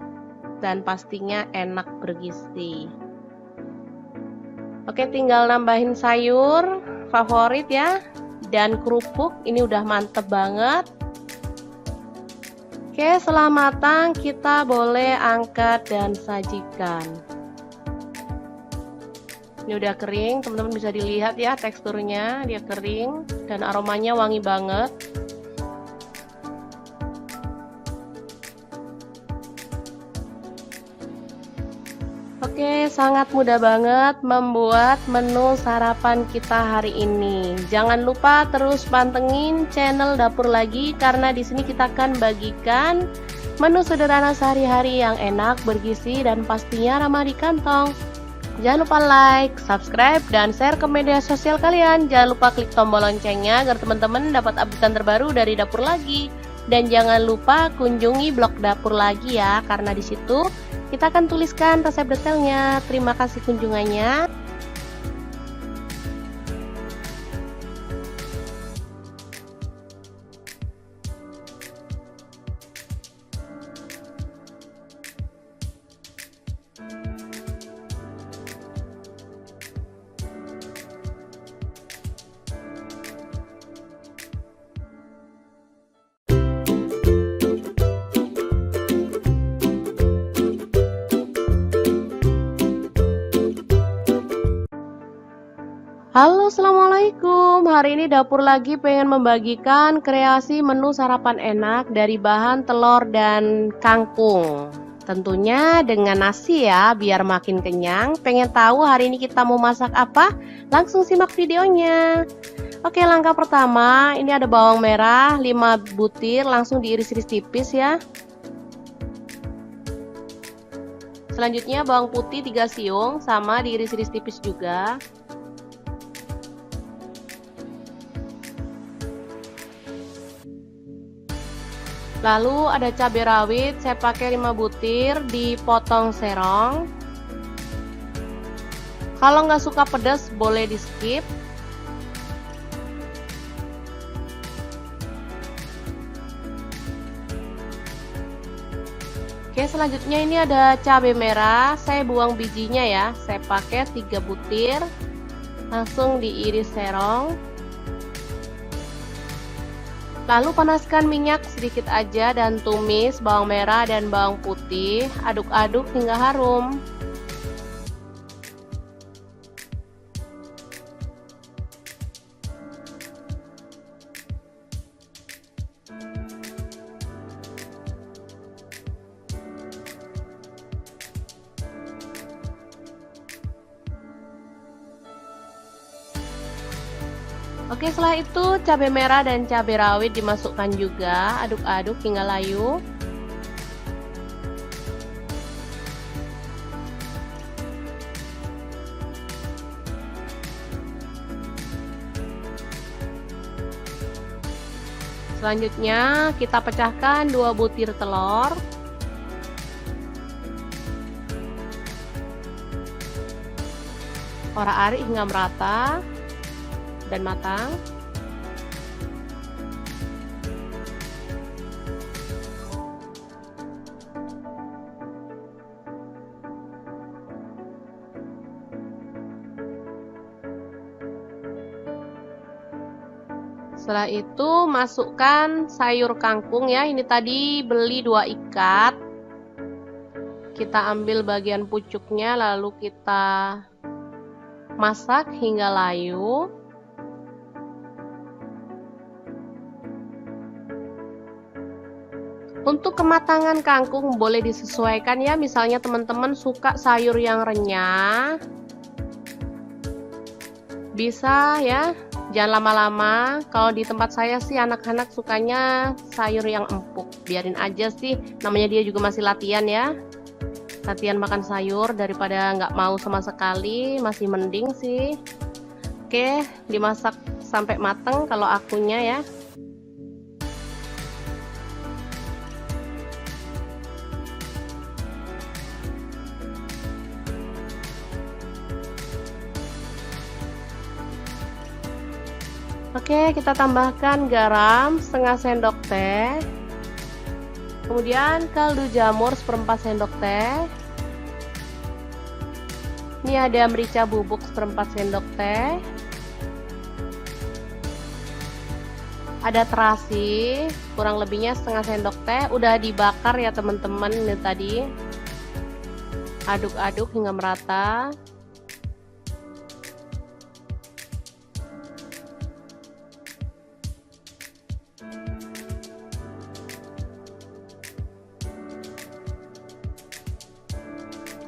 dan pastinya enak bergizi. Oke, tinggal nambahin sayur favorit ya, dan kerupuk. Ini udah mantep banget. Oke, setelah matang kita boleh angkat dan sajikan. Ini udah kering, teman-teman bisa dilihat ya teksturnya, dia kering dan aromanya wangi banget. Oke, sangat mudah banget membuat menu sarapan kita hari ini. Jangan lupa terus pantengin channel Dapur Lagi karena di sini kita akan bagikan menu sederhana sehari-hari yang enak, bergizi dan pastinya ramah di kantong. Jangan lupa like, subscribe, dan share ke media sosial kalian. Jangan lupa klik tombol loncengnya agar teman-teman dapat update terbaru dari Dapur Lagi. Dan jangan lupa kunjungi blog Dapur Lagi ya, karena di situ kita akan tuliskan resep detailnya. Terima kasih kunjungannya. Halo, assalamualaikum. Hari ini Dapur Lagi pengen membagikan kreasi menu sarapan enak dari bahan telur dan kangkung. Tentunya dengan nasi ya, biar makin kenyang. Pengen tahu hari ini kita mau masak apa? Langsung simak videonya. Oke, langkah pertama, ini ada bawang merah 5 butir, langsung diiris-iris tipis ya. Selanjutnya bawang putih 3 siung, sama diiris-iris tipis juga. Lalu ada cabai rawit, saya pakai 5 butir, dipotong serong. Kalau nggak suka pedas boleh di skip. Oke, selanjutnya ini ada cabai merah, saya buang bijinya ya, saya pakai 3 butir, langsung diiris serong. Lalu panaskan minyak sedikit aja dan tumis bawang merah dan bawang putih, aduk-aduk hingga harum. Oke, setelah itu cabai merah dan cabai rawit dimasukkan juga, aduk-aduk hingga layu. Selanjutnya kita pecahkan 2 butir telur. Orak-arik hingga merata dan matang. Setelah itu masukkan sayur kangkung ya. Ini tadi beli 2 ikat. Kita ambil bagian pucuknya lalu kita masak hingga layu. Untuk kematangan kangkung boleh disesuaikan ya. Misalnya teman-teman suka sayur yang renyah, bisa ya. Jangan lama-lama. Kalau di tempat saya sih anak-anak sukanya sayur yang empuk. Biarin aja sih, namanya dia juga masih latihan ya. Latihan makan sayur daripada nggak mau sama sekali, masih mending sih. Oke, dimasak sampai mateng kalau akunya ya. Oke, kita tambahkan garam setengah sendok teh. Kemudian kaldu jamur 1/4 sendok teh. Ini ada merica bubuk 1/4 sendok teh. Ada terasi, kurang lebihnya setengah sendok teh. Udah dibakar ya teman-teman ini tadi. Aduk-aduk hingga merata.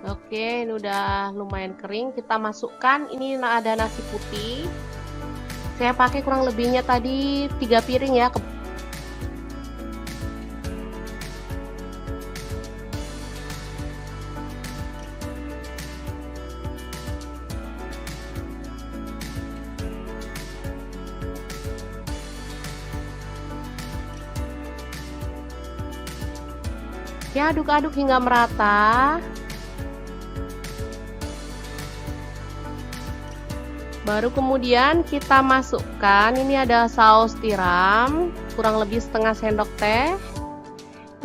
Oke, ini udah lumayan kering. Kita masukkan, ini ada nasi putih. Saya pakai kurang lebihnya tadi 3 piring ya. Ya, aduk-aduk hingga merata. Baru kemudian kita masukkan, ini ada saus tiram kurang lebih setengah sendok teh.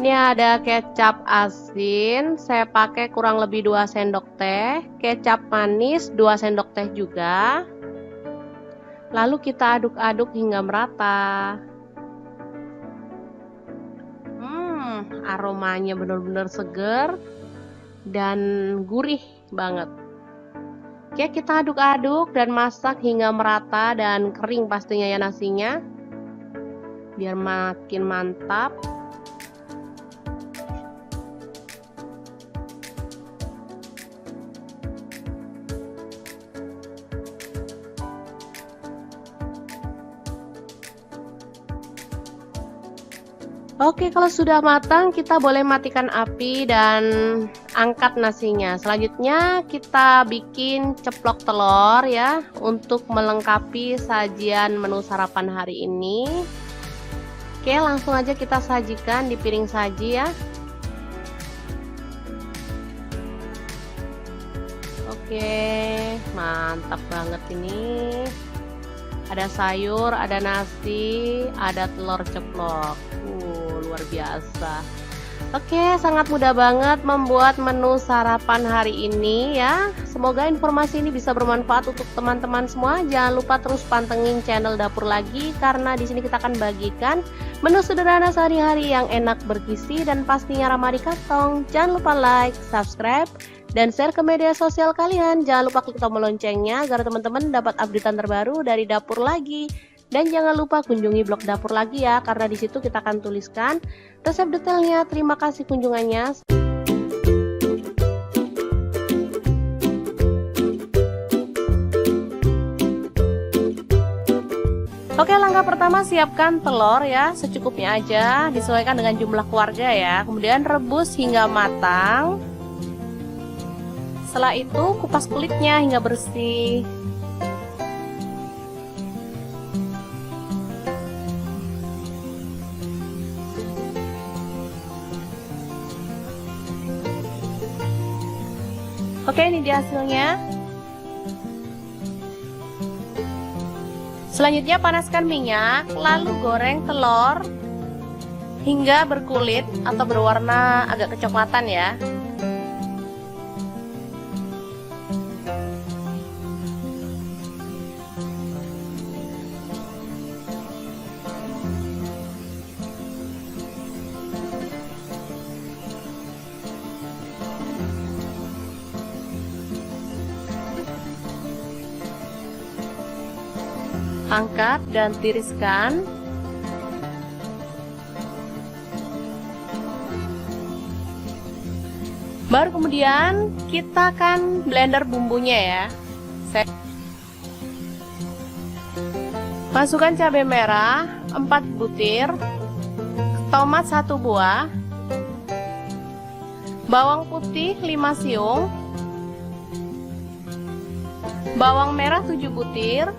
Ini ada kecap asin, saya pakai kurang lebih 2 sendok teh. Kecap manis 2 sendok teh juga. Lalu kita aduk-aduk hingga merata. Aromanya benar-benar seger dan gurih banget. Oke, kita aduk-aduk dan masak hingga merata dan kering pastinya ya nasinya, biar makin mantap. Oke, kalau sudah matang kita boleh matikan api dan angkat nasinya. Selanjutnya kita bikin ceplok telur ya, untuk melengkapi sajian menu sarapan hari ini. Oke, langsung aja kita sajikan di piring saji ya. Oke, mantap banget ini. Ada sayur, ada nasi, ada telur ceplok. Luar biasa. Oke, sangat mudah banget membuat menu sarapan hari ini ya. Semoga informasi ini bisa bermanfaat untuk teman-teman semua. Jangan lupa terus pantengin channel Dapur Lagi, karena di sini kita akan bagikan menu sederhana sehari-hari yang enak, bergizi, dan pastinya ramah di kantong. Jangan lupa like, subscribe, dan share ke media sosial kalian. Jangan lupa klik tombol loncengnya agar teman-teman dapat updatean terbaru dari Dapur Lagi. Dan jangan lupa kunjungi blog Dapur Lagi ya, karena di situ kita akan tuliskan resep detailnya. Terima kasih kunjungannya. Oke, langkah pertama siapkan telur ya, secukupnya aja, disesuaikan dengan jumlah keluarga ya. Kemudian rebus hingga matang. Setelah itu kupas kulitnya hingga bersih. Oke, ini dia hasilnya. Selanjutnya panaskan minyak, lalu goreng telur hingga berkulit atau berwarna agak kecoklatan ya. Angkat dan tiriskan. Baru kemudian kita akan blender bumbunya ya. Masukkan cabai merah 4 butir, tomat 1 buah, bawang putih 5 siung, bawang merah 7 butir,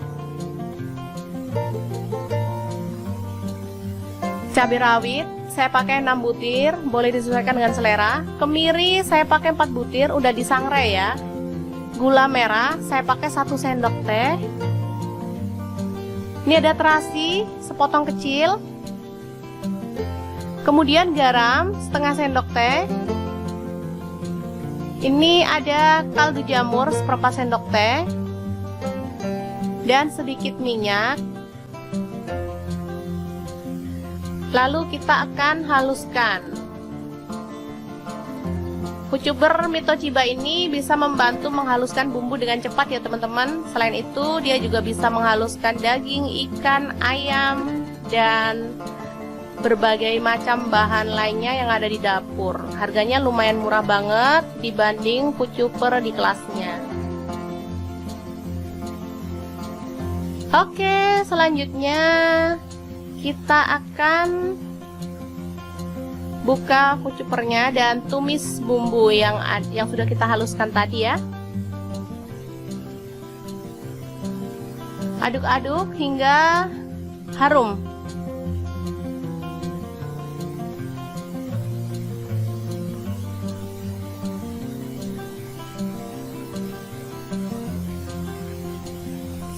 cabai rawit saya pakai 6 butir, boleh disesuaikan dengan selera. Kemiri saya pakai 4 butir, udah disangrai ya. Gula merah saya pakai 1 sendok teh. Ini ada terasi sepotong kecil. Kemudian garam setengah sendok teh. Ini ada kaldu jamur seperempat sendok teh. Dan sedikit minyak. Lalu kita akan haluskan. Pucuber Mitochiba ini bisa membantu menghaluskan bumbu dengan cepat ya teman-teman. Selain itu dia juga bisa menghaluskan daging, ikan, ayam, dan berbagai macam bahan lainnya yang ada di dapur. Harganya lumayan murah banget dibanding pucuber di kelasnya. Oke, selanjutnya kita akan buka pucupernya dan tumis bumbu yang sudah kita haluskan tadi ya. Aduk-aduk hingga harum.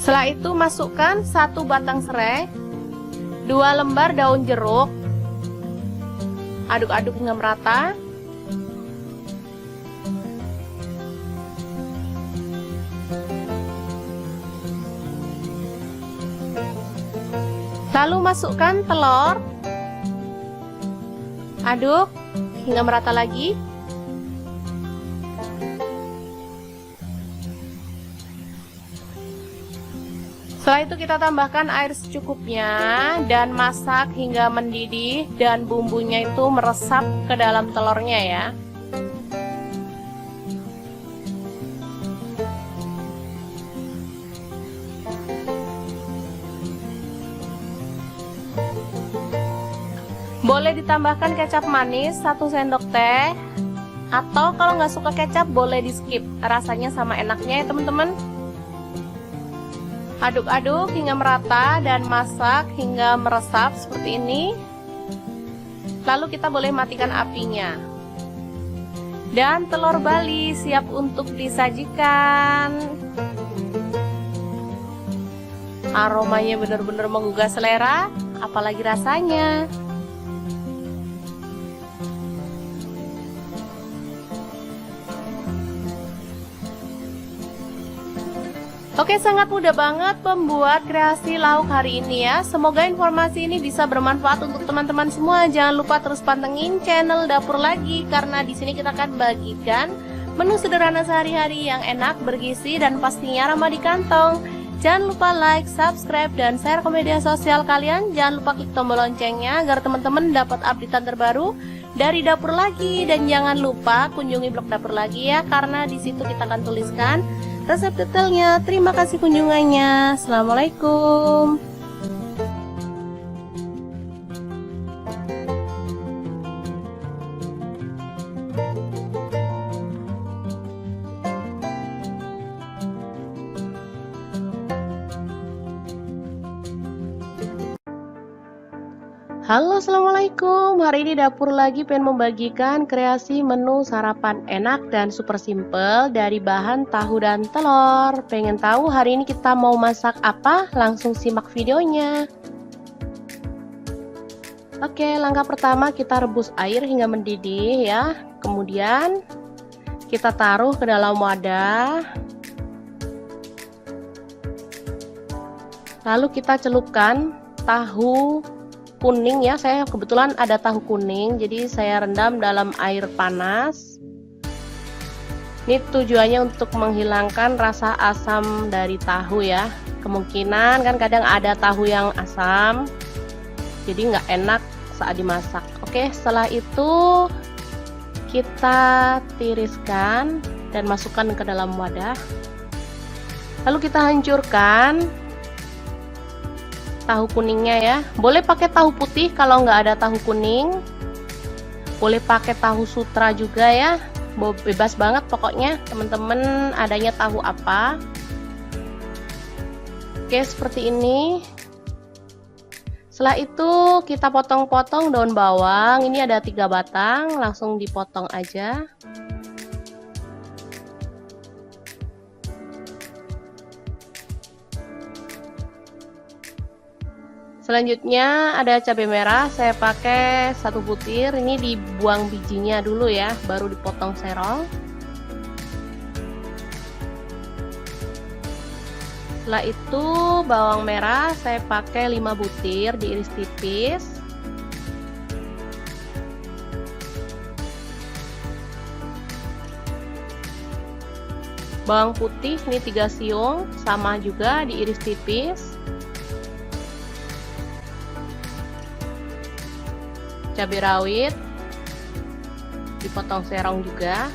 Setelah itu masukkan 1 batang serai, 2 lembar daun jeruk. Aduk-aduk hingga merata. Lalu masukkan telur. Aduk hingga merata lagi. Setelah itu kita tambahkan air secukupnya dan masak hingga mendidih dan bumbunya itu meresap ke dalam telurnya ya. Boleh ditambahkan kecap manis 1 sendok teh, atau kalau nggak suka kecap boleh di skip, rasanya sama enaknya ya teman-teman. Aduk-aduk hingga merata dan masak hingga meresap seperti ini. Lalu kita boleh matikan apinya. Dan telur Bali siap untuk disajikan. Aromanya benar-benar menggugah selera, apalagi rasanya. Oke, sangat mudah banget membuat kreasi lauk hari ini ya. Semoga informasi ini bisa bermanfaat untuk teman-teman semua. Jangan lupa terus pantengin channel Dapur Lagi, karena di sini kita akan bagikan menu sederhana sehari-hari yang enak, bergizi, dan pastinya ramah di kantong. Jangan lupa like, subscribe, dan share ke media sosial kalian. Jangan lupa klik tombol loncengnya agar teman-teman dapat updatean terbaru dari Dapur Lagi. Dan jangan lupa kunjungi blog Dapur Lagi ya, karena di situ kita akan tuliskan resep detailnya. Terima kasih kunjungannya. Assalamualaikum. Halo, assalamualaikum. Hari ini dapur lagi pengen membagikan kreasi menu sarapan enak dan super simple dari bahan tahu dan telur. Pengen tahu hari ini kita mau masak apa? Langsung simak videonya. Oke, langkah pertama kita rebus air hingga mendidih ya. Kemudian kita taruh ke dalam wadah. Lalu kita celupkan tahu kuning ya, saya kebetulan ada tahu kuning, jadi saya rendam dalam air panas. Ini tujuannya untuk menghilangkan rasa asam dari tahu ya. Kemungkinan kan kadang ada tahu yang asam, jadi nggak enak saat dimasak. Oke, setelah itu kita tiriskan dan masukkan ke dalam wadah. Lalu kita hancurkan tahu kuningnya ya. Boleh pakai tahu putih kalau nggak ada tahu kuning. Boleh pakai tahu sutra juga ya. Bebas banget pokoknya teman-teman adanya tahu apa. Oke, seperti ini. Setelah itu kita potong-potong daun bawang. Ini ada 3 batang, langsung dipotong aja. Selanjutnya ada cabai merah, saya pakai 1 butir. Ini dibuang bijinya dulu ya, baru dipotong serong. Setelah itu bawang merah saya pakai 5 butir, diiris tipis. Bawang putih ini 3 siung, sama juga diiris tipis. Cabai rawit dipotong serong juga.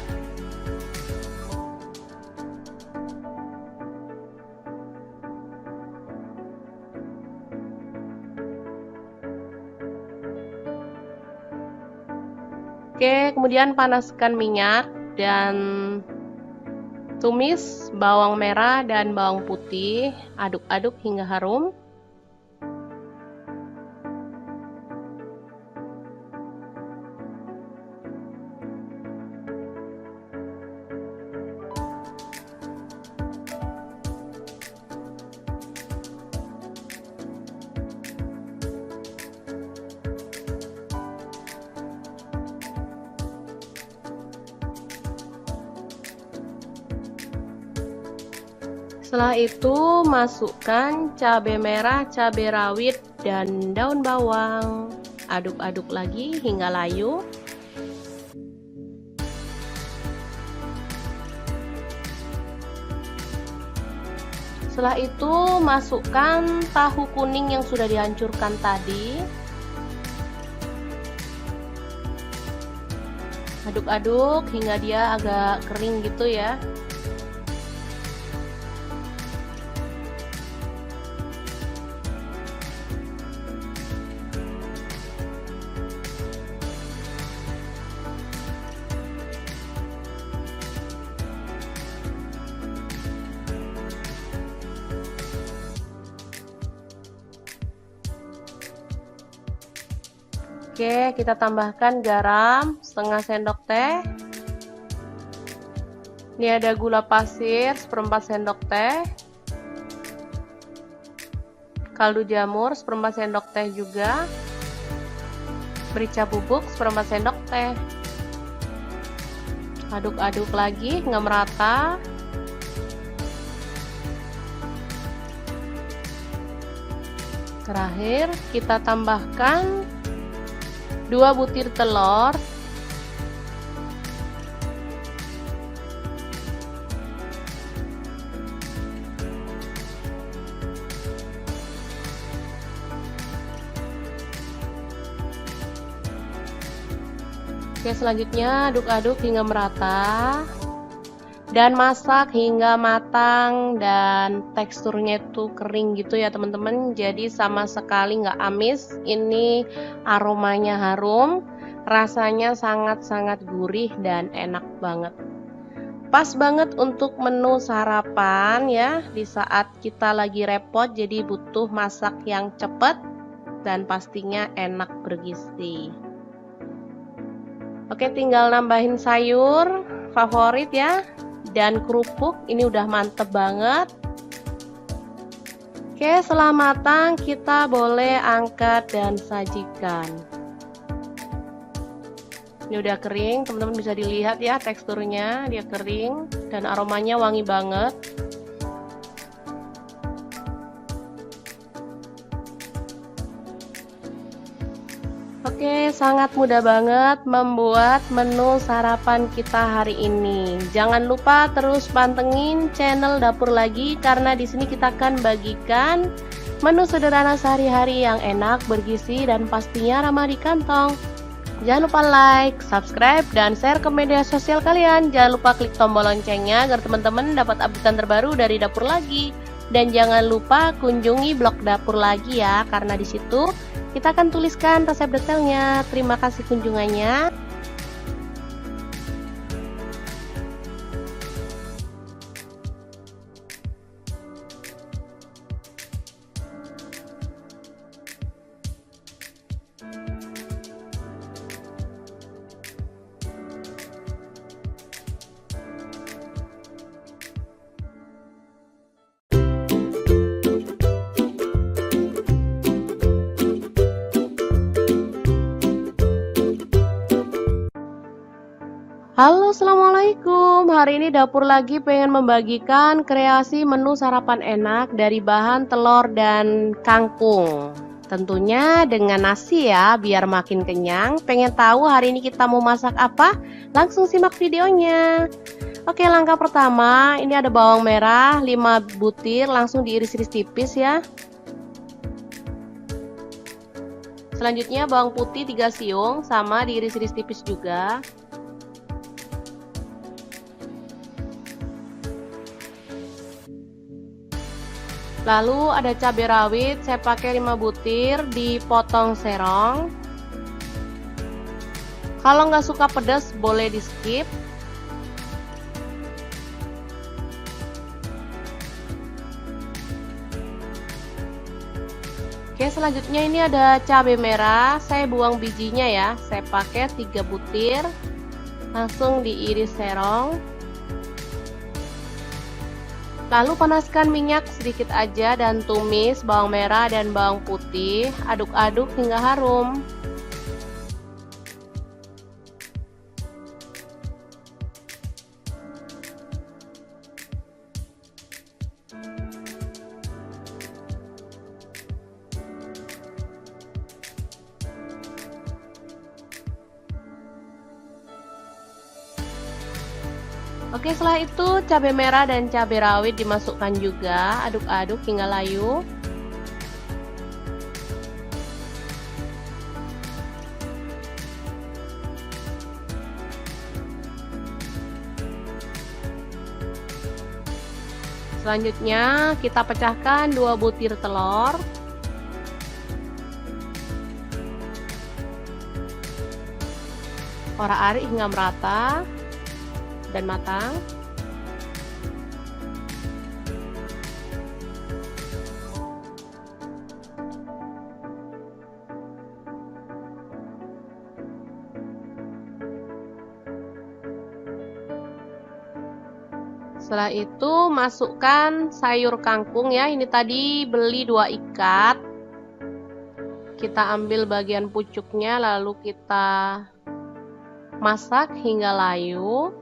Oke, kemudian panaskan minyak dan tumis bawang merah dan bawang putih, aduk-aduk hingga harum. Setelah itu masukkan cabai merah, cabai rawit, dan daun bawang. Aduk-aduk lagi hingga layu. Setelah itu masukkan tahu kuning yang sudah dihancurkan tadi. Aduk-aduk hingga dia agak kering gitu ya. Oke, kita tambahkan garam setengah sendok teh. Ini ada gula pasir 1/4 sendok teh. Kaldu jamur 1/4 sendok teh juga. Merica bubuk 1/4 sendok teh. Aduk-aduk lagi hingga merata. Terakhir kita tambahkan 2 butir telur. Oke, selanjutnya aduk-aduk hingga merata dan masak hingga matang dan teksturnya itu kering gitu ya teman-teman, jadi sama sekali nggak amis. Ini aromanya harum, rasanya sangat-sangat gurih dan enak banget. Pas banget untuk menu sarapan ya, di saat kita lagi repot jadi butuh masak yang cepet. dan pastinya enak bergizi. Oke, tinggal nambahin sayur favorit ya, dan kerupuk. Ini udah mantep banget. Oke, setelah matang kita boleh angkat dan sajikan. Ini udah kering, teman-teman bisa dilihat ya teksturnya, dia kering dan aromanya wangi banget. Oke, sangat mudah banget membuat menu sarapan kita hari ini. Jangan lupa terus pantengin channel Dapur Lagi karena di sini kita akan bagikan menu sederhana sehari-hari yang enak, bergizi dan pastinya ramah di kantong. Jangan lupa like, subscribe, dan share ke media sosial kalian. Jangan lupa klik tombol loncengnya agar teman-teman dapat update terbaru dari Dapur Lagi. Dan jangan lupa kunjungi blog Dapur Lagi ya, karena di situ kita akan tuliskan resep detailnya. Terima kasih kunjungannya. Halo, assalamualaikum. Hari ini Dapur Lagi pengen membagikan kreasi menu sarapan enak dari bahan telur dan kangkung. Tentunya dengan nasi ya, biar makin kenyang. Pengen tahu hari ini kita mau masak apa? Langsung simak videonya. Oke, langkah pertama, ini ada bawang merah 5 butir, langsung diiris-iris tipis ya. Selanjutnya bawang putih 3 siung, sama diiris-iris tipis juga. Lalu ada cabai rawit, saya pakai 5 butir, dipotong serong. Kalau nggak suka pedas boleh di skip. Oke, selanjutnya ini ada cabai merah, saya buang bijinya ya, saya pakai 3 butir, langsung diiris serong. Lalu panaskan minyak sedikit aja dan tumis bawang merah dan bawang putih, aduk-aduk hingga harum. Oke, setelah itu cabai merah dan cabai rawit dimasukkan juga, aduk-aduk hingga layu. Selanjutnya kita pecahkan 2 butir telur. Orak-arik hingga merata dan matang. Setelah itu masukkan sayur kangkung ya. Ini tadi beli 2 ikat. Kita ambil bagian pucuknya lalu kita masak hingga layu.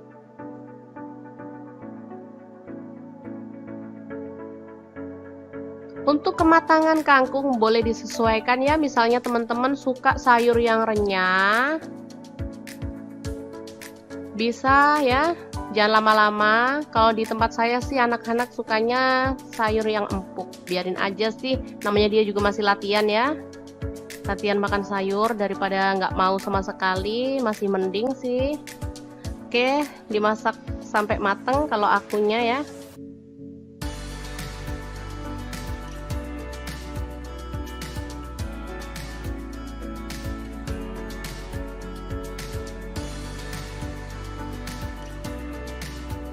Untuk kematangan kangkung boleh disesuaikan ya, misalnya teman-teman suka sayur yang renyah, bisa ya, jangan lama-lama. Kalau di tempat saya sih anak-anak sukanya sayur yang empuk, biarin aja sih, namanya dia juga masih latihan ya, latihan makan sayur daripada nggak mau sama sekali, masih mending sih. Oke, dimasak sampai matang kalau akunya ya.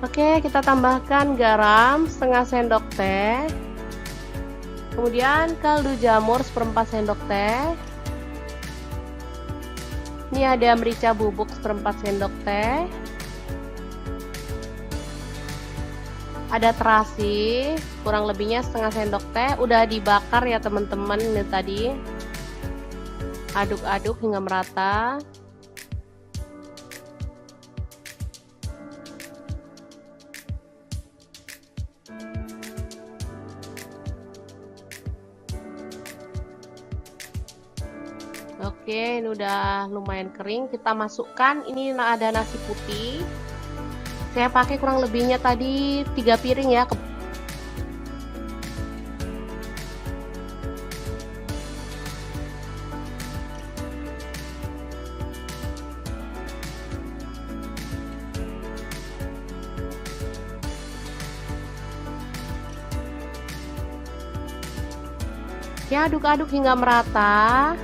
Oke, kita tambahkan garam setengah sendok teh. Kemudian kaldu jamur seperempat sendok teh. Ini ada merica bubuk seperempat sendok teh. Ada terasi kurang lebihnya setengah sendok teh. Udah dibakar ya teman-teman ini tadi. Aduk-aduk hingga merata. Oke, ini udah lumayan kering. Kita masukkan, ini ada nasi putih. Saya pakai kurang lebihnya tadi 3 piring ya. Ya, aduk-aduk hingga merata.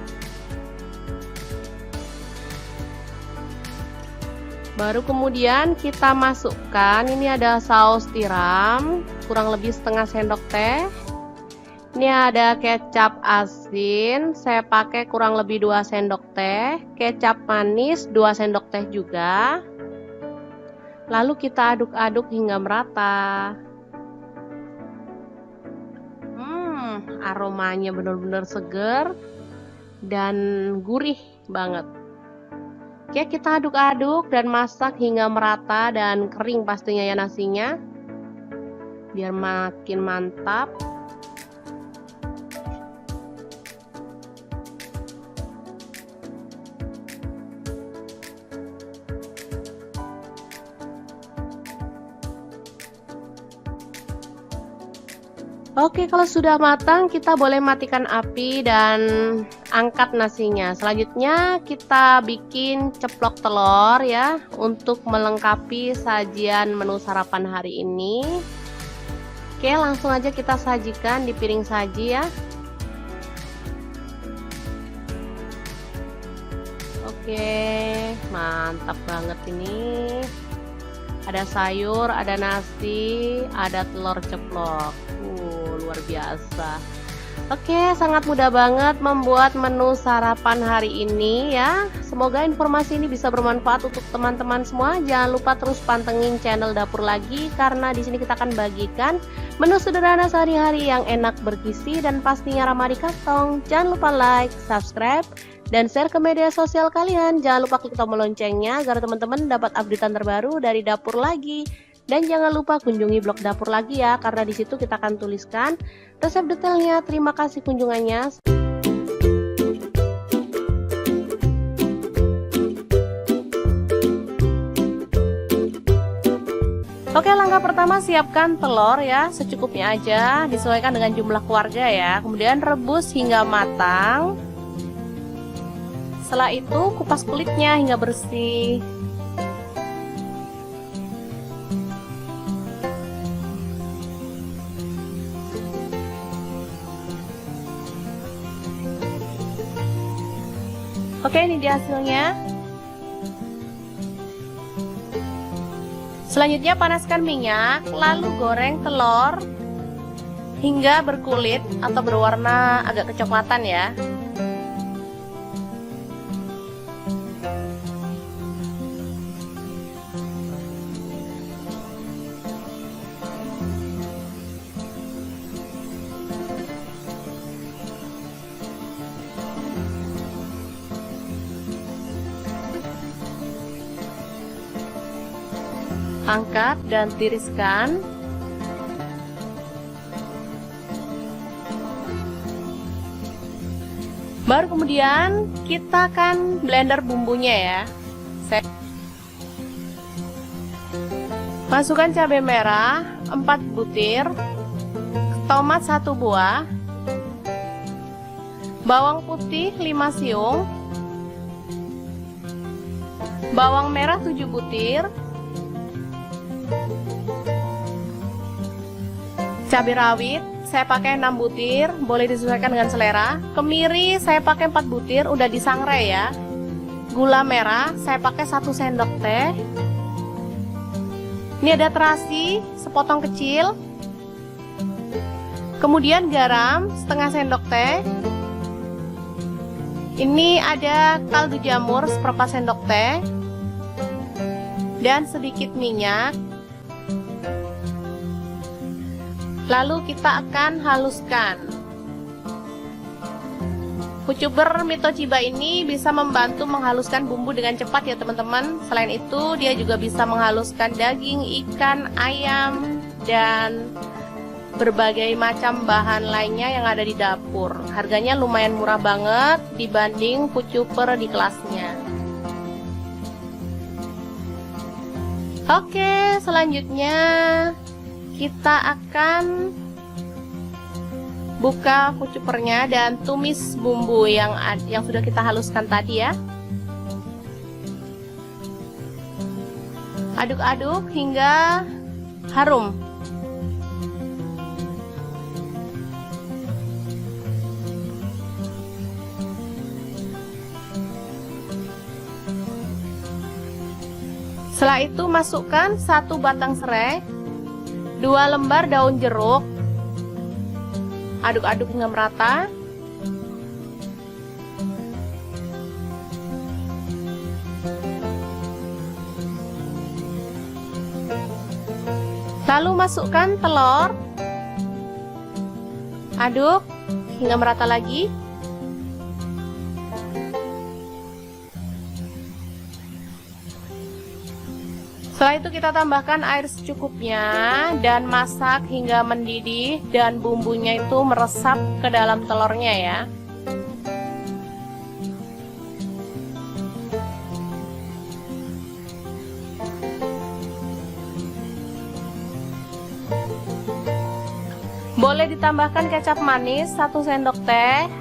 Baru kemudian kita masukkan, ini ada saus tiram kurang lebih setengah sendok teh. Ini ada kecap asin, saya pakai kurang lebih 2 sendok teh. Kecap manis 2 sendok teh juga. Lalu kita aduk-aduk hingga merata. Aromanya benar-benar seger dan gurih banget. Oke, kita aduk-aduk dan masak hingga merata dan kering pastinya ya nasinya, biar makin mantap. Oke, kalau sudah matang kita boleh matikan api dan angkat nasinya. Selanjutnya kita bikin ceplok telur ya, untuk melengkapi sajian menu sarapan hari ini. Oke, langsung aja kita sajikan di piring saji ya. Oke, mantap banget ini. Ada sayur, ada nasi, ada telur ceplok. Luar biasa. Oke, sangat mudah banget membuat menu sarapan hari ini ya. Semoga informasi ini bisa bermanfaat untuk teman-teman semua. Jangan lupa terus pantengin channel Dapur Lagi, karena di sini kita akan bagikan menu sederhana sehari-hari yang enak, bergizi, dan pastinya ramah di kantong. Jangan lupa like, subscribe, dan share ke media sosial kalian. Jangan lupa klik tombol loncengnya agar teman-teman dapat updatean terbaru dari Dapur Lagi. Dan jangan lupa kunjungi blog Dapur Lagi ya, karena di situ kita akan tuliskan resep detailnya. Terima kasih kunjungannya. Oke, langkah pertama siapkan telur ya, secukupnya aja, disesuaikan dengan jumlah keluarga ya. Kemudian rebus hingga matang. Setelah itu kupas kulitnya hingga bersih. Oke, ini dia hasilnya. Selanjutnya panaskan minyak, lalu goreng telur hingga berkulit atau berwarna agak kecoklatan ya. Angkat dan tiriskan. Baru kemudian kita akan blender bumbunya ya. Masukkan cabai merah 4 butir, tomat 1 buah, bawang putih 5 siung, bawang merah 7 butir, cabai rawit saya pakai 6 butir, boleh disesuaikan dengan selera. Kemiri saya pakai 4 butir, udah disangrai ya. Gula merah saya pakai 1 sendok teh. Ini ada terasi sepotong kecil. Kemudian garam setengah sendok teh. Ini ada kaldu jamur seperempat sendok teh. Dan sedikit minyak. Lalu kita akan haluskan. Kucuber Mitochiba ini bisa membantu menghaluskan bumbu dengan cepat ya teman-teman. Selain itu dia juga bisa menghaluskan daging, ikan, ayam, dan berbagai macam bahan lainnya yang ada di dapur. Harganya lumayan murah banget dibanding kucuber di kelasnya. Oke, selanjutnya kita akan buka kucupernya dan tumis bumbu yang sudah kita haluskan tadi ya. Aduk-aduk hingga harum. Setelah itu masukkan 1 batang serai, 2 lembar daun jeruk. Aduk-aduk hingga merata. Lalu masukkan telur. Aduk hingga merata lagi. Setelah itu kita tambahkan air secukupnya dan masak hingga mendidih dan bumbunya itu meresap ke dalam telurnya ya. Boleh ditambahkan kecap manis 1 sendok teh,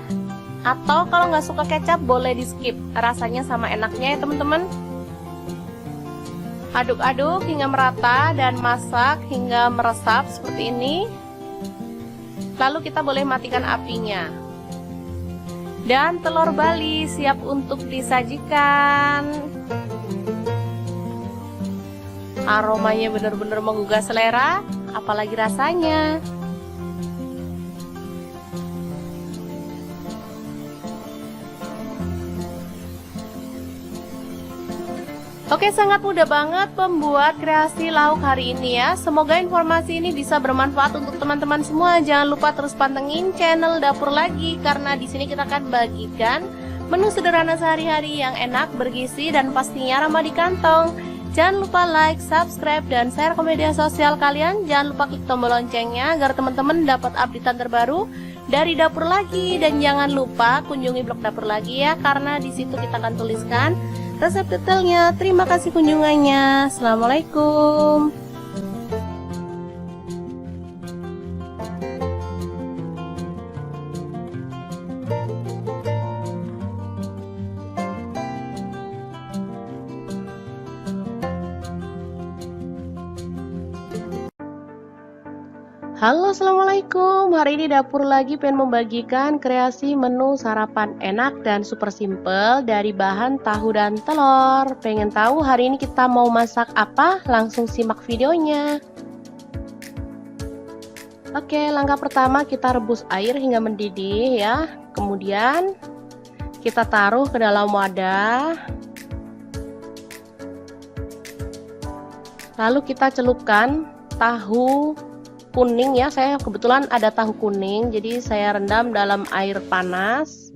atau kalau nggak suka kecap boleh di skip, rasanya sama enaknya ya teman-teman. Aduk-aduk hingga merata dan masak hingga meresap seperti ini. Lalu kita boleh matikan apinya. Dan telur Bali siap untuk disajikan. Aromanya benar-benar menggugah selera, apalagi rasanya. Oke, sangat mudah banget membuat kreasi lauk hari ini ya. Semoga informasi ini bisa bermanfaat untuk teman-teman semua. Jangan lupa terus pantengin channel Dapur Lagi, karena di sini kita akan bagikan menu sederhana sehari-hari yang enak, bergizi, dan pastinya ramah di kantong. Jangan lupa like, subscribe, dan share ke media sosial kalian. Jangan lupa klik tombol loncengnya agar teman-teman dapat updatean terbaru dari Dapur Lagi. Dan jangan lupa kunjungi blog Dapur Lagi ya, karena di situ kita akan tuliskan resep detailnya. Terima kasih kunjungannya. Assalamualaikum. Halo, assalamualaikum. Hari ini Dapur Lagi pengen membagikan kreasi menu sarapan enak dan super simple dari bahan tahu dan telur. Pengen tahu hari ini kita mau masak apa? Langsung simak videonya. Oke, langkah pertama kita rebus air hingga mendidih ya. Kemudian kita taruh ke dalam wadah. Lalu kita celupkan tahu kuning ya. Saya kebetulan ada tahu kuning, jadi saya rendam dalam air panas.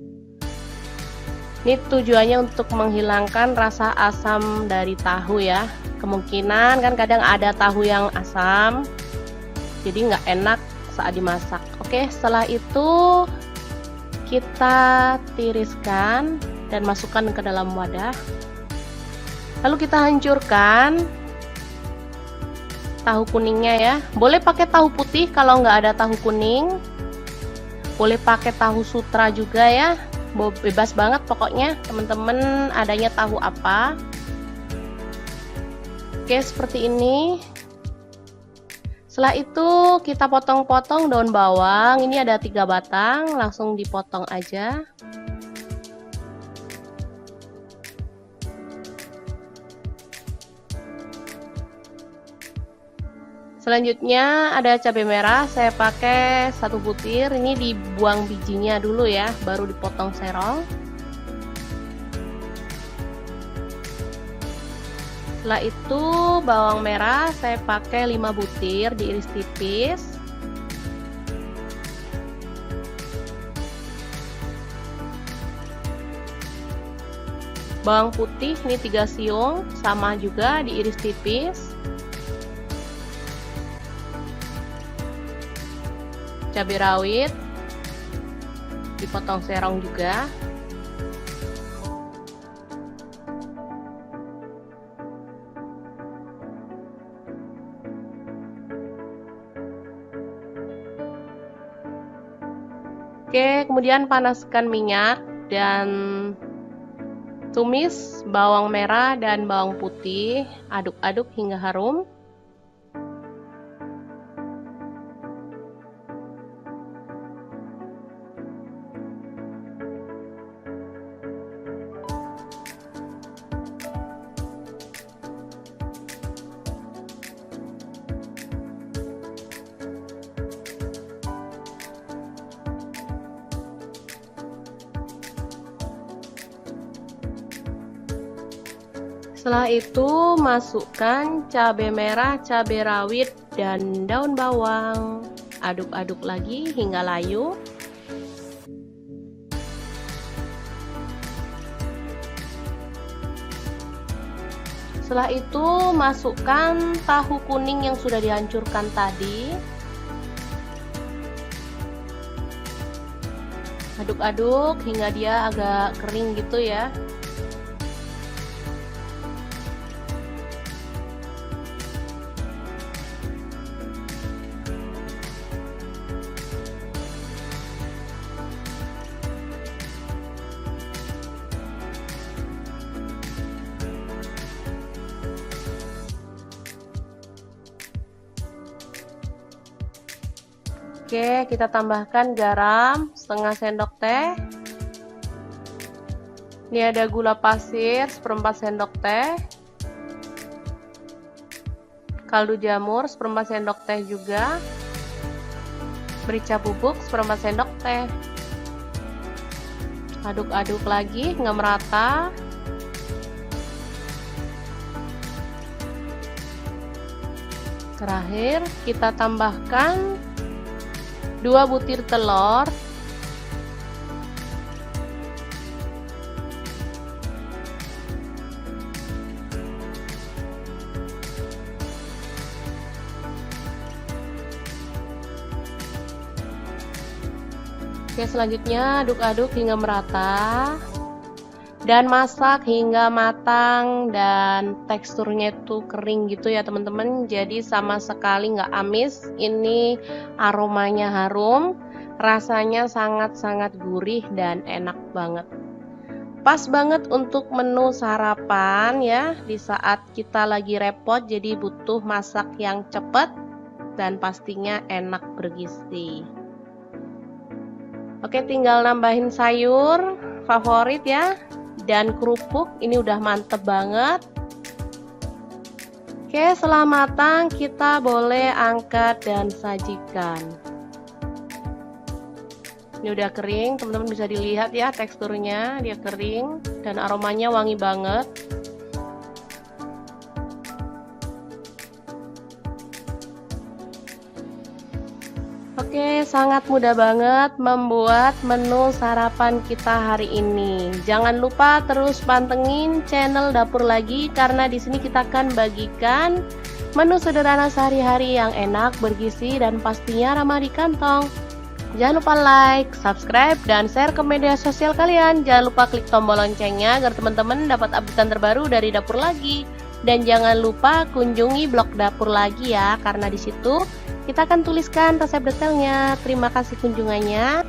Ini tujuannya untuk menghilangkan rasa asam dari tahu ya. Kemungkinan kan kadang ada tahu yang asam, jadi nggak enak saat dimasak. Oke, setelah itu kita tiriskan dan masukkan ke dalam wadah. Lalu kita hancurkan tahu kuningnya ya. Boleh pakai tahu putih kalau nggak ada tahu kuning. Boleh pakai tahu sutra juga ya. Bebas banget pokoknya teman-teman adanya tahu apa. Oke, seperti ini. Setelah itu kita potong-potong daun bawang. Ini ada 3 batang, langsung dipotong aja. Selanjutnya ada cabai merah, saya pakai 1 butir. Ini dibuang bijinya dulu ya, baru dipotong serong. Setelah itu bawang merah saya pakai 5 butir, diiris tipis. Bawang putih ini 3 siung, sama juga diiris tipis. Cabai rawit dipotong serong juga. Oke, kemudian panaskan minyak dan tumis bawang merah dan bawang putih, aduk-aduk hingga harum. Setelah itu masukkan cabai merah, cabai rawit, dan daun bawang. Aduk-aduk lagi hingga layu. Setelah itu masukkan tahu kuning yang sudah dihancurkan tadi. Aduk-aduk hingga dia agak kering gitu ya. Oke, kita tambahkan garam setengah sendok teh. Ini ada gula pasir 1/4 sendok teh. Kaldu jamur 1/4 sendok teh juga. Merica bubuk 1/4 sendok teh. Aduk-aduk lagi hingga merata. Terakhir kita tambahkan 2 butir telur. Oke, selanjutnya aduk-aduk hingga merata dan masak hingga matang dan teksturnya itu kering gitu ya teman-teman, jadi sama sekali nggak amis. Ini aromanya harum, rasanya sangat-sangat gurih dan enak banget. Pas banget untuk menu sarapan ya, di saat kita lagi repot jadi butuh masak yang cepat dan pastinya enak bergizi. Oke, tinggal nambahin sayur favorit ya, dan kerupuk. Ini udah mantep banget. Oke, setelah matang kita boleh angkat dan sajikan. Ini udah kering, teman-teman bisa dilihat ya teksturnya, dia kering dan aromanya wangi banget. Oke, sangat mudah banget membuat menu sarapan kita hari ini. Jangan lupa terus pantengin channel Dapur Lagi karena di sini kita akan bagikan menu sederhana sehari-hari yang enak, bergizi, dan pastinya ramah di kantong. Jangan lupa like, subscribe, dan share ke media sosial kalian. Jangan lupa klik tombol loncengnya agar teman-teman dapat update terbaru dari Dapur Lagi. Dan jangan lupa kunjungi blog Dapur Lagi ya, karena di situ kita akan tuliskan resep detailnya. Terima kasih kunjungannya.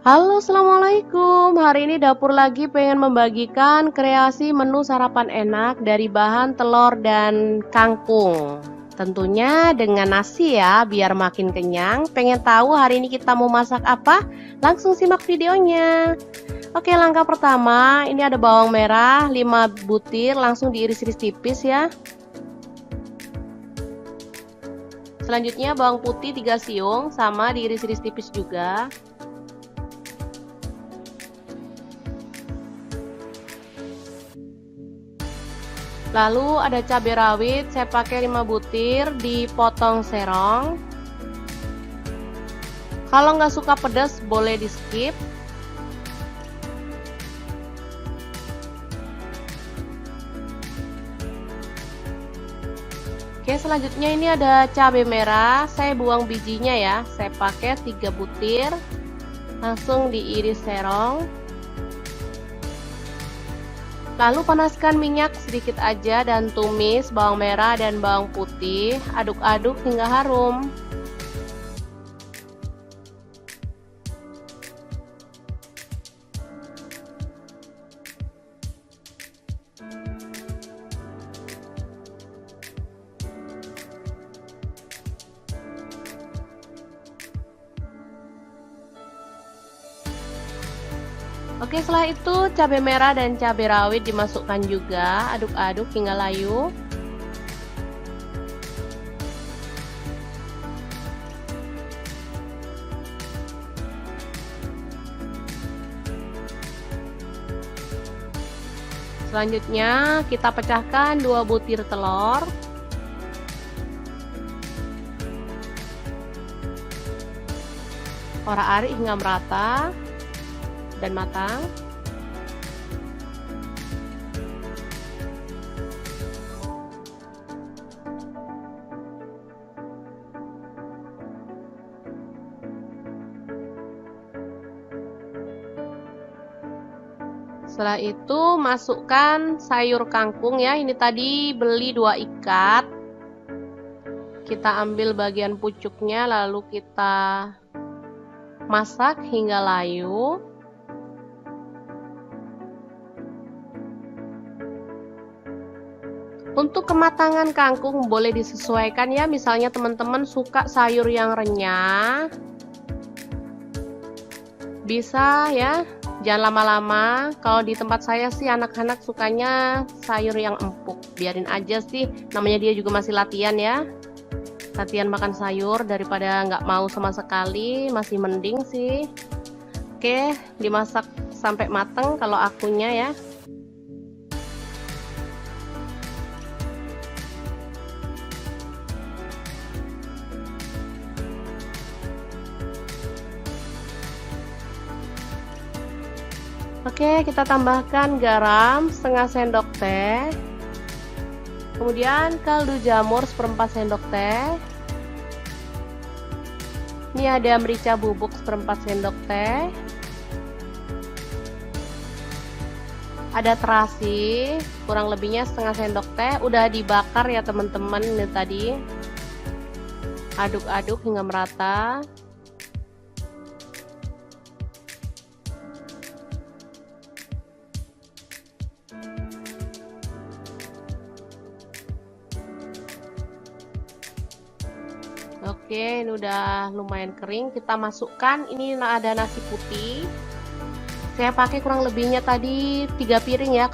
Halo, assalamualaikum. Hari ini dapur lagi pengen membagikan kreasi menu sarapan enak dari bahan telur dan kangkung. Tentunya dengan nasi ya, biar makin kenyang. Pengen tahu hari ini kita mau masak apa? Langsung simak videonya. Oke, langkah pertama, ini ada bawang merah 5 butir, langsung diiris-iris tipis ya. Selanjutnya bawang putih 3 siung, sama diiris-iris tipis juga. Lalu ada cabai rawit, saya pakai 5 butir, dipotong serong. Kalau nggak suka pedas boleh di skip. Oke, selanjutnya ini ada cabai merah, saya buang bijinya ya, saya pakai 3 butir, langsung diiris serong. Lalu panaskan minyak sedikit aja dan tumis bawang merah dan bawang putih, aduk-aduk hingga harum. Oke, setelah itu cabai merah dan cabai rawit dimasukkan juga, aduk-aduk hingga layu. Selanjutnya kita pecahkan 2 butir telur. Orak-arik hingga merata dan matang. Setelah itu masukkan sayur kangkung ya. Ini tadi beli 2 ikat. Kita ambil bagian pucuknya lalu kita masak hingga layu. Untuk kematangan kangkung boleh disesuaikan ya, misalnya teman-teman suka sayur yang renyah, bisa ya, jangan lama-lama. Kalau di tempat saya sih anak-anak sukanya sayur yang empuk, biarin aja sih, namanya dia juga masih latihan ya. Latihan makan sayur daripada nggak mau sama sekali, masih mending sih. Oke, dimasak sampai mateng kalau akunya ya. Oke, kita tambahkan garam setengah sendok teh. Kemudian kaldu jamur 1/4 sendok teh. Ini ada merica bubuk 1/4 sendok teh. Ada terasi, kurang lebihnya setengah sendok teh. Udah dibakar ya teman-teman ini tadi. Aduk-aduk hingga merata. Oke, ini udah lumayan kering. Kita masukkan, ini ada nasi putih. Saya pakai kurang lebihnya tadi 3 piring ya.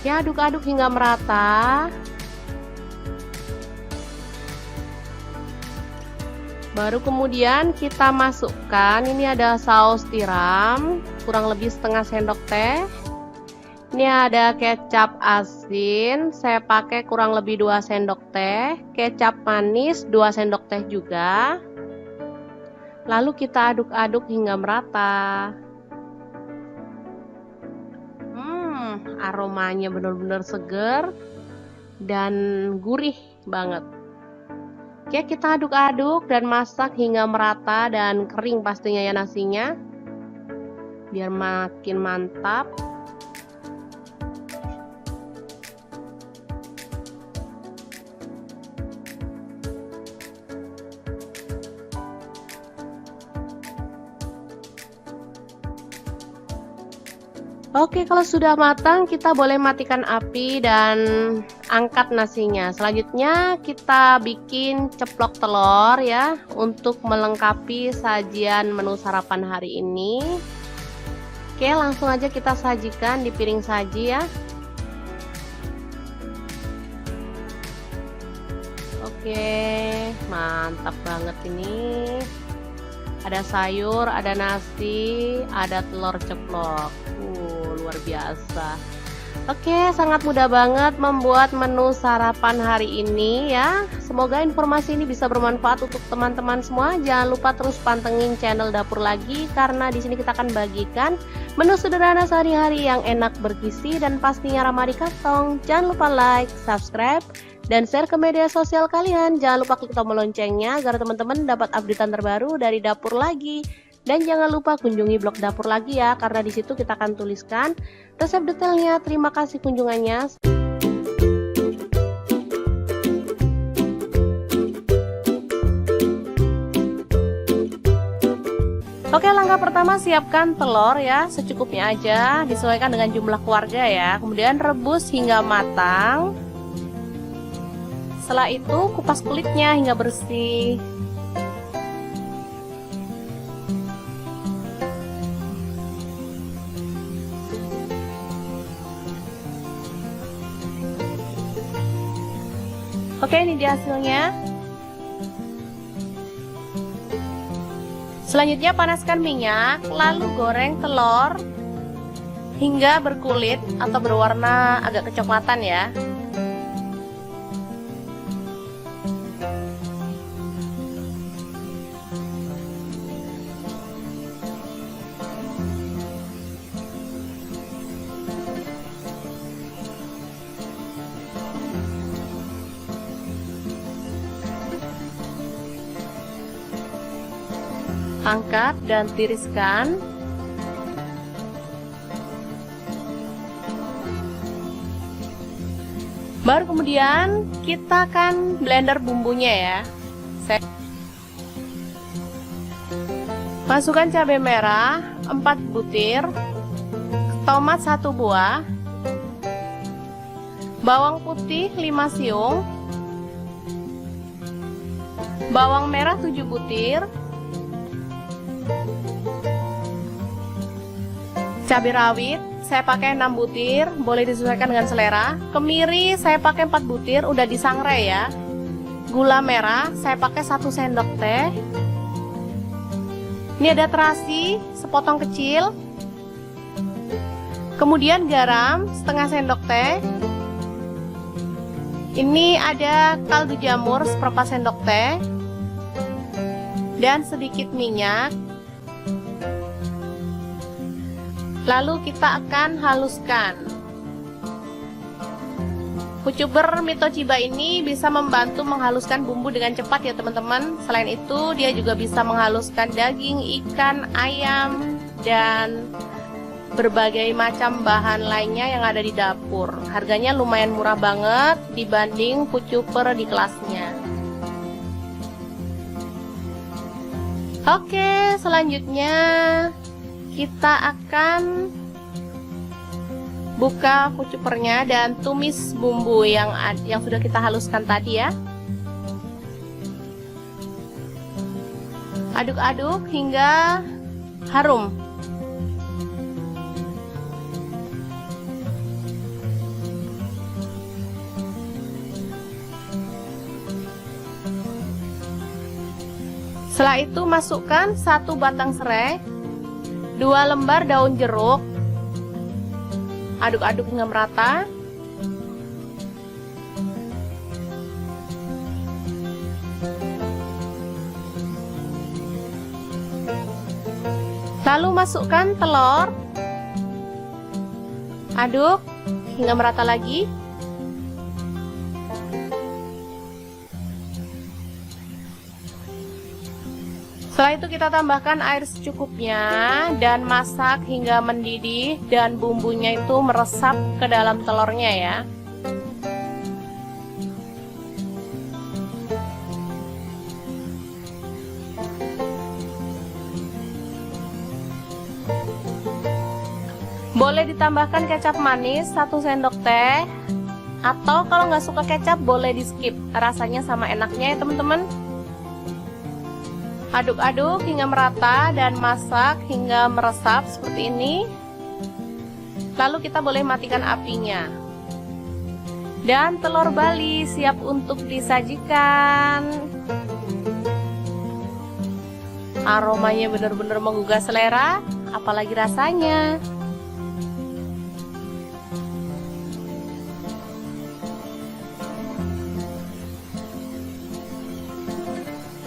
Ya, aduk-aduk hingga merata. Baru kemudian kita masukkan, ini ada saus tiram, kurang lebih setengah sendok teh. Ini ada kecap asin, saya pakai kurang lebih 2 sendok teh. Kecap manis 2 sendok teh juga. Lalu kita aduk-aduk hingga merata. Aromanya benar-benar seger dan gurih banget. Oke, kita aduk-aduk dan masak hingga merata dan kering pastinya ya nasinya, biar makin mantap. Oke, kalau sudah matang kita boleh matikan api dan angkat nasinya. Selanjutnya kita bikin ceplok telur ya, untuk melengkapi sajian menu sarapan hari ini. Oke, langsung aja kita sajikan di piring saji ya. Oke, mantap banget ini. Ada sayur, ada nasi, ada telur ceplok. Luar biasa. Oke, sangat mudah banget membuat menu sarapan hari ini ya. Semoga informasi ini bisa bermanfaat untuk teman-teman semua. Jangan lupa terus pantengin channel Dapur Lagi, karena di sini kita akan bagikan menu sederhana sehari-hari yang enak, bergizi, dan pastinya ramah di kantong. Jangan lupa like, subscribe, dan share ke media sosial kalian. Jangan lupa klik tombol loncengnya agar teman-teman dapat updatean terbaru dari Dapur Lagi. Dan jangan lupa kunjungi blog Dapur Lagi ya, karena di situ kita akan tuliskan resep detailnya. Terima kasih kunjungannya. Oke, langkah pertama siapkan telur ya, secukupnya aja, disesuaikan dengan jumlah keluarga ya. Kemudian rebus hingga matang. Setelah itu kupas kulitnya hingga bersih. Oke, ini dia hasilnya. Selanjutnya panaskan minyak, lalu goreng telur hingga berkulit atau berwarna agak kecoklatan ya. Angkat dan tiriskan. Baru kemudian kita akan blender bumbunya ya. Masukkan cabai merah 4 butir, tomat 1 buah, bawang putih 5 siung, bawang merah 7 butir, cabai rawit saya pakai 6 butir, boleh disesuaikan dengan selera. Kemiri saya pakai 4 butir, udah disangrai ya. Gula merah saya pakai 1 sendok teh. Ini ada terasi sepotong kecil. Kemudian garam setengah sendok teh. Ini ada kaldu jamur seperempat sendok teh. Dan sedikit minyak. Lalu kita akan haluskan. Pucuber Mito Chiba ini bisa membantu menghaluskan bumbu dengan cepat ya teman-teman. Selain itu dia juga bisa menghaluskan daging, ikan, ayam, dan berbagai macam bahan lainnya yang ada di dapur. Harganya lumayan murah banget dibanding pucuber di kelasnya. Oke, selanjutnya kita akan buka pucupernya dan tumis bumbu yang sudah kita haluskan tadi ya. Aduk-aduk hingga harum. Setelah itu masukkan 1 batang serai, 2 lembar daun jeruk, aduk-aduk hingga merata. Lalu masukkan telur, aduk hingga merata lagi. Setelah itu kita tambahkan air secukupnya dan masak hingga mendidih dan bumbunya itu meresap ke dalam telurnya ya. Boleh ditambahkan kecap manis 1 sendok teh, atau kalau nggak suka kecap boleh di skip, rasanya sama enaknya ya teman-teman. Aduk-aduk hingga merata dan masak hingga meresap seperti ini. Lalu kita boleh matikan apinya. Dan telur Bali siap untuk disajikan. Aromanya benar-benar menggugah selera, apalagi rasanya.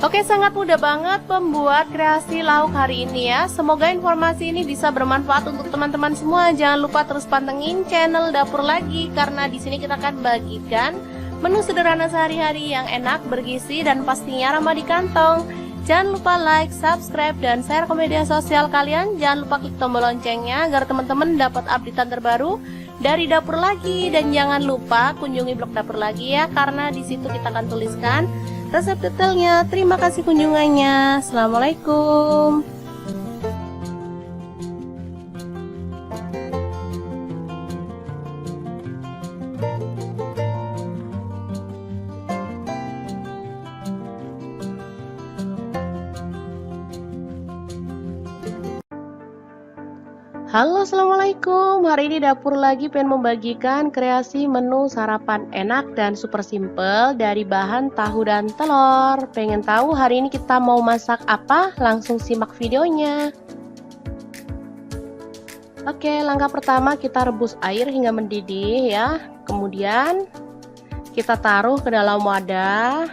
Oke, sangat mudah banget membuat kreasi lauk hari ini ya. Semoga informasi ini bisa bermanfaat untuk teman-teman semua. Jangan lupa terus pantengin channel Dapur Lagi, karena di sini kita akan bagikan menu sederhana sehari-hari yang enak, bergizi, dan pastinya ramah di kantong. Jangan lupa like, subscribe, dan share ke media sosial kalian. Jangan lupa klik tombol loncengnya agar teman-teman dapat updatean terbaru dari Dapur Lagi. Dan jangan lupa kunjungi blog Dapur Lagi ya, karena di situ kita akan tuliskan resep detailnya. Terima kasih kunjungannya. Assalamualaikum. Halo, assalamualaikum. Hari ini Dapur Lagi pengen membagikan kreasi menu sarapan enak dan super simple dari bahan tahu dan telur. Pengen tahu hari ini kita mau masak apa? Langsung simak videonya. Oke, langkah pertama kita rebus air hingga mendidih ya. Kemudian kita taruh ke dalam wadah.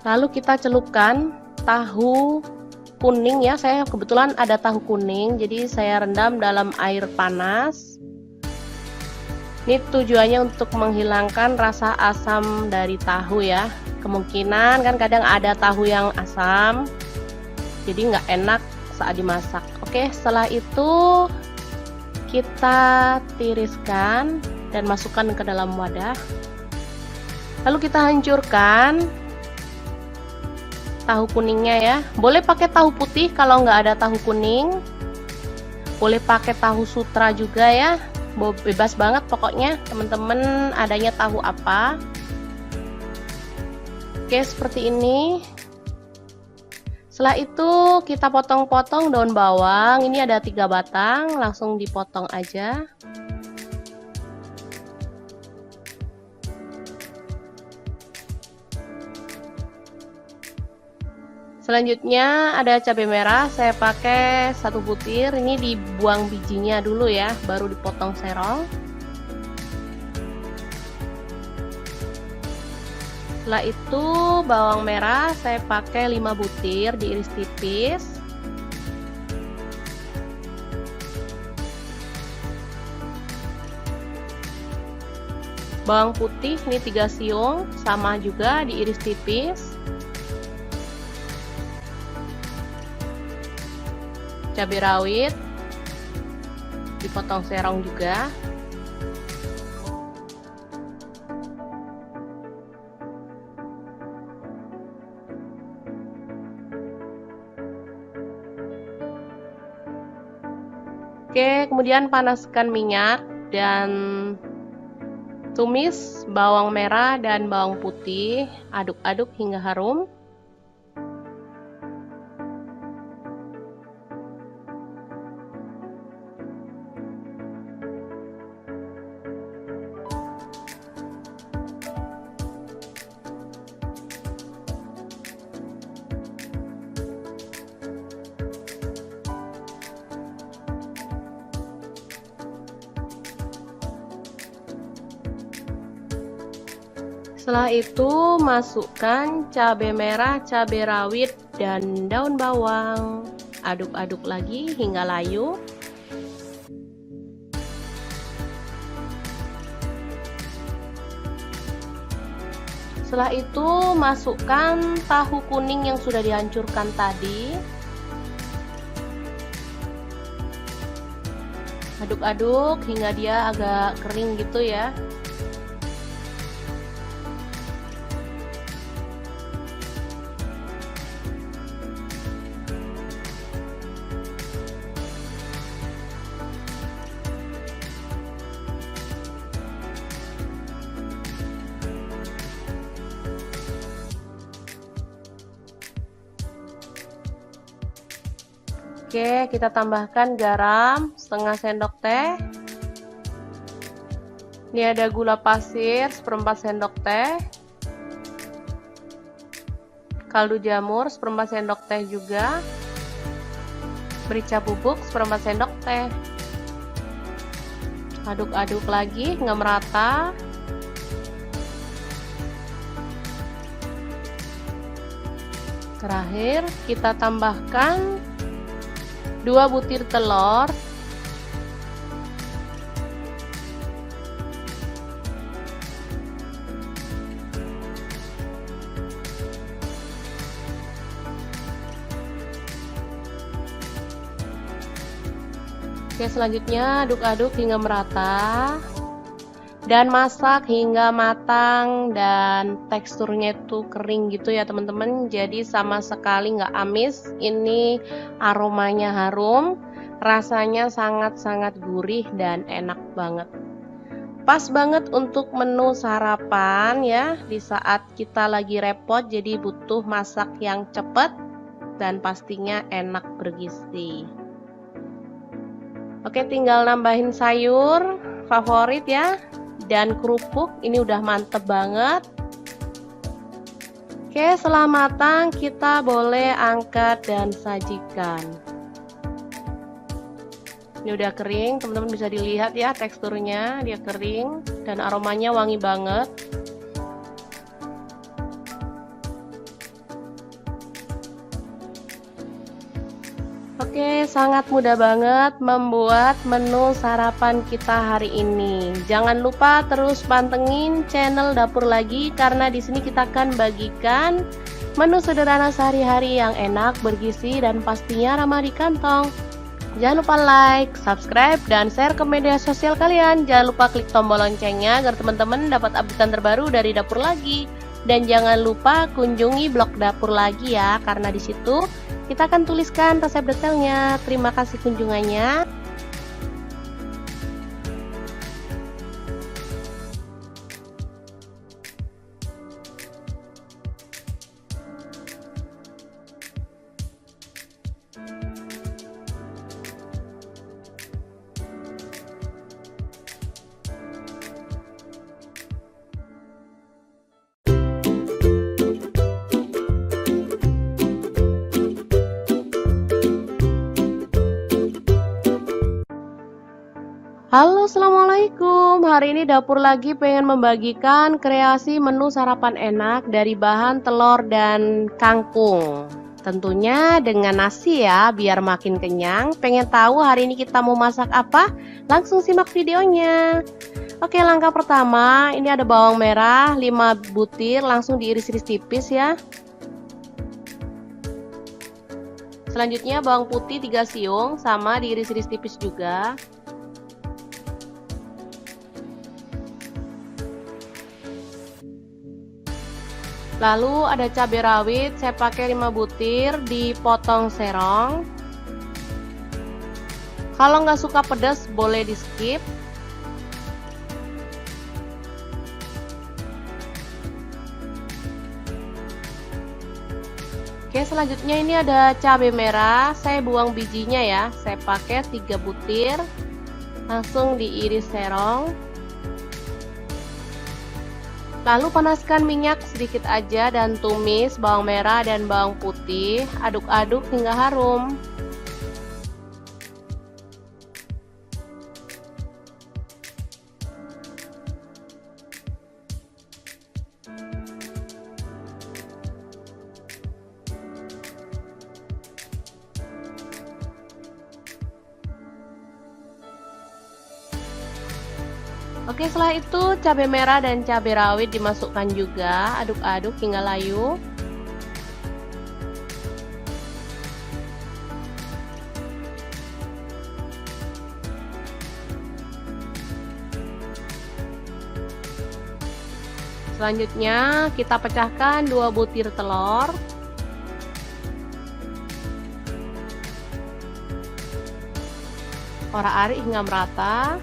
Lalu kita celupkan tahu kuning ya, saya kebetulan ada tahu kuning, jadi saya rendam dalam air panas. Ini tujuannya untuk menghilangkan rasa asam dari tahu ya. Kemungkinan kan kadang ada tahu yang asam, jadi nggak enak saat dimasak. Oke, setelah itu kita tiriskan dan masukkan ke dalam wadah. Lalu kita hancurkan tahu kuningnya ya. Boleh pakai tahu putih kalau nggak ada tahu kuning. Boleh pakai tahu sutra juga ya. Bebas banget pokoknya teman-teman adanya tahu apa. Oke, seperti ini. Setelah itu kita potong-potong daun bawang. Ini ada 3 batang, langsung dipotong aja. Selanjutnya ada cabai merah, saya pakai 1 butir. Ini dibuang bijinya dulu ya, baru dipotong serong. Setelah itu bawang merah saya pakai 5 butir, diiris tipis. Bawang putih ini 3 siung, sama juga diiris tipis. Cabai rawit dipotong serong juga. Oke, kemudian panaskan minyak dan tumis bawang merah dan bawang putih, aduk-aduk hingga harum. Setelah itu masukkan cabai merah, cabai rawit, dan daun bawang. Aduk-aduk lagi hingga layu. Setelah itu masukkan tahu kuning yang sudah dihancurkan tadi. Aduk-aduk hingga dia agak kering gitu ya. Oke, kita tambahkan garam setengah sendok teh. Ini ada gula pasir seperempat sendok teh. Kaldu jamur seperempat sendok teh juga. Merica bubuk seperempat sendok teh. Aduk-aduk lagi hingga merata. Terakhir kita tambahkan 2 butir telur. Oke, selanjutnya aduk-aduk hingga merata dan masak hingga matang dan teksturnya itu kering gitu ya teman-teman. Jadi sama sekali nggak amis. Ini aromanya harum, rasanya sangat-sangat gurih dan enak banget. Pas banget untuk menu sarapan ya, di saat kita lagi repot jadi butuh masak yang cepat dan pastinya enak bergizi. Oke, tinggal nambahin sayur favorit ya. Dan kerupuk ini udah mantep banget. Oke, setelah matang kita boleh angkat dan sajikan. Ini udah kering, teman-teman bisa dilihat ya teksturnya, dia kering dan aromanya wangi banget. Oke, sangat mudah banget membuat menu sarapan kita hari ini. Jangan lupa terus pantengin channel Dapur Lagi karena di sini kita akan bagikan menu sederhana sehari-hari yang enak, bergizi dan pastinya ramah di kantong. Jangan lupa like, subscribe, dan share ke media sosial kalian. Jangan lupa klik tombol loncengnya agar teman-teman dapat update terbaru dari Dapur Lagi. Dan jangan lupa kunjungi blog Dapur Lagi ya, karena di situ kita akan tuliskan resep detailnya. Terima kasih kunjungannya. Halo, assalamualaikum. Hari ini Dapur Lagi pengen membagikan kreasi menu sarapan enak dari bahan telur dan kangkung. Tentunya dengan nasi ya, biar makin kenyang. Pengen tahu hari ini kita mau masak apa? Langsung simak videonya. Oke, langkah pertama, ini ada bawang merah 5 butir, langsung diiris-iris tipis ya. Selanjutnya bawang putih 3 siung, sama diiris-iris tipis juga. Lalu ada cabai rawit, saya pakai 5 butir, dipotong serong. Kalau nggak suka pedas boleh di skip. Oke, selanjutnya ini ada cabai merah, saya buang bijinya ya. Saya pakai 3 butir, langsung diiris serong. Lalu panaskan minyak sedikit aja dan tumis bawang merah dan bawang putih, aduk-aduk hingga harum. Oke, setelah itu cabai merah dan cabai rawit dimasukkan juga, aduk-aduk hingga layu. Selanjutnya kita pecahkan 2 butir telur. Orak-arik hingga merata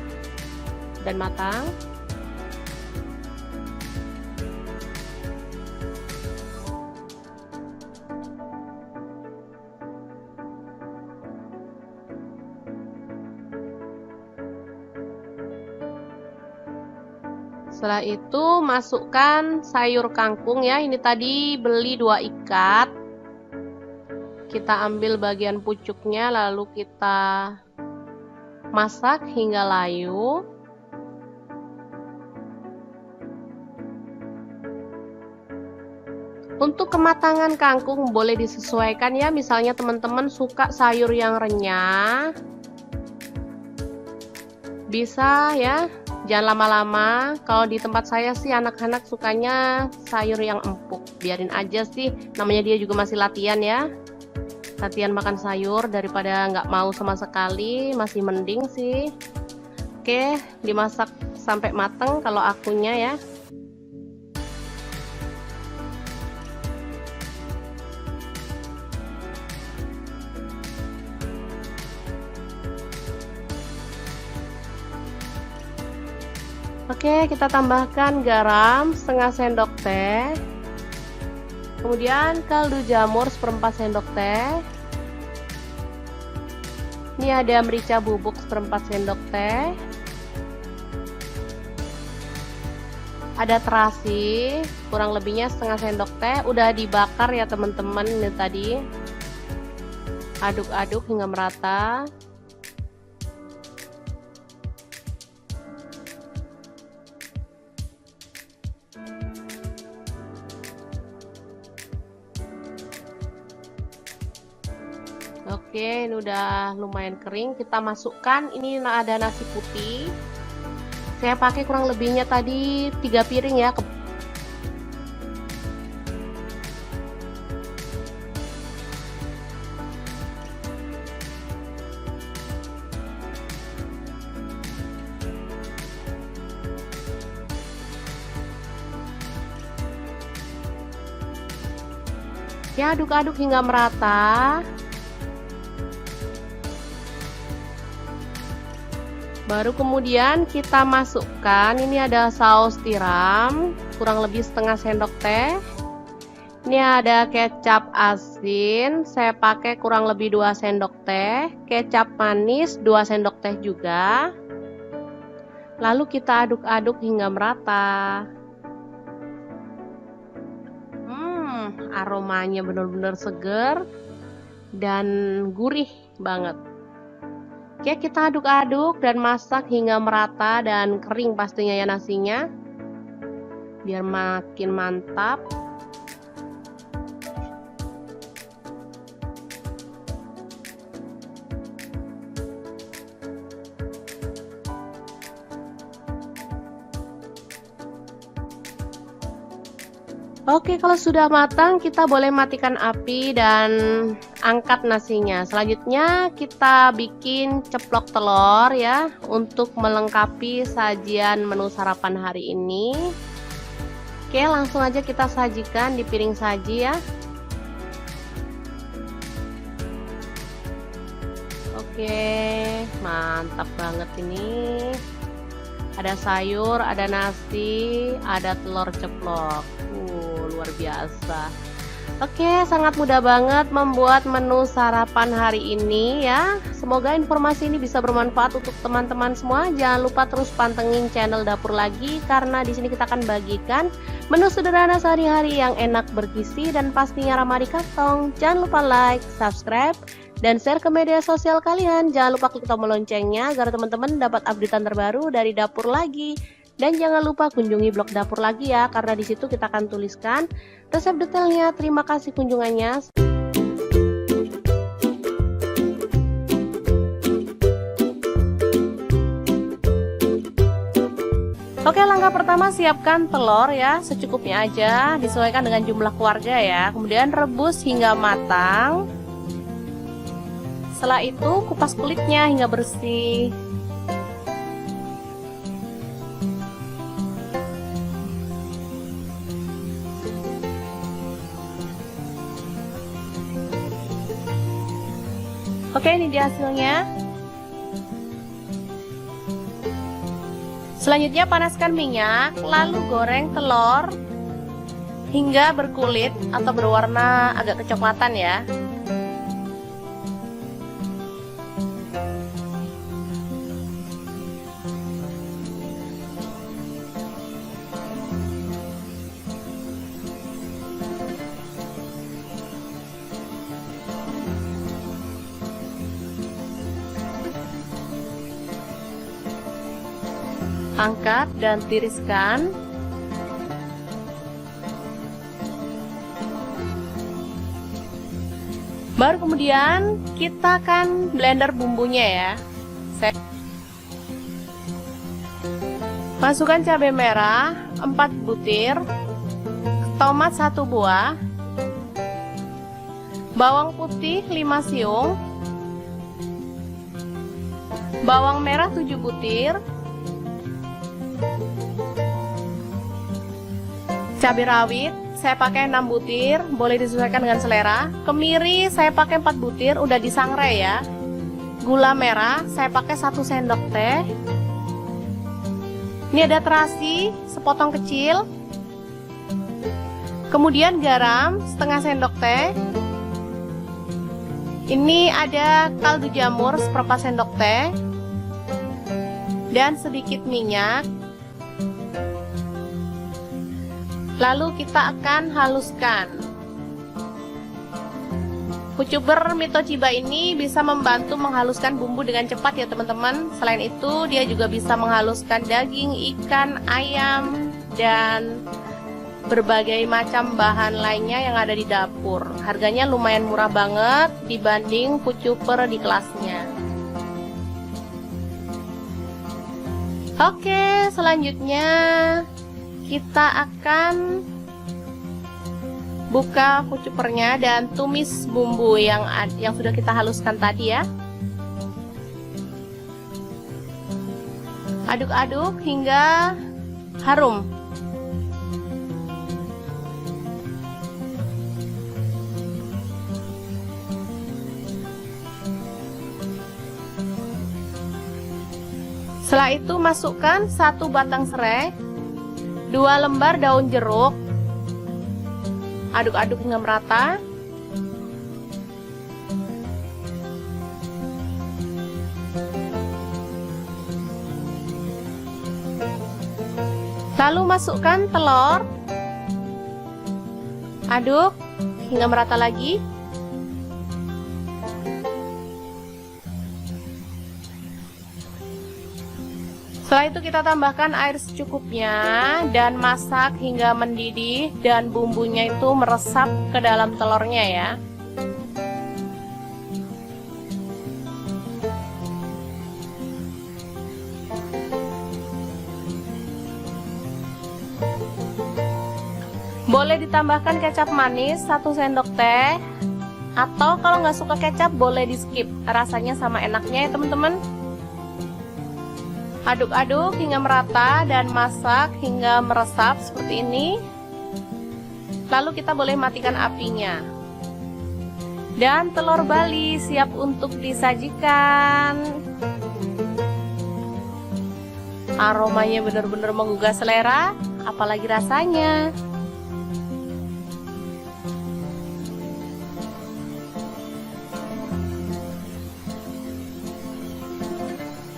dan matang. Setelah itu masukkan sayur kangkung ya. Ini tadi beli 2 ikat. Kita ambil bagian pucuknya lalu kita masak hingga layu. Untuk kematangan kangkung boleh disesuaikan ya. Misalnya teman-teman suka sayur yang renyah, bisa ya. Jangan lama-lama. Kalau di tempat saya sih anak-anak sukanya sayur yang empuk. Biarin aja sih, namanya dia juga masih latihan ya. Latihan makan sayur daripada nggak mau sama sekali, masih mending sih. Oke, dimasak sampai mateng kalau akunya ya. Oke, kita tambahkan garam setengah sendok teh. Kemudian kaldu jamur 1/4 sendok teh. Ini ada merica bubuk 1/4 sendok teh. Ada terasi, kurang lebihnya setengah sendok teh. Udah dibakar ya teman-teman ini tadi. Aduk-aduk hingga merata. Oke, ini udah lumayan kering. Kita masukkan, ini ada nasi putih. Saya pakai kurang lebihnya tadi 3 piring ya. Ya, aduk-aduk hingga merata. Baru kemudian kita masukkan, ini ada saus tiram kurang lebih setengah sendok teh. Ini ada kecap asin, saya pakai kurang lebih 2 sendok teh. Kecap manis 2 sendok teh juga. Lalu kita aduk-aduk hingga merata. Aromanya benar-benar seger dan gurih banget. Oke, kita aduk-aduk dan masak hingga merata dan kering pastinya ya nasinya, biar makin mantap. Oke, kalau sudah matang kita boleh matikan api dan angkat nasinya. Selanjutnya kita bikin ceplok telur ya, untuk melengkapi sajian menu sarapan hari ini. Oke, langsung aja kita sajikan di piring saji ya. Oke, mantap banget ini. Ada sayur, ada nasi, ada telur ceplok. Luar biasa. Oke, sangat mudah banget membuat menu sarapan hari ini ya. Semoga informasi ini bisa bermanfaat untuk teman-teman semua. Jangan lupa terus pantengin channel Dapur Lagi, karena di sini kita akan bagikan menu sederhana sehari-hari yang enak, bergizi, dan pastinya ramah di kantong. Jangan lupa like, subscribe, dan share ke media sosial kalian. Jangan lupa klik tombol loncengnya agar teman-teman dapat updatean terbaru dari Dapur Lagi. Dan jangan lupa kunjungi blog Dapur Lagi ya, karena di situ kita akan tuliskan resep detailnya. Terima kasih kunjungannya. Oke, langkah pertama siapkan telur ya, secukupnya aja, disesuaikan dengan jumlah keluarga ya. Kemudian rebus hingga matang. Setelah itu kupas kulitnya hingga bersih. Oke, ini dia hasilnya. Selanjutnya panaskan minyak, lalu goreng telur hingga berkulit atau berwarna agak kecoklatan ya. Angkat dan tiriskan. Baru kemudian kita akan blender bumbunya ya. Masukkan cabai merah 4 butir, tomat 1 buah, bawang putih 5 siung, bawang merah 7 butir, cabai rawit saya pakai 6 butir, boleh disesuaikan dengan selera. Kemiri saya pakai 4 butir, udah disangrai ya. Gula merah saya pakai 1 sendok teh. Ini ada terasi sepotong kecil. Kemudian garam setengah sendok teh. Ini ada kaldu jamur seperempat sendok teh. Dan sedikit minyak. Lalu kita akan haluskan. Kucuber Mito Chiba ini bisa membantu menghaluskan bumbu dengan cepat ya teman-teman. Selain itu dia juga bisa menghaluskan daging, ikan, ayam, dan berbagai macam bahan lainnya yang ada di dapur. Harganya lumayan murah banget dibanding kucuber di kelasnya. Oke, selanjutnya kita akan buka kucupernya dan tumis bumbu yang sudah kita haluskan tadi ya. Aduk-aduk hingga harum. Setelah itu masukkan 1 batang serai, 2 lembar daun jeruk. Aduk-aduk hingga merata. Lalu masukkan telur. Aduk hingga merata lagi. Setelah itu kita tambahkan air secukupnya dan masak hingga mendidih dan bumbunya itu meresap ke dalam telurnya ya. Boleh ditambahkan kecap manis 1 sendok teh, atau kalau nggak suka kecap boleh di skip, rasanya sama enaknya ya teman-teman. Aduk-aduk hingga merata dan masak hingga meresap seperti ini. Lalu kita boleh matikan apinya. Dan telur Bali siap untuk disajikan. Aromanya benar-benar menggugah selera, apalagi rasanya.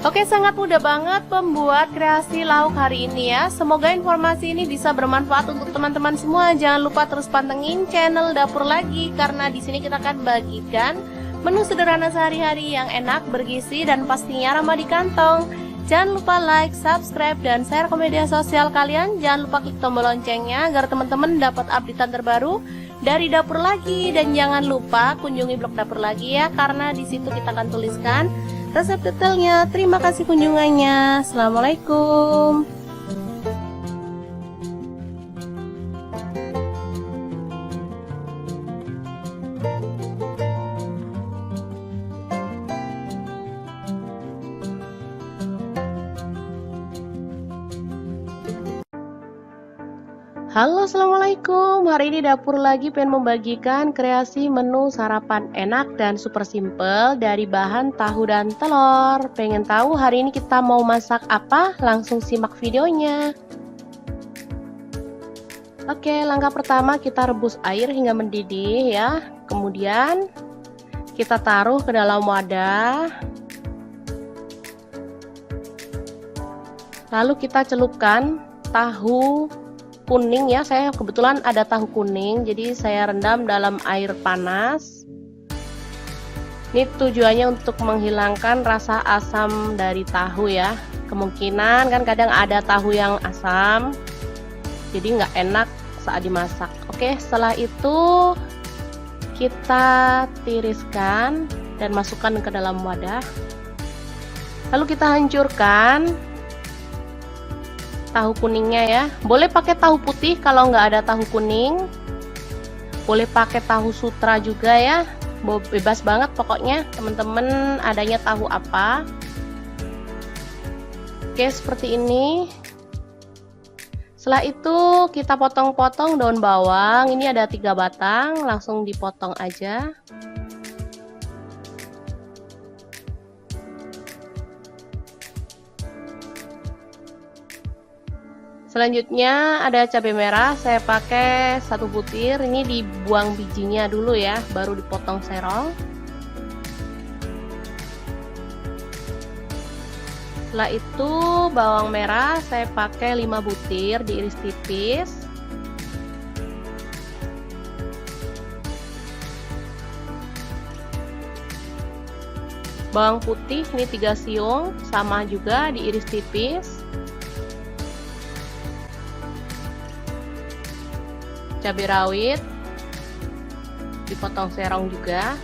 Oke, sangat mudah banget pembuat kreasi lauk hari ini ya. Semoga informasi ini bisa bermanfaat untuk teman-teman semua. Jangan lupa terus pantengin channel Dapur Lagi, karena di sini kita akan bagikan menu sederhana sehari-hari yang enak, bergizi, dan pastinya ramah di kantong. Jangan lupa like, subscribe, dan share ke media sosial kalian. Jangan lupa klik tombol loncengnya agar teman-teman dapat updatean terbaru dari Dapur Lagi. Dan jangan lupa kunjungi blog Dapur Lagi ya, karena di situ kita akan tuliskan resep detailnya. Terima kasih kunjungannya. Assalamualaikum. Halo, assalamualaikum. Hari ini dapur lagi pengen membagikan kreasi menu sarapan enak dan super simple dari bahan tahu dan telur. Pengen tahu hari ini kita mau masak apa? Langsung simak videonya. Oke, langkah pertama kita rebus air hingga mendidih ya. Kemudian kita taruh ke dalam wadah. Lalu kita celupkan tahu kuning ya, saya kebetulan ada tahu kuning, jadi saya rendam dalam air panas. Ini tujuannya untuk menghilangkan rasa asam dari tahu ya. Kemungkinan kan kadang ada tahu yang asam, jadi nggak enak saat dimasak. Oke, setelah itu kita tiriskan dan masukkan ke dalam wadah. Lalu kita hancurkan tahu kuningnya ya. Boleh pakai tahu putih kalau nggak ada tahu kuning. Boleh pakai tahu sutra juga ya. Bebas banget pokoknya teman-teman adanya tahu apa. Oke, seperti ini. Setelah itu kita potong-potong daun bawang. Ini ada 3 batang, langsung dipotong aja. Selanjutnya ada cabai merah, saya pakai 1 butir. Ini dibuang bijinya dulu ya, baru dipotong serong. Setelah itu bawang merah saya pakai 5 butir, diiris tipis. Bawang putih ini 3 siung, sama juga diiris tipis. Cabai rawit dipotong serong juga.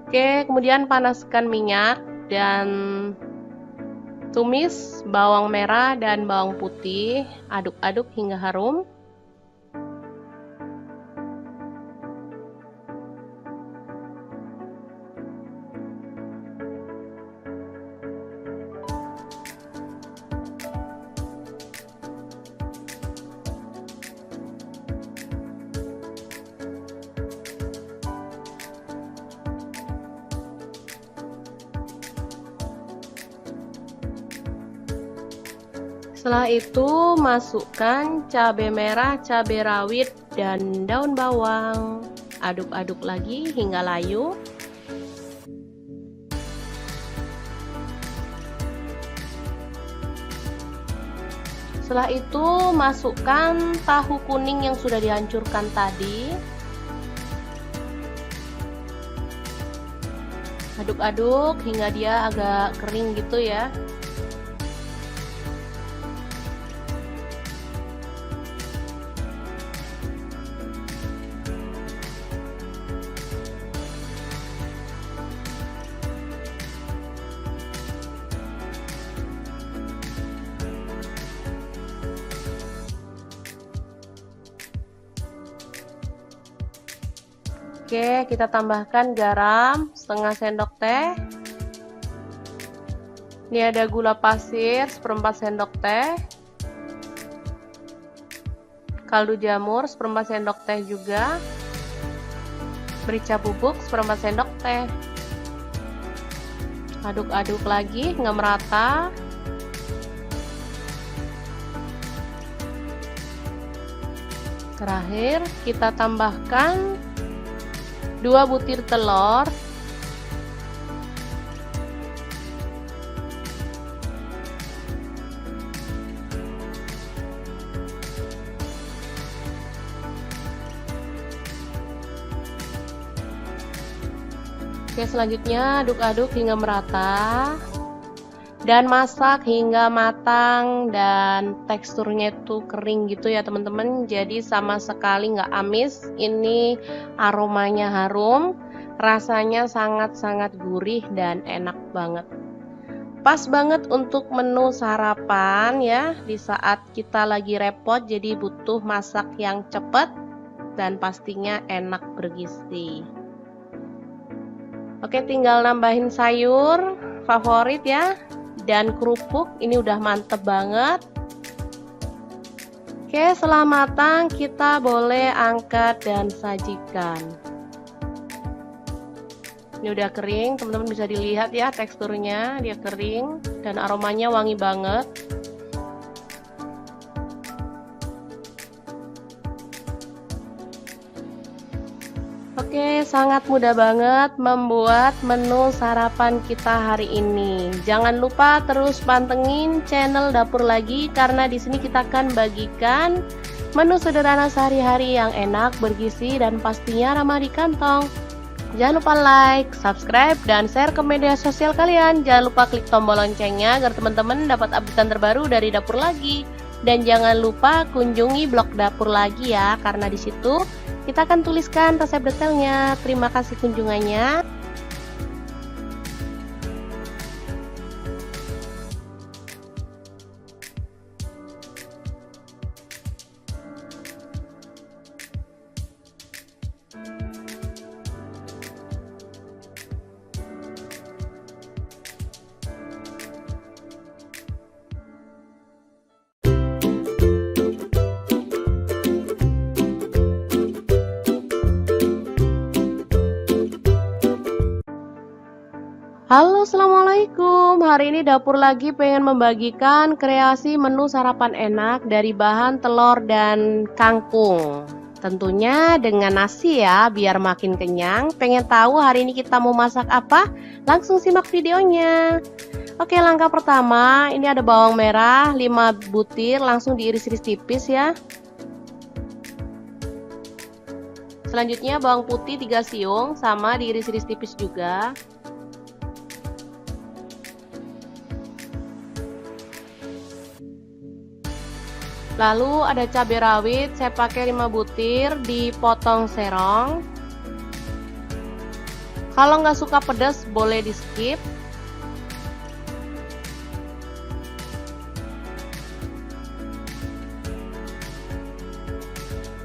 Oke, kemudian panaskan minyak dan tumis bawang merah dan bawang putih, aduk-aduk hingga harum. Setelah itu masukkan cabai merah, cabai rawit, dan daun bawang. Aduk-aduk lagi hingga layu. Setelah itu masukkan tahu kuning yang sudah dihancurkan tadi. Aduk-aduk hingga dia agak kering gitu ya. Oke, kita tambahkan garam setengah sendok teh. Ini ada gula pasir 1/4 sendok teh. Kaldu jamur 1/4 sendok teh juga. Merica bubuk 1/4 sendok teh. Aduk-aduk lagi hingga merata. Terakhir kita tambahkan 2 butir telur. Oke, selanjutnya aduk-aduk hingga merata dan masak hingga matang dan teksturnya itu kering gitu ya teman-teman, jadi sama sekali nggak amis. Ini aromanya harum, rasanya sangat-sangat gurih dan enak banget. Pas banget untuk menu sarapan ya, di saat kita lagi repot jadi butuh masak yang cepet. dan pastinya enak bergizi. Oke, tinggal nambahin sayur favorit ya, dan kerupuk. Ini udah mantep banget. Oke, setelah matang kita boleh angkat dan sajikan. Ini udah kering, teman-teman bisa dilihat ya teksturnya, dia kering dan aromanya wangi banget. Oke, sangat mudah banget membuat menu sarapan kita hari ini. Jangan lupa terus pantengin channel Dapur Lagi karena di sini kita akan bagikan menu sederhana sehari-hari yang enak, bergizi dan pastinya ramah di kantong. Jangan lupa like, subscribe, dan share ke media sosial kalian. Jangan lupa klik tombol loncengnya agar teman-teman dapat update terbaru dari Dapur Lagi. Dan jangan lupa kunjungi blog Dapur Lagi ya, karena di situ kita akan tuliskan resep detailnya. Terima kasih kunjungannya. Halo, assalamualaikum. Hari ini Dapur Lagi pengen membagikan kreasi menu sarapan enak dari bahan telur dan kangkung. Tentunya dengan nasi ya, biar makin kenyang. Pengen tahu hari ini kita mau masak apa? Langsung simak videonya. Oke, langkah pertama, ini ada bawang merah 5 butir, langsung diiris-iris tipis ya. Selanjutnya bawang putih 3 siung, sama diiris-iris tipis juga. Lalu ada cabai rawit, saya pakai 5 butir, dipotong serong. Kalau nggak suka pedas boleh di skip.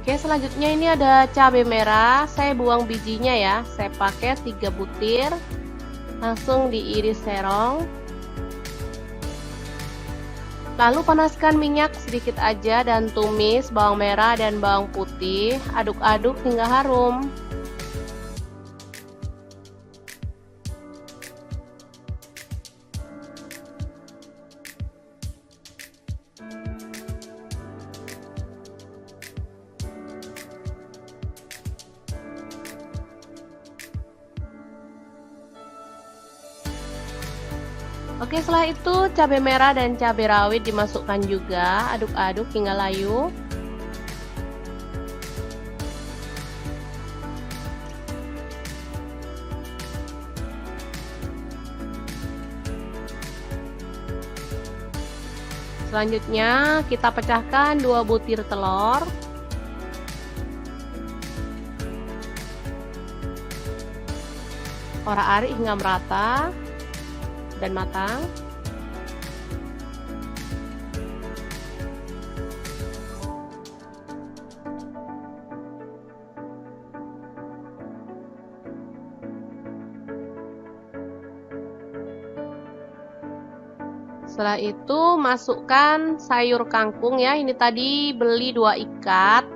Oke, selanjutnya ini ada cabai merah, saya buang bijinya ya, saya pakai 3 butir, langsung diiris serong. Lalu panaskan minyak sedikit aja dan tumis bawang merah dan bawang putih, aduk-aduk hingga harum. Oke, setelah itu cabai merah dan cabai rawit dimasukkan juga, aduk-aduk hingga layu. Selanjutnya kita pecahkan 2 butir telur. Orak-arik hingga merata dan matang. Setelah itu masukkan sayur kangkung ya. Ini tadi beli 2 ikat.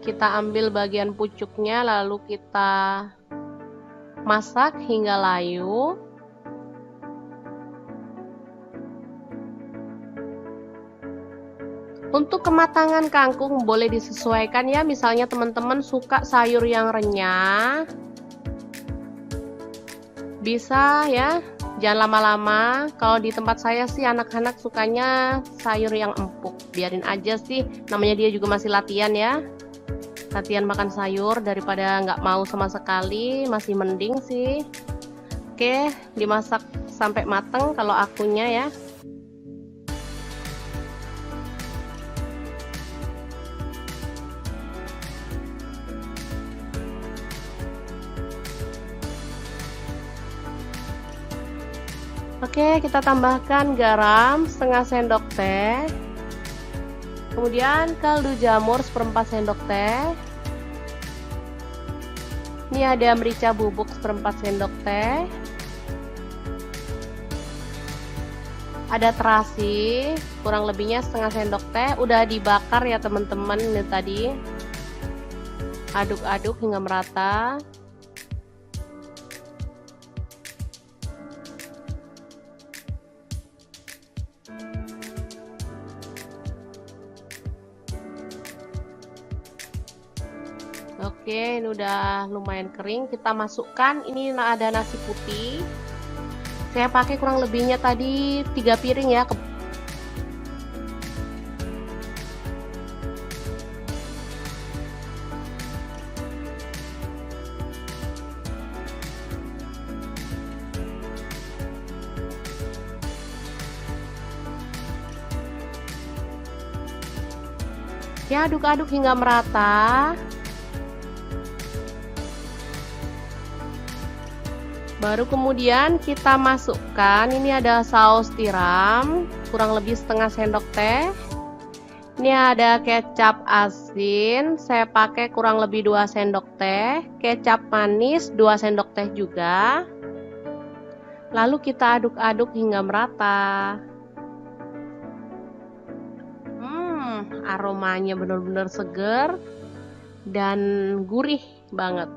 Kita ambil bagian pucuknya lalu kita masak hingga layu. Untuk kematangan kangkung boleh disesuaikan ya, misalnya teman-teman suka sayur yang renyah, bisa ya, jangan lama-lama. Kalau di tempat saya sih anak-anak sukanya sayur yang empuk, biarin aja sih, namanya dia juga masih latihan ya, latihan makan sayur daripada nggak mau sama sekali, masih mending sih. Oke, dimasak sampai mateng kalau akunya ya. Oke, kita tambahkan garam setengah sendok teh. Kemudian kaldu jamur seperempat sendok teh. Ini ada merica bubuk seperempat sendok teh. Ada terasi kurang lebihnya setengah sendok teh, udah dibakar ya teman-teman. Ini tadi aduk-aduk hingga merata. Oke, ini udah lumayan kering. Kita masukkan, ini ada nasi putih. Saya pakai kurang lebihnya tadi 3 piring ya. Ya, aduk-aduk hingga merata. Baru kemudian kita masukkan, ini ada saus tiram kurang lebih setengah sendok teh. Ini ada kecap asin, saya pakai kurang lebih 2 sendok teh. Kecap manis 2 sendok teh juga. Lalu kita aduk-aduk hingga merata. Aromanya benar-benar seger dan gurih banget.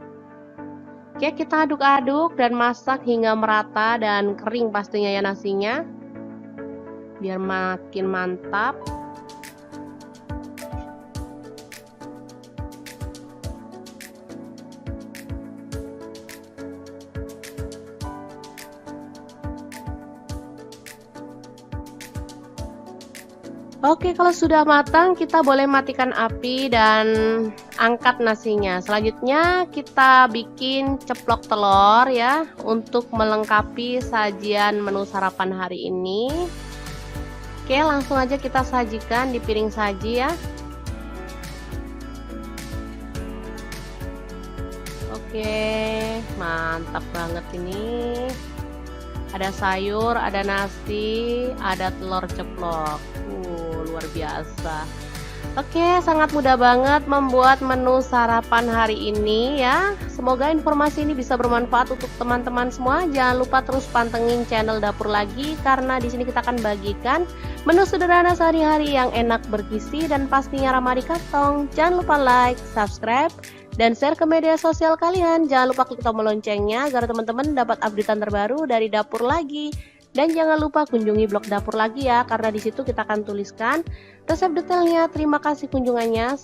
Oke, kita aduk-aduk dan masak hingga merata dan kering pastinya ya nasinya, biar makin mantap. Oke, kalau sudah matang kita boleh matikan api dan angkat nasinya. Selanjutnya kita bikin ceplok telur ya, untuk melengkapi sajian menu sarapan hari ini. Oke, langsung aja kita sajikan di piring saji ya. Oke, mantap banget ini. Ada sayur, ada nasi, ada telur ceplok. Luar biasa. Oke, sangat mudah banget membuat menu sarapan hari ini ya. Semoga informasi ini bisa bermanfaat untuk teman-teman semua. Jangan lupa terus pantengin channel Dapur Lagi, karena di sini kita akan bagikan menu sederhana sehari-hari yang enak, bergizi, dan pastinya ramah di kantong. Jangan lupa like, subscribe, dan share ke media sosial kalian. Jangan lupa klik tombol loncengnya agar teman-teman dapat updatean terbaru dari Dapur Lagi. Dan jangan lupa kunjungi blog Dapur Lagi ya, karena di situ kita akan tuliskan resep detailnya. Terima kasih kunjungannya.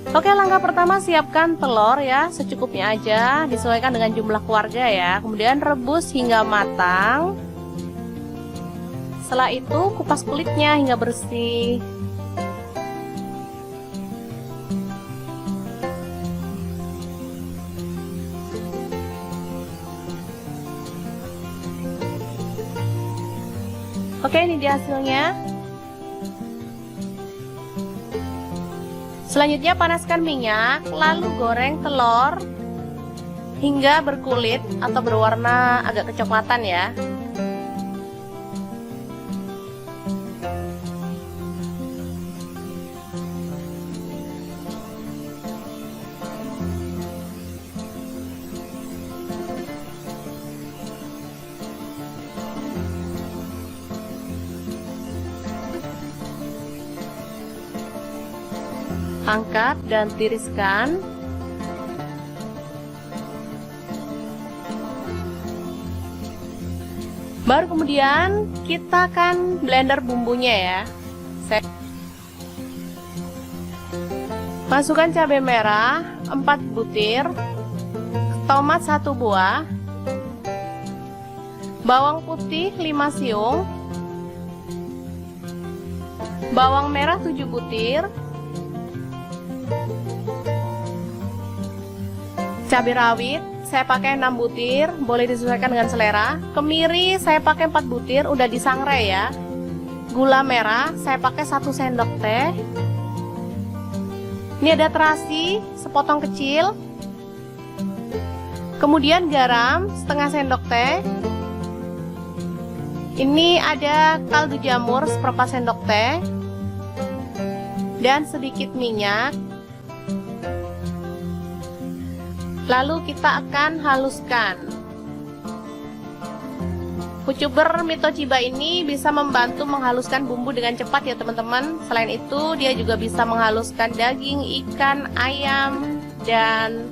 Oke, langkah pertama siapkan telur ya, secukupnya aja, disesuaikan dengan jumlah keluarga ya. Kemudian rebus hingga matang. Setelah itu kupas kulitnya hingga bersih. Oke, ini dia hasilnya. Selanjutnya panaskan minyak, lalu goreng telur hingga berkulit atau berwarna agak kecoklatan ya. Angkat dan tiriskan. Baru kemudian kita akan blender bumbunya ya. Masukkan cabai merah 4 butir, tomat 1 buah, bawang putih 5 siung, bawang merah 7 butir, cabai rawit saya pakai 6 butir, boleh disesuaikan dengan selera. Kemiri saya pakai 4 butir, udah disangrai ya. Gula merah saya pakai 1 sendok teh. Ini ada terasi sepotong kecil. Kemudian garam setengah sendok teh. Ini ada kaldu jamur seperempat sendok teh. Dan sedikit minyak. Lalu kita akan haluskan. Kucuber Mitochiba ini bisa membantu menghaluskan bumbu dengan cepat ya teman-teman. Selain itu dia juga bisa menghaluskan daging, ikan, ayam, dan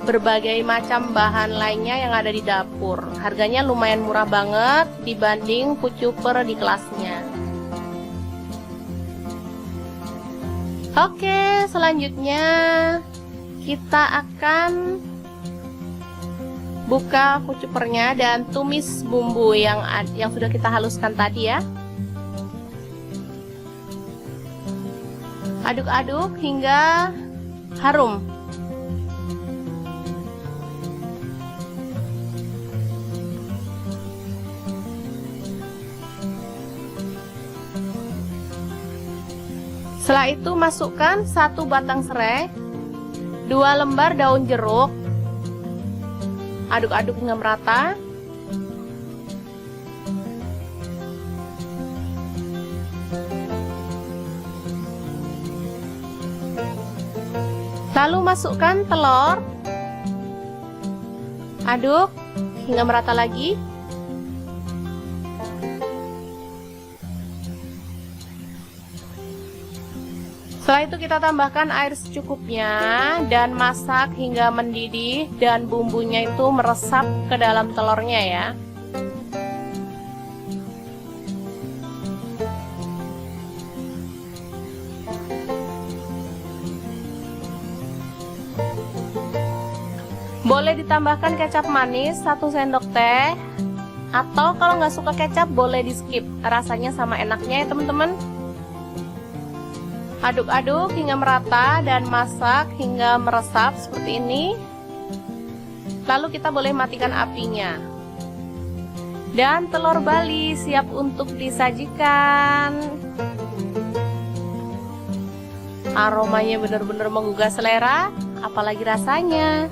berbagai macam bahan lainnya yang ada di dapur. Harganya lumayan murah banget dibanding kucuber di kelasnya. Oke, selanjutnya kita akan buka kucupernya dan tumis bumbu yang sudah kita haluskan tadi ya. Aduk-aduk hingga harum. Setelah itu masukkan 1 batang serai, 2 lembar daun jeruk. Aduk-aduk hingga merata. Lalu masukkan telur. Aduk hingga merata lagi. Setelah itu kita tambahkan air secukupnya dan masak hingga mendidih dan bumbunya itu meresap ke dalam telurnya ya. Boleh ditambahkan kecap manis 1 sendok teh, atau kalau nggak suka kecap boleh di skip, rasanya sama enaknya ya teman-teman. Aduk-aduk hingga merata dan masak hingga meresap seperti ini. Lalu kita boleh matikan apinya. Dan telur Bali siap untuk disajikan. Aromanya benar-benar menggugah selera, apalagi rasanya.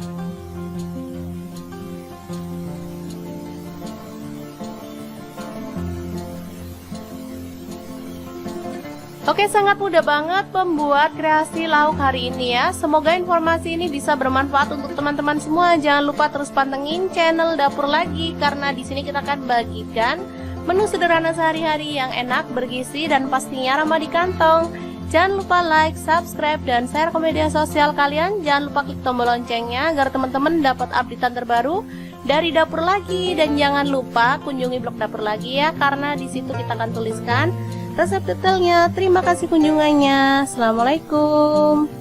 Oke, sangat mudah banget membuat kreasi lauk hari ini ya. Semoga informasi ini bisa bermanfaat untuk teman-teman semua. Jangan lupa terus pantengin channel Dapur Lagi, karena di sini kita akan bagikan menu sederhana sehari-hari yang enak, bergizi, dan pastinya ramah di kantong. Jangan lupa like, subscribe, dan share ke media sosial kalian. Jangan lupa klik tombol loncengnya agar teman-teman dapat updatean terbaru dari Dapur Lagi. Dan jangan lupa kunjungi blog Dapur Lagi ya, karena di situ kita akan tuliskan resep detailnya. Terima kasih kunjungannya. Assalamualaikum.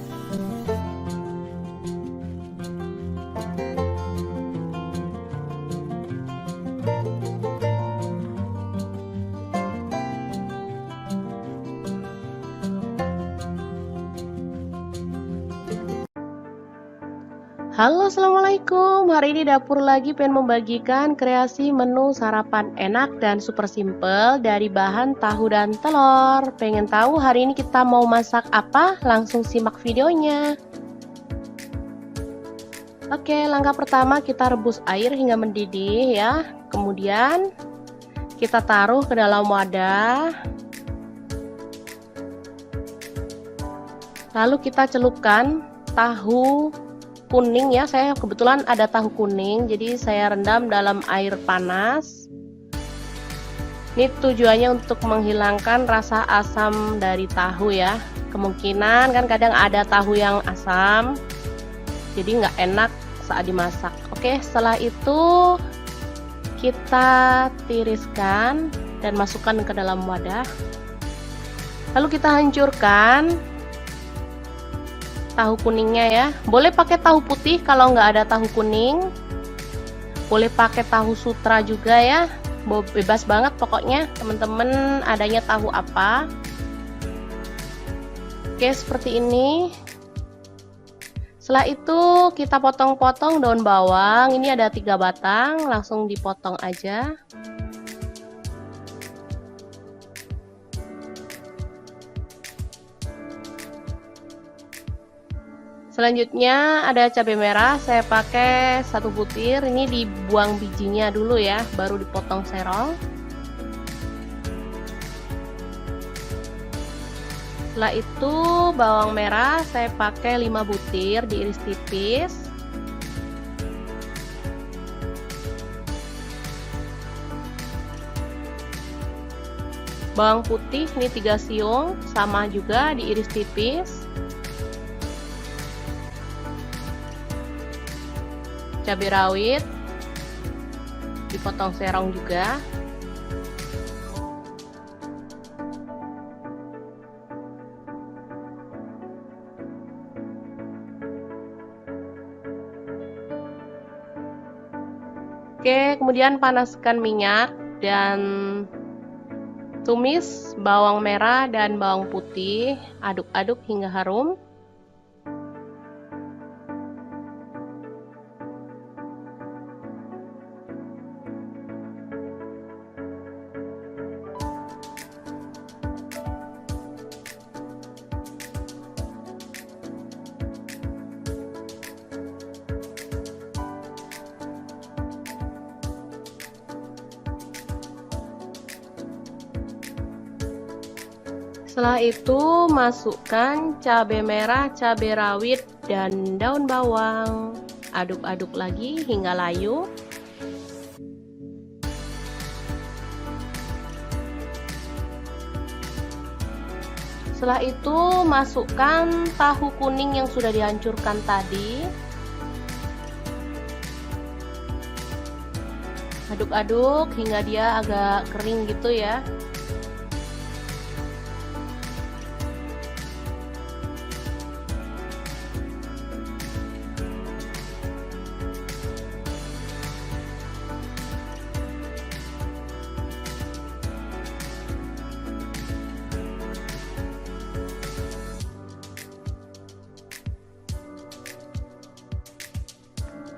Halo, assalamualaikum. Hari ini Dapur Lagi pengen membagikan kreasi menu sarapan enak dan super simple dari bahan tahu dan telur. Pengen tahu hari ini kita mau masak apa? Langsung simak videonya. Oke, langkah pertama kita rebus air hingga mendidih ya. Kemudian kita taruh ke dalam wadah. Lalu kita celupkan tahu kuning ya, saya kebetulan ada tahu kuning, jadi saya rendam dalam air panas. Ini tujuannya untuk menghilangkan rasa asam dari tahu ya. Kemungkinan kan kadang ada tahu yang asam, jadi nggak enak saat dimasak. Oke, setelah itu kita tiriskan dan masukkan ke dalam wadah. Lalu kita hancurkan tahu kuningnya ya. Boleh pakai tahu putih kalau nggak ada tahu kuning. Boleh pakai tahu sutra juga ya. Bebas banget pokoknya teman-teman adanya tahu apa. Oke, seperti ini. Setelah itu kita potong-potong daun bawang. Ini ada 3 batang, langsung dipotong aja. Selanjutnya ada cabai merah, saya pakai 1 butir. Ini dibuang bijinya dulu ya, baru dipotong serong. Setelah itu bawang merah saya pakai 5 butir, diiris tipis. Bawang putih ini 3 siung, sama juga diiris tipis. Cabai rawit dipotong serong juga. Oke, kemudian panaskan minyak dan tumis bawang merah dan bawang putih, aduk-aduk hingga harum. Setelah itu masukkan cabai merah, cabai rawit, dan daun bawang. Aduk-aduk lagi hingga layu. Setelah itu masukkan tahu kuning yang sudah dihancurkan tadi. Aduk-aduk hingga dia agak kering gitu ya.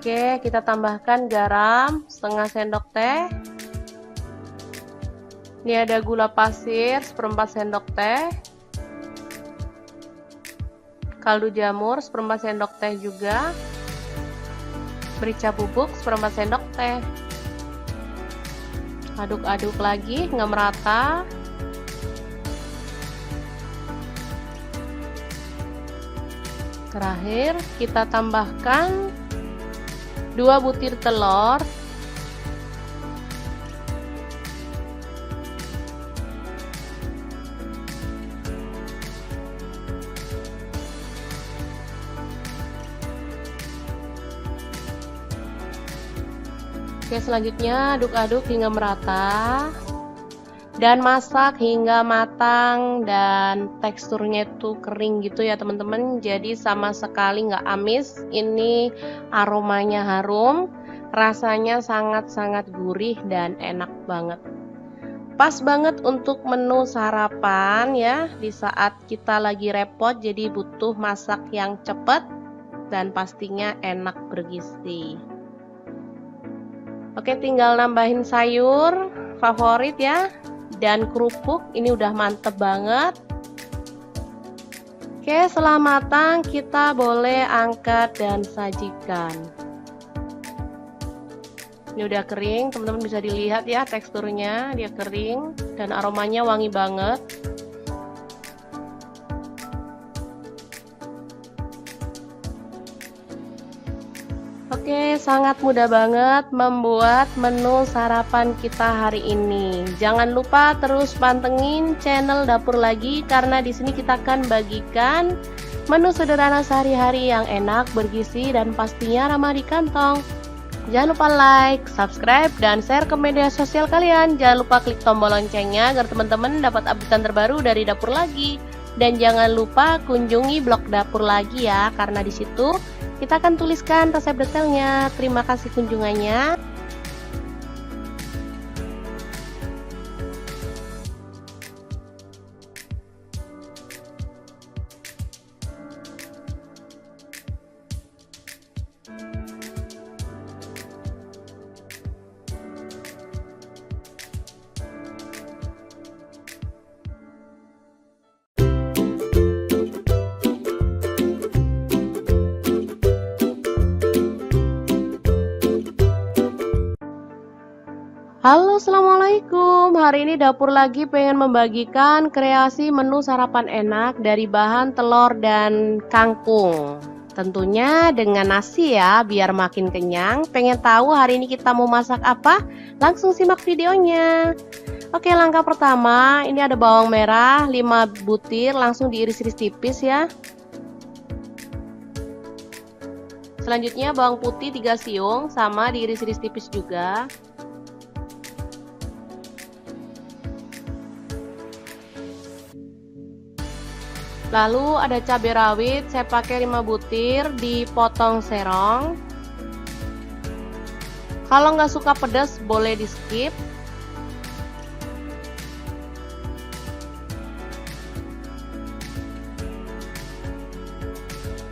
Oke, kita tambahkan garam setengah sendok teh. Ini ada gula pasir 1/4 sendok teh. Kaldu jamur 1/4 sendok teh juga. Merica bubuk 1/4 sendok teh. Aduk-aduk lagi hingga merata. Terakhir, kita tambahkan 2 butir telur. Oke, selanjutnya aduk-aduk hingga merata dan masak hingga matang dan teksturnya itu kering gitu ya teman-teman, jadi sama sekali nggak amis. Ini aromanya harum, rasanya sangat-sangat gurih dan enak banget. Pas banget untuk menu sarapan ya, di saat kita lagi repot jadi butuh masak yang cepat dan pastinya enak bergizi. Oke, tinggal nambahin sayur favorit ya, dan kerupuk. Ini udah mantep banget. Oke, setelah matang kita boleh angkat dan sajikan. Ini udah kering, teman-teman bisa dilihat ya teksturnya, dia kering dan aromanya wangi banget. Oke, sangat mudah banget membuat menu sarapan kita hari ini. Jangan lupa terus pantengin channel Dapur Lagi karena di sini kita akan bagikan menu sederhana sehari-hari yang enak, bergizi dan pastinya ramah di kantong. Jangan lupa like, subscribe, dan share ke media sosial kalian. Jangan lupa klik tombol loncengnya agar teman-teman dapat updatean terbaru dari Dapur Lagi. Dan jangan lupa kunjungi blog Dapur Lagi ya, karena di situ kita akan tuliskan resep detailnya. Terima kasih kunjungannya. Halo, assalamualaikum. Hari ini dapur lagi pengen membagikan kreasi menu sarapan enak dari bahan telur dan kangkung. Tentunya dengan nasi ya, biar makin kenyang. Pengen tahu hari ini kita mau masak apa? Langsung simak videonya. Oke, langkah pertama, ini ada bawang merah 5 butir, langsung diiris-iris tipis ya. Selanjutnya bawang putih 3 siung, sama diiris-iris tipis juga. Lalu ada cabai rawit, saya pakai 5 butir, dipotong serong. Kalau nggak suka pedas boleh di skip.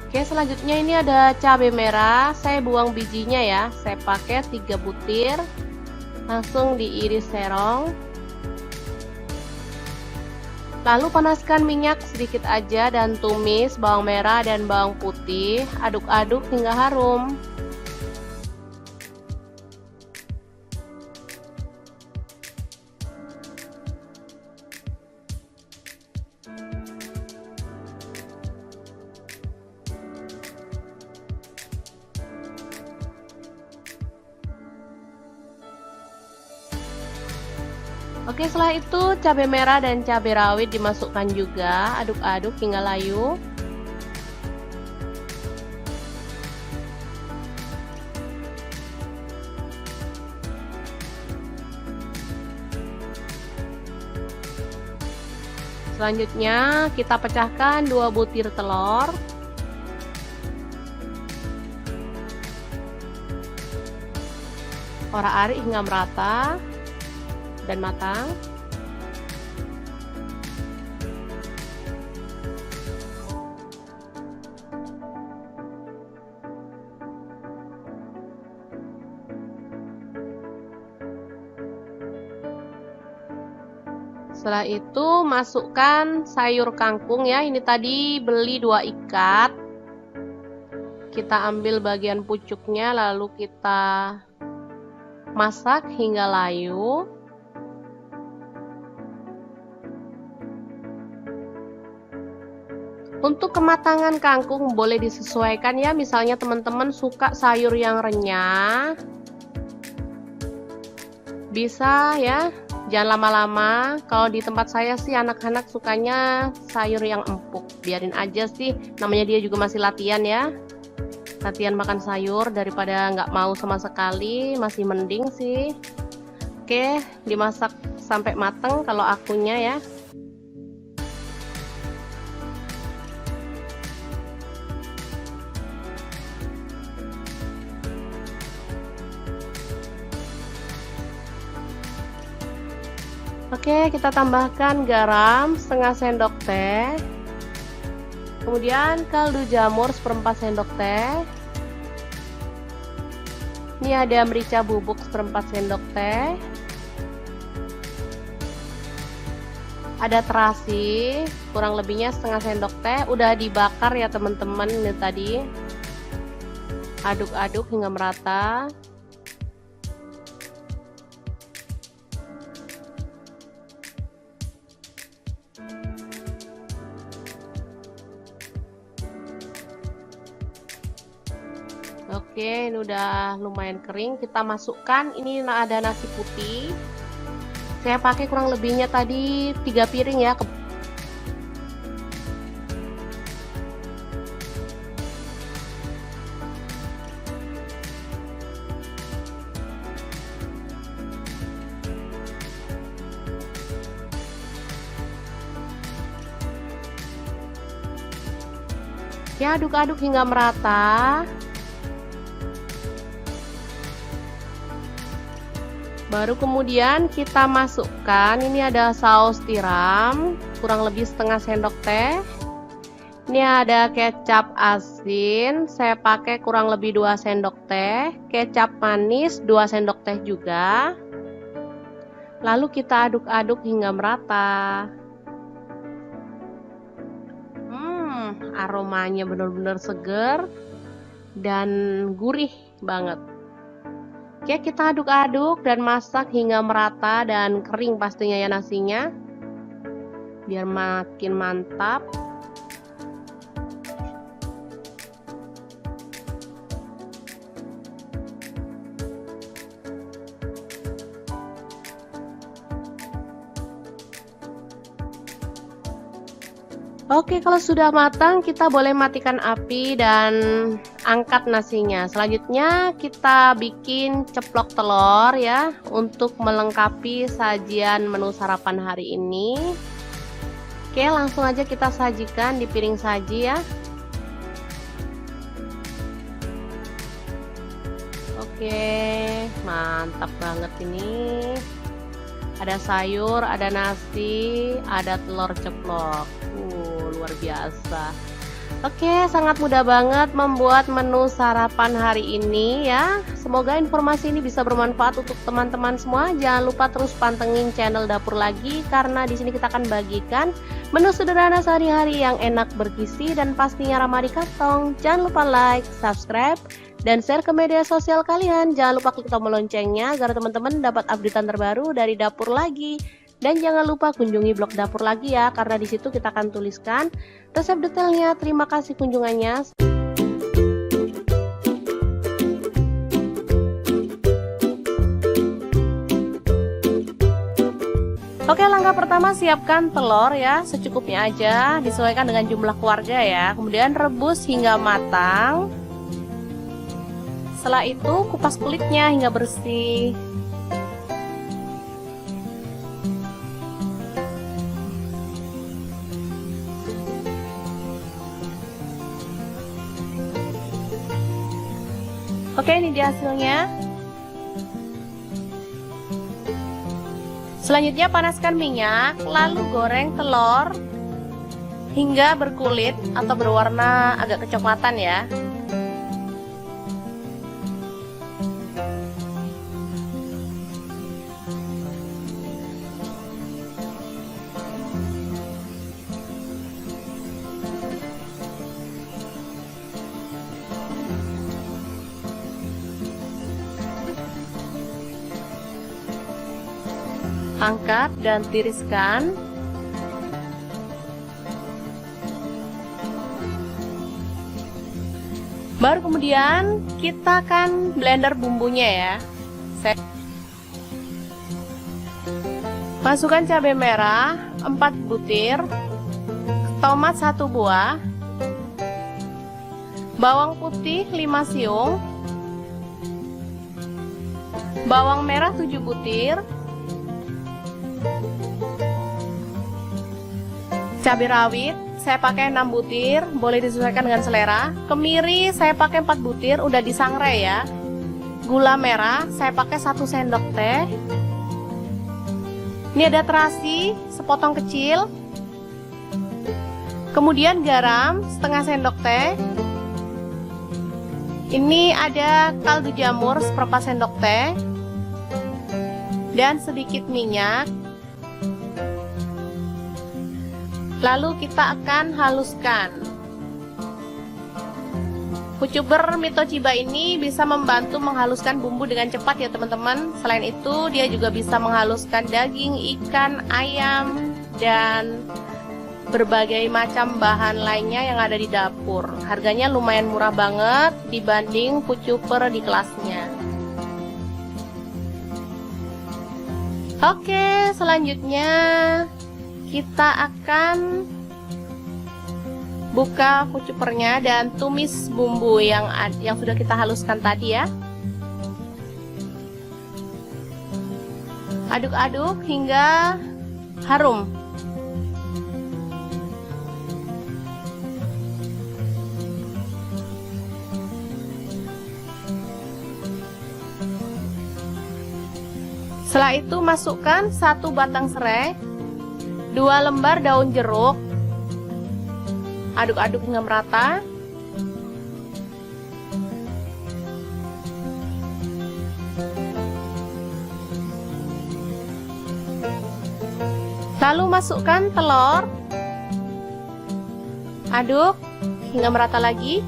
Oke, selanjutnya ini ada cabai merah, saya buang bijinya ya, saya pakai 3 butir, langsung diiris serong. Lalu panaskan minyak sedikit aja dan tumis bawang merah dan bawang putih, aduk-aduk hingga harum. Oke, setelah itu cabai merah dan cabai rawit dimasukkan juga, aduk-aduk hingga layu. Selanjutnya kita pecahkan 2 butir telur. Orak-arik hingga merata dan matang. Setelah itu masukkan sayur kangkung ya. Ini tadi beli 2 ikat. Kita ambil bagian pucuknya lalu kita masak hingga layu. Untuk kematangan kangkung boleh disesuaikan ya, misalnya teman-teman suka sayur yang renyah, bisa ya, jangan lama-lama. Kalau di tempat saya sih anak-anak sukanya sayur yang empuk, biarin aja sih, namanya dia juga masih latihan ya. Latihan makan sayur daripada nggak mau sama sekali, masih mending sih. Oke, dimasak sampai mateng kalau akunya ya. Oke, kita tambahkan garam setengah sendok teh. Kemudian kaldu jamur 1/4 sendok teh. Ini ada merica bubuk 1/4 sendok teh. Ada terasi, kurang lebihnya setengah sendok teh. Udah dibakar ya teman-teman ini tadi. Aduk-aduk hingga merata. Oke, ini udah lumayan kering. Kita masukkan, ini ada nasi putih. Saya pakai kurang lebihnya tadi 3 piring ya. Ya, aduk-aduk hingga merata. Baru kemudian kita masukkan, ini ada saus tiram, kurang lebih setengah sendok teh. Ini ada kecap asin, saya pakai kurang lebih 2 sendok teh. Kecap manis 2 sendok teh juga. Lalu kita aduk-aduk hingga merata. Aromanya benar-benar seger dan gurih banget. Oke, kita aduk-aduk dan masak hingga merata dan kering pastinya ya nasinya, biar makin mantap. Oke, kalau sudah matang kita boleh matikan api dan angkat nasinya. Selanjutnya kita bikin ceplok telur ya, untuk melengkapi sajian menu sarapan hari ini. Oke, langsung aja kita sajikan di piring saji ya. Oke, mantap banget ini. Ada sayur, ada nasi, ada telur ceplok. Luar biasa. Oke, sangat mudah banget membuat menu sarapan hari ini ya. Semoga informasi ini bisa bermanfaat untuk teman-teman semua. Jangan lupa terus pantengin channel Dapur Lagi, karena di sini kita akan bagikan menu sederhana sehari-hari yang enak, bergizi, dan pastinya ramah di kantong. Jangan lupa like, subscribe, dan share ke media sosial kalian. Jangan lupa klik tombol loncengnya agar teman-teman dapat updatean terbaru dari Dapur Lagi. Dan jangan lupa kunjungi blog Dapur Lagi ya, karena di situ kita akan tuliskan resep detailnya. Terima kasih kunjungannya. Oke, langkah pertama siapkan telur ya, secukupnya aja, disesuaikan dengan jumlah keluarga ya. Kemudian rebus hingga matang. Setelah itu kupas kulitnya hingga bersih. Oke, ini dia hasilnya. Selanjutnya panaskan minyak, lalu goreng telur hingga berkulit atau berwarna agak kecoklatan ya. Angkat dan tiriskan. Baru kemudian kita akan blender bumbunya ya. Masukkan cabai merah 4 butir, tomat 1 buah, bawang putih 5 siung, bawang merah 7 butir, cabai rawit saya pakai 6 butir, boleh disesuaikan dengan selera. Kemiri saya pakai 4 butir, udah disangrai ya. Gula merah saya pakai 1 sendok teh. Ini ada terasi sepotong kecil. Kemudian garam setengah sendok teh. Ini ada kaldu jamur seperempat sendok teh. Dan sedikit minyak. Lalu kita akan haluskan. Pucuber Mitochiba ini bisa membantu menghaluskan bumbu dengan cepat ya teman-teman. Selain itu dia juga bisa menghaluskan daging, ikan, ayam, dan berbagai macam bahan lainnya yang ada di dapur. Harganya lumayan murah banget dibanding pucuber di kelasnya. Oke, selanjutnya kita akan buka pucupernya dan tumis bumbu yang sudah kita haluskan tadi ya. Aduk-aduk hingga harum. Setelah itu masukkan 1 batang serai, 2 lembar daun jeruk. Aduk-aduk hingga merata. Lalu masukkan telur. Aduk hingga merata lagi.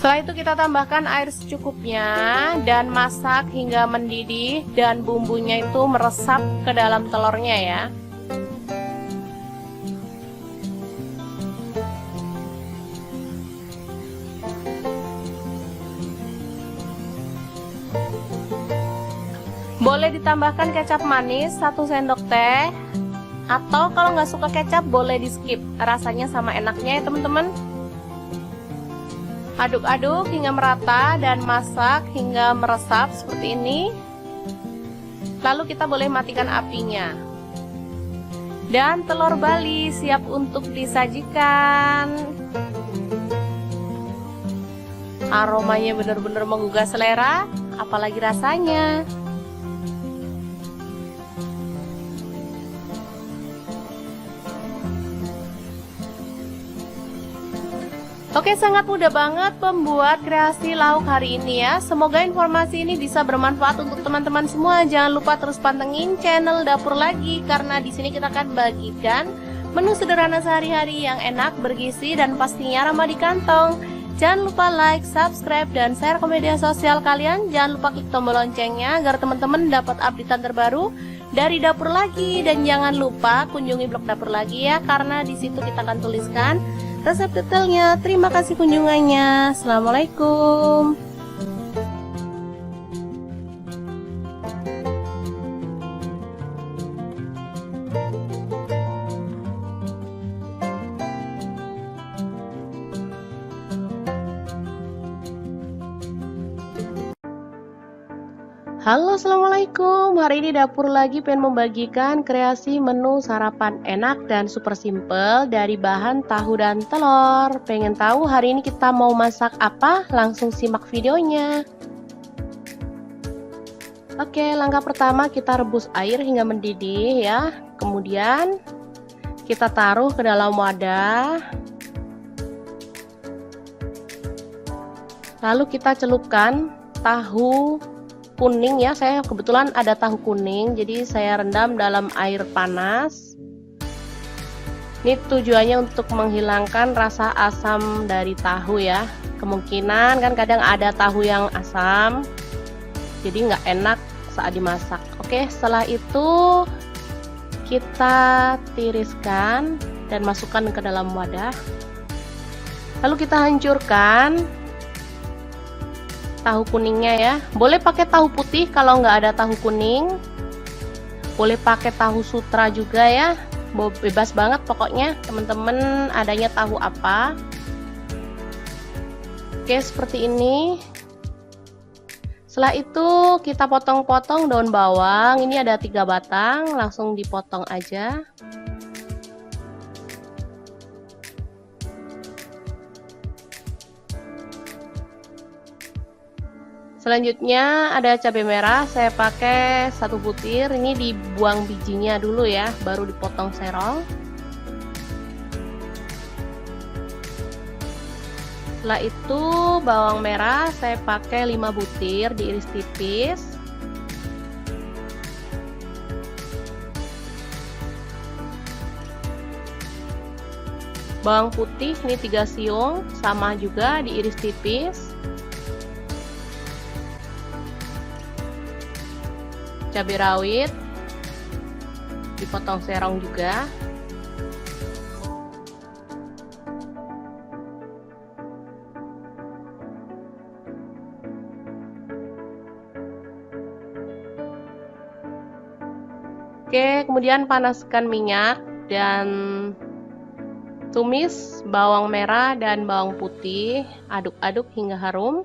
Setelah itu kita tambahkan air secukupnya dan masak hingga mendidih dan bumbunya itu meresap ke dalam telurnya ya. Boleh ditambahkan kecap manis 1 sendok teh, atau kalau nggak suka kecap boleh di skip, rasanya sama enaknya ya teman-teman. Aduk-aduk hingga merata dan masak hingga meresap seperti ini. Lalu kita boleh matikan apinya. Dan telur Bali siap untuk disajikan. Aromanya benar-benar menggugah selera, apalagi rasanya. Oke, sangat mudah banget membuat kreasi lauk hari ini ya. Semoga informasi ini bisa bermanfaat untuk teman-teman semua. Jangan lupa terus pantengin channel Dapur Lagi, karena di sini kita akan bagikan menu sederhana sehari-hari yang enak, bergizi, dan pastinya ramah di kantong. Jangan lupa like, subscribe, dan share ke media sosial kalian. Jangan lupa klik tombol loncengnya agar teman-teman dapat updatean terbaru dari Dapur Lagi. Dan jangan lupa kunjungi blog Dapur Lagi ya, karena di situ kita akan tuliskan resep detailnya. Terima kasih kunjungannya. Assalamualaikum. Halo, assalamualaikum. Hari ini Dapur Lagi pengen membagikan kreasi menu sarapan enak dan super simple dari bahan tahu dan telur. Pengen tahu hari ini kita mau masak apa? Langsung simak videonya. Oke, langkah pertama kita rebus air hingga mendidih ya. Kemudian kita taruh ke dalam wadah. Lalu kita celupkan tahu kuning ya, saya kebetulan ada tahu kuning, jadi saya rendam dalam air panas. Ini tujuannya untuk menghilangkan rasa asam dari tahu ya. Kemungkinan kan kadang ada tahu yang asam, jadi nggak enak saat dimasak. Oke, setelah itu kita tiriskan dan masukkan ke dalam wadah. Lalu kita hancurkan tahu kuningnya ya. Boleh pakai tahu putih kalau nggak ada tahu kuning. Boleh pakai tahu sutra juga ya. Bebas banget pokoknya teman-teman adanya tahu apa. Oke, seperti ini. Setelah itu kita potong-potong daun bawang. Ini ada 3 batang, langsung dipotong aja. Selanjutnya ada cabai merah, saya pakai 1 butir. Ini dibuang bijinya dulu ya, baru dipotong serong. Setelah itu bawang merah saya pakai 5 butir, diiris tipis. Bawang putih ini 3 siung, sama juga diiris tipis. Cabai rawit dipotong serong juga. Oke, kemudian panaskan minyak dan tumis bawang merah dan bawang putih, aduk-aduk hingga harum.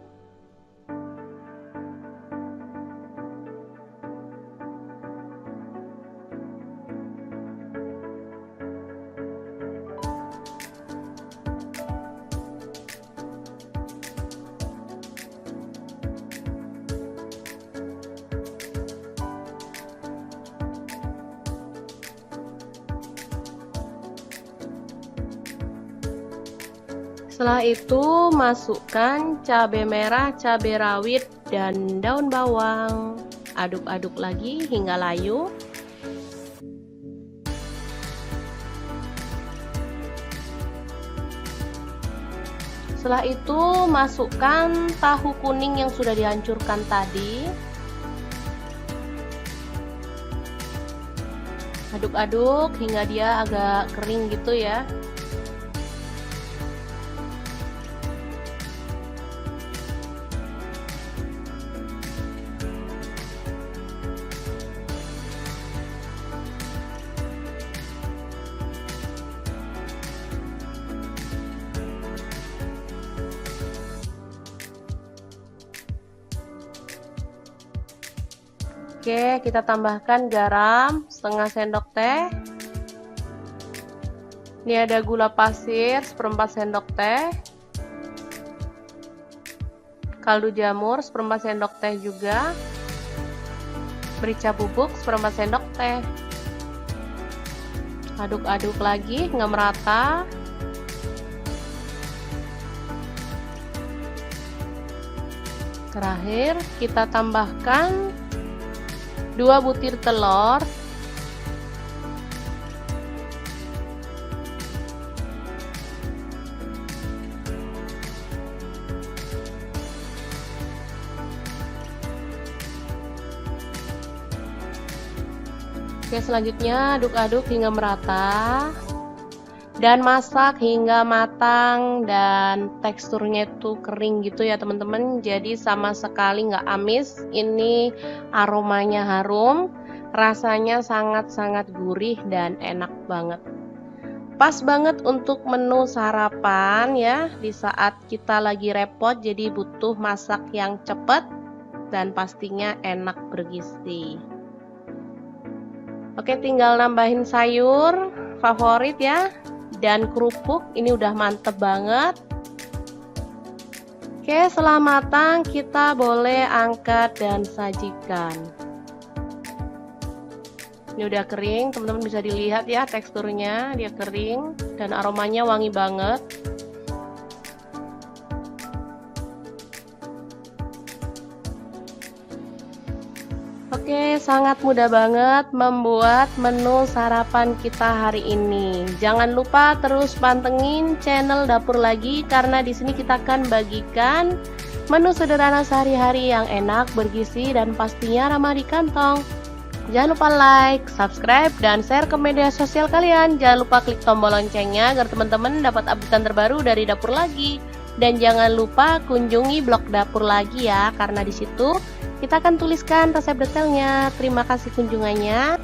Setelah itu masukkan cabai merah, cabai rawit, dan daun bawang. Aduk-aduk lagi hingga layu. Setelah itu masukkan tahu kuning yang sudah dihancurkan tadi. Aduk-aduk hingga dia agak kering gitu ya. Oke, kita tambahkan garam setengah sendok teh. Ini ada gula pasir seperempat sendok teh. Kaldu jamur seperempat sendok teh juga. Merica bubuk seperempat sendok teh. Aduk-aduk lagi hingga merata. Terakhir kita tambahkan 2 butir telur. Oke, selanjutnya aduk-aduk hingga merata dan masak hingga matang dan teksturnya itu kering gitu ya teman-teman, jadi sama sekali nggak amis. Ini aromanya harum, rasanya sangat-sangat gurih dan enak banget. Pas banget untuk menu sarapan ya, di saat kita lagi repot jadi butuh masak yang cepat dan pastinya enak bergizi. Oke, tinggal nambahin sayur favorit ya, dan kerupuk. Ini udah mantep banget. Oke, setelah matang kita boleh angkat dan sajikan. Ini udah kering, teman-teman bisa dilihat ya teksturnya, dia kering dan aromanya wangi banget. Oke, sangat mudah banget membuat menu sarapan kita hari ini. Jangan lupa terus pantengin channel Dapur Lagi, karena di sini kita akan bagikan menu sederhana sehari-hari yang enak, bergizi, dan pastinya ramah di kantong. Jangan lupa like, subscribe, dan share ke media sosial kalian. Jangan lupa klik tombol loncengnya agar teman-teman dapat update terbaru dari Dapur Lagi. Dan jangan lupa kunjungi blog Dapur Lagi ya, karena di situ kita akan tuliskan resep detailnya. Terima kasih kunjungannya.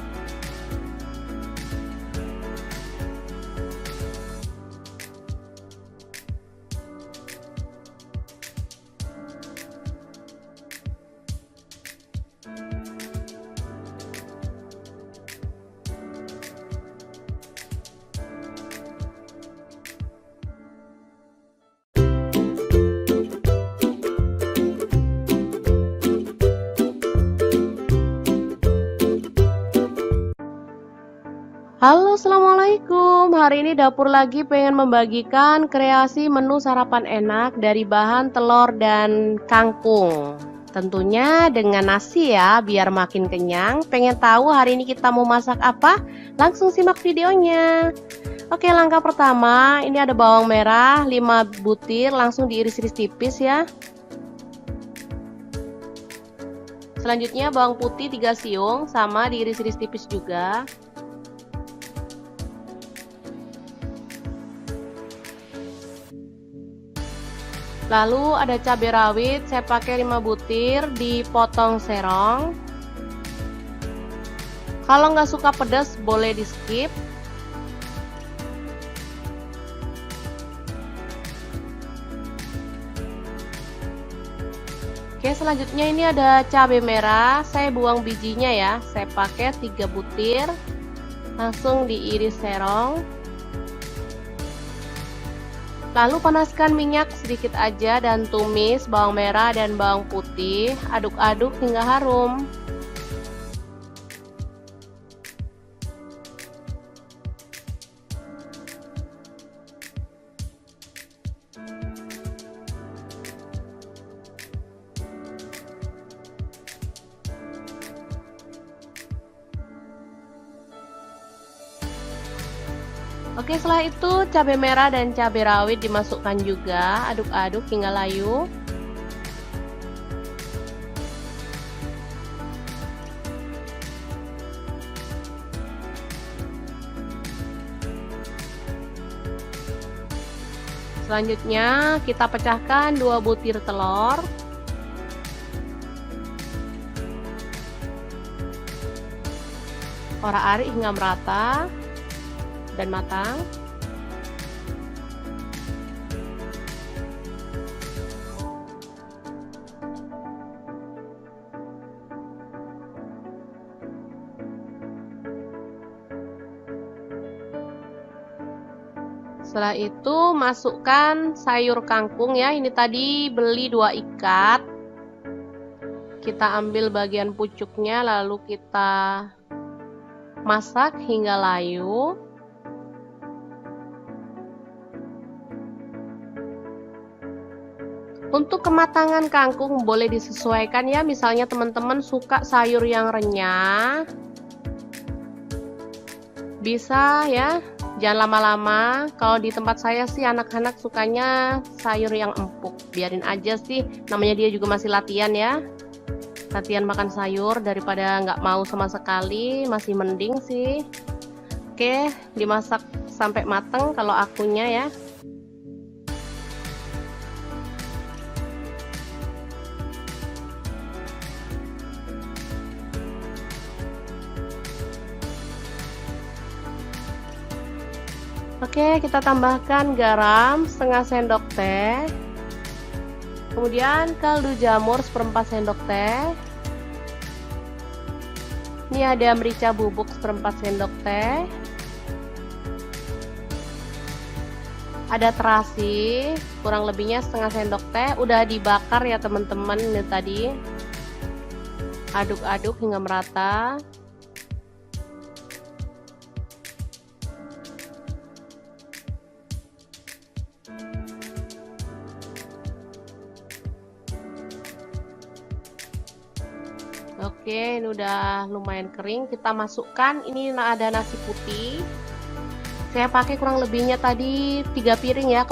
Halo, assalamualaikum. Hari ini Dapur Lagi pengen membagikan kreasi menu sarapan enak dari bahan telur dan kangkung. Tentunya dengan nasi ya, biar makin kenyang. Pengen tahu hari ini kita mau masak apa? Langsung simak videonya. Oke, langkah pertama, ini ada bawang merah 5 butir, langsung diiris-iris tipis ya. Selanjutnya bawang putih 3 siung, sama diiris-iris tipis juga. Lalu ada cabai rawit, saya pakai 5 butir, dipotong serong. Kalau nggak suka pedas boleh di skip. Oke, selanjutnya ini ada cabai merah, saya buang bijinya ya, saya pakai 3 butir, langsung diiris serong. Lalu panaskan minyak sedikit aja dan tumis bawang merah dan bawang putih, aduk-aduk hingga harum. Oke, setelah itu cabai merah dan cabai rawit dimasukkan juga, aduk-aduk hingga layu. Selanjutnya kita pecahkan 2 butir telur. Orak-arik hingga merata dan matang. Setelah itu masukkan sayur kangkung ya. Ini tadi beli 2 ikat. Kita ambil bagian pucuknya lalu kita masak hingga layu. Untuk kematangan kangkung boleh disesuaikan ya. Misalnya teman-teman suka sayur yang renyah, bisa ya. Jangan lama-lama. Kalau di tempat saya sih anak-anak sukanya sayur yang empuk. Biarin aja sih, namanya dia juga masih latihan ya. Latihan makan sayur daripada nggak mau sama sekali, masih mending sih. Oke, dimasak sampai matang kalau akunya ya. Oke, kita tambahkan garam setengah sendok teh. Kemudian kaldu jamur 1/4 sendok teh. Ini ada merica bubuk 1/4 sendok teh. Ada terasi, kurang lebihnya setengah sendok teh. Udah dibakar ya teman-teman ini tadi. Aduk-aduk hingga merata. Oke, ini udah lumayan kering. Kita masukkan, ini ada nasi putih. Saya pakai kurang lebihnya tadi 3 piring ya.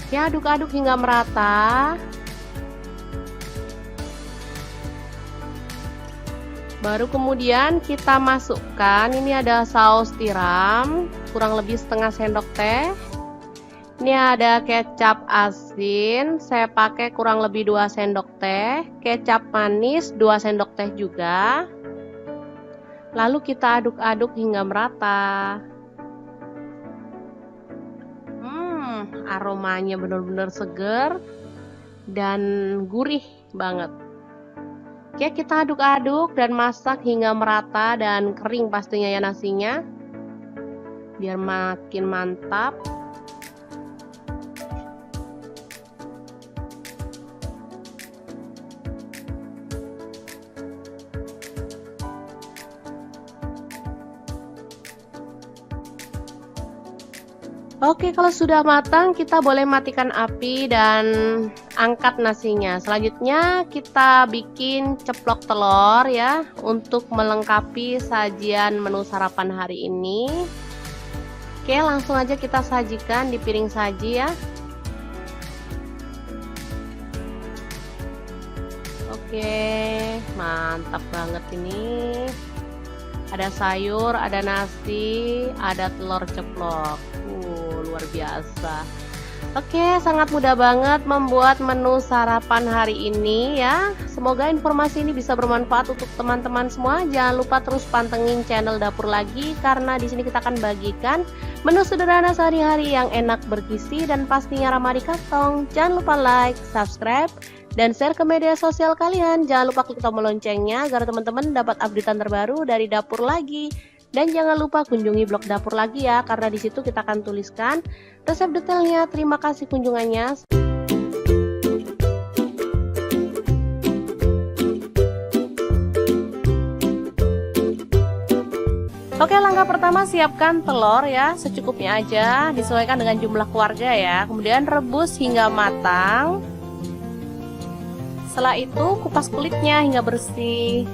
Ya, aduk-aduk hingga merata. Baru kemudian kita masukkan, ini ada saus tiram, kurang lebih setengah sendok teh. Ini ada kecap asin, saya pakai kurang lebih 2 sendok teh. Kecap manis 2 sendok teh juga. Lalu kita aduk-aduk hingga merata. Aromanya benar-benar seger dan gurih banget. Oke, kita aduk-aduk dan masak hingga merata dan kering pastinya ya nasinya, biar makin mantap. Oke, kalau sudah matang kita boleh matikan api dan angkat nasinya. Selanjutnya kita bikin ceplok telur ya, untuk melengkapi sajian menu sarapan hari ini. Oke, langsung aja kita sajikan di piring saji ya. Oke, mantap banget ini. Ada sayur, ada nasi, ada telur ceplok. Luar biasa. Oke, sangat mudah banget membuat menu sarapan hari ini ya. Semoga informasi ini bisa bermanfaat untuk teman-teman semua. Jangan lupa terus pantengin channel Dapur Lagi, karena di sini kita akan bagikan menu sederhana sehari-hari yang enak, bergizi, dan pastinya ramah di kantong. Jangan lupa like, subscribe, dan share ke media sosial kalian. Jangan lupa klik tombol loncengnya agar teman-teman dapat updatean terbaru dari Dapur Lagi. Dan jangan lupa kunjungi blog Dapur Lagi ya, karena di situ kita akan tuliskan resep detailnya. Terima kasih kunjungannya. Oke, langkah pertama siapkan telur ya, secukupnya aja, disesuaikan dengan jumlah keluarga ya. Kemudian rebus hingga matang. Setelah itu kupas kulitnya hingga bersih.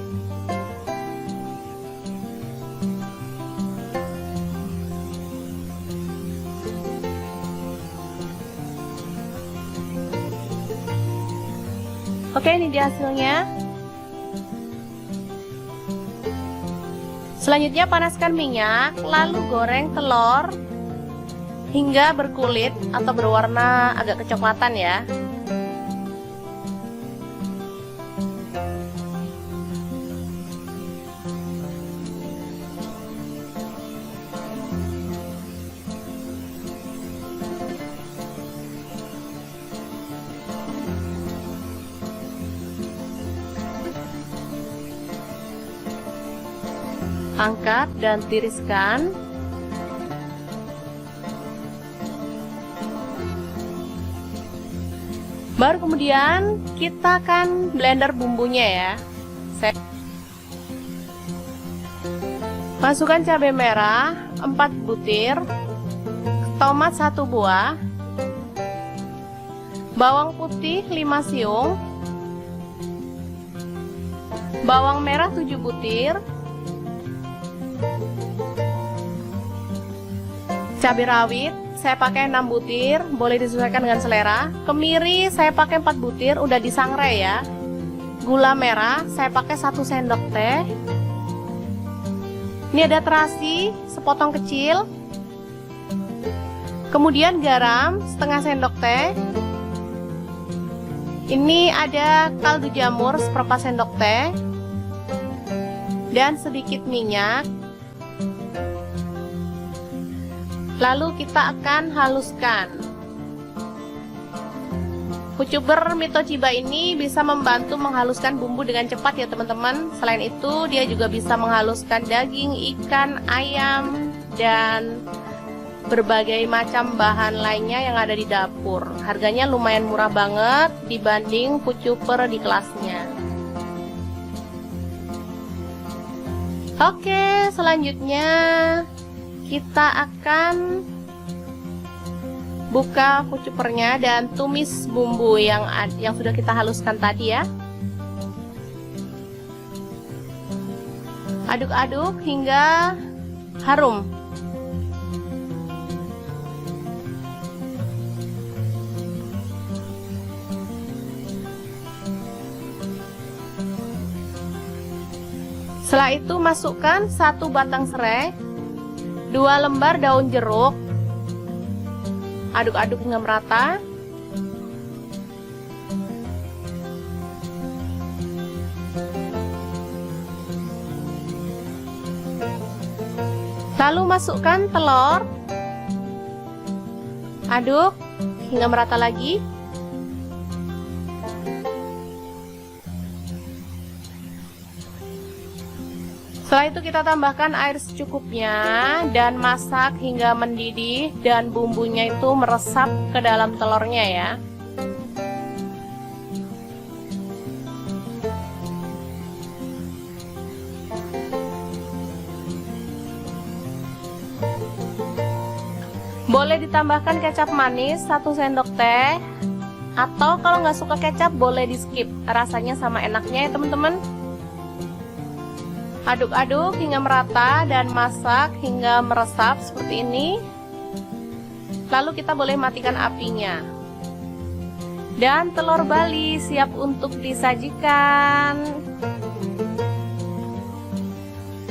Oke, ini dia hasilnya. Selanjutnya panaskan minyak, lalu goreng telur hingga berkulit atau berwarna agak kecoklatan ya. Angkat dan tiriskan. Baru kemudian kita akan blender bumbunya ya. Masukkan cabai merah 4 butir, tomat 1 buah, bawang putih 5 siung, bawang merah 7 butir, cabai rawit saya pakai 6 butir, boleh disesuaikan dengan selera. Kemiri saya pakai 4 butir, udah disangrai ya. Gula merah saya pakai 1 sendok teh. Ini ada terasi sepotong kecil. Kemudian garam setengah sendok teh. Ini ada kaldu jamur seperempat sendok teh. Dan sedikit minyak. Lalu kita akan haluskan. Pucuber Mitochiba ini bisa membantu menghaluskan bumbu dengan cepat ya teman-teman. Selain itu dia juga bisa menghaluskan daging, ikan, ayam, dan berbagai macam bahan lainnya yang ada di dapur. Harganya lumayan murah banget dibanding pucuber di kelasnya. Oke, selanjutnya kita akan buka pucupernya dan tumis bumbu yang sudah kita haluskan tadi ya. Aduk-aduk hingga harum. Setelah itu masukkan 1 batang serai, 2 lembar daun jeruk, aduk-aduk hingga merata. Lalu masukkan telur, aduk hingga merata lagi. Setelah itu kita tambahkan air secukupnya dan masak hingga mendidih dan bumbunya itu meresap ke dalam telurnya ya. Boleh ditambahkan kecap manis 1 sendok teh, atau kalau nggak suka kecap boleh di skip, rasanya sama enaknya ya teman-teman. Aduk-aduk hingga merata dan masak hingga meresap seperti ini. Lalu kita boleh matikan apinya. Dan telur Bali siap untuk disajikan.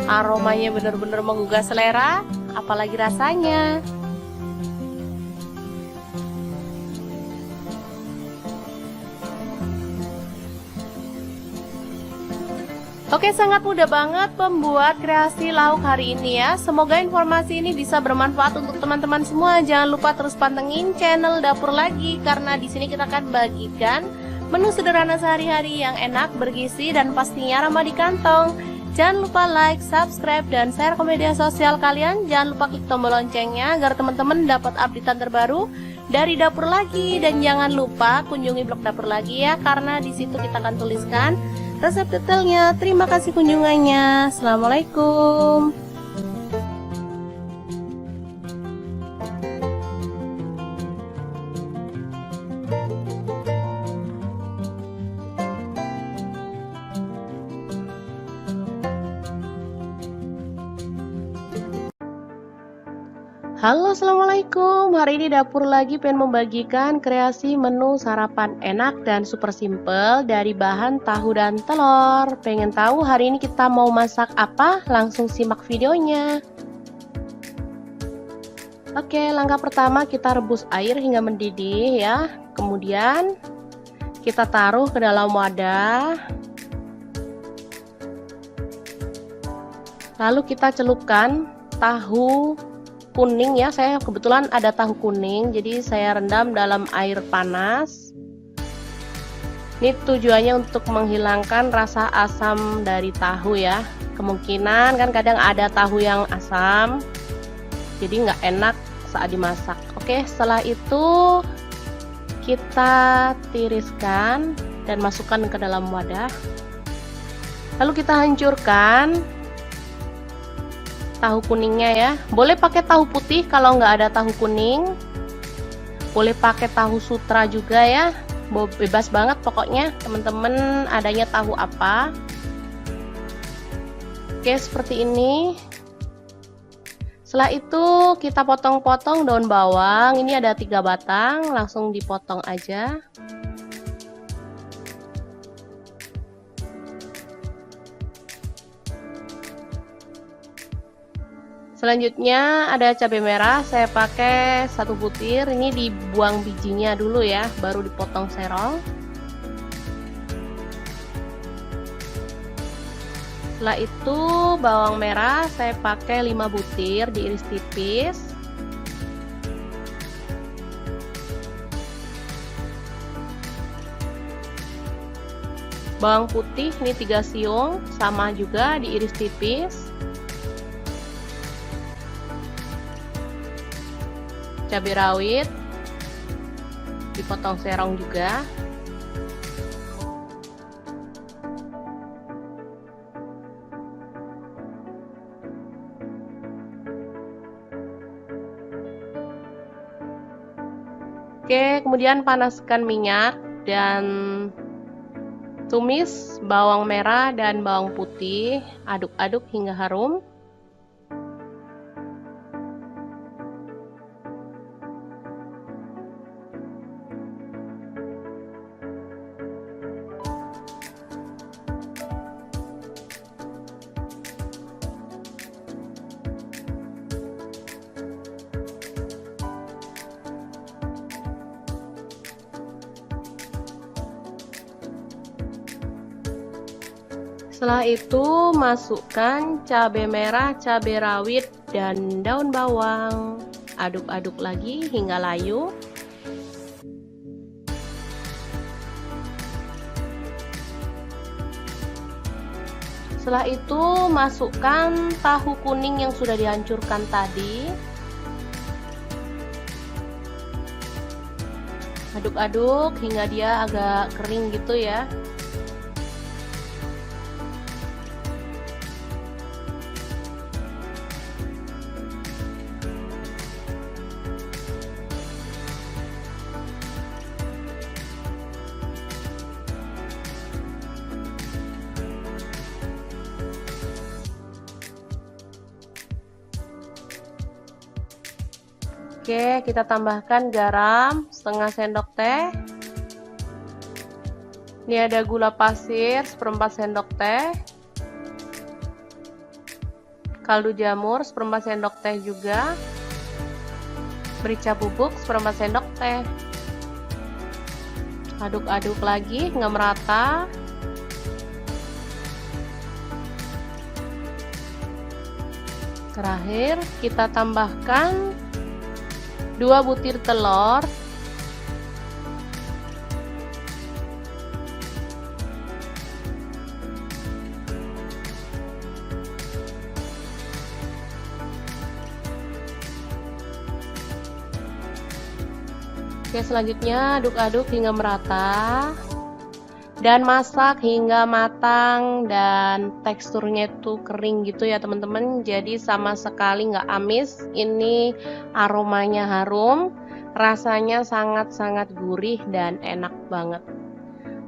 Aromanya benar-benar menggugah selera, apalagi rasanya. Oke, sangat mudah banget membuat kreasi lauk hari ini ya. Semoga informasi ini bisa bermanfaat untuk teman-teman semua. Jangan lupa terus pantengin channel Dapur Lagi, karena di sini kita akan bagikan menu sederhana sehari-hari yang enak, bergizi, dan pastinya ramah di kantong. Jangan lupa like, subscribe, dan share ke media sosial kalian. Jangan lupa klik tombol loncengnya agar teman-teman dapat updatean terbaru dari Dapur Lagi. Dan jangan lupa kunjungi blog Dapur Lagi ya, karena di situ kita akan tuliskan resep detailnya. Terima kasih kunjungannya. Assalamualaikum. Halo, assalamualaikum. Hari ini dapur lagi pengen membagikan kreasi menu sarapan enak dan super simple dari bahan tahu dan telur. Pengen tahu hari ini kita mau masak apa? Langsung simak videonya. Oke, langkah pertama kita rebus air hingga mendidih ya. Kemudian kita taruh ke dalam wadah. Lalu kita celupkan tahu kuning ya, saya kebetulan ada tahu kuning, jadi saya rendam dalam air panas. Ini tujuannya untuk menghilangkan rasa asam dari tahu ya. Kemungkinan kan kadang ada tahu yang asam, jadi nggak enak saat dimasak. Oke, setelah itu kita tiriskan dan masukkan ke dalam wadah. Lalu kita hancurkan tahu kuningnya ya. Boleh pakai tahu putih kalau nggak ada tahu kuning. Boleh pakai tahu sutra juga ya. Bebas banget pokoknya teman-teman adanya tahu apa. Oke, seperti ini. Setelah itu kita potong-potong daun bawang. Ini ada 3 batang, langsung dipotong aja. Selanjutnya ada cabai merah, saya pakai 1 butir. Ini dibuang bijinya dulu ya, baru dipotong serong. Setelah itu bawang merah saya pakai 5 butir, diiris tipis. Bawang putih ini 3 siung, sama juga diiris tipis. Cabai rawit dipotong serong juga. Oke, kemudian panaskan minyak dan tumis bawang merah dan bawang putih, aduk-aduk hingga harum. Setelah itu masukkan cabai merah, cabai rawit, dan daun bawang. Aduk-aduk lagi hingga layu. Setelah itu masukkan tahu kuning yang sudah dihancurkan tadi. Aduk-aduk hingga dia agak kering gitu ya. Oke, kita tambahkan garam setengah sendok teh. Ini ada gula pasir 1/4 sendok teh. Kaldu jamur 1/4 sendok teh juga. Merica bubuk 1/4 sendok teh. Aduk-aduk lagi hingga merata. Terakhir kita tambahkan 2 butir telur. Oke, selanjutnya aduk-aduk hingga merata dan masak hingga matang dan teksturnya itu kering gitu ya teman-teman, jadi sama sekali nggak amis. Ini aromanya harum, rasanya sangat-sangat gurih dan enak banget.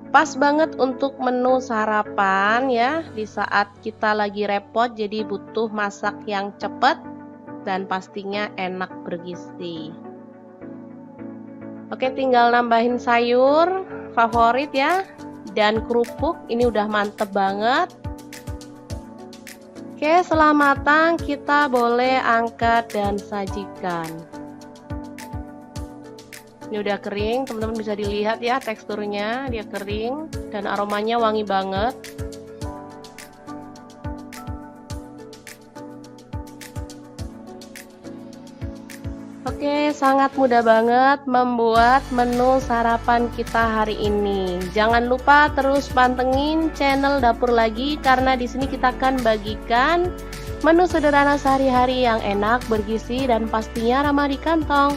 Pas banget untuk menu sarapan ya, di saat kita lagi repot jadi butuh masak yang cepet. dan pastinya enak bergizi. Oke, tinggal nambahin sayur favorit ya, dan kerupuk. Ini udah mantep banget. Oke, setelah matang kita boleh angkat dan sajikan. Ini udah kering, teman-teman bisa dilihat ya teksturnya, dia kering dan aromanya wangi banget. Oke, sangat mudah banget membuat menu sarapan kita hari ini. Jangan lupa terus pantengin channel Dapur Lagi karena di sini kita akan bagikan menu sederhana sehari-hari yang enak, bergizi dan pastinya ramah di kantong.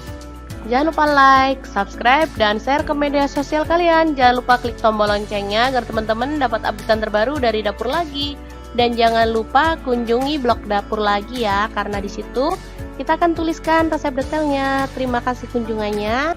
Jangan lupa like, subscribe, dan share ke media sosial kalian. Jangan lupa klik tombol loncengnya agar teman-teman dapat update terbaru dari Dapur Lagi. Dan jangan lupa kunjungi blog Dapur Lagi ya, karena di situ kita akan tuliskan resep detailnya. Terima kasih kunjungannya.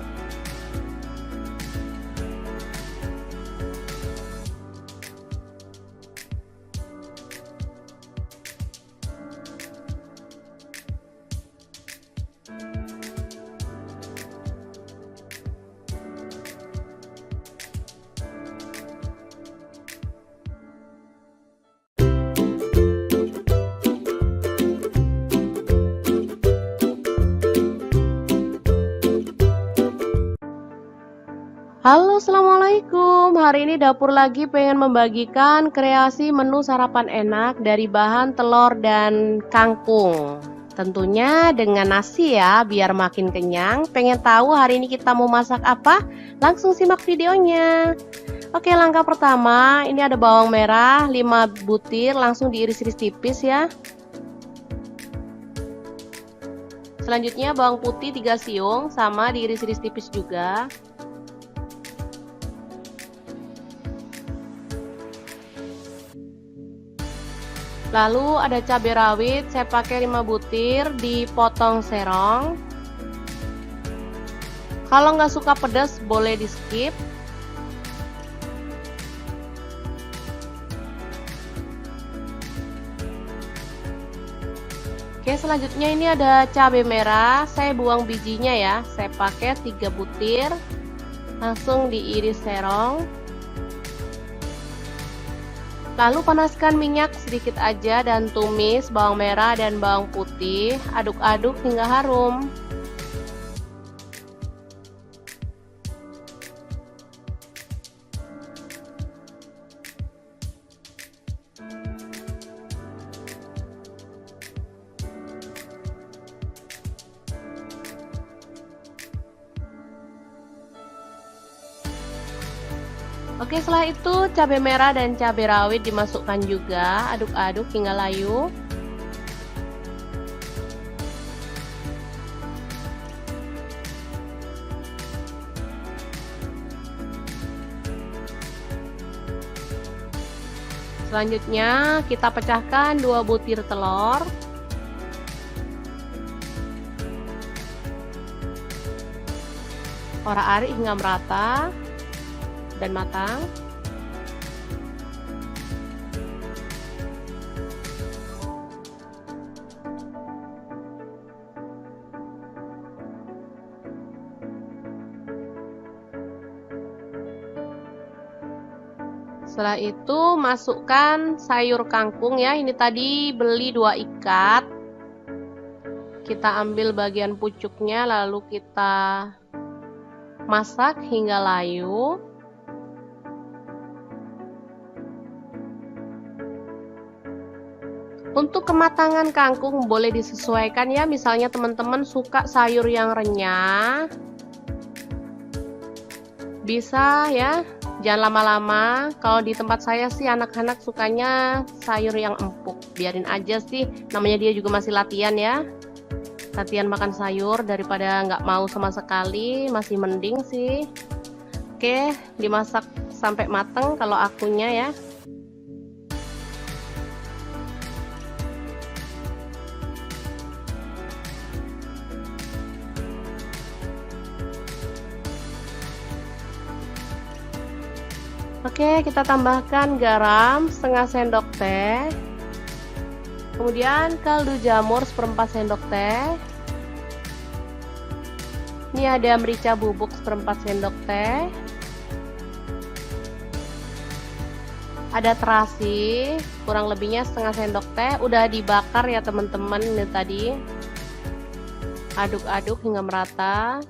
Halo, assalamualaikum. Hari ini Dapur Lagi pengen membagikan kreasi menu sarapan enak dari bahan telur dan kangkung. Tentunya dengan nasi ya, biar makin kenyang. Pengen tahu hari ini kita mau masak apa? Langsung simak videonya. Oke, langkah pertama, ini ada bawang merah 5 butir, langsung diiris-iris tipis ya. Selanjutnya bawang putih 3 siung, sama diiris-iris tipis juga. Lalu ada cabai rawit, saya pakai 5 butir, dipotong serong. Kalau nggak suka pedas boleh di skip. Oke, selanjutnya ini ada cabai merah, saya buang bijinya ya, saya pakai 3 butir, langsung diiris serong. Lalu panaskan minyak sedikit aja dan tumis bawang merah dan bawang putih, aduk-aduk hingga harum. Oke, setelah itu cabai merah dan cabai rawit dimasukkan juga, aduk-aduk hingga layu. Selanjutnya kita pecahkan 2 butir telur. Orak-arik hingga merata dan matang. Setelah itu masukkan sayur kangkung ya. Ini tadi beli 2 ikat. Kita ambil bagian pucuknya lalu kita masak hingga layu. Untuk kematangan kangkung boleh disesuaikan ya, misalnya teman-teman suka sayur yang renyah, bisa ya, jangan lama-lama. Kalau di tempat saya sih anak-anak sukanya sayur yang empuk, biarin aja sih, namanya dia juga masih latihan ya, latihan makan sayur daripada nggak mau sama sekali, masih mending sih. Oke, dimasak sampai mateng kalau akunya ya. Oke, kita tambahkan garam setengah sendok teh. Kemudian kaldu jamur seperempat sendok teh. Ini ada merica bubuk seperempat sendok teh. Ada terasi kurang lebihnya setengah sendok teh, udah dibakar ya teman-teman. Ini tadi aduk-aduk hingga merata.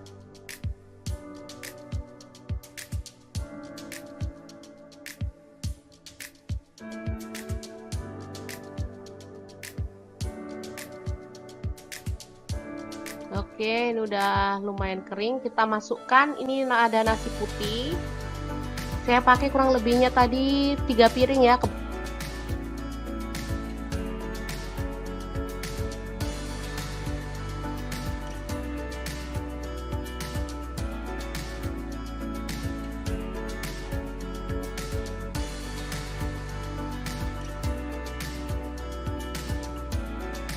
Oke, ini udah lumayan kering. Kita masukkan, ini ada nasi putih. Saya pakai kurang lebihnya tadi 3 piring ya.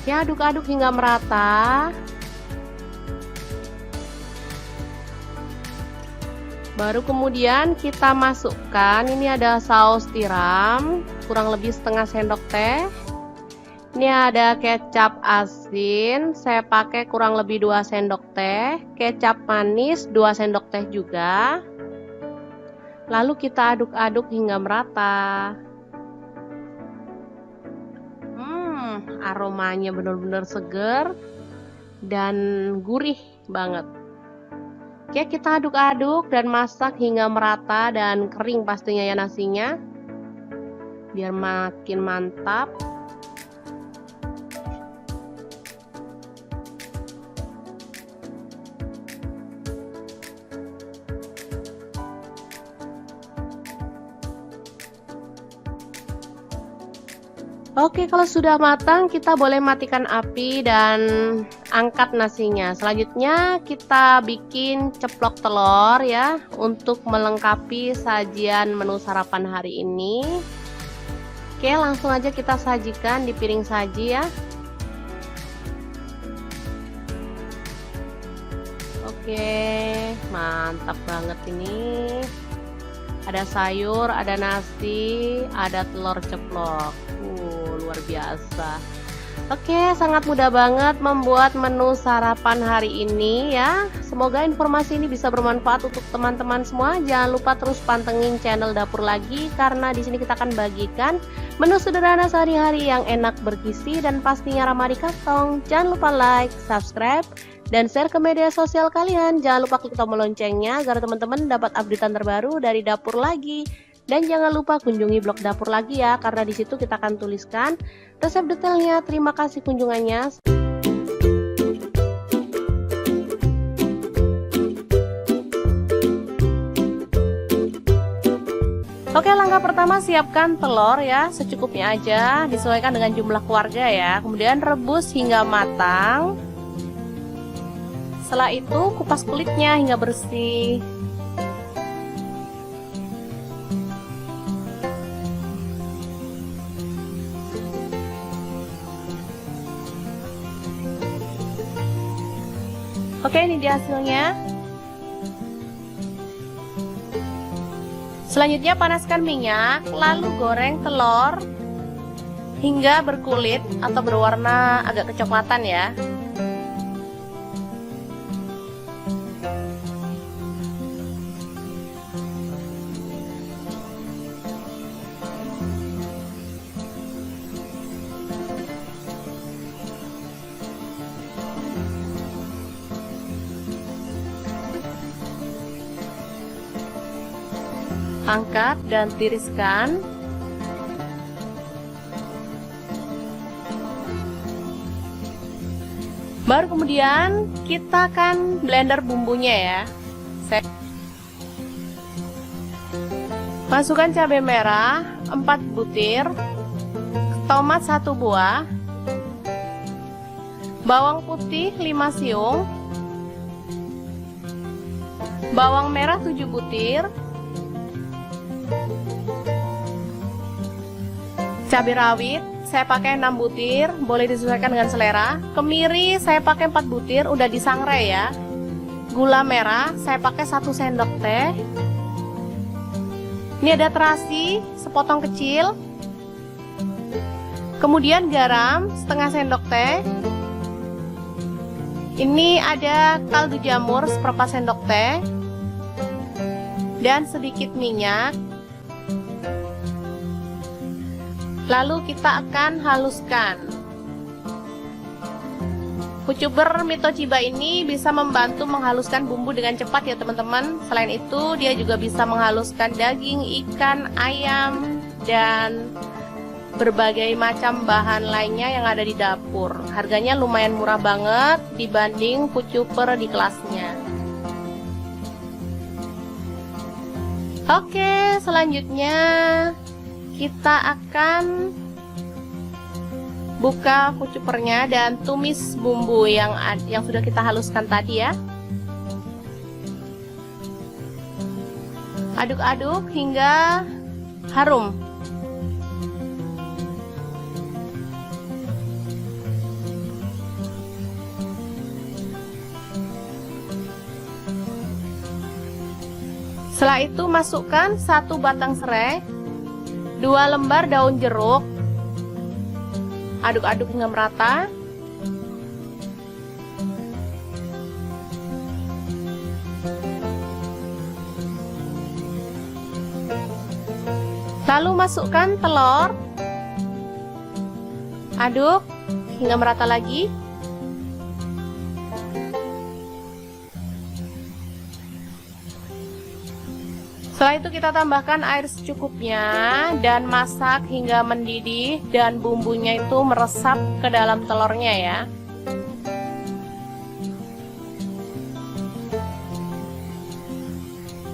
Ya, aduk-aduk hingga merata. Baru kemudian kita masukkan, ini ada saus tiram kurang lebih setengah sendok teh. Ini ada kecap asin, saya pakai kurang lebih 2 sendok teh. Kecap manis 2 sendok teh juga. Lalu kita aduk-aduk hingga merata. Aromanya benar-benar seger dan gurih banget. Oke, kita aduk-aduk dan masak hingga merata dan kering pastinya ya nasinya, biar makin mantap. Oke, kalau sudah matang kita boleh matikan api dan angkat nasinya. Selanjutnya kita bikin ceplok telur ya, untuk melengkapi sajian menu sarapan hari ini. Oke, langsung aja kita sajikan di piring saji ya. Oke, mantap banget ini. Ada sayur, ada nasi, ada telur ceplok. Luar biasa. Oke, sangat mudah banget membuat menu sarapan hari ini ya. Semoga informasi ini bisa bermanfaat untuk teman-teman semua. Jangan lupa terus pantengin channel Dapur Lagi, karena di sini kita akan bagikan menu sederhana sehari-hari yang enak, bergizi, dan pastinya ramah di kantong. Jangan lupa like, subscribe, dan share ke media sosial kalian. Jangan lupa klik tombol loncengnya agar teman-teman dapat updatean terbaru dari Dapur Lagi. Dan jangan lupa kunjungi blog Dapur Lagi ya, karena di situ kita akan tuliskan resep detailnya. Terima kasih kunjungannya. Oke, langkah pertama siapkan telur ya, secukupnya aja, disesuaikan dengan jumlah keluarga ya. Kemudian rebus hingga matang. Setelah itu kupas kulitnya hingga bersih. Oke, ini dia hasilnya. Selanjutnya panaskan minyak, lalu goreng telur hingga berkulit atau berwarna agak kecoklatan ya. Angkat dan tiriskan. Baru kemudian kita akan blender bumbunya ya. Masukkan cabai merah 4 butir, tomat 1 buah, bawang putih 5 siung, bawang merah 7 butir, cabai rawit saya pakai 6 butir, boleh disesuaikan dengan selera. Kemiri saya pakai 4 butir, udah disangrai ya. Gula merah saya pakai 1 sendok teh. Ini ada terasi sepotong kecil, Kemudian garam setengah sendok teh. Ini ada kaldu jamur seperempat sendok teh dan sedikit minyak. Lalu kita akan haluskan. Pucukber Mito Chiba ini bisa membantu menghaluskan bumbu dengan cepat ya teman-teman. Selain itu dia juga bisa menghaluskan daging, ikan, ayam, dan berbagai macam bahan lainnya yang ada di dapur. Harganya lumayan murah banget dibanding pucukber di kelasnya. Oke, selanjutnya kita akan buka pucukbernya dan tumis bumbu yang sudah kita haluskan tadi ya. Aduk-aduk hingga harum. Setelah itu masukkan 1 batang serai, 2 lembar daun jeruk. Aduk-aduk hingga merata. Lalu masukkan telur. Aduk hingga merata lagi. Setelah itu kita tambahkan air secukupnya dan masak hingga mendidih dan bumbunya itu meresap ke dalam telurnya ya.